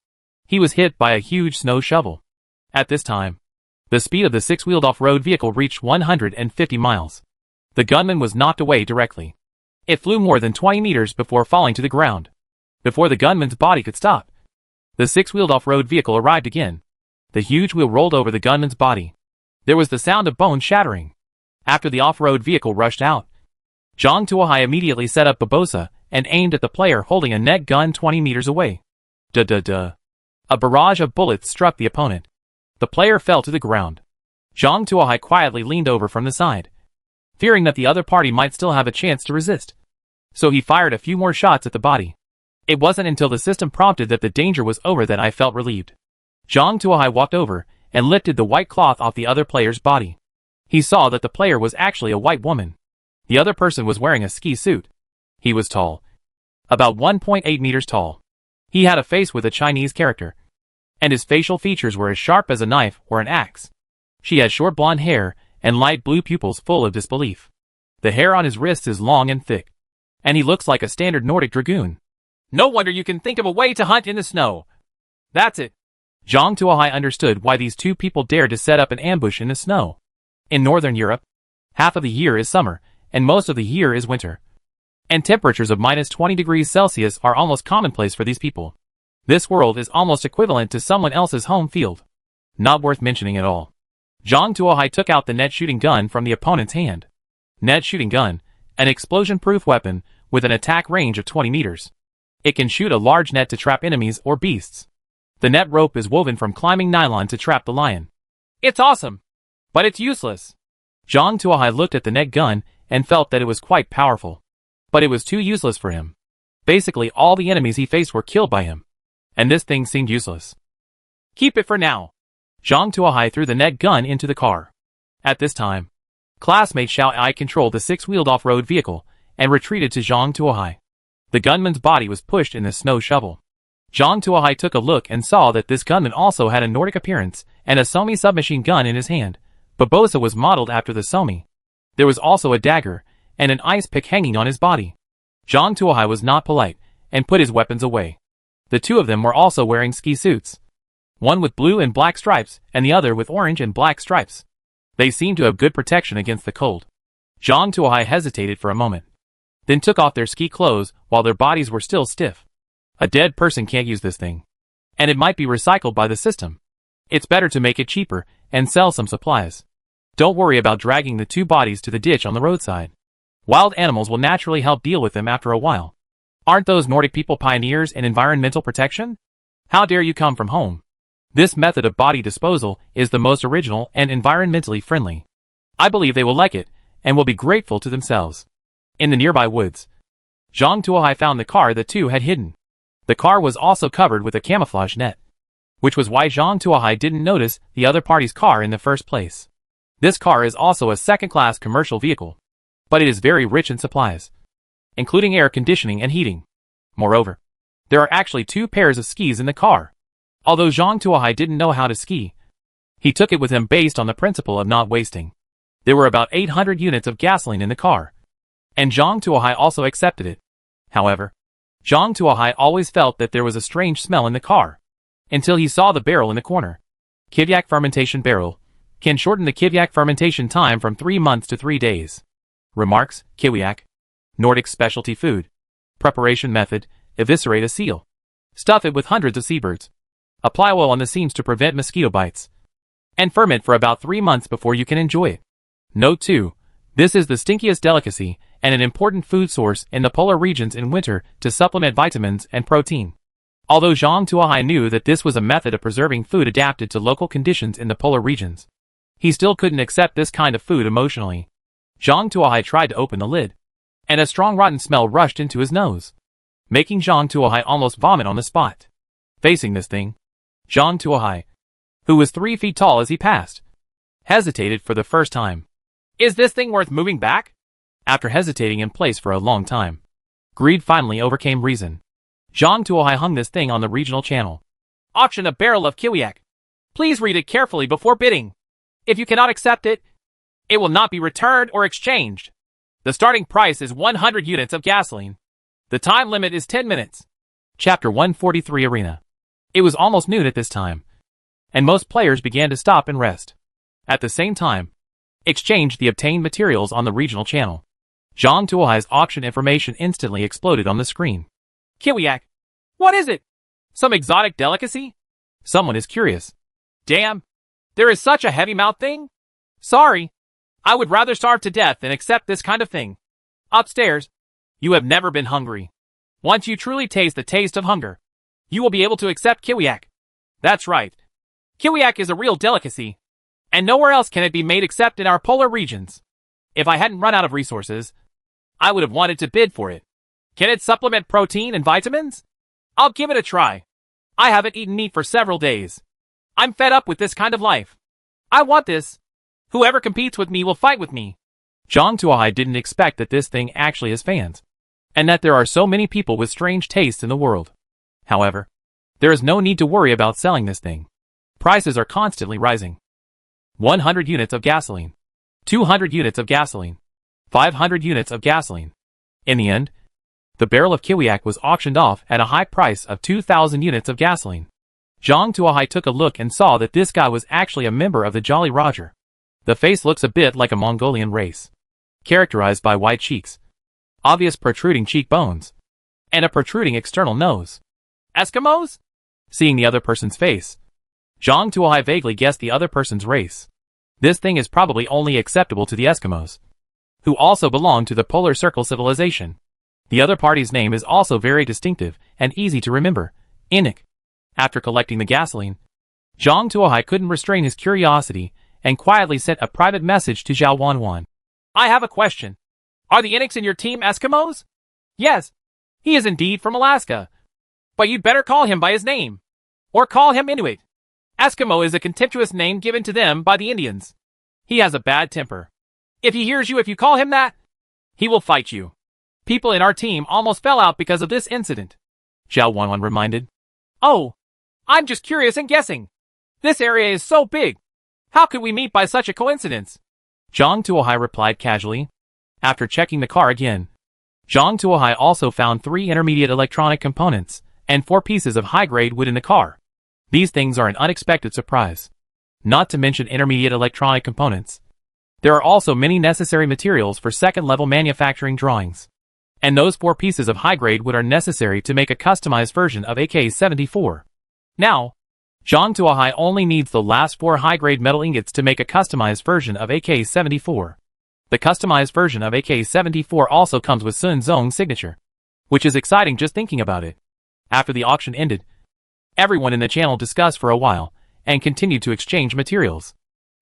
he was hit by a huge snow shovel. At this time, the speed of the 6-wheeled off-road vehicle reached 150 miles. The gunman was knocked away directly. It flew more than 20 meters before falling to the ground. Before the gunman's body could stop, the 6-wheeled off-road vehicle arrived again. The huge wheel rolled over the gunman's body. There was the sound of bones shattering. After the off-road vehicle rushed out, Zhang Tuohai immediately set up Babosa and aimed at the player holding a net gun 20 meters away. Duh. A barrage of bullets struck the opponent. The player fell to the ground. Zhang Tuohai quietly leaned over from the side, fearing that the other party might still have a chance to resist. So he fired a few more shots at the body. It wasn't until the system prompted that the danger was over that I felt relieved. Zhang Tuohai walked over and lifted the white cloth off the other player's body. He saw that the player was actually a white woman. The other person was wearing a ski suit. He was tall, about 1.8 meters tall. He had a face with a Chinese character, and his facial features were as sharp as a knife or an axe. She had short blonde hair and light blue pupils full of disbelief. The hair on his wrists is long and thick, and he looks like a standard Nordic dragoon. No wonder you can think of a way to hunt in the snow. That's it. Zhang Tuohai understood why these two people dared to set up an ambush in the snow. In northern Europe, half of the year is summer, and most of the year is winter. And temperatures of minus 20 degrees Celsius are almost commonplace for these people. This world is almost equivalent to someone else's home field. Not worth mentioning at all. Zhang Tuohai took out the net shooting gun from the opponent's hand. Net shooting gun, an explosion-proof weapon with an attack range of 20 meters. It can shoot a large net to trap enemies or beasts. The net rope is woven from climbing nylon to trap the lion. It's awesome, but it's useless. Zhang Tuohai looked at the net gun and felt that it was quite powerful. But it was too useless for him. Basically all the enemies he faced were killed by him. And this thing seemed useless. Keep it for now. Zhang Tuohai threw the net gun into the car. At this time, classmate Xiao Ai controlled the six-wheeled off-road vehicle and retreated to Zhang Tuohai. The gunman's body was pushed in the snow shovel. Zhang Tuohai took a look and saw that this gunman also had a Nordic appearance and a Somi submachine gun in his hand, but Bosa was modeled after the Somi. There was also a dagger and an ice pick hanging on his body. Zhang Tuohai was not polite and put his weapons away. The two of them were also wearing ski suits. One with blue and black stripes and the other with orange and black stripes. They seemed to have good protection against the cold. Zhang Tuohai hesitated for a moment, then took off their ski clothes while their bodies were still stiff. A dead person can't use this thing. And it might be recycled by the system. It's better to make it cheaper and sell some supplies. Don't worry about dragging the two bodies to the ditch on the roadside. Wild animals will naturally help deal with them after a while. Aren't those Nordic people pioneers in environmental protection? How dare you come from home? This method of body disposal is the most original and environmentally friendly. I believe they will like it and will be grateful to themselves. In the nearby woods, Zhang Tuohai found the car the two had hidden. The car was also covered with a camouflage net, which was why Zhang Tuohai didn't notice the other party's car in the first place. This car is also a second-class commercial vehicle, but it is very rich in supplies, including air conditioning and heating. Moreover, there are actually two pairs of skis in the car. Although Zhang Tuohai didn't know how to ski, he took it with him based on the principle of not wasting. There were about 800 units of gasoline in the car, and Zhang Tuohai also accepted it. However, Zhang Tuohai always felt that there was a strange smell in the car, until he saw the barrel in the corner. Kivyak fermentation barrel can shorten the Kivyak fermentation time from 3 months to 3 days. Remarks: Kiwiak, Nordic specialty food. Preparation method: eviscerate a seal. Stuff it with hundreds of seabirds. Apply oil on the seams to prevent mosquito bites. And ferment for about 3 months before you can enjoy it. Note 2. This is the stinkiest delicacy and an important food source in the polar regions in winter to supplement vitamins and protein. Although Zhang Tuohai knew that this was a method of preserving food adapted to local conditions in the polar regions, he still couldn't accept this kind of food emotionally. Zhang Tuohai tried to open the lid, and a strong rotten smell rushed into his nose, making Zhang Tuohai almost vomit on the spot. Facing this thing, Zhang Tuohai, who was 3 feet tall as he passed, hesitated for the first time. Is this thing worth moving back? After hesitating in place for a long time, greed finally overcame reason. Zhang Tuohai hung this thing on the regional channel. Auction a barrel of Kiwiak. Please read it carefully before bidding. If you cannot accept it, it will not be returned or exchanged. The starting price is 100 units of gasoline. The time limit is 10 minutes. Chapter 143 Arena. It was almost noon at this time, and most players began to stop and rest. At the same time, exchange the obtained materials on the regional channel. Zhang Tuohai's auction information instantly exploded on the screen. Kiwiak. What is it? Some exotic delicacy? Someone is curious. Damn. There is such a heavy-mouthed thing? Sorry. I would rather starve to death than accept this kind of thing. Upstairs. You have never been hungry. Once you truly taste the taste of hunger, you will be able to accept Kiwiak. That's right. Kiwiak is a real delicacy, and nowhere else can it be made except in our polar regions. If I hadn't run out of resources, I would have wanted to bid for it. Can it supplement protein and vitamins? I'll give it a try. I haven't eaten meat for several days. I'm fed up with this kind of life. I want this. Whoever competes with me will fight with me. Zhang Tuohai didn't expect that this thing actually has fans, and that there are so many people with strange tastes in the world. However, there is no need to worry about selling this thing. Prices are constantly rising. 100 units of gasoline. 200 units of gasoline. 500 units of gasoline. In the end, the barrel of Kiwiak was auctioned off at a high price of 2,000 units of gasoline. Zhang Tuohai took a look and saw that this guy was actually a member of the Jolly Roger. The face looks a bit like a Mongolian race, characterized by wide cheeks, obvious protruding cheekbones, and a protruding external nose. Eskimos? Seeing the other person's face, Zhang Tuohai vaguely guessed the other person's race. This thing is probably only acceptable to the Eskimos, who also belong to the Polar Circle civilization. The other party's name is also very distinctive and easy to remember, Inuk. After collecting the gasoline, Zhang Tuohai couldn't restrain his curiosity and quietly sent a private message to Zhao Wanwan. I have a question. Are the Inuks in your team Eskimos? Yes. He is indeed from Alaska. But you'd better call him by his name. Or call him Inuit. Eskimo is a contemptuous name given to them by the Indians. He has a bad temper. If he hears you if you call him that, he will fight you. People in our team almost fell out because of this incident. Zhao Wanwan reminded. Oh, I'm just curious and guessing. This area is so big. How could we meet by such a coincidence? Zhang Tuohai replied casually. After checking the car again, Zhang Tuohai also found 3 intermediate electronic components and 4 pieces of high-grade wood in the car. These things are an unexpected surprise. Not to mention intermediate electronic components. There are also many necessary materials for second-level manufacturing drawings. And those 4 pieces of high-grade wood are necessary to make a customized version of AK-74. Now, Zhang Tuohai only needs the last 4 high-grade metal ingots to make a customized version of AK-74. The customized version of AK-74 also comes with Sun Zong's signature, which is exciting just thinking about it. After the auction ended, everyone in the channel discussed for a while and continued to exchange materials.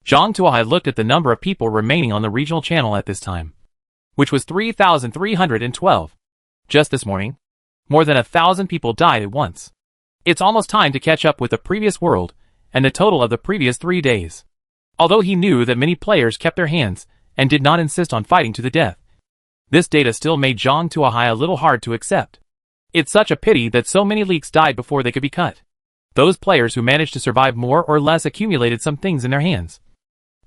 Zhang Tuohai looked at the number of people remaining on the regional channel at this time, which was 3,312. Just this morning, more than 1,000 people died at once. It's almost time to catch up with the previous world and the total of the previous 3 days. Although he knew that many players kept their hands and did not insist on fighting to the death, this data still made Zhang Tuohai a little hard to accept. It's such a pity that so many leaks died before they could be cut. Those players who managed to survive more or less accumulated some things in their hands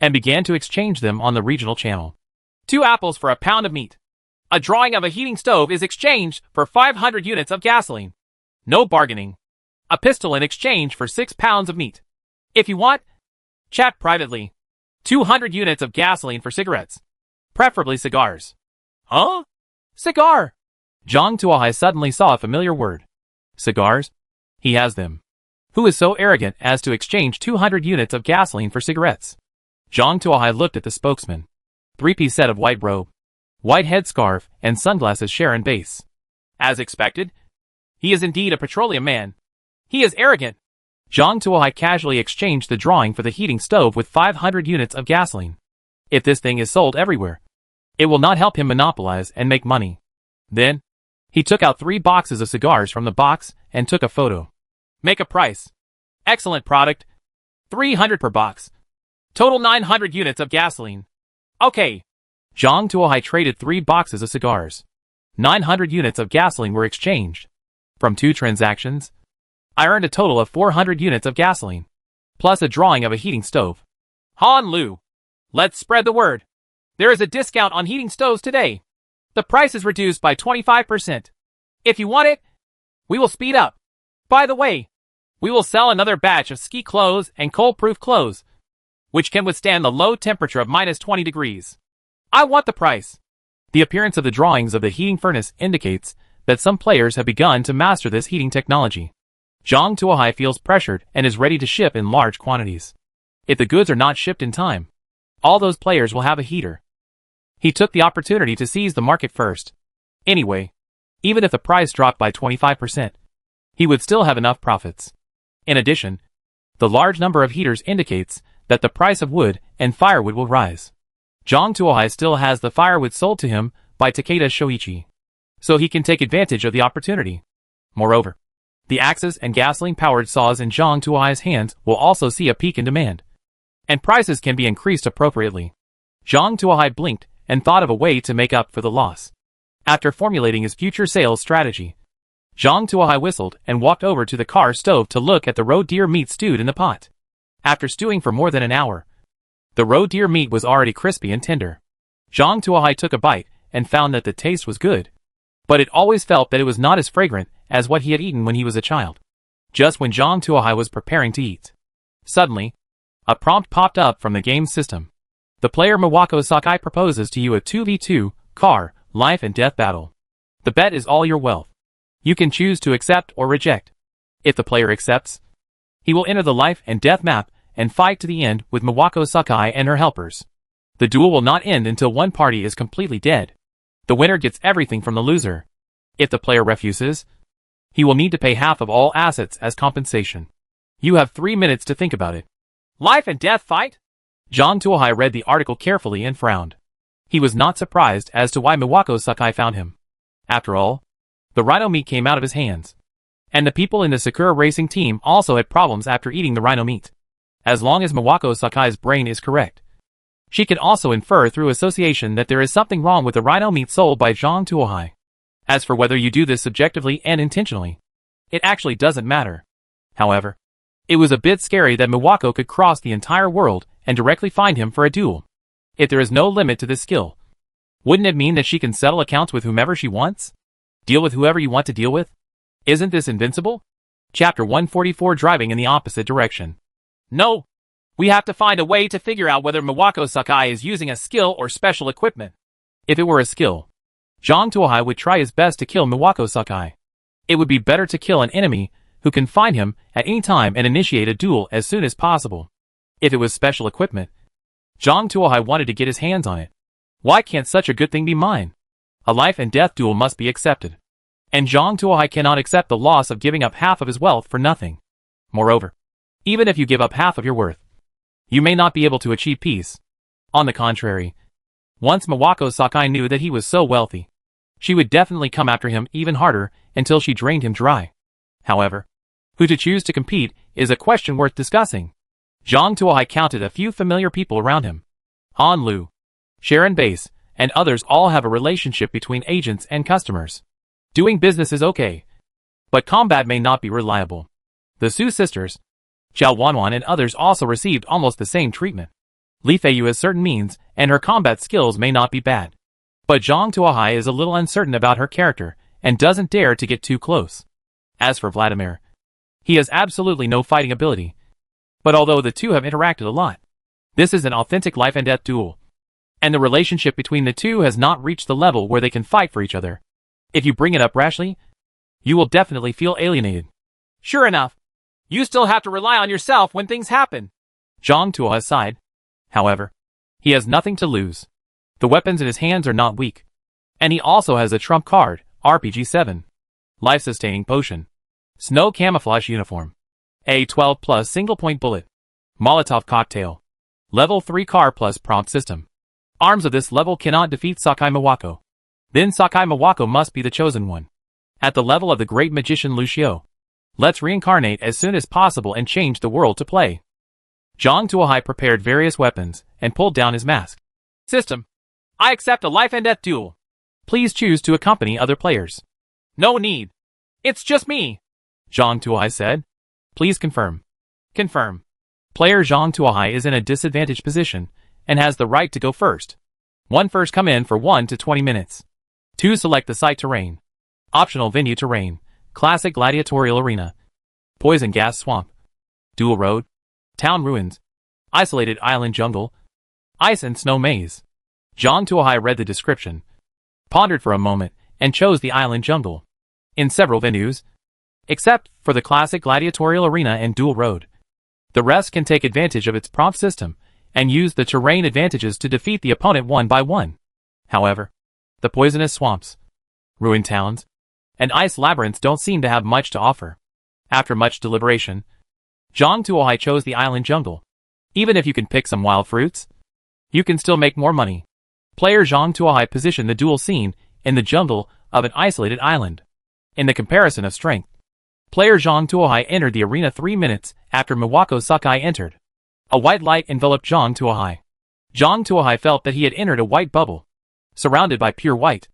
and began to exchange them on the regional channel. 2 apples for a pound of meat. A drawing of a heating stove is exchanged for 500 units of gasoline. No bargaining. A pistol in exchange for 6 pounds of meat. If you want, chat privately. 200 units of gasoline for cigarettes. Preferably cigars. Huh? Cigar! Zhang Tuohai suddenly saw a familiar word. Cigars? He has them. Who is so arrogant as to exchange 200 units of gasoline for cigarettes? Zhang Tuohai looked at the spokesman. 3-piece set of white robe, white headscarf, and sunglasses share in base. As expected, he is indeed a petroleum man. He is arrogant. Zhang Tuohai casually exchanged the drawing for the heating stove with 500 units of gasoline. If this thing is sold everywhere, it will not help him monopolize and make money. Then, he took out 3 boxes of cigars from the box and took a photo. Make a price. Excellent product. 300 per box. Total 900 units of gasoline. Okay. Zhang Tuohai traded 3 boxes of cigars. 900 units of gasoline were exchanged. From 2 transactions, I earned a total of 400 units of gasoline, plus a drawing of a heating stove. Han Lu. Let's spread the word. There is a discount on heating stoves today. The price is reduced by 25%. If you want it, we will speed up. By the way, we will sell another batch of ski clothes and cold-proof clothes, which can withstand the low temperature of -20 degrees. I want the price. The appearance of the drawings of the heating furnace indicates that some players have begun to master this heating technology. Zhang Tuohai feels pressured and is ready to ship in large quantities. If the goods are not shipped in time, all those players will have a heater. He took the opportunity to seize the market first. Anyway, even if the price dropped by 25%, he would still have enough profits. In addition, the large number of heaters indicates that the price of wood and firewood will rise. Zhang Tuohai still has the firewood sold to him by Takeda Shoichi, so he can take advantage of the opportunity. Moreover, the axes and gasoline-powered saws in Zhang Tuohai's hands will also see a peak in demand, and prices can be increased appropriately. Zhang Tuohai blinked and thought of a way to make up for the loss. After formulating his future sales strategy, Zhang Tuohai whistled and walked over to the car stove to look at the roe deer meat stewed in the pot. After stewing for more than an hour, the roe deer meat was already crispy and tender. Zhang Tuohai took a bite and found that the taste was good, but it always felt that it was not as fragrant as what he had eaten when he was a child. just when Zhang Tuohai was preparing to eat. Suddenly, a prompt popped up from the game's system. The player Miwako Sakai proposes to you a 2v2, car, life and death battle. The bet is all your wealth. You can choose to accept or reject. If the player accepts, he will enter the life and death map and fight to the end with Miwako Sakai and her helpers. The duel will not end until one party is completely dead. The winner gets everything from the loser. If the player refuses, he will need to pay half of all assets as compensation. You have 3 minutes to think about it. Life and death fight? Zhang Tuohai read the article carefully and frowned. He was not surprised as to why Miwako Sakai found him. After all, the rhino meat came out of his hands. And the people in the Sakura racing team also had problems after eating the rhino meat. As long as Miwako Sakai's brain is correct, she can also infer through association that there is something wrong with the rhino meat sold by Zhang Tuohai. As for whether you do this subjectively and intentionally, it actually doesn't matter. However, it was a bit scary that Miwako could cross the entire world and directly find him for a duel. If there is no limit to this skill, wouldn't it mean that she can settle accounts with whomever she wants? Deal with whoever you want to deal with? Isn't this invincible? Chapter 144 Driving in the Opposite Direction. No. We have to find a way to figure out whether Miwako Sakai is using a skill or special equipment. If it were a skill, Zhang Tuohai would try his best to kill Miwako Sakai. It would be better to kill an enemy who can find him at any time and initiate a duel as soon as possible. If it was special equipment, Zhang Tuohai wanted to get his hands on it. Why can't such a good thing be mine? A life and death duel must be accepted. And Zhang Tuohai cannot accept the loss of giving up half of his wealth for nothing. Moreover, even if you give up half of your worth, you may not be able to achieve peace. On the contrary, once Miwako Sakai knew that he was so wealthy, she would definitely come after him even harder until she drained him dry. However, who to choose to compete is a question worth discussing. Zhang Tuohai counted a few familiar people around him. Han Lu, Sharon Base, and others all have a relationship between agents and customers. Doing business is okay, but combat may not be reliable. The Su sisters, Xiao Wanwan and others also received almost the same treatment. Li Feiyu has certain means, and her combat skills may not be bad. But Zhang Tuohai is a little uncertain about her character, and doesn't dare to get too close. As for Vladimir, he has absolutely no fighting ability. But although the two have interacted a lot, this is an authentic life and death duel. And the relationship between the two has not reached the level where they can fight for each other. If you bring it up rashly, you will definitely feel alienated. Sure enough. You still have to rely on yourself when things happen. Zhang Tuohai sighed. However, he has nothing to lose. The weapons in his hands are not weak. And he also has a trump card, RPG-7. Life-sustaining potion. Snow camouflage uniform. A12 plus single-point bullet. Molotov cocktail. Level 3 car plus prompt system. Arms of this level cannot defeat Sakai Miwako. Then Sakai Miwako must be the chosen one. At the level of the great magician Lucio. Let's reincarnate as soon as possible and change the world to play. Zhang Tuohai prepared various weapons and pulled down his mask. System. I accept a life and death duel. Please choose to accompany other players. No need. It's just me. Zhang Tuohai said. Please confirm. Confirm. Player Zhang Tuohai is in a disadvantaged position and has the right to go first. 1 first come in for 1 to 20 minutes. 2 select the site terrain. Optional venue terrain. Classic gladiatorial arena. Poison gas swamp. Dual road. Town ruins. Isolated island jungle. Ice and snow maze. Zhang Tuohai read the description, pondered for a moment, and chose the island jungle. In several venues, except for the classic gladiatorial arena and dual road. The rest can take advantage of its prompt system and use the terrain advantages to defeat the opponent one by one. However, the poisonous swamps, ruined towns, and ice labyrinths don't seem to have much to offer. After much deliberation, Zhang Tuohai chose the island jungle. Even if you can pick some wild fruits, you can still make more money. Player Zhang Tuohai positioned the duel scene in the jungle of an isolated island. In the comparison of strength, player Zhang Tuohai entered the arena 3 minutes after Miwako Sakai entered. A white light enveloped Zhang Tuohai. Zhang Tuohai felt that he had entered a white bubble, surrounded by pure white,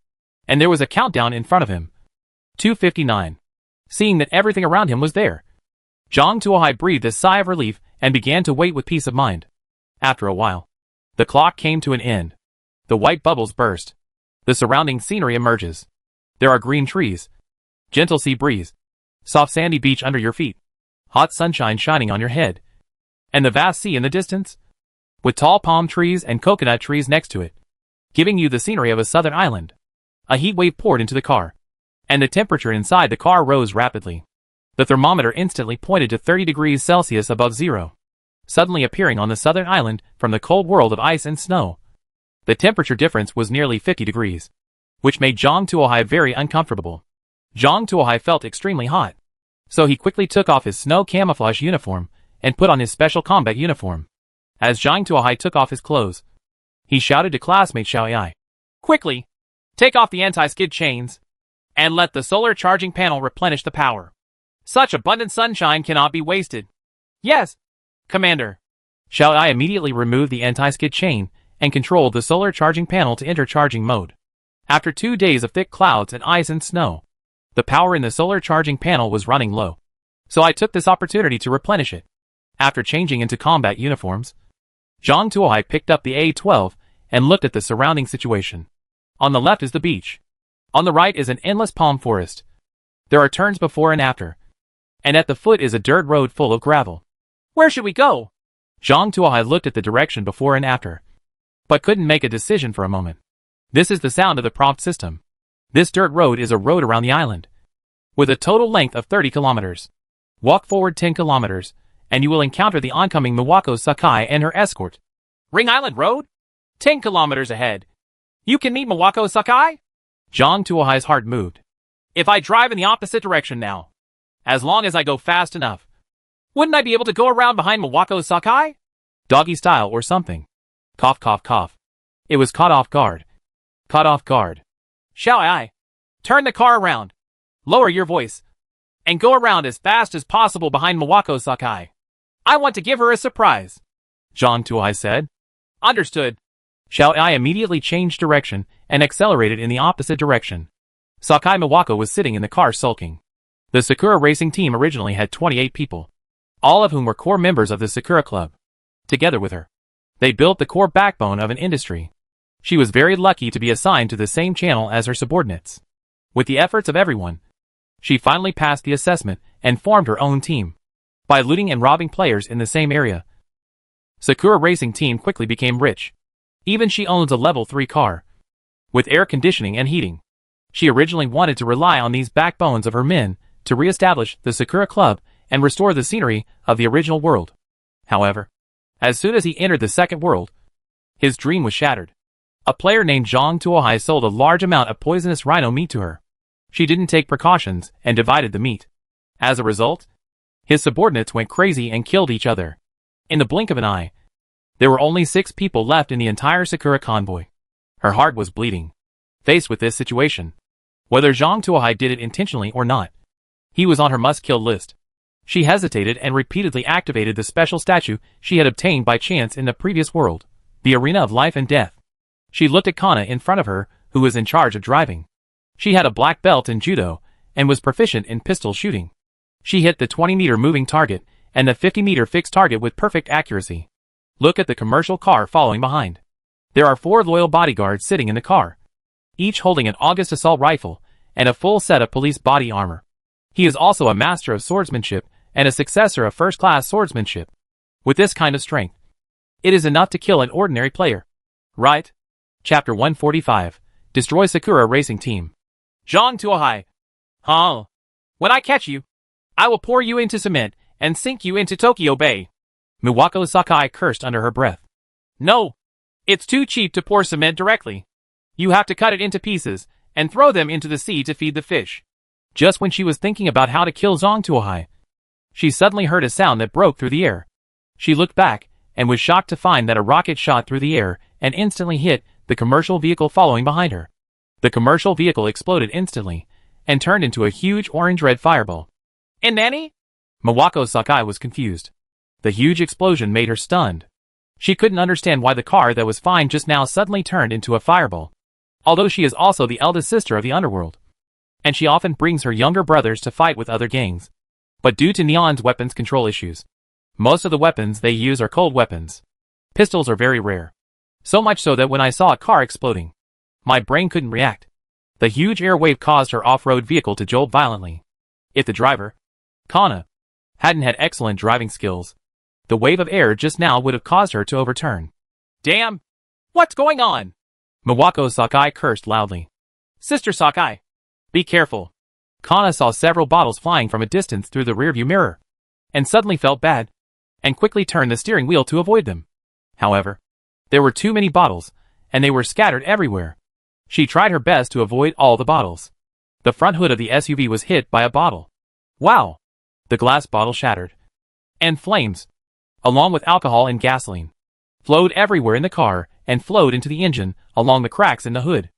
and there was a countdown in front of him. 2:59. Seeing that everything around him was there, Zhang Tuohai breathed a sigh of relief and began to wait with peace of mind. After a while, the clock came to an end. The white bubbles burst. The surrounding scenery emerges. There are green trees, gentle sea breeze, soft sandy beach under your feet. hot sunshine shining on your head, and the vast sea in the distance, with tall palm trees and coconut trees next to it, giving you the scenery of a southern island. A heat wave poured into the car, and the temperature inside the car rose rapidly. The thermometer instantly pointed to 30 degrees Celsius above zero, suddenly appearing on the southern island from the cold world of ice and snow. The temperature difference was nearly 50 degrees, which made Jong Tuohai very uncomfortable. Jong Tuohai felt extremely hot, so he quickly took off his snow camouflage uniform and put on his special combat uniform. As Jong Tuohai took off his clothes, he shouted to classmate Xiao Ai, Quickly, take off the anti-skid chains, and let the solar charging panel replenish the power. Such abundant sunshine cannot be wasted. Yes, Commander. Xiao Ai immediately removed the anti-skid chain and controlled the solar charging panel to enter charging mode. After 2 days of thick clouds and ice and snow, the power in the solar charging panel was running low, so I took this opportunity to replenish it. After changing into combat uniforms, Jong Tuohai picked up the A-12 and looked at the surrounding situation. On the left is the beach. On the right is an endless palm forest. There are turns before and after, and at the foot is a dirt road full of gravel. Where should we go? Jong Tuohai looked at the direction before and after, but couldn't make a decision for a moment. This is the sound of the prompt system. This dirt road is a road around the island, with a total length of 30 kilometers. Walk forward 10 kilometers, and you will encounter the oncoming Miwako Sakai and her escort. Ring Island Road? 10 kilometers ahead. You can meet Miwako Sakai? Jong Tuohai's heart moved. If I drive in the opposite direction now, as long as I go fast enough, wouldn't I be able to go around behind Miwako Sakai? Doggy style or something. Cough, cough, cough. It was caught off guard. Caught off guard. Shall I? Turn the car around. Lower your voice. And go around as fast as possible behind Miwako Sakai. I want to give her a surprise. Jong Tuohai said. Understood. Xiao Ai immediately changed direction and accelerated in the opposite direction. Sakai Miwako was sitting in the car sulking. The Sakura racing team originally had 28 people, all of whom were core members of the Sakura Club. Together with her, they built the core backbone of an industry. She was very lucky to be assigned to the same channel as her subordinates. With the efforts of everyone, she finally passed the assessment and formed her own team. By looting and robbing players in the same area, Sakura Racing Team quickly became rich. Even she owns a level 3 car, with air conditioning and heating. She originally wanted to rely on these backbones of her men to re-establish the Sakura Club and restore the scenery of the original world. However, as soon as he entered the second world, his dream was shattered. A player named Jong Tuohai sold a large amount of poisonous rhino meat to her. She didn't take precautions and divided the meat. As a result, his subordinates went crazy and killed each other. In the blink of an eye, there were only 6 people left in the entire Sakura convoy. Her heart was bleeding. Faced with this situation, whether Jong Tuohai did it intentionally or not, he was on her must-kill list. She hesitated and repeatedly activated the special statue she had obtained by chance in the previous world, the Arena of Life and Death. She looked at Kana in front of her, who was in charge of driving. She had a black belt in judo, and was proficient in pistol shooting. She hit the 20-meter moving target, and the 50-meter fixed target with perfect accuracy. Look at the commercial car following behind. There are 4 loyal bodyguards sitting in the car, each holding an August assault rifle, and a full set of police body armor. He is also a master of swordsmanship, and a successor of first-class swordsmanship. With this kind of strength, it is enough to kill an ordinary player. Right? Chapter 145. Destroy Sakura Racing Team. Jong Tuohai. Huh? When I catch you, I will pour you into cement and sink you into Tokyo Bay. Miwako Sakai cursed under her breath. No. It's too cheap to pour cement directly. You have to cut it into pieces and throw them into the sea to feed the fish. Just when she was thinking about how to kill Jong Tuohai, she suddenly heard a sound that broke through the air. She looked back and was shocked to find that a rocket shot through the air and instantly hit the commercial vehicle following behind her. The commercial vehicle exploded instantly and turned into a huge orange-red fireball. And Nanny? Miwako Sakai was confused. The huge explosion made her stunned. She couldn't understand why the car that was fine just now suddenly turned into a fireball. Although she is also the eldest sister of the underworld, and she often brings her younger brothers to fight with other gangs. But due to Neon's weapons control issues, most of the weapons they use are cold weapons. Pistols are very rare. So much so that when I saw a car exploding, my brain couldn't react. The huge air wave caused her off-road vehicle to jolt violently. If the driver, Kana, hadn't had excellent driving skills. The wave of air just now would have caused her to overturn. Damn! What's going on? Miwako Sakai cursed loudly. Sister Sakai, be careful. Kana saw several bottles flying from a distance through the rearview mirror, and suddenly felt bad, and quickly turned the steering wheel to avoid them. However, there were too many bottles, and they were scattered everywhere. She tried her best to avoid all the bottles. The front hood of the SUV was hit by a bottle. Wow! The glass bottle shattered. And flames, along with alcohol and gasoline, flowed everywhere in the car and flowed into the engine along the cracks in the hood.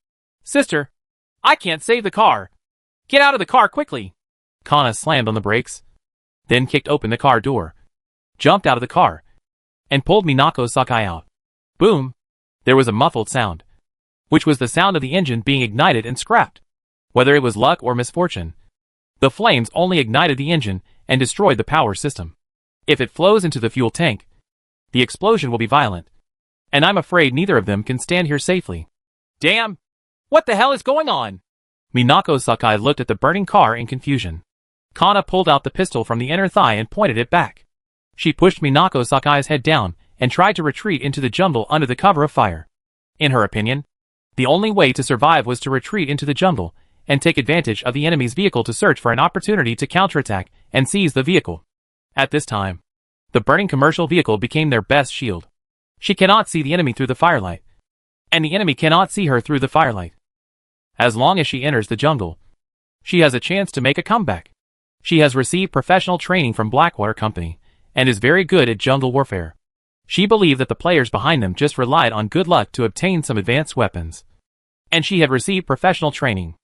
Sister, I can't save the car. Get out of the car quickly. Kana slammed on the brakes, then kicked open the car door, jumped out of the car, and pulled Minako Sakai out. Boom! There was a muffled sound, which was the sound of the engine being ignited and scrapped. Whether it was luck or misfortune, the flames only ignited the engine and destroyed the power system. If it flows into the fuel tank, the explosion will be violent, and I'm afraid neither of them can stand here safely. Damn! What the hell is going on? Minako Sakai looked at the burning car in confusion. Kana pulled out the pistol from the inner thigh and pointed it back. She pushed Minako Sakai's head down and tried to retreat into the jungle under the cover of fire. In her opinion, the only way to survive was to retreat into the jungle and take advantage of the enemy's vehicle to search for an opportunity to counterattack and seize the vehicle. At this time, the burning commercial vehicle became their best shield. She cannot see the enemy through the firelight, and the enemy cannot see her through the firelight. As long as she enters the jungle, she has a chance to make a comeback. She has received professional training from Blackwater Company and is very good at jungle warfare. She believed that the players behind them just relied on good luck to obtain some advanced weapons, and she had received professional training.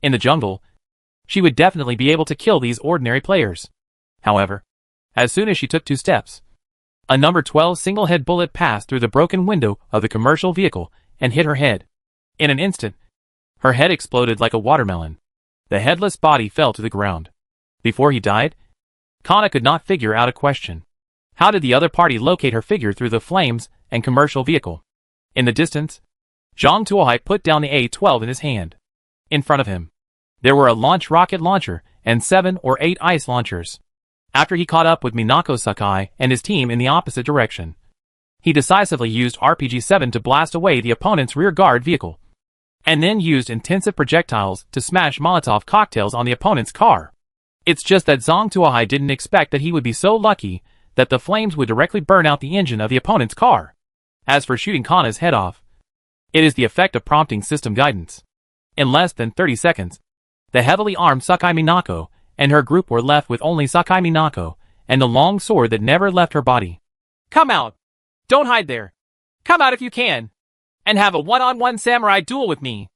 In the jungle, she would definitely be able to kill these ordinary players. However, as soon as she took 2 steps, a number 12 single-head bullet passed through the broken window of the commercial vehicle and hit her head. In an instant, her head exploded like a watermelon. The headless body fell to the ground. Before he died, Kana could not figure out a question. How did the other party locate her figure through the flames and commercial vehicle? In the distance, Zhang Tuohai put down the A-12 in his hand. In front of him, there were a launch rocket launcher and 7 or 8 ice launchers. After he caught up with Minako Sakai and his team in the opposite direction, he decisively used RPG-7 to blast away the opponent's rear guard vehicle, and then used intensive projectiles to smash Molotov cocktails on the opponent's car. It's just that Zhang Tuohai didn't expect that he would be so lucky that the flames would directly burn out the engine of the opponent's car. As for shooting Kana's head off, it is the effect of prompting system guidance. In less than 30 seconds, the heavily armed Sakai Minako and her group were left with only Sakai Minako and the long sword that never left her body. Come out! Don't hide there! Come out if you can! And have a one-on-one samurai duel with me!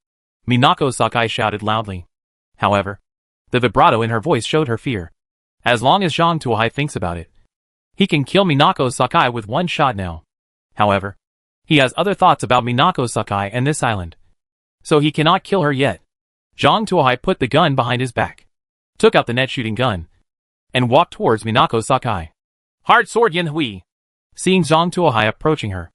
Minako Sakai shouted loudly. However, the vibrato in her voice showed her fear. As long as Zhang Tuohai thinks about it, he can kill Minako Sakai with one shot now. However, he has other thoughts about Minako Sakai and this island, so he cannot kill her yet. Zhang Tuohai put the gun behind his back, took out the net-shooting gun, and walked towards Minako Sakai. Hard sword Yin Hui! Seeing Zhang Tuohai approaching her,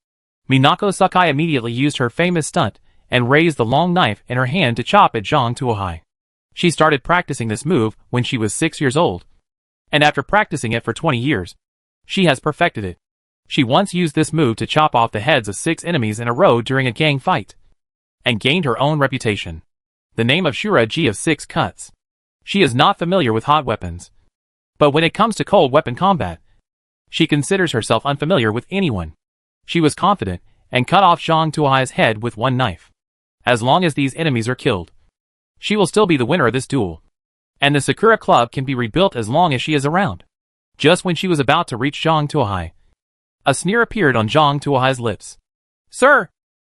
Minako Sakai immediately used her famous stunt and raised the long knife in her hand to chop at Zhang Tuohai. She started practicing this move when she was 6 years old, and after practicing it for 20 years, she has perfected it. She once used this move to chop off the heads of 6 enemies in a row during a gang fight, and gained her own reputation, the name of Shura Ji of 6 Cuts. She is not familiar with hot weapons, but when it comes to cold weapon combat, she considers herself unfamiliar with anyone. She was confident and cut off Zhang Tuohai's head with one knife. As long as these enemies are killed, she will still be the winner of this duel, and the Sakura Club can be rebuilt as long as she is around. Just when she was about to reach Zhang Tuohai, a sneer appeared on Zhang Tuohai's lips. Sir,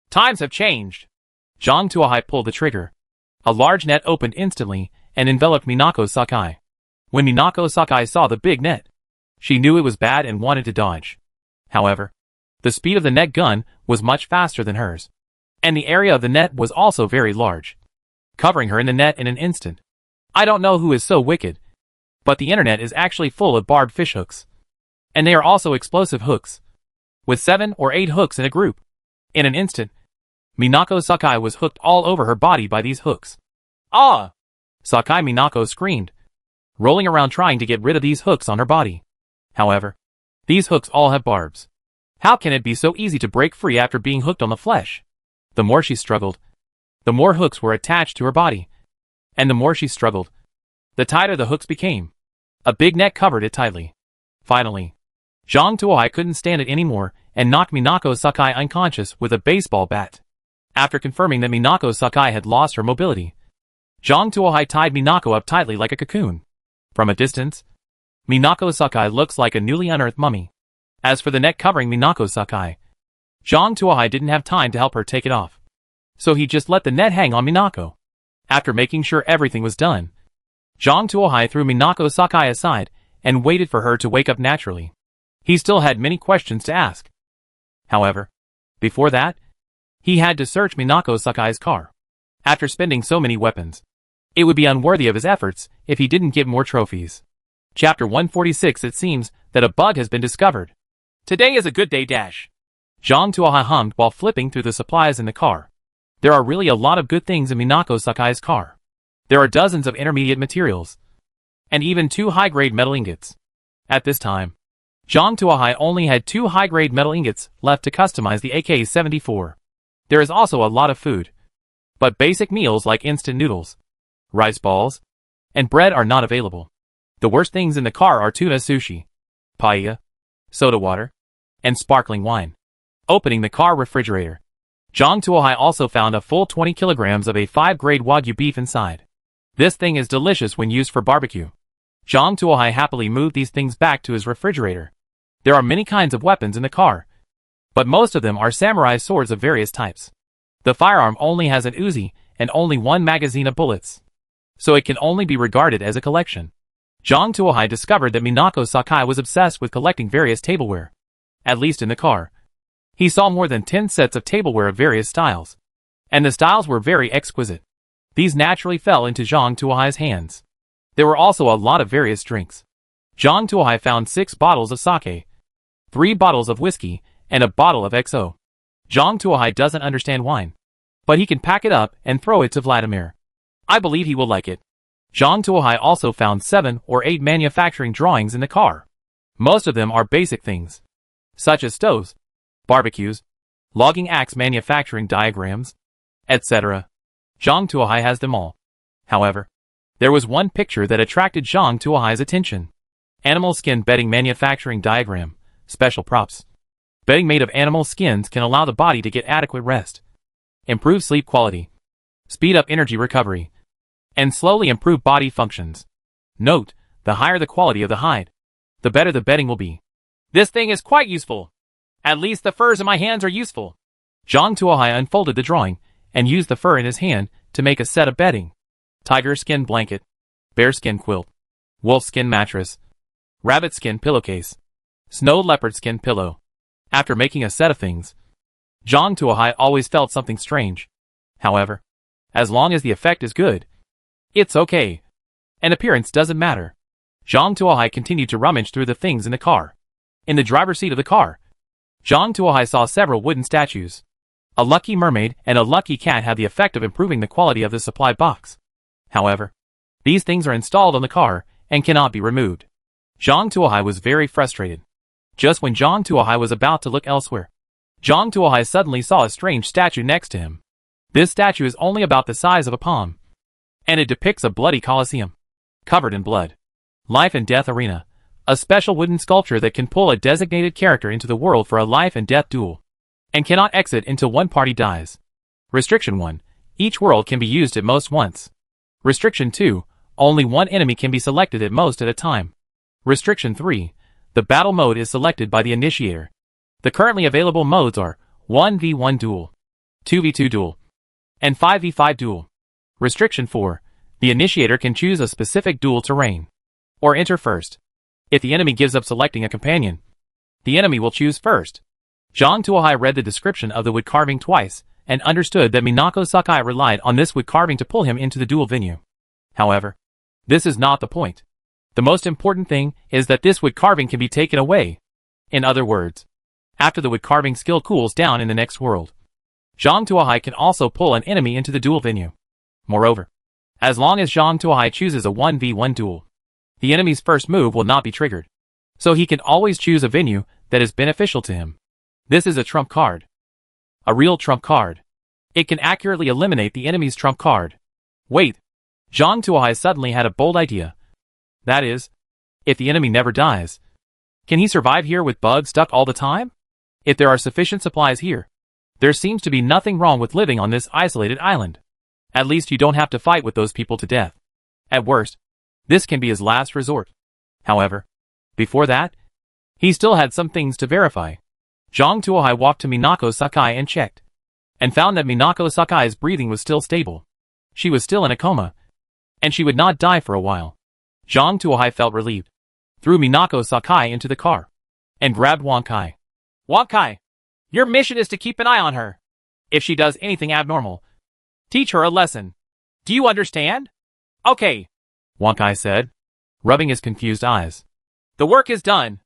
times have changed. Zhang Tuohai pulled the trigger. A large net opened instantly and enveloped Minako Sakai. When Minako Sakai saw the big net, she knew it was bad and wanted to dodge. However, the speed of the net gun was much faster than hers, and the area of the net was also very large, covering her in the net in an instant. I don't know who is so wicked, but the internet is actually full of barbed fish hooks, and they are also explosive hooks, with 7 or 8 hooks in a group. In an instant, Minako Sakai was hooked all over her body by these hooks. Ah! Sakai Minako screamed, rolling around trying to get rid of these hooks on her body. However, these hooks all have barbs. How can it be so easy to break free after being hooked on the flesh? The more she struggled, the more hooks were attached to her body. And the more she struggled, the tighter the hooks became. A big net covered it tightly. Finally, Zhang Tuohai couldn't stand it anymore and knocked Minako Sakai unconscious with a baseball bat. After confirming that Minako Sakai had lost her mobility, Zhang Tuohai tied Minako up tightly like a cocoon. From a distance, Minako Sakai looks like a newly unearthed mummy. As for the net covering Minako Sakai, Zhang Tuohai didn't have time to help her take it off. So he just let the net hang on Minako. After making sure everything was done, Zhang Tuohai threw Minako Sakai aside and waited for her to wake up naturally. He still had many questions to ask. However, before that, he had to search Minako Sakai's car. After spending so many weapons, it would be unworthy of his efforts if he didn't get more trophies. Chapter 146. It seems that a bug has been discovered. Today is a good day dash. Zhang Tuohai hummed while flipping through the supplies in the car. There are really a lot of good things in Minako Sakai's car. There are dozens of intermediate materials, and even 2 high-grade metal ingots. At this time, Zhang Tuohai only had 2 high-grade metal ingots left to customize the AK-74. There is also a lot of food, but basic meals like instant noodles, rice balls, and bread are not available. The worst things in the car are tuna sushi, paella, soda water, and sparkling wine. Opening the car refrigerator, Zhang Tuohai also found a full 20 kilograms of A5-grade Wagyu beef inside. This thing is delicious when used for barbecue. Zhang Tuohai happily moved these things back to his refrigerator. There are many kinds of weapons in the car, but most of them are samurai swords of various types. The firearm only has an Uzi and only 1 magazine of bullets, so it can only be regarded as a collection. Zhang Tuohai discovered that Minako Sakai was obsessed with collecting various tableware. At least in the car, he saw more than 10 sets of tableware of various styles, and the styles were very exquisite. These naturally fell into Zhang Tuohai's hands. There were also a lot of various drinks. Zhang Tuohai found 6 bottles of sake, 3 bottles of whiskey, and a bottle of XO. Zhang Tuohai doesn't understand wine, but he can pack it up and throw it to Vladimir. I believe he will like it. Zhang Tuohai also found 7 or 8 manufacturing drawings in the car. Most of them are basic things, such as stoves, barbecues, logging axe manufacturing diagrams, etc. Zhang Tuohai has them all. However, there was one picture that attracted Zhang Tuohai's attention. Animal skin bedding manufacturing diagram, special props. Bedding made of animal skins can allow the body to get adequate rest, improve sleep quality, speed up energy recovery, and slowly improve body functions. Note, the higher the quality of the hide, the better the bedding will be. This thing is quite useful. At least the furs in my hands are useful. Zhang Tuohai unfolded the drawing and used the fur in his hand to make a set of bedding. Tiger skin blanket, bear skin quilt, wolf skin mattress, rabbit skin pillowcase, snow leopard skin pillow. After making a set of things, Zhang Tuohai always felt something strange. However, as long as the effect is good, it's okay. And appearance doesn't matter. Zhang Tuohai continued to rummage through the things in the car. In the driver's seat of the car, Zhang Tuohai saw several wooden statues. A lucky mermaid and a lucky cat had the effect of improving the quality of the supply box. However, these things are installed on the car and cannot be removed. Zhang Tuohai was very frustrated. Just when Zhang Tuohai was about to look elsewhere, Zhang Tuohai suddenly saw a strange statue next to him. This statue is only about the size of a palm, and it depicts a bloody Colosseum, covered in blood. Life and Death Arena, a special wooden sculpture that can pull a designated character into the world for a life and death duel, and cannot exit until one party dies. Restriction 1. Each world can be used at most once. Restriction 2. Only one enemy can be selected at most at a time. Restriction 3. The battle mode is selected by the initiator. The currently available modes are 1v1 duel, 2v2 duel, and 5v5 duel. Restriction 4. The initiator can choose a specific duel terrain, or enter first. If the enemy gives up selecting a companion, the enemy will choose first. Zhang Tuohai read the description of the wood carving twice, and understood that Minako Sakai relied on this wood carving to pull him into the duel venue. However, this is not the point. The most important thing is that this wood carving can be taken away. In other words, after the wood carving skill cools down in the next world, Zhang Tuohai can also pull an enemy into the duel venue. Moreover, as long as Zhang Tuohai chooses a 1v1 duel, the enemy's first move will not be triggered. So he can always choose a venue that is beneficial to him. This is a trump card. A real trump card. It can accurately eliminate the enemy's trump card. Wait. Zhang Tuohai suddenly had a bold idea. That is, if the enemy never dies, can he survive here with bugs stuck all the time? If there are sufficient supplies here, there seems to be nothing wrong with living on this isolated island. At least you don't have to fight with those people to death. At worst, this can be his last resort. However, before that, he still had some things to verify. Zhang Tuohai walked to Minako Sakai and checked, and found that Minako Sakai's breathing was still stable. She was still in a coma, and she would not die for a while. Zhang Tuohai felt relieved, threw Minako Sakai into the car, and grabbed Wang Kai. Wang Kai, your mission is to keep an eye on her. If she does anything abnormal, teach her a lesson. Do you understand? Okay, Wang Kai said, rubbing his confused eyes. The work is done.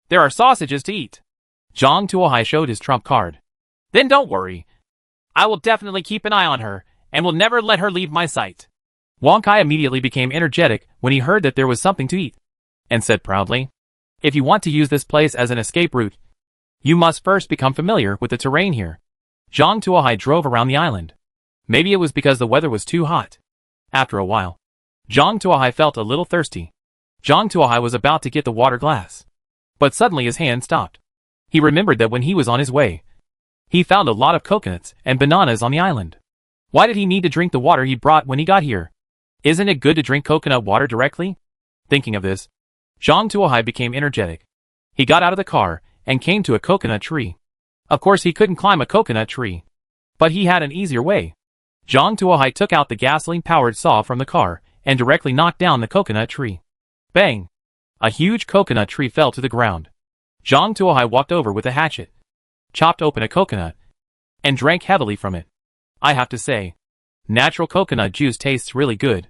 There are sausages to eat. Zhang Tuohai showed his trump card. Then don't worry. I will definitely keep an eye on her, and will never let her leave my sight. Wang Kai immediately became energetic when he heard that there was something to eat, and said proudly, if you want to use this place as an escape route, you must first become familiar with the terrain here. Zhang Tuohai drove around the island. Maybe it was because the weather was too hot. After a while, Zhang Tuohai felt a little thirsty. Zhang Tuohai was about to get the water glass, but suddenly his hand stopped. He remembered that when he was on his way, he found a lot of coconuts and bananas on the island. Why did he need to drink the water he brought when he got here? Isn't it good to drink coconut water directly? Thinking of this, Zhang Tuohai became energetic. He got out of the car and came to a coconut tree. Of course he couldn't climb a coconut tree, but he had an easier way. Zhang Tuohai took out the gasoline-powered saw from the car and directly knocked down the coconut tree. Bang! A huge coconut tree fell to the ground. Zhang Tuohai walked over with a hatchet, chopped open a coconut, and drank heavily from it. I have to say, natural coconut juice tastes really good.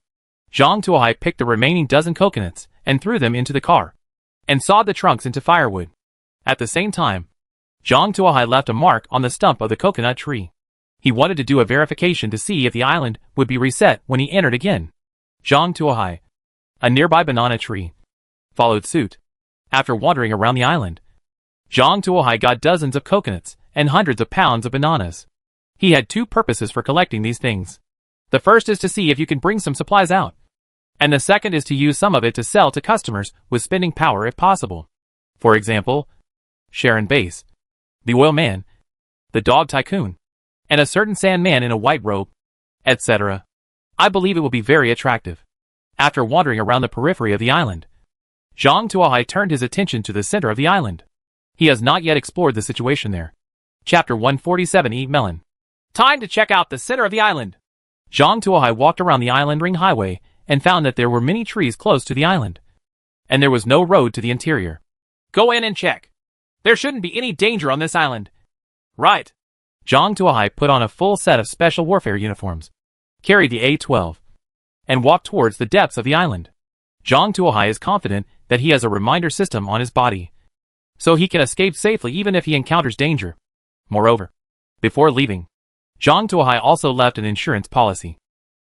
Zhang Tuohai picked the remaining dozen coconuts and threw them into the car, and sawed the trunks into firewood. At the same time, Zhang Tuohai left a mark on the stump of the coconut tree. He wanted to do a verification to see if the island would be reset when he entered again. Zhang Tuohai, a nearby banana tree, followed suit. After wandering around the island, Zhang Tuohai got dozens of coconuts and hundreds of pounds of bananas. He had two purposes for collecting these things. The first is to see if you can bring some supplies out, and the second is to use some of it to sell to customers with spending power if possible. For example, Sharon Base, the oil man, the dog tycoon, and a certain sand man in a white robe, etc. I believe it will be very attractive. After wandering around the periphery of the island, Zhang Tuohai turned his attention to the center of the island. He has not yet explored the situation there. Chapter 147 Eat Melon. Time to check out the center of the island. Zhang Tuohai walked around the island ring highway and found that there were many trees close to the island, and there was no road to the interior. Go in and check. There shouldn't be any danger on this island. Right. Zhang Tuohai put on a full set of special warfare uniforms, carried the A-12, and walked towards the depths of the island. Zhang Tuohai is confident that he has a reminder system on his body, so he can escape safely even if he encounters danger. Moreover, before leaving, Zhang Tuohai also left an insurance policy,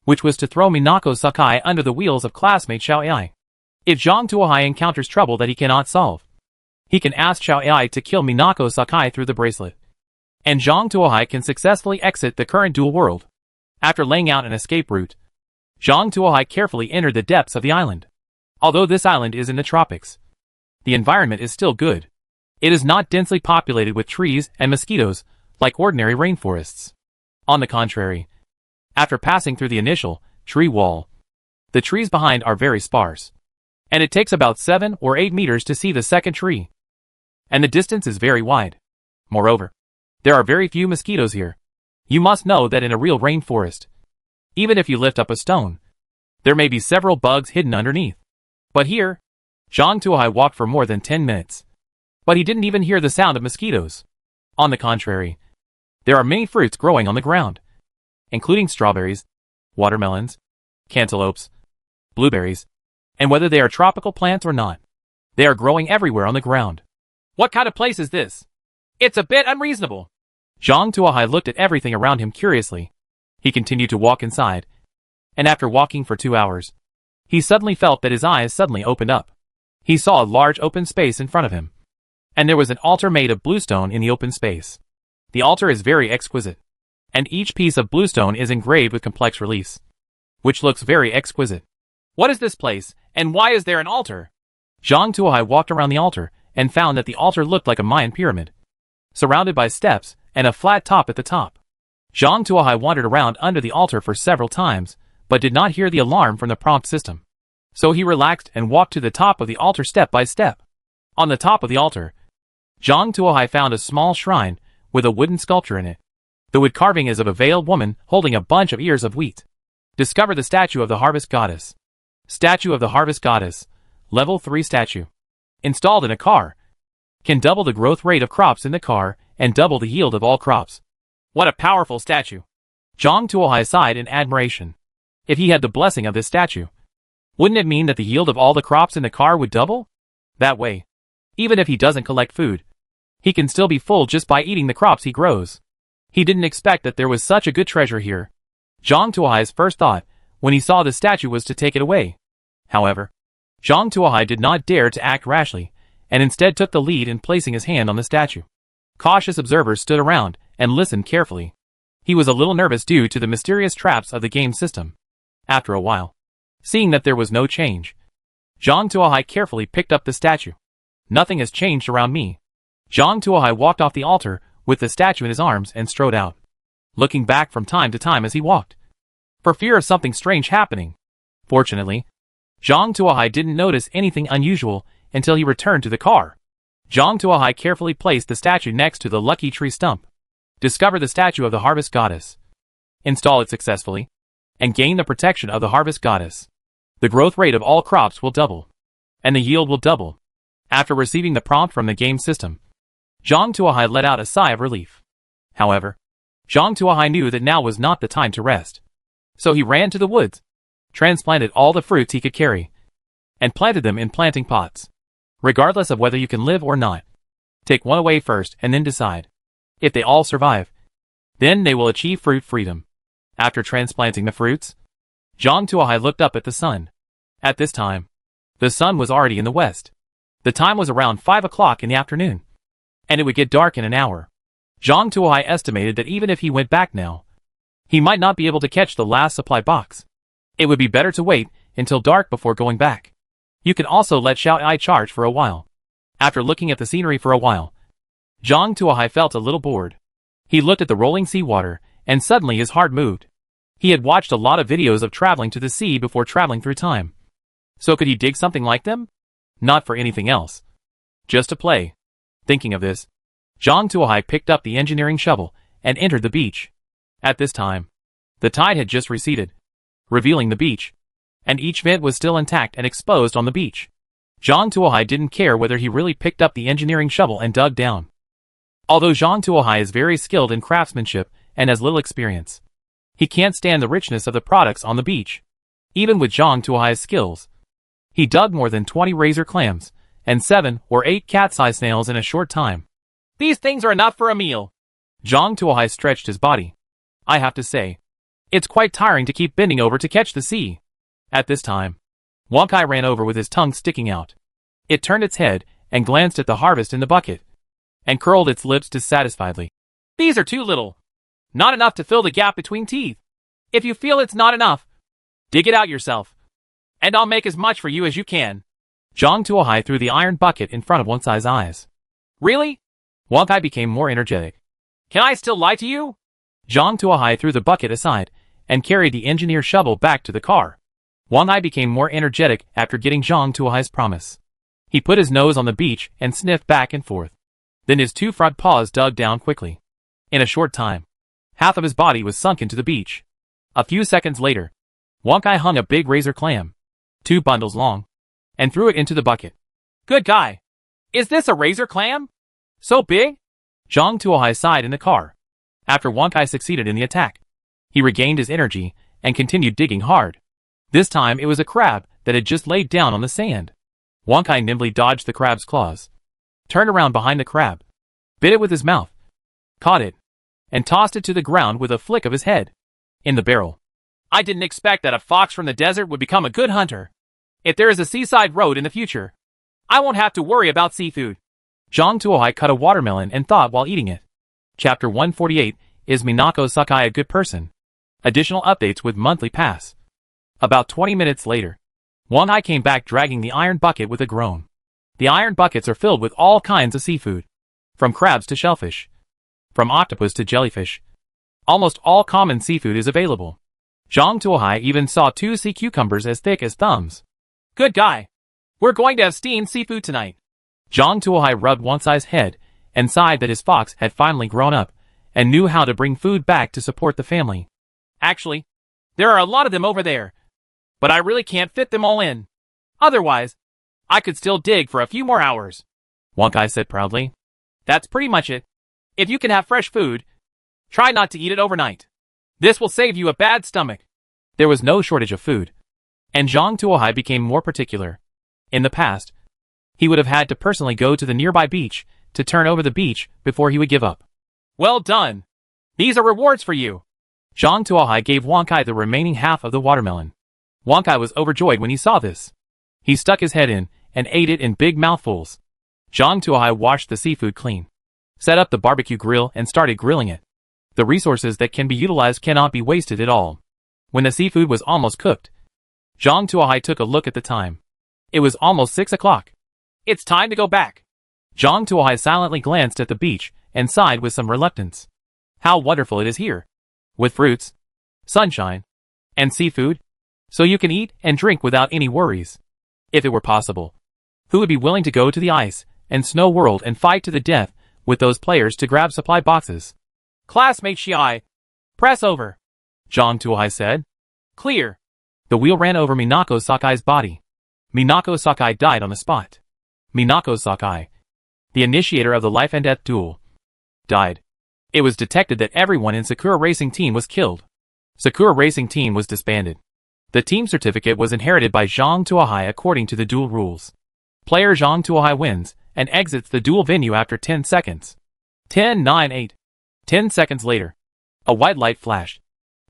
which was to throw Minako Sakai under the wheels of classmate Xiao Ai. If Zhang Tuohai encounters trouble that he cannot solve, he can ask Xiao Ai to kill Minako Sakai through the bracelet, and Zhang Tuohai can successfully exit the current dual world. After laying out an escape route, Zhang Tuohai carefully entered the depths of the island. Although this island is in the tropics, the environment is still good. It is not densely populated with trees and mosquitoes like ordinary rainforests. On the contrary, after passing through the initial tree wall, the trees behind are very sparse, and it takes about 7 or 8 meters to see the second tree, and the distance is very wide. Moreover, there are very few mosquitoes here. You must know that in a real rainforest, even if you lift up a stone, there may be several bugs hidden underneath. But here, Zhang Tuohai walked for more than 10 minutes, but he didn't even hear the sound of mosquitoes. On the contrary, there are many fruits growing on the ground, including strawberries, watermelons, cantaloupes, blueberries, and whether they are tropical plants or not, they are growing everywhere on the ground. What kind of place is this? It's a bit unreasonable. Zhang Tuohai looked at everything around him curiously. He continued to walk inside, and after walking for 2 hours, He suddenly felt that his eyes suddenly opened up. He saw a large open space in front of him. And there was an altar made of bluestone in the open space. The altar is very exquisite. And each piece of bluestone is engraved with complex reliefs, which looks very exquisite. What is this place, and why is there an altar? Zhang Tuohai walked around the altar and found that the altar looked like a Mayan pyramid, surrounded by steps and a flat top at the top. Zhang Tuohai wandered around under the altar for several times, but did not hear the alarm from the prompt system. So he relaxed and walked to the top of the altar step by step. On the top of the altar, Zhang Tuohai found a small shrine with a wooden sculpture in it. The wood carving is of a veiled woman holding a bunch of ears of wheat. Discover the statue of the harvest goddess. Statue of the harvest goddess. Level 3 statue. Installed in a car. Can double the growth rate of crops in the car and double the yield of all crops. What a powerful statue. Zhang Tuohai sighed in admiration. If he had the blessing of this statue, wouldn't it mean that the yield of all the crops in the car would double? That way, even if he doesn't collect food, he can still be full just by eating the crops he grows. He didn't expect that there was such a good treasure here. Zhang Tuohai's first thought, when he saw the statue, was to take it away. However, Zhang Tuohai did not dare to act rashly, and instead took the lead in placing his hand on the statue. Cautious observers stood around and listened carefully. He was a little nervous due to the mysterious traps of the game system. After a while, seeing that there was no change, Zhang Tuohai carefully picked up the statue. Nothing has changed around me. Zhang Tuohai walked off the altar with the statue in his arms and strode out, looking back from time to time as he walked, for fear of something strange happening. Fortunately, Zhang Tuohai didn't notice anything unusual until he returned to the car. Zhang Tuohai carefully placed the statue next to the lucky tree stump. Discover the statue of the harvest goddess. Install it successfully, and gain the protection of the harvest goddess. The growth rate of all crops will double, and the yield will double. After receiving the prompt from the game system, Zhang Tuohai let out a sigh of relief. However, Zhang Tuohai knew that now was not the time to rest. So he ran to the woods, transplanted all the fruits he could carry, and planted them in planting pots. Regardless of whether you can live or not, take one away first and then decide. If they all survive, then they will achieve fruit freedom. After transplanting the fruits, Zhang Tuohai looked up at the sun. At this time, the sun was already in the west. The time was around 5 o'clock in the afternoon, and it would get dark in an hour. Zhang Tuohai estimated that even if he went back now, he might not be able to catch the last supply box. It would be better to wait until dark before going back. You can also let Xiao Ai charge for a while. After looking at the scenery for a while, Zhang Tuohai felt a little bored. He looked at the rolling seawater, and suddenly his heart moved. He had watched a lot of videos of traveling to the sea before traveling through time. So could he dig something like them? Not for anything else. Just to play. Thinking of this, Zhang Tuohai picked up the engineering shovel and entered the beach. At this time, the tide had just receded, revealing the beach, and each vent was still intact and exposed on the beach. Zhang Tuohai didn't care whether he really picked up the engineering shovel and dug down. Although Zhang Tuohai is very skilled in craftsmanship and has little experience, he can't stand the richness of the products on the beach. Even with Zhang Tuohai's skills, he dug more than 20 razor clams and 7 or 8 cat-sized snails in a short time. These things are enough for a meal. Zhang Tuohai stretched his body. I have to say, it's quite tiring to keep bending over to catch the sea. At this time, Wang Kai ran over with his tongue sticking out. It turned its head and glanced at the harvest in the bucket, and curled its lips dissatisfiedly. These are too little. Not enough to fill the gap between teeth. If you feel it's not enough, dig it out yourself, and I'll make as much for you as you can. Zhang Tuohai threw the iron bucket in front of Wang Kai's eyes. Really? Wang Kai became more energetic. Can I still lie to you? Zhang Tuohai threw the bucket aside and carried the engineer shovel back to the car. Wang Kai became more energetic after getting Zhang Tuohai's promise. He put his nose on the beach and sniffed back and forth. Then his 2 front paws dug down quickly. In a short time, half of his body was sunk into the beach. A few seconds later, Wang Kai hung a big razor clam, 2 bundles long, and threw it into the bucket. Good guy. Is this a razor clam? So big? Zhang Tuohai sighed in the car. After Wang Kai succeeded in the attack, he regained his energy and continued digging hard. This time it was a crab that had just laid down on the sand. Wang Kai nimbly dodged the crab's claws, turned around behind the crab, bit it with his mouth, caught it, and tossed it to the ground with a flick of his head. In the barrel. I didn't expect that a fox from the desert would become a good hunter. If there is a seaside road in the future, I won't have to worry about seafood. Zhang Tuohai cut a watermelon and thought while eating it. Chapter 148, Is Minako Sakai a good person? Additional updates with monthly pass. About 20 minutes later, Wang Hai came back dragging the iron bucket with a groan. The iron buckets are filled with all kinds of seafood. From crabs to shellfish. From octopus to jellyfish. Almost all common seafood is available. Zhang Tuohai even saw 2 sea cucumbers as thick as thumbs. Good guy. We're going to have steamed seafood tonight. Zhang Tuohai rubbed Wang Hai's head and sighed that his fox had finally grown up and knew how to bring food back to support the family. Actually, there are a lot of them over there, but I really can't fit them all in. Otherwise, I could still dig for a few more hours. Wang Hai said proudly. That's pretty much it. If you can have fresh food, try not to eat it overnight. This will save you a bad stomach. There was no shortage of food, and Zhang Tuohai became more particular. In the past, he would have had to personally go to the nearby beach to turn over the beach before he would give up. Well done. These are rewards for you. Zhang Tuohai gave Wang Hai the remaining half of the watermelon. Wang Hai was overjoyed when he saw this. He stuck his head in and ate it in big mouthfuls. Zhang Tuohai washed the seafood clean, set up the barbecue grill and started grilling it. The resources that can be utilized cannot be wasted at all. When the seafood was almost cooked, Zhang Tuohai took a look at the time. It was almost 6 o'clock. It's time to go back. Zhang Tuohai silently glanced at the beach and sighed with some reluctance. How wonderful it is here. With fruits, sunshine, and seafood, so you can eat and drink without any worries. If it were possible, who would be willing to go to the ice and snow world and fight to the death with those players to grab supply boxes? Classmate Shiai, press over. Zhang Tuohai said. Clear. The wheel ran over Minako Sakai's body. Minako Sakai died on the spot. Minako Sakai, the initiator of the life and death duel, died. It was detected that everyone in Sakura Racing Team was killed. Sakura Racing Team was disbanded. The team certificate was inherited by Zhang Tuohai according to the duel rules. Player Zhang Tuohai wins and exits the duel venue after 10 seconds. 10, 9, 8. 10 seconds later, a white light flashed,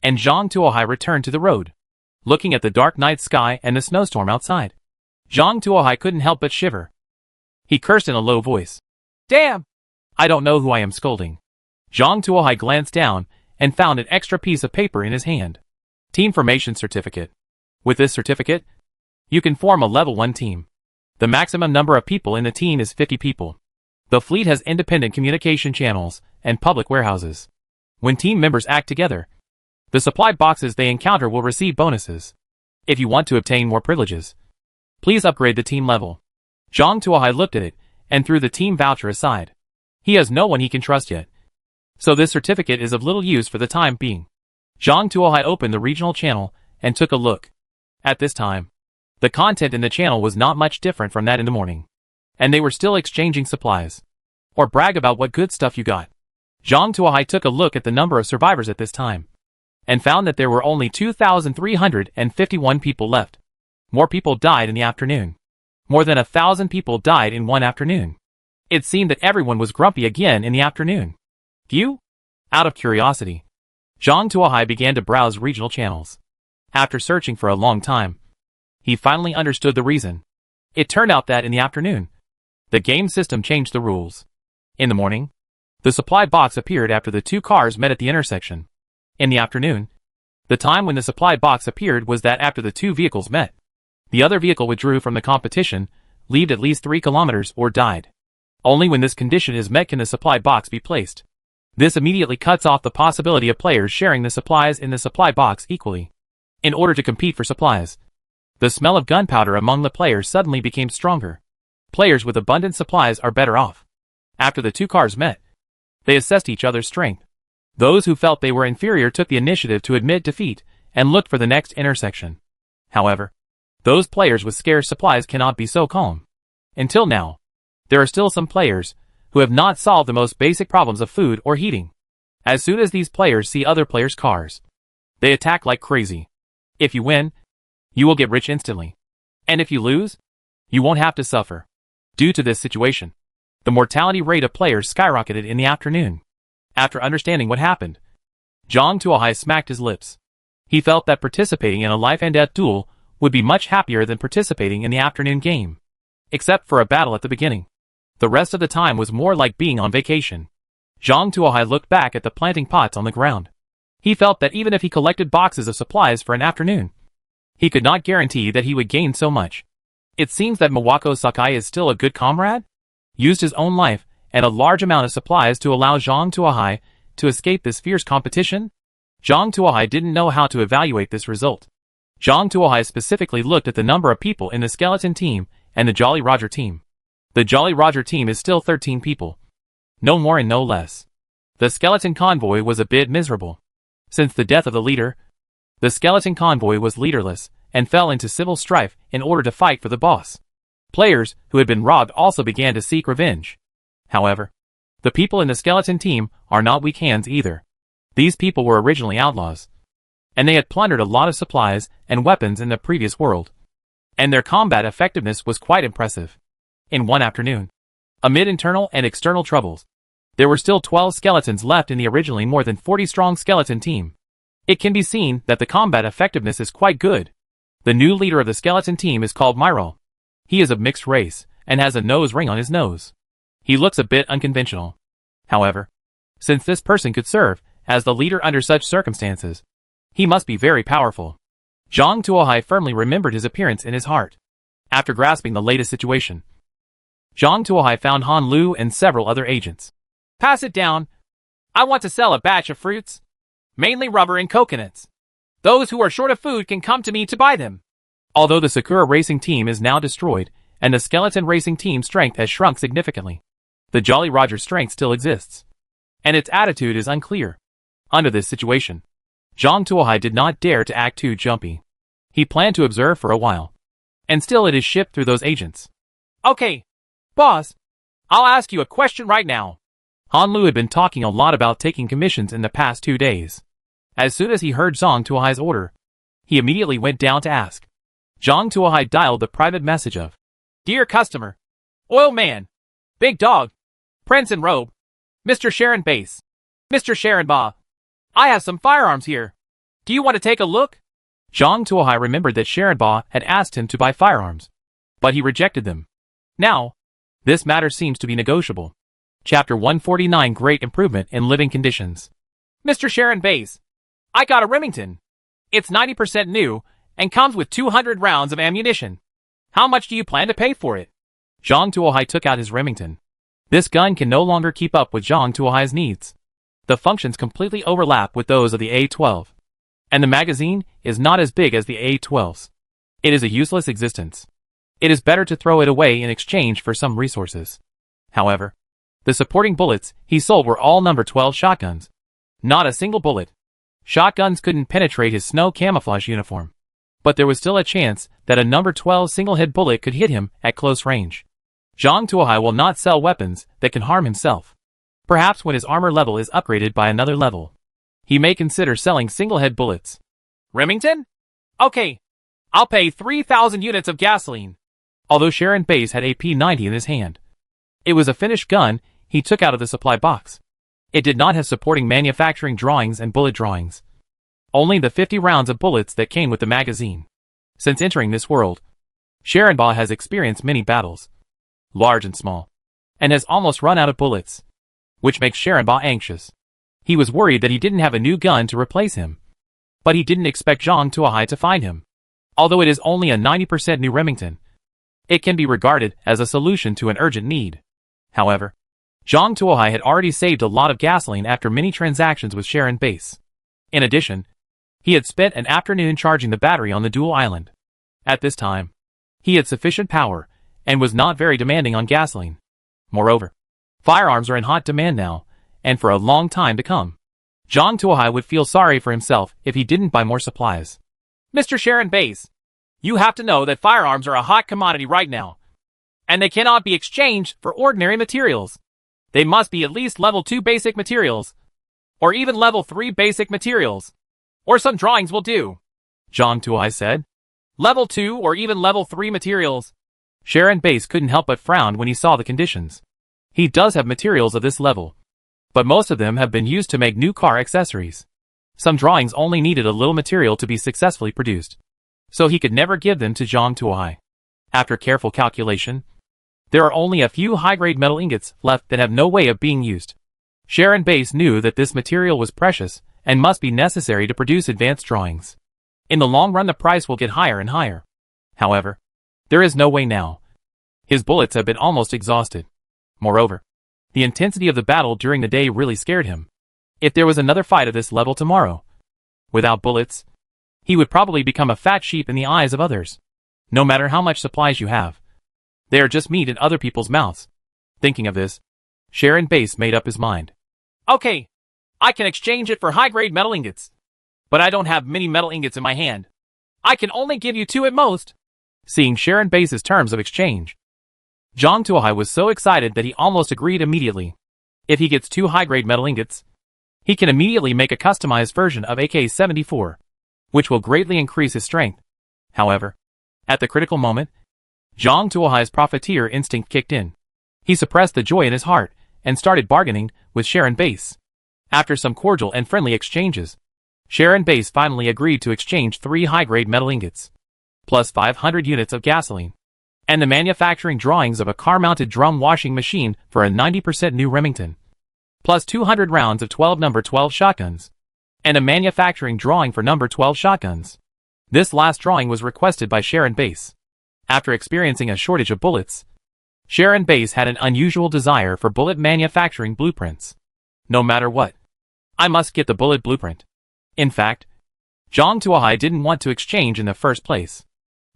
and Zhang Tuohai returned to the road, looking at the dark night sky and the snowstorm outside. Zhang Tuohai couldn't help but shiver. He cursed in a low voice. Damn! I don't know who I am scolding. Zhang Tuohai glanced down and found an extra piece of paper in his hand. Team Formation Certificate. With this certificate, you can form a level 1 team. The maximum number of people in the team is 50 people. The fleet has independent communication channels and public warehouses. When team members act together, the supply boxes they encounter will receive bonuses. If you want to obtain more privileges, please upgrade the team level. Zhang Tuohai looked at it and threw the team voucher aside. He has no one he can trust yet, so this certificate is of little use for the time being. Zhang Tuohai opened the regional channel and took a look. At this time, the content in the channel was not much different from that in the morning, and they were still exchanging supplies, or brag about what good stuff you got. Zhang Tuohai took a look at the number of survivors at this time, and found that there were only 2,351 people left. More people died in the afternoon. More than 1,000 people died in one afternoon. It seemed that everyone was grumpy again in the afternoon. Phew! Out of curiosity, Zhang Tuohai began to browse regional channels. After searching for a long time, he finally understood the reason. It turned out that in the afternoon, the game system changed the rules. In the morning, the supply box appeared after the 2 cars met at the intersection. In the afternoon, the time when the supply box appeared was that after the 2 vehicles met. The other vehicle withdrew from the competition, leaved at least 3 kilometers or died. Only when this condition is met can the supply box be placed. This immediately cuts off the possibility of players sharing the supplies in the supply box equally. In order to compete for supplies, the smell of gunpowder among the players suddenly became stronger. Players with abundant supplies are better off. After the 2 cars met, they assessed each other's strength. Those who felt they were inferior took the initiative to admit defeat and looked for the next intersection. However, those players with scarce supplies cannot be so calm. Until now, there are still some players who have not solved the most basic problems of food or heating. As soon as these players see other players' cars, they attack like crazy. If you win, you will get rich instantly. And if you lose, you won't have to suffer. Due to this situation, the mortality rate of players skyrocketed in the afternoon. After understanding what happened, Zhang Tuohai smacked his lips. He felt that participating in a life and death duel would be much happier than participating in the afternoon game. Except for a battle at the beginning. The rest of the time was more like being on vacation. Zhang Tuohai looked back at the planting pots on the ground. He felt that even if he collected boxes of supplies for an afternoon, he could not guarantee that he would gain so much. It seems that Miwako Sakai is still a good comrade? Used his own life and a large amount of supplies to allow Zhang Tuohai to escape this fierce competition? Zhang Tuohai didn't know how to evaluate this result. Zhang Tuohai specifically looked at the number of people in the skeleton team and the Jolly Roger team. The Jolly Roger team is still 13 people. No more and no less. The skeleton convoy was a bit miserable. Since the death of the leader, the skeleton convoy was leaderless and fell into civil strife in order to fight for the boss. Players who had been robbed also began to seek revenge. However, the people in the skeleton team are not weak hands either. These people were originally outlaws, and they had plundered a lot of supplies and weapons in the previous world, and their combat effectiveness was quite impressive. In one afternoon, amid internal and external troubles, there were still 12 skeletons left in the originally more than 40-strong skeleton team. It can be seen that the combat effectiveness is quite good. The new leader of the skeleton team is called Myrol. He is of mixed race and has a nose ring on his nose. He looks a bit unconventional. However, since this person could serve as the leader under such circumstances, he must be very powerful. Zhang Tuohai firmly remembered his appearance in his heart. After grasping the latest situation, Zhang Tuohai found Han Lu and several other agents. Pass it down. I want to sell a batch of fruits. Mainly rubber and coconuts. Those who are short of food can come to me to buy them. Although the Sakura racing team is now destroyed, and the skeleton racing team's strength has shrunk significantly, the Jolly Roger strength still exists, and its attitude is unclear. Under this situation, Zhang Tuohai did not dare to act too jumpy. He planned to observe for a while, and still it is shipped through those agents. Okay, boss, I'll ask you a question right now. Han Lu had been talking a lot about taking commissions in the past 2 days. As soon as he heard Zhang Tuohai's order, he immediately went down to ask. Zhang Tuohai dialed the private message of, Dear customer, Oil Man, Big Dog, Prince in Robe, Mr. Sharon Base, Mr. Sharon Ba, I have some firearms here. Do you want to take a look? Zhang Tuohai remembered that Sharon Ba had asked him to buy firearms, but he rejected them. Now, this matter seems to be negotiable. Chapter 149 Great Improvement in Living Conditions. Mr. Sharon Base, I got a Remington. It's 90% new and comes with 200 rounds of ammunition. How much do you plan to pay for it? Zhang Tuohai took out his Remington. This gun can no longer keep up with Zhang Tuohai's needs. The functions completely overlap with those of the A12, and the magazine is not as big as the A12's. It is a useless existence. It is better to throw it away in exchange for some resources. However, the supporting bullets he sold were all number 12 shotguns. Not a single bullet. Shotguns couldn't penetrate his snow camouflage uniform, but there was still a chance that a number 12 single-hit bullet could hit him at close range. Zhang Tuohai will not sell weapons that can harm himself. Perhaps when his armor level is upgraded by another level, he may consider selling single-head bullets. Remington? Okay, I'll pay 3,000 units of gasoline. Although Sharon Base had a P90 in his hand, it was a finished gun he took out of the supply box. It did not have supporting manufacturing drawings and bullet drawings. Only the 50 rounds of bullets that came with the magazine. Since entering this world, Sharon Ba has experienced many battles, large and small, and has almost run out of bullets, which makes Sharon Ba anxious. He was worried that he didn't have a new gun to replace him, but he didn't expect Zhang Tuohai to find him. Although it is only a 90% new Remington, it can be regarded as a solution to an urgent need. However, Zhang Tuohai had already saved a lot of gasoline after many transactions with Sharon Base. In addition, he had spent an afternoon charging the battery on the dual island. At this time, he had sufficient power and was not very demanding on gasoline. Moreover, firearms are in hot demand now, and for a long time to come. Zhang Tuohai would feel sorry for himself if he didn't buy more supplies. Mr. Sharon Base, you have to know that firearms are a hot commodity right now, and they cannot be exchanged for ordinary materials. They must be at least level 2 basic materials, or even level 3 basic materials, or some drawings will do. Zhang Tuohai said. Level 2 or even level 3 materials. Sharon Base couldn't help but frown when he saw the conditions. He does have materials of this level, but most of them have been used to make new car accessories. Some drawings only needed a little material to be successfully produced. so he could never give them to Zhang Tuohai. After careful calculation, there are only a few high-grade metal ingots left that have no way of being used. Sharon Base knew that this material was precious and must be necessary to produce advanced drawings. In the long run, the price will get higher and higher. However, there is no way now. His bullets have been almost exhausted. Moreover, the intensity of the battle during the day really scared him. If there was another fight of this level tomorrow, without bullets, he would probably become a fat sheep in the eyes of others. No matter how much supplies you have, they are just meat in other people's mouths. Thinking of this, Sharon Base made up his mind. Okay, I can exchange it for high-grade metal ingots. But I don't have many metal ingots in my hand. I can only give you 2 at most. Seeing Sharon Base's terms of exchange, Zhang Tuohai was so excited that he almost agreed immediately. If he gets 2 high-grade metal ingots, he can immediately make a customized version of AK-74, which will greatly increase his strength. However, at the critical moment, Zhang Tuohai's profiteer instinct kicked in. He suppressed the joy in his heart and started bargaining with Sharon Base. After some cordial and friendly exchanges, Sharon Base finally agreed to exchange 3 high-grade metal ingots, plus 500 units of gasoline, and the manufacturing drawings of a car-mounted drum washing machine for a 90% new Remington, plus 200 rounds of 12 No. 12 shotguns, and a manufacturing drawing for No. 12 shotguns. This last drawing was requested by Sharon Base. After experiencing a shortage of bullets, Sharon Base had an unusual desire for bullet manufacturing blueprints. No matter what, I must get the bullet blueprint. In fact, Zhang Tuohai didn't want to exchange in the first place.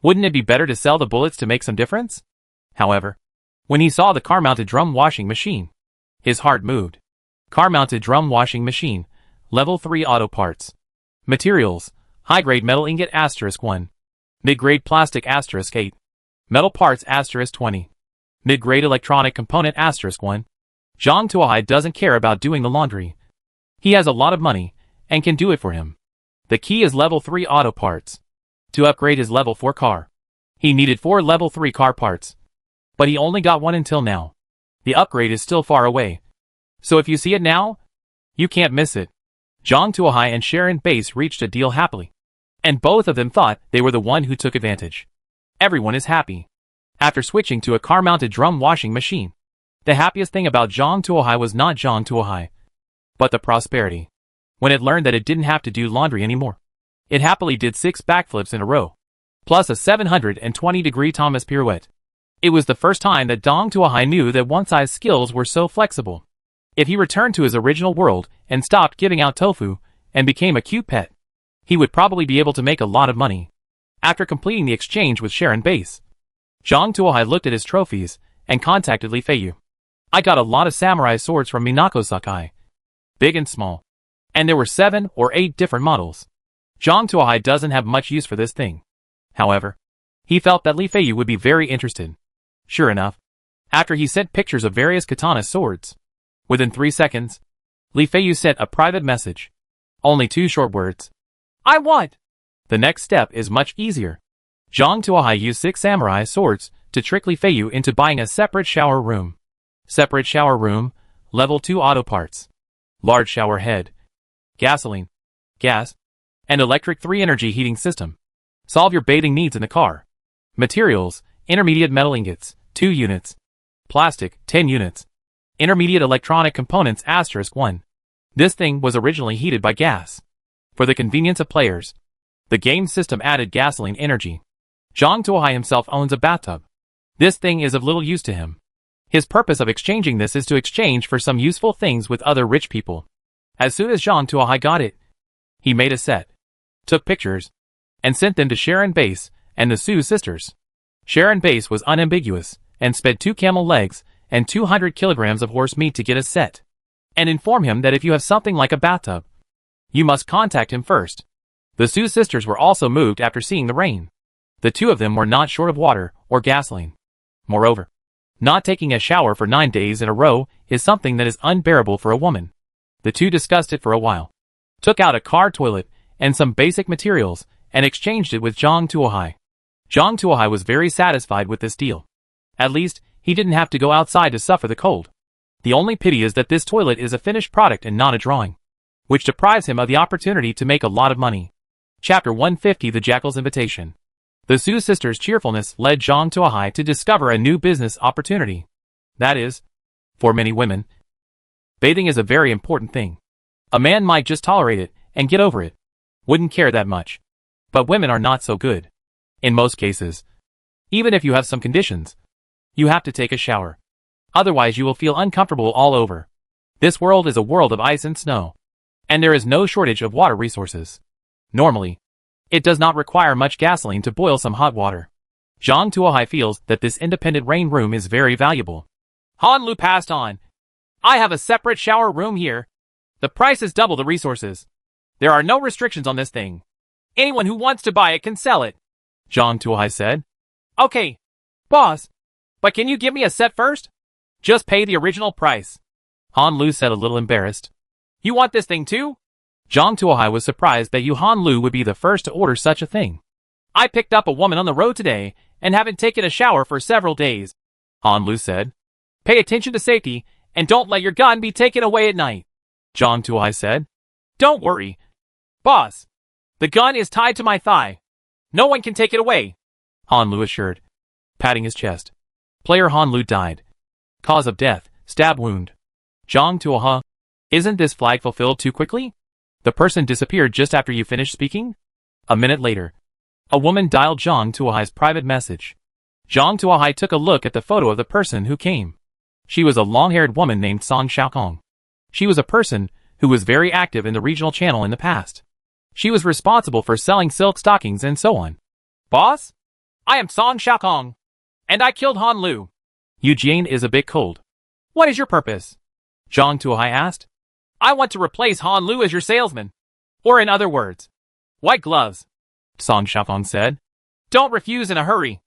Wouldn't it be better to sell the bullets to make some difference? However, when he saw the car-mounted drum washing machine, his heart moved. Car-mounted drum washing machine, level 3 auto parts. Materials, high-grade metal ingot *1. Mid-grade plastic *8. Metal parts *20. Mid-grade electronic component *1. Zhang Tuohai doesn't care about doing the laundry. He has a lot of money, and can do it for him. The key is level 3 auto parts. To upgrade his level 4 car, he needed 4 level 3 car parts. But he only got 1 until now. The upgrade is still far away. So if you see it now, you can't miss it. Zhang Tuohai and Sharon Base reached a deal happily. And both of them thought they were the one who took advantage. Everyone is happy. After switching to a car-mounted drum washing machine, the happiest thing about Zhang Tuohai was not Zhang Tuohai, but the prosperity. When it learned that it didn't have to do laundry anymore, it happily did 6 backflips in a row, plus a 720-degree Thomas pirouette. It was the first time that Zhang Tuohai knew that one-size skills were so flexible. If he returned to his original world and stopped giving out tofu and became a cute pet, he would probably be able to make a lot of money. After completing the exchange with Sharon Base, Zhang Tuohai looked at his trophies and contacted Li Feiyu. I got a lot of samurai swords from Minako Sakai, big and small, and there were 7 or 8 different models. Zhang Tuohai doesn't have much use for this thing. However, he felt that Li Feiyu would be very interested. Sure enough, after he sent pictures of various katana swords, within 3 seconds, Li Feiyu sent a private message. Only 2 short words. I want. The next step is much easier. Zhang Tuohai used 6 samurai swords to trick Li Feiyu into buying a separate shower room. Separate shower room, level 2 auto parts. Large shower head. Gasoline, gas, and electric 3 energy heating system. Solve your bathing needs in the car. Materials, intermediate metal ingots, 2 units. Plastic, 10 units. Intermediate electronic components *1. This thing was originally heated by gas. For the convenience of players, the game system added gasoline energy. Zhang Tuohai himself owns a bathtub. This thing is of little use to him. His purpose of exchanging this is to exchange for some useful things with other rich people. As soon as Zhang Tuohai got it, he made a set, took pictures, and sent them to Sharon Base and the Su sisters. Sharon Base was unambiguous, and spent 2 camel legs and 200 kilograms of horse meat to get a set, and inform him that if you have something like a bathtub, you must contact him first. The Su sisters were also moved after seeing the rain. The 2 of them were not short of water or gasoline. Moreover, not taking a shower for 9 days in a row is something that is unbearable for a woman. The 2 discussed it for a while, took out a car toilet and some basic materials, and exchanged it with Zhang Tuohai. Zhang Tuohai was very satisfied with this deal. At least, he didn't have to go outside to suffer the cold. The only pity is that this toilet is a finished product and not a drawing, which deprives him of the opportunity to make a lot of money. Chapter 150 The Jackal's Invitation. The Su sisters' cheerfulness led Zhang Tuohai to discover a new business opportunity. That is, for many women, bathing is a very important thing. A man might just tolerate it and get over it. Wouldn't care that much. But women are not so good. In most cases, even if you have some conditions, you have to take a shower. Otherwise you will feel uncomfortable all over. This world is a world of ice and snow. And there is no shortage of water resources. Normally, it does not require much gasoline to boil some hot water. Zhang Tuohai feels that this independent rain room is very valuable. Han Lu passed on. I have a separate shower room here. The price is double the resources. There are no restrictions on this thing. Anyone who wants to buy it can sell it. Zhang Tuohai said. Okay, boss. But can you give me a set first? Just pay the original price. Han Lu said, a little embarrassed. You want this thing too? Zhang Tuohai was surprised that Han Lu would be the first to order such a thing. I picked up a woman on the road today and haven't taken a shower for several days. Han Lu said. Pay attention to safety and don't let your gun be taken away at night. Zhang Tuohai said. Don't worry, boss. The gun is tied to my thigh. No one can take it away. Han Lu assured, patting his chest. Player Han Lu died. Cause of death, stab wound. Zhang Tuohai. Isn't this flag fulfilled too quickly? The person disappeared just after you finished speaking? A minute later, a woman dialed Zhang Tuohai's private message. Zhang Tuohai took a look at the photo of the person who came. She was a long-haired woman named Song Xiaokong. She was a person who was very active in the regional channel in the past. She was responsible for selling silk stockings and so on. Boss? I am Song Xiaokong. And I killed Han Lu. Eugene is a bit cold. What is your purpose? Zhang Tuohai asked. I want to replace Han Lu as your salesman. Or in other words, white gloves. Song Xiaokong said. Don't refuse in a hurry.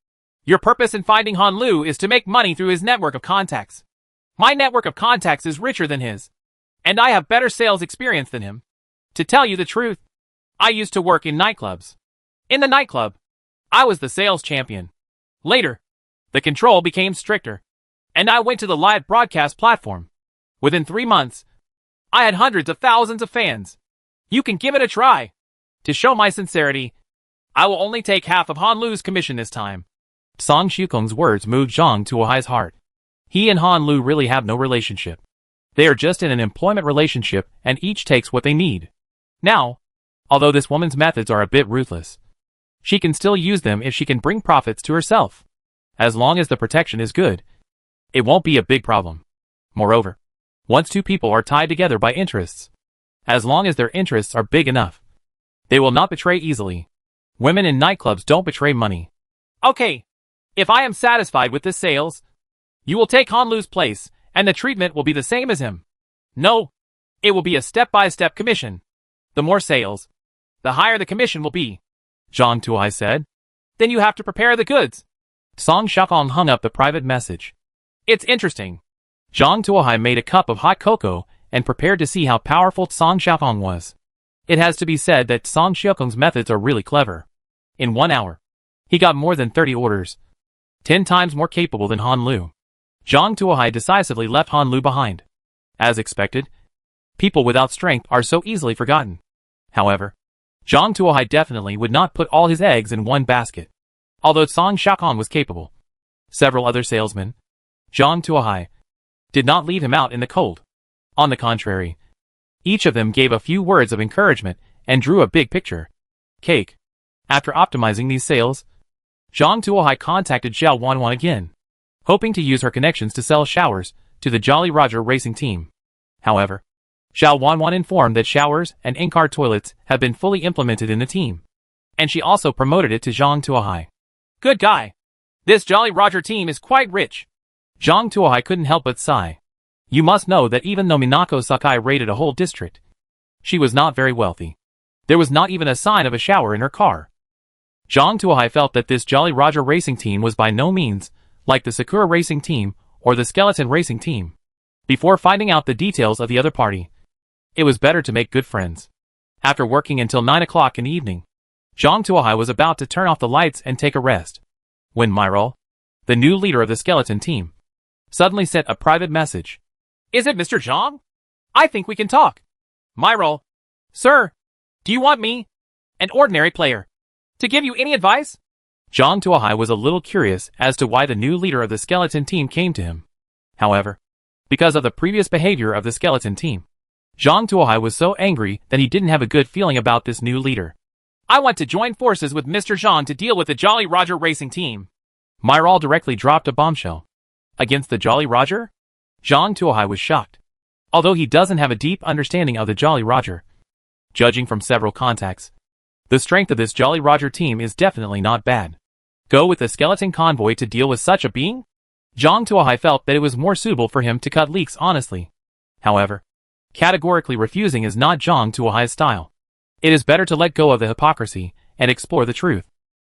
Your purpose in finding Han Lu is to make money through his network of contacts. My network of contacts is richer than his. And I have better sales experience than him. To tell you the truth, I used to work in nightclubs. In the nightclub, I was the sales champion. Later, the control became stricter. And I went to the live broadcast platform. Within 3 months, I had hundreds of thousands of fans. You can give it a try. To show my sincerity, I will only take half of Han Lu's commission this time. Song Xiaokong's words moved Zhang Tuohai's heart. He and Han Lu really have no relationship. They are just in an employment relationship and each takes what they need. Now, although this woman's methods are a bit ruthless, she can still use them if she can bring profits to herself. As long as the protection is good, it won't be a big problem. Moreover, once two people are tied together by interests, as long as their interests are big enough, they will not betray easily. Women in nightclubs don't betray money. Okay, if I am satisfied with this sales, you will take Han Lu's place, and the treatment will be the same as him. No, it will be a step-by-step commission. The more sales, the higher the commission will be. Zhang Tuohai said. Then you have to prepare the goods. Song Xiaokong hung up the private message. It's interesting. Zhang Tuohai made a cup of hot cocoa and prepared to see how powerful Song Xiaokong was. It has to be said that Song Xiaokong's methods are really clever. In 1 hour, he got more than 30 orders, 10 times more capable than Han Lu. Zhang Tuohai decisively left Han Lu behind. As expected, people without strength are so easily forgotten. However, Zhang Tuohai definitely would not put all his eggs in one basket. Although Song Xiaokong was capable, several other salesmen, Zhang Tuohai, did not leave him out in the cold. On the contrary, each of them gave a few words of encouragement and drew a big picture. Cake. After optimizing these sales, Zhang Tuohai contacted Xiao Wanwan again, hoping to use her connections to sell showers to the Jolly Roger racing team. However, Xiao Wanwan informed that showers and in-car toilets have been fully implemented in the team, and she also promoted it to Zhang Tuohai. Good guy. This Jolly Roger team is quite rich. Zhang Tuohai couldn't help but sigh. You must know that even though Minako Sakai raided a whole district, she was not very wealthy. There was not even a sign of a shower in her car. Zhang Tuohai felt that this Jolly Roger racing team was by no means like the Sakura racing team or the Skeleton racing team. Before finding out the details of the other party, it was better to make good friends. After working until 9 o'clock in the evening, Zhang Tuohai was about to turn off the lights and take a rest, when Myrol, the new leader of the Skeleton team, suddenly sent a private message. Is it Mr. Zhang? I think we can talk. Myrol. Sir, do you want me, an ordinary player, to give you any advice? Zhang Tuohai was a little curious as to why the new leader of the skeleton team came to him. However, because of the previous behavior of the skeleton team, Zhang Tuohai was so angry that he didn't have a good feeling about this new leader. I want to join forces with Mr. Zhang to deal with the Jolly Roger racing team. Myral directly dropped a bombshell. Against the Jolly Roger? Zhang Tuohai was shocked. Although he doesn't have a deep understanding of the Jolly Roger, judging from several contacts, the strength of this Jolly Roger team is definitely not bad. Go with the skeleton convoy to deal with such a being? Zhang Tuohai felt that it was more suitable for him to cut leaks honestly. However, categorically refusing is not Zhang Tuohai's style. It is better to let go of the hypocrisy and explore the truth.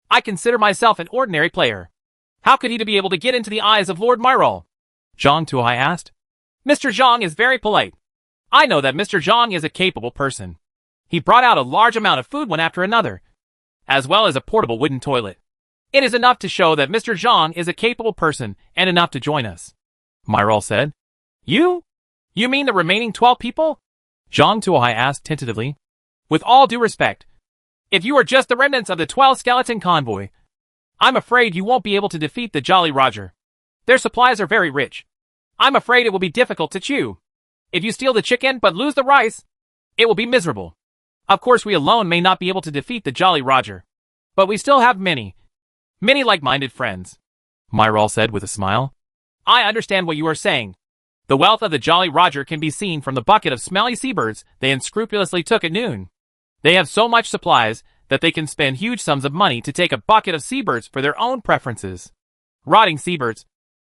I consider myself an ordinary player. How could he be able to get into the eyes of Lord Myral? Zhang Tuohai asked. Mr. Zhang is very polite. I know that Mr. Zhang is a capable person. He brought out a large amount of food one after another, as well as a portable wooden toilet. It is enough to show that Mr. Zhang is a capable person and enough to join us. Myral said. You? You mean the remaining 12 people? Zhang Tuohai asked tentatively. With all due respect, if you are just the remnants of the 12 skeleton convoy, I'm afraid you won't be able to defeat the Jolly Roger. Their supplies are very rich. I'm afraid it will be difficult to chew. If you steal the chicken but lose the rice, it will be miserable. Of course, we alone may not be able to defeat the Jolly Roger, but we still have many like-minded friends. Myral said with a smile. I understand what you are saying. The wealth of the Jolly Roger can be seen from the bucket of smelly seabirds they unscrupulously took at noon. They have so much supplies that they can spend huge sums of money to take a bucket of seabirds for their own preferences. Rotting seabirds,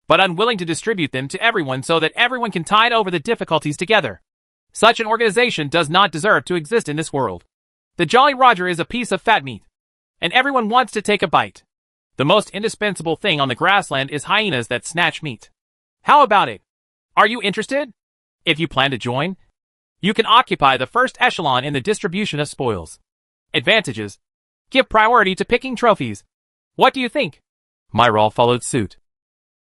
but unwilling to distribute them to everyone so that everyone can tide over the difficulties together. Such an organization does not deserve to exist in this world. The Jolly Roger is a piece of fat meat, and everyone wants to take a bite. The most indispensable thing on the grassland is hyenas that snatch meat. How about it? Are you interested? If you plan to join, you can occupy the first echelon in the distribution of spoils. Advantages: give priority to picking trophies. What do you think? Myral followed suit.